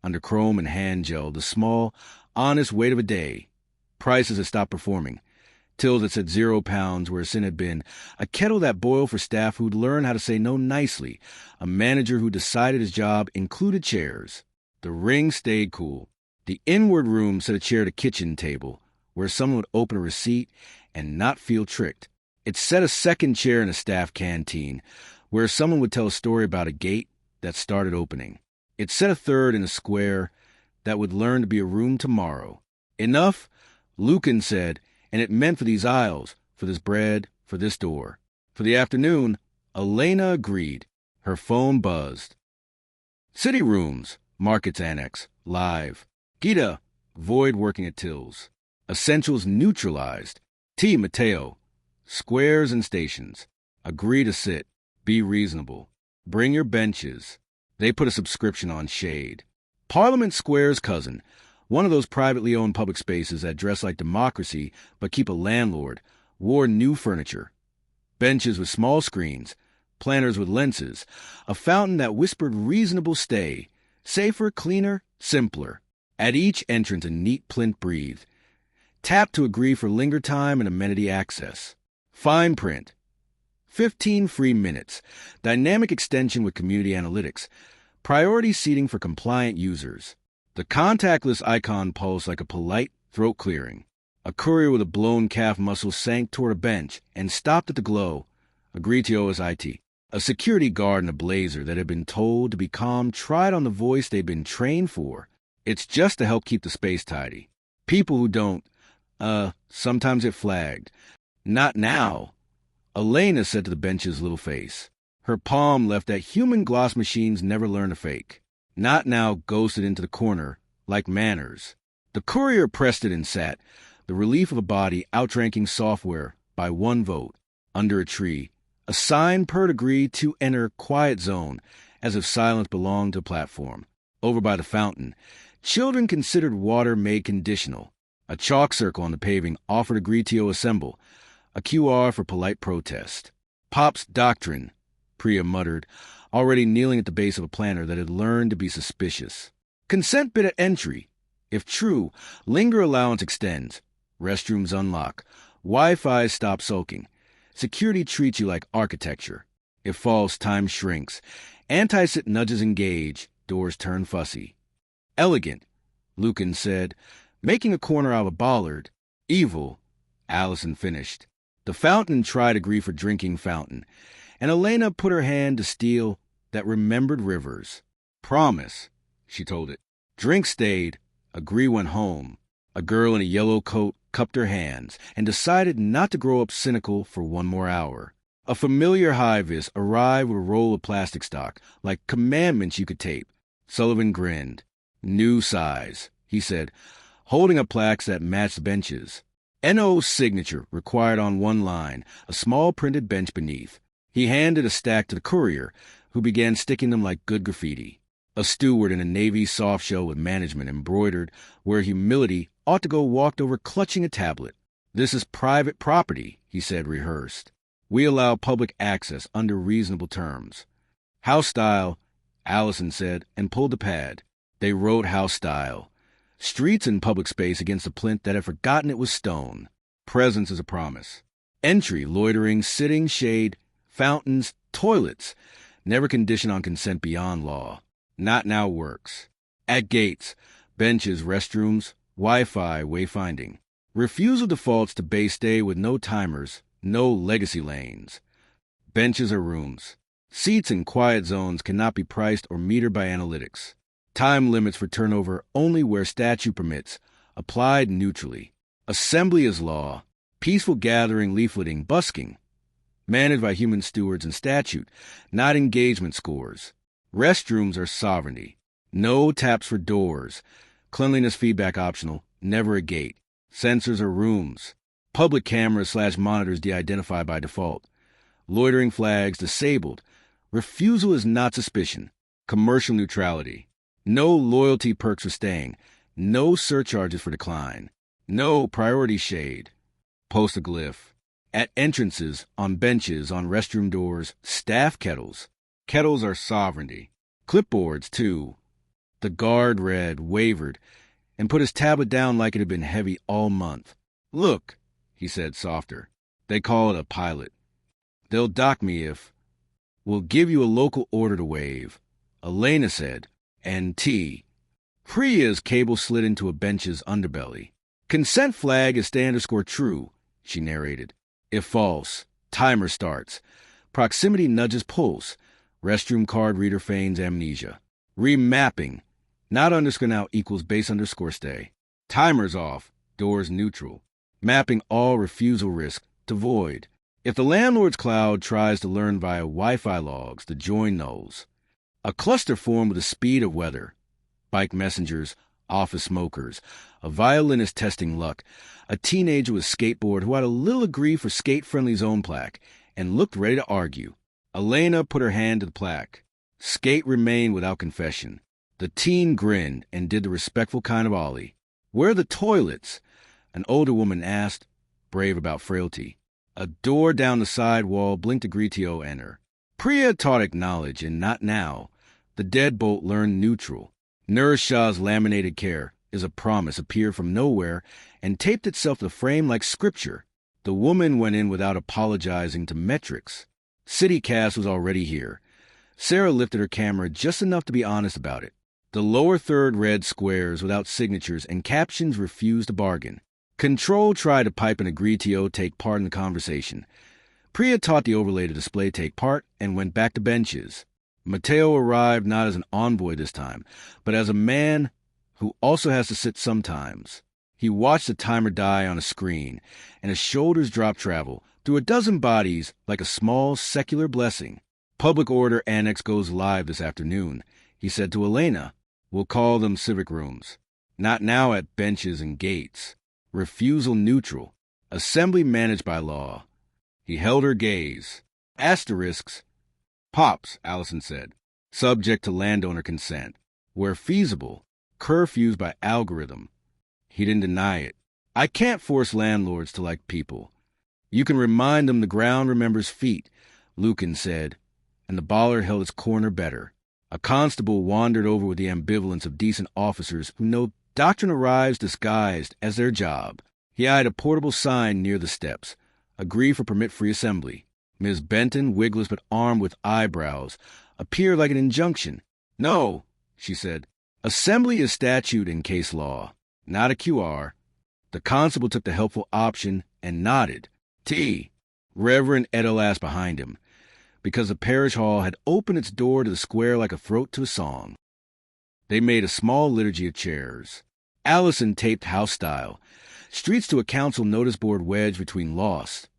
Speaker 1: under chrome and hand gel, the small, honest weight of a day. Prices had stopped performing. Tills that said £0 where sin had been. A kettle that boiled for staff who'd learned how to say no nicely. A manager who decided his job included chairs. The ring stayed cool. The inward room set a chair at a kitchen table where someone would open a receipt and not feel tricked. It set a second chair in a staff canteen where someone would tell a story about a gate that started opening. It set a third in a square that would learn to be a room tomorrow. Enough, Lucan said, and it meant for these aisles, for this bread, for this door. For the afternoon, Elena agreed. Her phone buzzed. City rooms, markets annex, live. Gita, void working at Tills. Essentials neutralized. T. Mateo. Squares and stations. Agree to sit. Be reasonable. Bring your benches. They put a subscription on Shade. Parliament Square's cousin, one of those privately owned public spaces that dress like democracy but keep a landlord, wore new furniture. Benches with small screens, planters with lenses, a fountain that whispered reasonable stay, safer, cleaner, simpler. At each entrance a neat plinth breathed. Tap to agree for linger time and amenity access. Fine print. 15 free minutes. Dynamic extension with community analytics. Priority seating for compliant users. The contactless icon pulsed like a polite throat clearing. A courier with a blown calf muscle sank toward a bench and stopped at the glow. Agreed to OSIT. A security guard in a blazer that had been told to be calm tried on the voice they'd been trained for. It's just to help keep the space tidy. People who don't, sometimes it flagged. Not now, Elena said to the bench's little face. Her palm left that human gloss machines never learn to fake. Not now ghosted into the corner, like manners. The courier pressed it and sat, the relief of a body outranking software by 1 vote, under a tree. A sign per degree to enter quiet zone, as if silence belonged to a platform. Over by the fountain, children considered water made conditional. A chalk circle on the paving offered agreetio assemble, a QR for polite protest. Pop's doctrine, Priya muttered, already kneeling at the base of a planter that had learned to be suspicious. Consent bid at entry. If true, linger allowance extends. Restrooms unlock. Wi-Fi stop sulking. Security treats you like architecture. If false, time shrinks. Anti-sit nudges engage. Doors turn fussy. Elegant, Lucan said, making a corner out of a bollard. Evil, Allison finished. The fountain tried agree for drinking fountain, and Elena put her hand to steel that remembered rivers. Promise, she told it. Drink stayed. Agree went home. A girl in a yellow coat cupped her hands and decided not to grow up cynical for 1 more hour. A familiar high-vis arrived with a roll of plastic stock, like commandments you could tape. Sullivan grinned. New size, he said, holding up plaques that matched benches. N.O.'s signature required on one line, a small printed bench beneath. He handed a stack to the courier, who began sticking them like good graffiti. A steward in a Navy softshell with management embroidered where humility ought to go walked over clutching a tablet. "This is private property," he said, rehearsed. "We allow public access under reasonable terms." "House style," Allison said, and pulled the pad. They wrote house style. Streets and public space against a plinth that had forgotten it was stone. Presence is a promise. Entry, loitering, sitting, shade, fountains, toilets. Never condition on consent beyond law. Not now works. At gates, benches, restrooms, Wi-Fi, wayfinding. Refusal defaults to bay stay with no timers, no legacy lanes. Benches are rooms. Seats in quiet zones cannot be priced or metered by analytics. Time limits for turnover only where statute permits, applied neutrally. Assembly is law. Peaceful gathering, leafleting, busking. Managed by human stewards and statute, not engagement scores. Restrooms are sovereignty. No taps for doors. Cleanliness feedback optional, never a gate. Sensors are rooms. Public cameras/monitors de-identify by default. Loitering flags disabled. Refusal is not suspicion. Commercial neutrality. No loyalty perks for staying. No surcharges for decline. No priority shade. Post a glyph. At entrances, on benches, on restroom doors, staff kettles. Kettles are sovereignty. Clipboards, too. The guard read, wavered, and put his tablet down like it had been heavy all month. "Look," he said softer. "They call it a pilot. They'll dock me if... We'll give you a local order to waive." Elena said, and T. Priya's cable slid into a bench's underbelly. "Consent flag is stay_true," she narrated. "If false, timer starts. Proximity nudges pulse. Restroom card reader feigns amnesia. Remapping. Not _now equals base_stay. Timer's off. Doors neutral. Mapping all refusal risk to void. If the landlord's cloud tries to learn via Wi-Fi logs, the join nulls. A cluster formed with the speed of weather. Bike messengers, office smokers, a violinist testing luck, a teenager with skateboard who had a little agree for skate-friendly zone plaque and looked ready to argue. Elena put her hand to the plaque. Skate remained without confession. The teen grinned and did the respectful kind of ollie. "Where are the toilets?" An older woman asked, brave about frailty. A door down the side wall blinked a Gritio enter. Priya taught acknowledge and not now. The deadbolt learned neutral. Nurse Shah's laminated care is a promise appeared from nowhere and taped itself to the frame like scripture. The woman went in without apologizing to metrics. CityCast was already here. Sarah lifted her camera just enough to be honest about it. The lower third read squares without signatures and captions refused to bargain. Control tried to pipe an Agritio take part in the conversation. Priya taught the overlay to display take part and went back to benches. Mateo arrived not as an envoy this time, but as a man who also has to sit sometimes. He watched the timer die on a screen, and his shoulders dropped travel through a dozen bodies like a small secular blessing. "Public Order Annex goes live this afternoon," he said to Elena. "We'll call them civic rooms. Not now at benches and gates. Refusal neutral. Assembly managed by law." He held her gaze. "Asterisks." "Pops," Allison said. "Subject to landowner consent. Where feasible. Curfews by algorithm." He didn't deny it. "I can't force landlords to like people. You can remind them the ground remembers feet," Lucan said, and the baller held its corner better. A constable wandered over with the ambivalence of decent officers who know doctrine arrives disguised as their job. He eyed a portable sign near the steps. Agree for permit-free assembly. Ms. Benton, wigless but armed with eyebrows, appeared like an injunction. "No," she said. "Assembly is statute and case law, not a QR." The constable took the helpful option and nodded. T. Reverend Edelas behind him, because the parish hall had opened its door to the square like a throat to a song. They made a small liturgy of chairs. Allison taped house style. Streets to a council notice board wedged between lost.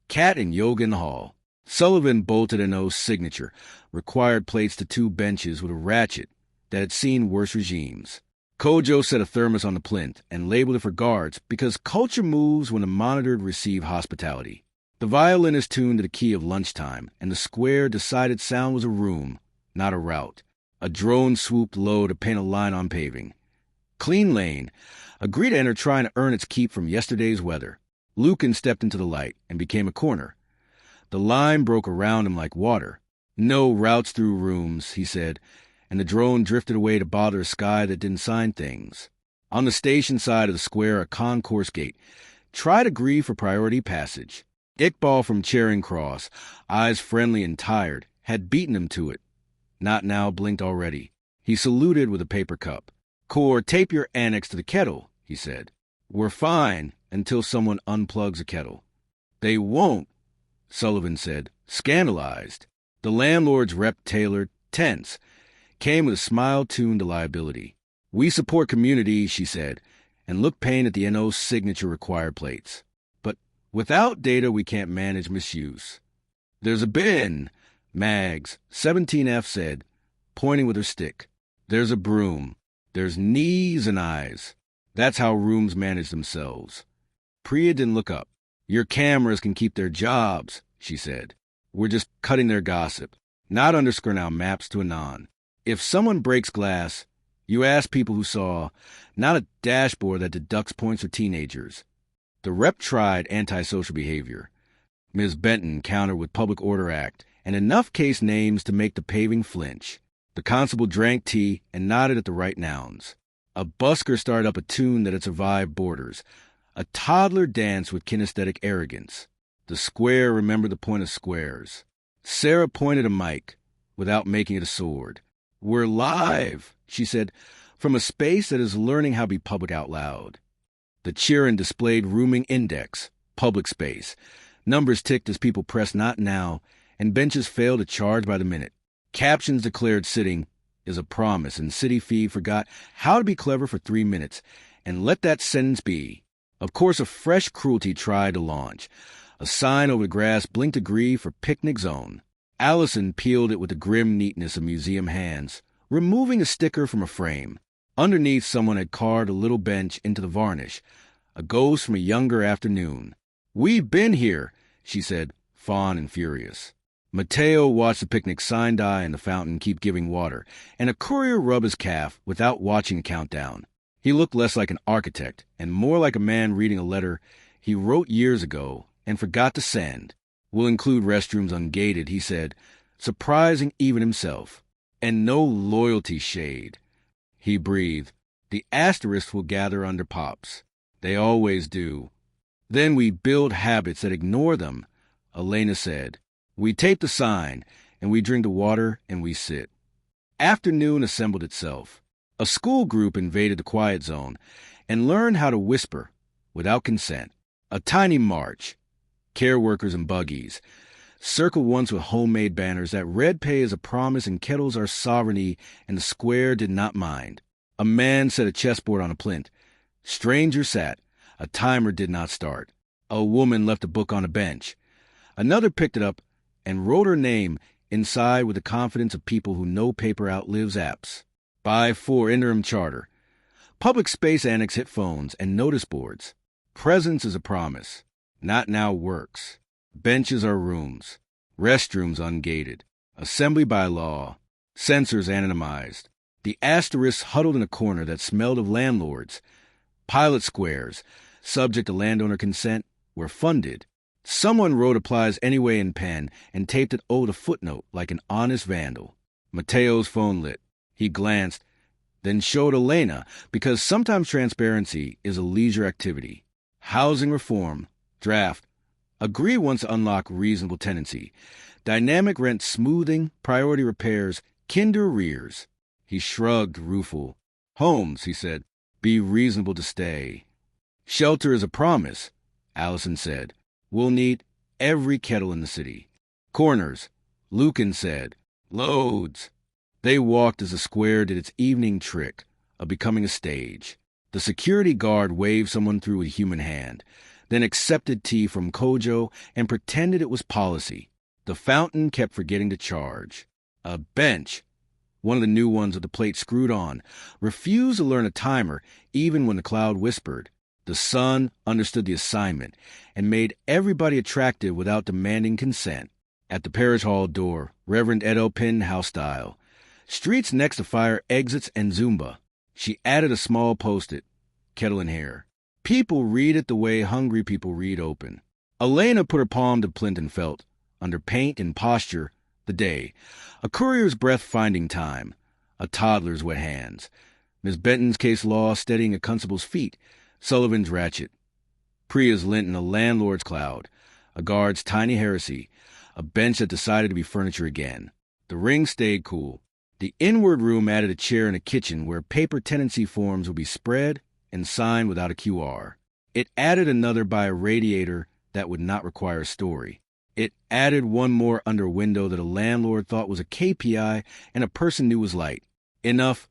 Speaker 1: Cat and yoga in the hall. Sullivan bolted an O signature, required plates to 2 benches with a ratchet that had seen worse regimes. Kojo set a thermos on the plinth and labeled it for guards because culture moves when the monitored receive hospitality. The violinist tuned to the key of lunchtime, and the square decided sound was a room, not a route. A drone swooped low to paint a line on paving. Clean lane. Agreed to enter trying to earn its keep from yesterday's weather. Lucan stepped into the light and became a corner. The line broke around him like water. No routes through rooms, he said, and the drone drifted away to bother a sky that didn't sign things. On the station side of the square, a concourse gate. Try to agree for priority passage. Iqbal from Charing Cross, eyes friendly and tired, had beaten him to it. Not now blinked already. He saluted with a paper cup. Core, tape your annex to the kettle, he said. We're fine until someone unplugs a kettle. They won't, Sullivan said, scandalized. The landlord's rep tailored, tense, came with a smile tuned to liability. We support community, she said, and looked pain at the NO's signature required plates. But without data, we can't manage misuse. There's a bin, Mags, 17F said, pointing with her stick. There's a broom. There's knees and eyes. That's how rooms manage themselves. Priya didn't look up. Your cameras can keep their jobs, she said. We're just cutting their gossip, not underscoring our maps to Anon. If someone breaks glass, you ask people who saw, not a dashboard that deducts points for teenagers. The rep tried antisocial behavior. Ms. Benton countered with Public Order Act and enough case names to make the paving flinch. The constable drank tea and nodded at the right nouns. A busker started up a tune that had survived borders. A toddler danced with kinesthetic arrogance. The square remembered the point of squares. Sarah pointed a mic without making it a sword. We're live, she said, from a space that is learning how to be public out loud. The cheering displayed rooming index, public space. Numbers ticked as people pressed not now, and benches failed to charge by the minute. Captions declared sitting is a promise, and City Feed forgot how to be clever for 3 minutes, and let that sentence be. Of course, a fresh cruelty tried to launch. A sign over the grass blinked agree for picnic zone. Allison peeled it with the grim neatness of museum hands, removing a sticker from a frame. Underneath, someone had carved a little bench into the varnish, a ghost from a younger afternoon. We've been here, she said, fawn and furious. Mateo watched the picnic sign die and the fountain keep giving water, and a courier rub his calf without watching the countdown. He looked less like an architect and more like a man reading a letter he wrote years ago and forgot to send. We'll include restrooms ungated, he said, surprising even himself. And no loyalty shade. He breathed. The asterisks will gather under pops. They always do. Then we build habits that ignore them, Elena said. We tape the sign, and we drink the water, and we sit. Afternoon assembled itself. A school group invaded the quiet zone and learned how to whisper without consent. A tiny march. Care workers and buggies. Circled once with homemade banners that read pay is a promise and kettles are sovereignty, and the square did not mind. A man set a chessboard on a plinth. Stranger sat. A timer did not start. A woman left a book on a bench. Another picked it up and wrote her name inside with the confidence of people who know paper outlives apps. By 4 interim charter. Public space annex hit phones and notice boards. Presence is a promise. Not now works. Benches are rooms. Restrooms ungated. Assembly by law. Censors anonymized. The asterisks huddled in a corner that smelled of landlords. Pilot squares, subject to landowner consent, were funded. Someone wrote applies anyway in pen and taped it over the footnote like an honest vandal. Mateo's phone lit. He glanced, then showed Elena, because sometimes transparency is a leisure activity. Housing reform. Draft. Agree wants to unlock reasonable tenancy. Dynamic rent smoothing, priority repairs, kinder arrears. He shrugged, rueful. Homes, he said, be reasonable to stay. Shelter is a promise, Allison said. We'll need every kettle in the city. Corners, Lucan said. Loads. They walked as the square did its evening trick of becoming a stage. The security guard waved someone through with a human hand, then accepted tea from Kojo and pretended it was policy. The fountain kept forgetting to charge. A bench, one of the new ones with the plate screwed on, refused to learn a timer even when the cloud whispered. The sun understood the assignment and made everybody attractive without demanding consent. At the parish hall door, Reverend Edo pinned house style. Streets next to fire exits and Zumba. She added a small post-it, kettle in hair. People read it the way hungry people read open. Elena put her palm to Plint and felt, under paint and posture, the day. A courier's breath-finding time. A toddler's wet hands. Miss Benton's case law steadying a constable's feet. Sullivan's ratchet. Priya's lint in a landlord's cloud. A guard's tiny heresy. A bench that decided to be furniture again. The ring stayed cool. The inward room added a chair and a kitchen where paper tenancy forms would be spread and signed without a QR. It added another by a radiator that would not require a story. It added one more under a window that a landlord thought was a KPI and a person knew was light. Enough,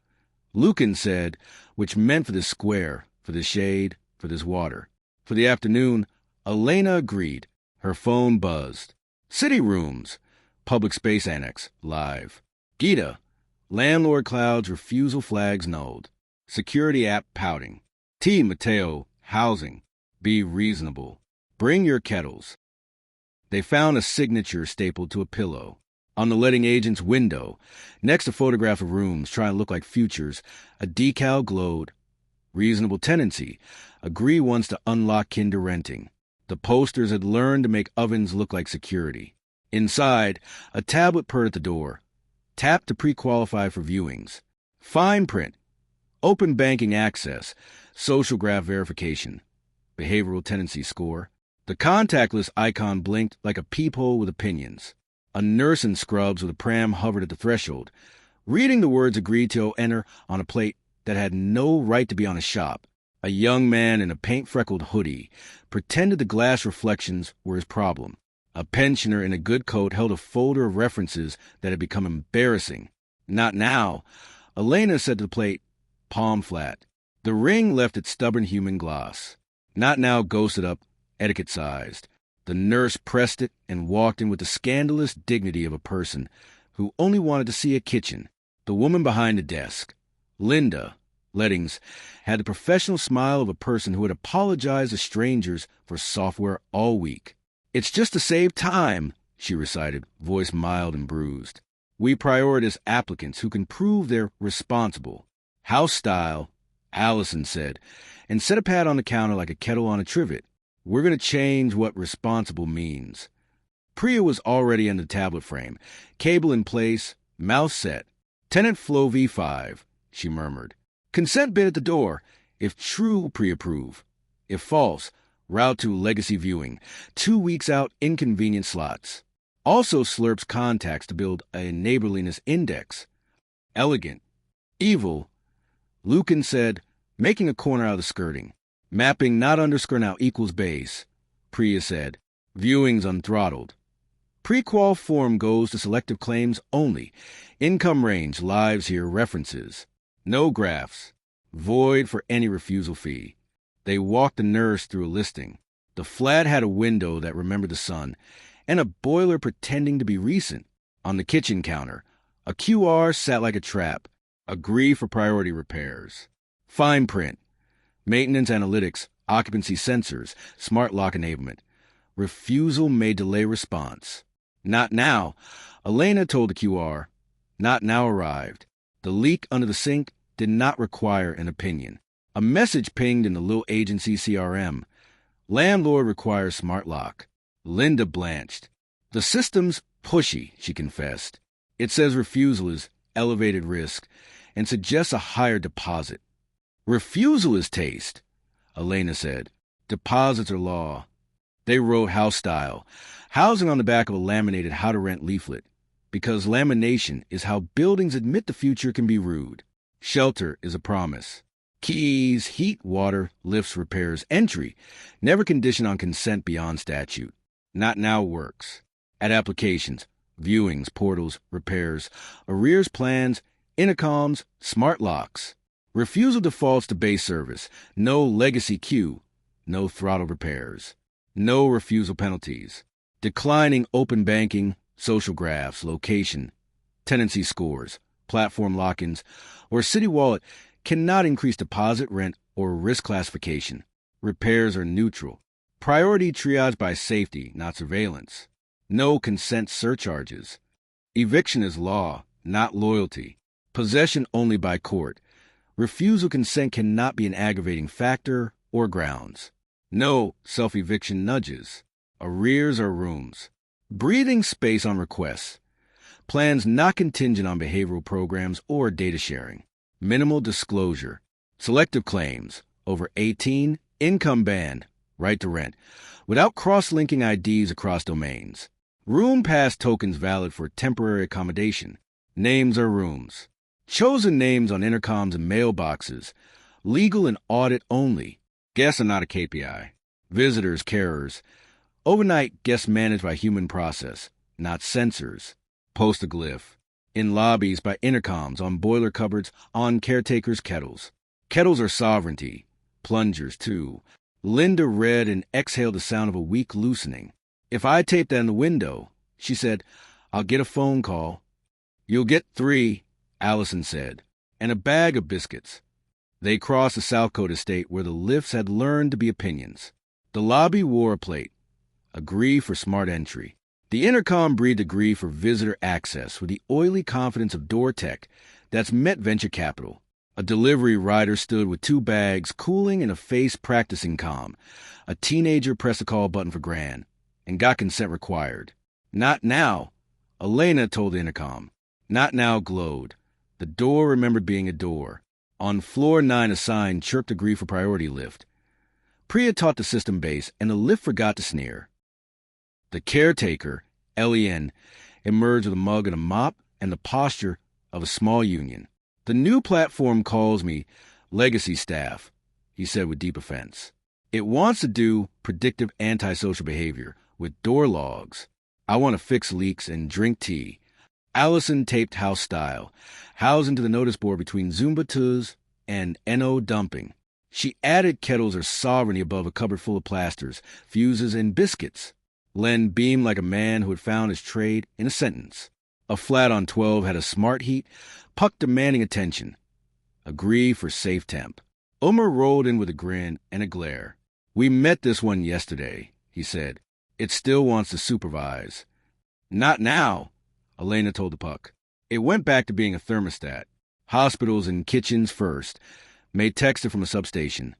Speaker 1: Lucan said, which meant for this square, for this shade, for this water. For the afternoon, Elena agreed. Her phone buzzed. City rooms. Public space annex. Live. Gita. Landlord clouds refusal flags nulled. Security app pouting. T. Mateo. Housing. Be reasonable. Bring your kettles. They found a signature stapled to a pillow. On the letting agent's window, next to photographs of rooms trying to look like futures, a decal glowed. Reasonable tenancy. Agree wants to unlock kinder renting. The posters had learned to make ovens look like security. Inside, a tablet purred at the door. Tap to pre-qualify for viewings. Fine print. Open banking access. Social graph verification. Behavioral tenancy score. The contactless icon blinked like a peephole with opinions. A nurse in scrubs with a pram hovered at the threshold, reading the words agreed to enter on a plate that had no right to be on a shop. A young man in a paint-freckled hoodie pretended the glass reflections were his problem. A pensioner in a good coat held a folder of references that had become embarrassing. Not now. Elena said to the plate, palm flat. The ring left its stubborn human gloss. Not now ghosted up, etiquette-sized. The nurse pressed it and walked in with the scandalous dignity of a person who only wanted to see a kitchen. The woman behind the desk, Linda Lettings, had the professional smile of a person who had apologized to strangers for software all week. It's just to save time, she recited, voice mild and bruised. We prioritize applicants who can prove they're responsible. House style, Allison said, and set a pad on the counter like a kettle on a trivet. We're going to change what responsible means. Priya was already in the tablet frame, cable in place, mouse set. Tenant flow V5, she murmured. Consent bid at the door. If true, pre-approve. If false, route to legacy viewing. 2 weeks out, inconvenient slots. Also slurps contacts to build a neighborliness index. Elegant. Evil. Lucan said, making a corner out of the skirting. Mapping not underscore now equals base. Priya said, viewings unthrottled. Pre-qual form goes to selective claims only. Income range, lives here, references. No graphs. Void for any refusal fee. They walked the nurse through a listing. The flat had a window that remembered the sun, and a boiler pretending to be recent. On the kitchen counter, a QR sat like a trap. Agree for priority repairs. Fine print. Maintenance analytics, occupancy sensors, smart lock enablement. Refusal may delay response. Not now. Elena told the QR. Not now arrived. The leak under the sink did not require an opinion. A message pinged in the little agency CRM. Landlord requires smart lock. Linda blanched. The system's pushy, she confessed. It says refusal is elevated risk and suggests a higher deposit. Refusal is taste, Elena said. Deposits are law. They wrote house style, housing on the back of a laminated how to rent leaflet, because lamination is how buildings admit the future can be rude. Shelter is a promise. Keys, heat, water, lifts, repairs, entry, never conditioned on consent beyond statute. Not now works. At applications, viewings, portals, repairs, arrears plans, intercoms, smart locks. Refusal defaults to base service. No legacy queue. No throttle repairs. No refusal penalties. Declining open banking, social graphs, location, tenancy scores, platform lock-ins, or city wallet cannot increase deposit, rent, or risk classification. Repairs are neutral. Priority triage by safety, not surveillance. No consent surcharges. Eviction is law, not loyalty. Possession only by court. Refusal consent cannot be an aggravating factor or grounds. No self-eviction nudges. Arrears or rooms. Breathing space on requests. Plans not contingent on behavioral programs or data sharing. Minimal disclosure. Selective claims. Over 18. Income ban. Right to rent. Without cross-linking IDs across domains. Room pass tokens valid for temporary accommodation. Names or rooms. Chosen names on intercoms and mailboxes. Legal and audit only. Guests are not a KPI. Visitors, carers. Overnight guests managed by human process, not sensors. Post a glyph. In lobbies by intercoms, on boiler cupboards, on caretakers' kettles. Kettles are sovereignty. Plungers, too. Linda read and exhaled the sound of a weak loosening. If I taped that in the window, she said, I'll get a phone call. You'll get 3, Allison said, and a bag of biscuits. They crossed the Southcote estate where the lifts had learned to be opinions. The lobby wore a plate. Agree for smart entry. The intercom breathed agree for visitor access with the oily confidence of door tech that's met venture capital. A delivery rider stood with 2 bags, cooling and a face practicing calm. A teenager pressed the call button for Gran and got consent required. Not now, Elena told the intercom. Not now glowed. The door remembered being a door. On floor 9, a sign chirped agree for priority lift. Priya taught the system base, and the lift forgot to sneer. The caretaker, Len, emerged with a mug and a mop and the posture of a small union. The new platform calls me legacy staff, he said with deep offense. It wants to do predictive antisocial behavior with door logs. I want to fix leaks and drink tea. Allison taped house style, housed into the notice board between Zumba Tuz and NO dumping. She added kettles or sovereignty above a cupboard full of plasters, fuses, and biscuits. Len beamed like a man who had found his trade in a sentence. A flat on 12 had a smart heat, puck demanding attention. Agree for safe temp. Omer rolled in with a grin and a glare. We met this one yesterday, he said. It still wants to supervise. Not now, Elena told the puck. It went back to being a thermostat. Hospitals and kitchens first. May texted from a substation.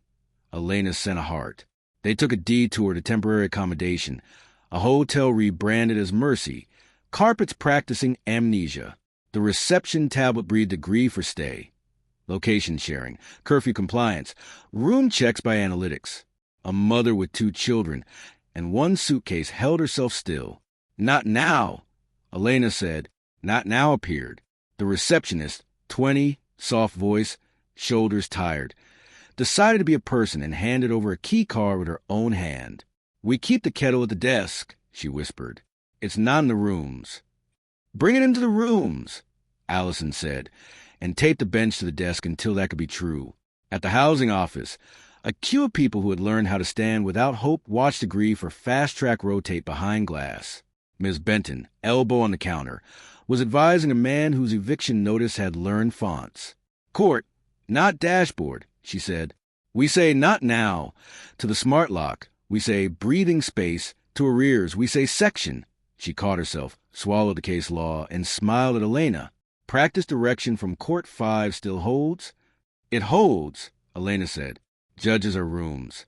Speaker 1: Elena sent a heart. They took a detour to temporary accommodation. A hotel rebranded as Mercy. Carpets practicing amnesia. The reception tablet breathed agree for stay. Location sharing. Curfew compliance. Room checks by analytics. A mother with 2 children and 1 suitcase held herself still. Not now, Elena said. Not now appeared. The receptionist, 20, soft voice, shoulders tired, decided to be a person and handed over a key card with her own hand. We keep the kettle at the desk, she whispered. It's not in the rooms. Bring it into the rooms, Allison said, and taped the bench to the desk until that could be true. At the housing office, a queue of people who had learned how to stand without hope watched agree for fast-track rotate behind glass. Ms. Benton, elbow on the counter, was advising a man whose eviction notice had learned fonts. Court, not dashboard, she said. We say not now. To the smart lock, we say breathing space. To arrears, we say section. She caught herself, swallowed the case law, and smiled at Elena. Practice direction from Court 5 still holds? It holds, Elena said. Judges are rooms.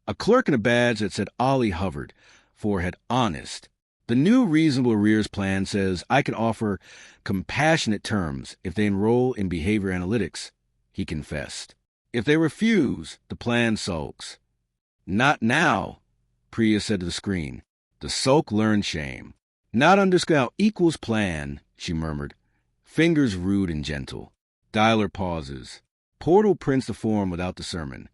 Speaker 1: A clerk in a badge that said Ollie hovered, forehead honest. The new reasonable arrears plan says I can offer compassionate terms if they enroll in behavior analytics, he confessed. If they refuse, the plan sulks. Not now, Priya said to the screen. The sulk learned shame. Not underscore equals plan, she murmured. Fingers rude and gentle. Dialer pauses. Portal prints the form without the sermon.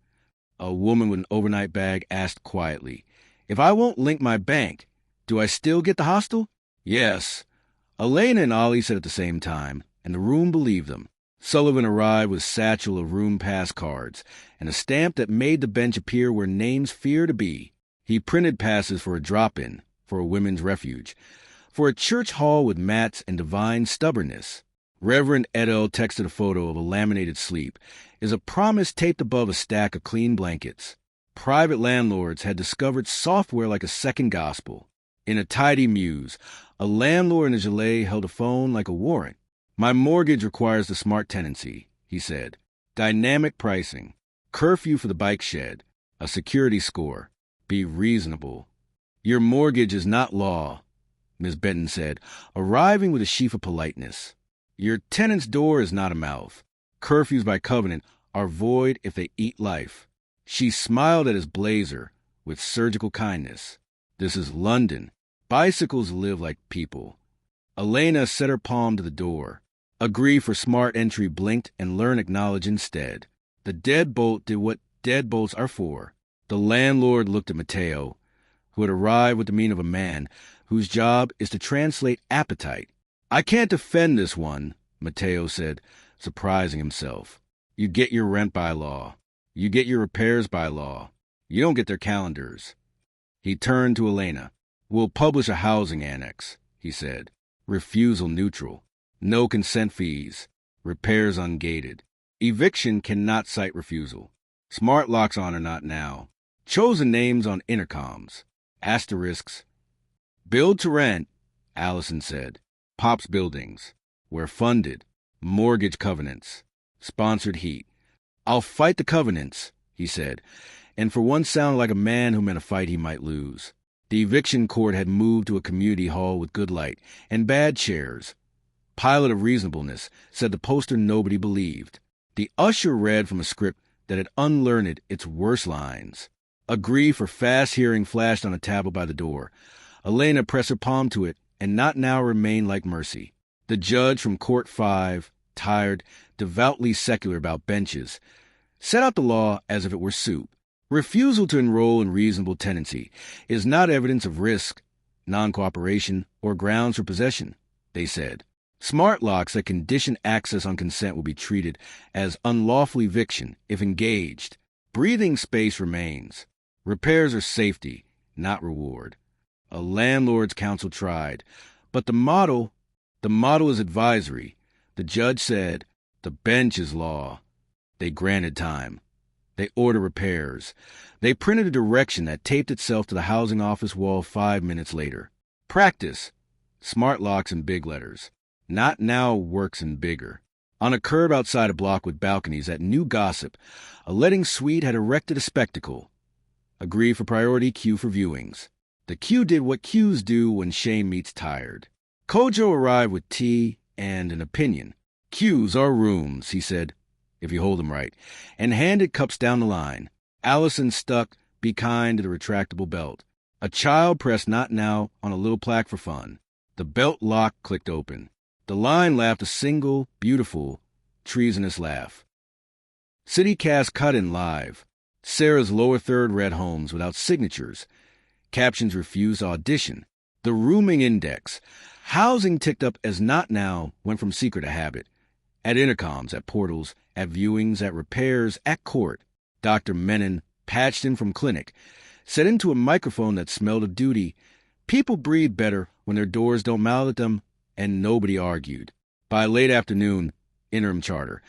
Speaker 1: A woman with an overnight bag asked quietly, If I won't link my bank, do I still get the hostel? Yes. Elena and Ollie said at the same time, and the room believed them. Sullivan arrived with a satchel of room pass cards and a stamp that made the bench appear where names fear to be. He printed passes for a drop-in, for a women's refuge, for a church hall with mats and divine stubbornness. Reverend Edel texted a photo of a laminated sleep, is a promise taped above a stack of clean blankets. Private landlords had discovered software like a second gospel. In a tidy muse, a landlord in a gilet held a phone like a warrant. My mortgage requires the smart tenancy, he said. Dynamic pricing, curfew for the bike shed, a security score. Be reasonable. Your mortgage is not law, Miss Benton said, arriving with a sheaf of politeness. Your tenant's door is not a mouth. Curfews by covenant are void if they eat life. She smiled at his blazer with surgical kindness. This is London. Bicycles live like people. Elena set her palm to the door. Agree for smart entry blinked and learn acknowledge instead. The deadbolt did what deadbolts are for. The landlord looked at Matteo, who had arrived with the mien of a man whose job is to translate appetite. I can't defend this one, Matteo said, surprising himself. You get your rent by law. You get your repairs by law. You don't get their calendars. He turned to Elena. We'll publish a housing annex, he said. Refusal neutral. No consent fees. Repairs ungated. Eviction cannot cite refusal. Smart locks on or not now. Chosen names on intercoms. Asterisks. Build to rent, Allison said. Pops buildings. We're funded. Mortgage covenants. Sponsored heat. I'll fight the covenants, he said, and for once sounded like a man who meant a fight he might lose. The eviction court had moved to a community hall with good light and bad chairs. Pilot of reasonableness, said the poster nobody believed. The usher read from a script that had unlearned its worst lines. Agree for fast hearing flashed on a tablet by the door. Elena pressed her palm to it, and not now remained like mercy. The judge from Court 5, tired, devoutly secular about benches, set out the law as if it were soup. Refusal to enroll in reasonable tenancy is not evidence of risk, non-cooperation, or grounds for possession, they said. Smart locks that condition access on consent will be treated as unlawful eviction if engaged. Breathing space remains. Repairs are safety, not reward. A landlord's counsel tried, but the model is advisory. The judge said, the bench is law. They granted time. They ordered repairs. They printed a direction that taped itself to the housing office wall 5 minutes later. Practice. Smart locks in big letters. Not now works in bigger. On a curb outside a block with balconies at New Gossip, a letting suite had erected a spectacle. Agree for priority queue for viewings. The queue did what queues do when shame meets tired. Kojo arrived with tea and an opinion. Queues are rooms, he said, if you hold them right, and handed cups down the line. Allison stuck, be kind to the retractable belt. A child pressed not now on a little plaque for fun. The belt lock clicked open. The line laughed a single, beautiful, treasonous laugh. CityCast cut in live. Sarah's lower third read homes without signatures. Captions refused audition. The rooming index. Housing ticked up as not now went from secret to habit. At intercoms, at portals, at viewings, at repairs, at court. Dr. Menon, patched in from clinic, said into a microphone that smelled of duty, people breathe better when their doors don't mouth at them, and nobody argued. By late afternoon, interim charter.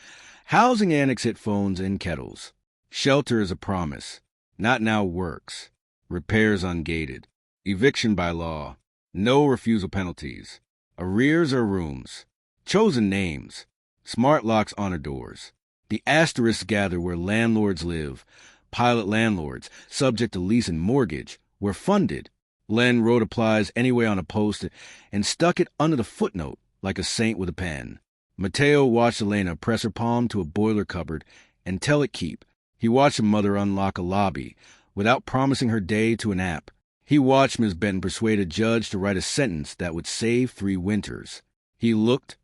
Speaker 1: Housing annex hit phones and kettles. Shelter is a promise. Not now works. Repairs ungated. Eviction by law. No refusal penalties. Arrears are rooms. Chosen names. Smart locks honor doors. The asterisks gather where landlords live. Pilot landlords, subject to lease and mortgage, were funded. Len wrote applies anyway on a post and stuck it under the footnote like a saint with a pen. Matteo watched Elena press her palm to a boiler cupboard and tell it keep. He watched a mother unlock a lobby without promising her day to an app. He watched Miss Benton persuade a judge to write a sentence that would save 3 winters. He looked,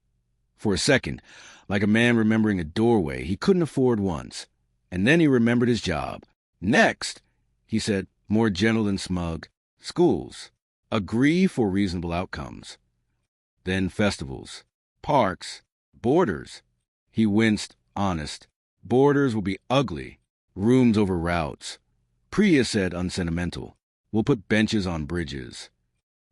Speaker 1: for a second, like a man remembering a doorway he couldn't afford once. And then he remembered his job. Next, he said, more gentle than smug, schools. Agree for reasonable outcomes. Then festivals. Parks. Borders. He winced, honest. Borders will be ugly. Rooms over routes. Priya said unsentimental. We'll put benches on bridges.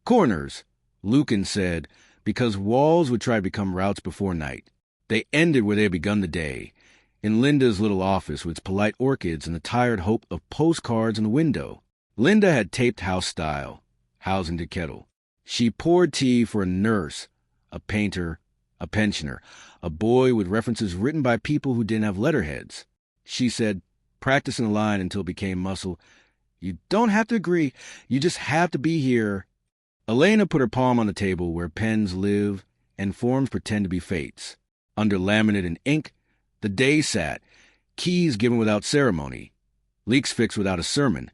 Speaker 1: Corners. Lucan said, because walls would try to become routes before night. They ended where they had begun the day. In Linda's little office with its polite orchids and the tired hope of postcards in the window. Linda had taped house style, housing to kettle. She poured tea for a nurse, a painter, A pensioner, a boy with references written by people who didn't have letterheads. She said, practicing the line until it became muscle, "You don't have to agree. You just have to be here." Elena put her palm on the table where pens live and forms pretend to be fates. Under laminate and ink, the day sat, keys given without ceremony, leaks fixed without a sermon,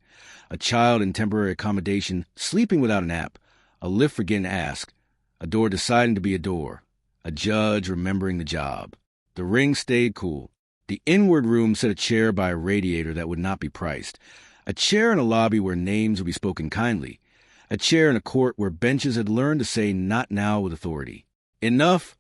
Speaker 1: a child in temporary accommodation sleeping without an app, a lift forgetting to ask, a door deciding to be a door, a judge remembering the job. The ring stayed cool. The inward room set a chair by a radiator that would not be priced, a chair in a lobby where names would be spoken kindly, a chair in a court where benches had learned to say "not now" with authority. "Enough,"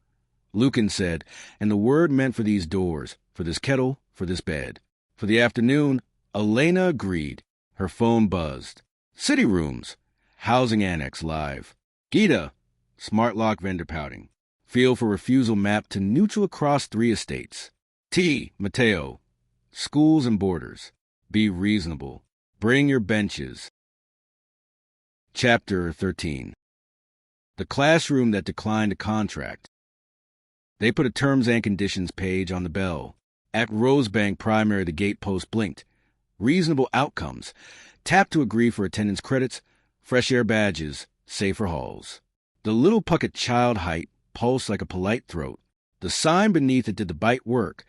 Speaker 1: Lucan said, and the word meant for these doors, for this kettle, for this bed. For the afternoon, Elena agreed. Her phone buzzed. City rooms. Housing annex live. Gita. Smart lock vendor pouting. Feel for refusal map to neutral across 3 estates. T. Mateo. Schools and borders. Be reasonable. Bring your benches. Chapter 13. The classroom that declined a contract. They put a terms and conditions page on the bell. At Rosebank Primary, the gate post blinked. Reasonable outcomes. Tap to agree for attendance credits, fresh air badges, safer halls. The little pucket child height pulsed like a polite throat. The sign beneath it did the bite work.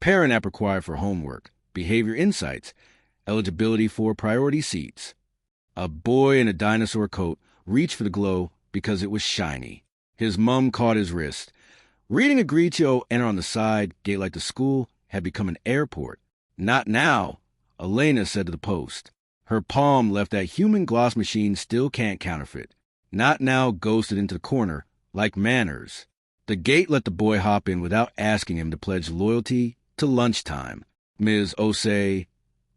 Speaker 1: Parent app required for homework, behavior insights, eligibility for priority seats. A boy in a dinosaur coat reached for the glow because it was shiny. His mum caught his wrist. Reading agreed to enter on the side, gate like the school, had become an airport. "Not now," Elena said to the post. Her palm left that human gloss machine still can't counterfeit. "Not now" ghosted into the corner, like manners. The gate let the boy hop in without asking him to pledge loyalty to lunchtime. Ms. Osei,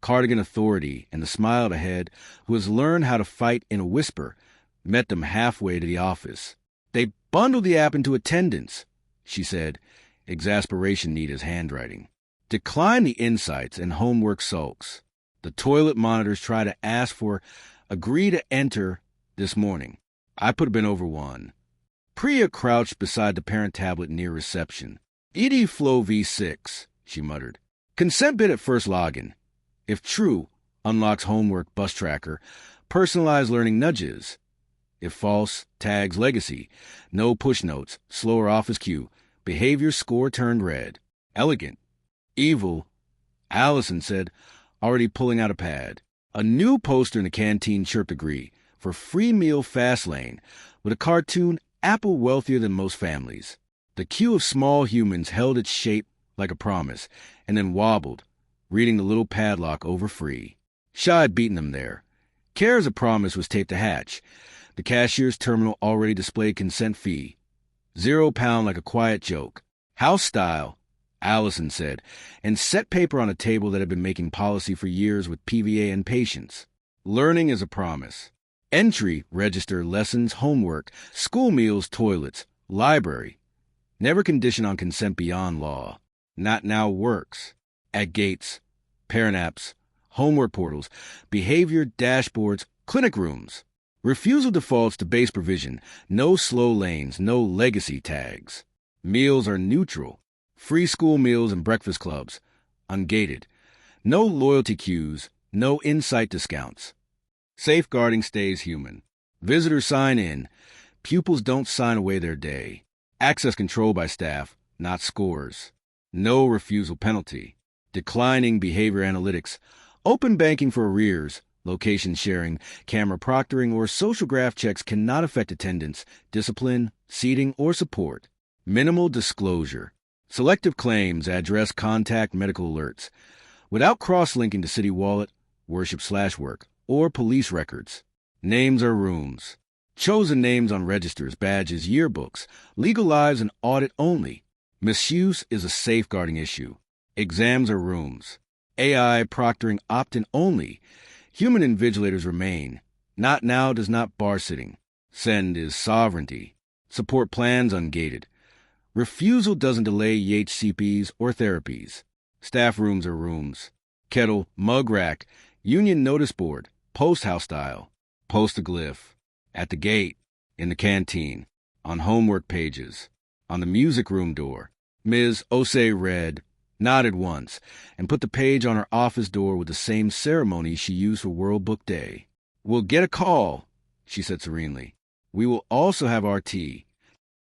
Speaker 1: cardigan authority, and the smile ahead, who has learned how to fight in a whisper, met them halfway to the office. "They bundled the app into attendance," she said. Exasperation neat as handwriting. "Decline the insights and homework sulks. The toilet monitors try to ask for agree to enter this morning. I put a bin over 1. Priya crouched beside the parent tablet near reception. "ED Flow V6, she muttered. "Consent bit at first login. If true, unlocks homework bus tracker, personalized learning nudges. If false, tags legacy, no push notes, slower office queue, behavior score turned red. Elegant. Evil," Allison said, already pulling out a pad. A new poster in the canteen chirped agree for free meal fast lane with a cartoon apple wealthier than most families. The queue of small humans held its shape like a promise and then wobbled, reading the little padlock over free. Shaw had beaten them there. Care as a promise was taped to hatch. The cashier's terminal already displayed consent fee. £0 like a quiet joke. "House style," Allison said, and set paper on a table that had been making policy for years with PVA and patience. "Learning is a promise. Entry, register, lessons, homework, school meals, toilets, library. Never condition on consent beyond law. Not now works. At gates, parent apps, homework portals, behavior dashboards, clinic rooms. Refusal defaults to base provision. No slow lanes, no legacy tags. Meals are neutral. Free school meals and breakfast clubs. Ungated. No loyalty queues, no insight discounts. Safeguarding stays human. Visitors sign in. Pupils don't sign away their day. Access control by staff, not scores. No refusal penalty. Declining behavior analytics. Open banking for arrears. Location sharing, camera proctoring, or social graph checks cannot affect attendance, discipline, seating, or support. Minimal disclosure. Selective claims, address, contact, medical alerts. Without cross-linking to city wallet, worship/work, or police records. Names are rooms. Chosen names on registers, badges, yearbooks. Legal lives and audit only. Misuse is a safeguarding issue. Exams are rooms. AI proctoring opt-in only. Human invigilators remain. Not now does not bar sitting. Send is sovereignty. Support plans ungated. Refusal doesn't delay EHCPs or therapies. Staff rooms are rooms. Kettle, mug rack, union notice board, post house style. Post a glyph. At the gate, in the canteen, on homework pages, On the music room door, Ms. Osei read, nodded once, and put the page on her office door with the same ceremony she used for World Book Day. "We'll get a call," she said serenely. "We will also have our tea."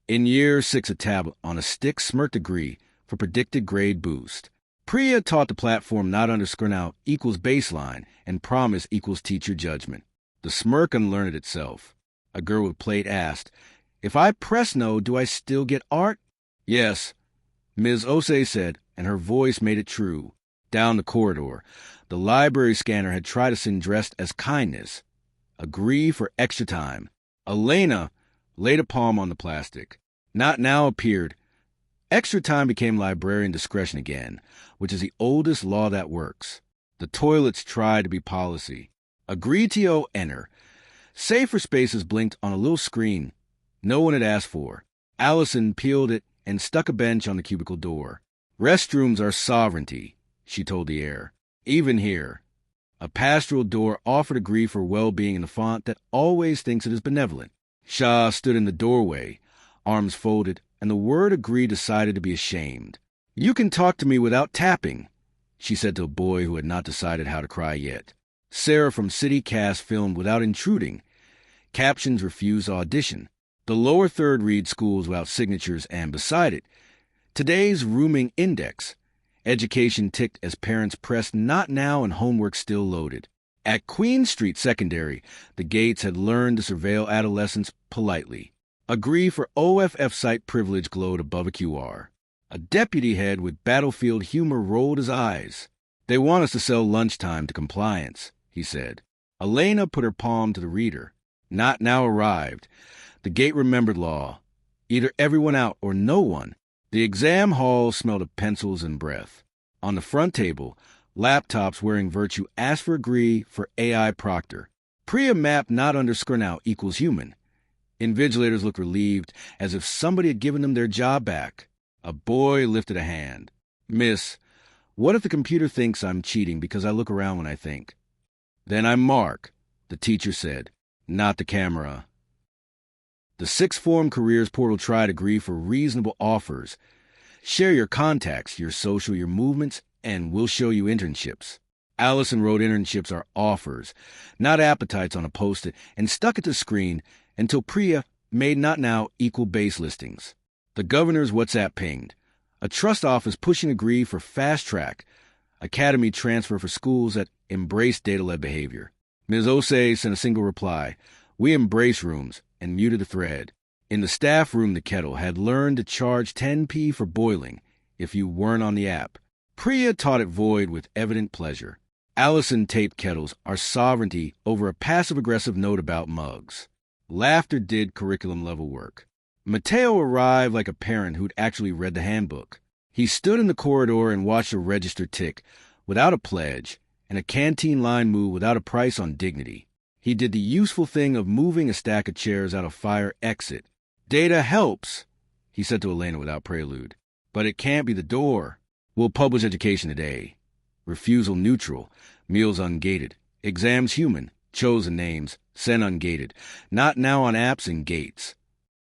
Speaker 1: In year 6, a tablet on a stick smirked agree for predicted grade boost. Priya taught the platform not underscore now equals baseline and promise equals teacher judgment. The smirk unlearned itself. A girl with plate asked, "If I press no, do I still get art?" "Yes," Ms. Osei said, and her voice made it true. Down the corridor, the library scanner had tried to send dressed as kindness. Agree for extra time. Elena laid a palm on the plastic. Not now appeared. Extra time became librarian discretion again, which is the oldest law that works. The toilets tried to be policy. Agree to enter. Safer spaces blinked on a little screen no one had asked for. Allison peeled it and stuck a bench on the cubicle door. "Restrooms are sovereignty," she told the air. "Even here." A pastoral door offered agree for well-being in the font that always thinks it is benevolent. Shah stood in the doorway, arms folded, and the word agree decided to be ashamed. "You can talk to me without tapping," she said to a boy who had not decided how to cry yet. Sarah from City Cast filmed without intruding. Captions refused audition. The lower third reads schools without signatures, and beside it, today's rooming index. Education ticked as parents pressed not now and homework still loaded. At Queen Street Secondary, the gates had learned to surveil adolescents politely. Agree for OFF site privilege glowed above a QR. A deputy head with battlefield humor rolled his eyes. "They want us to sell lunchtime to compliance," he said. Elena put her palm to the reader. Not now arrived. The gate remembered law. Either everyone out or no one. The exam hall smelled of pencils and breath. On the front table, laptops wearing virtue asked for agree for AI proctor. Priya map not underscore now equals human. Invigilators looked relieved, as if somebody had given them their job back. A boy lifted a hand. "Miss, what if the computer thinks I'm cheating because I look around when I think?" "Then I'm Mark," the teacher said, "not the camera." The sixth form careers portal tried agree for reasonable offers. Share your contacts, your social, your movements, and we'll show you internships. Allison wrote internships are offers, not appetites on a post-it, and stuck it to screen until Priya made not now equal base listings. The governor's WhatsApp pinged. A trust office pushing agree for fast track. Academy transfer for schools that embrace data-led behavior. Ms. Osei sent a single reply. "We embrace rooms," and muted the thread. In the staff room, the kettle had learned to charge 10p for boiling if you weren't on the app. Priya taught it void with evident pleasure. Allison taped kettles, our sovereignty, over a passive-aggressive note about mugs. Laughter did curriculum-level work. Mateo arrived like a parent who'd actually read the handbook. He stood in the corridor and watched a register tick without a pledge and a canteen line move without a price on dignity. He did the useful thing of moving a stack of chairs out of fire exit. "Data helps," he said to Elena without prelude. "But it can't be the door. We'll publish education today. Refusal neutral, meals ungated, exams human, chosen names, sent ungated, not now on apps and gates."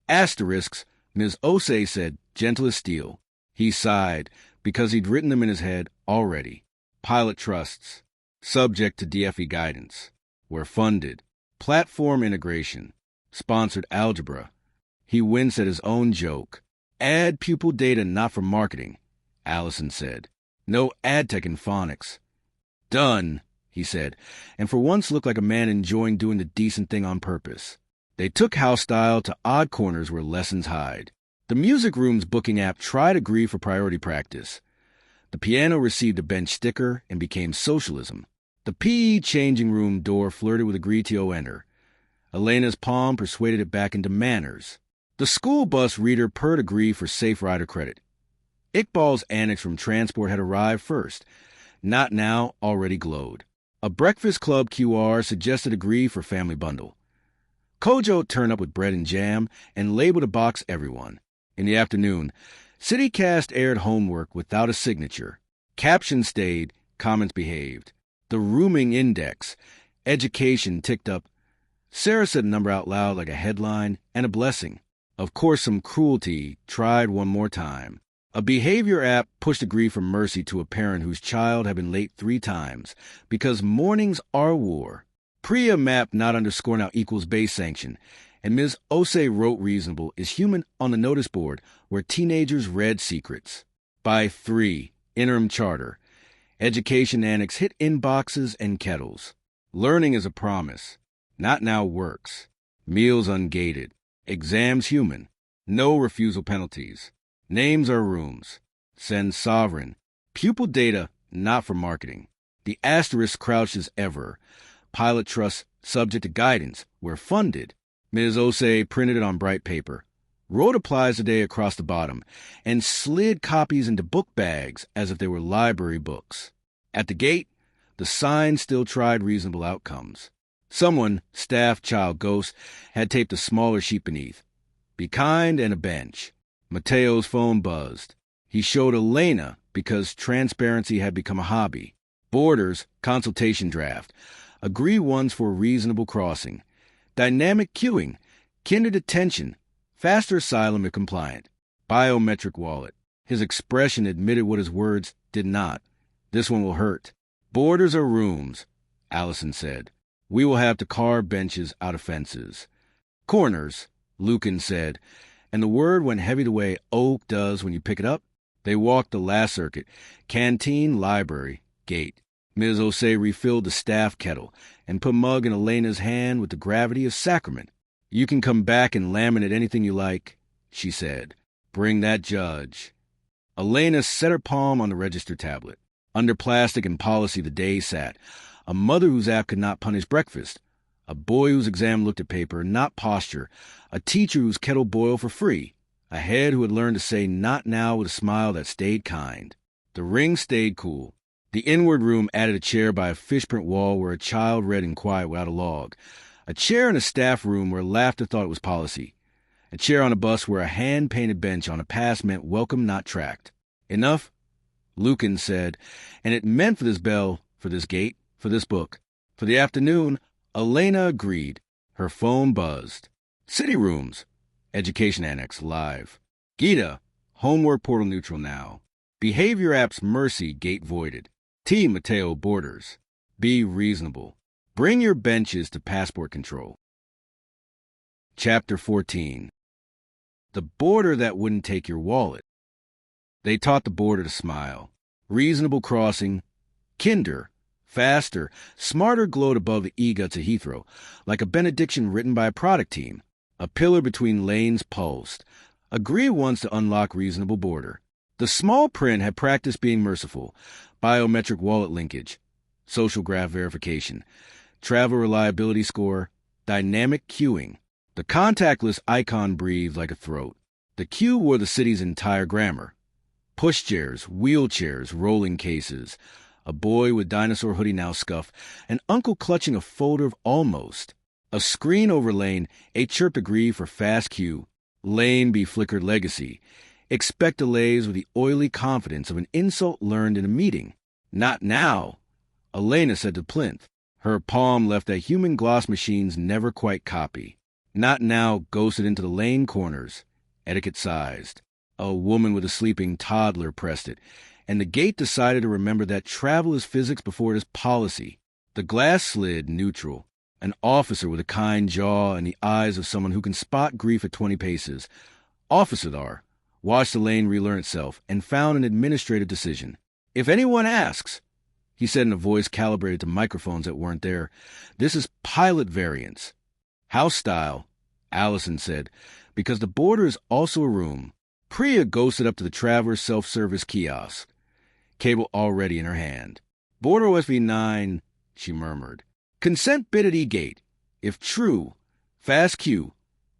Speaker 1: Asterisks, Ms. Osei said, gentle as steel. He sighed, because he'd written them in his head already. Pilot trusts, subject to DFE guidance, were funded. Platform integration, sponsored algebra. He winced at his own joke. Add pupil data not for marketing, Allison said. No ad tech in phonics. "Done," he said, and for once looked like a man enjoying doing the decent thing on purpose. They took house style to odd corners where lessons hide. The music room's booking app tried agree for priority practice. The piano received a bench sticker and became socialism. The PE changing room door flirted with agree to enter. Elena's palm persuaded it back into manners. The school bus reader purred agree for safe rider credit. Iqbal's annex from transport had arrived first. Not now already glowed. A breakfast club QR suggested agree for family bundle. Kojo turned up with bread and jam and labeled a box everyone. In the afternoon, CityCast aired homework without a signature. Captions stayed, comments behaved. The rooming index, education ticked up. Sarah said a number out loud like a headline and a blessing. Of course, some cruelty tried one more time. A behavior app pushed a grief for mercy to a parent whose child had been late 3 times because mornings are war. Priya mapped not underscore now equals base sanction, and Ms. Ose wrote reasonable is human on the notice board where teenagers read secrets. By 3, interim charter. Education annex hit inboxes and kettles. Learning is a promise. Not now works. Meals ungated. Exams human. No refusal penalties. Names are rooms. Send sovereign. Pupil data not for marketing. The asterisk crouched as ever. Pilot trust subject to guidance. Where funded. Ms. Ose printed it on bright paper. Wrote applies today across the bottom and slid copies into book bags as if they were library books. At the gate, the sign still tried reasonable outcomes. Someone, staff, child, ghost, had taped a smaller sheet beneath. Be kind and a bench. Mateo's phone buzzed. He showed Elena because transparency had become a hobby. Borders, consultation draft. Agree ones for reasonable crossing. Dynamic queuing. Kinder detention. Faster asylum if compliant. Biometric wallet. His expression admitted what his words did not. This one will hurt. Borders are rooms, Allison said. We will have to carve benches out of fences. Corners, Lucan said, and the word went heavy the way oak does when you pick it up. They walked the last circuit. Canteen, library, gate. Ms. Ose refilled the staff kettle and put mug in Elena's hand with the gravity of sacrament. You can come back and laminate anything you like, she said. Bring that judge. Elena set her palm on the register tablet. Under plastic and policy the day sat. A mother whose app could not punish breakfast. A boy whose exam looked at paper, not posture. A teacher whose kettle boiled for free. A head who had learned to say not now with a smile that stayed kind. The ring stayed cool. The inward room added a chair by a fishprint wall where a child read in quiet without a log. A chair in a staff room where laughter thought it was policy. A chair on a bus where a hand-painted bench on a pass meant welcome not tracked. Enough? Lucan said, and it meant for this bell, for this gate, for this book. For the afternoon, Elena agreed. Her phone buzzed. City rooms. Education annex live. Gita, homework portal neutral now. Behavior apps mercy gate voided. T. Mateo borders. Be reasonable. Bring your benches to passport control. Chapter 14. The border that wouldn't take your wallet. They taught the border to smile. Reasonable crossing. Kinder. Faster. Smarter glowed above the eGuts of Heathrow, like a benediction written by a product team. A pillar between lanes pulsed. Agree once to unlock reasonable border. The small print had practiced being merciful. Biometric wallet linkage. Social graph verification. Travel reliability score. Dynamic queuing. The contactless icon breathed like a throat. The queue wore the city's entire grammar. Pushchairs, wheelchairs, rolling cases. A boy with dinosaur hoodie now scuffed. An uncle clutching a folder of almost. A screen over lane, a chirped agree for fast queue. Lane be flickered legacy. Expect delays with the oily confidence of an insult learned in a meeting. Not now, Elena said to Plinth. Her palm left that human gloss machines never quite copy. Not now ghosted into the lane corners, etiquette-sized. A woman with a sleeping toddler pressed it, and the gate decided to remember that travel is physics before it is policy. The glass slid neutral. An officer with a kind jaw and the eyes of someone who can spot grief at 20 paces. Officer thar. Watched the lane relearn itself and found an administrative decision. If anyone asks, he said in a voice calibrated to microphones that weren't there, this is pilot variance. House style, Allison said, because the border is also a room. Priya ghosted up to the traveler's self-service kiosk. Cable already in her hand. Border OSV 9, she murmured. Consent bid at e-gate. If true, fast queue.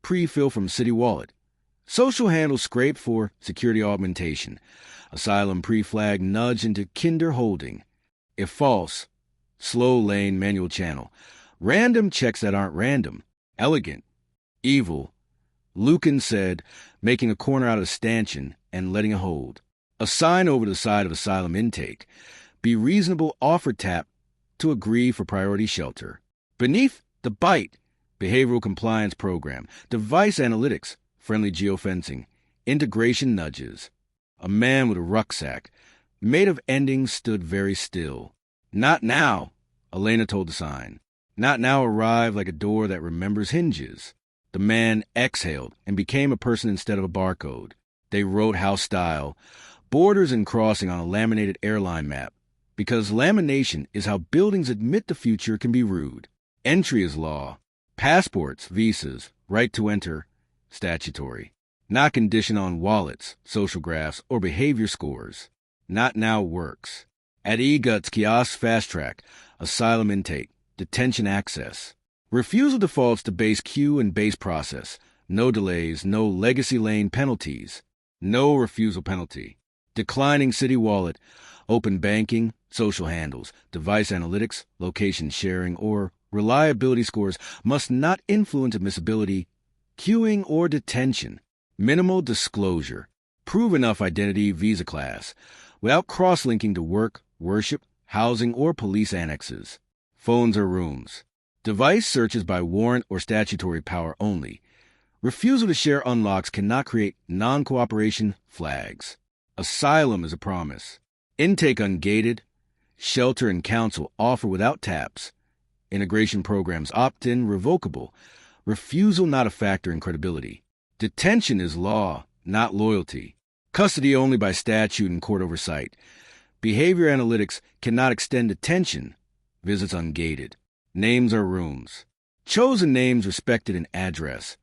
Speaker 1: Pre-fill from city wallet. Social handle scraped for security augmentation. Asylum pre-flag nudge into kinder holding. If false, slow lane manual channel. Random checks that aren't random. Elegant. Evil. Lucan said, making a corner out of stanchion and letting it hold. A sign over the side of asylum intake. Be reasonable offer tap to agree for priority shelter. Beneath, the bite. Behavioral compliance program. Device analytics. friendly geofencing, integration nudges. A man with a rucksack, made of endings, stood very still. Not now, Elena told the sign. Not now arrived like a door that remembers hinges. The man exhaled and became a person instead of a barcode. They wrote house style, borders and crossing on a laminated airline map, because lamination is how buildings admit the future can be rude. Entry is law. Passports, visas, right to enter, statutory. Not conditioned on wallets, social graphs, or behavior scores. Not now works. At EGUT's kiosk fast track, asylum intake, detention access. Refusal defaults to base queue and base process. No delays, no legacy lane penalties. No refusal penalty. Declining city wallet, open banking, social handles, device analytics, location sharing, or reliability scores must not influence admissibility, queuing, or detention. Minimal disclosure. Prove enough identity visa class, without cross-linking to work, worship, housing, or police annexes. Phones or rooms. Device searches by warrant or statutory power only. Refusal to share unlocks cannot create non-cooperation flags. Asylum is a promise. Intake ungated. Shelter and counsel offer without taps. Integration programs opt-in revocable. Refusal not a factor in credibility. Detention is law, not loyalty. Custody only by statute and court oversight. Behavior analytics cannot extend detention. Visits ungated. Names are rooms. Chosen names respected in address.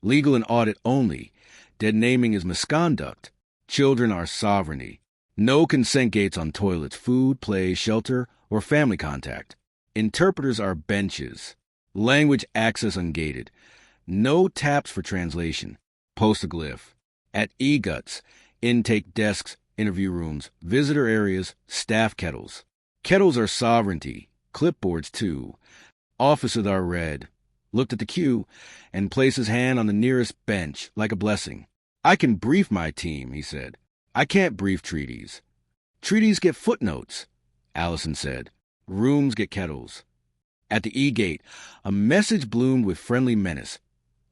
Speaker 1: Legal and audit only. Dead naming is misconduct. Children are sovereignty. No consent gates on toilets, food, play, shelter, or family contact. Interpreters are benches. Language access ungated. No taps for translation. Postaglyph. At EGUTs, intake desks, interview rooms, visitor areas, staff kettles. Kettles are sovereignty. Clipboards too. Officers are read. Looked at the queue and placed his hand on the nearest bench like a blessing. I can brief my team, he said. I can't brief treaties. Treaties get footnotes, Allison said. Rooms get kettles. At the E-gate, a message bloomed with friendly menace.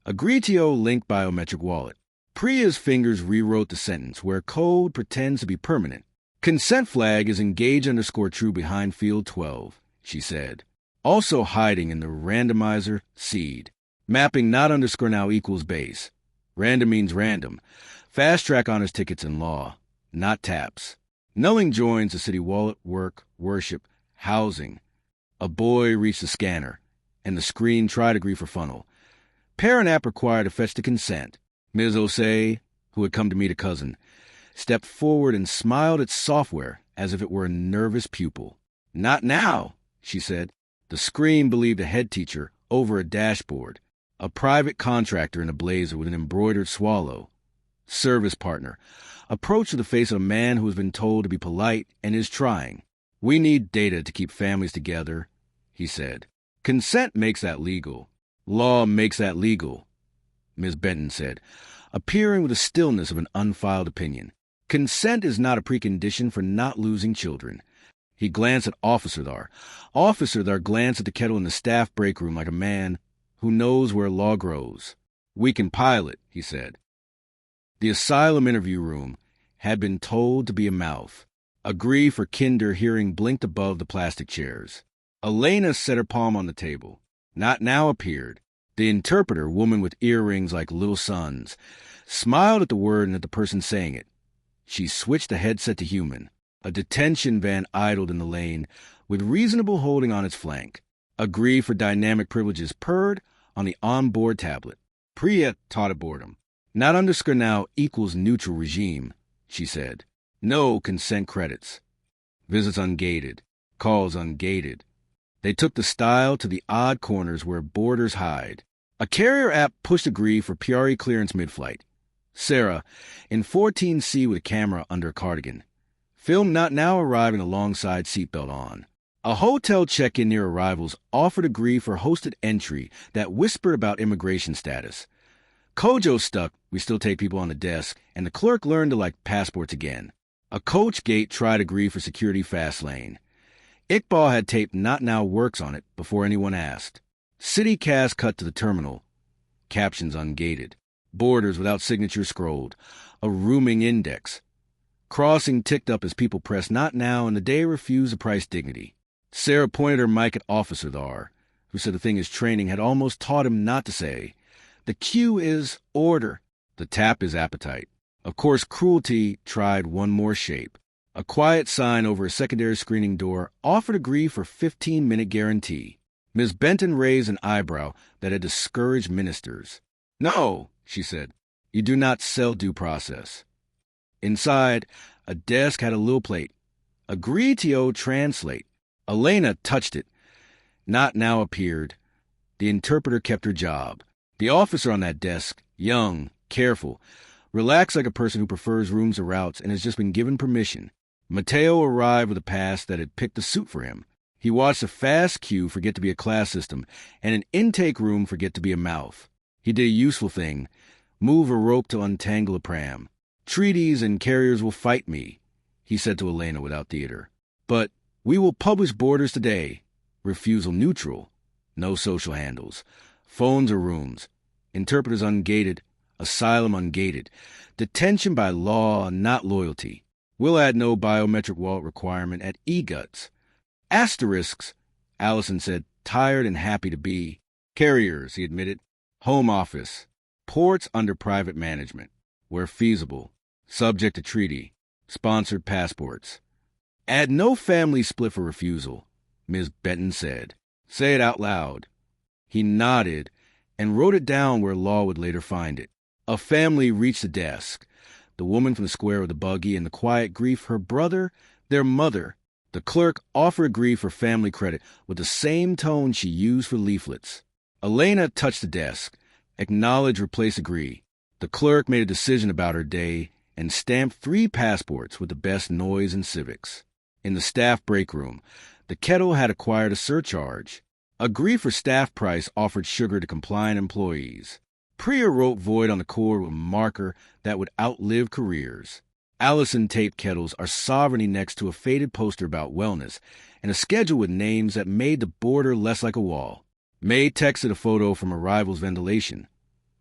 Speaker 1: Agreetio linked biometric wallet. Priya's fingers rewrote the sentence where code pretends to be permanent. Consent flag is engage_true behind field 12, she said. Also hiding in the randomizer seed. Mapping not _now equals base. Random means random. Fast track honors tickets in law, not taps. Nulling joins the city wallet, work, worship, housing. A boy reached the scanner, and the screen tried agree for funnel. Parent app required to fetch the consent. Ms. Osei, who had come to meet a cousin, stepped forward and smiled at software as if it were a nervous pupil. Not now, she said. The screen believed a head teacher over a dashboard, a private contractor in a blazer with an embroidered swallow. Service partner, approached to the face of a man who has been told to be polite and is trying. We need data to keep families together, he said. Consent makes that legal. Law makes that legal, Ms. Benton said, appearing with the stillness of an unfiled opinion. Consent is not a precondition for not losing children. He glanced at Officer Thar. Officer Thar glanced at the kettle in the staff break room like a man who knows where law grows. We can pilot, he said. The asylum interview room had been told to be a mouth. Agree for kinder hearing blinked above the plastic chairs. Elena set her palm on the table. Not now appeared. The interpreter, woman with earrings like little suns, smiled at the word and at the person saying it. She switched the headset to human. A detention van idled in the lane, with reasonable holding on its flank. Agree for dynamic privileges purred on the onboard tablet. Priya taught at boredom. Not _now equals neutral regime, she said. No consent credits. Visits ungated. Calls ungated. They took the style to the odd corners where borders hide. A carrier app pushed agree for PRE clearance mid-flight. Sarah, in 14C with a camera under a cardigan. Film not now arriving alongside seatbelt on. A hotel check-in near arrivals offered agree for hosted entry that whispered about immigration status. Kojo stuck, we still take people on the desk, and the clerk learned to like passports again. A coach gate tried agree for security fast lane. Iqbal had taped Not Now Works on it before anyone asked. City cast cut to the terminal. Captions ungated. Borders without signatures scrolled. A rooming index. Crossing ticked up as people pressed not now, and the day refused the price dignity. Sarah pointed her mic at Officer Thar, who said the thing his training had almost taught him not to say. The Q is order. The tap is appetite. Of course, cruelty tried one more shape. A quiet sign over a secondary screening door offered agree for 15-minute guarantee. Ms. Benton raised an eyebrow that had discouraged ministers. No, she said. You do not sell due process. Inside, a desk had a little plate. Agree to translate. Elena touched it. Not now appeared. The interpreter kept her job. The officer on that desk, young, careful, relaxed like a person who prefers rooms or routes and has just been given permission. Mateo arrived with a pass that had picked a suit for him. He watched a fast queue forget to be a class system and an intake room forget to be a mouth. He did a useful thing, move a rope to untangle a pram. Treaties and carriers will fight me, he said to Elena without theater. But we will publish borders today. Refusal neutral. No social handles. Phones or rooms. Interpreters ungated. Asylum ungated. Detention by law, not loyalty. We'll add no biometric wallet requirement at EGUTs. Asterisks, Allison said, tired and happy to be. Carriers, he admitted. Home office. Ports under private management. Where feasible. Subject to treaty. Sponsored passports. Add no family split for refusal, Ms. Benton said. Say it out loud. He nodded and wrote it down where law would later find it. A family reached the desk. The woman from the square with the buggy and the quiet grief, her brother, their mother. The clerk offered grief for family credit with the same tone she used for leaflets. Elena touched the desk. Acknowledge, replace, agree. The clerk made a decision about her day and stamped 3 passports with the best noise and civics. In the staff break room, the kettle had acquired a surcharge. Agree for staff price offered sugar to compliant employees. Priya wrote void on the cord with a marker that would outlive careers. Allison taped kettles, our sovereignty next to a faded poster about wellness, and a schedule with names that made the border less like a wall. May texted a photo from a rival's ventilation.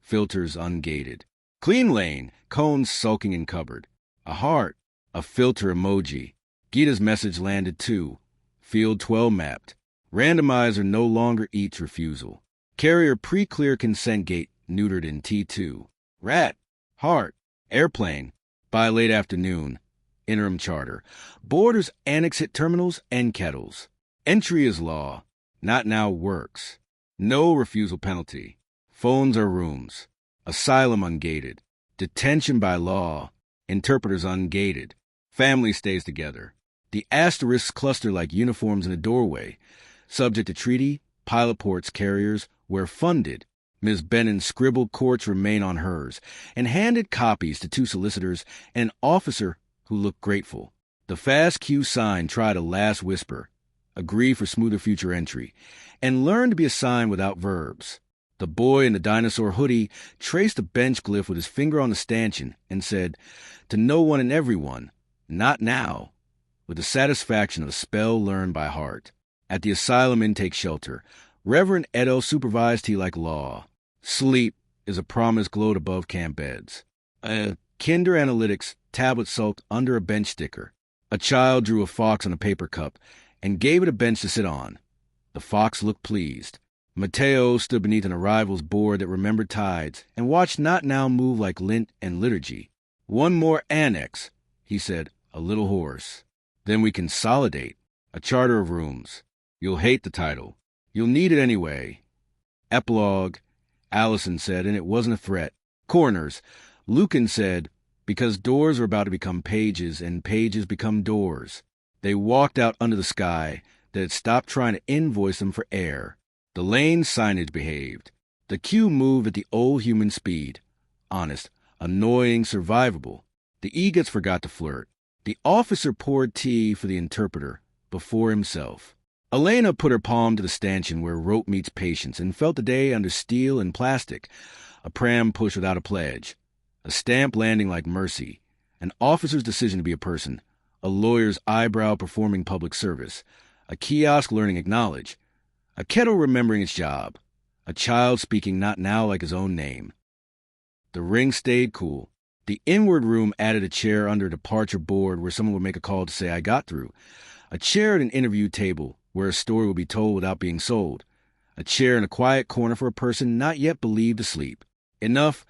Speaker 1: Filters ungated. Clean lane, cones sulking in cupboard. A heart, a filter emoji. Gita's message landed too. Field 12 mapped. Randomizer no longer eats refusal. Carrier pre-clear consent gate neutered in T2. Rat, heart, airplane. By late afternoon. Interim charter. Borders annex hit terminals and kettles. Entry is law. Not now works. No refusal penalty. Phones are rooms. Asylum ungated. Detention by law. Interpreters ungated. Family stays together. The asterisks cluster like uniforms in a doorway. Subject to treaty, pilot ports, carriers, where funded. Ms. Bennon's scribbled courts remain on hers, and handed copies to 2 solicitors and an officer who looked grateful. The fast queue sign tried a last whisper. Agree for smoother future entry, and learn to be a sign without verbs. The boy in the dinosaur hoodie traced a bench glyph with his finger on the stanchion and said, to no one and everyone, not now, with the satisfaction of a spell learned by heart. At the asylum intake shelter, Reverend Edo supervised he like law. Sleep is a promise glowed above camp beds. A Kinder Analytics tablet sulked under a bench sticker. A child drew a fox on a paper cup and gave it a bench to sit on. The fox looked pleased. Mateo stood beneath an arrival's board that remembered tides and watched Not Now move like lint and liturgy. One more annex, he said, a little hoarse. Then we consolidate. A charter of rooms. You'll hate the title. You'll need it anyway. Epilogue, Allison said, and it wasn't a threat. Corners. Lucan said, because doors are about to become pages and pages become doors. They walked out under the sky that had stopped trying to invoice them for air. The lane signage behaved. The queue moved at the old human speed. Honest, annoying, survivable. The egots forgot to flirt. The officer poured tea for the interpreter before himself. Elena put her palm to the stanchion where rope meets patience and felt the day under steel and plastic. A pram push without a pledge. A stamp landing like mercy. An officer's decision to be a person. A lawyer's eyebrow performing public service. A kiosk learning acknowledge. A kettle remembering its job. A child speaking not now like his own name. The ring stayed cool. The inward room added a chair under a departure board where someone would make a call to say, "I got through." A chair at an interview table where a story would be told without being sold. A chair in a quiet corner for a person not yet believed asleep. Enough,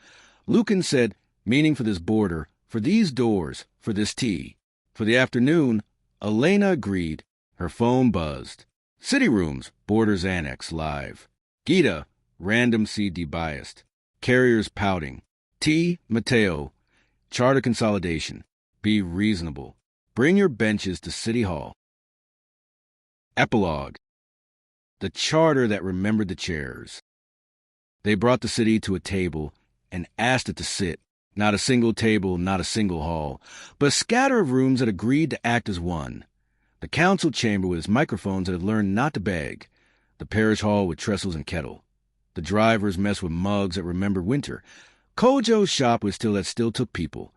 Speaker 1: Lucan said, meaning for this border, for these doors, for this tea. For the afternoon, Elena agreed. Her phone buzzed. City rooms, Borders Annex, live. Gita, random CD biased. Carriers pouting. T. Mateo, charter consolidation. Be reasonable. Bring your benches to City Hall. Epilogue. The charter that remembered the chairs. They brought the city to a table and asked it to sit. Not a single table, not a single hall, but a scatter of rooms that agreed to act as one. The council chamber with its microphones that had learned not to beg. The parish hall with trestles and kettle. The driver's mess with mugs that remembered winter. Kojo's shop was still took people.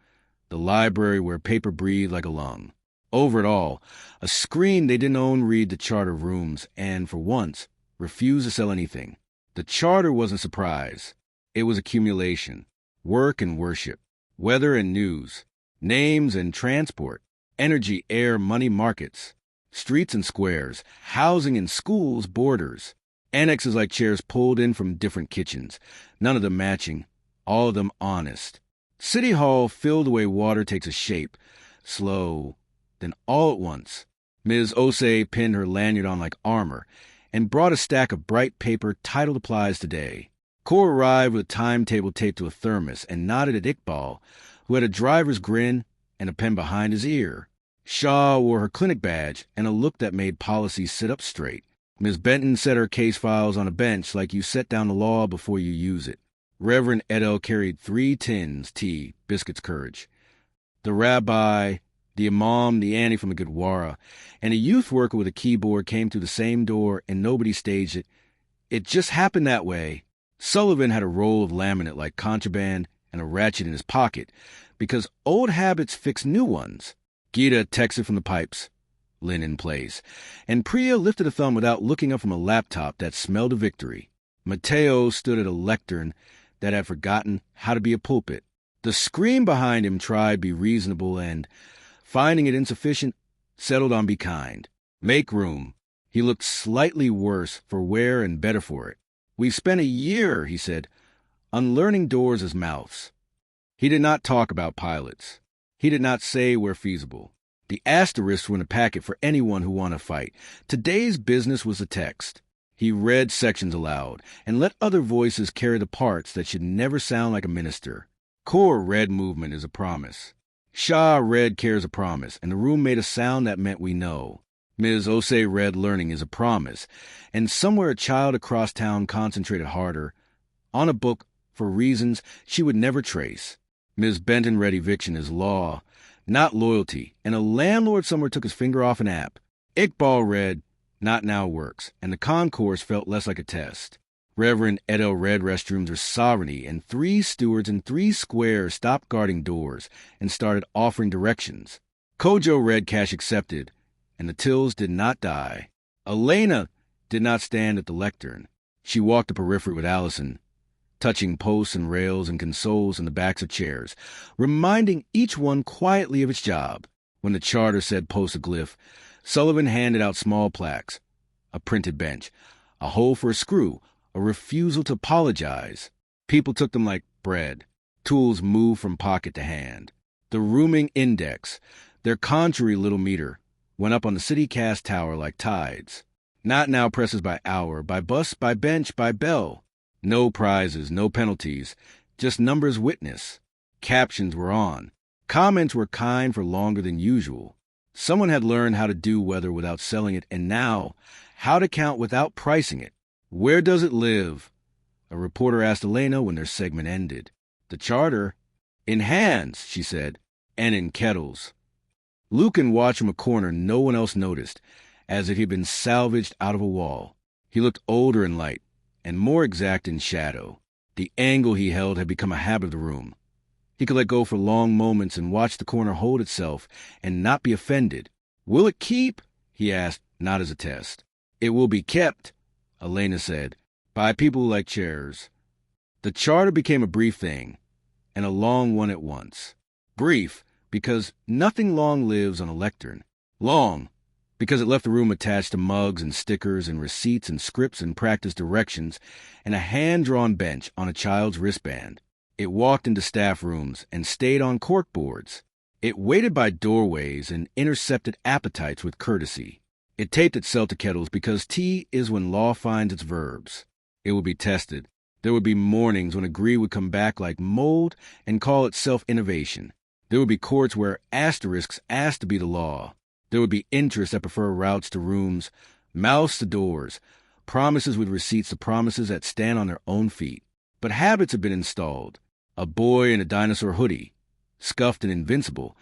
Speaker 1: The library where paper breathed like a lung. Over it all, a screen they didn't own read the charter of rooms and, for once, refused to sell anything. The charter wasn't surprise. It was accumulation. Work and worship. Weather and news. Names and transport. Energy, air, money, markets. Streets and squares. Housing and schools, borders. Annexes like chairs pulled in from different kitchens. None of them matching. All of them honest. City Hall filled the way water takes a shape. Slow. Then all at once, Ms. Osei pinned her lanyard on like armor and brought a stack of bright paper titled Applies Today. Cor arrived with a timetable taped to a thermos and nodded at Iqbal, who had a driver's grin and a pen behind his ear. Shaw wore her clinic badge and a look that made policy sit up straight. Ms. Benton set her case files on a bench like you set down the law before you use it. Reverend Edel carried 3 tins, tea, biscuits, courage. The rabbi, the imam, the Annie from the Gurdwara, and a youth worker with a keyboard came through the same door, and nobody staged it. It just happened that way. Sullivan had a roll of laminate like contraband and a ratchet in his pocket, because old habits fix new ones. Gita texted from the pipes. Lynn in place. And Priya lifted a thumb without looking up from a laptop that smelled of victory. Mateo stood at a lectern that had forgotten how to be a pulpit. The screen behind him tried be reasonable and, finding it insufficient, settled on be kind. Make room. He looked slightly worse for wear and better for it. We've spent a year, he said, unlearning doors as mouths. He did not talk about pilots. He did not say where feasible. The asterisks were in a packet for anyone who wanted to fight. Today's business was the text. He read sections aloud and let other voices carry the parts that should never sound like a minister. Core read movement is a promise. Shah read care is a promise, and the room made a sound that meant we know. Ms. Osei read learning is a promise, and somewhere a child across town concentrated harder on a book for reasons she would never trace. Ms. Benton read eviction is law, not loyalty, and a landlord somewhere took his finger off an app. Iqbal read not now works, and the concourse felt less like a test. Reverend Edel read restrooms are sovereignty, and 3 stewards in 3 squares stopped guarding doors and started offering directions. Kojo read cash accepted, and the tills did not die. Elena did not stand at the lectern. She walked the periphery with Allison, touching posts and rails and consoles in the backs of chairs, reminding each one quietly of its job. When the charter said post a glyph, Sullivan handed out small plaques, a printed bench, a hole for a screw, a refusal to apologize. People took them like bread. Tools moved from pocket to hand. The rooming index, their contrary little meter, went up on the city cast tower like tides. Not now presses by hour, by bus, by bench, by bell. No prizes, no penalties, just numbers witness. Captions were on. Comments were kind for longer than usual. Someone had learned how to do weather without selling it, and now, how to count without pricing it. Where does it live? A reporter asked Elena when their segment ended. The charter? In hands, she said, and in kettles. Lucan watched from a corner no one else noticed, as if he'd been salvaged out of a wall. He looked older in light, and more exact in shadow. The angle he held had become a habit of the room. He could let go for long moments and watch the corner hold itself and not be offended. Will it keep? He asked, not as a test. It will be kept, Elena said, by people who like chairs. The charter became a brief thing. and a long one at once. Brief, because nothing long lives on a lectern. Long, because it left the room attached to mugs and stickers and receipts and scripts and practice directions and a hand-drawn bench on a child's wristband. It walked into staff rooms and stayed on corkboards. It waited by doorways and intercepted appetites with courtesy. It taped itself to kettles because tea is when law finds its verbs. It would be tested. There would be mornings when agree would come back like mold and call itself innovation. There would be courts where asterisks asked to be the law. There would be interests that prefer routes to rooms, mouths to doors, promises with receipts to promises that stand on their own feet. But habits had been installed. A boy in a dinosaur hoodie, scuffed and invincible,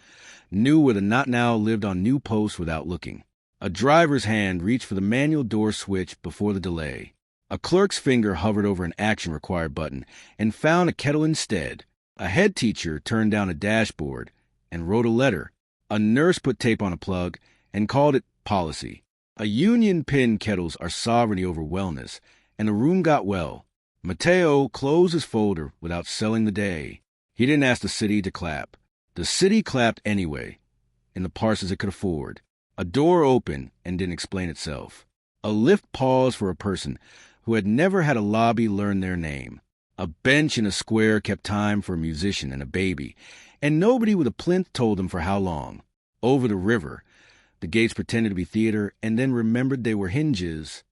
Speaker 1: knew where the not now lived on new posts without looking. A driver's hand reached for the manual door switch before the delay. A clerk's finger hovered over an action required button and found a kettle instead. A head teacher turned down a dashboard and wrote a letter. A nurse put tape on a plug and called it policy. A union pinned kettles are sovereignty over wellness, and the room got well. Mateo closed his folder without selling the day. He didn't ask the city to clap. The city clapped anyway, in the parts it could afford. A door opened and didn't explain itself. A lift paused for a person who had never had a lobby learn their name. A bench in a square kept time for a musician and a baby, and nobody with a plinth told them for how long. Over the river, the gates pretended to be theater and then remembered they were hinges.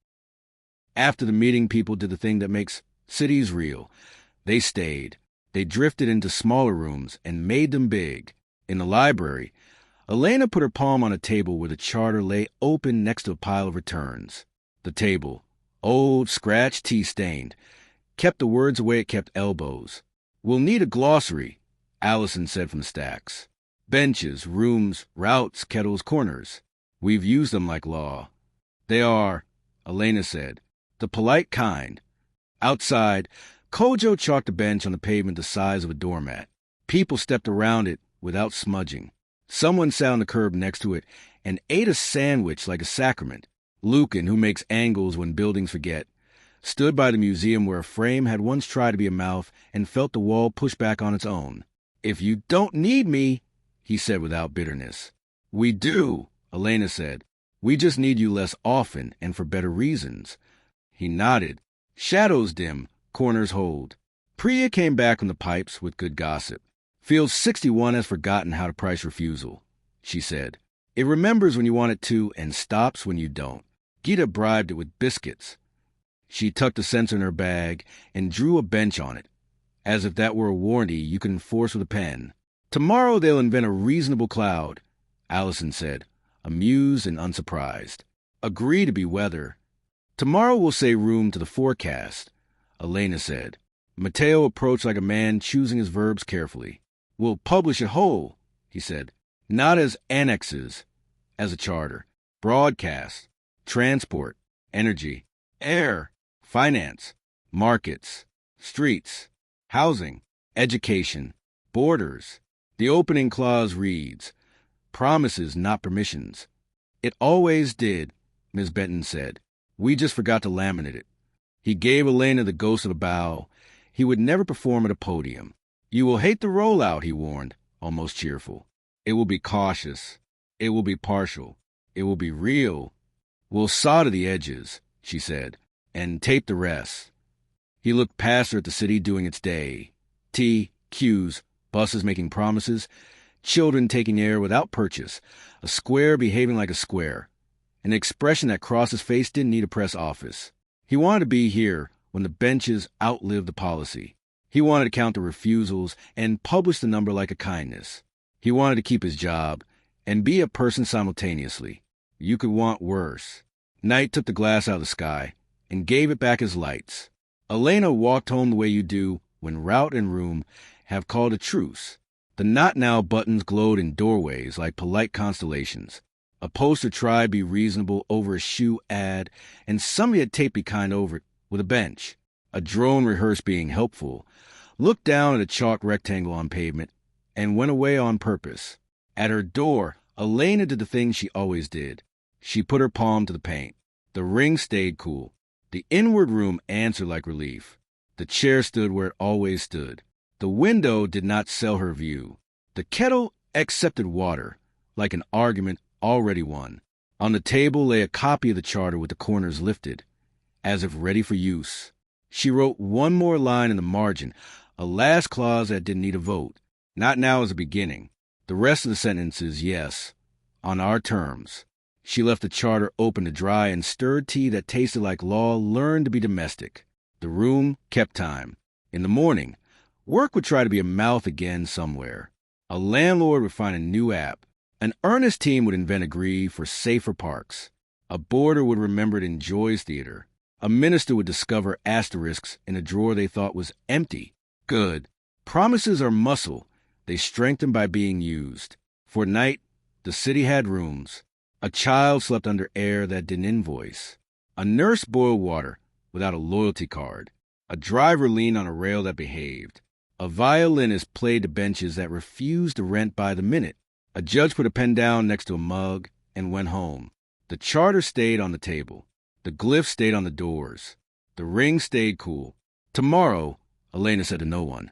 Speaker 1: After the meeting, people did the thing that makes cities real. They stayed. They drifted into smaller rooms and made them big. In the library, Elena put her palm on a table where the charter lay open next to a pile of returns. The table, old, scratched, tea-stained, kept the words away it kept elbows. "We'll need a glossary," Allison said from the stacks. "Benches, rooms, routes, kettles, corners. We've used them like law." "They are," Elena said, "the polite kind." Outside, Kojo chalked a bench on the pavement the size of a doormat. People stepped around it without smudging. Someone sat on the curb next to it and ate a sandwich like a sacrament. Lucan, who makes angles when buildings forget, stood by the museum where a frame had once tried to be a mouth and felt the wall push back on its own. "If you don't need me," he said without bitterness. "We do," Elena said. "We just need you less often and for better reasons." He nodded. Shadows dim, corners hold. Priya came back from the pipes with good gossip. "Field 61 has forgotten how to price refusal," she said. "It remembers when you want it to and stops when you don't. Gita bribed it with biscuits." She tucked a sensor in her bag and drew a bench on it, as if that were a warranty you could enforce with a pen. "Tomorrow they'll invent a reasonable cloud," Allison said, amused and unsurprised. "Agree to be weather." "Tomorrow we'll say room to the forecast," Elena said. Mateo approached like a man choosing his verbs carefully. "We'll publish it whole," he said. "Not as annexes, as a charter. Broadcast, transport, energy, air, finance, markets, streets, housing, education, borders." The opening clause reads, "Promises, not permissions." "It always did," Ms. Benton said. "We just forgot to laminate it." He gave Elena the ghost of a bow. He would never perform at a podium. "You will hate the rollout," he warned, almost cheerful. "It will be cautious. It will be partial. It will be real. We'll solder the edges," she said, "and tape the rest." He looked past her at the city doing its day. Tea, queues, buses making promises, children taking air without purchase, a square behaving like a square. An expression that crossed his face didn't need a press office. He wanted to be here when the benches outlived the policy. He wanted to count the refusals and publish the number like a kindness. He wanted to keep his job and be a person simultaneously. You could want worse. Night took the glass out of the sky and gave it back as lights. Elena walked home the way you do when route and room have called a truce. The not now buttons glowed in doorways like polite constellations. A poster tried be reasonable over a shoe ad, and somebody had taped be kind over it with a bench. A drone rehearsed being helpful, looked down at a chalk rectangle on pavement, and went away on purpose. At her door, Elena did the thing she always did. She put her palm to the paint. The ring stayed cool. The inward room answered like relief. The chair stood where it always stood. The window did not sell her view. The kettle accepted water, like an argument already won. On the table lay a copy of the charter with the corners lifted, as if ready for use. She wrote one more line in the margin, a last clause that didn't need a vote. Not now as a beginning. The rest of the sentence is yes, on our terms. She left the charter open to dry and stirred tea that tasted like law learned to be domestic. The room kept time. In the morning, work would try to be a mouth again somewhere. A landlord would find a new app. An earnest team would invent a gree for safer parks. A boarder would remember it in Joy's Theater. A minister would discover asterisks in a drawer they thought was empty. Good. Promises are muscle. They strengthen by being used. For night, the city had rooms. A child slept under air that didn't invoice. A nurse boiled water without a loyalty card. A driver leaned on a rail that behaved. A violinist played to benches that refused to rent by the minute. A judge put a pen down next to a mug and went home. The charter stayed on the table. The glyph stayed on the doors. The ring stayed cool. Tomorrow, Elena said to no one,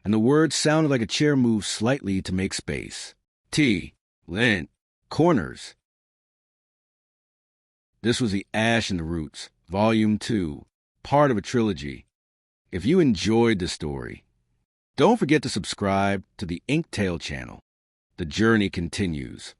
Speaker 1: and the words sounded like a chair moved slightly to make space. Tea, lint, corners. This was The Ash and the Roots, Volume 2, part of a trilogy. If you enjoyed the story, don't forget to subscribe to the Inktail channel. The journey continues.